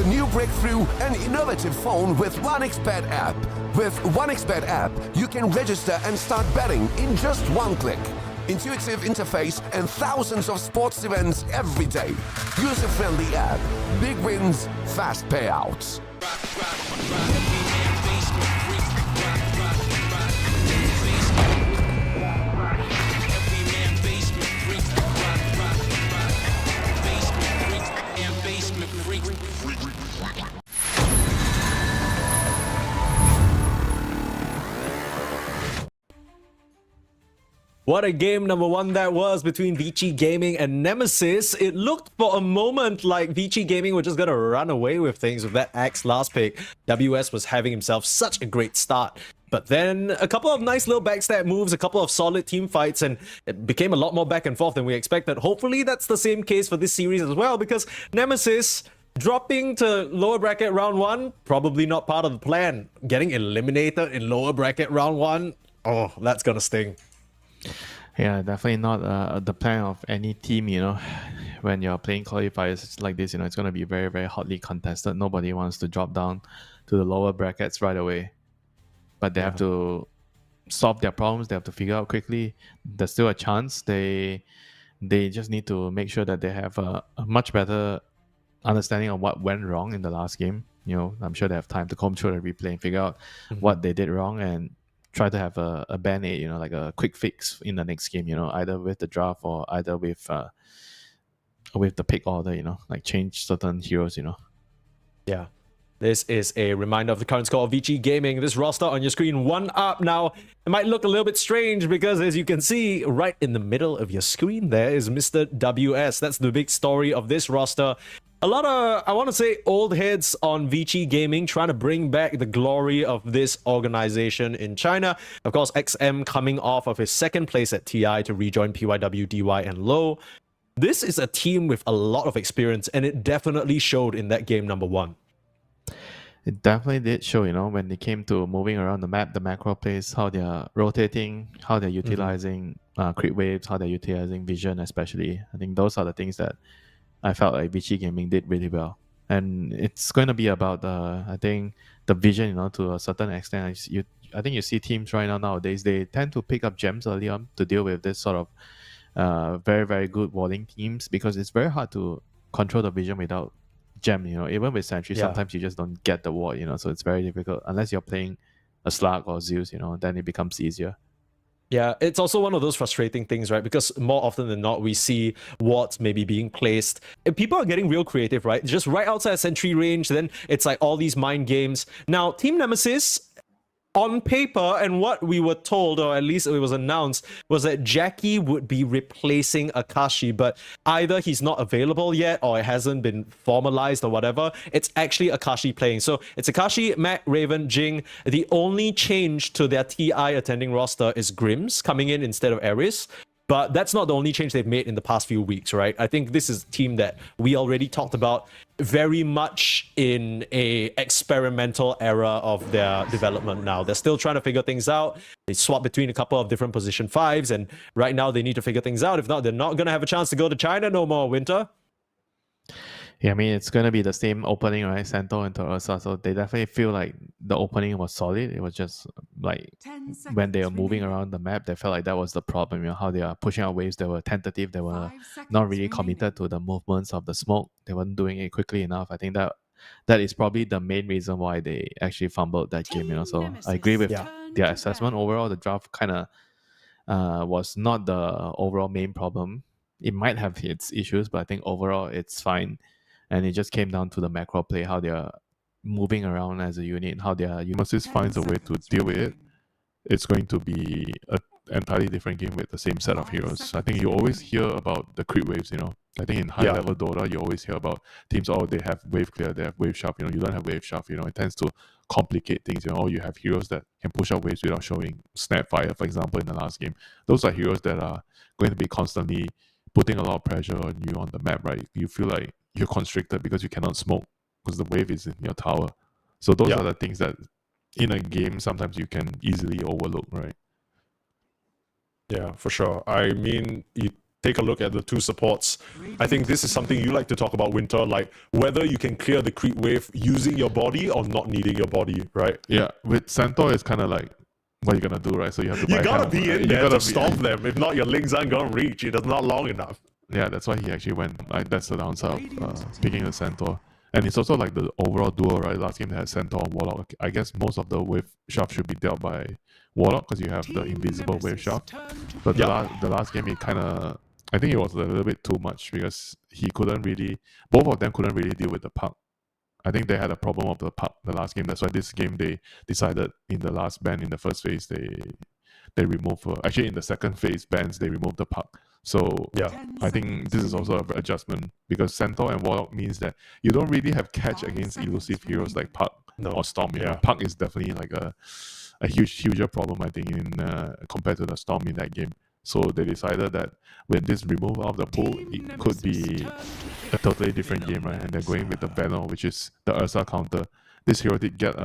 new breakthrough and innovative phone with 1xBet app. With 1xBet app, you can register and start betting in just one click. Intuitive interface and thousands of sports events every day. User-friendly app. Big wins, fast payouts. What a game number one that was between Vici Gaming and Nemesis. It looked for a moment like Vici Gaming were just going to run away with things with that Axe last pick. WS was having himself such a great start. But then a couple of nice little backstab moves, a couple of solid team fights, and it became a lot more back and forth than we expected. Hopefully that's the same case for this series as well, because Nemesis dropping to lower bracket round one, probably not part of the plan. Getting eliminated in lower bracket round one, oh, that's going to sting. Yeah, definitely not the plan of any team, you know. When you're playing qualifiers like this, you know, it's going to be very, very hotly contested. Nobody wants to drop down to the lower brackets right away. But they have to solve their problems. They have to figure out quickly. There's still a chance. They just need to make sure that they have a much better understanding of what went wrong in the last game. You know, I'm sure they have time to comb through the replay and figure out what they did wrong and try to have a band-aid, you know, like a quick fix in the next game, you know, either with the draft or either with the pick order, you know, like change certain heroes, you know. Yeah. This is a reminder of the current score of Vici Gaming. This roster on your screen, 1 up. Now, it might look a little bit strange because, as you can see, right in the middle of your screen there is Mr. WS. That's the big story of this roster. A lot of, I want to say, old heads on Vici Gaming trying to bring back the glory of this organization in China. Of course, XM coming off of his second place at TI to rejoin PYW, DY, and Low. This is a team with a lot of experience, and it definitely showed in that game number one. It definitely did show, you know, when they came to moving around the map, the macro plays, how they're rotating, how they're utilizing crit waves, how they're utilizing vision especially. I think those are the things that I felt like Vici Gaming did really well. And it's going to be about, I think, the vision, you know, to a certain extent. I think you see teams right now nowadays, they tend to pick up gems early on to deal with this sort of very, very good warding teams, because it's very hard to control the vision without gem, you know. Even with Sentry, sometimes you just don't get the ward, you know, so it's very difficult. Unless you're playing a Slug or Zeus, you know, then it becomes easier. Yeah, it's also one of those frustrating things, right? Because more often than not, we see wards maybe being placed. And people are getting real creative, right? Just right outside sentry range, then it's like all these mind games. Now, Team Nemesis, on paper, and what we were told, or at least it was announced, was that Jackie would be replacing Akashi, but either he's not available yet or it hasn't been formalized or whatever. It's actually Akashi playing. So it's Akashi, Mac, Raven, Jing. The only change to their TI attending roster is Grims coming in instead of Ares. But that's not the only change they've made in the past few weeks, right? I think this is a team that we already talked about very much in a experimental era of their development now. They're still trying to figure things out. They swap between a couple of different position 5s, and right now they need to figure things out. If not, they're not going to have a chance to go to China no more, Winter. Yeah, I mean, it's going to be the same opening, right? Sento and Ursa. So they definitely feel like the opening was solid. It was just like when they were moving around the map, they felt like that was the problem. You know, how they are pushing out waves. They were tentative. They were not really committed to the movements of the smoke. They weren't doing it quickly enough. I think that is probably the main reason why they actually fumbled that game, you know. So I agree with their assessment. Overall, the draft kind of was not the overall main problem. It might have its issues, but I think overall it's fine. And it just came down to the macro play, how they're moving around as a unit, how they're... Nemesis finds a way to deal with it. It's going to be an entirely different game with the same set of heroes. I think you always hear about the crit waves, you know. I think in high-level Dota, you always hear about teams, oh, they have wave clear, they have wave sharp. You know, you don't have wave sharp, you know. It tends to complicate things, you know. Or you have heroes that can push out waves without showing Snapfire, for example, in the last game. Those are heroes that are going to be constantly putting a lot of pressure on you on the map, right? You feel like you're constricted because you cannot smoke because the wave is in your tower. So those are the things that in a game sometimes you can easily overlook, right? Yeah, for sure. I mean, you take a look at the two supports, I think this is something you like to talk about, Winter, like whether you can clear the creep wave using your body or not needing your body, right? Yeah, with Centaur, it's kind of like, what are you gonna do, right? So you have to buy You gotta help, be right? in there to stop them. If not, your links aren't gonna reach. It is not long enough. Yeah, that's why he actually went. Like, that's the downside of picking the Centaur. And it's also like the overall duo, right? Last game they had Centaur and Warlock. I guess most of the wave shaft should be dealt by Warlock because you have the invisible wave shaft. But the last game, it kind of, I think it was a little bit too much because he couldn't really, both of them couldn't really deal with the puck. I think they had a problem of the puck the last game. That's why this game they decided in the last ban in the first phase they removed. Actually, in the second phase bans they removed the puck. So I think this is also an adjustment because Centaur and Warlock means that you don't really have catch against elusive heroes like Puck or Storm. You know, Puck is definitely like a huger problem, I think, in compared to the Storm in that game. So they decided that with this removal of the pool, it could be a totally different game, right? And they're going with the banner, which is the Ursa counter. This hero did get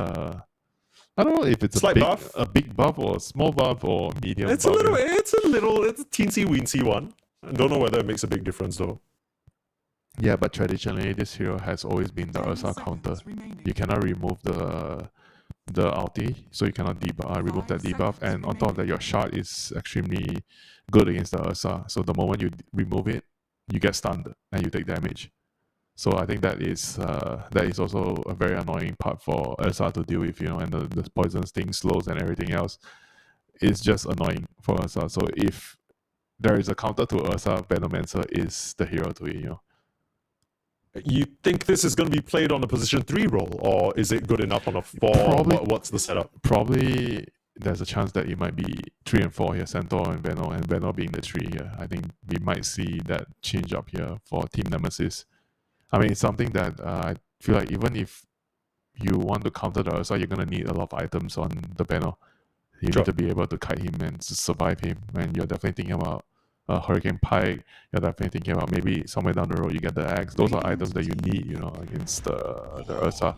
I don't know if it's a big buff or a small buff or medium it's buff. It's a teensy weensy one. I don't know whether it makes a big difference though. Yeah, but traditionally this hero has always been the Ursa counter. You cannot remove the ulti, so you cannot remove that debuff, and on top of that your shard is extremely good against the Ursa. So the moment you remove it, you get stunned and you take damage. So I think that is also a very annoying part for Ursa to deal with, you know, and the poison sting slows and everything else is just annoying for Ursa. So if there is a counter to Ursa, Venomancer is the hero to it, you know. You think this is going to be played on a position 3 role, or is it good enough on a 4? Probably, what's the setup? Probably there's a chance that it might be 3 and 4 here, Centaur and Veno being the 3 here. I think we might see that change up here for Team Nemesis. I mean, it's something that I feel like even if you want to counter the Ursa, you're going to need a lot of items on the banner. You need to be able to kite him and survive him. And you're definitely thinking about a Hurricane Pike. You're definitely thinking about maybe somewhere down the road you get the axe. Those are items that you need, you know, against the Ursa.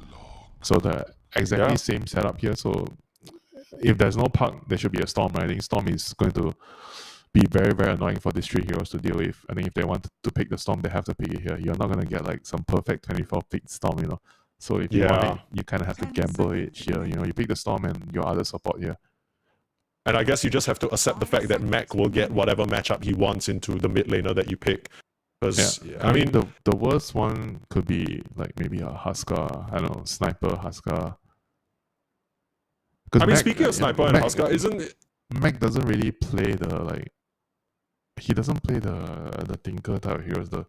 So the exactly same setup here. So if there's no puck, there should be a Storm, right? I think Storm is going to be very, very annoying for these 3 heroes to deal with. I think if they want to pick the Storm, they have to pick it here. You're not going to get like some perfect 24 pick Storm, you know. So if you want it, you kind of have to gamble it here. You know, you pick the Storm and your other support here. And I guess you just have to accept the fact that Mac will get whatever matchup he wants into the mid laner that you pick. Because I mean, the worst one could be like maybe a Huskar, I don't know, Sniper, Huskar. I mean, speaking of Sniper and Huskar, isn't it? Mac doesn't really play he doesn't play the Tinker type of heroes, the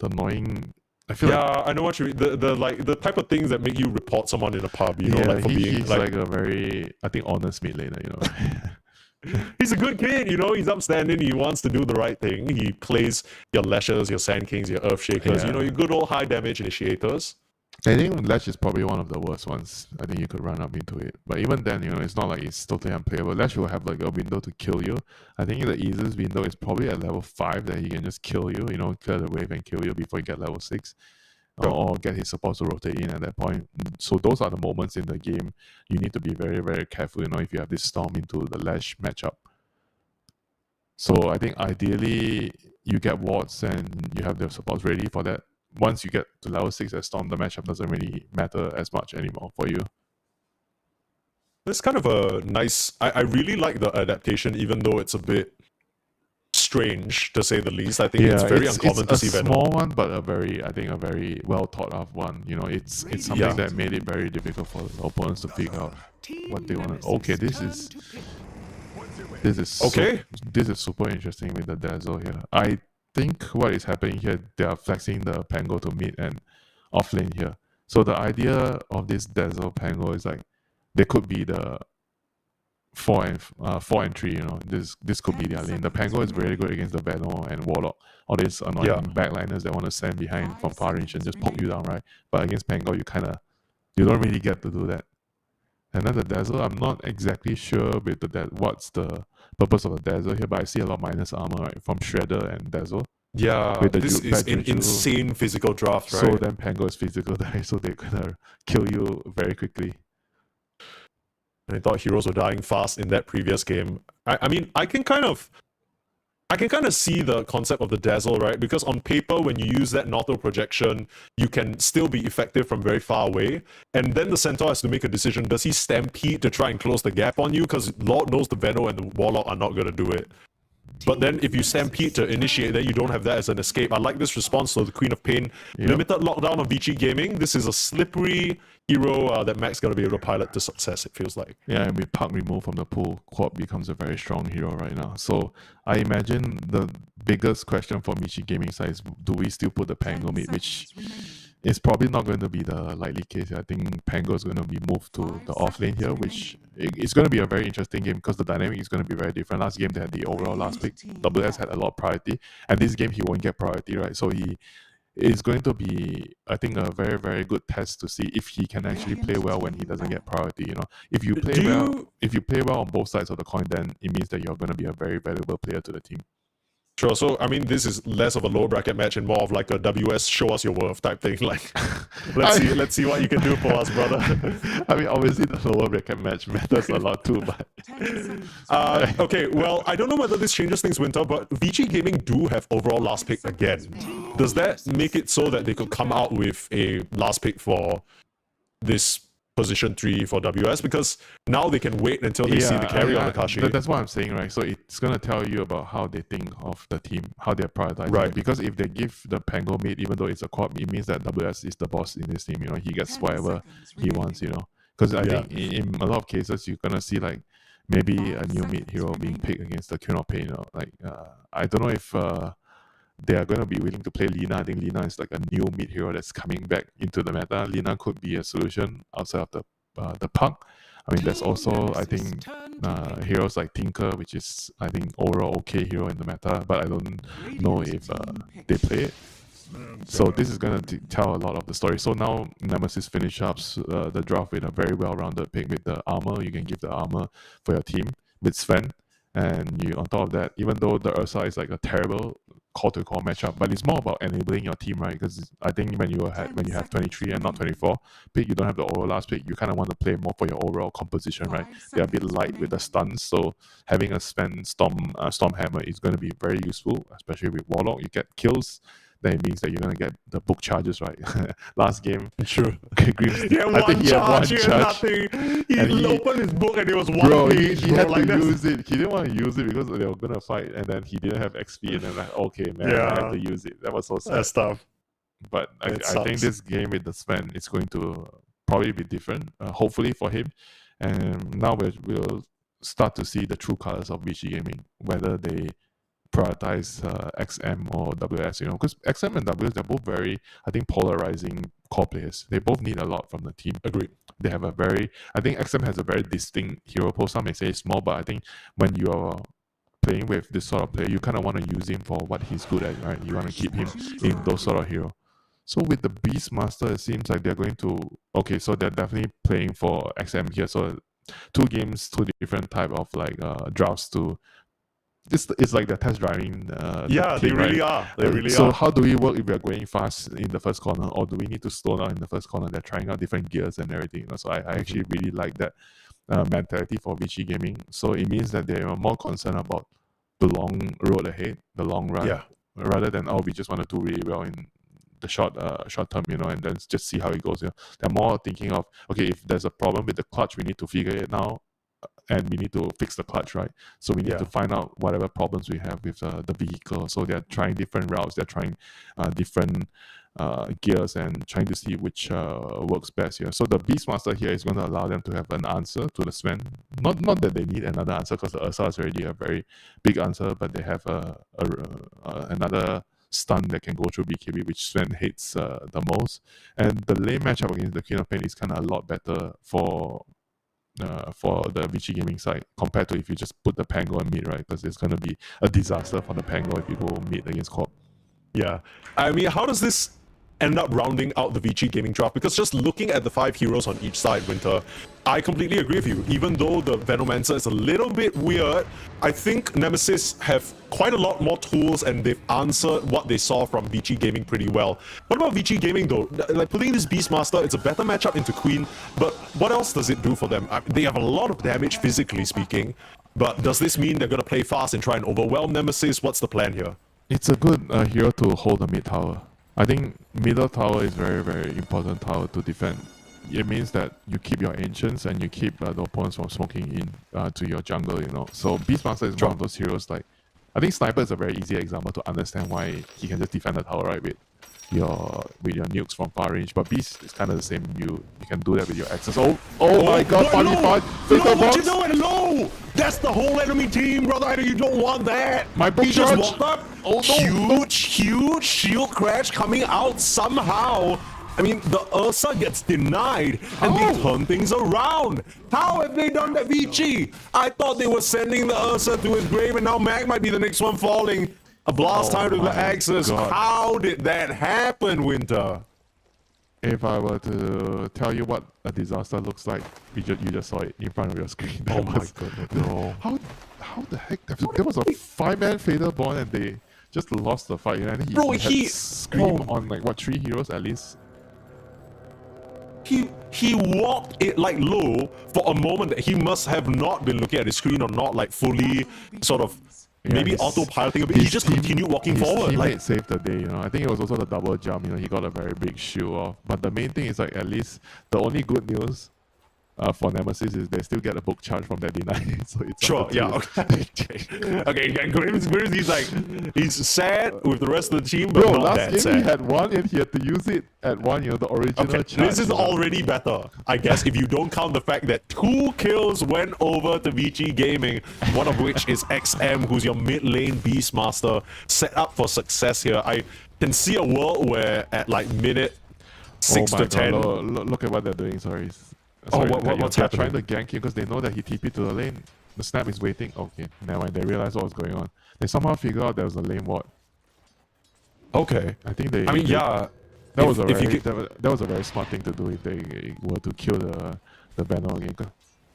annoying. I feel I know what you mean. The type of things that make you report someone in a pub, you know, like for being he's like a very, I think, honest mid laner, you know. He's a good kid, you know, he's upstanding, he wants to do the right thing. He plays your Lashers, your Sand Kings, your Earth Shakers, you know, your good old high damage initiators. I think Lash is probably one of the worst ones. I think you could run up into it. But even then, you know, it's not like it's totally unplayable. Lash will have like a window to kill you. I think the easiest window is probably at level 5 that he can just kill you, you know, clear the wave and kill you before you get level 6. Or get his supports to rotate in at that point. So those are the moments in the game you need to be very, very careful, you know, if you have this Storm into the Lash matchup. So I think ideally you get wards and you have the supports ready for that. Once you get to level 6 as Storm, the matchup doesn't really matter as much anymore for you. It's kind of a nice... I really like the adaptation, even though it's a bit strange, to say the least. I think it's very uncommon to see Venom. It's a small one, but a very well thought of one. You know, it's something that made it very difficult for the opponents to figure out what they want to... Okay, this is super interesting with the Dazzle here. I think what is happening here, they are flexing the Pango to mid and off lane here. So the idea of this Dazzle Pango is like they could be the 4 and 3, you know. This could be their lane. The Pango is very good against the Veno and Warlock. All these annoying backliners that want to stand behind from far range and just poke you down, right? But against Pango, you don't really get to do that. And then the Dazzle, I'm not exactly sure with what's the purpose of the Dazzle here, but I see a lot of minus armor, right, from Shredder and Dazzle. Yeah, this is an insane physical draft, right? So then Pango is physical die, so they're gonna kill you very quickly. I thought heroes were dying fast in that previous game. I mean, I can kind of I can kind of see the concept of the dazzle, right? Because on paper, when you use that auto projection, you can still be effective from very far away. And then the Centaur has to make a decision. Does he stampede to try and close the gap on you? Because Lord knows the Veno and the Warlock are not going to do it. But then if you stampede to initiate that, you don't have that as an escape. I like this response to the Queen of Pain. Yep. Limited lockdown of VG Gaming. This is a slippery hero that Mac's going to be able to pilot to success, it feels like. Yeah, and with Park removed from the pool, Quad becomes a very strong hero right now. So I imagine the biggest question for VG Gaming side is, do we still put the Pango mid, which is probably not going to be the likely case. I think Pango is going to be moved to the off lane here, which it's going to be a very interesting game because the dynamic is going to be very different. Last game they had the overall last pick. WS had a lot of priority, and this game he won't get priority, right? So he is going to be, I think, a very, very good test to see if he can actually play well when he doesn't get priority. You know, if you play well on both sides of the coin, then it means that you're going to be a very valuable player to the team. Sure. So, I mean, this is less of a low bracket match and more of like a WS show us your worth type thing. Like, let's see what you can do for us, brother. I mean, obviously the lower bracket match matters a lot too, but okay. Well, I don't know whether this changes things, Winter, but VG Gaming do have overall last pick again. Does that make it so that they could come out with a last pick for this position 3 for WS? Because now they can wait until they see the carry on Akashi. That's what I'm saying, right? So it's going to tell you about how they think of the team, how they're prioritizing. Right. Because if they give the Pango mid, even though it's a quad, it means that WS is the boss in this team. You know, he gets whatever he wants, you know. Because I think in a lot of cases, you're going to see like maybe a new mid hero being picked against the Queen of Pain. You know? Like, I don't know if they are going to be willing to play Lina. I think Lina is like a new mid hero that's coming back into the meta. Lina could be a solution outside of the Puck. I mean, there's also, I think, heroes like Tinker, which is, I think, overall okay hero in the meta, but I don't know if they play it. So this is going to tell a lot of the story. So now Nemesis finish up the draft with a very well-rounded pick with the armor. You can give the armor for your team with Sven. And you, on top of that, even though the Ursa is like a terrible core-to-core matchup, but it's more about enabling your team, right? Because I think when you have 23 and not 24 pick, you don't have the overall last pick. You kind of want to play more for your overall composition, right? They're a bit light with the stuns, so having a Sven Storm Hammer is going to be very useful, especially with Warlock. You get kills. Then it means that you're going to get the book charges, right? Last game. True. Grimms, I think he had one charge. He opened his book and it was one page. He had to use it. He didn't want to use it because they were going to fight. And then he didn't have XP. And then like, okay, man, I have to use it. That was so sad. That's tough. But I think this game with the Sven is going to probably be different, hopefully for him. And now we'll start to see the true colors of VG Gaming, whether they prioritize XM or WS, you know, because XM and WS, they're both very, I think, polarizing core players. They both need a lot from the team. Agreed. They have I think XM has a very distinct hero pool. Some may say it's small, but I think when you're playing with this sort of player, you kind of want to use him for what he's good at, right? You want to keep him in those sort of hero. So with the Beastmaster, it seems like they're going to, okay, so they're definitely playing for XM here. So 2 games, 2 different type of like drafts to, it's like they're test driving. They really are. They really so are. how do we work if we're going fast in the first corner, or do we need to slow down in the first corner? They're trying out different gears and everything. So I actually really like that mentality for VG Gaming. So it means that they are more concerned about the long road ahead, the long run, rather than we just want to do really well in the short term, you know, and then just see how it goes. You know, they're more thinking of, okay, if there's a problem with the clutch, we need to figure it out. And we need to fix the clutch, right? So we need to find out whatever problems we have with the vehicle. So they're trying different routes. They're trying different gears and trying to see which works best here. So the Beastmaster here is going to allow them to have an answer to the Sven. Not that they need another answer, because the Ursa is already a very big answer, but they have another stun that can go through BKB, which Sven hates the most. And the lane matchup against the Queen of Pain is kind of a lot better for the VG Gaming side compared to if you just put the Pango in mid, right? Because it's going to be a disaster for the Pango if you go mid against Corp. Yeah. I mean, how does this end up rounding out the VG Gaming draft? Because just looking at the 5 heroes on each side, Winter, I completely agree with you. Even though the Venomancer is a little bit weird, I think Nemesis have quite a lot more tools and they've answered what they saw from VG Gaming pretty well. What about VG Gaming though? Like putting this Beastmaster, it's a better matchup into Queen, but what else does it do for them? They have a lot of damage physically speaking, But does this mean they're going to play fast and try and overwhelm Nemesis? What's the plan here? It's a good hero to hold the mid tower. I think middle tower is very, very important tower to defend. It means that you keep your ancients and you keep the opponents from smoking in to your jungle, you know. So Beastmaster is one of those heroes. Like, I think Sniper is a very easy example to understand why he can just defend the tower, right, with your nukes from far range. But Beast is kind of the same. You can do that with your axes. Oh my god, funny fight! No, what you doing? No! That's the whole enemy team, brother. You don't want that. My book he just charge. walked up. Oh no! Huge shield crash coming out somehow. I mean, the Ursa gets denied, and they turn things around. How have they done that, VG? I thought they were sending the Ursa to his grave, and now Mag might be the next one falling. A blast time to the Axis. God. How did that happen, Winter? If I were to tell you what a disaster looks like, you just saw it in front of your screen. Oh my goodness. No. How the heck? There was a 5-man Fader Born and they just lost the fight. And he had Scream on like, what, 3 heroes at least? He walked it like low for a moment that he must have not been looking at his screen or not like fully sort of maybe autopiloting a bit. He just continued walking forward. His like teammate saved the day, you know. I think it was also the double jump, you know, he got a very big shield off. But the main thing is like at least the only good news for Nemesis is they still get a book charge from that deny. So it's sure, yeah, okay. Okay, Grimms, he's sad with the rest of the team, but not that last sad. game he had one and he had to use it at one, you know, the original charge. This is already better, I guess, if you don't count the fact that 2 kills went over to VG Gaming, one of which is XM, who's your mid lane Beastmaster, set up for success here. I can see a world where at like minute 6 to 10... Look at what they're doing, sorry. What's they're happening? trying to gank him because they know that he TP to the lane. The snap is waiting. Okay, now when they realize what was going on, they somehow figure out there was a lane ward. Okay. I think they. I mean, yeah. That was a very smart thing to do if they were to kill the banner again,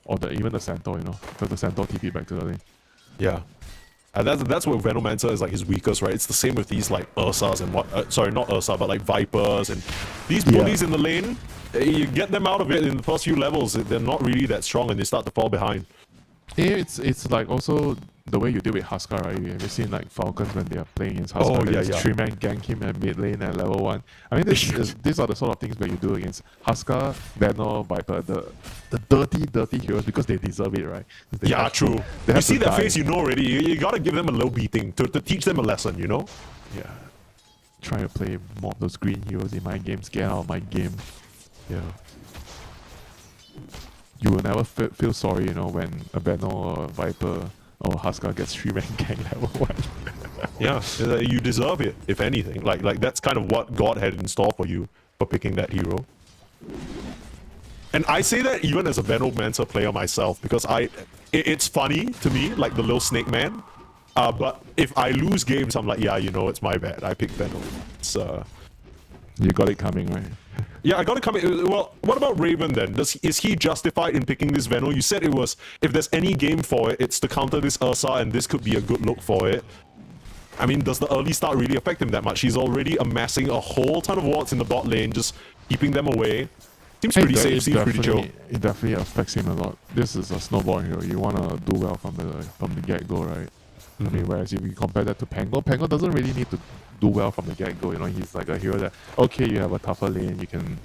or even the Centaur, you know, because the Centaur TP back to the lane. Yeah. And that's where Venomancer is like his weakest, right? It's the same with these like Ursas and what sorry, not Ursa, but like Vipers and these bullies in the lane. You get them out of it in the first few levels, they're not really that strong and they start to fall behind. It's like also the way you deal with Huskar, right? Have you seen like Falcons when they are playing against Huskar? Oh, yeah. 3-man gank him at mid lane at level 1. I mean, these are the sort of things where you do against Huskar, Banner, Viper, the dirty heroes because they deserve it, right? Yeah, true. You see their face, you know already. You gotta give them a little beating to teach them a lesson, you know? Yeah. Try to play more of those green heroes in my games. Get out of my game. Yeah. You will never feel sorry, you know, when a Banner or a Viper or Huskar gets 3-man gang level 1. Yeah, you deserve it, if anything. Like that's kind of what God had in store for you for picking that hero. And I say that even as a Venomancer player myself, because it's funny to me, like the little snake man. But if I lose games, I'm like, yeah, you know, it's my bad. I picked Venom. It's You got it coming, right? Yeah, I got it coming. Well, what about Raven then? Is he justified in picking this Veno? You said it was, if there's any game for it, it's to counter this Ursa, and this could be a good look for it. I mean, does the early start really affect him that much? He's already amassing a whole ton of wards in the bot lane, just keeping them away. Seems pretty safe, seems pretty chill. It definitely affects him a lot. This is a snowball hero. You want to do well from the get-go, right? I mean, whereas if you compare that to Pango doesn't really need to do well from the get-go, you know. He's like a hero that, okay, you have a tougher lane, you can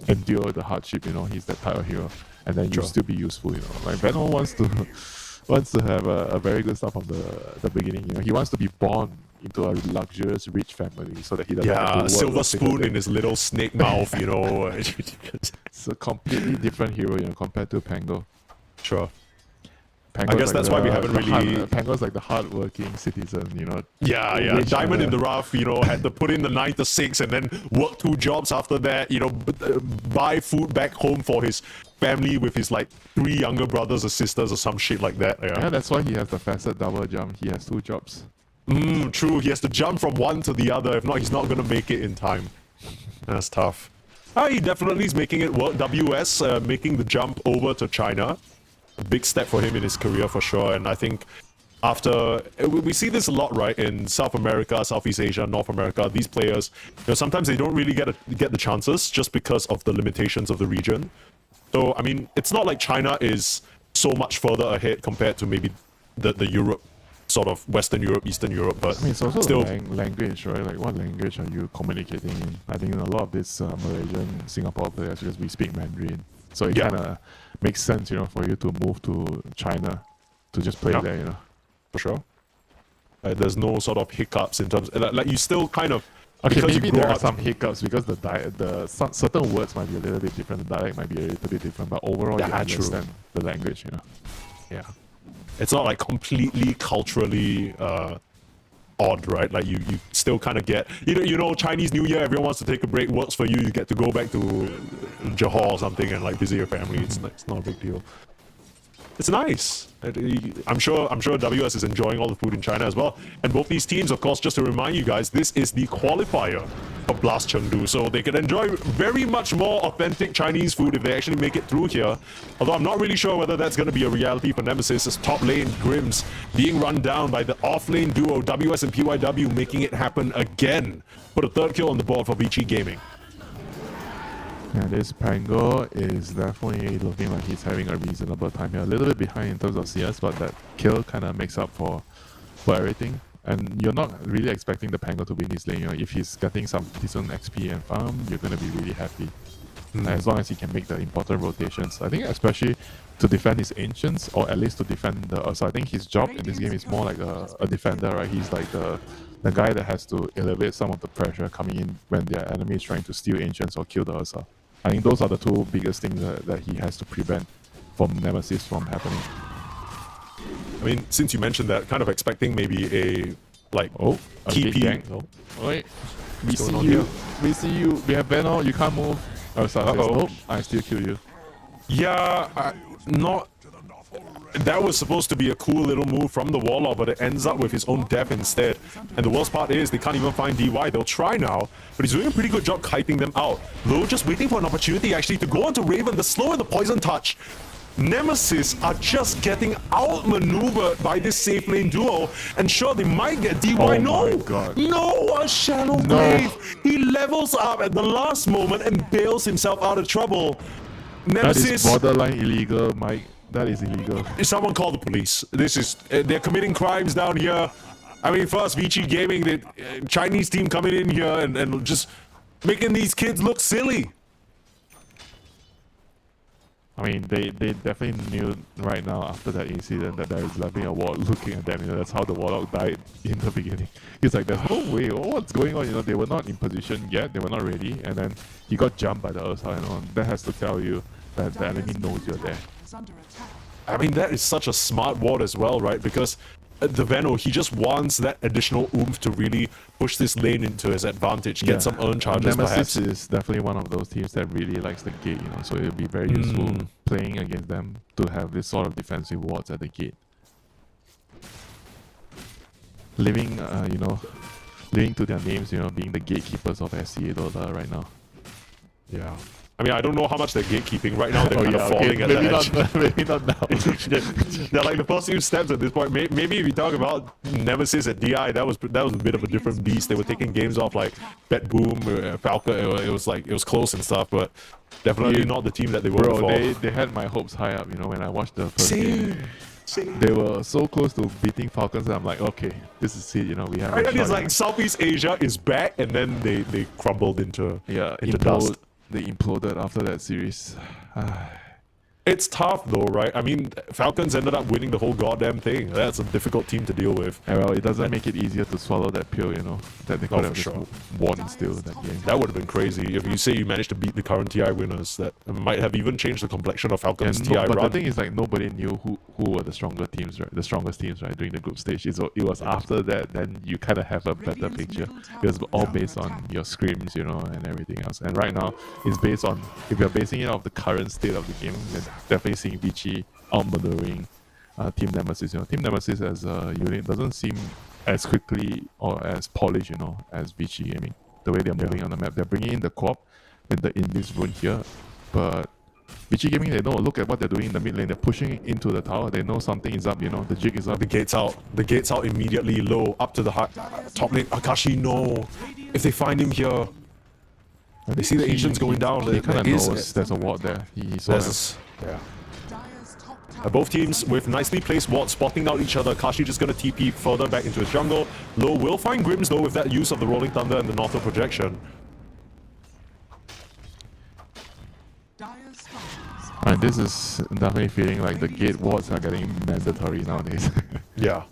endure the hardship, you know. He's that type of hero, and then you'll still be useful, you know. Like Venom wants to have a very good stuff from the beginning, you know. He wants to be born into a luxurious, rich family so that he doesn't have to work silver spoon in his little snake mouth, you know. It's a completely different hero, you know, compared to Pango. Sure. Pango's I guess that's why we haven't really... Pango's like the hard-working citizen, you know. Yeah. Diamond in the rough, you know, had to put in the 9 to 6 and then work 2 jobs after that, you know, buy food back home for his family with his, like, 3 younger brothers or sisters or some shit like that. Yeah, that's why he has the fastest double jump. He has 2 jobs. True. He has to jump from one to the other. If not, he's not going to make it in time. That's tough. He definitely is making it work. WS making the jump over to China. A big step for him in his career for sure. And I think after... We see this a lot, right? In South America, Southeast Asia, North America. These players, you know, sometimes they don't really get the chances just because of the limitations of the region. So, I mean, it's not like China is so much further ahead compared to maybe the Europe, sort of Western Europe, Eastern Europe. But I mean, it's also still language, right? Like, what language are you communicating in? I think a lot of this Malaysian, Singapore players, because we speak Mandarin, so it kind of makes sense, you know, for you to move to China to just play there, you know. For sure. There's no sort of hiccups in terms, like you still kind of. Okay, because maybe you grow there are up- some hiccups because certain words might be a little bit different, the dialect might be a little bit different, but overall you understand the language, you know. Yeah, it's not like completely culturally odd, right? Like you still kind of get, you know, Chinese New Year, everyone wants to take a break, works for you, you get to go back to Johor or something and like visit your family. It's not a big deal. It's nice. I'm sure WS is enjoying all the food in China as well. And both these teams, of course, just to remind you guys, this is the qualifier of Blast Chengdu, so they can enjoy very much more authentic Chinese food if they actually make it through here. Although I'm not really sure whether that's going to be a reality for Nemesis, as top lane Grims being run down by the off-lane duo WS and PYW, making it happen again. Put a third kill on the board for Vici Gaming. Yeah, this Pango is definitely looking like he's having a reasonable time here. A little bit behind in terms of CS, but that kill kind of makes up for everything. And you're not really expecting the Pango to win this lane. You know, if he's getting some decent XP and farm, you're going to be really happy. As long as he can make the important rotations. I think especially to defend his Ancients, or at least to defend the... So I think his job in this game is more like a defender, right? He's like the guy that has to elevate some of the pressure coming in when their enemy is trying to steal Ancients or kill the Ursa. I think those are the two biggest things that he has to prevent from Nemesis from happening. I mean, since you mentioned that, kind of expecting maybe a TP gang. Wait, we see you. We see you. We have Venom. You can't move. I still kill you. Yeah, not. That was supposed to be a cool little move from the Warlord, but it ends up with his own death instead. And the worst part is they can't even find DY. They'll try now, but he's doing a pretty good job kiting them out. Low just waiting for an opportunity actually to go onto Raven, the slow and the poison touch. Nemesis are just getting outmaneuvered by this safe lane duo, and sure, they might get DY. No, a shallow grave. He levels up at the last moment and bails himself out of trouble. Nemesis, that is borderline illegal, Mike. That is illegal. Someone call the police. This is they're committing crimes down here. I mean, first Vici Gaming, the Chinese team coming in here and just making these kids look silly. I mean, they definitely knew right now after that incident that there is definitely a warlock looking at them. You know, that's how the warlock died in the beginning. He's like, there's no way. Oh, what's going on? You know, they were not in position yet. They were not ready, and then he got jumped by the Ursa. You know, that has to tell you that the enemy knows you're there. I mean, that is such a smart ward as well, right? Because the Veno, he just wants that additional oomph to really push this lane into his advantage, get some earn charges. Nemesis is definitely one of those teams that really likes the gate, you know, so it'll be very useful playing against them to have this sort of defensive wards at the gate. Living to their names, you know, being the gatekeepers of SCA DOTA right now. Yeah. I mean, I don't know how much they're gatekeeping right now. They're kind of falling at the edge. Maybe not now. They're like the first few steps at this point. Maybe if you talk about Nemesis at DI, that was a bit of a different beast. They were taking games off like Bet Boom, Falca. It was close and stuff, but definitely not the team that they were before. They had my hopes high up. You know, when I watched the first game, they were so close to beating Falcons. And I'm like, okay, this is it. You know, we have. Right, it's like Southeast Asia is back, and then they crumbled into dust. They imploded after that series. It's tough though, right? I mean, Falcons ended up winning the whole goddamn thing. That's a difficult team to deal with. Yeah, well, it doesn't make it easier to swallow that pill, you know, that they could have just won still that game. That would have been crazy if you say you managed to beat the current TI winners. That might have even changed the complexion of Falcons' TI run. But the thing is, like, nobody knew who were the stronger teams, right? The strongest teams, right, during the group stage. It was after that, then you kind of have a better picture. It was all based on your scrims, you know, and everything else. And right now, it's based on, if you're basing it off the current state of the game, then definitely seeing Vici outmaneuvering Team Nemesis. You know, Team Nemesis as a unit doesn't seem as quickly or as polished, you know, as Vici Gaming. The way they're moving on the map, they're bringing in the co-op with the Invis rune here, but Vici Gaming, they know, look at what they're doing in the mid lane. They're pushing into the tower. They know something is up, you know, the jig is up. The gate's out. The gate's out immediately. Low up to the top lane. Akashi, no. If they find him here, they see the Ancients going down. He kind of knows there's a ward there. He saw yeah. Both teams with nicely placed wards spotting out each other. Kashi just gonna TP further back into his jungle. Low will find Grims though with that use of the Rolling Thunder and the Naughter projection. And this is definitely feeling like the gate wards are getting mandatory nowadays. Yeah.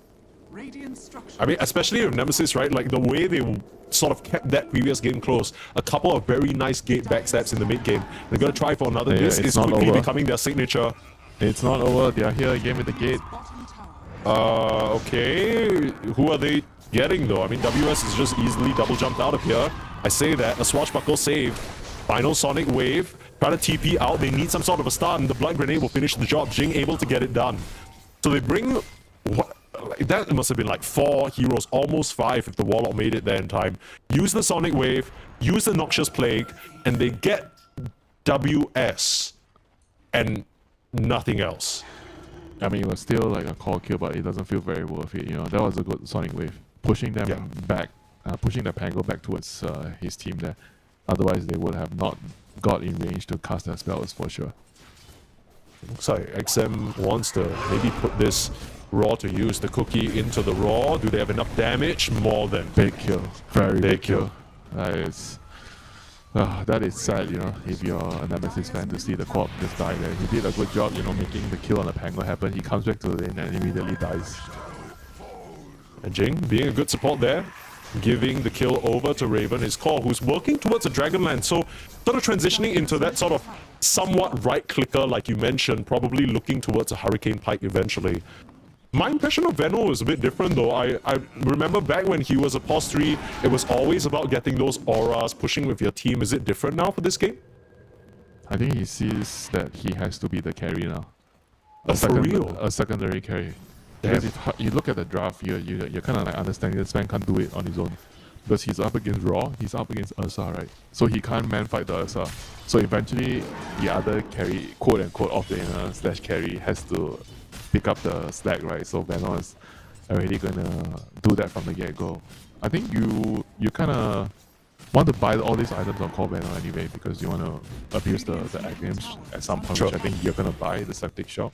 I mean, especially with Nemesis, right? Like the way they sort of kept that previous game close. A couple of very nice gate backstabs in the mid game. They're gonna try for another. This is quickly becoming their signature. It's not over. They are here again with the gate. Okay. Who are they getting though? I mean, WS is just easily double jumped out of here. I say that. A swashbuckle save. Final Sonic Wave. Try to TP out. They need some sort of a start, and the Blood Grenade will finish the job. Jing able to get it done. So they bring... What? That must have been like 4 heroes, almost 5 if the Warlock made it there in time. Use the Sonic Wave, use the Noxious Plague, and they get WS. And nothing else. I mean, it was still like a call kill, but it doesn't feel very worth it. You know, that was a good Sonic Wave. Pushing them back, pushing the Pango back towards his team there. Otherwise, they would have not got in range to cast their spells for sure. Looks like XM wants to maybe put this Raw to use the cookie into the Raw. Do they have enough damage? More than big kill. Very big kill. That is sad, you know, if you're a Nemesis fan, to see the Corp just die there. He did a good job, you know, making the kill on the Pango happen. He comes back to the lane and immediately dies. And Jing being a good support there, giving the kill over to Raven, his core, who's working towards a Dragonland. So sort of transitioning into that sort of somewhat right clicker, like you mentioned, probably looking towards a Hurricane Pike eventually. My impression of Venno is a bit different though. I remember back when he was a POS 3, it was always about getting those auras, pushing with your team. Is it different now for this game? I think he sees that he has to be the carry now. A secondary carry. Because if you look at the draft, you're kind of like understanding this man can't do it on his own. Because he's up against Raw, he's up against Ursa, right? So he can't man-fight the Ursa. So eventually, the other carry, quote-unquote, off-laner / carry, has to pick up the slack, right? So Venno is already gonna do that from the get-go. I think you kind of want to buy all these items on Core Venno anyway, because you want to abuse the Aghanim at some point, which I think you're gonna buy the Septic Shop.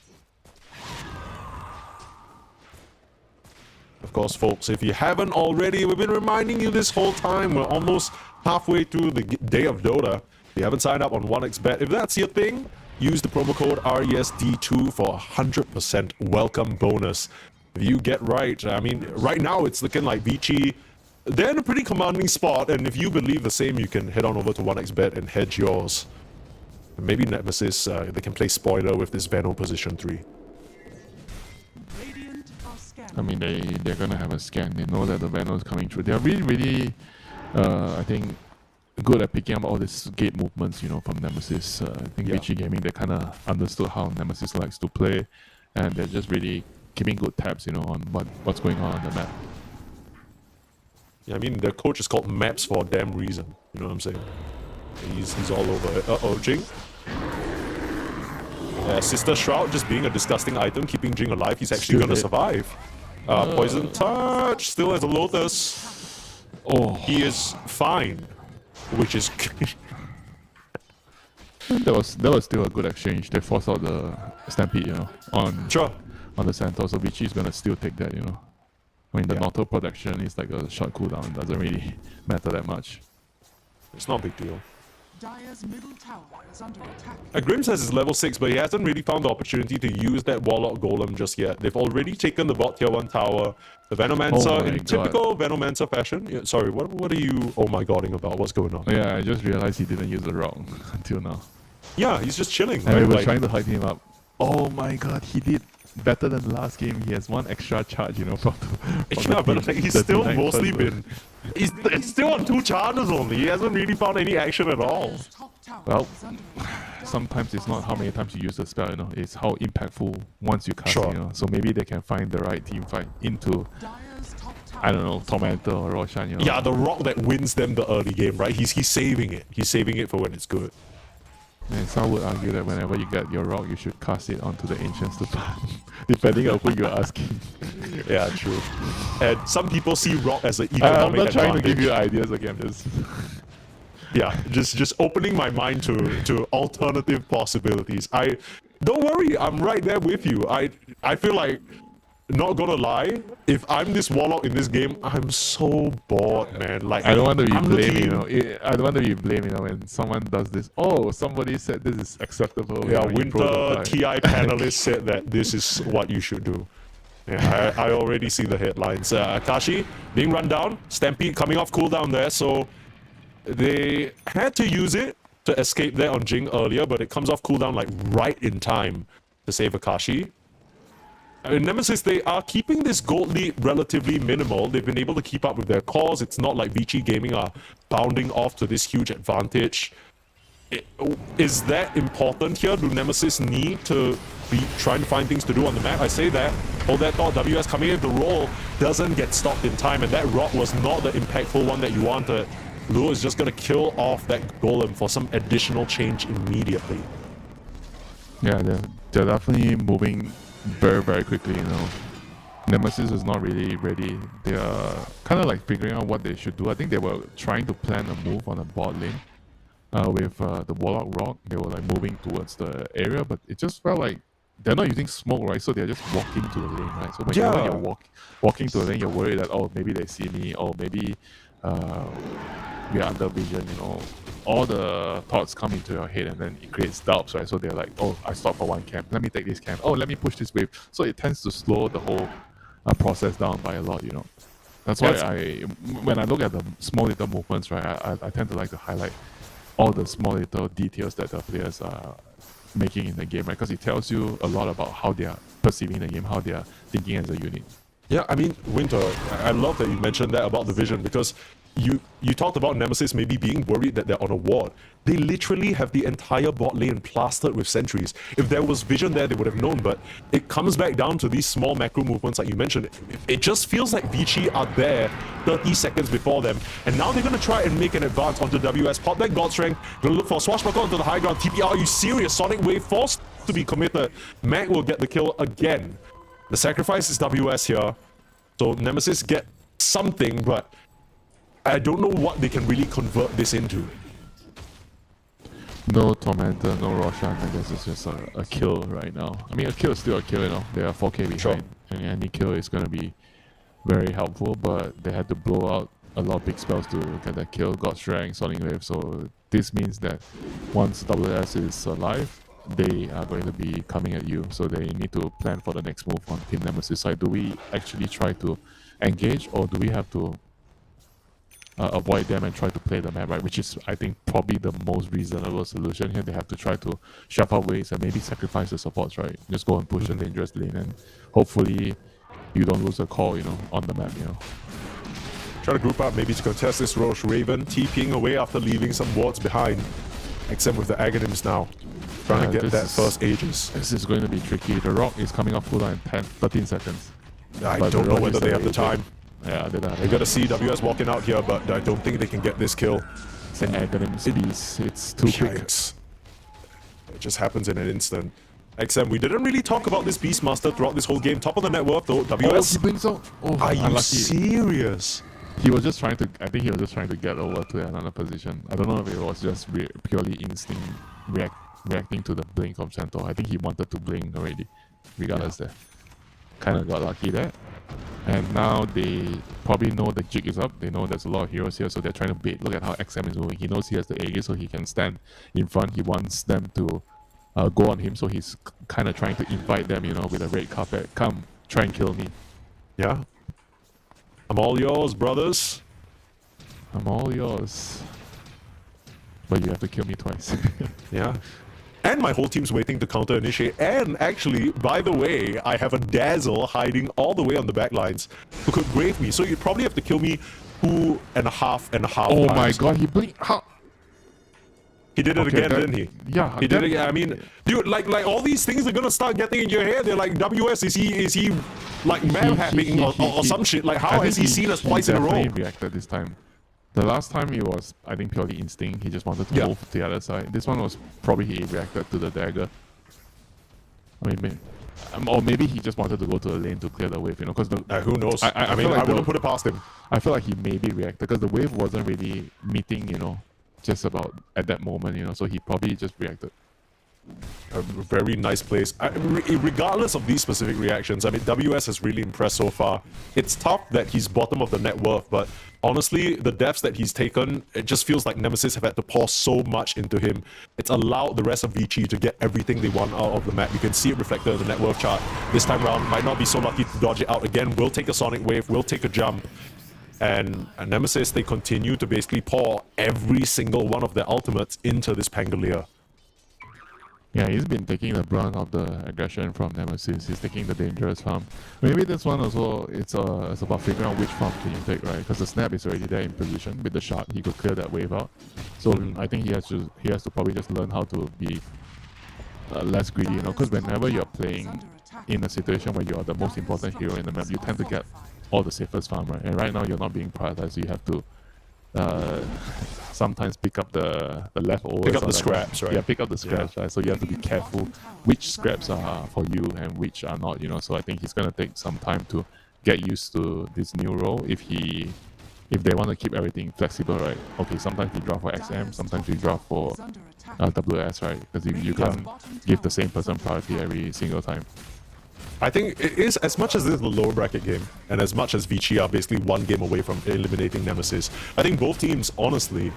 Of course, folks, if you haven't already, we've been reminding you this whole time. We're almost halfway through the day of Dota. If you haven't signed up on 1xBet, if that's your thing, use the promo code RESD2 for a 100% welcome bonus. If you get right, I mean, right now it's looking like Vici, they're in a pretty commanding spot, and if you believe the same, you can head on over to 1xBet and hedge yours. And maybe Nemesis, they can play spoiler with this Venno position 3. I mean, they're gonna have a scan. They know that the Venno is coming through. They're really, I think, good at picking up all these gate movements, you know, from Nemesis. I think Vici Gaming, they kind of understood how Nemesis likes to play, and they're just really keeping good tabs, you know, on what's going on the map. Yeah, I mean, their coach is called Maps for a damn reason. You know what I'm saying? He's all over it. Uh-oh, Jing. Yeah, Sister Shroud just being a disgusting item, keeping Jing alive. He's actually gonna survive. Poison Touch still has a Lotus. Oh, he is fine, which is that was still a good exchange. They forced out the Stampede, you know, on the Centaur. So Vici is gonna still take that, you know. I mean, the Naughter protection is like a short cooldown. Doesn't really matter that much. It's not a big deal. Dire's middle tower is under attack. Grims has his level 6, but he hasn't really found the opportunity to use that Warlock Golem just yet. They've already taken the bot tier 1 tower. The Venomancer, in typical Venomancer fashion. Yeah, sorry, what are you oh my godding about? What's going on? Yeah, I just realized he didn't use the rock until now. Yeah, he's just chilling. And we were trying to hype him up. Oh my god, he did better than the last game. He has 1 extra charge, you know, from yeah, but like, he's still mostly been... He's still on 2 charges only. He hasn't really found any action at all. Well, sometimes it's not how many times you use the spell, you know, it's how impactful once you cast it, you know. So maybe they can find the right team fight into, I don't know, Tormentor or Roshan, you know. Yeah, the rock that wins them the early game, right? He's saving it. He's saving it for when it's good. And some would argue that whenever you get your rock, you should cast it onto the Ancients to farm, depending on who you're asking. Yeah, true. And some people see rock as an economic I'm not trying advantage. to give you ideas again, just... Yeah, just opening my mind to alternative possibilities. don't worry, I'm right there with you. I feel like, not gonna lie, if I'm this warlock in this game, I'm so bored, man. Like I don't want to be I'm blamed, looking- I don't want to be blamed, when someone does this. Oh, somebody said this is acceptable. Yeah, you Winter prototype. TI panelists said that this is what you should do. Yeah, I already see the headlines. Akashi being run down, Stampede coming off cooldown there, so they had to use it to escape there on Jing earlier, but it comes off cooldown like right in time to save Akashi. Nemesis, they are keeping this gold lead relatively minimal. They've been able to keep up with their cause. It's not like Vici Gaming are bounding off to this huge advantage. Is that important here? Do Nemesis need to be trying to find things to do on the map? I say that. Hold that thought. WS coming in. The roll doesn't get stopped in time, and that rock was not the impactful one that you wanted. Luo is just going to kill off that golem for some additional change immediately. Yeah, they're definitely moving very, very quickly, Nemesis is not really ready. They are kind of like figuring out what they should do. I think they were trying to plan a move on the bot lane with the Warlock Rock. They were like moving towards the area, but it just felt like they're not using smoke, right? So they're just walking to the lane, right? So when you're walking to the lane, you're worried that, oh, maybe they see me, or maybe we are under vision, all the thoughts come into your head, and then it creates doubts, right? So they're like, oh, I stopped for one camp, let me take this camp, oh, let me push this wave. So it tends to slow the whole process down by a lot, That's why when I look at the small little movements, right, I tend to like to highlight all the small little details that the players are making in the game, right? Because it tells you a lot about how they are perceiving the game, how they are thinking as a unit. Yeah, I mean, Winter, I love that you mentioned that about the vision, because you talked about Nemesis maybe being worried that they're on a ward. They literally have the entire bot lane plastered with sentries. If there was vision there, they would have known, but it comes back down to these small macro movements like you mentioned. It just feels like Vici are there 30 seconds before them, and now they're going to try and make an advance onto WS. Pop that God Strength, going to look for a swashbuckle onto the high ground. TPR, are you serious? Sonic Wave forced to be committed. Mag will get the kill again. The sacrifice is WS here, so Nemesis get something, but I don't know what they can really convert this into. No Tormentor, no Roshan. I guess it's just a kill right now. I mean, a kill is still a kill, They are 4k behind, sure. And any kill is going to be very helpful, but they had to blow out a lot of big spells to get that kill. God Strength, Sonic Wave, so this means that once WS is alive, they are going to be coming at you, so they need to plan for the next move on Team Nemesis side. Do we actually try to engage, or do we have to avoid them and try to play the map, right? Which is, I think, probably the most reasonable solution here. They have to try to shuffle ways and maybe sacrifice the supports, right? Just go and push the dangerous lane, and hopefully you don't lose a call, on the map, Try to group up, maybe to contest this Roche Raven, TPing away after leaving some wards behind. Except with the Aghanims now, trying to get that first Aegis. This is going to be tricky. The rock is coming off cooldown in 13 seconds. I don't know whether they have the time. Yeah, they don't. They got to see WS walking out here, but I don't think they can get this kill. It's an Aghanims beast. It's too quick. It just happens in an instant. XM, we didn't really talk about this Beastmaster throughout this whole game. Top of the net worth though, WS. He brings out. Oh, are you unlucky. serious? He was just trying to. I think he was just trying to get over to another position. I don't know if it was just purely instinct reacting to the blink from Centaur. I think he wanted to blink already, regardless there. Kind of got lucky there. And now they probably know the jig is up. They know there's a lot of heroes here, so they're trying to bait. Look at how XM is moving. He knows he has the Aegis, so he can stand in front. He wants them to go on him, so he's kind of trying to invite them, with a red carpet. Come, try and kill me. Yeah. I'm all yours, brothers. I'm all yours. But you have to kill me twice. Yeah. And my whole team's waiting to counter initiate. And actually, by the way, I have a Dazzle hiding all the way on the back lines who could grave me. So you'd probably have to kill me 2.5 Oh times. my god, he blinked. How? He did it again, didn't he? Yeah. He did it again. I mean, dude, like all these things are gonna start getting in your head. They're like, WS, is he like man-happing or some shit? Like, how has he seen us twice in a row? He reacted this time. The last time he was, I think, purely instinct. He just wanted to move to the other side. This one was probably he reacted to the dagger. I mean, or maybe he just wanted to go to the lane to clear the wave, because who knows? I mean, I wouldn't put it past him. I feel like he maybe reacted because the wave wasn't really meeting, just about at that moment, so he probably just reacted. A very nice place. Regardless of these specific reactions, I mean, WS has really impressed so far. It's tough that he's bottom of the net worth, but honestly, the depths that he's taken, it just feels like Nemesis have had to pour so much into him. It's allowed the rest of Vici to get everything they want out of the map. You can see it reflected in the net worth chart. This time around, might not be so lucky to dodge it out again. Will take a Sonic Wave, will take a jump. And Nemesis, they continue to basically pour every single one of their ultimates into this Pangolier. Yeah, he's been taking the brunt of the aggression from Nemesis. He's taking the dangerous farm. Maybe this one also, it's about figuring out which farm can you take, right? Because the snap is already there in position with the shot. He could clear that wave out. So I think he has to probably just learn how to be less greedy, you know. Because whenever you're playing in a situation where you're the most important hero in the map, you tend to get all the safest farm, right? And right now you're not being prioritized, so you have to sometimes pick up the leftovers. Pick up the scraps, right? Yeah, pick up the scraps, right? So you have to be careful which scraps are for you and which are not, you know. So I think he's gonna take some time to get used to this new role. If they want to keep everything flexible, right? Okay, sometimes you draw for XM, sometimes you draw for WS, right? Because you can't give the same person priority every single time. I think it is, as much as this is a lower bracket game, and as much as Vici are basically one game away from eliminating Nemesis, I think both teams, honestly,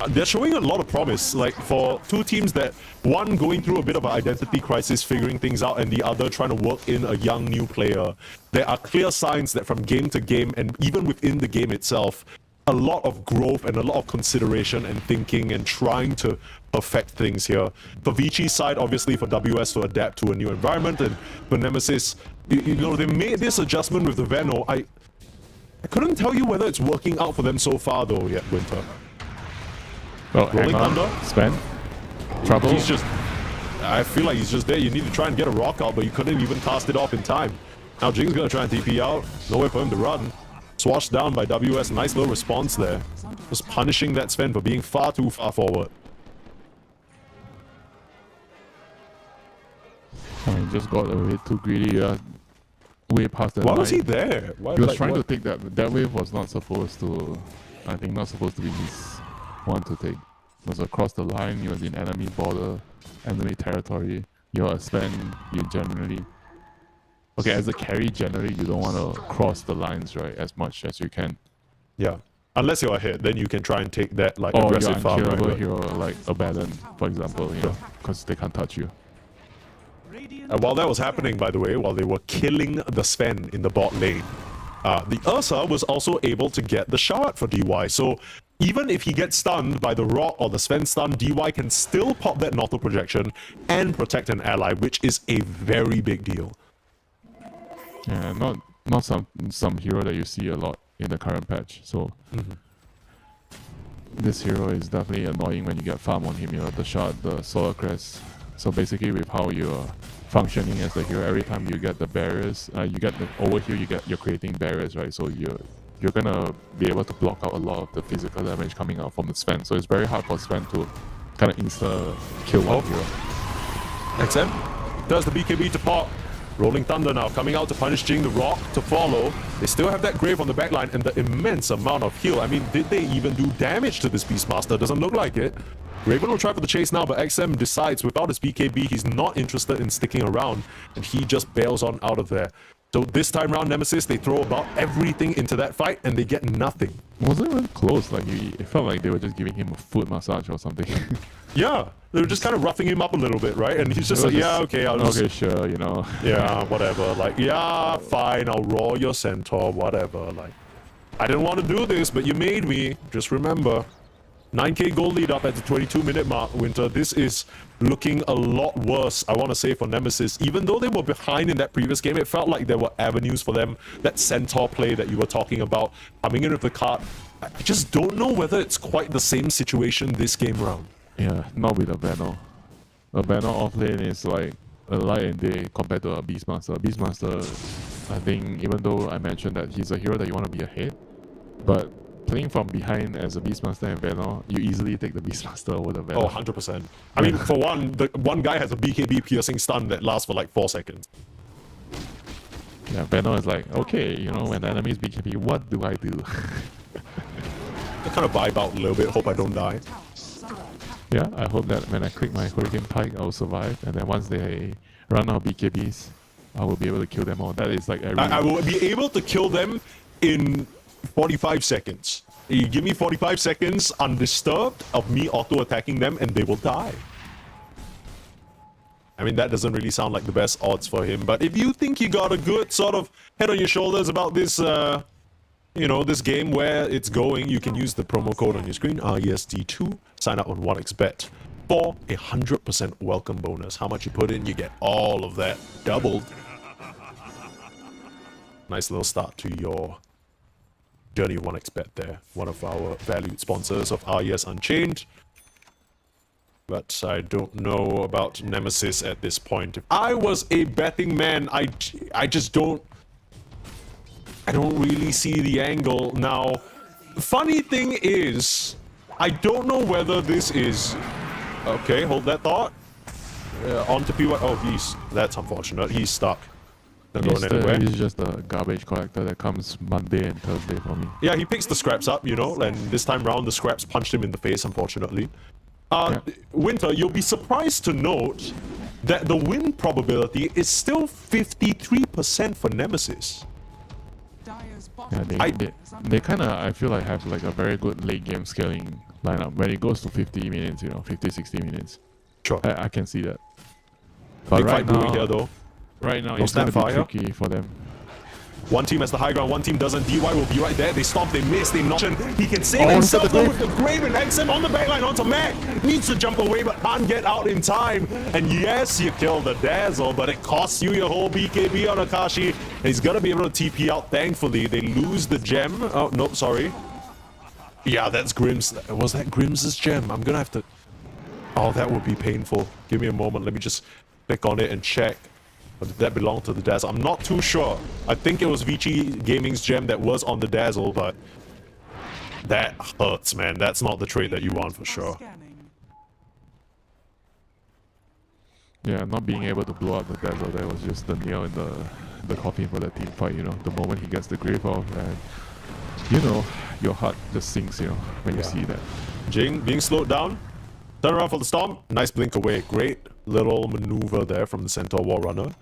they're showing a lot of promise. Like, for two teams that, one going through a bit of an identity crisis, figuring things out, and the other trying to work in a young new player, there are clear signs that from game to game, and even within the game itself, a lot of growth and a lot of consideration and thinking and trying to perfect things here. For Vici's side, obviously for WS to adapt to a new environment, and for Nemesis, you know, they made this adjustment with the Veno. I couldn't tell you whether it's working out for them so far though yet, Winter. Well, Rolling Thunder? Sven? Trouble? He's just... I feel like he's just there. You need to try and get a rock out, but you couldn't even cast it off in time. Now Jing's gonna try and TP out. Nowhere for him to run. Swashed down by WS. Nice little response there. Just punishing that Sven for being far too far forward. I just got a bit too greedy. Way past the Why line. was he there? Why, he was like, trying what? to take that. That wave was not supposed to... I think not supposed to be his one to take. It was across the line. He was in enemy border, enemy territory. You're a Sven. You generally... Okay, as a carry, generally, you don't want to cross the lines, right, as much as you can. Yeah. Unless you're ahead, then you can try and take that, like, or aggressive farm, you're right? hero, like Abaddon, for example, you know, because they can't touch you. While that was happening, by the way, while they were killing the Sven in the bot lane, the Ursa was also able to get the shard for DY. So even if he gets stunned by the Rock or the Sven stun, DY can still pop that Naughty projection and protect an ally, which is a very big deal. Yeah, not some hero that you see a lot in the current patch. So this hero is definitely annoying when you get farm on him. You know, the shard, the Solar Crest. So basically, with how you're functioning as the hero, every time you get the barriers, you get the overheal, you're creating barriers, right? So you're gonna be able to block out a lot of the physical damage coming out from the Sven. So it's very hard for Sven to kind of insta kill one hero. XM does the BKB to pop. Rolling Thunder now coming out to punish Jing, the Rock to follow. They still have that Grave on the backline and the immense amount of heal. I mean, did they even do damage to this Beastmaster? Doesn't look like it. Raven will try for the chase now, but XM decides without his BKB, he's not interested in sticking around, and he just bails on out of there. So this time round, Nemesis, they throw about everything into that fight, and they get nothing. It wasn't even close. Like, it felt like they were just giving him a foot massage or something. Yeah, they were just kind of roughing him up a little bit, right? And he's just like, yeah, okay, I'll just... Okay, sure, you know. Yeah, whatever. Like, yeah, fine, I'll roll your centaur, whatever. Like, I didn't want to do this, but you made me. Just remember, 9k gold lead up at the 22-minute mark, Winter. This is looking a lot worse, I want to say, for Nemesis. Even though they were behind in that previous game, it felt like there were avenues for them. That centaur play that you were talking about, coming in with the cart. I just don't know whether it's quite the same situation this game round. Yeah, not with a Veno. A Veno off lane is like a light and day compared to a Beastmaster. Beastmaster, I think, even though I mentioned that he's a hero that you want to be ahead, but playing from behind as a Beastmaster and Veno, you easily take the Beastmaster over the Veno. Oh, 100%. I mean, for one, the one guy has a BKB piercing stun that lasts for like 4 seconds. Yeah, Veno is like, okay, you know, when the enemy is BKB, what do I do? I kind of vibe out a little bit, hope I don't die. Yeah, I hope that when I click my Hurricane Pike, I will survive. And then once they run out of BKBs, I will be able to kill them all. That is like I will be able to kill them in 45 seconds. You give me 45 seconds undisturbed of me auto-attacking them and they will die. I mean, that doesn't really sound like the best odds for him, but if you think you got a good sort of head on your shoulders about this, you know, this game, where it's going, you can use the promo code on your screen, RESD2, sign up on 1xBet for 100% welcome bonus. How much you put in, you get all of that doubled. Nice little start to your journey, 1xBet there. One of our valued sponsors of RES Unchained. But I don't know about Nemesis at this point. If I was a betting man, I just don't... I don't really see the angle. Now, funny thing is, I don't know whether this is... Okay, hold that thought. On to PY... Oh, that's unfortunate. He's stuck. Not going anywhere. He's just a garbage collector that comes Monday and Thursday for me. Yeah, he picks the scraps up, you know, and this time round the scraps punched him in the face, unfortunately. Winter, you'll be surprised to note that the win probability is still 53% for Nemesis. Yeah, they kind of, I feel like, have like a very good late game scaling lineup. When it goes to 50 minutes, you know, 50, 60 minutes. Sure. I can see that. But Big right fight now, brewing here, though. Right now, No it's going to be Snapfire. tricky for them. One team has the high ground, one team doesn't. DY will be right there. They stop, they miss, they notch. He can save himself though with the grave and hangs him on the backline onto Mac. Needs to jump away but can't get out in time. And yes, you kill the Dazzle, but it costs you your whole BKB on Akashi. And he's gonna be able to TP out, thankfully. They lose the gem. Oh, no, sorry. Yeah, that's Grimm's. Was that Grimm's gem? I'm gonna have to... Oh, that would be painful. Give me a moment. Let me just click on it and check. Or did that belong to the Dazzle? I'm not too sure. I think it was Vici Gaming's gem that was on the Dazzle, but that hurts, man. That's not the trade that you want for sure. Yeah, not being able to blow up the Dazzle, that was just the nail in the coffin for that team fight, you know. The moment he gets the grave off, and you know, your heart just sinks, you know, when you see that. Jing being slowed down. Turn around for the Storm. Nice blink away. Great little maneuver there from the Centaur War Runner.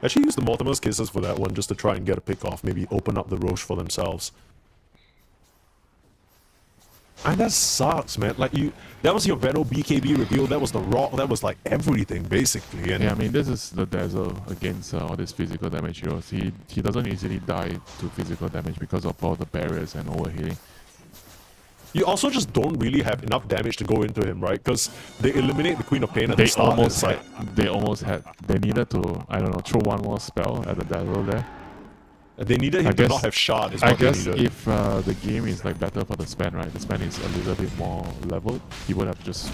Actually used the Mortimer's Kisses for that one just to try and get a pick off. Maybe open up the Roche for themselves. And that sucks, man. Like, that was your Venom BKB reveal. That was the Rock. That was like everything, basically. And yeah, I mean, this is the Dazzle against all this physical damage heroes. He doesn't easily die to physical damage because of all the barriers and overhealing. You also just don't really have enough damage to go into him, right? Because they eliminate the Queen of Pain at the start. They needed to, I don't know, throw one more spell at the Dazzle there. They needed him to not have shard, is what they needed. I guess if the game is like better for the span, right? The span is a little bit more leveled. He would have just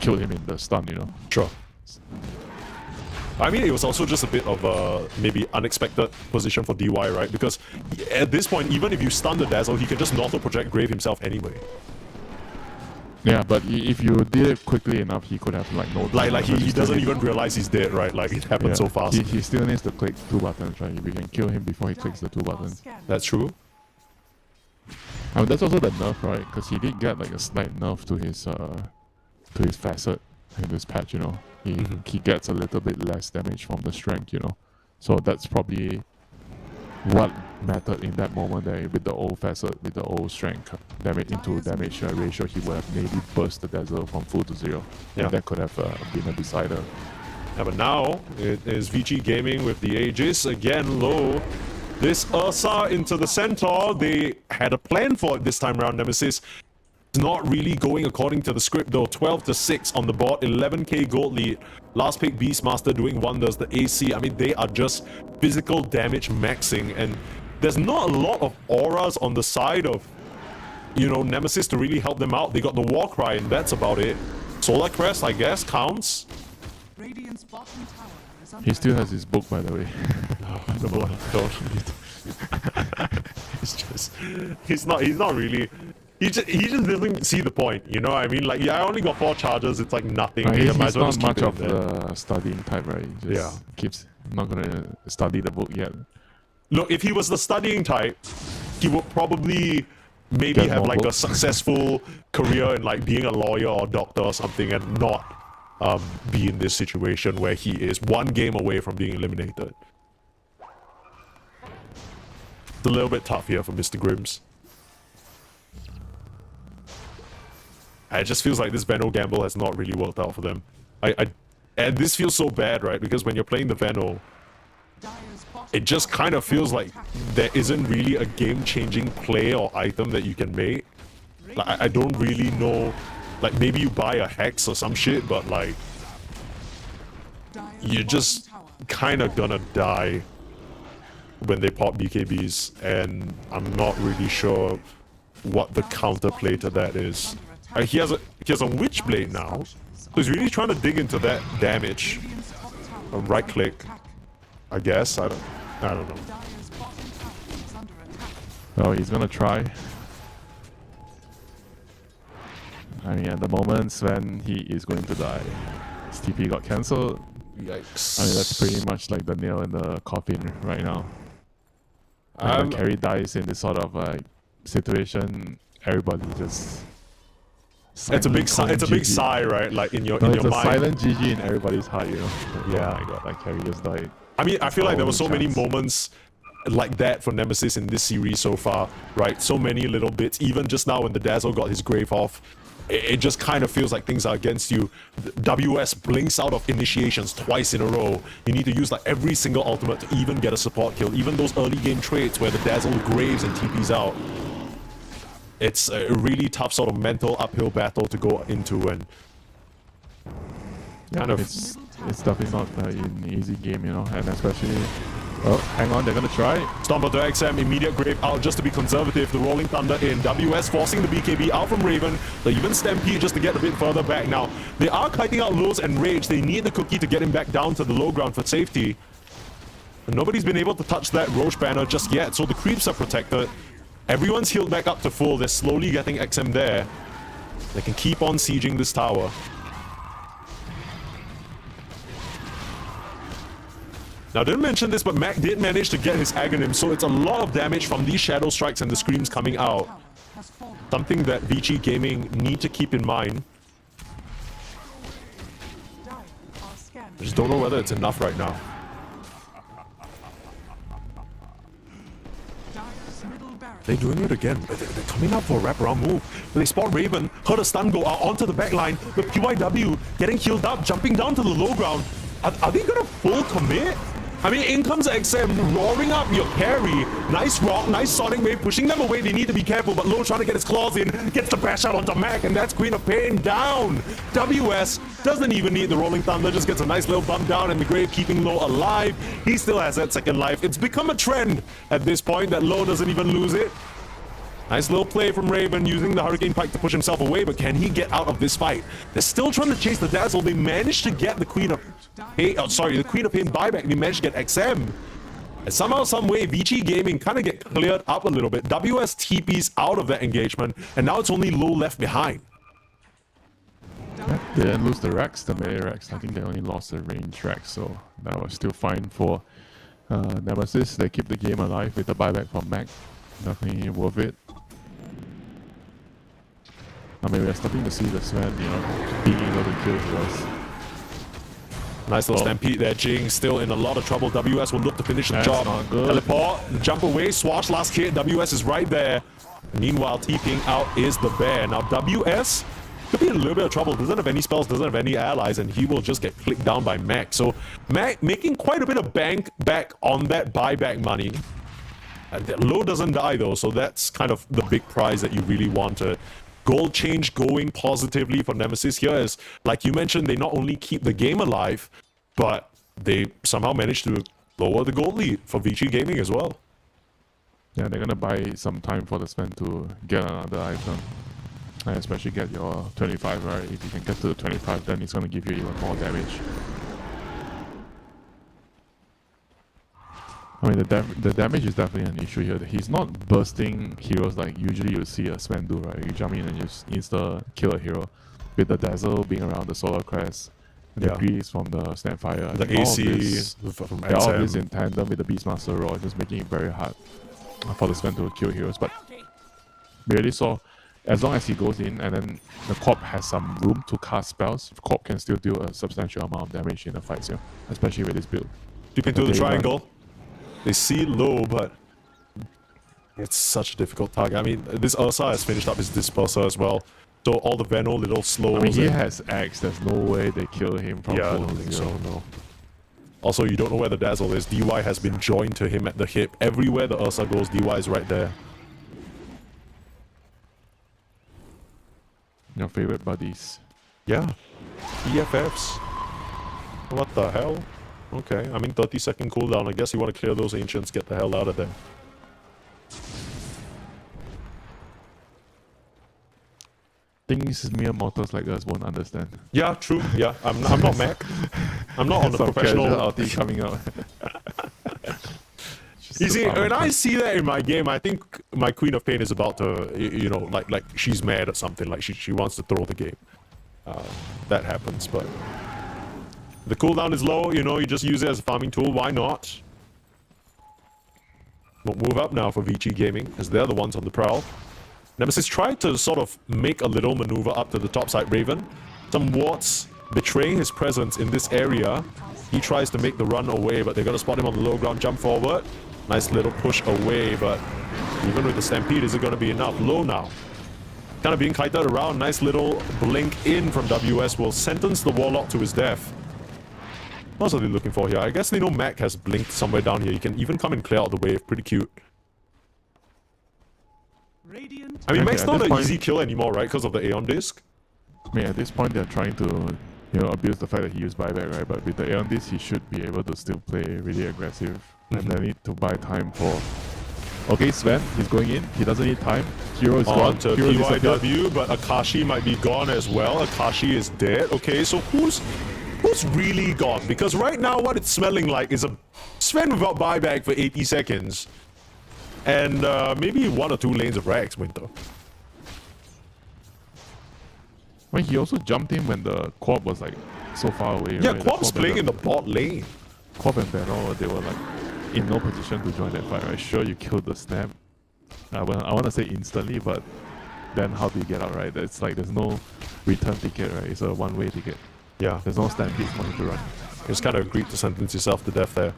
killed him in the stun, you know? Sure. I mean, it was also just a bit of a maybe unexpected position for DY, right? Because at this point, even if you stun the Dazzle, he can just auto-project Grave himself anyway. Yeah, but if you did it quickly enough, he could have like no time. Like he doesn't even realize he's dead, right? Like it happened so fast. He still needs to click 2 buttons, right? If we can kill him before he clicks the 2 buttons. That's true. I mean, that's also the nerf, right? Because he did get like a slight nerf to his facet in this patch, you know. He gets a little bit less damage from the strength, you know. So that's probably what mattered in that moment there with the old facet, with the old strength damage into damage ratio. He would have maybe burst the Dazzle from full to 0. Yeah. And that could have been a decider. Yeah, but now it is VG Gaming with the Aegis again low. This Ursa into the Centaur. They had a plan for it this time around, Nemesis. It's not really going according to the script though. 12-6 on the board, 11k gold lead. Last pick Beastmaster doing wonders. The AC, I mean, they are just physical damage maxing, and there's not a lot of auras on the side of, you know, Nemesis to really help them out. They got the Warcry, and that's about it. Solar Crest, I guess, counts. He still has his book, by the way. Don't. It's just, he's not really. He just doesn't see the point, you know what I mean? Like, yeah, I only got 4 charges, it's like nothing. He's not much of the studying type, right? He just keeps not gonna study the book yet. Look, if he was the studying type, he would probably maybe Get have more like a books. successful career in like being a lawyer or doctor or something, and not be in this situation where he is one game away from being eliminated. It's a little bit tough here for Mr. Grims. It just feels like this Veno gamble has not really worked out for them. And this feels so bad, right? Because when you're playing the Veno, it just kind of feels like there isn't really a game-changing play or item that you can make. Like, I don't really know. Like, maybe you buy a Hex or some shit, but like, you're just kind of gonna die when they pop BKBs, and I'm not really sure what the counterplay to that is. He has a Witchblade now, so he's really trying to dig into that damage. Right click, I guess. I don't know. Oh, he's gonna try. I mean, at the moment, Sven, he is going to die. His TP got cancelled. Yikes. I mean, that's pretty much like the nail in the coffin right now. When the carry dies in this sort of situation, everybody just... It's a big sigh. It's a big sigh, right? Like in your no, in it's your a mind. silent GG in everybody's heart, you know. Yeah. Oh my god, that carry just died. I mean, I feel like there were Our so only many chance. moments like that for Nemesis in this series so far, right? So many little bits. Even just now when the Dazzle got his Grave off, it just kind of feels like things are against you. WS blinks out of initiations twice in a row. You need to use like every single ultimate to even get a support kill. Even those early game trades where the Dazzle graves and TPs out. It's a really tough sort of mental uphill battle to go into, and kind of... It's definitely not an easy game, you know, and especially... Oh, hang on, they're gonna try. Stomper to XM, immediate grave out just to be conservative. The Rolling Thunder in. WS forcing the BKB out from Raven. They even Stampede just to get a bit further back. Now, they are kiting out Lows and Rage. They need the cookie to get him back down to the low ground for safety. And nobody's been able to touch that Roche banner just yet, so the creeps are protected. Everyone's healed back up to full. They're slowly getting XM there. They can keep on sieging this tower. Now, I didn't mention this, but Mac did manage to get his Aghanim, so it's a lot of damage from these Shadow Strikes and the Screams coming out. Something that VG Gaming need to keep in mind. I just don't know whether it's enough right now. They're doing it again. They're coming out for a wraparound move. They spot Raven, heard a stun go out onto the back line. The PYW getting healed up, jumping down to the low ground. Are they gonna full commit? I mean, in comes XM, roaring up your carry. Nice rock, nice Sonic Wave, pushing them away. They need to be careful, but Low trying to get his claws in, gets the bash out onto Mac, and that's Queen of Pain down. WS doesn't even need the Rolling Thunder, just gets a nice little bump down, and the Grave keeping Low alive. He still has that second life. It's become a trend at this point that Low doesn't even lose it. Nice little play from Raven using the Hurricane Pike to push himself away, but can he get out of this fight? They're still trying to chase the Dazzle. They managed to get the Queen of Pain, the Queen of Pain buyback. They managed to get XM. And somehow, some way, VG Gaming kind of get cleared up a little bit. WS TP's out of that engagement, and now it's only Low left behind. They didn't lose the Rex, the melee Rex. I think they only lost the range Rex, so that was still fine for Nemesis. They keep the game alive with the buyback from Mac. Definitely worth it. I mean, we're starting to see the Sven, you know, being able to kill us. Nice little stampede there. Jing still in a lot of trouble. WS will look to finish the job. Teleport, jump away, Swash last hit. WS is right there. Meanwhile, TPing out is the bear. Now, WS could be in a little bit of trouble. Doesn't have any spells, doesn't have any allies, and he will just get clicked down by Mac. So, Mac making quite a bit of bank back on that buyback money. Low doesn't die, though, so that's kind of the big prize that you really wanted. Goal change going positively for Nemesis here is, like you mentioned, they not only keep the game alive, but they somehow manage to lower the gold lead for VG Gaming as well. Yeah, they're gonna buy some time for the Sven to get another item. And especially get your 25, right? If you can get to the 25, then it's gonna give you even more damage. I mean, the damage is definitely an issue here. He's not bursting heroes like usually you would see a Sven do, right? You jump in and just insta-kill a hero. With the Dazzle being around the Solar Crest, the Grease from the Snapfire. The AC from all of this in tandem with the Beastmaster Roar, just making it very hard for the Sven to kill heroes. But We already saw, as long as he goes in and then the Corp has some room to cast spells, Corp can still do a substantial amount of damage in the fights, you know, especially with this build. Deep into the triangle. They see low, but it's such a difficult target. I mean, this Ursa has finished up his Disperser as well. So all the Veno little slows. I mean, he has Axe. There's no way they kill him from I full don't think zero. so, no. Also, you don't know where the Dazzle is. DY has been joined to him at the hip. Everywhere the Ursa goes, DY is right there. Your favorite buddies. Yeah. EFFs. What the hell? Okay, I mean 30-second cooldown. I guess you want to clear those Ancients, get the hell out of there. Things mere mortals like us won't understand. Yeah, true. Yeah, I'm not Mac. I'm not on the professional outing coming out. You see, when I see that in my game, I think my Queen of Pain is about to, you know, like she's mad at something, like she wants to throw the game. That happens, but the cooldown is low, you know, you just use it as a farming tool, why not? We'll move up now for VG Gaming, as they're the ones on the prowl. Nemesis tried to sort of make a little maneuver up to the top side Raven. Some wards betraying his presence in this area. He tries to make the run away, but they're going to spot him on the low ground, jump forward. Nice little push away, but even with the Stampede, is it going to be enough? Low now. Kind of being kited around. Nice little blink in from WS will sentence the Warlock to his death. What else are they looking for here? I guess they know Mac has blinked somewhere down here. You can even come and clear out the wave. Pretty cute. I mean, Mac's not an easy kill anymore, right? Because of the Aeon Disc. I mean, at this point, they're trying to, you know, abuse the fact that he used buyback, right? But with the Aeon Disc, he should be able to still play really aggressive. And they need to buy time for... Okay, Sven, he's going in. He doesn't need time. Hero is gone. To PYW, but Akashi might be gone as well. Akashi is dead. Okay, so who's really gone? Because right now, what it's smelling like is a Sven without buyback for 80 seconds. And maybe 1 or 2 lanes of Rags, Winter. Well, he also jumped in when the Corp was like so far away. Yeah, right? Corp's playing in the bot lane. Corp and Veno, they were like in no position to join that fight, right? Sure, you killed the snap. I want to say instantly, but then how do you get out, right? It's like there's no return ticket, right? It's a one-way ticket. Yeah. There's no stampede for him to run. You just kind of agreed to sentence yourself to death there.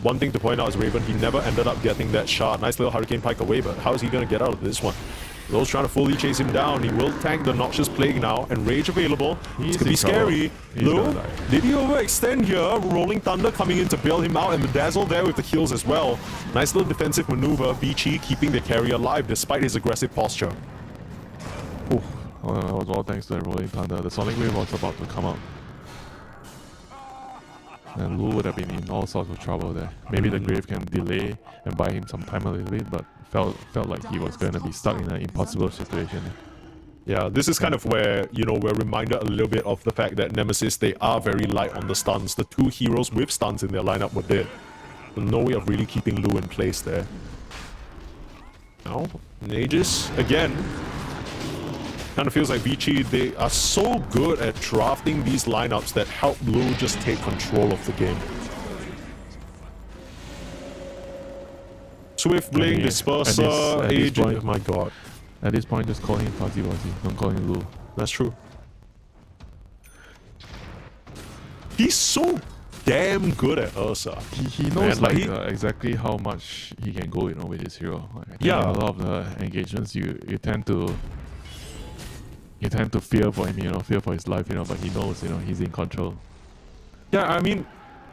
One thing to point out is Raven, he never ended up getting that shot. Nice little Hurricane Pike away, but how is he going to get out of this one? Lowe's trying to fully chase him down. He will tank the Noxious Plague now, and Rage available. It's going to be scary. Lowe, did he overextend here? Rolling Thunder coming in to bail him out, and the Dazzle there with the heals as well. Nice little defensive maneuver. Beachy keeping the carry alive despite his aggressive posture. Ooh, well, that was all thanks to the Rolling Thunder. The Sonic Wave was about to come out. And Lu would have been in all sorts of trouble there. Maybe the Grave can delay and buy him some time a little bit, but felt like he was going to be stuck in an impossible situation. Yeah, this is kind of where, you know, we're reminded a little bit of the fact that Nemesis, they are very light on the stuns. The 2 heroes with stuns in their lineup were dead. No way of really keeping Lu in place there. Now, Nagus, again, kind of feels like Vici, they are so good at drafting these lineups that help Lu just take control of the game. Swift Blink, Disperser, Agent, oh my god. At this point, just call him Fuzzy Wuzzy, don't call him Lu. That's true. He's so damn good at Ursa. He knows exactly how much he can go, you know, with his hero. Yeah. A lot of the engagements, you tend to fear for him, you know, fear for his life, you know, but he knows, you know, he's in control. Yeah, I mean,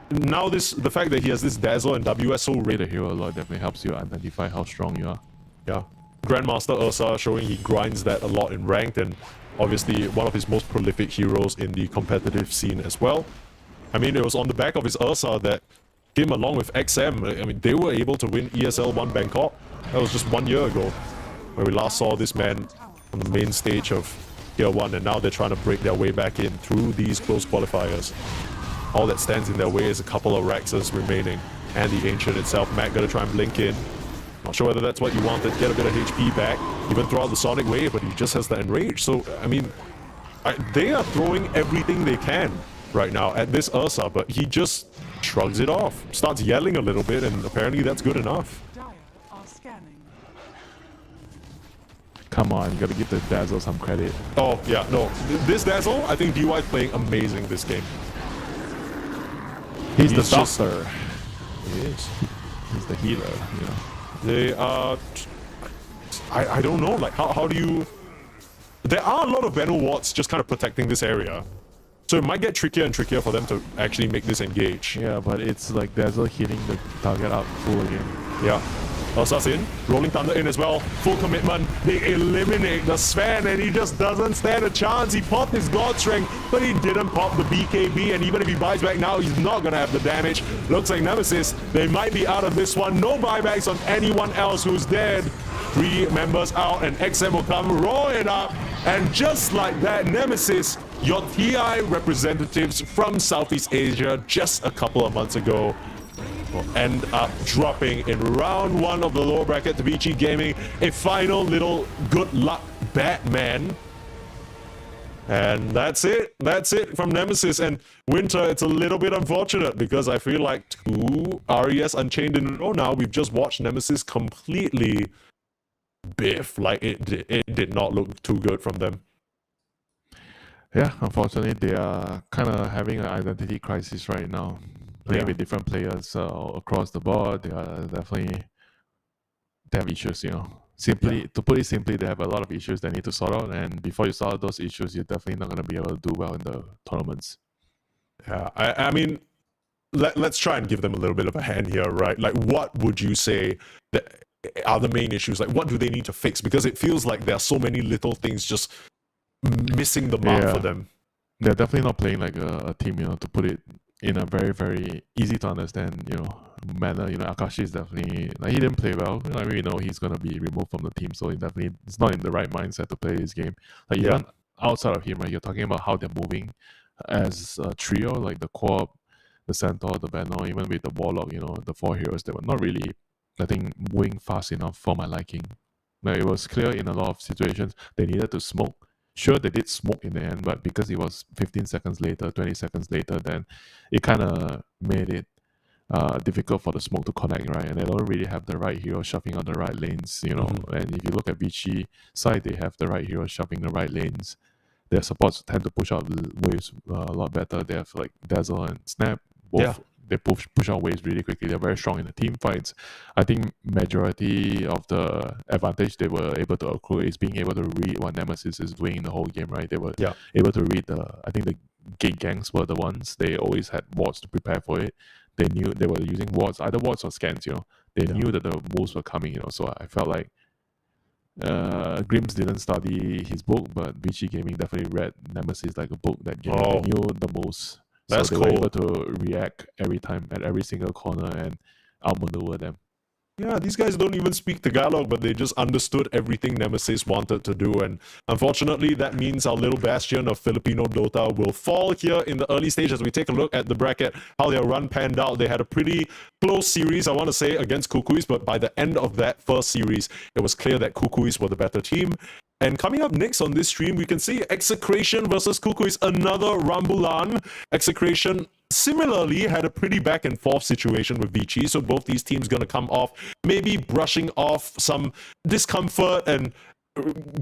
now the fact that he has this Dazzle and WS so rate the hero a lot definitely helps you identify how strong you are. Yeah. Grandmaster Ursa showing he grinds that a lot in ranked, and obviously one of his most prolific heroes in the competitive scene as well. I mean, it was on the back of his Ursa that him along with XM, I mean, they were able to win ESL 1 Bangkok. That was just 1 year ago where we last saw this man on the main stage of Tier 1, and now they're trying to break their way back in through these close qualifiers. All that stands in their way is a couple of Raxes remaining, and the Ancient itself. Mac gonna try and blink in. Not sure whether that's what you wanted, get a bit of HP back, even throw out the Sonic Wave, but he just has the Enrage. So, I mean, they are throwing everything they can right now at this Ursa, but he just shrugs it off, starts yelling a little bit, and apparently that's good enough. come on, you got to give the Dazzle some credit. Oh, yeah, no. This Dazzle, I think DY is playing amazing this game. He's the just- doctor. He is. He's the healer, you know. They are... I don't know, like, how do you... There are a lot of Venom wards just kind of protecting this area. So it might get trickier and trickier for them to actually make this engage. Yeah, but it's like Dazzle hitting the target out full again. Yeah. Ursa's in, Rolling Thunder in as well, full commitment. They eliminate the Sven and he just doesn't stand a chance. He popped his God Strength, but he didn't pop the BKB, and even if he buys back now, he's not gonna have the damage. Looks like Nemesis, they might be out of this one. No buybacks on anyone else who's dead. 3 members out and XM will come roaring up, and just like that, Nemesis, your TI representatives from Southeast Asia just a couple of months ago, will end up dropping in round 1 of the lower bracket to Vici Gaming. A final little good luck Batman. And that's it. That's it from Nemesis. And Winter, it's a little bit unfortunate because I feel like 2 RES Unchained in a row now. We've just watched Nemesis completely biff. Like, it did not look too good from them. Yeah, unfortunately, they are kind of having an identity crisis right now. Playing with different players across the board, they have issues, you know. To put it simply, they have a lot of issues they need to sort out, and before you sort out those issues, you're definitely not going to be able to do well in the tournaments. Yeah, I mean, let's try and give them a little bit of a hand here, right? Like, what would you say that are the main issues? Like, what do they need to fix? Because it feels like there are so many little things just missing the mark for them. They're definitely not playing like a team, you know, to put it in a very, very easy to understand, you know, manner. You know, Akashi is definitely, like, he didn't play well. I mean, we know he's going to be removed from the team, so it's not in the right mindset to play this game. Like, even outside of him, right, you're talking about how they're moving as a trio, like the Co-op, the Centaur, the Venom, even with the Warlock, you know, the 4 heroes, they were not really, I think, moving fast enough for my liking. Like, it was clear in a lot of situations they needed to smoke. Sure, they did smoke in the end, but because it was 15 seconds later, 20 seconds later, then it kind of made it difficult for the smoke to connect, right? And they don't really have the right hero shoving on the right lanes, you know. And if you look at Vici side, they have the right hero shoving the right lanes. Their supports tend to push out the waves a lot better. They have like Dazzle and Snap, both. They push out waves really quickly. They're very strong in the team fights. I think majority of the advantage they were able to accrue is being able to read what Nemesis is doing in the whole game, right? They were able to read I think the gate gangs were the ones. They always had wards to prepare for it. They knew they were using wards, either wards or scans, you know. They knew that the moves were coming, you know. So I felt like Grims didn't study his book, but Vici Gaming definitely read Nemesis like a book that they knew the moves. That's so they were able to react every time at every single corner and outmaneuver them. Yeah, these guys don't even speak Tagalog, but they just understood everything Nemesis wanted to do. And unfortunately, that means our little bastion of Filipino Dota will fall here in the early stage as we take a look at the bracket, how their run panned out. They had a pretty close series, I want to say, against Kukuis, but by the end of that first series, it was clear that Kukuis were the better team. And coming up next on this stream, we can see Execration versus Kukuis, another Rambulan. Execration similarly had a pretty back and forth situation with Vici, so both these teams going to come off maybe brushing off some discomfort, and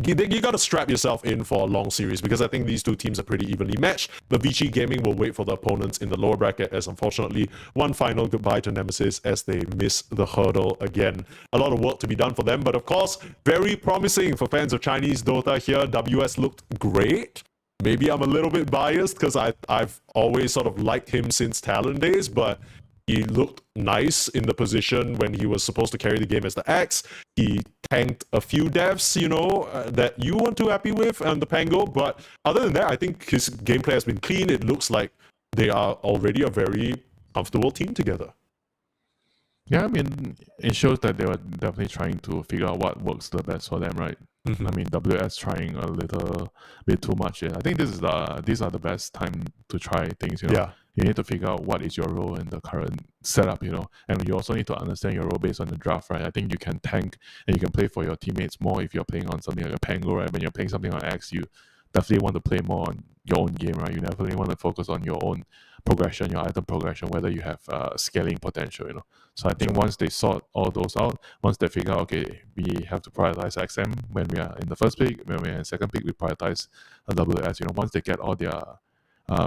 you got to strap yourself in for a long series because I think these two teams are pretty evenly matched. The Vici Gaming will wait for the opponents in the lower bracket as unfortunately one final goodbye to Nemesis as they miss the hurdle again. A lot of work to be done for them, but of course very promising for fans of Chinese Dota here. WS looked great. Maybe I'm a little bit biased because I've always sort of liked him since Talon days, but he looked nice in the position when he was supposed to carry the game as the Axe. He tanked a few devs, you know, that you weren't too happy with on the Pango, but other than that, I think his gameplay has been clean. It looks like they are already a very comfortable team together. Yeah, I mean, it shows that they were definitely trying to figure out what works the best for them, right? I mean, WS trying a little bit too much. I think these are the best time to try things, you know. Yeah. You need to figure out what is your role in the current setup, you know, and you also need to understand your role based on the draft, right? I think you can tank and you can play for your teammates more if you're playing on something like a Pango, right? When you're playing something on X, you definitely want to play more on your own game, right? You definitely want to focus on your own progression, your item progression, whether you have scaling potential, you know. So I think once they sort all those out, once they figure out, okay, we have to prioritize XM when we are in the first pick, when we are in second pick, we prioritize a WS, you know. Once they get all their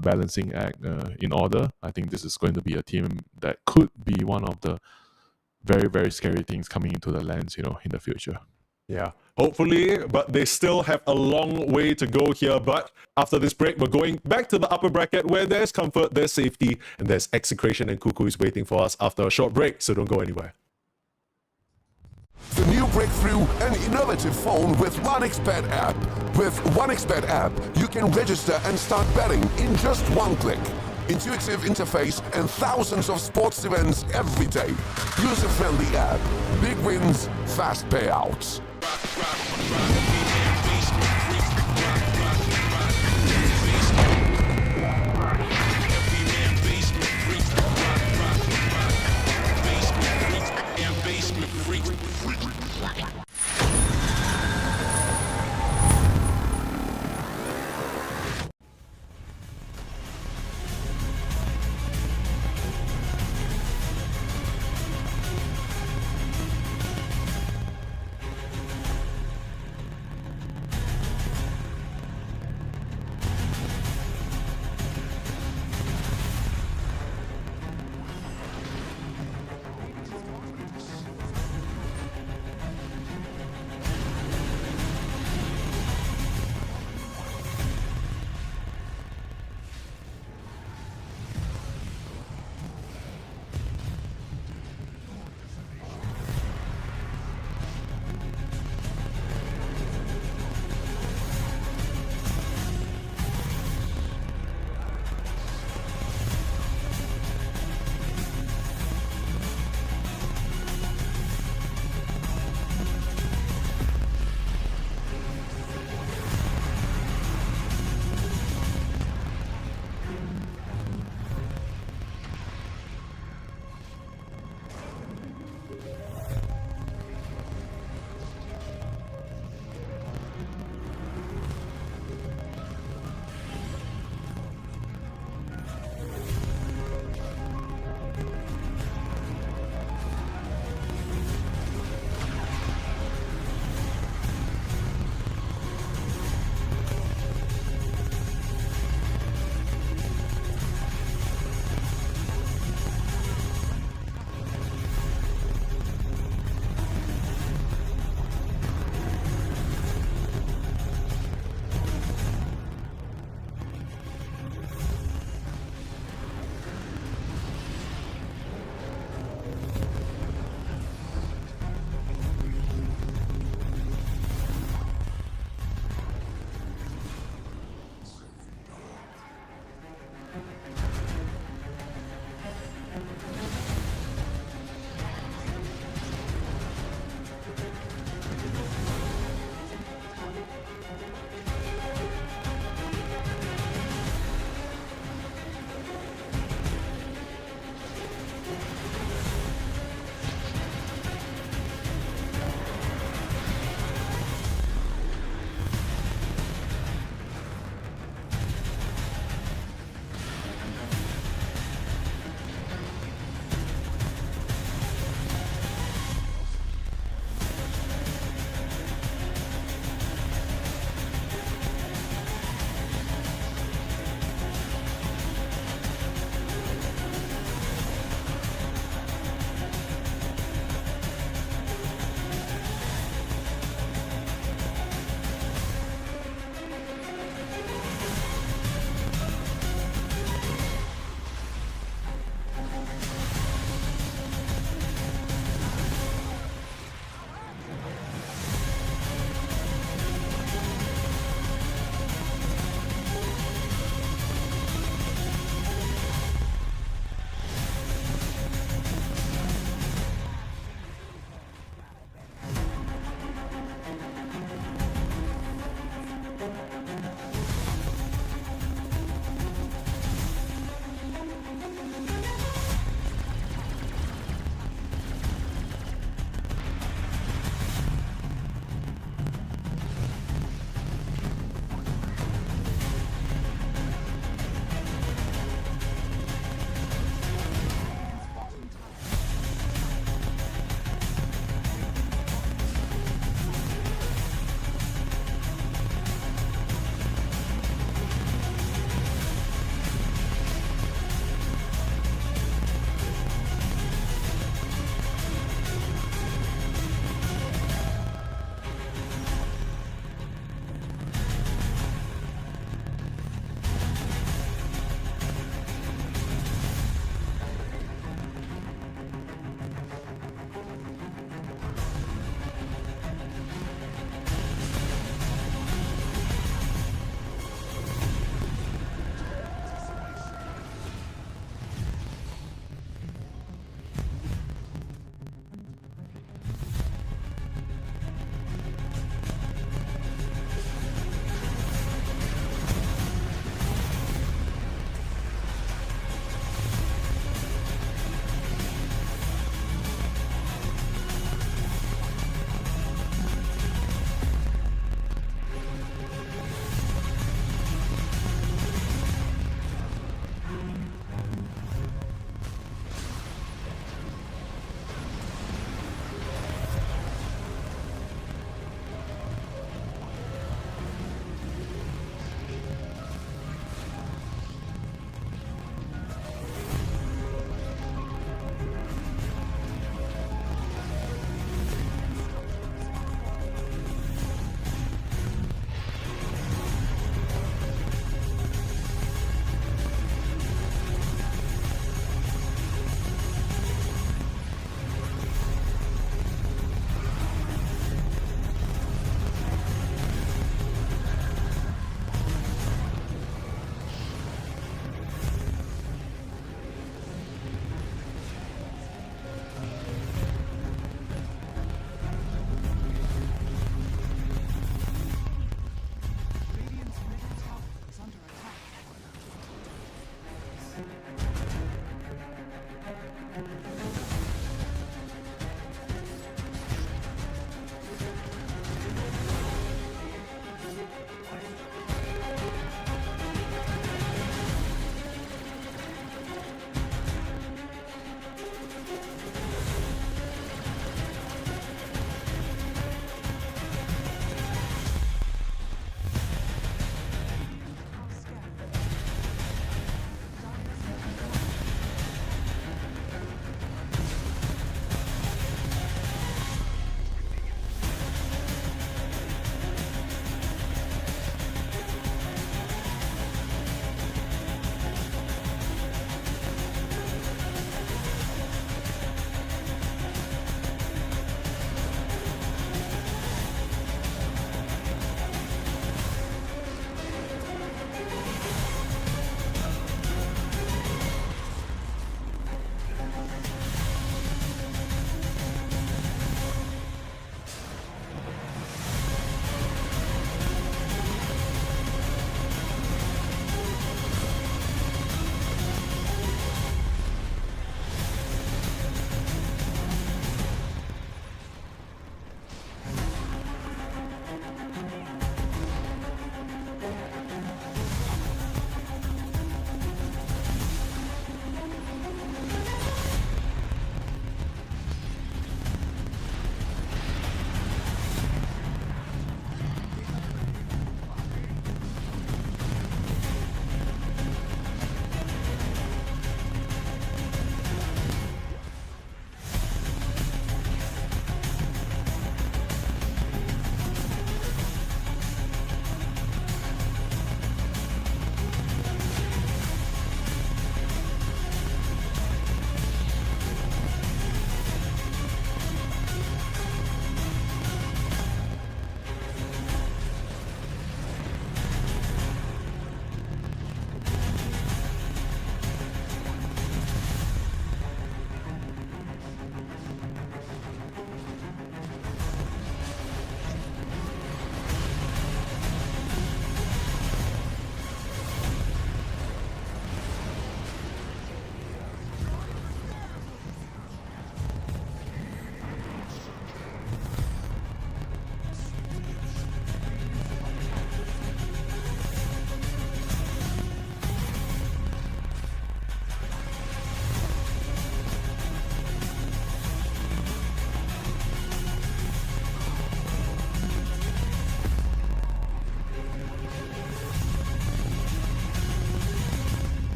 balancing act in order, I think this is going to be a team that could be one of the very, very scary things coming into the lens, you know, in the future. Yeah, hopefully, but they still have a long way to go here. But after this break, we're going back to the upper bracket where there's comfort, there's safety, and there's execration and Cuckoo is waiting for us after a short break, so don't go anywhere. The new breakthrough, an innovative phone with 1xBet app. With 1xBet app, you can register and start betting in just one click. Intuitive interface and thousands of sports events every day. User-friendly app. Big wins, fast payouts.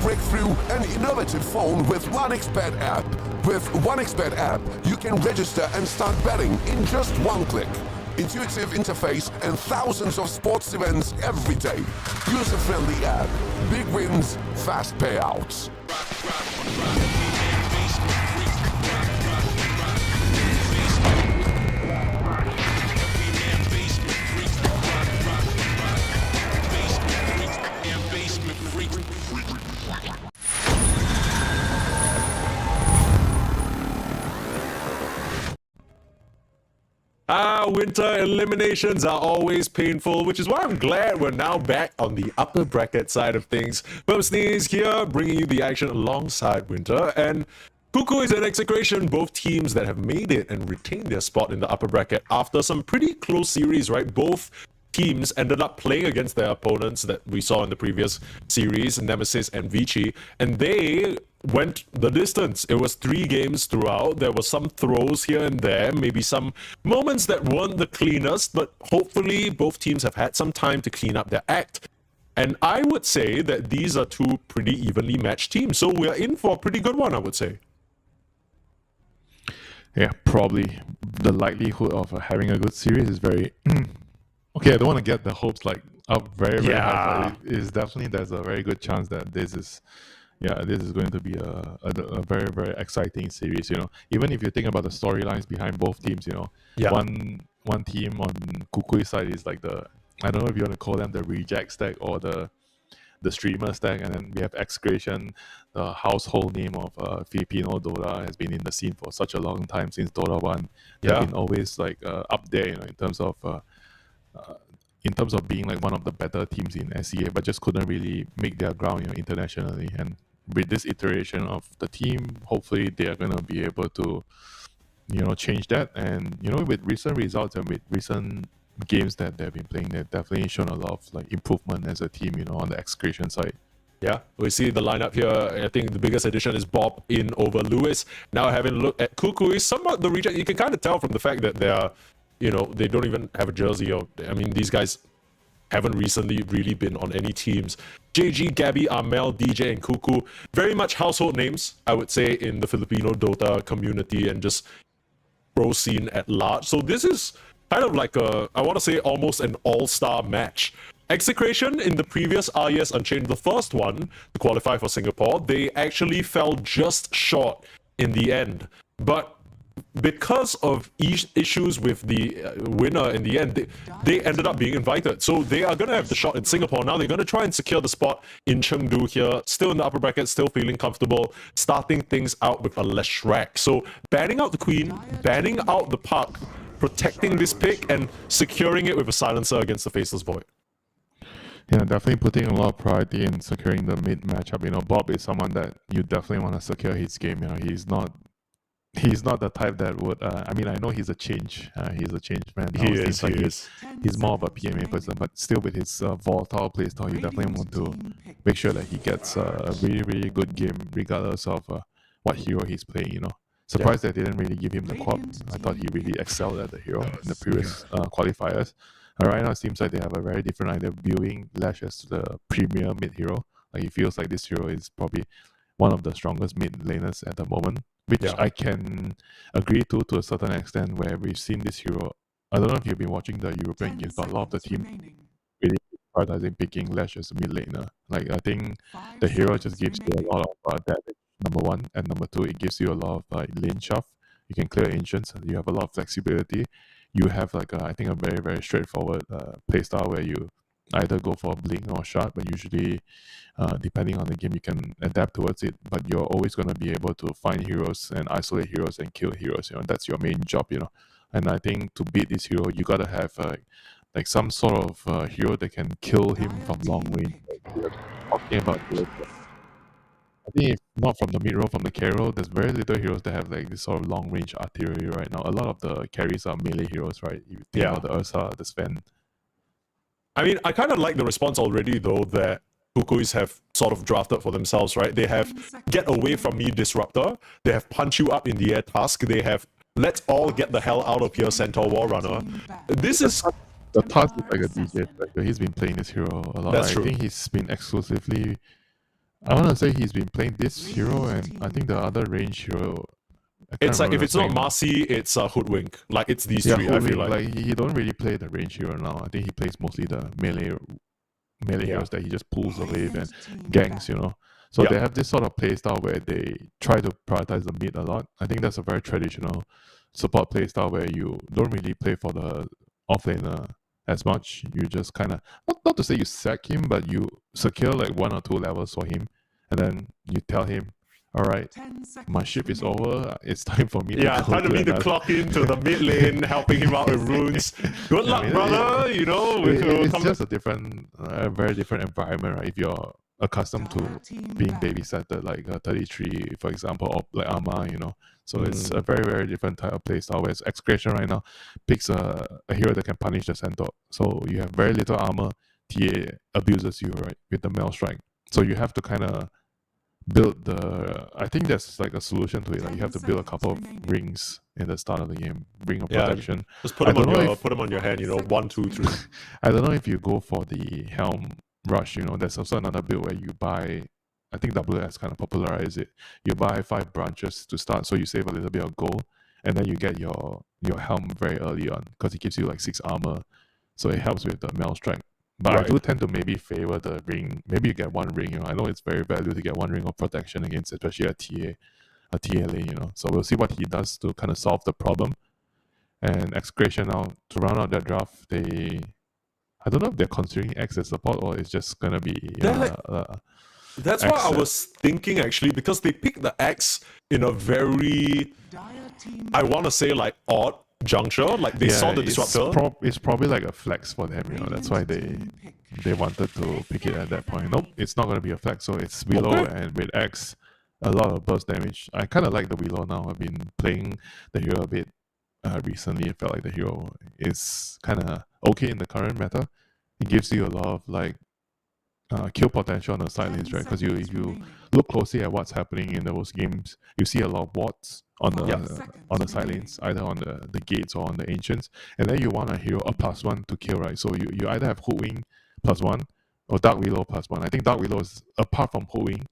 break through an innovative phone with OneXBet app. With OneXBet app, you can register and start betting in just one click. Intuitive interface and thousands of sports events every day. User-friendly app. Big wins, fast payouts. Winter eliminations are always painful, which is why I'm glad we're now back on the upper bracket side of things. Bum Sneeze here, bringing you the action alongside Winter, and Cuckoo is an execration, both teams that have made it and retained their spot in the upper bracket after some pretty close series, right? Both teams ended up playing against their opponents that we saw in the previous series, Nemesis and Vici, and they went the distance. It was 3 games throughout. There were some throws here and there, maybe some moments that weren't the cleanest, but hopefully both teams have had some time to clean up their act. And I would say that these are 2 pretty evenly matched teams, so we're in for a pretty good one, I would say. Yeah, probably the likelihood of having a good series is very... Okay, I don't want to get the hopes like up very high, but there's a very good chance that this is going to be a very, very exciting series, you know. Even if you think about the storylines behind both teams, you know, one team on Kukui's side is like I don't know if you want to call them the reject stack or the streamer stack, and then we have Excretion, the household name of Filipino Dota, has been in the scene for such a long time since Dota 1. They've been always like up there, you know, in terms of being like one of the better teams in SEA, but just couldn't really make their ground, you know, internationally. And with this iteration of the team, hopefully they are gonna be able to, you know, change that. And you know, with recent results and with recent games that they've been playing, they've definitely shown a lot of like improvement as a team, you know, on the Excretion side. Yeah, we see the lineup here. I think the biggest addition is Bob in over Lewis. Now having a look at Kukui, somewhat the reject, you can kind of tell from the fact that they are, you know, they don't even have a jersey. Or I mean, these guys haven't recently really been on any teams. JG, Gabby, Armel, DJ, and Kuku, very much household names, I would say, in the Filipino Dota community and just pro scene at large. So this is kind of like I want to say almost an all-star match. Execration in the previous RES Unchained, the first one to qualify for Singapore, they actually fell just short in the end. But because of issues with the winner in the end, they ended up being invited. So they are going to have the shot in Singapore. Now they're going to try and secure the spot in Chengdu here. Still in the upper bracket, still feeling comfortable, starting things out with a Leshrac. So banning out the Queen, banning out the Puck, protecting this pick, and securing it with a silencer against the Faceless Void. Yeah, definitely putting a lot of priority in securing the mid matchup. You know, Bob is someone that you definitely want to secure his game. You know, he's not the type that would. I mean, I know he's a change. He's a change man. He is. He's more of a PMA person, but still with his volatile playstyle, you definitely want to make sure that he gets a really, really good game, regardless of what hero he's playing. You know, surprised that they didn't really give him the quad. I thought he really excelled at the hero in the previous qualifiers. Right now, it seems like they have a very different idea of viewing Lash as the premier mid hero. Like, it feels like this hero is probably one of the strongest mid laners at the moment, which I can agree to a certain extent, where we've seen this hero. I don't know if you've been watching the European games, but a lot of the team really prioritizing picking Lash as a mid laner. Like, I think the hero just gives you a lot of damage, number one, and number two, it gives you a lot of lane shove. You can clear ancients, you have a lot of flexibility. You have like I think a very, very straightforward playstyle where you either go for a blink or shot, but usually depending on the game you can adapt towards it, but you're always going to be able to find heroes and isolate heroes and kill heroes. You know, that's your main job, you know. And I think to beat this hero, you got to have like some sort of hero that can kill him from long range. Talking about I think if not from the mid row, from the carry row, there's very little heroes that have like this sort of long range artillery right now. A lot of the carries are melee heroes, right? You think about the Ursa, the Sven. I mean, I kind of like the response already, though, that Kukuis have sort of drafted for themselves, right? They have get away from me, Disruptor. They have punch you up in the air task. They have let's all get the hell out of here, Centaur War Runner. This is... The task is like a DJ. Like, he's been playing this hero a lot. That's true. I think he's been exclusively I want to say he's been playing this hero, and I think the other range hero. It's like if it's not Marcy, it's Hoodwink. Like it's these three. Hoodwink, I feel like he don't really play the range hero now. I think he plays mostly the melee heroes that he just pulls away and ganks, So they have this sort of play style where they try to prioritize the mid a lot. I think that's a very traditional support play style where you don't really play for the offlaner as much. You just kind of, not to say you sack him, but you secure like 1 or 2 levels for him, and then you tell him, all right, my ship is over. It's time for me to go time to me to clock into the mid lane, helping him out with runes. Good luck, brother. It's just a different, very different environment, right? If you're accustomed to being babysatted like 33, for example, or like Arma, So it's a very, very different type of play style. Whereas Excretion right now picks a hero that can punish the centaur. So you have very little armor. TA abuses you, right, with the Mail Strike. So you have to kind of build I think there's like a solution to it. Like you have to build a couple of rings in the start of the game, ring of protection. Just put them on your hand. 1, 2, 3. I don't know if you go for the Helm Rush. There's also another build where you buy. I think WS kind of popularized it. You buy 5 branches to start, so you save a little bit of gold, and then you get your helm very early on because it gives you like 6 armor, so it helps with the Mail Strike. But I do tend to maybe favor the ring. Maybe you get 1 ring. I know it's very valuable to get 1 ring of protection against, especially a TA lane. So we'll see what he does to kind of solve the problem. And Excretion now to round out their draft, I don't know if they're considering X as support or it's just gonna be. That's what I was thinking actually, because they picked the X in a very, I want to say like odd juncture. Like they saw the disruptor. It's probably like a flex for them. That's why they wanted to pick it at that point. Nope, it's not going to be a flex. So it's Willow, and with X, a lot of burst damage. I kind of like the Willow now. I've been playing the hero a bit recently. It felt like the hero is kind of okay in the current meta. It gives you a lot of like kill potential on the side lanes, right? Because if you look closely at what's happening in those games, you see a lot of wards on the side lanes, either on the gates or on the ancients, and then you want a hero a +1 to kill, right? So you either have Hoodwink +1 or Dark Willow +1. I think Dark Willow is, apart from Hoodwink,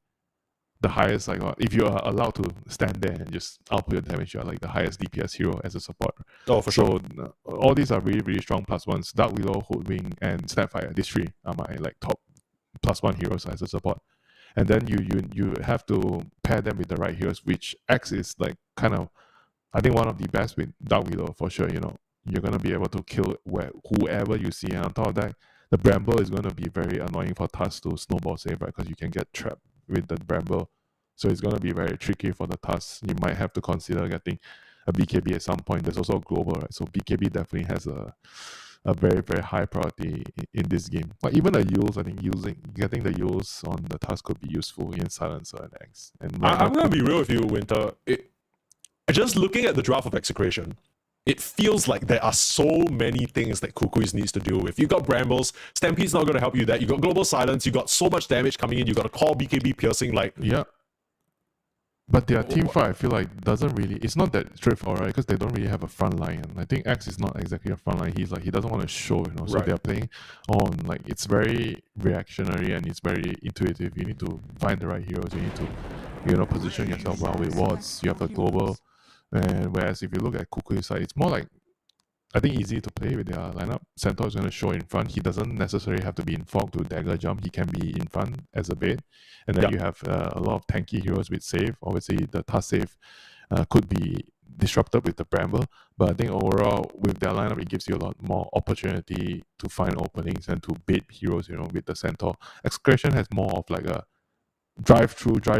the highest, like if you are allowed to stand there and just output your damage, you are like the highest DPS hero as a support. Oh, for sure. So all these are really, really strong +1s. Dark Willow, Hoodwink, and Snapfire. These 3 are my like top +1 heroes as a support. And then you have to pair them with the right heroes, which X is like kind of, I think, one of the best with Dark Willow for sure. You're going to be able to kill whoever you see. And on top of that, the Bramble is going to be very annoying for Tusk to snowball save, right? Because you can get trapped with the Bramble. So it's going to be very tricky for the Tusk. You might have to consider getting a BKB at some point. There's also a global, right? So BKB definitely has a very, very high priority in this game. But even the Yules, I think getting the Yules on the Tusk could be useful in Silencer and X. And I'm going to be real with you, Winter. Just looking at the draft of Execration, it feels like there are so many things that Kukuis needs to deal with. You got Brambles, Stampede's not going to help you that. You got Global Silence, you got so much damage coming in, you got a Call BKB Piercing, Yeah. But their team fight, I feel like, it's not that straightforward, right? Because they don't really have a front line. And I think X is not exactly a front line. He doesn't want to show, So they're playing on, like, it's very reactionary and it's very intuitive. You need to find the right heroes. You need to, position yourself well with wards. You have a global. And whereas if you look at Kukui's side, it's more like, I think, easy to play with their lineup. Centaur is going to show in front. He doesn't necessarily have to be in fog to dagger jump. He can be in front as a bait. And then you have a lot of tanky heroes with save. Obviously, the Tusk save could be disrupted with the Bramble. But I think overall, with their lineup, it gives you a lot more opportunity to find openings and to bait heroes, with the Centaur. Excretion has more of like a drive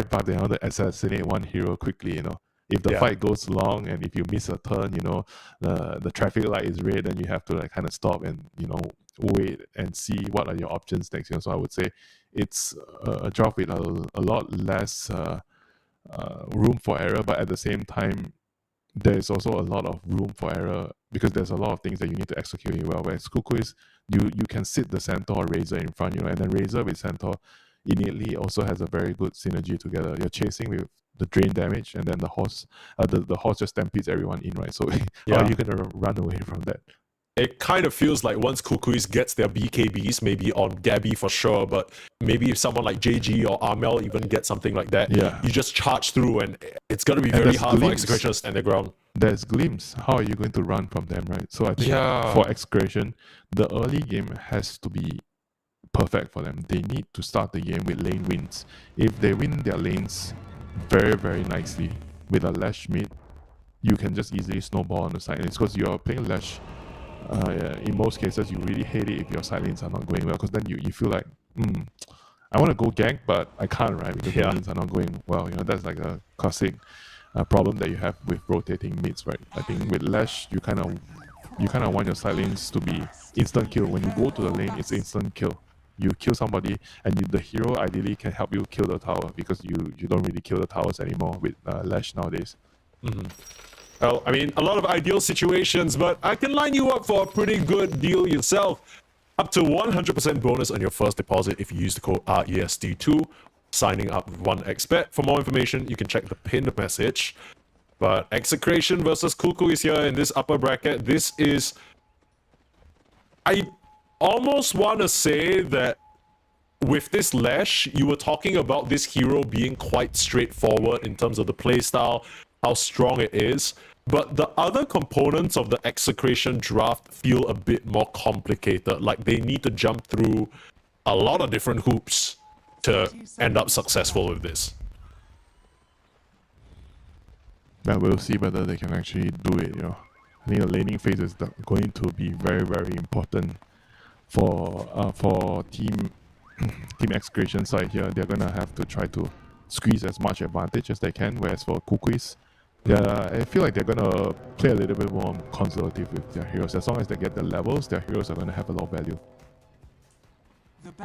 by. They want to assassinate one hero quickly, If the fight goes long and if you miss a turn, the traffic light is red, then you have to like kind of stop and wait and see what are your options next. So I would say it's a draft with a lot less room for error, but at the same time, there's also a lot of room for error because there's a lot of things that you need to execute well. Whereas Kukuis, you can sit the Centaur or Razor in front, and then Razor with Centaur innately also has a very good synergy together. You're chasing with the drain damage, and then the horse just stampedes everyone in, right? So how are you gonna run away from that? it kind of feels like once Kukuis gets their BKBs, maybe on Gabby for sure, but maybe if someone like JG or Armel even gets something like that, you just charge through and it's going to be very hard for Execration to stand their ground. There's glimpse. How are you going to run from them, right? So I think for Execration, the early game has to be perfect for them. They need to start the game with lane wins. If they win their lanes very, very nicely with a Lash mid, you can just easily snowball on the side. And it's because you're playing Lash. In most cases, you really hate it if your side lanes are not going well, because then you feel like, I want to go gank, but I can't, right? Because the lanes are not going well. You know, that's like a classic problem that you have with rotating mids, right? I think with Lash, you kind of want your side lanes to be instant kill. When you go to the lane, it's instant kill. You kill somebody, and the hero ideally can help you kill the tower, because you don't really kill the towers anymore with Lash nowadays. Well, I mean, a lot of ideal situations, but I can line you up for a pretty good deal yourself. Up to 100% bonus on your first deposit if you use the code REST2, signing up with 1xbet. For more information, you can check the pinned message. But Execration versus Kuku is here in this upper bracket. This is... I almost want to say that with this Lash, you were talking about this hero being quite straightforward in terms of the playstyle, how strong it is, but the other components of the Execration draft feel a bit more complicated. Like they need to jump through a lot of different hoops to end up successful with this. But we'll see whether they can actually do it, you know. I think the laning phase is going to be very, very important for team Execration side here. They're gonna have to try to squeeze as much advantage as they can, whereas for Kukuis, I feel like they're gonna play a little bit more conservative with their heroes. As long as they get the levels, their heroes are gonna have a lot of value.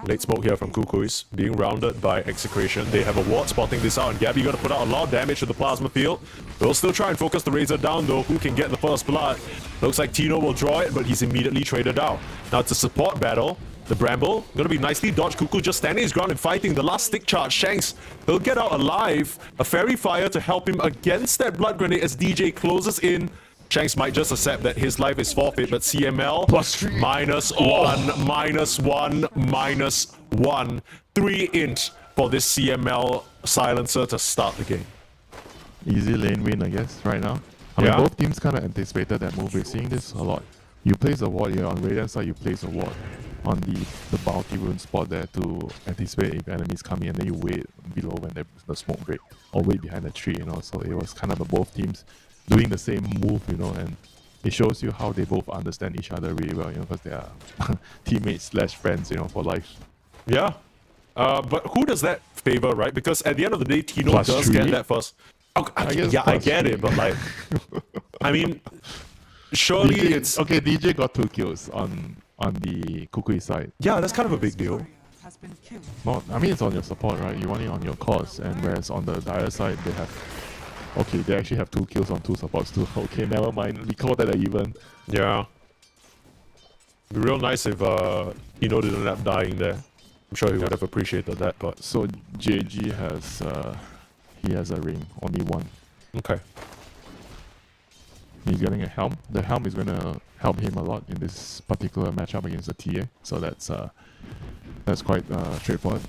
Late smoke here from Kukuis, being rounded by Execration. They have a ward spotting this out, and Gabby gonna put out a lot of damage to the plasma field. They'll still try and focus the Razor down though. Who can get the first blood? Looks like Tino will draw it, but he's immediately traded out. Now it's a support battle. The Bramble gonna be nicely dodged. Kuku just standing his ground and fighting. The last stick charge, Shanks, he'll get out alive. A Fairy Fire to help him against that Blood Grenade as DJ closes in. Shanks might just accept that his life is forfeit, but CML -1, -1. 3 for this CML silencer to start the game. Easy lane win, I guess, right now. I mean, both teams kind of anticipated that move. We're seeing this a lot. You place a ward here on Radiant side, you place a ward on the bounty rune spot there to anticipate if enemies come in, and then you wait below when the smoke break, or wait behind the tree, you know. So it was kind of both teams doing the same move, you know, and it shows you how they both understand each other really well, you know, because they are teammates / friends, you know, for life. Yeah. But who does that favor, right? Because at the end of the day, Tino does get that first. Okay, I get it, but like, I mean, surely it's... Okay, DJ got 2 kills on the Kukui side. Yeah, that's kind of a big deal. Well, I mean, it's on your support, right? You want it on your cause, and whereas on the Dire side, they have... Okay, they actually have 2 kills on 2 supports too. Okay, never mind. We call that even. Yeah. It'd be real nice if Tino didn't end up dying there. I'm sure he would have appreciated that, but... So JG has... he has a ring. Only 1. Okay. He's getting a helm. The helm is going to help him a lot in this particular matchup against the TA. So that's quite straightforward.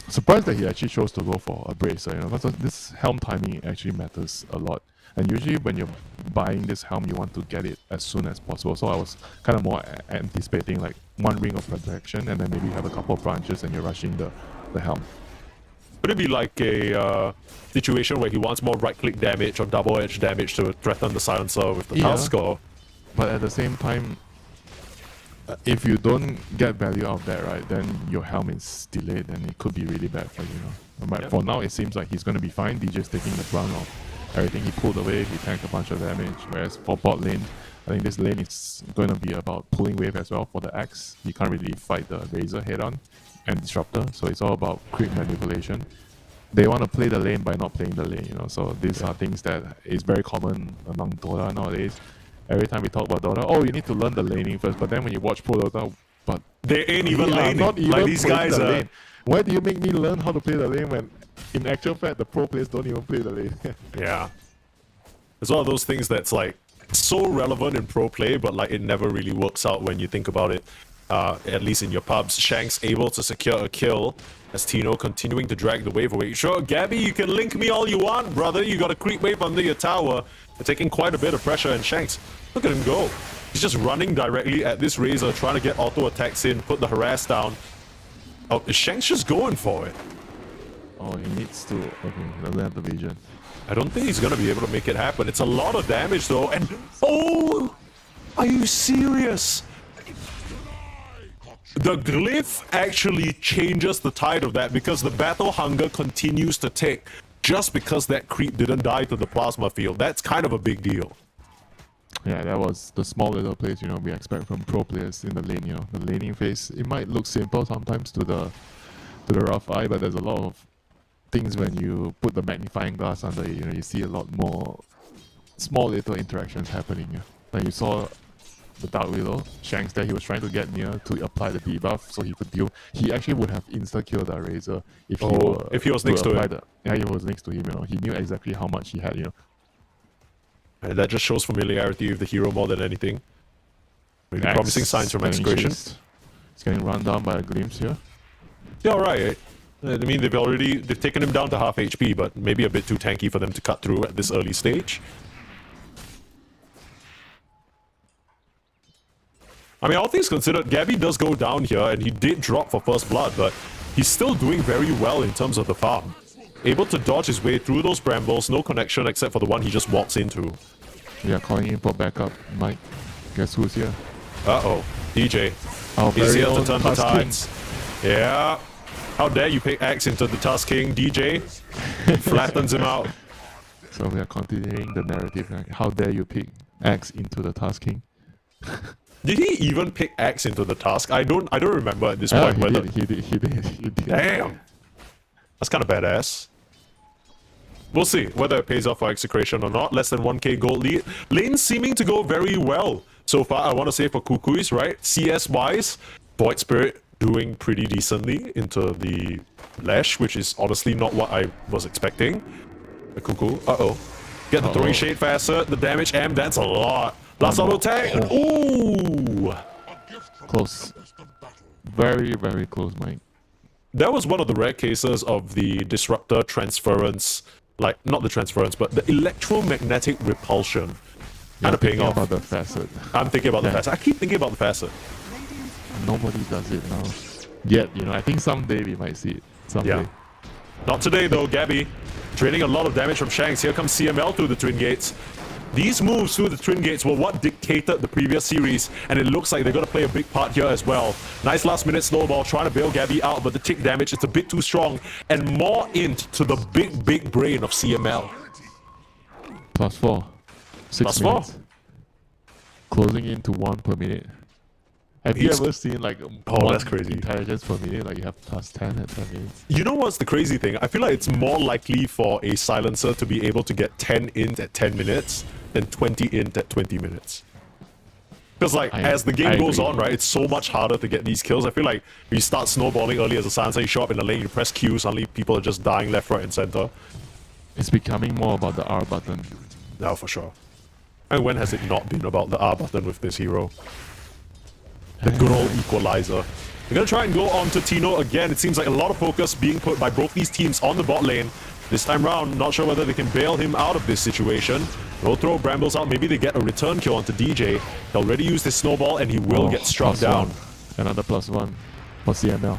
Surprised that he actually chose to go for a bracer, you know, because this helm timing actually matters a lot. And usually when you're buying this helm, you want to get it as soon as possible. So I was kind of more anticipating like 1 ring of protection, and then maybe you have a couple of branches and you're rushing the helm. Could it be like a situation where he wants more right-click damage or double-edge damage to threaten the silencer with the task? Or... But at the same time, if you don't get value out of that, right, then your helm is delayed and it could be really bad for you, you know. But for now, it seems like he's going to be fine. DJ's taking the brunt of everything. He pulled away, he tanked a bunch of damage. Whereas for bot lane, I think this lane is going to be about pulling wave as well for the axe. You can't really fight the Razor head-on and Disruptor, so it's all about quick manipulation. They want to play the lane by not playing the lane, you know. So these are things that is very common among Dota nowadays. Every time we talk about Dota, oh, you need to learn the laning first. But then when you watch Pro Dota, but they ain't even laning. Not even like these guys are... lane. Why do you make me learn how to play the lane when, in actual fact, the pro players don't even play the lane? Yeah, it's one of those things that's like, so relevant in pro play, but like it never really works out when you think about it. At least in your pubs. Shanks able to secure a kill as Tino continuing to drag the wave away. Sure, Gabby, you can link me all you want, brother. You got a creep wave under your tower. They're taking quite a bit of pressure, and Shanks, look at him go. He's just running directly at this Razor, trying to get auto attacks in, put the harass down. Oh, is Shanks just going for it? Oh, he needs to. Okay, doesn't have the vision. I don't think he's gonna be able to make it happen. It's a lot of damage though, and oh, are you serious? The glyph actually changes the tide of that because the battle hunger continues to tick just because that creep didn't die to the plasma field. That's kind of a big deal. Yeah, that was the small little plays, you know, we expect from pro players in the lane, you know. The laning phase, it might look simple sometimes to the rough eye, but there's a lot of things when you put the magnifying glass under it, you know, you see a lot more small little interactions happening. Yeah. Like you saw the Dark Willow, Shanks there, he was trying to get near to apply the debuff so he could deal. He actually would have insta-killed that Razor if he was next to him. Yeah, he was next to him, you know. He knew exactly how much he had, you know. And that just shows familiarity with the hero more than anything. Really promising signs from execution. He's getting run down by a glimpse here. Yeah, alright. I mean, they've taken him down to half HP, but maybe a bit too tanky for them to cut through at this early stage. I mean, all things considered, Gabby does go down here, and he did drop for first blood, but he's still doing very well in terms of the farm. Able to dodge his way through those brambles, no connection except for the one he just walks into. Yeah, calling in for backup, Mike. Guess who's here? Uh-oh, DJ. He's here to turn the tides. Yeah. How dare you pick Axe into the Tusk King, DJ? Flattens him out. So we are continuing the narrative. Like, how dare you pick Axe into the Tusk King? Did he even pick Axe into the task? I don't remember at this point. He did. Damn! That's kind of badass. We'll see whether it pays off for execration or not. Less than 1k gold lead. Lane seeming to go very well so far, I want to say, for Kukuis, right? CS-wise, Void Spirit doing pretty decently into the Lash, which is honestly not what I was expecting. The Cuckoo, uh-oh. Get the throwing shade faster, the damage M, that's a lot. Last auto attack, ooh! Close. Very, very close, Mike. That was one of the rare cases of the Disruptor transference, like, not the transference, but the electromagnetic repulsion. Kind of paying off. About the facet. I'm thinking about the facet. I keep thinking about the facet. Nobody does it now. Yet, you know, I think someday we might see it. Someday. Yeah. Not today though, Gabby. Draining a lot of damage from Shanks. Here comes CML through the Twin Gates. These moves through the Twin Gates were what dictated the previous series, and it looks like they're going to play a big part here as well. Nice last minute snowball, trying to bail Gabby out, but the tick damage, it's a bit too strong, and more int to the big brain of CML. +4. 6 minutes. Closing in to 1 per minute. Have you ever seen like that's crazy. Intelligence per minute? Like you have +10 at 10 minutes. You know what's the crazy thing? I feel like it's more likely for a silencer to be able to get 10 int at 10 minutes than 20 int at 20 minutes. Because like as the game goes on, right, it's so much harder to get these kills. I feel like when you start snowballing early as a silencer, you show up in the lane, you press Q, suddenly people are just dying left, right, and center. It's becoming more about the R button. No, for sure. And when has it not been about the R button with this hero? The good old equalizer. We're gonna try and go on to Tino again. It seems like a lot of focus being put by both these teams on the bot lane. This time round, not sure whether they can bail him out of this situation. They'll throw Brambles out. Maybe they get a return kill onto DJ. He'll already use this snowball and he will get struck down. Another +1 for CML.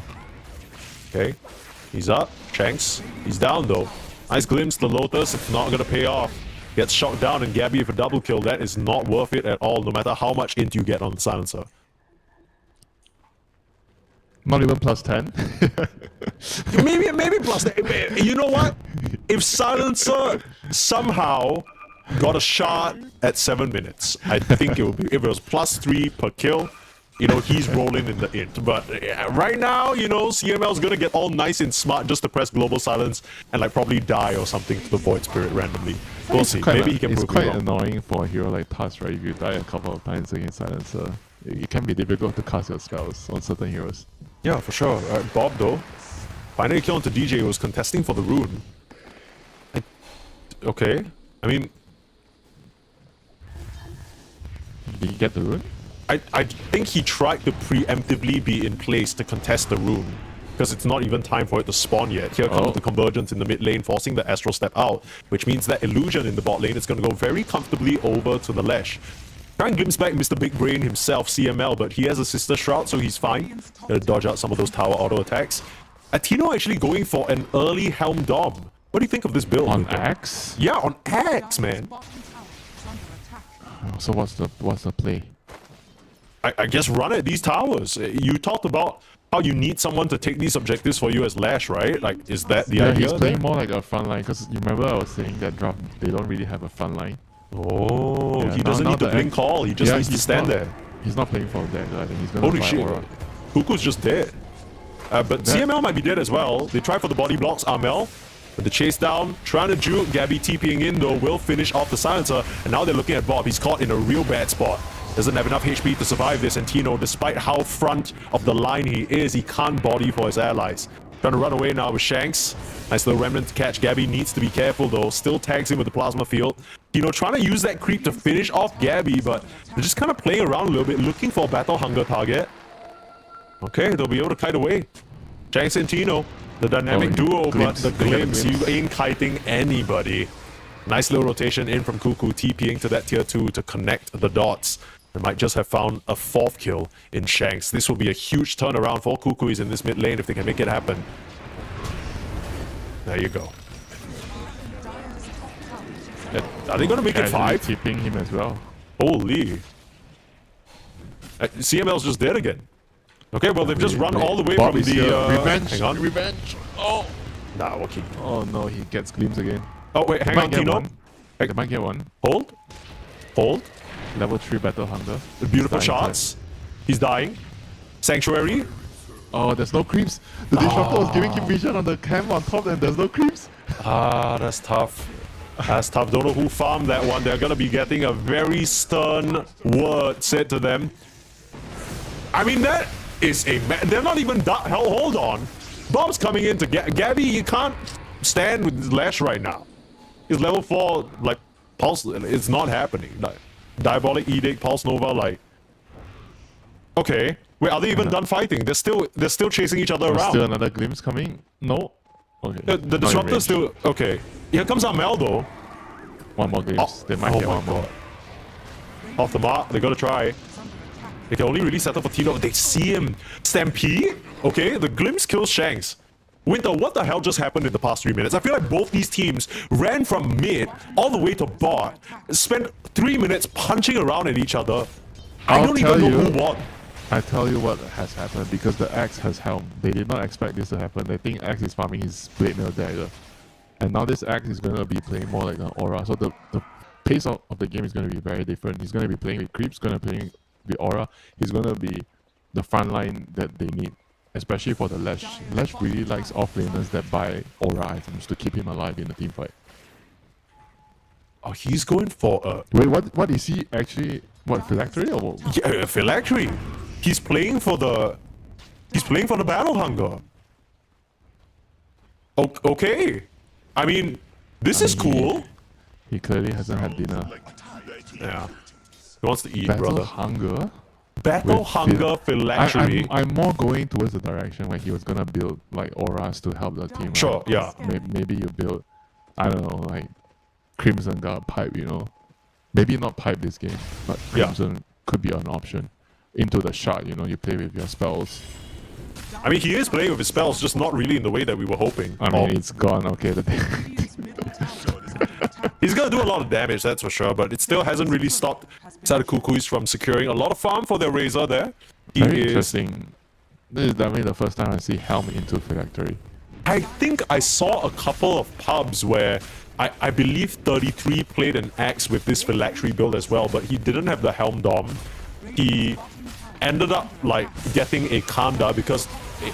Okay. He's up. Shanks. He's down though. Nice glimpse. The Lotus. It's not gonna pay off. Gets shot down and Gabby with a double kill. That is not worth it at all, no matter how much int you get on the silencer. Not even +10. maybe +10. You know what? If silencer somehow got a shot at 7 minutes, I think it would be. If it was +3 per kill, you know, he's rolling in the int. But right now, you know, CML's gonna get all nice and smart just to press global silence and like probably die or something to the Void Spirit randomly. We'll see. Maybe he can prove me wrong. It's quite annoying for a hero like Tusk, right? If you die a couple of times against silencer, it can be difficult to cast your spells on certain heroes. Yeah, for sure. Bob, though, finding a kill onto DJ, was contesting for the rune. Okay. I mean, get the rune? I think he tried to preemptively be in place to contest the rune, because it's not even time for it to spawn yet. Here comes the convergence in the mid lane, forcing the Astral Step out, which means that illusion in the bot lane is going to go very comfortably over to the Lesh. Try and glimpse back Mr. Big Brain himself, CML, but he has a Sister Shroud, so he's fine. Gonna dodge out some of those tower auto attacks. Atino actually going for an early Helm Dom. What do you think of this build? On Axe? Yeah, on Axe, man. So what's the play? I guess run at these towers. You talked about how you need someone to take these objectives for you as Lash, right? Like, is that the idea? He's playing more like a frontline, because you remember I was saying that draft, they don't really have a frontline. Oh, yeah, he doesn't need to blink call. He just needs to stand there. He's not playing for that. I think he's gonna Holy shit. Aura. Kuku's just dead. But CML might be dead as well. They try for the body blocks, Amel. But the chase down, trying to juke. Gabby TPing in though, will finish off the silencer. And now they're looking at Bob. He's caught in a real bad spot. Doesn't have enough HP to survive this, and Tino, despite how front of the line he is, he can't body for his allies. Trying to run away now with Shanks. Nice little remnant to catch. Gabby needs to be careful though. Still tags him with the plasma field. Tino trying to use that creep to finish off Gabby, but they're just kind of playing around a little bit, looking for a battle hunger target. Okay, they'll be able to kite away. Shanks and Tino, the dynamic duo, but the glimpse, you ain't kiting anybody. Nice little rotation in from Kuku, TPing to that tier 2 to connect the dots. They might just have found a 4th kill in Shanks. This will be a huge turnaround for Kukuis in this mid lane if they can make it happen. There you go. Are they going to make it 5? Keeping him as well. Holy. CML's just dead again. Okay, well, they've just run all the way Bob from the... revenge. Hang on. Revenge. Oh. Nah, okay. Oh no, he gets glimpse again. Oh, wait, hang on, Tino. They might get one. Hold. Hold. Level 3 battle hunger. Beautiful shots. He's dying. Sanctuary. Oh, there's no creeps. The disruptor was giving him vision on the cam on top, and there's no creeps. Ah, that's tough. That's tough. Don't know who farmed that one. They're gonna be getting a very stern word said to them. I mean, that is a... They're not even... Hell, hold on. Bob's coming in to get... Gabby, you can't stand with Lash right now. He's level 4, like, Pulse... It's not happening. Like, Diabolic Edict, Pulse Nova, like... Okay. Wait, are they even done fighting? They're still chasing each other around. Still another glimpse coming? No? Okay. The disruptor still... Okay. Here comes Amel, though. One more glimpse. They might get one more. Off the mark. They gotta try. They can only really settle for Tino. They see him. Stampede? Okay, the glimpse kills Shanks. Winter, what the hell just happened in the past 3 minutes? I feel like both these teams ran from mid all the way to bot, spent 3 minutes punching around at each other. I don't even know who won. I tell you what has happened, because the Axe has Helm. They did not expect this to happen. They think Axe is farming his Blade Mail Dagger. And now this Axe is going to be playing more like an Aura. So the pace of the game is going to be very different. He's going to be playing with creeps, going to be playing with Aura. He's going to be the front line that they need, especially for the Lash. Lash really likes offlaners that buy Aura items to keep him alive in the team fight. Oh, he's going for a... Wait, what is he actually... What, Phylactery or what? Yeah, Phylactery. He's playing for the... He's playing for the Battle Hunger. Okay. I mean, this is cool. He clearly hasn't had dinner. Yeah. He wants to eat, Battle brother. Hunger? Battle Hunger Phylactery. I'm more going towards the direction where he was gonna build like auras to help the team. Sure, right? yeah. Maybe you build, I don't know, like Crimson Guard pipe, you know. Maybe not pipe this game, but Crimson could be an option. Into the shot, you know, you play with your spells. I mean, he is playing with his spells, just not really in the way that we were hoping. I mean, it's gone, okay. He's gonna do a lot of damage, that's for sure, but it still hasn't really stopped Kukuis from securing a lot of farm for their Razor there. Very interesting. This is definitely the first time I see Helm into Phylactery. I think I saw a couple of pubs where I believe 33 played an Axe with this Phylactery build as well, but he didn't have the Helm Dom. He ended up like getting a Kanda because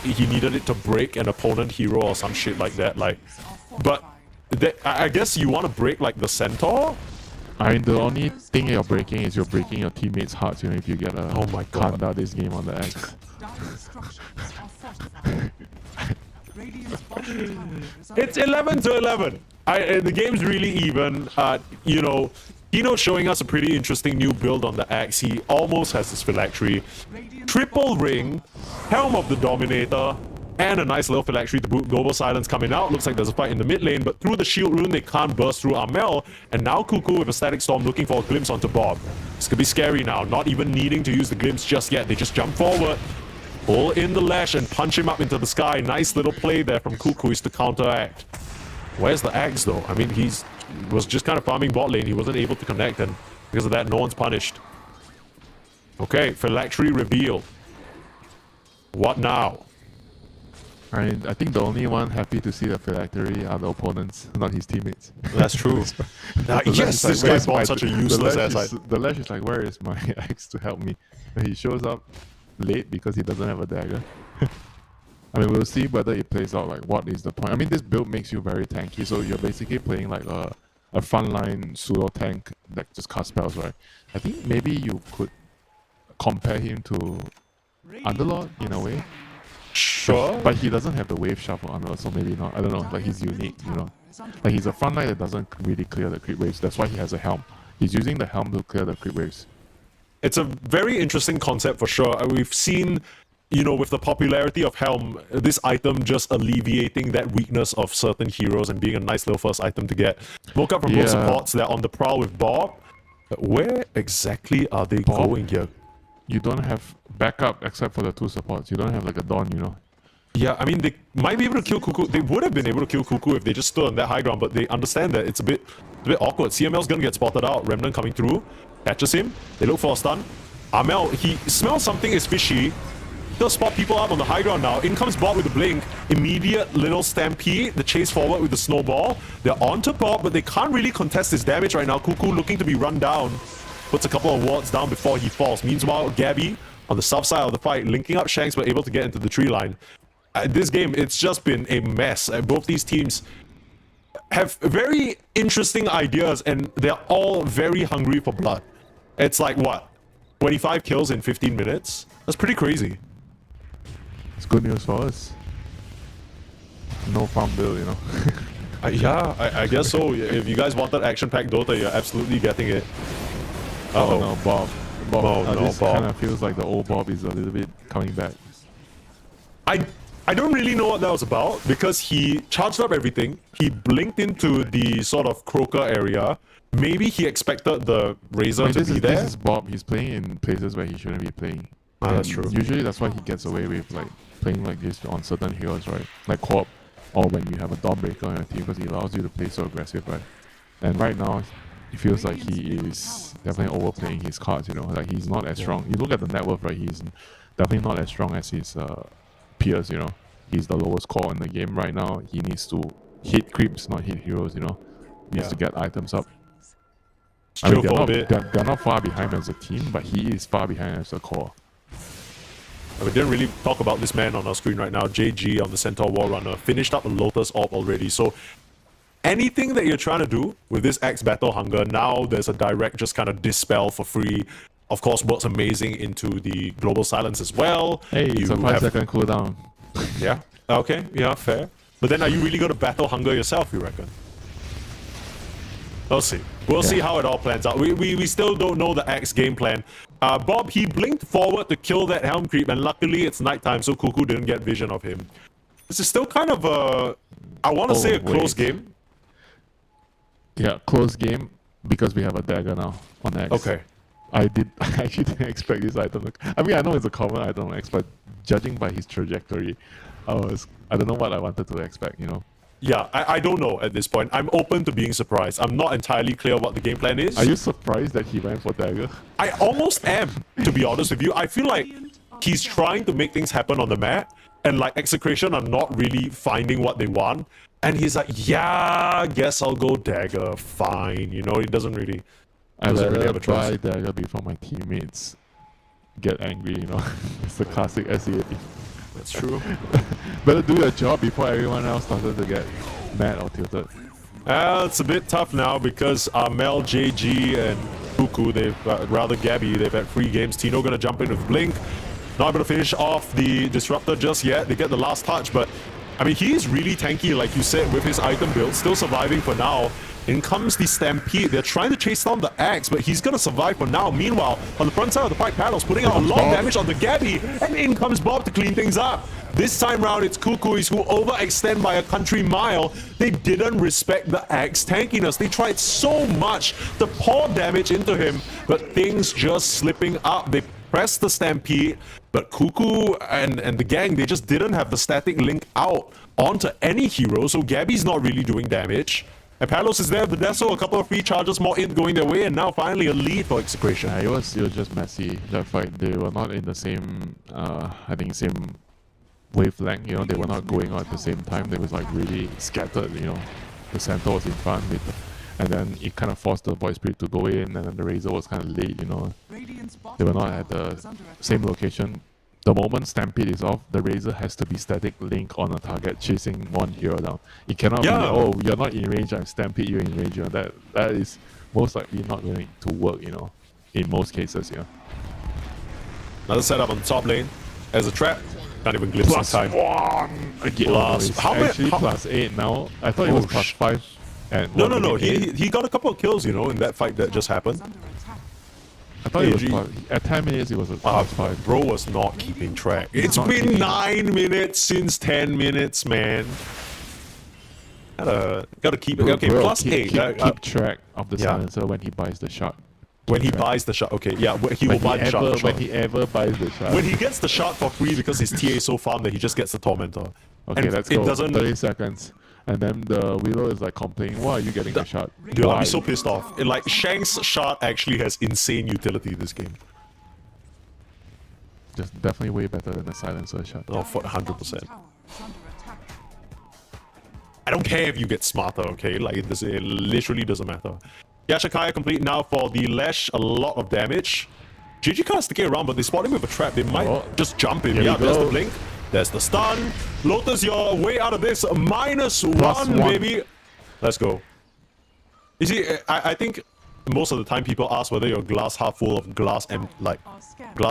he needed it to break an opponent hero or some shit like that. Like, but I guess you want to break like the Centaur. I mean, the only thing you're breaking is you're breaking your teammates' hearts. You know, if you get a Kanda this game on the Axe. It's 11 to 11. The game's really even. You know, Kino showing us a pretty interesting new build on the axe. He almost has his phylactery. Triple ring, Helm of the Dominator, and a nice little phylactery to boot. Global Silence coming out. Looks like there's a fight in the mid lane, but through the shield rune, they can't burst through Amel. And now Cuckoo with a Static Storm looking for a glimpse onto Bob. This could be scary now, not even needing to use the glimpse just yet. They just jump forward, pull in the lash, and punch him up into the sky. Nice little play there from Cuckoo to counteract. Where's the axe though? I mean, he was just kind of farming bot lane. He wasn't able to connect, and because of that, no one's punished. Okay, phylactery reveal. What now? I think the only one happy to see the phylactery are the opponents, not his teammates. That's true. Yes, this guy's bought such a useless ass. The lash is like, where is my axe to help me? And he shows up late because he doesn't have a dagger. I mean, we'll see whether it plays out. Like, what is the point? I mean, this build makes you very tanky, so you're basically playing like a frontline pseudo tank that just casts spells, right? I think maybe you could compare him to Underlord in a way. Sure. But he doesn't have the wave shuffle Underlord, so maybe not. I don't know. Like, he's unique, you know. Like, he's a frontline that doesn't really clear the creep waves. That's why he has a helm. He's using the helm to clear the creep waves. It's a very interesting concept for sure. We've seen, you know, with the popularity of Helm, this item just alleviating that weakness of certain heroes and being a nice little first item to get. Woke up from both supports. They're on the prowl with Bob. But where exactly are they going here? You don't have backup except for the two supports. You don't have like a Dawn, you know. Yeah, I mean, they might be able to kill Cuckoo. They would have been able to kill Cuckoo if they just stood on that high ground, but they understand that it's a bit awkward. CML's gonna get spotted out. Remnant coming through. Catches him. They look for a stun. Amel, he smells something is fishy. They'll spot people up on the high ground now. In comes Bob with the blink. Immediate little stampede. The chase forward with the snowball. They're onto Bob, but they can't really contest his damage right now. Cuckoo looking to be run down. Puts a couple of wards down before he falls. Meanwhile, Gabby on the south side of the fight, linking up Shanks, but able to get into the tree line. This game, it's just been a mess. Both these teams have very interesting ideas, and they're all very hungry for blood. It's like, what, 25 kills in 15 minutes? That's pretty crazy. It's good news for us. No farm build, you know. Yeah, I guess so. If you guys wanted action-packed Dota, you're absolutely getting it. Oh no, Bob. Oh, no, this kind of feels like the old Bob is a little bit coming back. I don't really know what that was about, because he charged up everything. He blinked into the sort of Croaker area. Maybe he expected the Razor to be there. This is Bob. He's playing in places where he shouldn't be playing. That's true. Usually that's why he gets away with like playing like this on certain heroes, right? Like Co-op, or when you have a Dawnbreaker on your team, because he allows you to play so aggressive, right? And right now, it feels like he is definitely overplaying his cards, you know? Like, he's not as strong. You look at the net worth, right? He's definitely not as strong as his peers, you know? He's the lowest core in the game right now. He needs to hit creeps, not hit heroes, you know? He needs to get items up. I mean, they're not far behind as a team, but he is far behind as a core. We didn't really talk about this man on our screen right now. JG on the Centaur Warrunner finished up a Lotus Orb already. So anything that you're trying to do with this Axe Battle Hunger, now there's a direct just kind of dispel for free. Of course, what's amazing into the Global Silence as well. Hey, it's a 5-second cooldown. Yeah, okay, yeah, fair. But then are you really going to Battle Hunger yourself, you reckon? We'll see. We'll see how it all plans out. We still don't know the Axe game plan. Bob, he blinked forward to kill that Helm creep, and luckily it's nighttime, so Cuckoo didn't get vision of him. This is still kind of a, I want to say a close game. Yeah, close game, because we have a dagger now on Axe. Okay. I actually didn't expect this item. I mean, I know it's a common item on Axe, but judging by his trajectory, I don't know what I wanted to expect, you know? Yeah, I don't know at this point. I'm open to being surprised. I'm not entirely clear what the game plan is. Are you surprised that he went for dagger? I almost am, to be honest with you. I feel like he's trying to make things happen on the map, and like Execration are not really finding what they want. And he's like, yeah, I guess I'll go dagger, fine. You know, he doesn't really have a choice. Buy dagger before my teammates get angry, you know? It's the classic SEA. That's true. Better do your job before everyone else started to get mad or tilted. It's a bit tough now because Mel, JG, and Cuckoo, rather Gabby, they've had 3 games. Tino gonna jump in with Blink. Not able to finish off the Disruptor just yet. They get the last touch, but I mean, he's really tanky, like you said, with his item build. Still surviving for now. In comes the Stampede. They're trying to chase down the Axe, but he's gonna survive for now. Meanwhile, on the front side of the fight, Paddles putting out a lot of damage on the Gabby, and in comes Bob to clean things up. This time round, it's Kukuis who overextend by a country mile. They didn't respect the Axe tankiness. They tried so much to pour damage into him, but things just slipping up. They pressed the Stampede, but Kuku and the gang, they just didn't have the static link out onto any hero, so Gabby's not really doing damage. And Palos is there, the Deso, a couple of free charges, more in going their way, and now finally a lead for Execration. Yeah, it was just messy, that fight. They were not in the same, I think, same wavelength, you know, they were not going on at the same time. They was like really scattered, you know. The center was in front, and then it kind of forced the Void Spirit to go in, and then the Razor was kind of late, you know. They were not at the same location. The moment Stampede is off, the Razor has to be static link on a target chasing one hero down. It cannot be, oh, you're not in range, I'm Stampede, you're in range. You know, that is most likely not going to work, you know, in most cases, yeah. Another setup on the top lane as a trap. Can't even glimpse in time. Plus, how actually plus 8 now. I thought it was plus 5. And no. He got a couple of kills, you know, in that fight that just happened. I thought it was plus, at 10 minutes it was a plus 5. Bro was not keeping track. It's been 9 minutes since 10 minutes, man. Gotta keep it. Okay, plus 8. Keep track of the silencer when he buys the shot. When he buys the shot, okay, yeah, he will buy the shot. When he ever buys the shot. When he gets the shot for free because his TA is so farm that he just gets the Tormentor. Okay, let's go. 30 seconds. And then the Willow is like complaining, why are you getting the shot? Dude, I'll be so pissed off. Like, Shank's shot actually has insane utility this game. Just definitely way better than the silencer shot. Oh, for 100%. I don't care if you get smarter, okay? Like, it literally doesn't matter. Yashakaya complete now for the Lash, a lot of damage. GG can't stick around, but they spot him with a trap. They might just jump in. Yeah, there's the blink. There's the stun. Lotus, you're way out of this. -1, baby. Let's go. You see, I think most of the time people ask whether you're glass half full of glass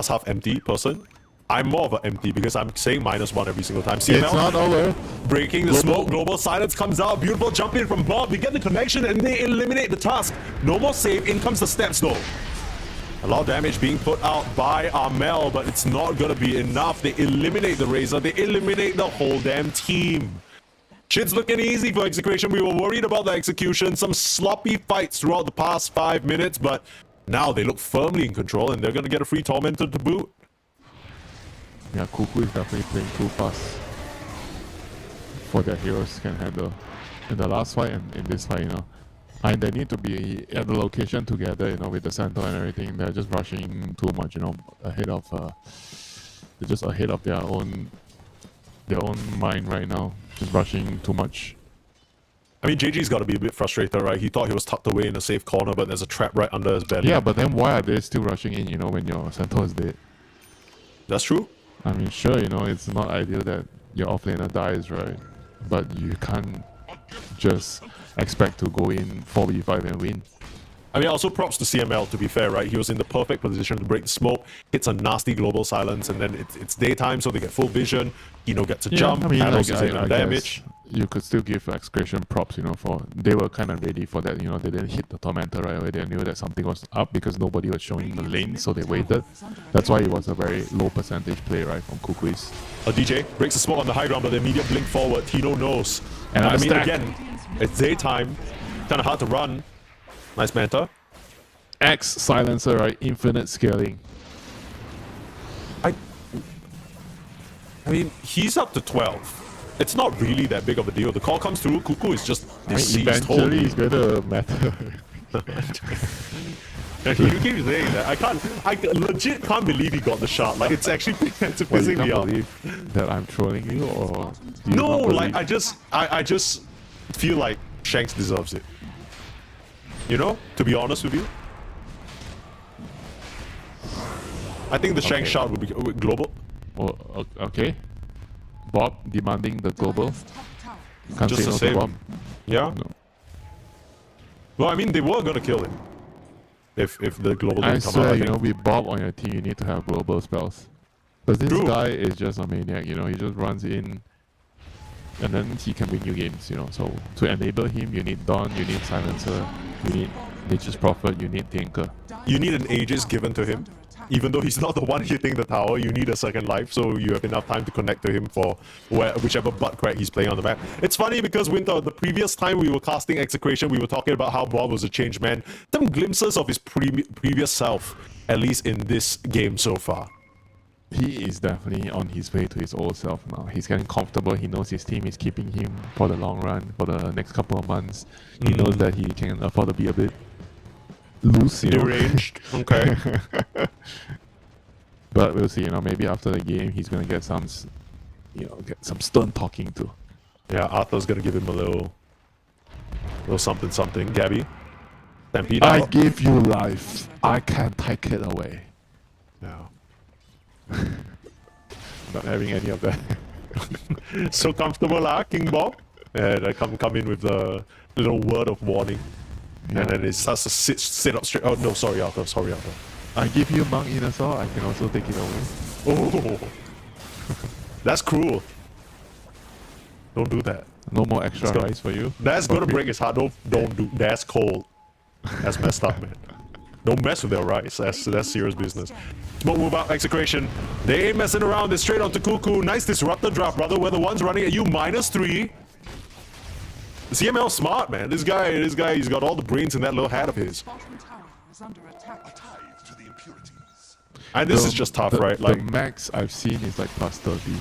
half empty person. I'm more of an empty because I'm saying -1 every single time. CML, it's not over. Breaking the smoke. Global silence comes out. Beautiful jump in from Bob. They get the connection and they eliminate the task. No more save. In comes the steps though. A lot of damage being put out by Armel, but it's not gonna be enough. They eliminate the Razor. They eliminate the whole damn team. Shit's looking easy for Execration. We were worried about the execution. Some sloppy fights throughout the past 5 minutes, but now they look firmly in control and they're gonna get a free Tormentor to boot. Yeah, Kuku is definitely playing too fast for their heroes can handle. In the last fight and in this fight, you know. And they need to be at the location together, you know, with the center and everything. They're just rushing too much, you know, ahead of they're just ahead of their own mind right now. Just rushing too much. I mean, JG's got to be a bit frustrated, right? He thought he was tucked away in a safe corner, but there's a trap right under his belly. Yeah, but then why are they still rushing in, you know, when your center is dead? That's true. I mean, sure, you know, it's not ideal that your offlaner dies, right? But you can't just expect to go in 4v5 and win. I mean, also props to CML, to be fair, right? He was in the perfect position to break the smoke, hits a nasty global silence, and then it's daytime, so they get full vision. Eno gets a jump, I mean, Panos like, is able to damage. You could still give Execration props, you know, for they were kind of ready for that, you know, they didn't hit the Tormentor right away. They knew that something was up because nobody was showing the lane, so they waited. That's why it was a very low percentage play, right, from Kukuis. A DJ breaks the smoke on the high ground, but the immediate blink forward, Tino knows. And I mean, again, it's daytime, kind of hard to run. Nice Manta. X silencer, right? Infinite scaling. I mean, he's up to 12. It's not really that big of a deal. The call comes through. Kuku is just deceased. Eventually, it's gonna matter. You keep saying that. I legit can't believe he got the shot. Like, it's actually pissing me off. Believe that I'm trolling you, or do you no? Like, I just feel like Shanks deserves it. You know, to be honest with you. I think the Shanks shot would be global. Oh, okay. Bob demanding the global. Can't Just say the no same. to Bob. Yeah. No. Well, I mean, they were gonna kill him if the global I didn't come swear, out. you know, with Bob on your team, you need to have global spells. Because this guy is just a maniac, you know. He just runs in. and then he can win you games, you know. So to enable him, you need Dawn, you need Silencer, you need Nature's Prophet, you need Tinker. You need an Aegis given to him. Even though he's not the one hitting the tower, you need a second life, so you have enough time to connect to him for whichever butt crack he's playing on the map. It's funny because, Winter, the previous time we were casting Execration, we were talking about how Bob was a changed man. Some glimpses of his previous self, at least in this game so far. He is definitely on his way to his old self now. He's getting comfortable. He knows his team is keeping him for the long run, for the next couple of months. He knows that he can afford to be a bit loose, you know. Deranged. Okay. But we'll see, you know, maybe after the game he's gonna get some, you know, get some stern talking to. Yeah, Arthur's gonna give him a little something. Gabby? Stampede I out. give you life. I can't take it away. No. Not having any of that. So comfortable, King Bob? And I come in with a little word of warning. Yeah. And then it starts to sit up straight. Oh, no, sorry, Arthur. Sorry, Arthur. I give you Monk Venusaur, I can also take it away. Oh, that's cruel. Don't do that. No more extra rice for you. That's gonna break his heart. Don't do. That's cold. That's messed up, man. Don't mess with their rice. That's serious business. Smoke move out, Execration. They ain't messing around. They're straight onto Cuckoo. Nice disruptor drop, brother. Where the one's running at you -3. CML smart, man. This guy, he's got all the brains in that little hat of his. And this is just tough, right? Like the max I've seen is like +30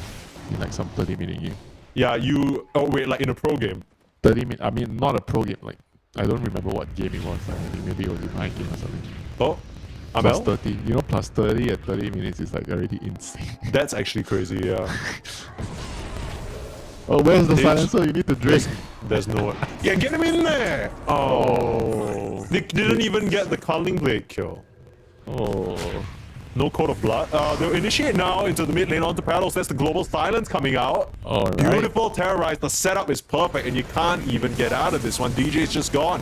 in like some 30-minute game. Yeah, you. Oh wait, like in a pro game. 30-minute. I mean, not a pro game. Like I don't remember what game it was. Like, I think maybe it was a night game or something. Oh, Amel? +30. You know, +30 at 30 minutes is like already insane. That's actually crazy. Yeah. Oh, where's the silencer? You need to drink. There's no. Yeah, get him in there. Oh, they didn't even get the Culling Blade kill. Oh. No Code of Blood. They'll initiate now into the mid lane onto Paddles. That's the Global Silence coming out. Alright. Beautiful, Terrorize. The setup is perfect, and you can't even get out of this one. DJ's just gone.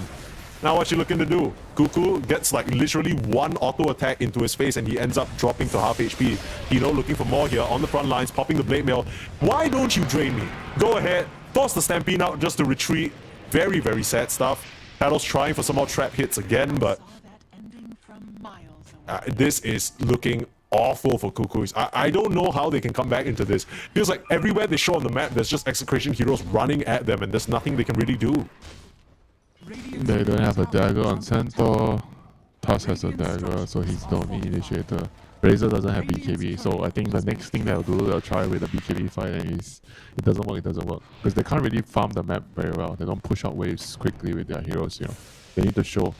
Now what you looking to do? Cuckoo gets like literally one auto attack into his face, and he ends up dropping to half HP. Hino looking for more here on the front lines, popping the Blade Mail. Why don't you drain me? Go ahead, toss the Stampede out just to retreat. Very, very sad stuff. Paddles trying for some more trap hits again, but this is looking awful for Cuckoos. I don't know how they can come back into this. Feels like everywhere they show on the map, there's just Execration heroes running at them, and there's nothing they can really do. They don't have a dagger on Centaur. Tusk has a dagger, so he's the only initiator. Razor doesn't have BKB, so I think the next thing they'll do, they'll try with a BKB fight, and it doesn't work, because they can't really farm the map very well. They don't push out waves quickly with their heroes, you know. They need to show.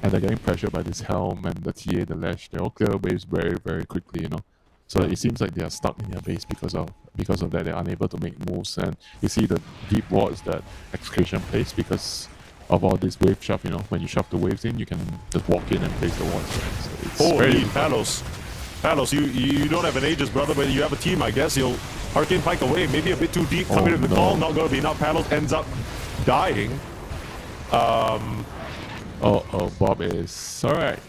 And they're getting pressured by this Helm and the TA, the Lash. They all clear waves very, very quickly, you know. So it seems like they are stuck in their base because of that. They're unable to make moves, and you see the deep wards that Execration plays because of all this wave shove, you know. When you shove the waves in, you can just walk in and place the wards. Right? So it's Holy Palos. Palos, you don't have an Aegis, brother, but you have a team, I guess. You'll Hurricane Pike away, maybe a bit too deep. Coming to the call, not going to be enough. Palos ends up dying. Bob is alright.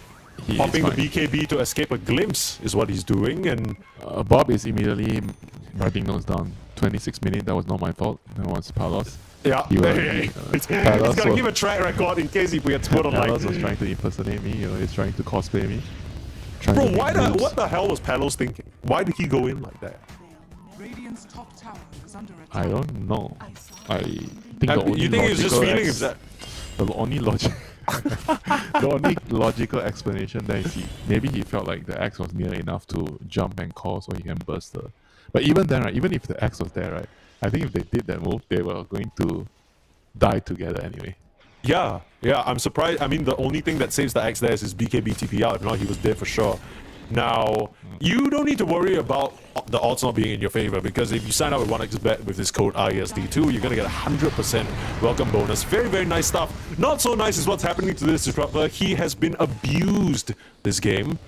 Popping the BKB to escape a glimpse is what he's doing, and Bob is immediately writing those down. 26 minutes, that was not my fault. That was Palos. Yeah, he's gonna give a track record in case if we had scored on like. Palos was trying to impersonate me, you know, he's trying to cosplay me. Bro, what the hell was Palos thinking? Why did he go in like that? I don't know. I think you think he was just feeling that? The only logic. The only logical explanation there is maybe he felt like the axe was near enough to jump and call so he can burst the. But even then, right, even if the axe was there, right, I think if they did that move, they were going to die together anyway. Yeah, I'm surprised. I mean, the only thing that saves the axe there is his BKB TP out. If not, he was dead for sure. Now, you don't need to worry about the odds not being in your favor, because if you sign up with 1xBet with this code ISD2, you're going to get a 100% welcome bonus. Very, very nice stuff. Not so nice is what's happening to this disruptor. He has been abused this game.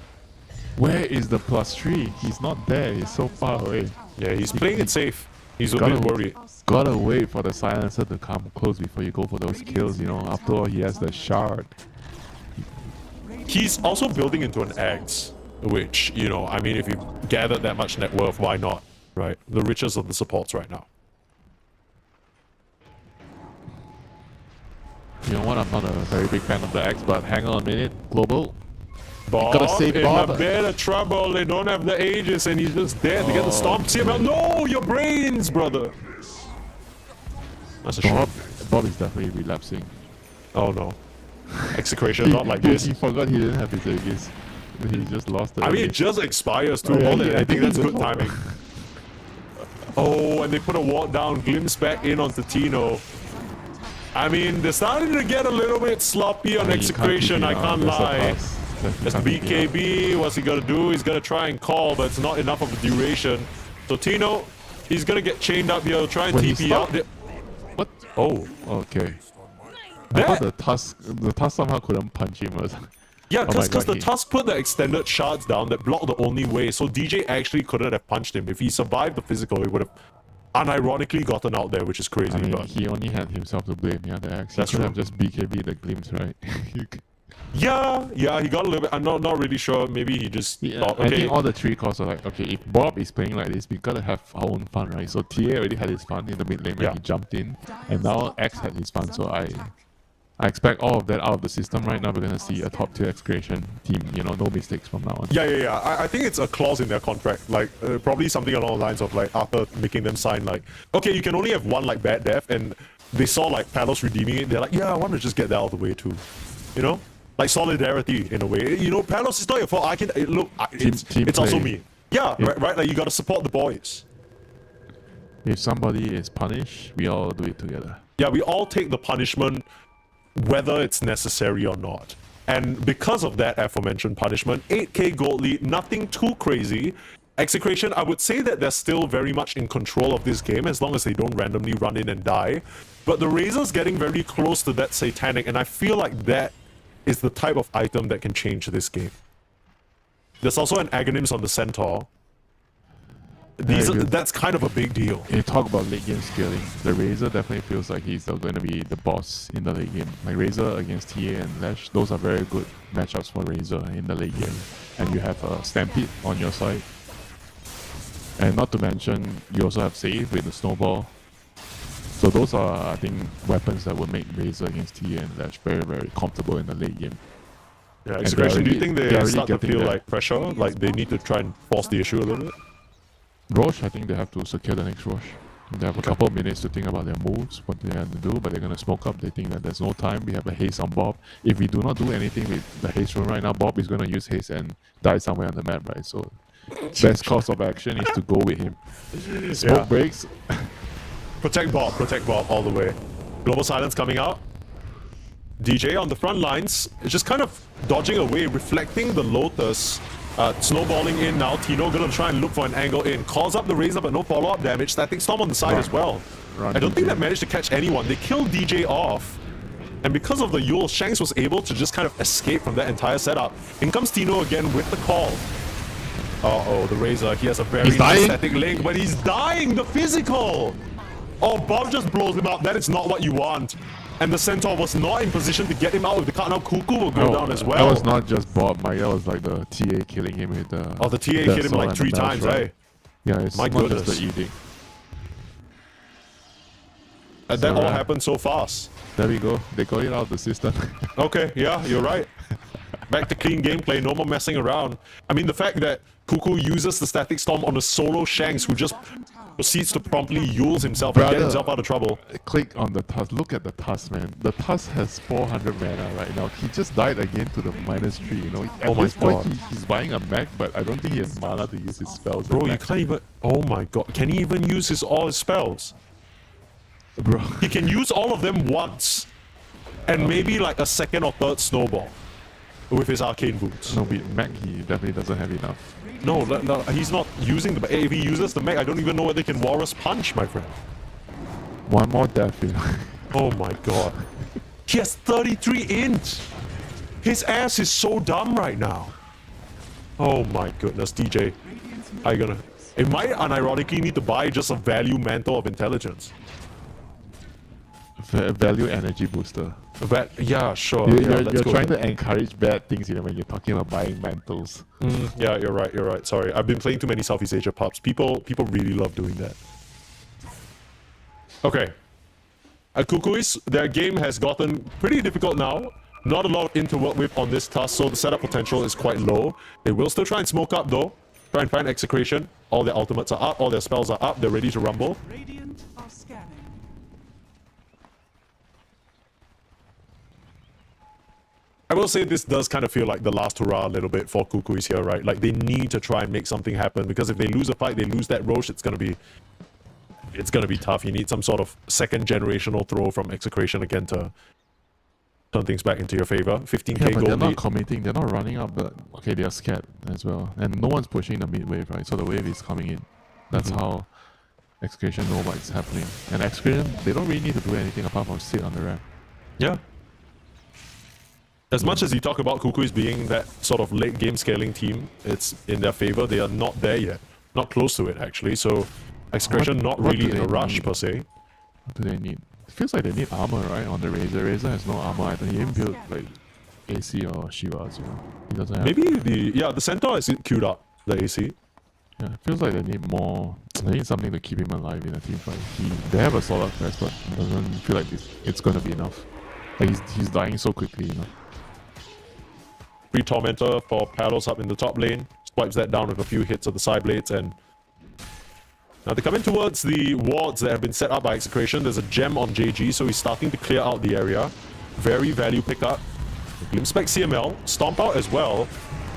Where is the +3? He's not there. He's so far away. Yeah, he's playing it safe. He's a bit worried. Gotta wait for the silencer to come close before you go for those kills, you know. After all, he has the shard. He's also building into an axe. Which, you know, I mean, if you gathered that much net worth, why not, right? The richest of the supports right now. 1-on-1, I'm not a very big fan of the X, but hang on a minute. Global. Bob Gotta save Bob. in a bit of trouble. They don't have the Aegis, and he's just dead. They get the stomp. CML, no, your brains, brother. That's a shame. Bob is definitely relapsing. Oh no. Execration, not like this. He forgot he didn't have his Aegis. He just lost it. I mean, it just expires too. I think that's good timing. Oh, and they put a walk down, glimpse back in onto Tino. I mean, they're starting to get a little bit sloppy on execution, I can't lie. That's BKB, what's he gonna do? He's gonna try and call, but it's not enough of a duration. So Tino, he's gonna get chained up here, try and TP out. What? Oh. Okay. I thought the Tusk somehow couldn't punch him. Yeah, because the Tusk put the extended shards down that blocked the only way, so DJ actually couldn't have punched him. If he survived the physical, he would have unironically gotten out there, which is crazy. I mean, but he only had himself to blame. Yeah, the X. That's he could true. have just BKB the glimpse, right? yeah, he got a little bit. I'm not really sure. Maybe he just thought, okay. I think all the three calls are like, okay, if Bob is playing like this, we gotta have our own fun, right? So TA already had his fun in the mid lane when he jumped in, and now X had his fun. So I expect all of that out of the system right now. We're gonna see a top tier excretion team. You know, no mistakes from now on. Yeah. I think it's a clause in their contract, like probably something along the lines of like Arthur making them sign like, okay, you can only have one like bad death, and they saw like Palos redeeming it. They're like, yeah, I want to just get that out of the way too, you know, like solidarity in a way. You know, Palos, it's not your fault. I can look. It's also me. Yeah, right. Like you got to support the boys. If somebody is punished, we all do it together. Yeah, we all take the punishment, whether it's necessary or not. And because of that aforementioned punishment, 8k gold lead, nothing too crazy. Execration, I would say that they're still very much in control of this game as long as they don't randomly run in and die. But the Razor's getting very close to that Satanic, and I feel like that is the type of item that can change this game. There's also an Aghanims on the Centaur. That's kind of a big deal. You talk about late game scaling. The Razor definitely feels like he's still going to be the boss in the late game. Like Razor against TA and Lash, those are very good matchups for Razor in the late game. And you have a Stampede on your side. And not to mention, you also have Save with the Snowball. So those are, I think, weapons that would make Razor against TA and Lash very, very comfortable in the late game. Yeah, Execration, do you think they start to feel like pressure? Like they need to try and force the issue a little bit? Roche, I think they have to secure the next Roche. They have a couple of minutes to think about their moves, what they have to do, but they're going to smoke up. They think that there's no time. We have a haste on Bob. If we do not do anything with the haste rune right now, Bob is going to use haste and die somewhere on the map, right? So, best course of action is to go with him. Smoke breaks. Protect Bob all the way. Global Silence coming out. DJ on the front lines is just kind of dodging away, reflecting the Lotus. Snowballing in now. Tino gonna try and look for an angle in. Calls up the Razor, but no follow-up damage. Static Storm on the side as well. I don't think that managed to catch anyone. They killed DJ off. And because of the Yule, Shanks was able to just kind of escape from that entire setup. In comes Tino again with the call. Uh-oh, the Razor. He has a very static link, but he's dying. The physical. Oh, Bob just blows him up. That is not what you want. And the Centaur was not in position to get him out with the cut. Now Cuckoo will go down as well. That was not just Bob, Mike. That was like the TA killing him with the... Oh, the TA hit him like 3 times, right? Yeah, it's not just the eating. And that all happened so fast. There we go. They got it out of the system. Okay, yeah, you're right. Back to clean gameplay, no more messing around. I mean, the fact that Cuckoo uses the Static Storm on a solo Shanks who just proceeds to promptly Yules himself and get himself out of trouble. Click on the Tusk. Look at the Tusk, man. The Tusk has 400 mana right now. He just died again to the -3, you know. At this point, he's buying a mech, but I don't think he has mana to use his spells. Bro, you can't even... Oh my god. Can he even use all his spells? Bro. He can use all of them once. And maybe like a second or third snowball. With his arcane boots. No, with mech, he definitely doesn't have enough. No, he's not using the... If he uses the mech, I don't even know whether they can Walrus Punch, my friend. One more death, you know. Oh my god. He has 33 int! His ass is so dumb right now. Oh my goodness, DJ. How you gonna... It might unironically need to buy just a value mantle of intelligence. Value energy booster. Yeah, sure. You're trying to encourage bad things, you know, when you're talking about buying mantles. Yeah, you're right. Sorry, I've been playing too many Southeast Asia pubs. People really love doing that. Okay. Kukuis, their game has gotten pretty difficult now. Not a lot in to work with on this task, so the setup potential is quite low. They will still try and smoke up though. Try and find execration. All their ultimates are up, all their spells are up, they're ready to rumble. Radiant are scanning. I will say this does kind of feel like the last hurrah a little bit for Kukuis here, right? Like they need to try and make something happen, because if they lose a fight, they lose that Roche, it's gonna be tough. You need some sort of second generational throw from execration again to turn things back into your favor. 15k but gold they're not lead. committing, they're not running up, but okay, they're scared as well. And no one's pushing the mid wave, right? So the wave is coming in. That's how execution know what's happening. And execution, they don't really need to do anything apart from sit on the ramp. Yeah. As much as you talk about Kukuis being that sort of late game scaling team, it's in their favor. They are not there yet. Not close to it, actually. So execution not what really do in a they rush, need? per se. What do they need? It feels like they need armor, right? On the Razor. Razor has no armor. I think he didn't build like AC or Shivas, you know. He doesn't have. Maybe the Centaur is queued up, the AC. Yeah, it feels like they need more. They need something to keep him alive in a team fight. They have a solid press, but it doesn't feel like it's gonna be enough. Like he's dying so quickly, you know. Free Tormentor for Palos up in the top lane. Swipes that down with a few hits of the side blades, and now they're coming towards the wards that have been set up by execration. There's a gem on JG, so he's starting to clear out the area. Very value pickup. Glimpse back CML, stomp out as well.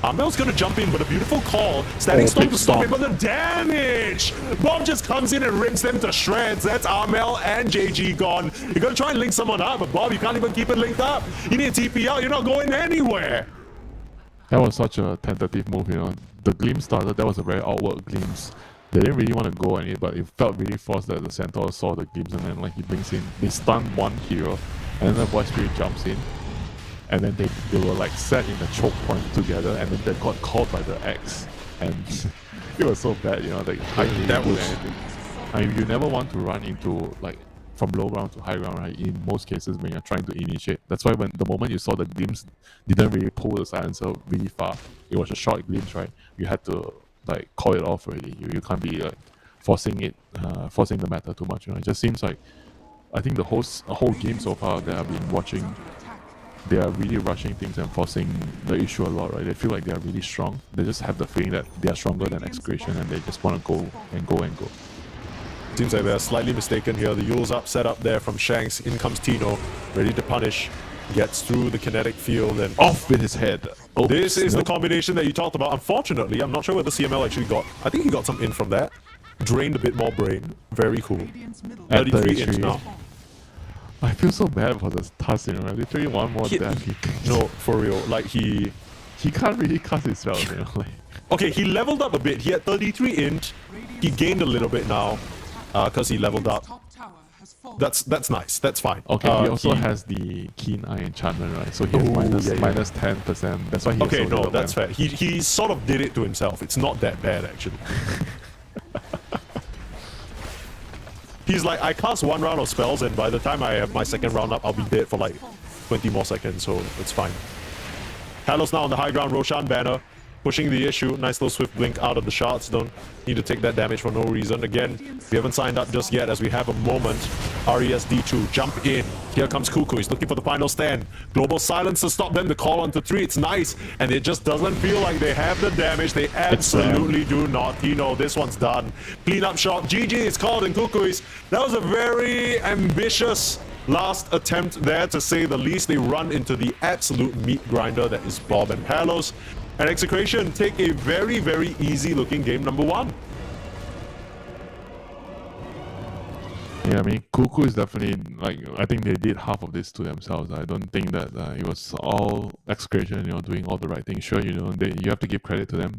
Armel's gonna jump in, but a beautiful call. Standing storm to stop it, but the damage! Bob just comes in and rips them to shreds. That's Armel and JG gone. You're gonna try and link someone up, but Bob, you can't even keep it linked up. You need a TP out, you're not going anywhere. That was such a tentative move, you know. The glimpse started, that was a very outward glimpse. They didn't really want to go on it, but it felt really forced that the Centaur saw the glimpse, and then like he brings in, they stun one hero, and then the Void Spirit jumps in, and then they were like set in the choke point together, and then they got caught by the axe, and it was so bad, you know, like that was anything. I mean, you never want to run into like from low ground to high ground, right? In most cases when you're trying to initiate. That's why when the moment you saw the glimpse didn't really pull the silencer really far, it was a short glimpse, right? You had to like call it off already. You can't be like forcing the matter too much, you know. It just seems like I think the whole game so far that I've been watching, they are really rushing things and forcing the issue a lot, right? They feel like they are really strong. They just have the feeling that they are stronger than execration, and they just want to go and go and go. Seems like they're slightly mistaken here. The Yule's up, set up there from Shanks. In comes Tino, ready to punish. Gets through the kinetic field and off with his head. Oh, this is the combination that you talked about. Unfortunately, I'm not sure whether CML actually got. I think he got some in from that. Drained a bit more brain. Very cool. 33 inch now. I feel so bad for the task, you know. Literally one more death. No, for real. Like he can't really cast his spells, you know. Like. Okay, he leveled up a bit. He had 33 inch. He gained a little bit now. Because he leveled up. That's nice. That's fine. Okay, he also has the Keen Eye enchantment, right? So he has minus 10%. That's why he okay, no, that's fair. He sort of did it to himself. It's not that bad, actually. He's like, I cast one round of spells, and by the time I have my second round up, I'll be dead for like 20 more seconds, so it's fine. Talos now on the high ground, Roshan banner. Pushing the issue. Nice little swift blink out of the shards. Don't need to take that damage for no reason. Again, we haven't signed up just yet as we have a moment. RESD2, jump in. Here comes Kuku. He's looking for the final stand. Global silence to stop them. The call onto 3. It's nice. And it just doesn't feel like they have the damage. They absolutely do not. Tino, this one's done. Clean up shot. GG is called in Kukuis. That was a very ambitious last attempt there, to say the least. They run into the absolute meat grinder that is Bob and Palos. And execration take a very, very easy looking game number 1. Yeah, I mean, Kuku is definitely, like, I think they did half of this to themselves. I don't think that it was all execration, you know, doing all the right things. Sure, you know, you have to give credit to them.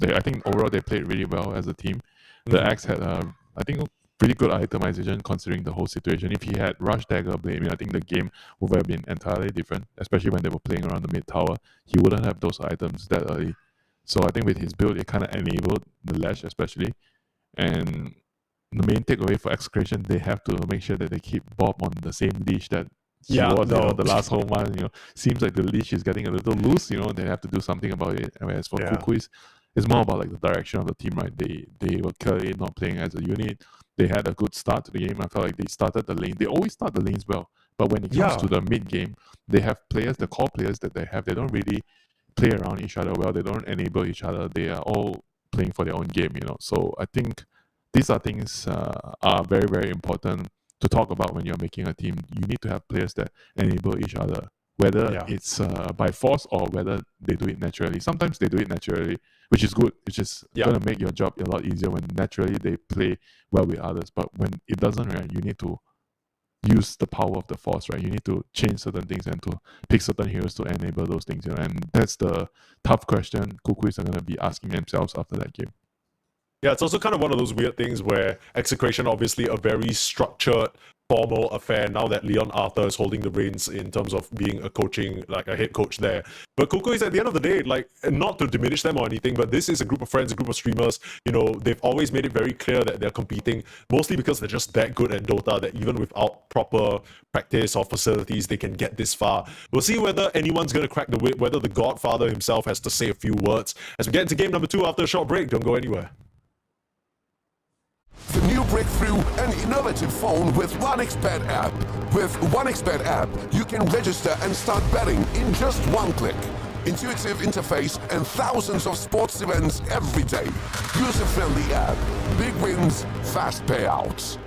I think overall they played really well as a team. The Axe had, I think, pretty good itemization considering the whole situation. If he had Rush Dagger Blade, I think the game would have been entirely different, especially when they were playing around the mid tower. He wouldn't have those items that early. So I think with his build, it kind of enabled the Lash especially. And the main takeaway for execration, they have to make sure that they keep Bob on the same leash that he was, the last whole month. You know, seems like the leash is getting a little loose. You know, they have to do something about it. Whereas for Kukuis, it's more about like the direction of the team, right? They were clearly not playing as a unit. they had a good start to the game. I felt like they started the lane. They always start the lanes well. But when it comes to the mid game, they have players, the core players that they have, they don't really play around each other well. They don't enable each other. They are all playing for their own game, you know. So I think these are things are very, very important to talk about when you're making a team. You need to have players that enable each other, whether it's by force or whether they do it naturally. Sometimes they do it naturally, which is good, which is going to make your job a lot easier when naturally they play well with others. But when it doesn't, right, you need to use the power of the force, right? You need to change certain things and to pick certain heroes to enable those things, you know. And that's the tough question Kukuis are going to be asking themselves after that game. Yeah, it's also kind of one of those weird things where Execration, obviously a very structured, formal affair now that Leon Arthur is holding the reins in terms of being a coaching, like a head coach there. But Coco is at the end of the day, like, not to diminish them or anything, but this is a group of friends, a group of streamers. You know, they've always made it very clear that they're competing, mostly because they're just that good at Dota that even without proper practice or facilities, they can get this far. We'll see whether anyone's going to crack the whip, whether the Godfather himself has to say a few words. As we get into game number 2 after a short break, don't go anywhere. The new breakthrough and innovative phone with 1xBet app. With 1xBet app, you can register and start betting in just one click. Intuitive interface and thousands of sports events every day. User-friendly app. Big wins, fast payouts.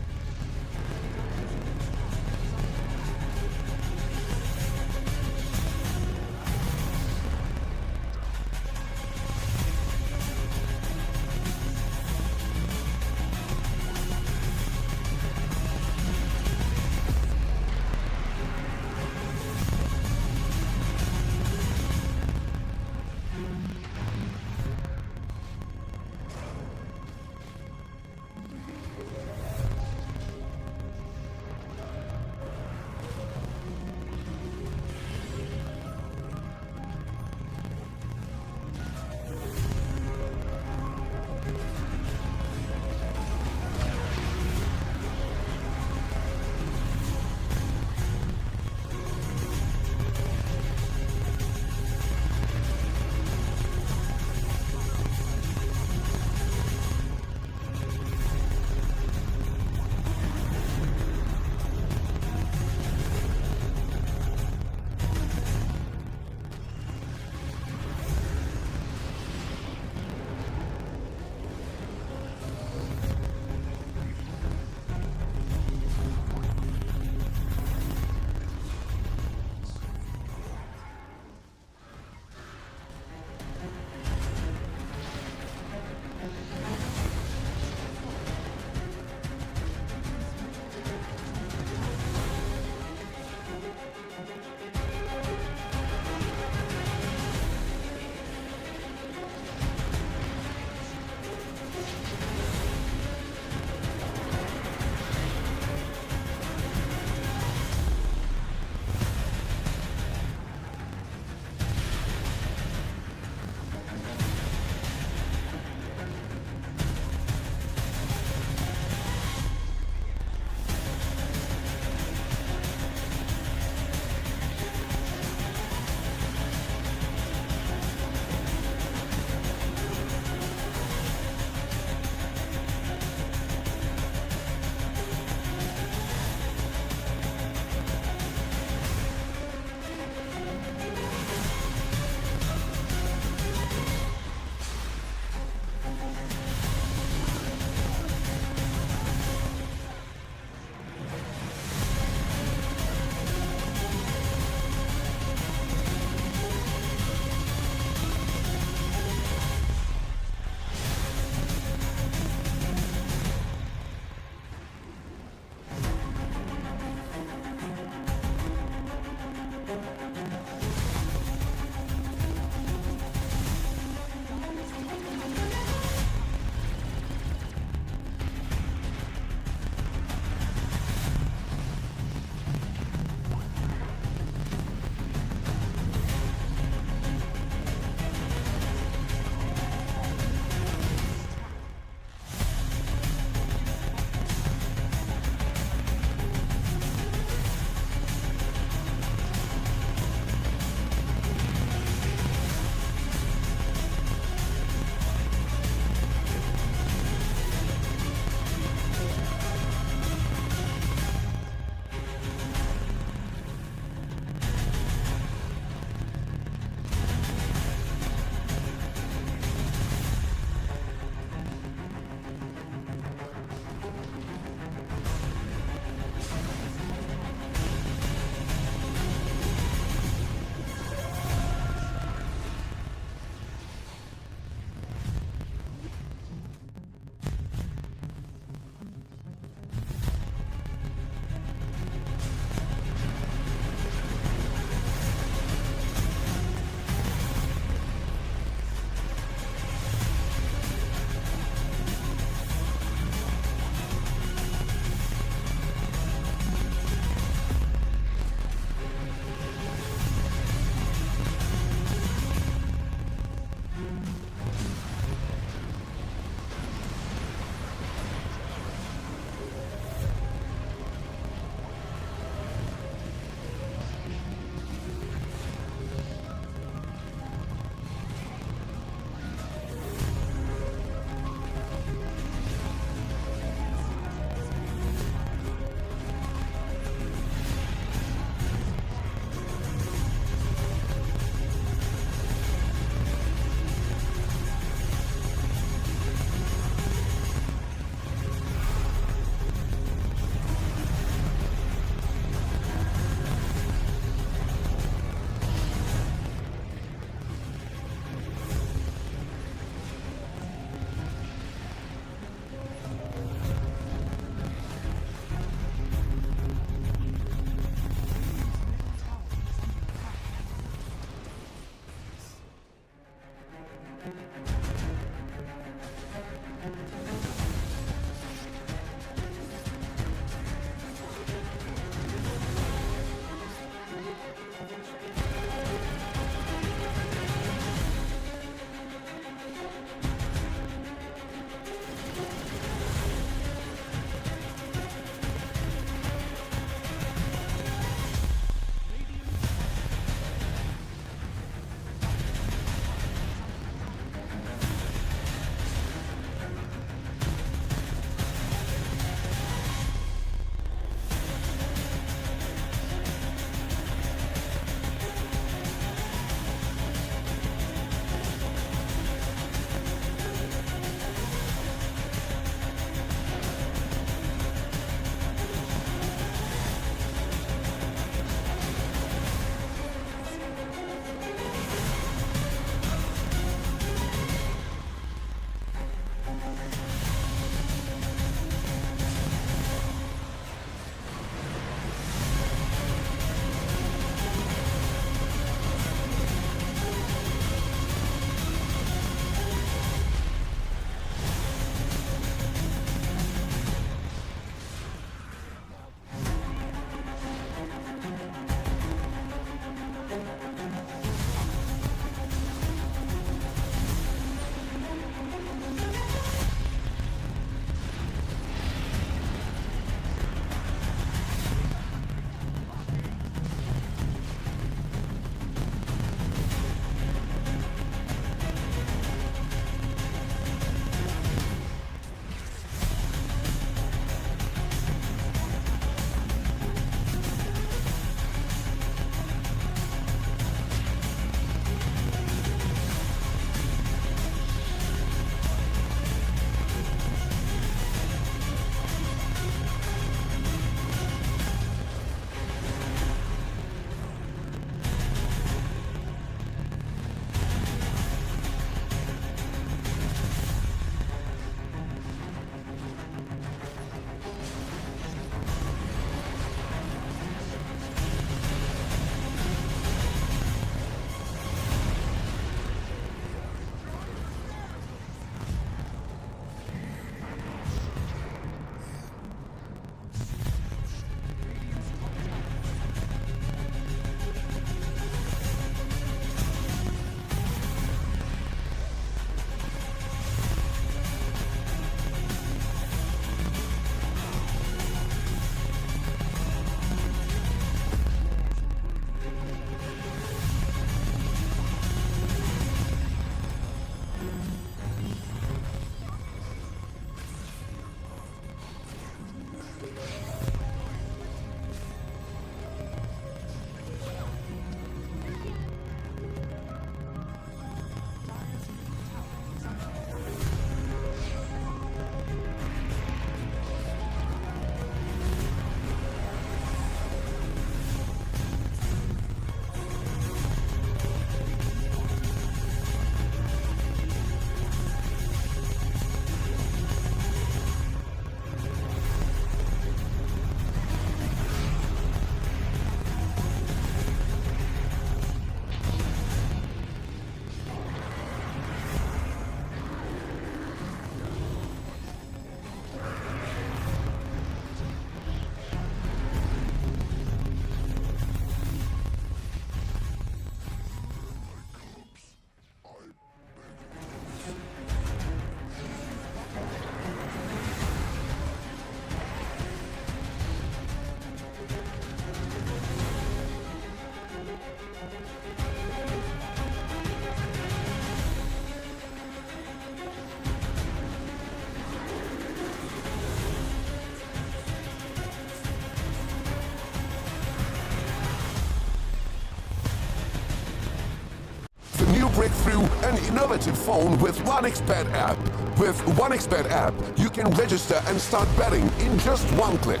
break through an innovative phone with OneXBet app. With OneXBet app, you can register and start betting in just one click.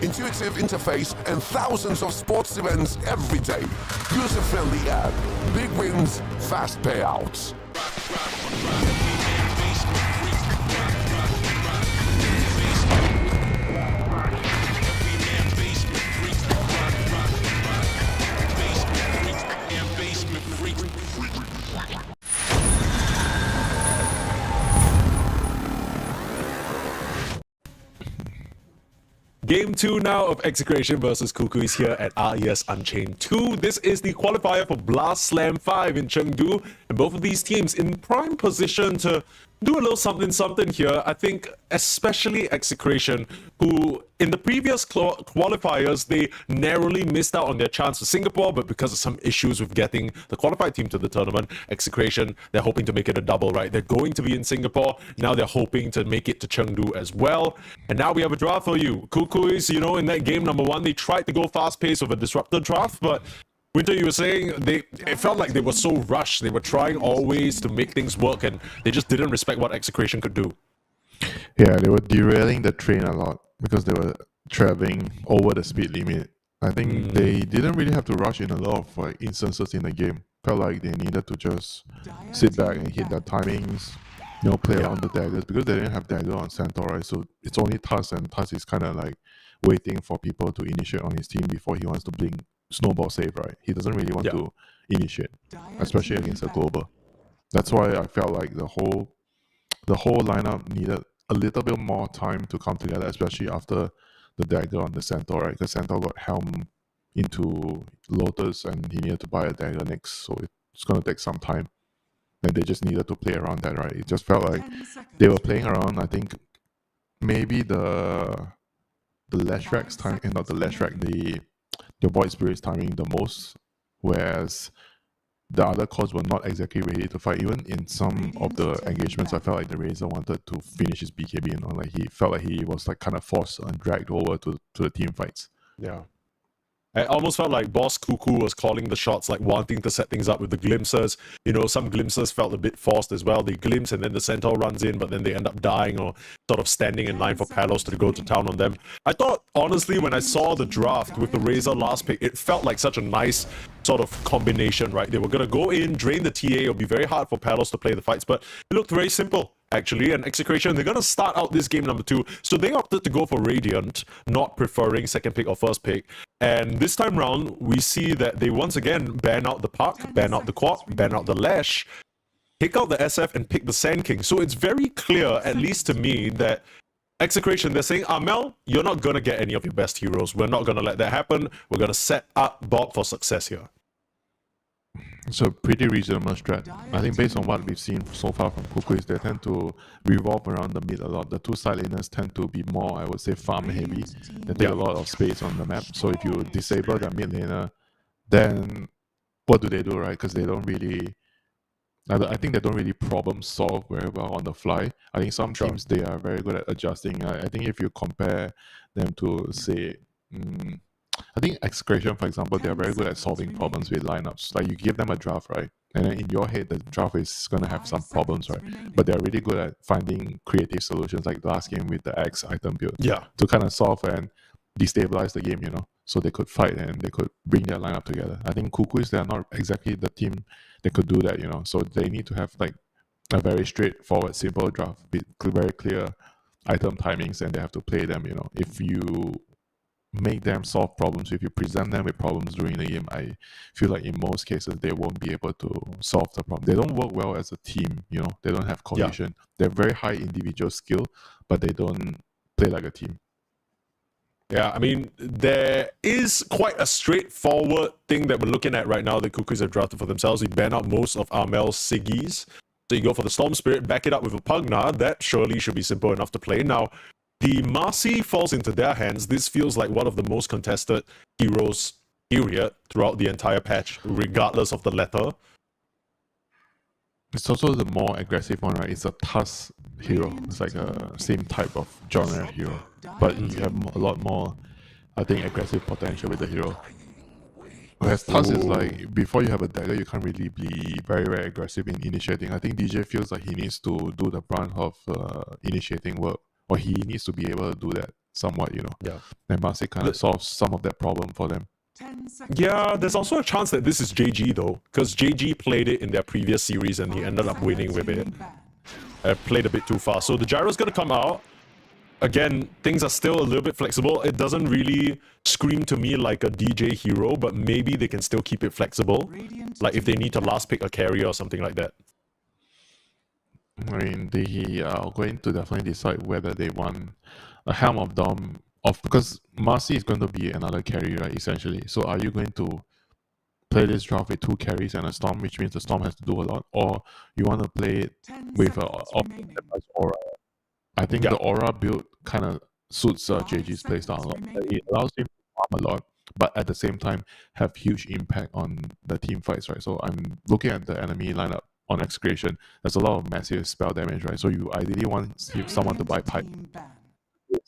Intuitive interface and thousands of sports events every day. User-friendly app. Big wins, fast payouts. Game 2 now of Execration versus Kukuis here at RES Unchained 2. This is the qualifier for Blast Slam 5 in Chengdu, and both of these teams in prime position to do a little something here. I think especially Execration, who in the previous qualifiers, they narrowly missed out on their chance to Singapore, but because of some issues with getting the qualified team to the tournament, Execration, they're hoping to make it a double, right? They're going to be in Singapore, now they're hoping to make it to Chengdu as well. And now we have a draft for you. Kukuis, you know, in that game number 1, they tried to go fast-paced with a disruptor draft, but Winter, you were saying it felt like they were so rushed. They were trying always to make things work, and they just didn't respect what Execration could do. Yeah, they were derailing the train a lot because they were traveling over the speed limit. I think they didn't really have to rush in a lot of instances in the game. Felt like they needed to just sit back and hit their timings, you know, play around the daggers, because they didn't have dagger on Centaur, right? So it's only Tuss, and Tuss is kind of like waiting for people to initiate on his team before he wants to blink snowball save, right? He doesn't really want to initiate, especially against a global. That's why I felt like the whole lineup needed a little bit more time to come together, especially after the dagger on the Centaur, right? Because Centaur got helm into Lotus and he needed to buy a dagger next, so it's going to take some time. And they just needed to play around that, right? It just felt like they were playing around. I think maybe the Leshrack's time, and not the Leshrack, the Void Spirit's timing the most, whereas the other cores were not exactly ready to fight. Even in some of the engagements, I felt like the Razor wanted to finish his BKB, you know, like he felt like he was like kind of forced and dragged over to the team fights. Yeah. I almost felt like Boss Cuckoo was calling the shots, like wanting to set things up with the glimpses. You know, some glimpses felt a bit forced as well. They glimpse and then the Centaur runs in, but then they end up dying or sort of standing in line for Palos to go to town on them. I thought, honestly, when I saw the draft with the Razor last pick, it felt like such a nice sort of combination, right? They were going to go in, drain the TA. It'll be very hard for Palos to play the fights, but it looked very simple, actually. And Execration, they're going to start out this game number 2. So they opted to go for Radiant, not preferring second pick or first pick. And this time round, we see that they once again ban out the Puck, ban out the Quad, ban out the Lash, pick out the SF, and pick the Sand King. So it's very clear, at least to me, that Execration, they're saying, Amel, you're not going to get any of your best heroes. We're not going to let that happen. We're going to set up Bob for success here. It's a pretty reasonable strat. I think based on what we've seen so far from Kukuis, they tend to revolve around the mid a lot. The two side laners tend to be more, I would say, farm heavy. They take a lot of space on the map. So if you disable the mid laner, then what do, right? Because they don't really... I think they don't really problem solve very well on the fly. I think some teams, they are very good at adjusting. I think if you compare them to, say... I think Execration, for example, they are very good at solving problems with lineups. Like you give them a draft, right? And then in your head, the draft is going to have some problems, right? But they're really good at finding creative solutions, like the last game with the X item build. Yeah. To kind of solve and destabilize the game, you know? So they could fight and they could bring their lineup together. I think Kukuis, they are not exactly the team that could do that, you know? So they need to have like a very straightforward, simple draft with very clear item timings, and they have to play them, you know? If you make them solve problems, if you present them with problems during the game, I feel like in most cases they won't be able to solve the problem. They don't work well as a team, you know, they don't have cohesion. They're very high individual skill, but they don't play like a team. Yeah, I mean, there is quite a straightforward thing that we're looking at right now that Kukuis have drafted for themselves. They ban out most of Armel's Siggies. So you go for the Storm Spirit, back it up with a Pugna. That surely should be simple enough to play. Now, the Marcy falls into their hands. This feels like one of the most contested heroes, period, throughout the entire patch, regardless of the letter. It's also the more aggressive one, right? It's a Tuss hero. It's like a same type of genre hero. But you have a lot more, I think, aggressive potential with the hero. Whereas Tusk is like, before you have a dagger, you can't really be very, very aggressive in initiating. I think DJ feels like he needs to do the brunt of initiating work, or he needs to be able to do that somewhat, you know. Yeah. And Marcy kind of solves some of that problem for them. Yeah, there's also a chance that this is JG though, because JG played it in their previous series and he ended up winning with it. Played a bit too fast. So the gyro's gonna come out. Again, things are still a little bit flexible. It doesn't really scream to me like a DJ hero, but maybe they can still keep it flexible. Like if they need to last pick a carry or something like that. I mean, they are going to definitely decide whether they want a Helm of Dom because Marcy is going to be another carry, right, essentially. So are you going to play this draft with 2 carries and a Storm, which means the Storm has to do a lot, or you want to play it with Aura? I think the Aura build kind of suits JG's playstyle a lot. It allows him to farm a lot, but at the same time have huge impact on the team fights, right? So I'm looking at the enemy lineup on Execration. There's a lot of massive spell damage, right? So you ideally want someone to buy Pipe.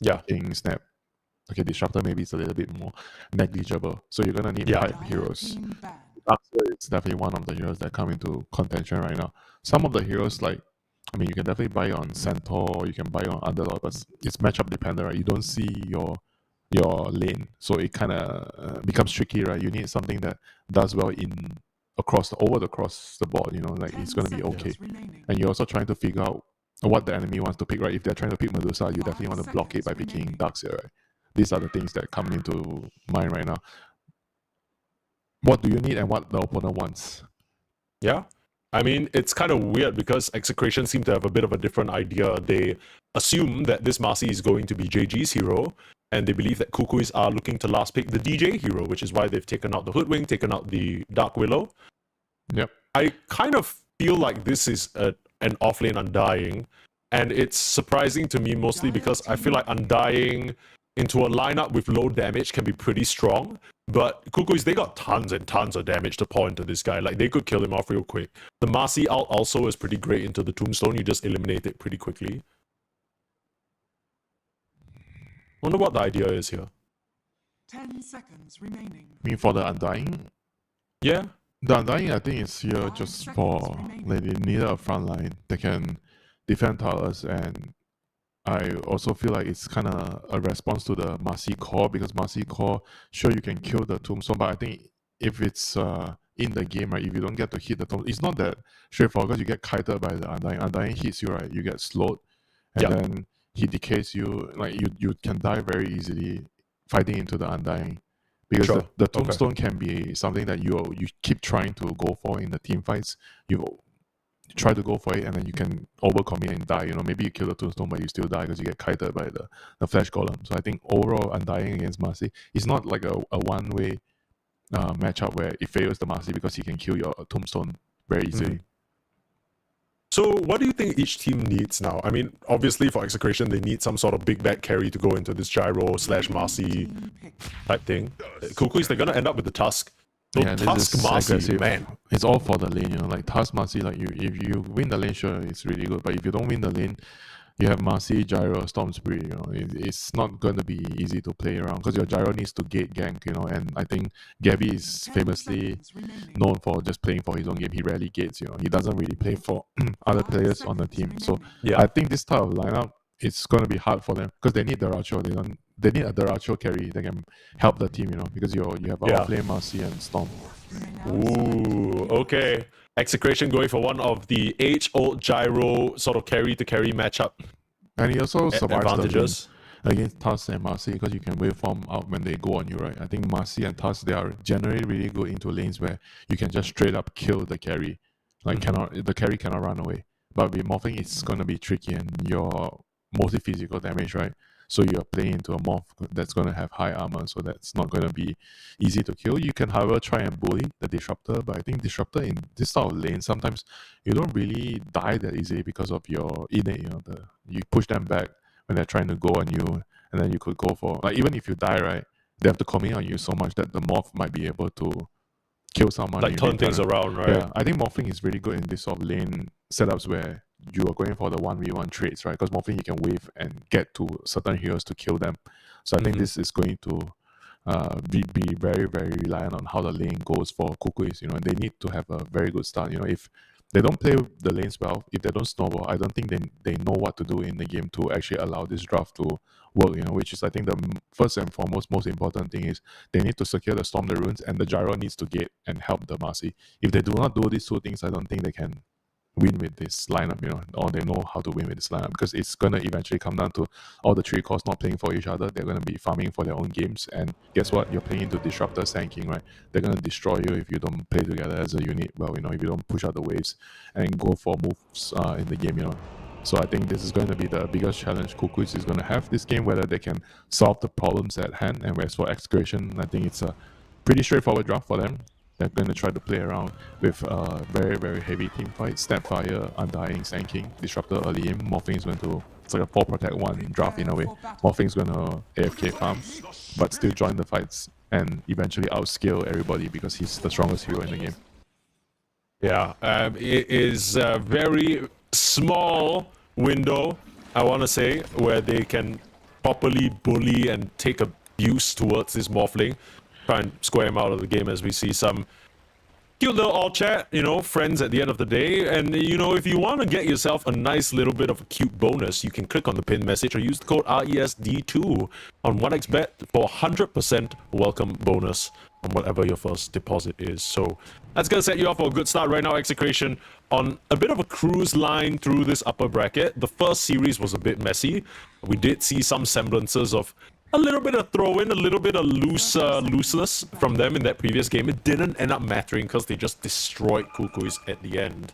Yeah. Snap. Okay, Disruptor maybe it's a little bit more negligible. So you're gonna need Pipe heroes. It's definitely one of the heroes that come into contention right now. Some of the heroes, like, I mean, you can definitely buy on Centaur, you can buy on Underlord, but it's matchup dependent, right? You don't see your lane, so it kind of becomes tricky, right? You need something that does well across the board, you know, like it's going to be okay. And you're also trying to figure out what the enemy wants to pick, right? If they're trying to pick Medusa, you definitely want to block it by picking Darkseer, right? These are the things that come into mind right now. What do you need and what the opponent wants? Yeah. I mean, it's kind of weird because Execration seem to have a bit of a different idea. They assume that this Marcy is going to be JG's hero, and they believe that Kukuis are looking to last pick the DJ hero, which is why they've taken out the Hoodwing, taken out the Dark Willow. Yep. I kind of feel like this is an offlane Undying, and it's surprising to me mostly because I feel like Undying into a lineup with low damage can be pretty strong, but Kukuis, they got tons and tons of damage to pour into this guy. Like, they could kill him off real quick. The Marcy ult also is pretty great into the Tombstone. You just eliminate it pretty quickly. Wonder what the idea is here. 10 seconds remaining. I mean, for the Undying? Yeah. The Undying, I think, is here just for, like, they need a front line that can defend towers, and I also feel like it's kind of a response to the Marcy core, because Marcy core, sure, you can kill the Tombstone, but I think if it's in the game, right, if you don't get to hit the Tombstone, it's not that straightforward because you get kited by the Undying. Undying hits you, right, you get slowed, and then he decays you, like you can die very easily fighting into the Undying. Because the Tombstone can be something that you keep trying to go for in the team fights. You try to go for it, and then you can overcommit and die. You know, maybe you kill the Tombstone, but you still die because you get kited by the Flash Golem. So I think overall, Undying against Marcy is not like a one-way matchup where it favors the Marcy because he can kill your Tombstone very easily. So what do you think each team needs now? I mean, obviously for Execration, they need some sort of big bad carry to go into this Gyro / Marcy type thing. Kukuis, they're going to end up with the Tusk. So Yeah, Tusk Marcy, aggressive. man. It's all for the lane, you know. Like Tusk Marcy, like if you win the lane, sure, it's really good. But if you don't win the lane, you have Marcy, Gyro, Storm Spree. You know, it's not going to be easy to play around because your Gyro needs to gate gank. You know, and I think Gabby is famously known for just playing for his own game. He rarely gates. You know, he doesn't really play for other players on the team. So I think this type of lineup, it's going to be hard for them because they need Daracho. They need a Daracho carry that can help the team. You know, because you have Outflame, Marcy, and Storm. Ooh, okay. Execration going for one of the age-old Gyro sort of carry-to-carry matchup. And he also survives advantages against Tusk and Marcy because you can waveform out when they go on you, right? I think Marcy and Tusk, they are generally really good into lanes where you can just straight up kill the carry. Like the carry cannot run away. But with morphing, it's gonna be tricky, and you're mostly physical damage, right? So you're playing into a morph that's going to have high armor, so that's not going to be easy to kill. You can, however, try and bully the Disruptor, but I think Disruptor in this sort of lane, sometimes you don't really die that easily because of your innate, you know, you push them back when they're trying to go on you, and then you could go for, like, even if you die, right, they have to commit on you so much that the morph might be able to kill someone. like turn things around, right? Yeah, I think morphing is really good in this sort of lane setups where you are going for the 1v1 trades, right? Because morphing, you can wave and get to certain heroes to kill them. So I think this is going to be very, very reliant on how the lane goes for Kukuis, you know, and they need to have a very good start. You know, if they don't play the lanes well, if they don't snowball, I don't think they know what to do in the game to actually allow this draft to work, you know, which is, I think, the first and foremost most important thing is they need to secure the Storm the Runes, and the Gyro needs to gate and help the Marcy. If they do not do these two things, I don't think they can win with this lineup, you know, or they know how to win with this lineup, because it's gonna eventually come down to all the three cores not playing for each other. They're gonna be farming for their own games, and guess what? You're playing into Disruptor Sanking, right? They're gonna destroy you if you don't play together as a unit well, you know, if you don't push out the waves and go for moves in the game, you know. So I think this is going to be the biggest challenge Kukuis is going to have this game, whether they can solve the problems at hand. And whereas for Excavation, I think it's a pretty straightforward draft for them. They're going to try to play around with very, very heavy team fights, Snapfire, Undying, Sanking, Disruptor early in. Morphing is going to, it's like a 4 protect 1 draft in a way. Morphing is going to AFK farm, but still join the fights and eventually outscale everybody because he's the strongest hero in the game. Yeah, it is a very small window, I want to say, where they can properly bully and take abuse towards this Morphling. Try and square him out of the game as we see some cute little all chat, you know, friends at the end of the day. And, you know, if you want to get yourself a nice little bit of a cute bonus, you can click on the pinned message or use the code RESD2 on 1xBet for 100% welcome bonus on whatever your first deposit is. So that's going to set you up for a good start right now. Execration on a bit of a cruise line through this upper bracket. The first series was a bit messy. We did see some semblances of a little bit of throw-in, a little bit of looseness from them in that previous game. It didn't end up mattering because they just destroyed Kukuis at the end.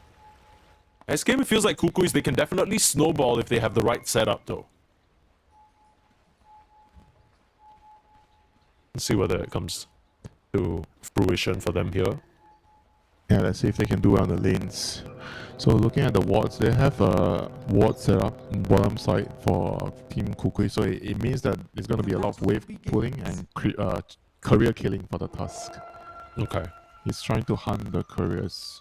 This game, it feels like Kukuis, they can definitely snowball if they have the right setup, though. Let's see whether it comes to fruition for them here. Yeah, let's see if they can do it on the lanes. So looking at the wards, they have a ward set up bottom side for Team Kukui. So it means that it's going to be a lot of wave pulling and career killing for the Tusk. Okay. He's trying to hunt the couriers.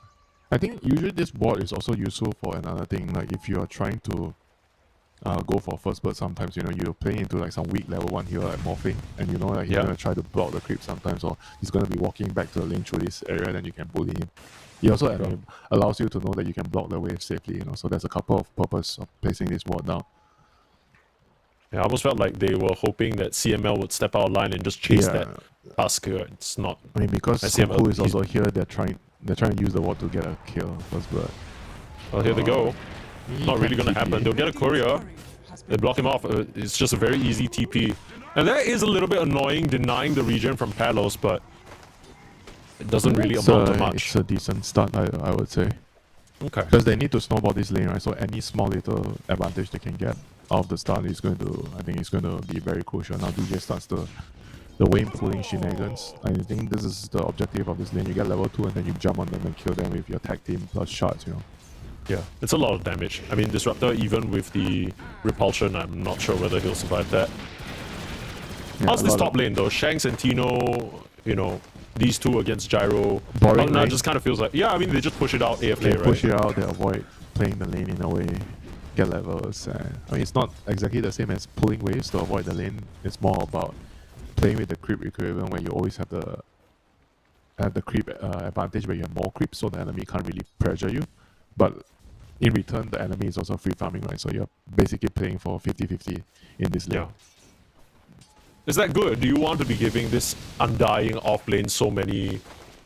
I think usually this ward is also useful for another thing. Like if you are trying to go for first bird, sometimes, you know, you're playing into like some weak level 1 hero like Morphing, and you know like he's going to try to block the creep sometimes, or he's going to be walking back to the lane through this area, then you can bully him. He also allows you to know that you can block the wave safely, you know, so there's a couple of purpose of placing this ward down. Yeah, I almost felt like they were hoping that CML would step out of line and just chase that Tusk. It's not. I mean, because Kuku is also here, they're trying to use the ward to get a kill first bird. Well, here they go. Not really going to happen. They'll get a courier. They block him off. It's just a very easy TP. And that is a little bit annoying, denying the regen from Palos, but it doesn't really amount to much. It's a decent start, I would say. Okay. Because they need to snowball this lane, right? So any small little advantage they can get out of the start is going to, I think it's going to be very crucial. Now DJ starts the wave pulling shenanigans. I think this is the objective of this lane. You get level 2 and then you jump on them and kill them with your tag team plus shots, you know. Yeah, it's a lot of damage. I mean, Disruptor, even with the repulsion, I'm not sure whether he'll survive that. Yeah, how's this top lane, though? Shanks and Tino, you know, these two against Gyro. Boring now it just kind of feels like, yeah, I mean, they just push it out AFK, they right? push it out, they avoid playing the lane in a way, get levels. I mean, it's not exactly the same as pulling waves to avoid the lane. It's more about playing with the creep equivalent, where you always have the creep advantage where you have more creep, so the enemy can't really pressure you. But in return, the enemy is also free farming, right? So you're basically playing for 50-50 in this lane. Yeah. Is that good? Do you want to be giving this Undying off lane so many,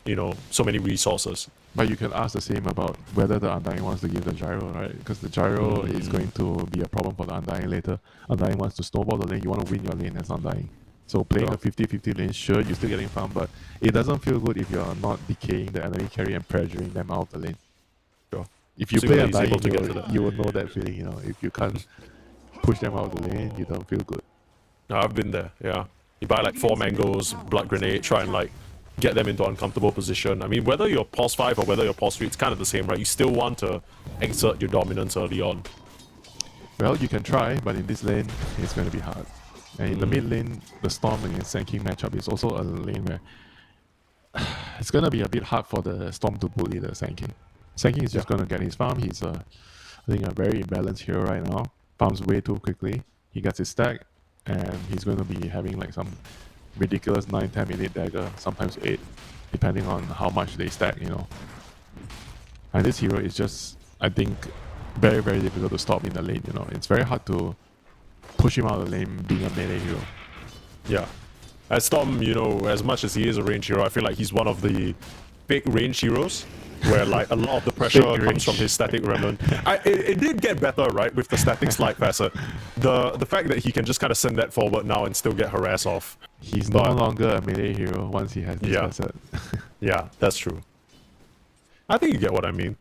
you know, so many resources? But you can ask the same about whether the Undying wants to give the Gyro, right? Because the Gyro is going to be a problem for the Undying later. Undying wants to snowball the lane, you want to win your lane as Undying. So playing a 50-50 lane, sure, you're still getting farm, but it doesn't feel good if you're not decaying the enemy carry and pressuring them out of the lane. If you play Undying, you will know that feeling, you know. If you can't push them out of the lane, you don't feel good. No, I've been there, yeah. You buy like 4 mangoes, blood grenade, try and like get them into uncomfortable position. I mean, whether you're pos 5 or whether you're pos 3, it's kind of the same, right? You still want to exert your dominance early on. Well, you can try, but in this lane, it's going to be hard. And in the mid lane, the Storm against Sanking matchup is also a lane where it's going to be a bit hard for the Storm to bully the Sanking. Sanking is just going to get his farm. He's, I think, a very imbalanced hero right now. Farms way too quickly. He gets his stack, and he's going to be having like some ridiculous 9-10 minute dagger, sometimes 8, depending on how much they stack, you know. And this hero is just, I think, very, very difficult to stop in the lane, you know. It's very hard to push him out of the lane being a melee hero. Yeah. As Storm, you know, as much as he is a range hero, I feel like he's one of the big range heroes where like a lot of the pressure comes from his static remnant. It did get better, right, with the static slide facet. The fact that he can just kind of send that forward now and still get harass off. He's no longer a melee hero once he has this facet. Yeah, that's true. I think you get what I mean.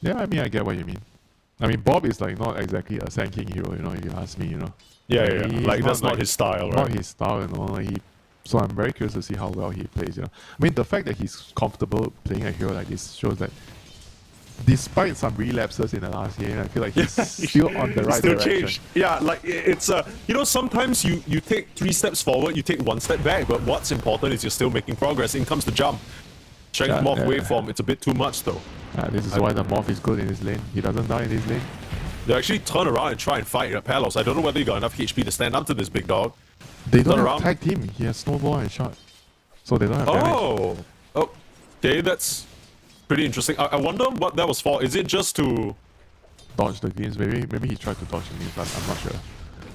Yeah, I mean, I get what you mean. I mean, Bob is like not exactly a Sand King hero, you know, if you ask me, you know. Yeah, like that's not his style, right? Not his style, you know. So I'm very curious to see how well he plays, you know. I mean, the fact that he's comfortable playing a hero like this shows that despite some relapses in the last game, I feel like he's still on the right direction. Changed. Yeah, like it's you know, sometimes you take 3 steps forward, you take 1 step back, but what's important is you're still making progress. In comes the jump. Strength morph waveform, it's a bit too much though. This is why the morph is good in his lane. He doesn't die in his lane. They actually turn around and try and fight at Palos. I don't know whether you got enough HP to stand up to this big dog. They don't have tag team. He has snowball and shot. So they don't have damage. Okay, that's pretty interesting. I wonder what that was for. Is it just to dodge the games? Maybe he tried to dodge the games, but I'm not sure.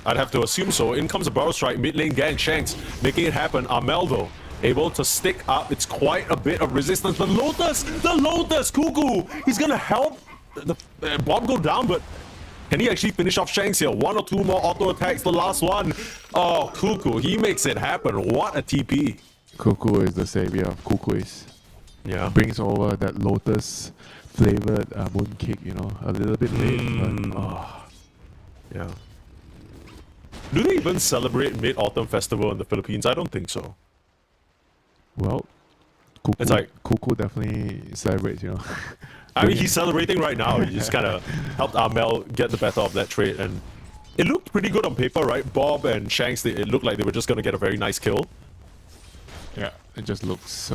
I'd have to assume so. In comes a Burrow Strike, mid lane gang, Shanks, making it happen. Armel though, able to stick up. It's quite a bit of resistance. The Lotus, Cuckoo! He's gonna help the Bob go down, but can he actually finish off Shanks here? 1 or 2 more auto attacks, the last one. Oh, Cuckoo, he makes it happen. What a TP. Cuckoo is the savior of Cuckoos. Yeah. Brings over that Lotus flavored mooncake, you know, a little bit late, but yeah. Do they even celebrate Mid-Autumn Festival in the Philippines? I don't think so. Well, Cuckoo, it's like Cuckoo definitely celebrates, you know. I mean, he's celebrating right now. He just kind of helped Armel get the better of that trade, and it looked pretty good on paper, right? Bob and Shanks, it looked like they were just going to get a very nice kill. Yeah, it just looks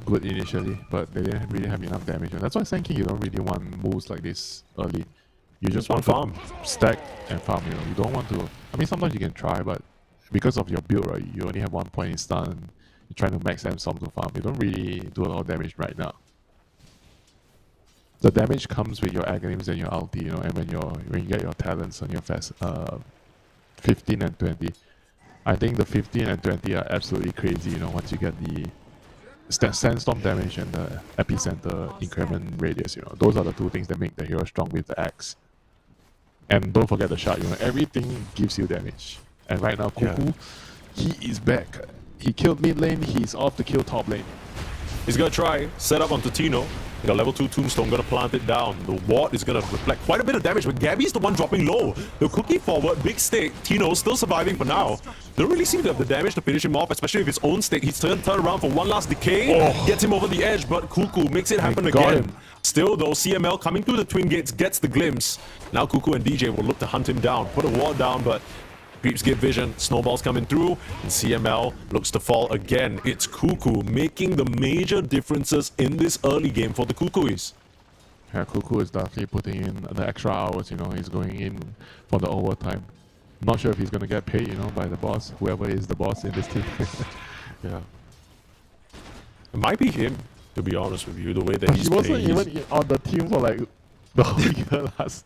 good initially, but they didn't really have enough damage. And that's why Sand King, you don't really want moves like this early. You just want farm, stack and farm. You know, you don't want to. I mean, sometimes you can try, but because of your build, right, you only have 1 point in stun. You're trying to max them some to farm. You don't really do a lot of damage right now. The damage comes with your Aghanims and your ulti, you know, and when you get your talents on your fast 15 and 20. I think the 15 and 20 are absolutely crazy, you know, once you get the sandstorm damage and the epicenter increment radius, you know. Those are the 2 things that make the hero strong with the axe. And don't forget the shot, you know, everything gives you damage. And right now, Cuckoo, he is back. He killed mid lane, he's off to kill top lane. He's gonna try, set up onto Tino. He got level 2 Tombstone, gonna plant it down. The ward is gonna reflect quite a bit of damage, but Gabby's the one dropping low. The cookie forward, big stick. Tino still surviving for now. Don't really seem to have the damage to finish him off, especially with his own stick. He's turned around for one last decay. Gets him over the edge, but Cuckoo makes it happen again. Still though, CML coming through the Twin Gates gets the glimpse. Now Cuckoo and DJ will look to hunt him down, put a ward down, but Creeps give vision, snowballs coming through, and CML looks to fall again. It's Cuckoo making the major differences in this early game for the Cuckooies. Yeah, Cuckoo is definitely putting in the extra hours, you know, he's going in for the overtime. Not sure if he's going to get paid, you know, by the boss, whoever is the boss in this team. Yeah. It might be him, to be honest with you, the way that he's playing. He wasn't even on the team for like the whole year last.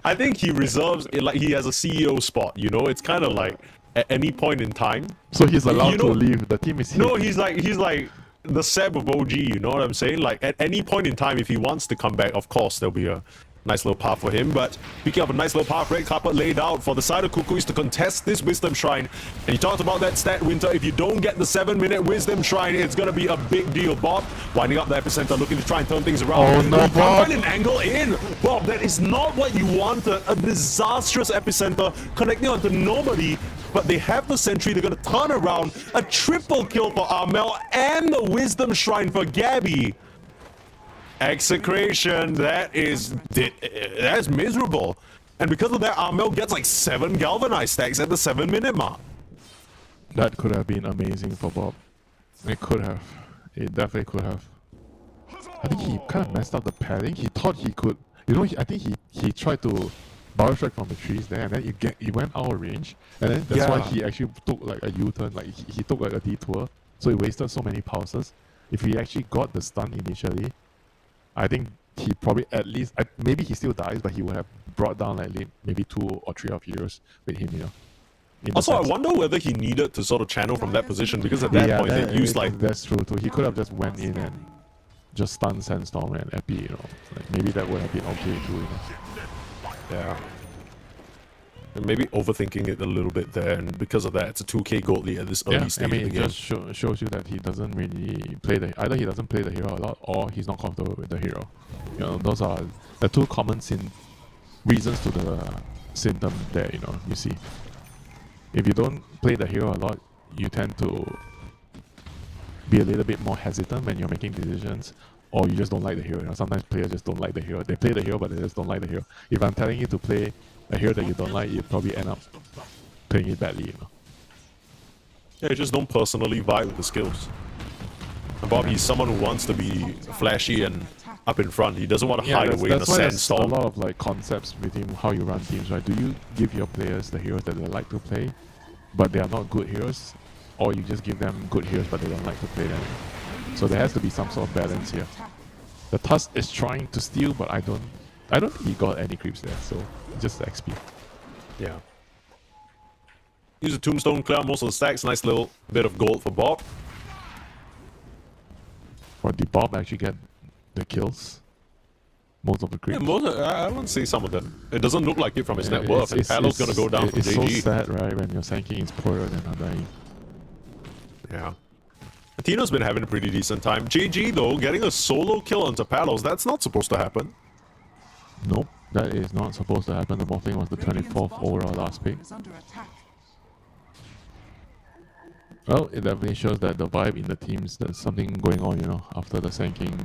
I think he reserves it, like he has a CEO spot, you know. It's kind of like at any point in time. So he's allowed to leave. The team is here. No, he's like the Seb of OG. You know what I'm saying? Like at any point in time, if he wants to come back, of course there'll be a nice little path for him. But speaking of a nice little path, red carpet laid out for the side of Cuckooies to contest this Wisdom Shrine. And you talked about that stat, Winter. If you don't get the 7-minute Wisdom Shrine, it's gonna be a big deal. Bob winding up the epicenter, looking to try and turn things around. Oh no, Bob! Find an angle in. Bob, that is not what you wanted. A disastrous epicenter connecting onto nobody. But they have the sentry. They're gonna turn around. A triple kill for Armel and the Wisdom Shrine for Gabby. Execration, that's miserable. And because of that, Armel gets like 7 galvanized stacks at the 7-minute mark. That could have been amazing for Bob. It could have. It definitely could have. I think he kind of messed up the padding. He thought he could, you know, I think he tried to barrel strike from the trees there, and then he went out of range, and then that's why he actually took like a U-turn, like he took like a detour, so he wasted so many pulses. If he actually got the stun initially, I think he probably at least maybe he still dies, but he would have brought down like maybe 2 or 3 of heroes with him, you know. Also, I wonder whether he needed to sort of channel from that position, because at that point they used like... That's true too. He could have just went in and just stunned Sandstorm and Epi, you know. Like maybe that would have been okay too, you know. Yeah. And maybe overthinking it a little bit there, and because of that, it's a 2k gold lead at this early stage. I mean, of the it game. just shows you that he doesn't really play either he doesn't play the hero a lot, or he's not comfortable with the hero. You know, those are the 2 common reasons to the symptom there, you know, you see. If you don't play the hero a lot, you tend to be a little bit more hesitant when you're making decisions, or you just don't like the hero. You know, sometimes players just don't like the hero. They play the hero, but they just don't like the hero. If I'm telling you to play a hero that you don't like, you probably end up playing it badly, you know. Yeah, you just don't personally vibe with the skills. And Bobby's someone who wants to be flashy and up in front. He doesn't want to hide away in the sandstorm. There's a lot of like concepts within how you run teams, right? Do you give your players the heroes that they like to play, but they are not good heroes, or you just give them good heroes but they don't like to play them? So there has to be some sort of balance here. The Tusk is trying to steal, but I don't think he got any creeps there, so just XP. Yeah. Use a tombstone, clear out most of the stacks. Nice little bit of gold for Bob. Or did Bob actually get the kills? Most of the creeps? Yeah, I wouldn't say some of them. It doesn't look like it from his net worth, and Paddle's gonna go down from It's JG. so sad, right, when your Sanking is poorer than Undying. Yeah. Tino's been having a pretty decent time. JG, though, getting a solo kill onto Paddles, that's not supposed to happen. Nope, that is not supposed to happen. The Morphling was the 24th overall last pick. Well, it definitely shows that the vibe in the teams, there's something going on, you know, after the Sanking.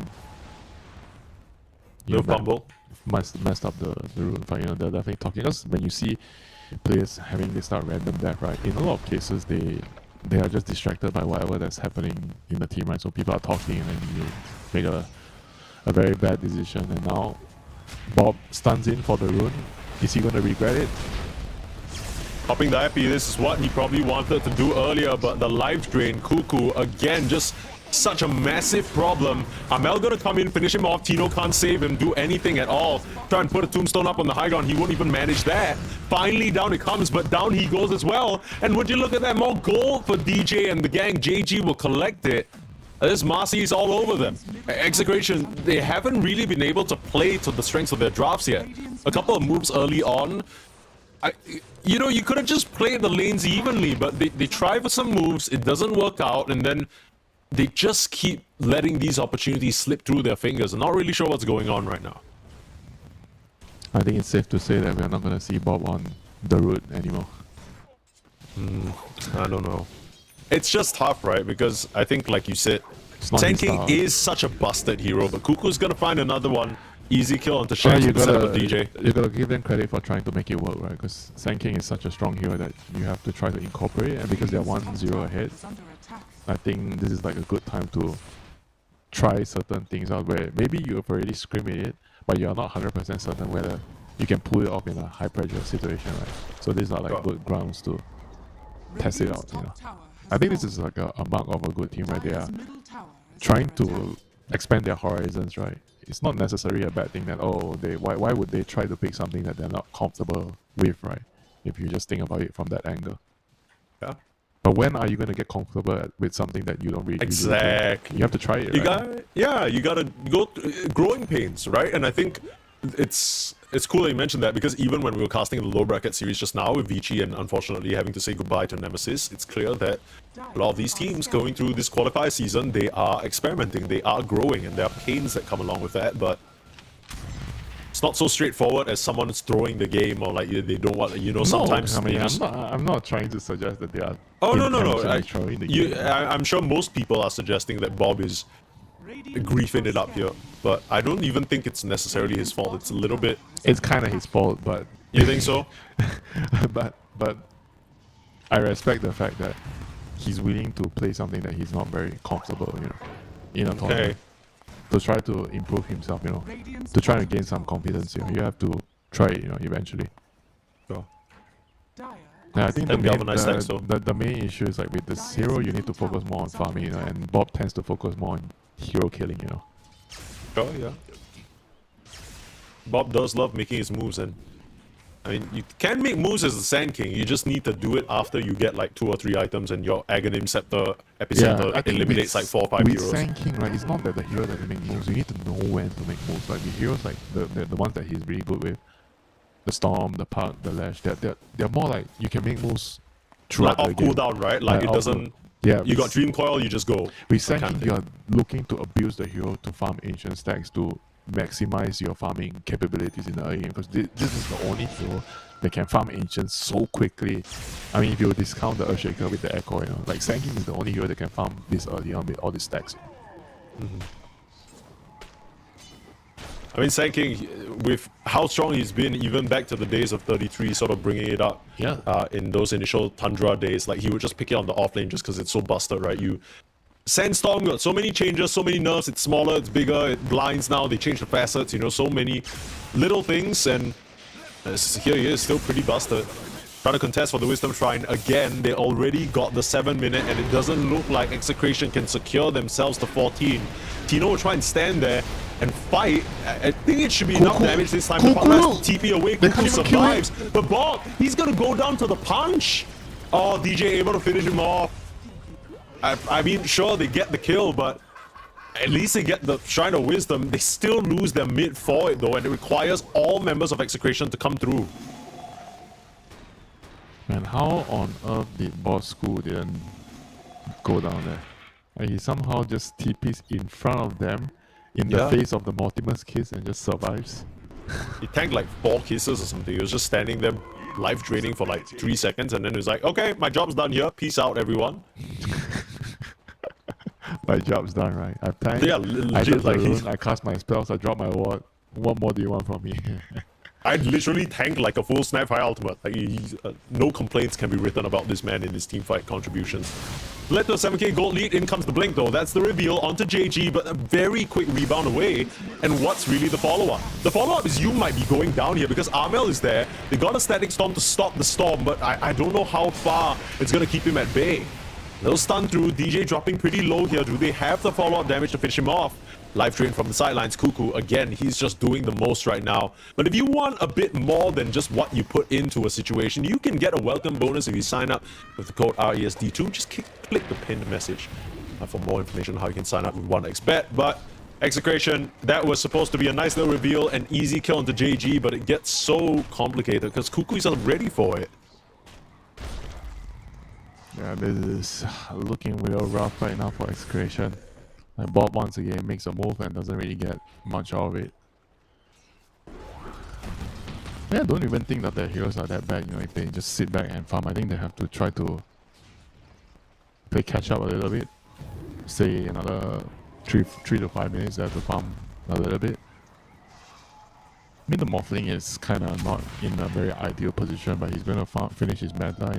No fumble. Messed up the rune fight, you know, they're definitely talking. Because when you see players having this start random death, right, in a lot of cases, they are just distracted by whatever that's happening in the team, right? So people are talking and then you make a very bad decision, and now Bob stuns in for the rune. Is he going to regret it? Popping the IP, this is what he probably wanted to do earlier, but the life drain, Cuckoo, again, just such a massive problem. Amel gonna come in, finish him off. Tino can't save him, do anything at all. Try and put a tombstone up on the high ground, he won't even manage that. Finally down it comes, but down he goes as well. And would you look at that, more gold for DJ and the gang. JG will collect it. This Marcy's all over them. Execration, they haven't really been able to play to the strengths of their drafts yet. A couple of moves early on. You know, you could have just played the lanes evenly, but they try for some moves, it doesn't work out, and then they just keep letting these opportunities slip through their fingers. I'm not really sure what's going on right now. I think it's safe to say that we're not going to see Bob on the route anymore. I don't know. It's just tough, right? Because I think, like you said, Tanking is such a busted hero, but Cuckoo's gonna find another one. Easy kill onto Shax instead of a DJ. You gotta give them credit for trying to make it work, right? Because Sanking is such a strong hero that you have to try to incorporate, and because they're 1-0 ahead, I think this is like a good time to try certain things out where maybe you've already scrimmaged it, but you're not 100% certain whether you can pull it off in a high pressure situation, right? So these are like good grounds to test it out, you know. I think this is like a mark of a good team, right? They are trying to expand their horizons, right? It's not necessarily a bad thing that, oh, why would they try to pick something that they're not comfortable with, right? If you just think about it from that angle. Yeah. But when are you going to get comfortable with something that you don't really exactly? You have to try it, right? You gotta go through growing pains, right? And I think it's cool that you mentioned that, because even when we were casting the low bracket series just now with Vici and unfortunately having to say goodbye to Nemesis, it's clear that a lot of these teams going through this qualifier season, they are experimenting, they are growing, and there are pains that come along with that, but it's not so straightforward as someone's throwing the game, or like they don't want, you know, sometimes I mean, I'm not trying to suggest that they are no. throwing the game. I'm sure most people are suggesting that Bob is griefing it up here, but I don't even think it's necessarily his fault. It's a little bit... It's kind of his fault, but... You think so? but I respect the fact that he's willing to play something that he's not very comfortable, you know, in a tournament. To try to improve himself, you know, to try to gain some confidence here. You have to try it, eventually. Sure. Yeah, I think And galvanized stacks, though. the main issue is like with this hero, you need to focus more on farming, and Bob tends to focus more on hero killing, Sure, yeah. Bob does love making his moves, and I mean, you can make moves as the Sand King. You just need to do it after you get like 2 or 3 items, and your Aghanim Scepter Epicenter eliminates like 4 or 5 with heroes. Sand King, right, it's not that the hero doesn't make moves. You need to know when to make moves. Like the heroes, like the ones that he's really good with, the Storm, the Puck, the Lash, they're more like you can make moves throughout Like the off game. cooldown, right? Like it doesn't. Yeah, You got Dream Coil, you just go. with Sand King, you are looking to abuse the hero to farm ancient stacks to maximize your farming capabilities in the early game, because this is the only hero that can farm ancients so quickly. I mean, if you discount the Earthshaker with the Echo, like Sand King is the only hero that can farm this early on with all these stacks. I mean, Sand King, with how strong he's been, even back to the days of 33, sort of bringing it up in those initial Tundra days, like he would just pick it on the offlane just because it's so busted, right? Sandstorm got so many changes, so many nerfs. It's smaller, it's bigger, it blinds now. They changed the facets, so many little things, and here he is, still pretty busted. Trying to contest for the Wisdom Shrine again. They already got the 7-minute, and it doesn't look like Execration can secure themselves to 14. Tino will try and stand there and fight. I think it should be enough damage this time. But TP away, Cuckoo survives. But Bob, he's gonna go down to the punch. Oh, DJ able to finish him off. I mean, sure, they get the kill, but at least they get the Shrine of Wisdom. They still lose their mid for it, though, and it requires all members of Execration to come through. Man, how on earth did Boss School didn't go down there? Like, he somehow just TPs in front of them in the face of the Mortimer's kiss and just survives. He tanked like 4 kisses or something. He was just standing there life draining for like 3 seconds, and then he was like, okay, my job's done here. Peace out, everyone. My job's done, right? I've tanked. Yeah, I legit, did like rune, I cast my spells, I dropped my ward. What more do you want from me? I literally tanked like a full Snap High Ultimate. Like, no complaints can be written about this man in his teamfight contributions. Led to a 7k gold lead. In comes the blink, though. That's the reveal onto JG, but a very quick rebound away. And what's really the follow-up? The follow-up is you might be going down here because Armel is there. They got a Static Storm to stop the storm, but I don't know how far it's going to keep him at bay. Little stun through. DJ dropping pretty low here. Do they have the follow-up damage to finish him off? Life drain from the sidelines. Cuckoo, again, he's just doing the most right now. But if you want a bit more than just what you put into a situation, you can get a welcome bonus if you sign up with the code RESD2. Just click the pinned message for more information on how you can sign up with 1xBet. But Execration, that was supposed to be a nice little reveal, an easy kill into JG, but it gets so complicated because Cuckoo is not ready for it. Yeah, this is looking real rough right now for Execration. Like Bob once again makes a move and doesn't really get much out of it. Yeah, I don't even think that their heroes are that bad, if they just sit back and farm. I think they have to try to play catch up a little bit. Say another 3 to 5 minutes, they have to farm a little bit. I mean, the Morphling is kind of not in a very ideal position, but he's going to finish his meta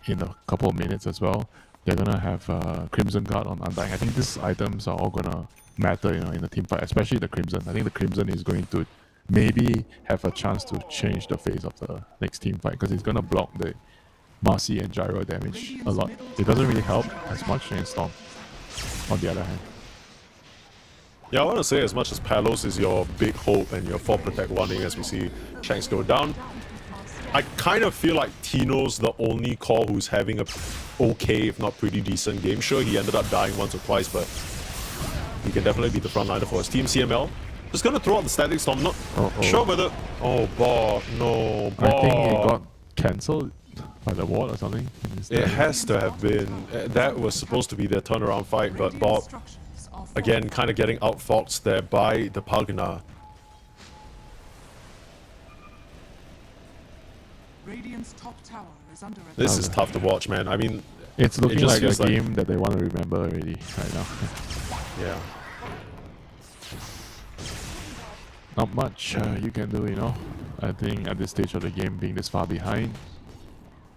in a couple of minutes as well. They're going to have Crimson Guard on Undying. I think these items are all going to matter, in the team fight, especially the Crimson. I think the Crimson is going to maybe have a chance to change the face of the next team fight because it's going to block the Marcy and Gyro damage a lot. It doesn't really help as much in Storm, on the other hand. Yeah, I want to say as much as Palos is your big hope and your 4 Protect running as we see Shanks go down, I kind of feel like Tino's the only core who's having a okay, if not pretty decent game. Sure, he ended up dying once or twice, but he can definitely be the frontliner for his team. CML just gonna throw out the Static Storm. Not sure whether. Oh, Bob, no, Bob. I think it got cancelled by the ward or something. It has to have been. That was supposed to be their turnaround fight, but Bob, again, kind of getting outfoxed there by the Pagana. Radiant's top tower is under attack. This is tough to watch, man. I mean, it's looking like a game that they want to remember already right now. Yeah. Not much you can do, I think at this stage of the game, being this far behind,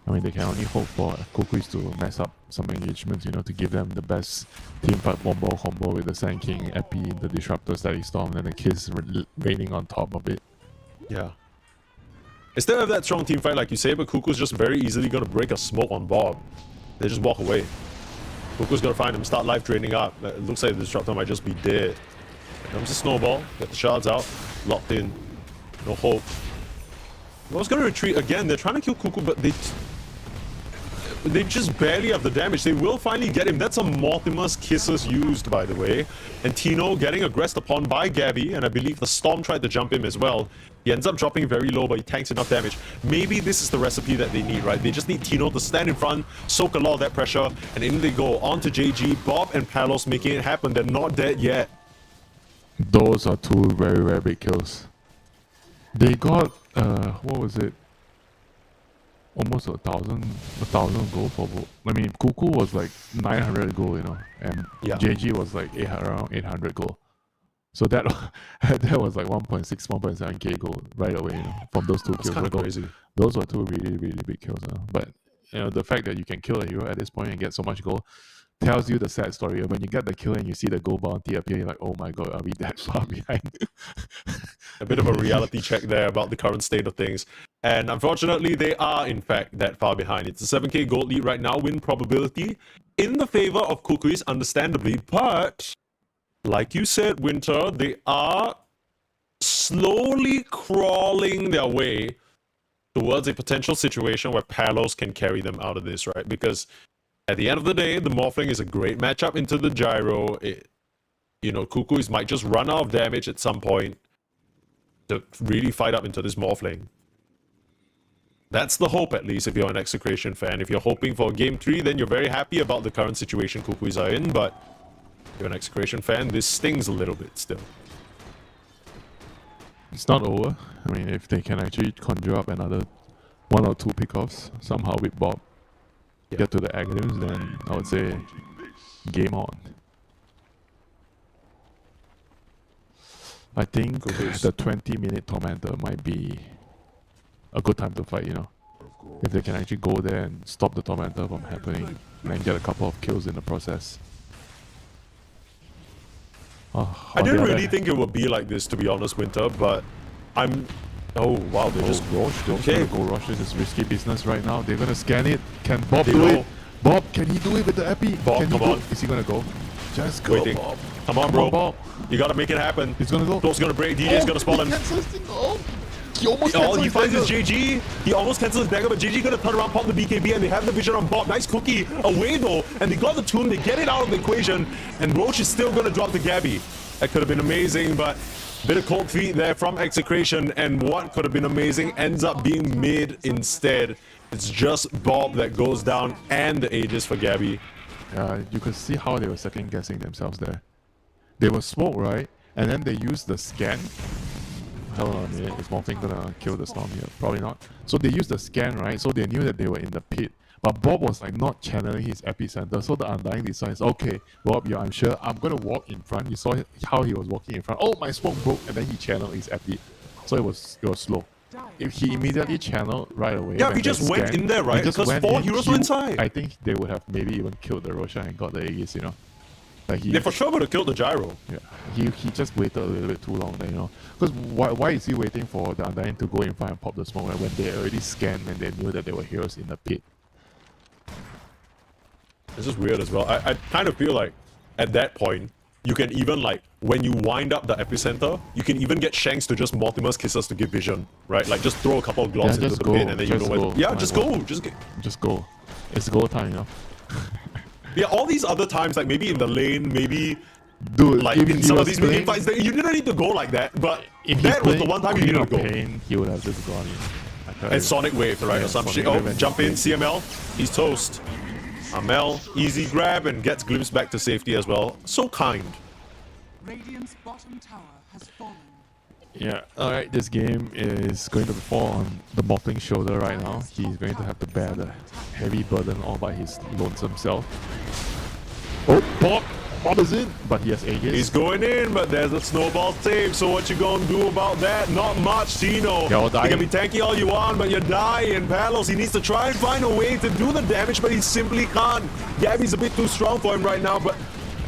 I mean, they can only hope for Cookies to mess up some engagements, to give them the best team fight combo with the Sand King, Epi, the Disruptor, Static Storm, and the Kiss raining on top of it. Yeah. Instead of that strong team fight like you say, but Kuku's just very easily going to break a smoke on Bob. They just walk away. Kuku's going to find him, start life draining up. It looks like the Disruptor might just be dead. Here comes the snowball, get the shards out, locked in. No hope. I was going to retreat again. They're trying to kill Kuku, but they just barely have the damage. They will finally get him. That's a Mortimer's Kisses used, by the way. And Tino getting aggressed upon by Gabby, and I believe the Storm tried to jump him as well. He ends up dropping very low, but he tanks enough damage. Maybe this is the recipe that they need, right? They just need Tino to stand in front, soak a lot of that pressure, and in they go. On to JG, Bob and Palos making it happen. They're not dead yet. Those are two very, very big kills. They got, what was it? Almost a thousand gold for both. I mean, Kuku was like 900 gold, you know, and JG was like around 800 gold. So that was like 1.6, 1.7k gold right away, you know, from those two kills. Kind of crazy. Those were two really, really big kills. But you know, the fact that you can kill a hero at this point and get so much gold tells you the sad story. When you get the kill and you see the gold bounty appear, you're like, oh my god, are we that far behind? A bit of a reality check there about the current state of things. And unfortunately, they are, in fact, that far behind. It's a 7k gold lead right now, win probability in the favor of Kukuis, understandably. But, like you said, Winter, they are slowly crawling their way towards a potential situation where Palos can carry them out of this, right? Because at the end of the day, the Morphling is a great matchup into the Gyro. You know, Kukuis might just run out of damage at some point to really fight up into this Morphling. That's the hope, at least, if you're an Execration fan. If you're hoping for Game 3, then you're very happy about the current situation Kukuis are in, but if you're an Execration fan, this stings a little bit still. It's not over. I mean, if they can actually conjure up another 1 or 2 pickoffs somehow with Bob, get to the Aghanim's, then I would say game on. I think the 20-minute Tormentor might be a good time to fight, you know. If they can actually go there and stop the Tormentor from happening and then get a couple of kills in the process. I didn't really think it would be like this, to be honest, Winter, but I'm... Oh, wow, they just... Roche, they're gonna go Roche. This is risky business right now. They're gonna scan it. Can Bob do it? Bob, can he do it with the Epi? Bob, come on. Is he gonna go? Just go, waiting. Bob. Come on, bro. Bob. You gotta make it happen. He's gonna go. Cloak's gonna break. DJ's gonna spawn him. He almost he finds his JG. He almost cancels his dagger, but JG gonna turn around, pop the BKB, and they have the vision on Bob. Nice cookie away though, and they got the tune. They get it out of the equation, and Roche is still gonna drop the Gabby. That could have been amazing, but bit of cold feet there from Execration, and what could have been amazing ends up being mid instead. It's just Bob that goes down, and the Aegis for Gabby. You could see how they were second guessing themselves there. They were smoked, right? And then they used the scan. Hold on a minute, is Morphling gonna kill the Storm here? Probably not. So they used the scan, right? So they knew that they were in the pit. But Bob was like not channeling his epicenter, so the Undying decides, okay, Bob, I'm sure I'm gonna walk in front. You saw how he was walking in front. Oh, my smoke broke, and then he channeled his epi. So it was slow. If he immediately channeled right away, yeah, he just went in there, right? Because 4 heroes were inside. I think they would have maybe even killed the Roshan and got the Aegis, you know. Like they for sure would have killed the Gyro. Yeah, he just waited a little bit too long there, you know. Because why is he waiting for the Undying to go in front and pop the smoke when they already scanned and they knew that there were heroes in the pit? This is weird as well. I kind of feel like at that point, you can even like, when you wind up the epicenter, you can even get Shanks to just Mortimer's Kisses to give vision, right? Like just throw a couple of globs into the pit and then you know where... Yeah, just go. Just go. It's go time, you know. Yeah, all these other times, like maybe in the lane, maybe... Dude, like in some of these mid-game fights, you didn't need to go like that, but if that was the one time you needed to go. He would have just gone in. And Sonic Wave, right, or some shit. Oh, jump in, CML, he's toast. Amel, easy grab, and gets glimpsed back to safety as well. So kind. Radiant's bottom tower has fallen. Yeah, alright, this game is going to fall on the Morphling's shoulder right now. He's going to have to bear the heavy burden all by his lonesome self. Oh, Bob is in, but he has Aegis. He's going in, but there's a snowball save, so what you gonna do about that? Not much, Tino. You can be tanky all you want, but you die, and Palos, he needs to try and find a way to do the damage, but he simply can't. Gabby's a bit too strong for him right now, but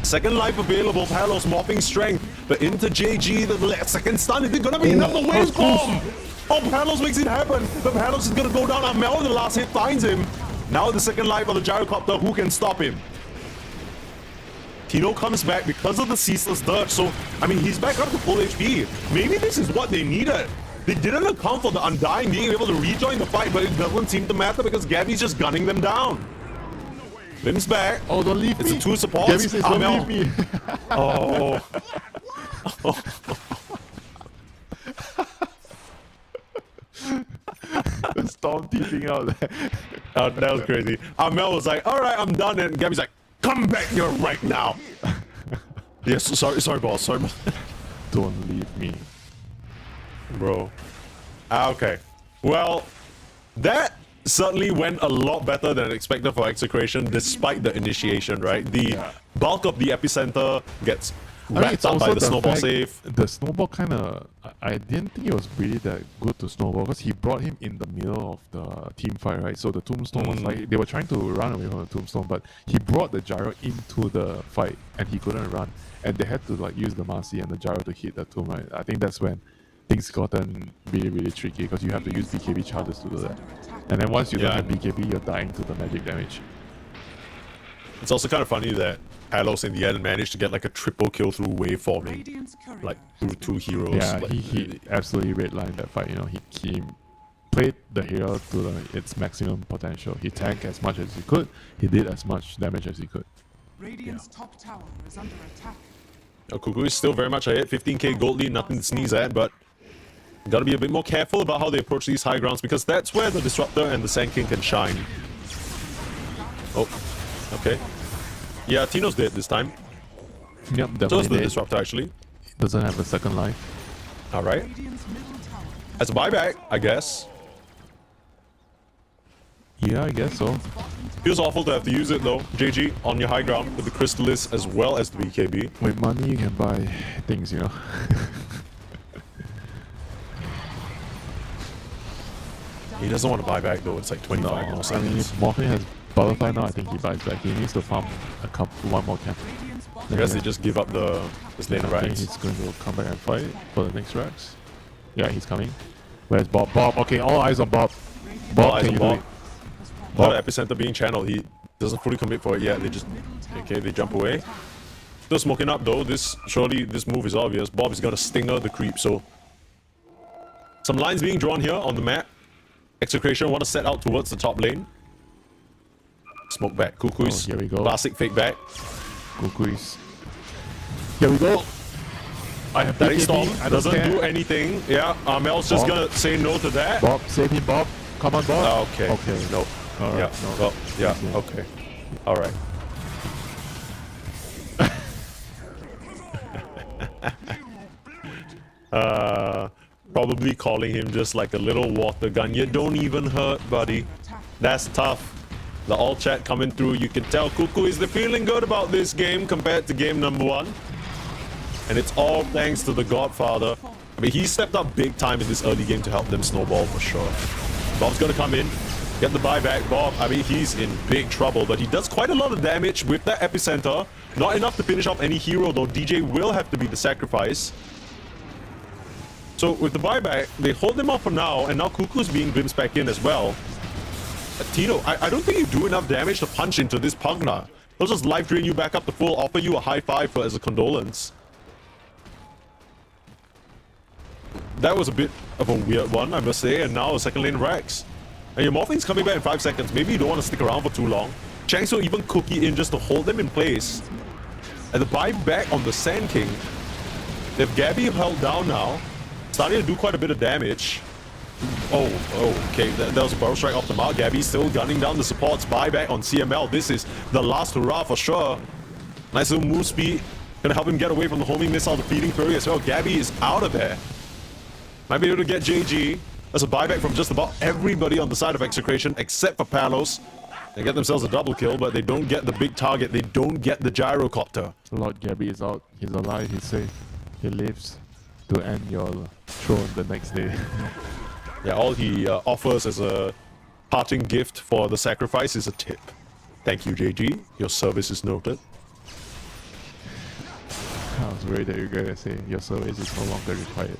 second life available, Palos mopping strength, but into JG, the second stun, is it gonna be enough? The wave bomb! Oh, Palos makes it happen. The Palos is gonna go down. Amel in the last hit finds him. Now the second life of the gyrocopter. Who can stop him? Tino comes back because of the ceaseless dirge. So, I mean, he's back up to full HP. Maybe this is what they needed. They didn't account for the Undying being able to rejoin the fight, but it doesn't seem to matter because Gabby's just gunning them down. Lim's back. Oh, don't leave it's me. It's a two supports. Gabby says, don't leave me. Oh. The storm teeping out there. Oh, that was crazy. Amel was like, all right, I'm done. And Gabby's like, come back here right now. Yes, sorry, boss. Sorry, boss. Don't leave me. Bro. Okay. Well, that certainly went a lot better than expected for Execration, despite the initiation, right? The bulk of the epicenter gets wrapped up by the snowball save. The snowball kind of... I didn't think it was really that good to snowball because he brought him in the middle of the team fight, right? So the tombstone was like... They were trying to run away from the tombstone, but he brought the gyro into the fight and he couldn't run. And they had to like use the Marcy and the gyro to hit the tomb, right? I think that's when things gotten really, really tricky because you have to use BKB charges to do that. And then once you don't have BKB, you're dying to the magic damage. It's also kind of funny that Palos in the end managed to get like a triple kill through waveforming, like through two heroes. Yeah, like, he absolutely redlined that fight. You know, he played the hero to its maximum potential. He tanked as much as he could. He did as much damage as he could. Radiant's top tower is under attack. Cuckoo is still very much ahead, 15k gold lead, nothing to sneeze at, but gotta be a bit more careful about how they approach these high grounds because that's where the Disruptor and the Sand King can shine. Oh, okay. Yeah, Tino's dead this time. Yep, So is definitely the dead. Disruptor actually. Doesn't have a second life. Alright. As a buyback, I guess. Yeah, I guess so. Feels awful to have to use it though. JG on your high ground with the Crystallis as well as the BKB. With money you can buy things, you know. He doesn't want to buy back though, it's like 25 more I seconds. mean, if Morphin has Butterfly now, I think he buys back. He needs to farm one more camp. I guess they just give up this lane of I think racks. he's going to come back and fight for the next racks. Yeah, he's coming. Where's Bob? Bob, okay, all eyes on Bob. Bob, can you do it? Bob. Epicenter being channeled, he doesn't fully commit for it yet. They just, okay, they jump away. Still smoking up though. Surely this move is obvious. Bob is gonna stinger the creep, so some lines being drawn here on the map. Execration want to set out towards the top lane. Smoke back. Cuckoo's here we go. classic fake back. Cuckoo's. Here we go. I have That BKB. storm I don't doesn't care. do anything. Yeah, Mel's just Bob. gonna say no to that. Bob, save him, Bob. Come on, Bob. Okay. Okay. No. All right. Yeah. No. Well, yeah. Okay. All right. Probably calling him just like a little water gun. You don't even hurt, buddy. That's tough. The all chat coming through. You can tell Cuckoo is feeling good about this game compared to game number 1. And it's all thanks to the Godfather. I mean, he stepped up big time in this early game to help them snowball for sure. Bob's gonna come in, get the buyback. Bob, I mean, he's in big trouble, but he does quite a lot of damage with that epicenter. Not enough to finish off any hero, though. DJ will have to be the sacrifice. So with the buyback, they hold him off for now, and now Cuckoo's being glimpsed back in as well. Tino, I don't think you do enough damage to punch into this Pugna. He'll just life drain you back up to full, offer you a high five as a condolence. That was a bit of a weird one, I must say, and now a second lane Rex. And your Morphling's coming back in 5 seconds. Maybe you don't want to stick around for too long. Chang's will even cookie in just to hold them in place. And the buyback on the Sand King. They've Gabby held down now. Starting to do quite a bit of damage. Oh, okay. That was a barrel strike off the mark. Gabby's still gunning down the supports. Buyback on CML. This is the last hurrah for sure. Nice little move speed. Gonna help him get away from the homing missile, the feeding fury as well. Gabby is out of there. Might be able to get JG. That's a buyback from just about everybody on the side of Execration except for Palos. They get themselves a double kill, but they don't get the big target. They don't get the gyrocopter. Lord Gabby is out. He's alive. He's safe. He lives to end your throne the next day. Yeah, all he offers as a parting gift for the sacrifice is a tip. Thank you, JG. Your service is noted. I was worried that you were going to say your service is no longer required.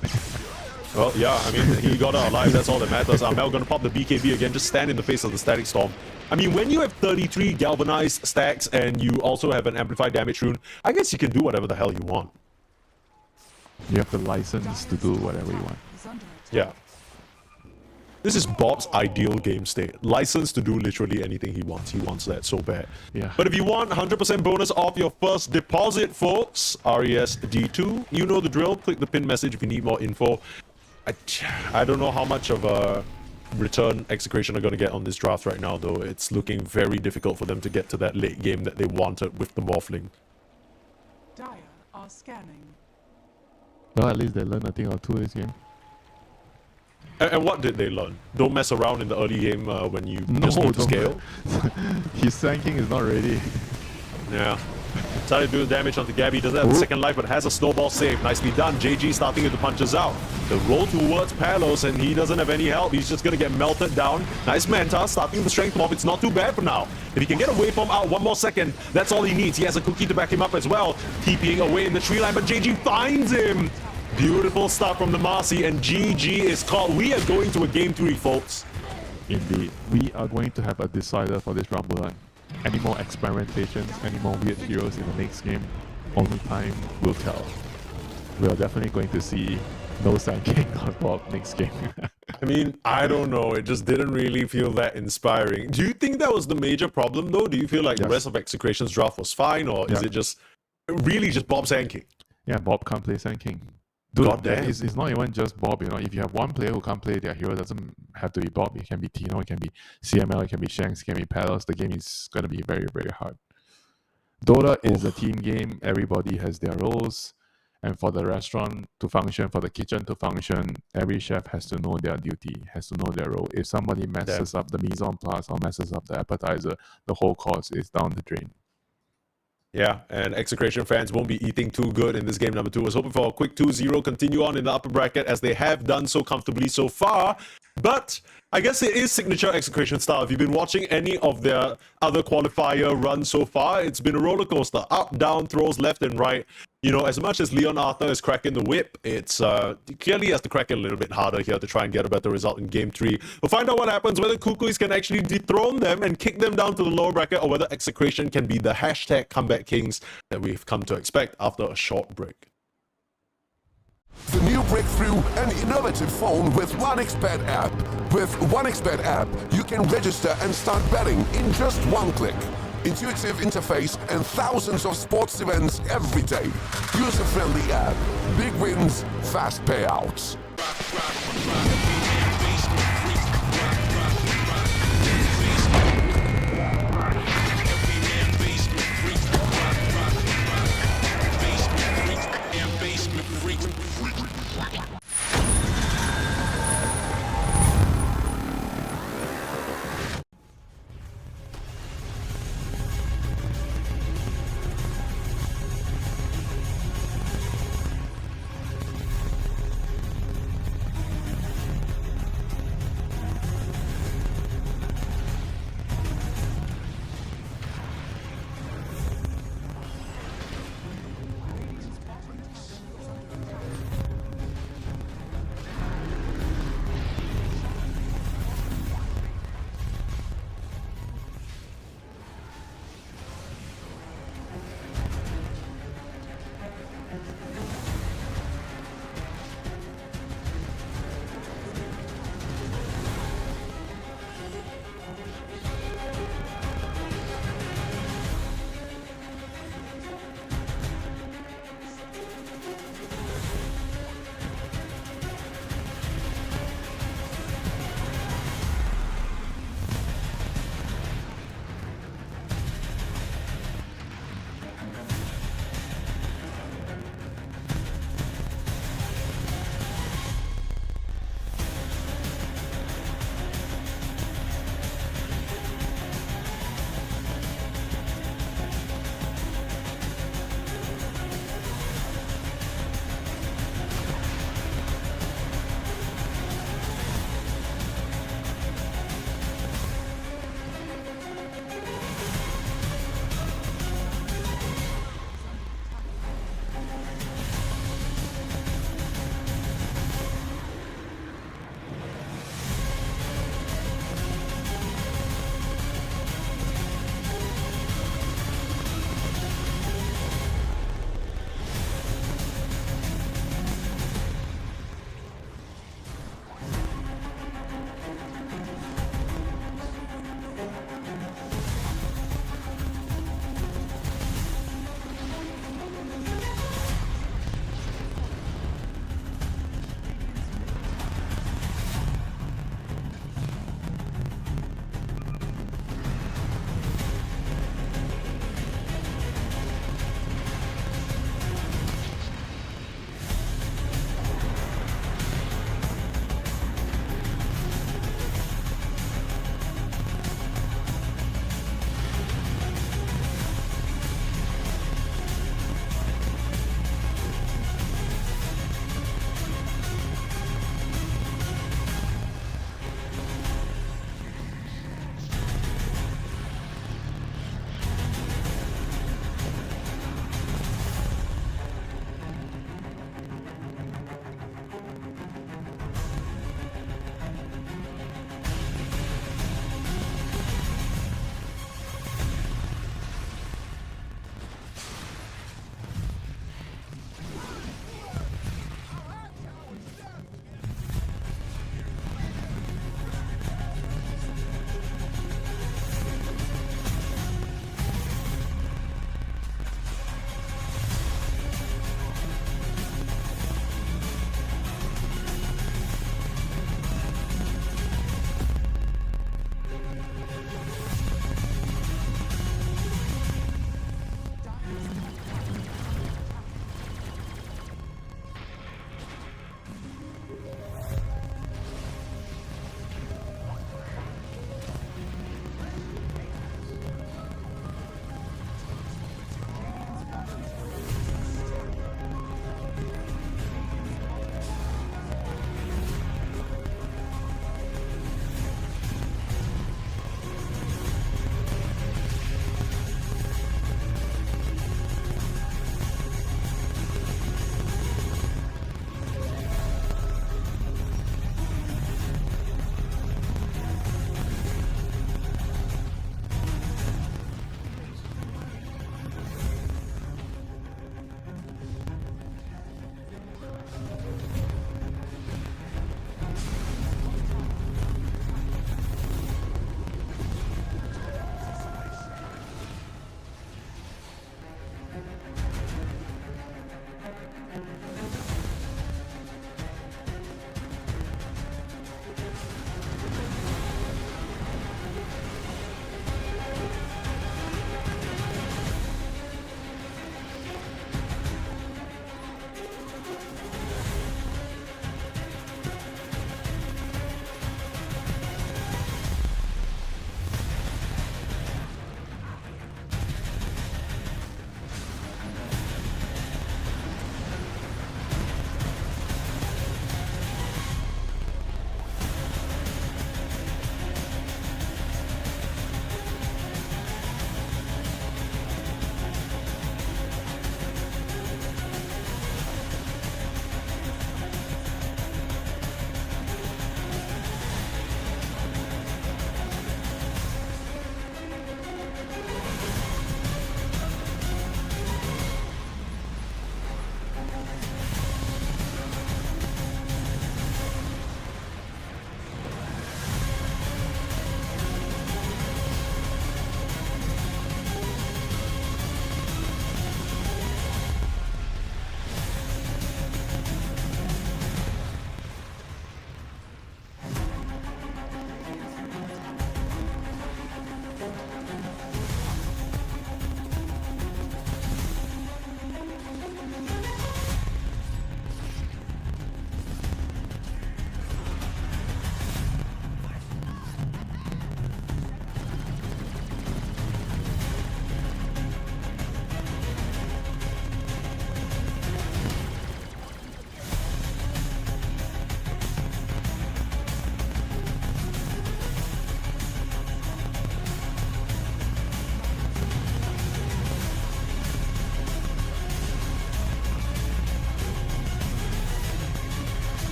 Well, yeah, I mean, he got out alive, that's all that matters. Amel gonna pop the BKB again, just stand in the face of the Static Storm. I mean, when you have 33 galvanized stacks and you also have an amplified damage rune, I guess you can do whatever the hell you want. You have the license to do whatever you want. Yeah. This is Bob's ideal game state. License to do literally anything he wants. He wants that so bad. Yeah. But if you want 100% bonus off your first deposit, folks, RESD2, you know the drill. Click the pin message if you need more info. I don't know how much of a return Execration are going to get on this draft right now, though. It's looking very difficult for them to get to that late game that they wanted with the Morphling. Dire are scanning. Well, at least they learned a thing or two this game. And what did they learn? Don't mess around in the early game when you just need to scale. His Sand is not ready. Yeah. Started to do damage onto Gabby. Doesn't have a second life, but has a snowball save. Nicely done. JG starting with the punches out. The roll towards Palos, and he doesn't have any help. He's just going to get melted down. Nice Manta starting the strength mob. It's not too bad for now. If he can get a waveform out one more second, that's all he needs. He has a cookie to back him up as well. TPing away in the tree line, but JG finds him. Beautiful start from the Marcy, and GG is caught. We are going to a game 3, folks. Indeed. We are going to have a decider for this round, Bulan. Any more experimentations, any more weird heroes in the next game, only time will tell. We are definitely going to see no Sand King on Bob next game. I mean, I don't know. It just didn't really feel that inspiring. Do you think that was the major problem, though? Do you feel like the rest of Execration's draft was fine, or is it just really just Bob Sand King? Yeah, Bob can't play Sand King. Dude, God damn. it's not even just Bob, you know. If you have one player who can't play their hero, it doesn't have to be Bob. It can be Tino, it can be CML, it can be Shanks, it can be Palos. The game is going to be very, very hard. Dota is a team game. Everybody has their roles. And for the restaurant to function, for the kitchen to function, every chef has to know their duty, has to know their role. If somebody messes up the mise en place or messes up the appetizer, the whole course is down the drain. Yeah, and Execration fans won't be eating too good in this game number 2. I was hoping for a quick 2-0, continue on in the upper bracket as they have done so comfortably so far. But I guess it is signature Execration style. If you've been watching any of their other qualifier runs so far, it's been a roller coaster. Up, down, throws left and right. You know, as much as Leon Arthur is cracking the whip, it's clearly has to crack it a little bit harder here to try and get a better result in game 3. We'll find out what happens, whether Kukuis can actually dethrone them and kick them down to the lower bracket, or whether Execration can be the hashtag comeback kings that we've come to expect after a short break. The new breakthrough, an innovative phone with 1xBet app. With 1xBet app, you can register and start betting in just one click. Intuitive interface and thousands of sports events every day. User-friendly app. Big wins, fast payouts.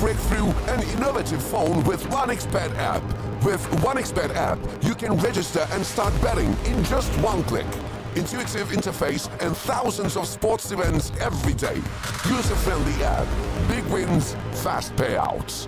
break through an innovative phone with OneXBet app. With OneXBet app, you can register and start betting in just one click. Intuitive interface and thousands of sports events every day. User-friendly app. Big wins, fast payouts.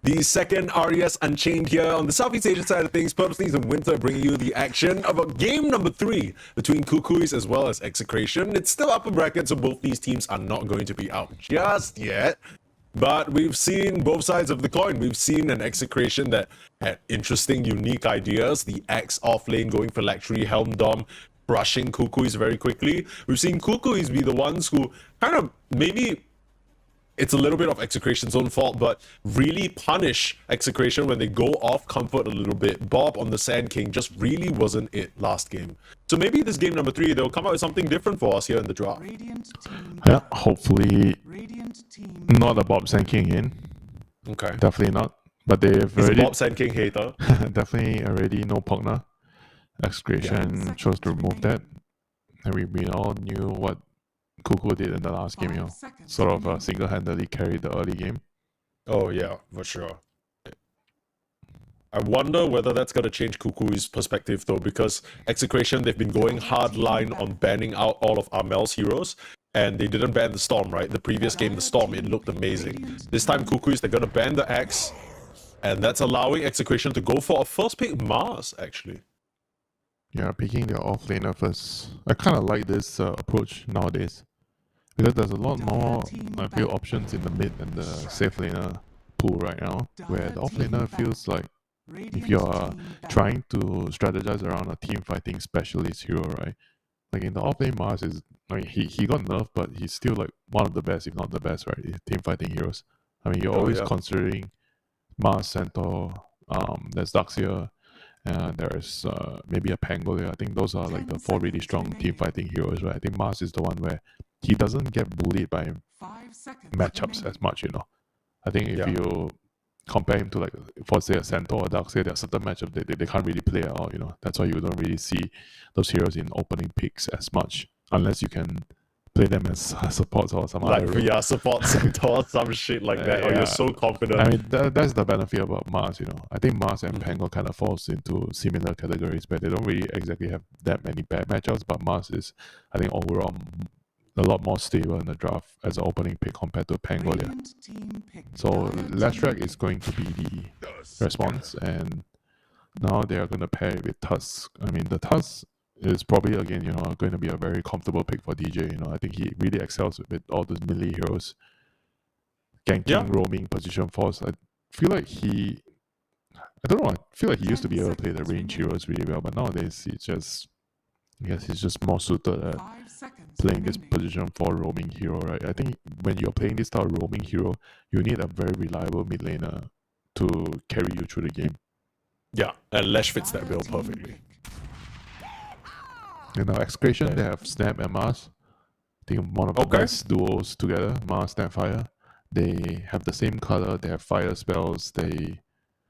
The second RES Unchained here on the Southeast Asian side of things, purposely in winter, bringing you the action of game number 3 between Cuckoos as well as Execration. It's still upper bracket, so both these teams are not going to be out just yet. But we've seen both sides of the coin. We've seen an Execration that had interesting, unique ideas. The X off lane going for Lectury, Helm Dom, crushing Cuckoos very quickly. We've seen Cuckoos be the ones who kind of maybe... it's a little bit of Execration's own fault, but really punish Execration when they go off comfort a little bit. Bob on the Sand King just really wasn't it last game. So maybe this game number 3, they'll come out with something different for us here in the draft. Yeah, hopefully not a Bob Sand King in. Okay. Definitely not. But they've He's already... a Bob Sand King hater. definitely already no Pogna. Execration chose to remove that. And we all knew what Cuckoo did in the last game, you know, sort of single-handedly carried the early game. Oh yeah, for sure. I wonder whether that's going to change Cuckoo's perspective though, because Execration, they've been going hard line on banning out all of Armel's heroes, and they didn't ban the Storm, right? The previous game, the Storm, it looked amazing. This time Cuckoo's, they're going to ban the X, and that's allowing Execration to go for a first pick Mars, actually. Yeah, picking their off-laner first. I kind of like this approach nowadays. Because there's a lot more, I feel, options in the mid and the safe laner pool right now, where the off laner feels like if you're trying to strategize around a team fighting specialist hero, right? Like in the off lane, Mars is, I mean, he got nerfed, but he's still like one of the best, if not the best, right? Team fighting heroes. I mean, you're always considering Mars, Centaur, there's Darkseer, and there's maybe a Pangolier. I think those are like the 4 really strong team fighting heroes, right? I think Mars is the one where he doesn't get bullied by matchups as much, you know. I think if you compare him to, like, for say a Centaur or Darkseer, there are certain matchups they can't really play at all, you know. That's why you don't really see those heroes in opening picks as much, unless you can play them as supports or some like other... Like VR support Centaur, some shit like that, or you're so confident. I mean, that's the benefit about Mars, you know. I think Mars and Pangol kind of falls into similar categories, but they don't really exactly have that many bad matchups, but Mars is, I think, overall a lot more stable in the draft as an opening pick compared to Pangolier. So Leshrac is going to be the response, and now they are going to pair it with Tusk. I mean, the Tusk is probably, again, you know, going to be a very comfortable pick for DJ. You know, I think he really excels with all those melee heroes, ganking, roaming, position force. I feel like he used to be able to play the range heroes really well, but nowadays he's just more suited at playing this position for roaming hero, right? I think when you're playing this style of roaming hero, you need a very reliable mid laner to carry you through the game. Yeah, and Lesh fits that bill perfectly. You know, Execration, they have Snap and Mars. I think one of the best duos together, Mars, Snapfire. They have the same color, they have fire spells,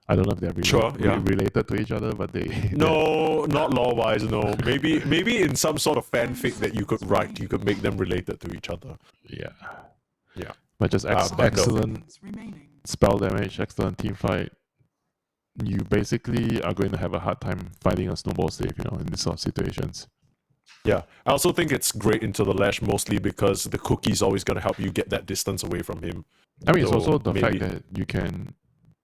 I don't know if they're related to each other, but they... No, not lore-wise, no. Maybe in some sort of fanfic that you could write, you could make them related to each other. Yeah. Yeah. But just excellent spell damage, excellent team fight. You basically are going to have a hard time finding a snowball save, you know, in these sort of situations. Yeah, I also think it's great into the Lash mostly because the cookie's always going to help you get that distance away from him. I mean, it's also the fact that you can...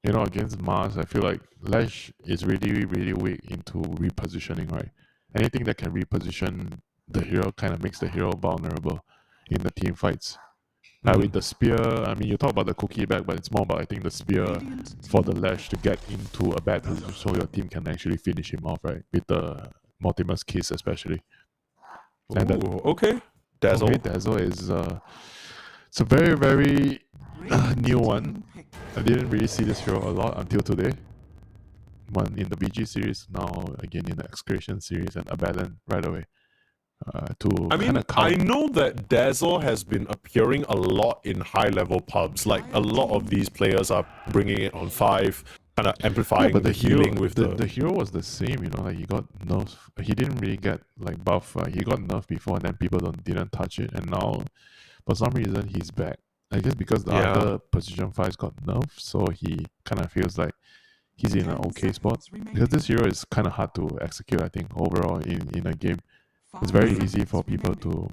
You know, against Mars, I feel like Lash is really, really weak into repositioning, right? Anything that can reposition the hero kind of makes the hero vulnerable in the team fights. With the spear, I mean, you talk about the cookie back, but it's more about, I think, the spear for the Lash to get into a bad position so your team can actually finish him off, right? With the Mortimer's Kiss, especially. And Dazzle. Dazzle is... it's a very, very new one. I didn't really see this hero a lot until today. One in the BG series, now again in the Excretion series, and Abaddon right away. to I mean, kinda I know that Dazzle has been appearing a lot in high-level pubs. Like, a lot of these players are bringing it on 5, kind of amplifying but the healing with the hero was the same, you know, like he got nerfed. He didn't really get like buff. He got nerfed before, and then people didn't touch it. And now, for some reason, he's back. I guess because the other position 5s got nerfed, so he kind of feels like he's in an okay spot. Because this hero is kind of hard to execute, I think, overall in a game. It's very easy for people to,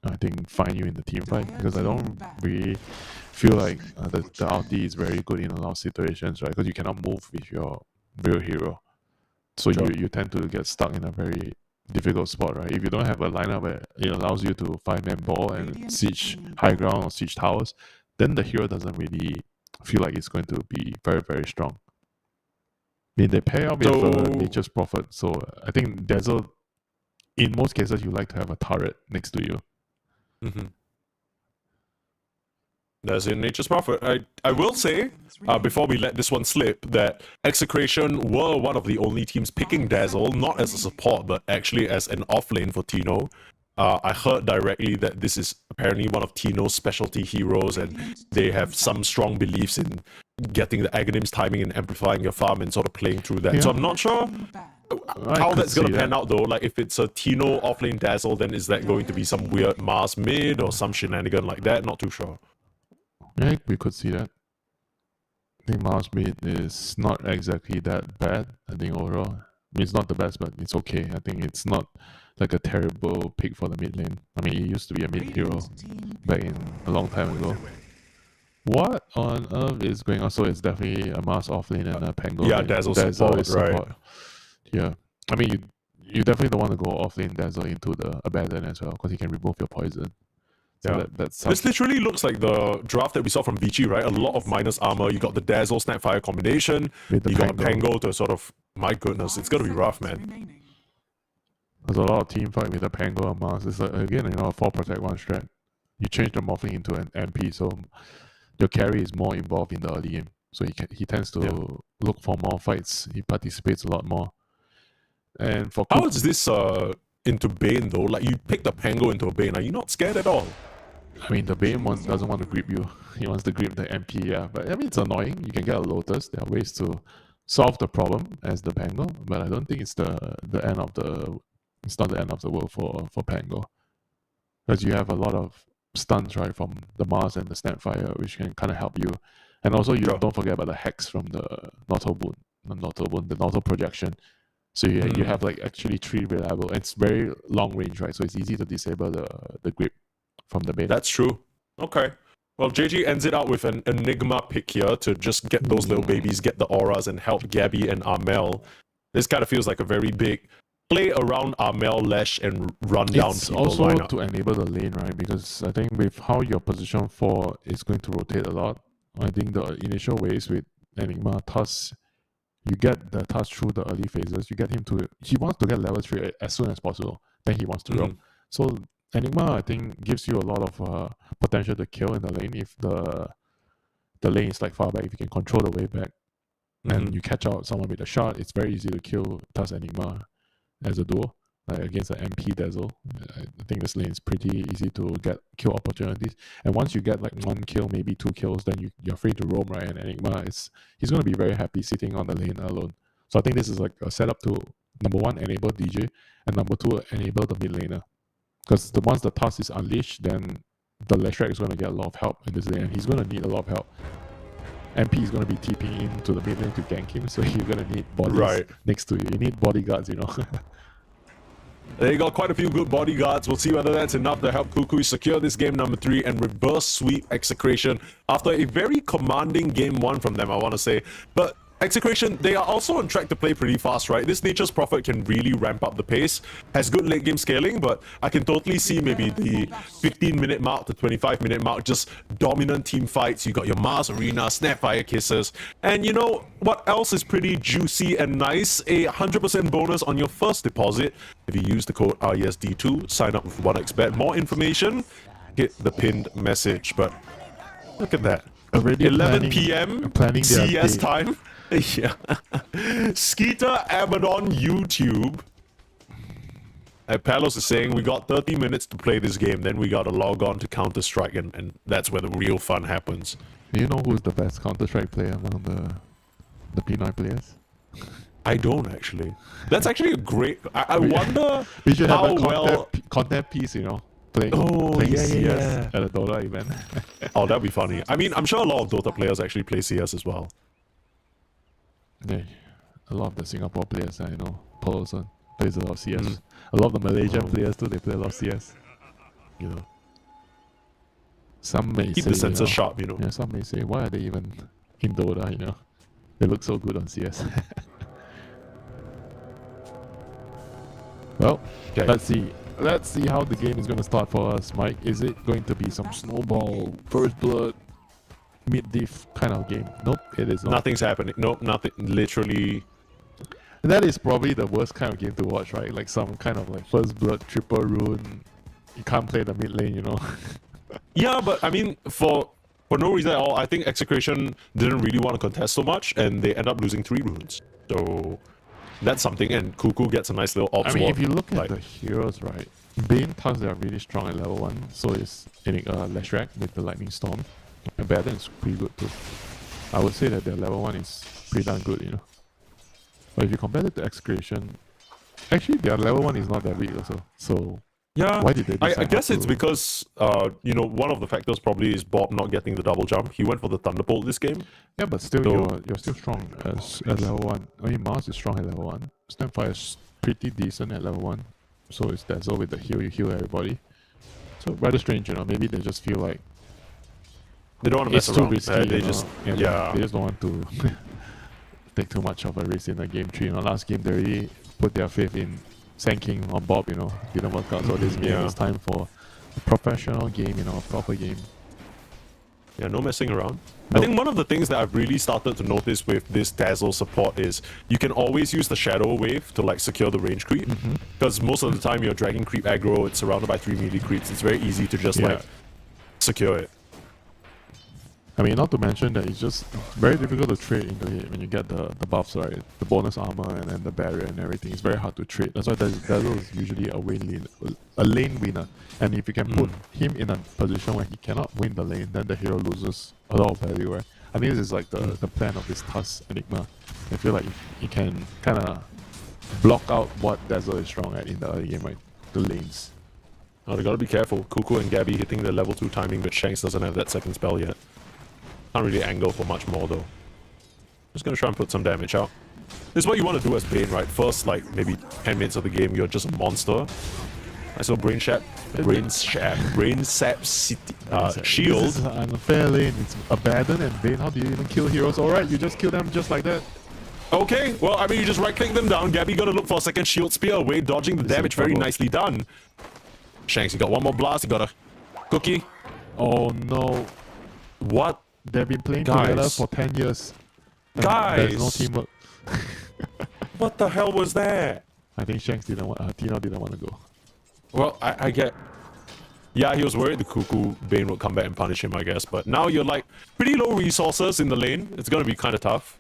I think, find you in the team fight, because I don't really feel like the ulti is very good in a lot of situations, right? Because you cannot move with your real hero. So you tend to get stuck in a very difficult spot, right? If you don't have a lineup where it allows you to 5-man ball and siege high ground or siege towers, then the hero doesn't really feel like it's going to be very, very strong. I mean, they pair up with Nature's Prophet, so I think Dazzle, in most cases, you like to have a turret next to you. Mm-hmm. That's in Nature's Prophet. I will say, before we let this one slip, that Execration were one of the only teams picking Dazzle, not as a support, but actually as an offlane for Tino. I heard directly that this is apparently one of Tino's specialty heroes, and they have some strong beliefs in getting the Aghanim's timing and amplifying your farm and sort of playing through that. So I'm not sure how that's going to pan out, though. Like, if it's a Tino offlane Dazzle, then is that going to be some weird Mars mid or some shenanigan like that? Not too sure. Yeah, we could see that. I think Mars mid is not exactly that bad, I think, overall. I mean, it's not the best, but it's okay. I think it's not like a terrible pick for the mid lane. I mean, it used to be a mid hero back in a long time ago. What on earth is going on? So it's definitely a Mars offlane and a Pango. Yeah, Dazzle support, right. Yeah. I mean, you definitely don't want to go offlane Dazzle into the Abandon as well, because he can remove your poison. So this literally looks like the draft that we saw from Vici, right? A lot of minus armor. You got the Dazzle Snapfire combination. You got a Pango to sort of, my goodness, it's gonna be rough, man. There's a lot of team fight with the Pango and Mars. It's like, again, a 4 protect 1 strat. You change the Morphling into an MP, so your carry is more involved in the early game. So he tends to look for more fights. He participates a lot more. And for how is this into Bane though? Like, you pick the Pango into a Bane. Are you not scared at all? I mean, the Bane one doesn't want to grip you. He wants to grip the MP, yeah. But I mean, it's annoying. You can get a Lotus. There are ways to solve the problem as the Pango, but I don't think it's the end of the. It's not the end of the world for Pango, because you have a lot of stuns, right, from the Mars and the Snapfire, which can kind of help you. And also, you don't forget about the Hex from the the Naughty projection. So you have like actually 3 reliable. It's very long range, right? So it's easy to disable the grip from the Bane. That's true. Okay. Well, JG ends it out with an Enigma pick here to just get those little babies, get the auras, and help Gabby and Armel. This kind of feels like a very big play around Armel, Lesh, and run down people also lineup. To enable the lane, right? Because I think with how your position 4 is going to rotate a lot, I think the initial ways with Enigma, Tusk, you get the Tusk through the early phases. You get him to, he wants to get level 3 as soon as possible. Then he wants to roam. So Enigma, I think, gives you a lot of potential to kill in the lane if the lane is like far back. If you can control the way back and you catch out someone with a shot, it's very easy to kill Tusk Enigma as a duo, like against an MP Dazzle. I think this lane is pretty easy to get kill opportunities. And once you get like 1 kill, maybe 2 kills, then you're free to roam, right? And Enigma he's going to be very happy sitting on the lane alone. So I think this is like a setup to, number 1, enable DJ, and number 2, enable the mid laner. Because once the Tusk is unleashed, then the Leshrac is going to get a lot of help in this lane, and he's going to need a lot of help. MP is going to be TPing into the mid lane to gank him, so you're going to need bodies next to you. You need bodyguards, you know. They got quite a few good bodyguards. We'll see whether that's enough to help Kukui secure this game number 3 and reverse sweep Execration after a very commanding game 1 from them, I want to say. But Execration, they are also on track to play pretty fast, right? This Nature's Prophet can really ramp up the pace. Has good late game scaling, but I can totally see maybe the 15-minute mark to 25-minute mark, just dominant team fights. You got your Mars Arena, Snapfire Kisses, and you know what else is pretty juicy and nice? A 100% bonus on your first deposit if you use the code RESD2. Sign up with 1xBet. More information, hit the pinned message. But look at that. Already 11 p.m. CS time. Yeah. Skeeter Abaddon YouTube. Palos is saying we got 30 minutes to play this game, then we gotta log on to Counter-Strike, and that's where the real fun happens. Do you know who's the best Counter-Strike player among the P9 players? I don't actually. That's actually a great. I wonder we should how have a well content piece, playing CS at a Dota event. Oh, that'd be funny. I mean, I'm sure a lot of Dota players actually play CS as well. Yeah, a lot of the Singapore players I know, Paulson plays a lot of CS. A lot of the Malaysian players too, they play a lot of CS. You know, some may keep say, the sensor sharp. Yeah, some may say, why are they even in Dota? They look so good on CS. Well, let's see how the game is going to start for us, Mike. Is it going to be some snowball, first blood, mid-diff kind of game? Nope, it is not. Nothing's happening. Nope, nothing. Literally. That is probably the worst kind of game to watch, right? Like some kind of like first blood, triple rune. You can't play the mid lane, Yeah, but I mean, for no reason at all, I think Execration didn't really want to contest so much, and they end up losing 3 runes. So that's something, and Cuckoo gets a nice little ops. I mean, if you look at the heroes, right? Bane Tugs, they are really strong at level 1. So is Leshrac with the Lightning Storm. And Baden is pretty good too. I would say that their level 1 is pretty darn good, But if you compare it to Execration, actually their level 1 is not that weak also. So yeah, why did they decide I guess it's because one of the factors probably is Bob not getting the double jump. He went for the Thunderbolt this game. Yeah, but still you're still strong at level 1. I mean, Mars is strong at level 1. Stemfire is pretty decent at level 1. So is Dazzle with the heal, you heal everybody. So rather strange, maybe they just feel like they don't want to mess it's too around. risky. They just they just don't want to take too much of a risk in the game 3. Last game they really put their faith in Sand King on Bob, didn't work out. So this game is time for a professional game, a proper game. Yeah, no messing around. I think one of the things that I've really started to notice with this Dazzle support is you can always use the Shadow Wave to secure the range creep. Because most of the time you're dragging creep aggro, it's surrounded by 3 melee creeps. It's very easy to just secure it. I mean, not to mention that it's just very difficult to trade into it when you get the buffs, right? The bonus armor and then the barrier and everything. It's very hard to trade. That's why Dazzle is usually a lane winner. And if you can put him in a position where he cannot win the lane, then the hero loses a lot of value, right? I think this is like the plan of this Tusk Enigma. I feel like you can kind of block out what Dazzle is strong at in the early game, right? The lanes. Oh, they gotta be careful. Cuckoo and Gabby hitting the level 2 timing, but Shanks doesn't have that second spell yet. Can't really angle for much more though. Just gonna try and put some damage out. This is what you want to do as Bane, right? First, maybe 10 minutes of the game, you're just a monster. Nice little brain sap shield. This is an unfair lane. It's Abaddon and Bane. How do you even kill heroes? Alright, you just kill them just like that. Okay, well, I mean, you just right-click them down. Gabby gotta look for a second shield spear away, dodging the damage. Very nicely done. Shanks, you got one more blast. You got a cookie. Oh no. What? They've been playing together for 10 years. Guys! There's no teamwork. What the hell was that? I think Shanks didn't want... Tino didn't want to go. Well, I get... Yeah, he was worried the Cuckoo Bane would come back and punish him, I guess. But now you're pretty low resources in the lane. It's gonna be kind of tough.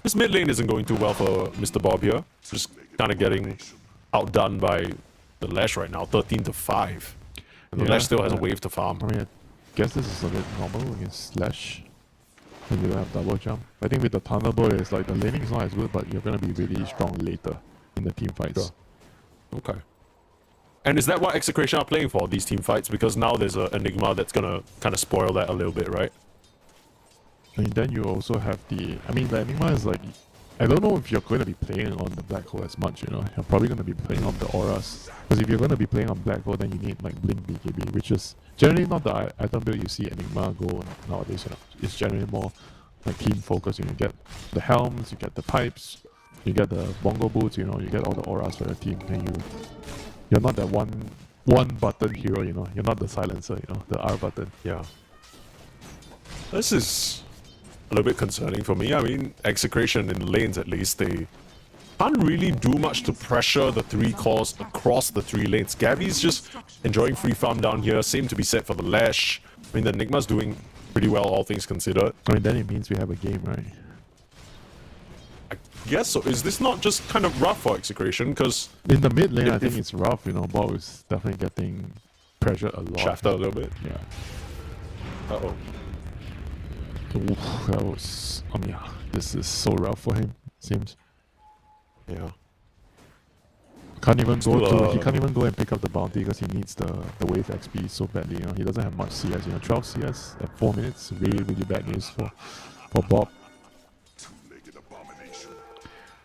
This mid lane isn't going too well for Mr. Bob here. Just kind of getting outdone by the Lash right now. 13-5. And the Lash still has a wave to farm. I mean, I guess this is a bit normal against Slash when you don't have double jump. I think with the Thunderbolt, it's the laning is not as good, but you're going to be really strong later in the team fights. Sure. Okay. And is that what Execration are playing for, these team fights? Because now there's an Enigma that's going to kind of spoil that a little bit, right? And then you also have the Enigma is I don't know if you're going to be playing on the Black Hole as much, You're probably going to be playing on the Auras. Because if you're going to be playing on Black Hole, then you need Blink BKB, which is generally not the item build you see Enigma go nowadays, It's generally more team focused. You get the helms, you get the pipes, you get the bongo boots, you get all the auras for your team. Then you're not that one button hero, You're not the silencer, the R button. Yeah. This is a little bit concerning for me. I mean, Execration in lanes at least, they can't really do much to pressure the 3 cores across the 3 lanes. Gabby's just enjoying free farm down here. Same to be said for the Lash. I mean, the Enigma's doing pretty well, all things considered. I mean, then it means we have a game, right? guess so. Is this not just kind of rough for Execration? Because in the mid lane, I think it's rough. You know, Bob is definitely getting pressured a lot. Shafted a little bit. Yeah. Uh-oh. Oof, that was. I mean, this is so rough for him. Seems. Yeah. Can't even go to. He can't even go and pick up the bounty because he needs the wave XP so badly. You know, he doesn't have much CS. You know, 12 CS at 4 minutes. Really, really bad news for Bob.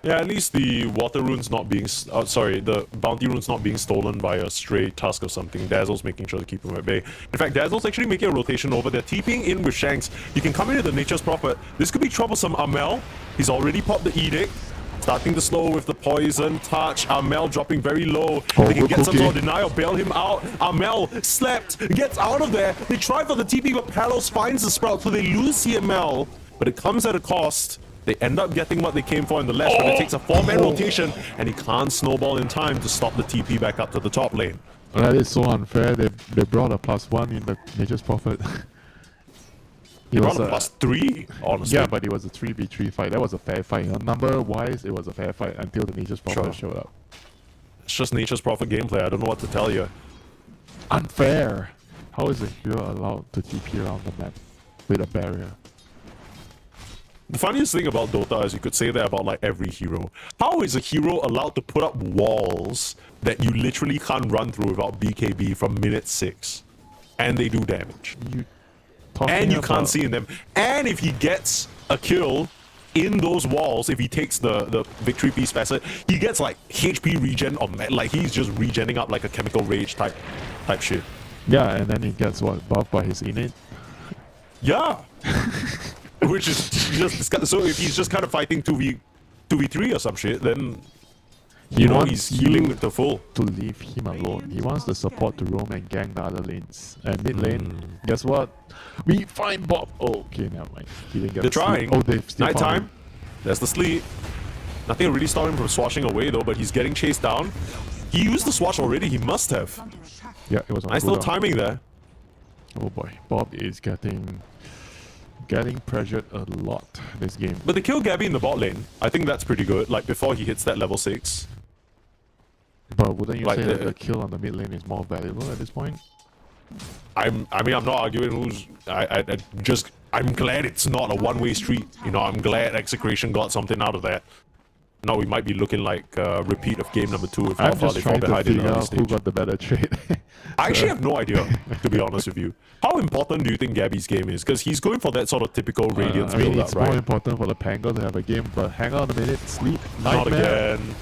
Yeah, at least the water rune's not being... sorry, the bounty rune's not being stolen by a stray tusk or something. Dazzle's making sure to keep him at bay. In fact, Dazzle's actually making a rotation over there, TPing in with Shanks. You can come into the Nature's Prophet. This could be troublesome. Amel, he's already popped the Edict. Starting to slow with the poison touch. Amel dropping very low. They can get some sort of denial, bail him out. Amel slept, gets out of there. They try for the TP, but Palos finds the Sprout, so they lose CML. But it comes at a cost. They end up getting what they came for in the left, but it takes a 4-man rotation, and he can't snowball in time to stop the TP back up to the top lane. That is so unfair. They brought a +1 in the Nature's Prophet. He brought a +3, honestly. Yeah, but it was a 3v3 fight. That was a fair fight. Number-wise, it was a fair fight until the Nature's Prophet showed up. It's just Nature's Prophet gameplay. I don't know what to tell you. Unfair. How is a hero allowed to TP around the map with a barrier? The funniest thing about Dota is you could say that about like every hero. How is a hero allowed to put up walls that you literally can't run through without BKB from minute 6? And they do damage. And you can't see in them. And if he gets a kill in those walls, if he takes the victory piece facet, he gets like HP regen, or like he's just regenning up like a chemical rage type shit. Yeah, and then he gets what, buffed by his innate? Yeah. Which is just so if he's just kind of fighting 2v3 or some shit, then he's healing with the full. To leave him alone. He wants the support to roam and gang the other lanes. And mid lane, guess what? We find Bob. Oh, okay, never mind. He didn't get They're trying. Oh, they've still nighttime. There's the sleep. Nothing really stopped him from swashing away though, but he's getting chased down. He used the swash already. He must have. Yeah, it was on nice little timing there. Oh boy, Bob is getting pressured a lot this game. But they kill Gabby in the bot lane. I think that's pretty good. Like before he hits that level 6. But wouldn't you say that the kill on the mid lane is more valuable at this point? I mean, I'm not arguing who's. I'm glad it's not a one-way street. You know, I'm glad Execration got something out of that. Now we might be looking like a repeat of game number 2 with how far they fall behind in the early stage. Who got the better trade. I actually have no idea, to be honest with you. How important do you think Gabby's game is? Because he's going for that sort of typical Radiance build-up, it's right? more important for the Pango to have a game, but hang on a minute, sleep, Not nightmare. again.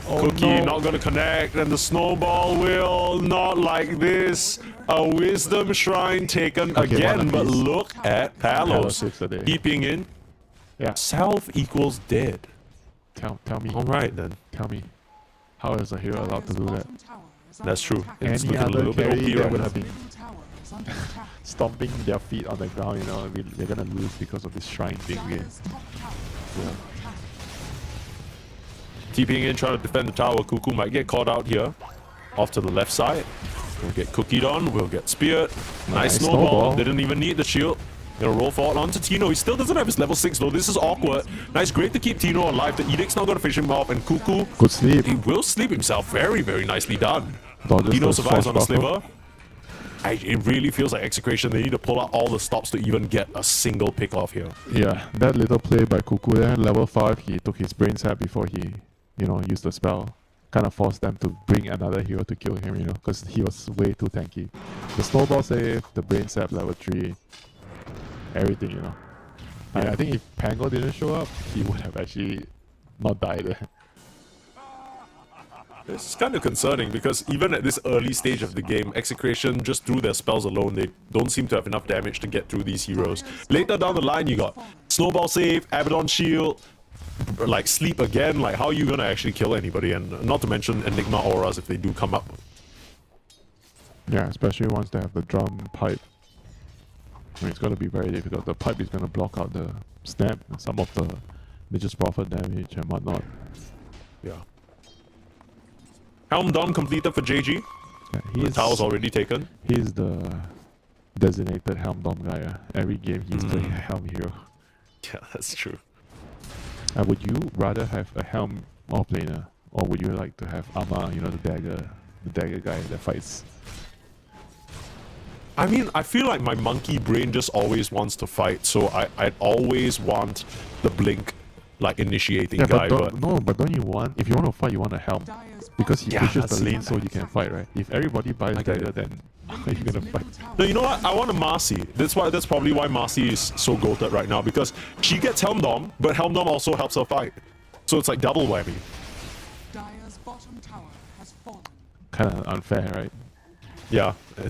Oh, Cookie no. not gonna connect, and the snowball will not like this. A wisdom shrine taken again, but look at Palos keeping in. Yeah. Self equals dead. Tell me. All right then. Tell me, how is a hero allowed to do that? That's true. It's Any looking a other little bit carry OP that right would now. have been stomping their feet on the ground, you know, I mean, they're gonna lose because of this shrine thing again. Yeah. TPing in, trying to defend the tower. Cuckoo might get caught out here. Off to the left side. We'll get cookied on. We'll get speared. Nice snowball. Didn't even need the shield. Gonna roll forward onto Tino. He still doesn't have his level 6 though. This is awkward. Nice, great to keep Tino alive. The Edict's not gonna finish him off. And Cuckoo, good sleep. He will sleep himself. Very, very nicely done. Dodges Tino the survives on the swashbuckler. sliver. It really feels like Execration. They need to pull out all the stops to even get a single pick off here. Yeah, that little play by Cuckoo there, level 5, he took his brain sap before he, used the spell. Kind of forced them to bring another hero to kill him, because he was way too tanky. The snowball save, the brain sap level 3, everything, Yeah. I think if Pango didn't show up, he would have actually not died. It's kind of concerning because even at this early stage of the game, Execration, just through their spells alone, they don't seem to have enough damage to get through these heroes. Later down the line, you got Snowball save, Abaddon shield, like sleep again. Like, how are you gonna actually kill anybody? And not to mention Enigma auras if they do come up. Yeah, especially once they have the drum pipe. I mean, it's gonna be very difficult. The pipe is gonna block out the snap and some of the Nature's Prophet damage and whatnot. Yeah. Helm done completed for JG. Yeah, The tower's already taken. He's the designated Helm Dom guy. Every game he's playing a Helm hero. Yeah, that's true. Would you rather have a Helm offlaner, or would you like to have Ama, the dagger guy that fights? I mean, I feel like my monkey brain just always wants to fight, so I'd always want the blink, like, initiating guy. But don't you want, if you want to fight, you want a Helm, because he pushes the lane so you can fight, right? If everybody buys dagger, then how are you gonna fight? No, you know what? I want a Marcy. That's probably why Marcy is so goated right now, because she gets Helm Dom, but Helm Dom also helps her fight. So it's like double whammy. Dire's bottom tower has fallen. Kind of unfair, right? Yeah,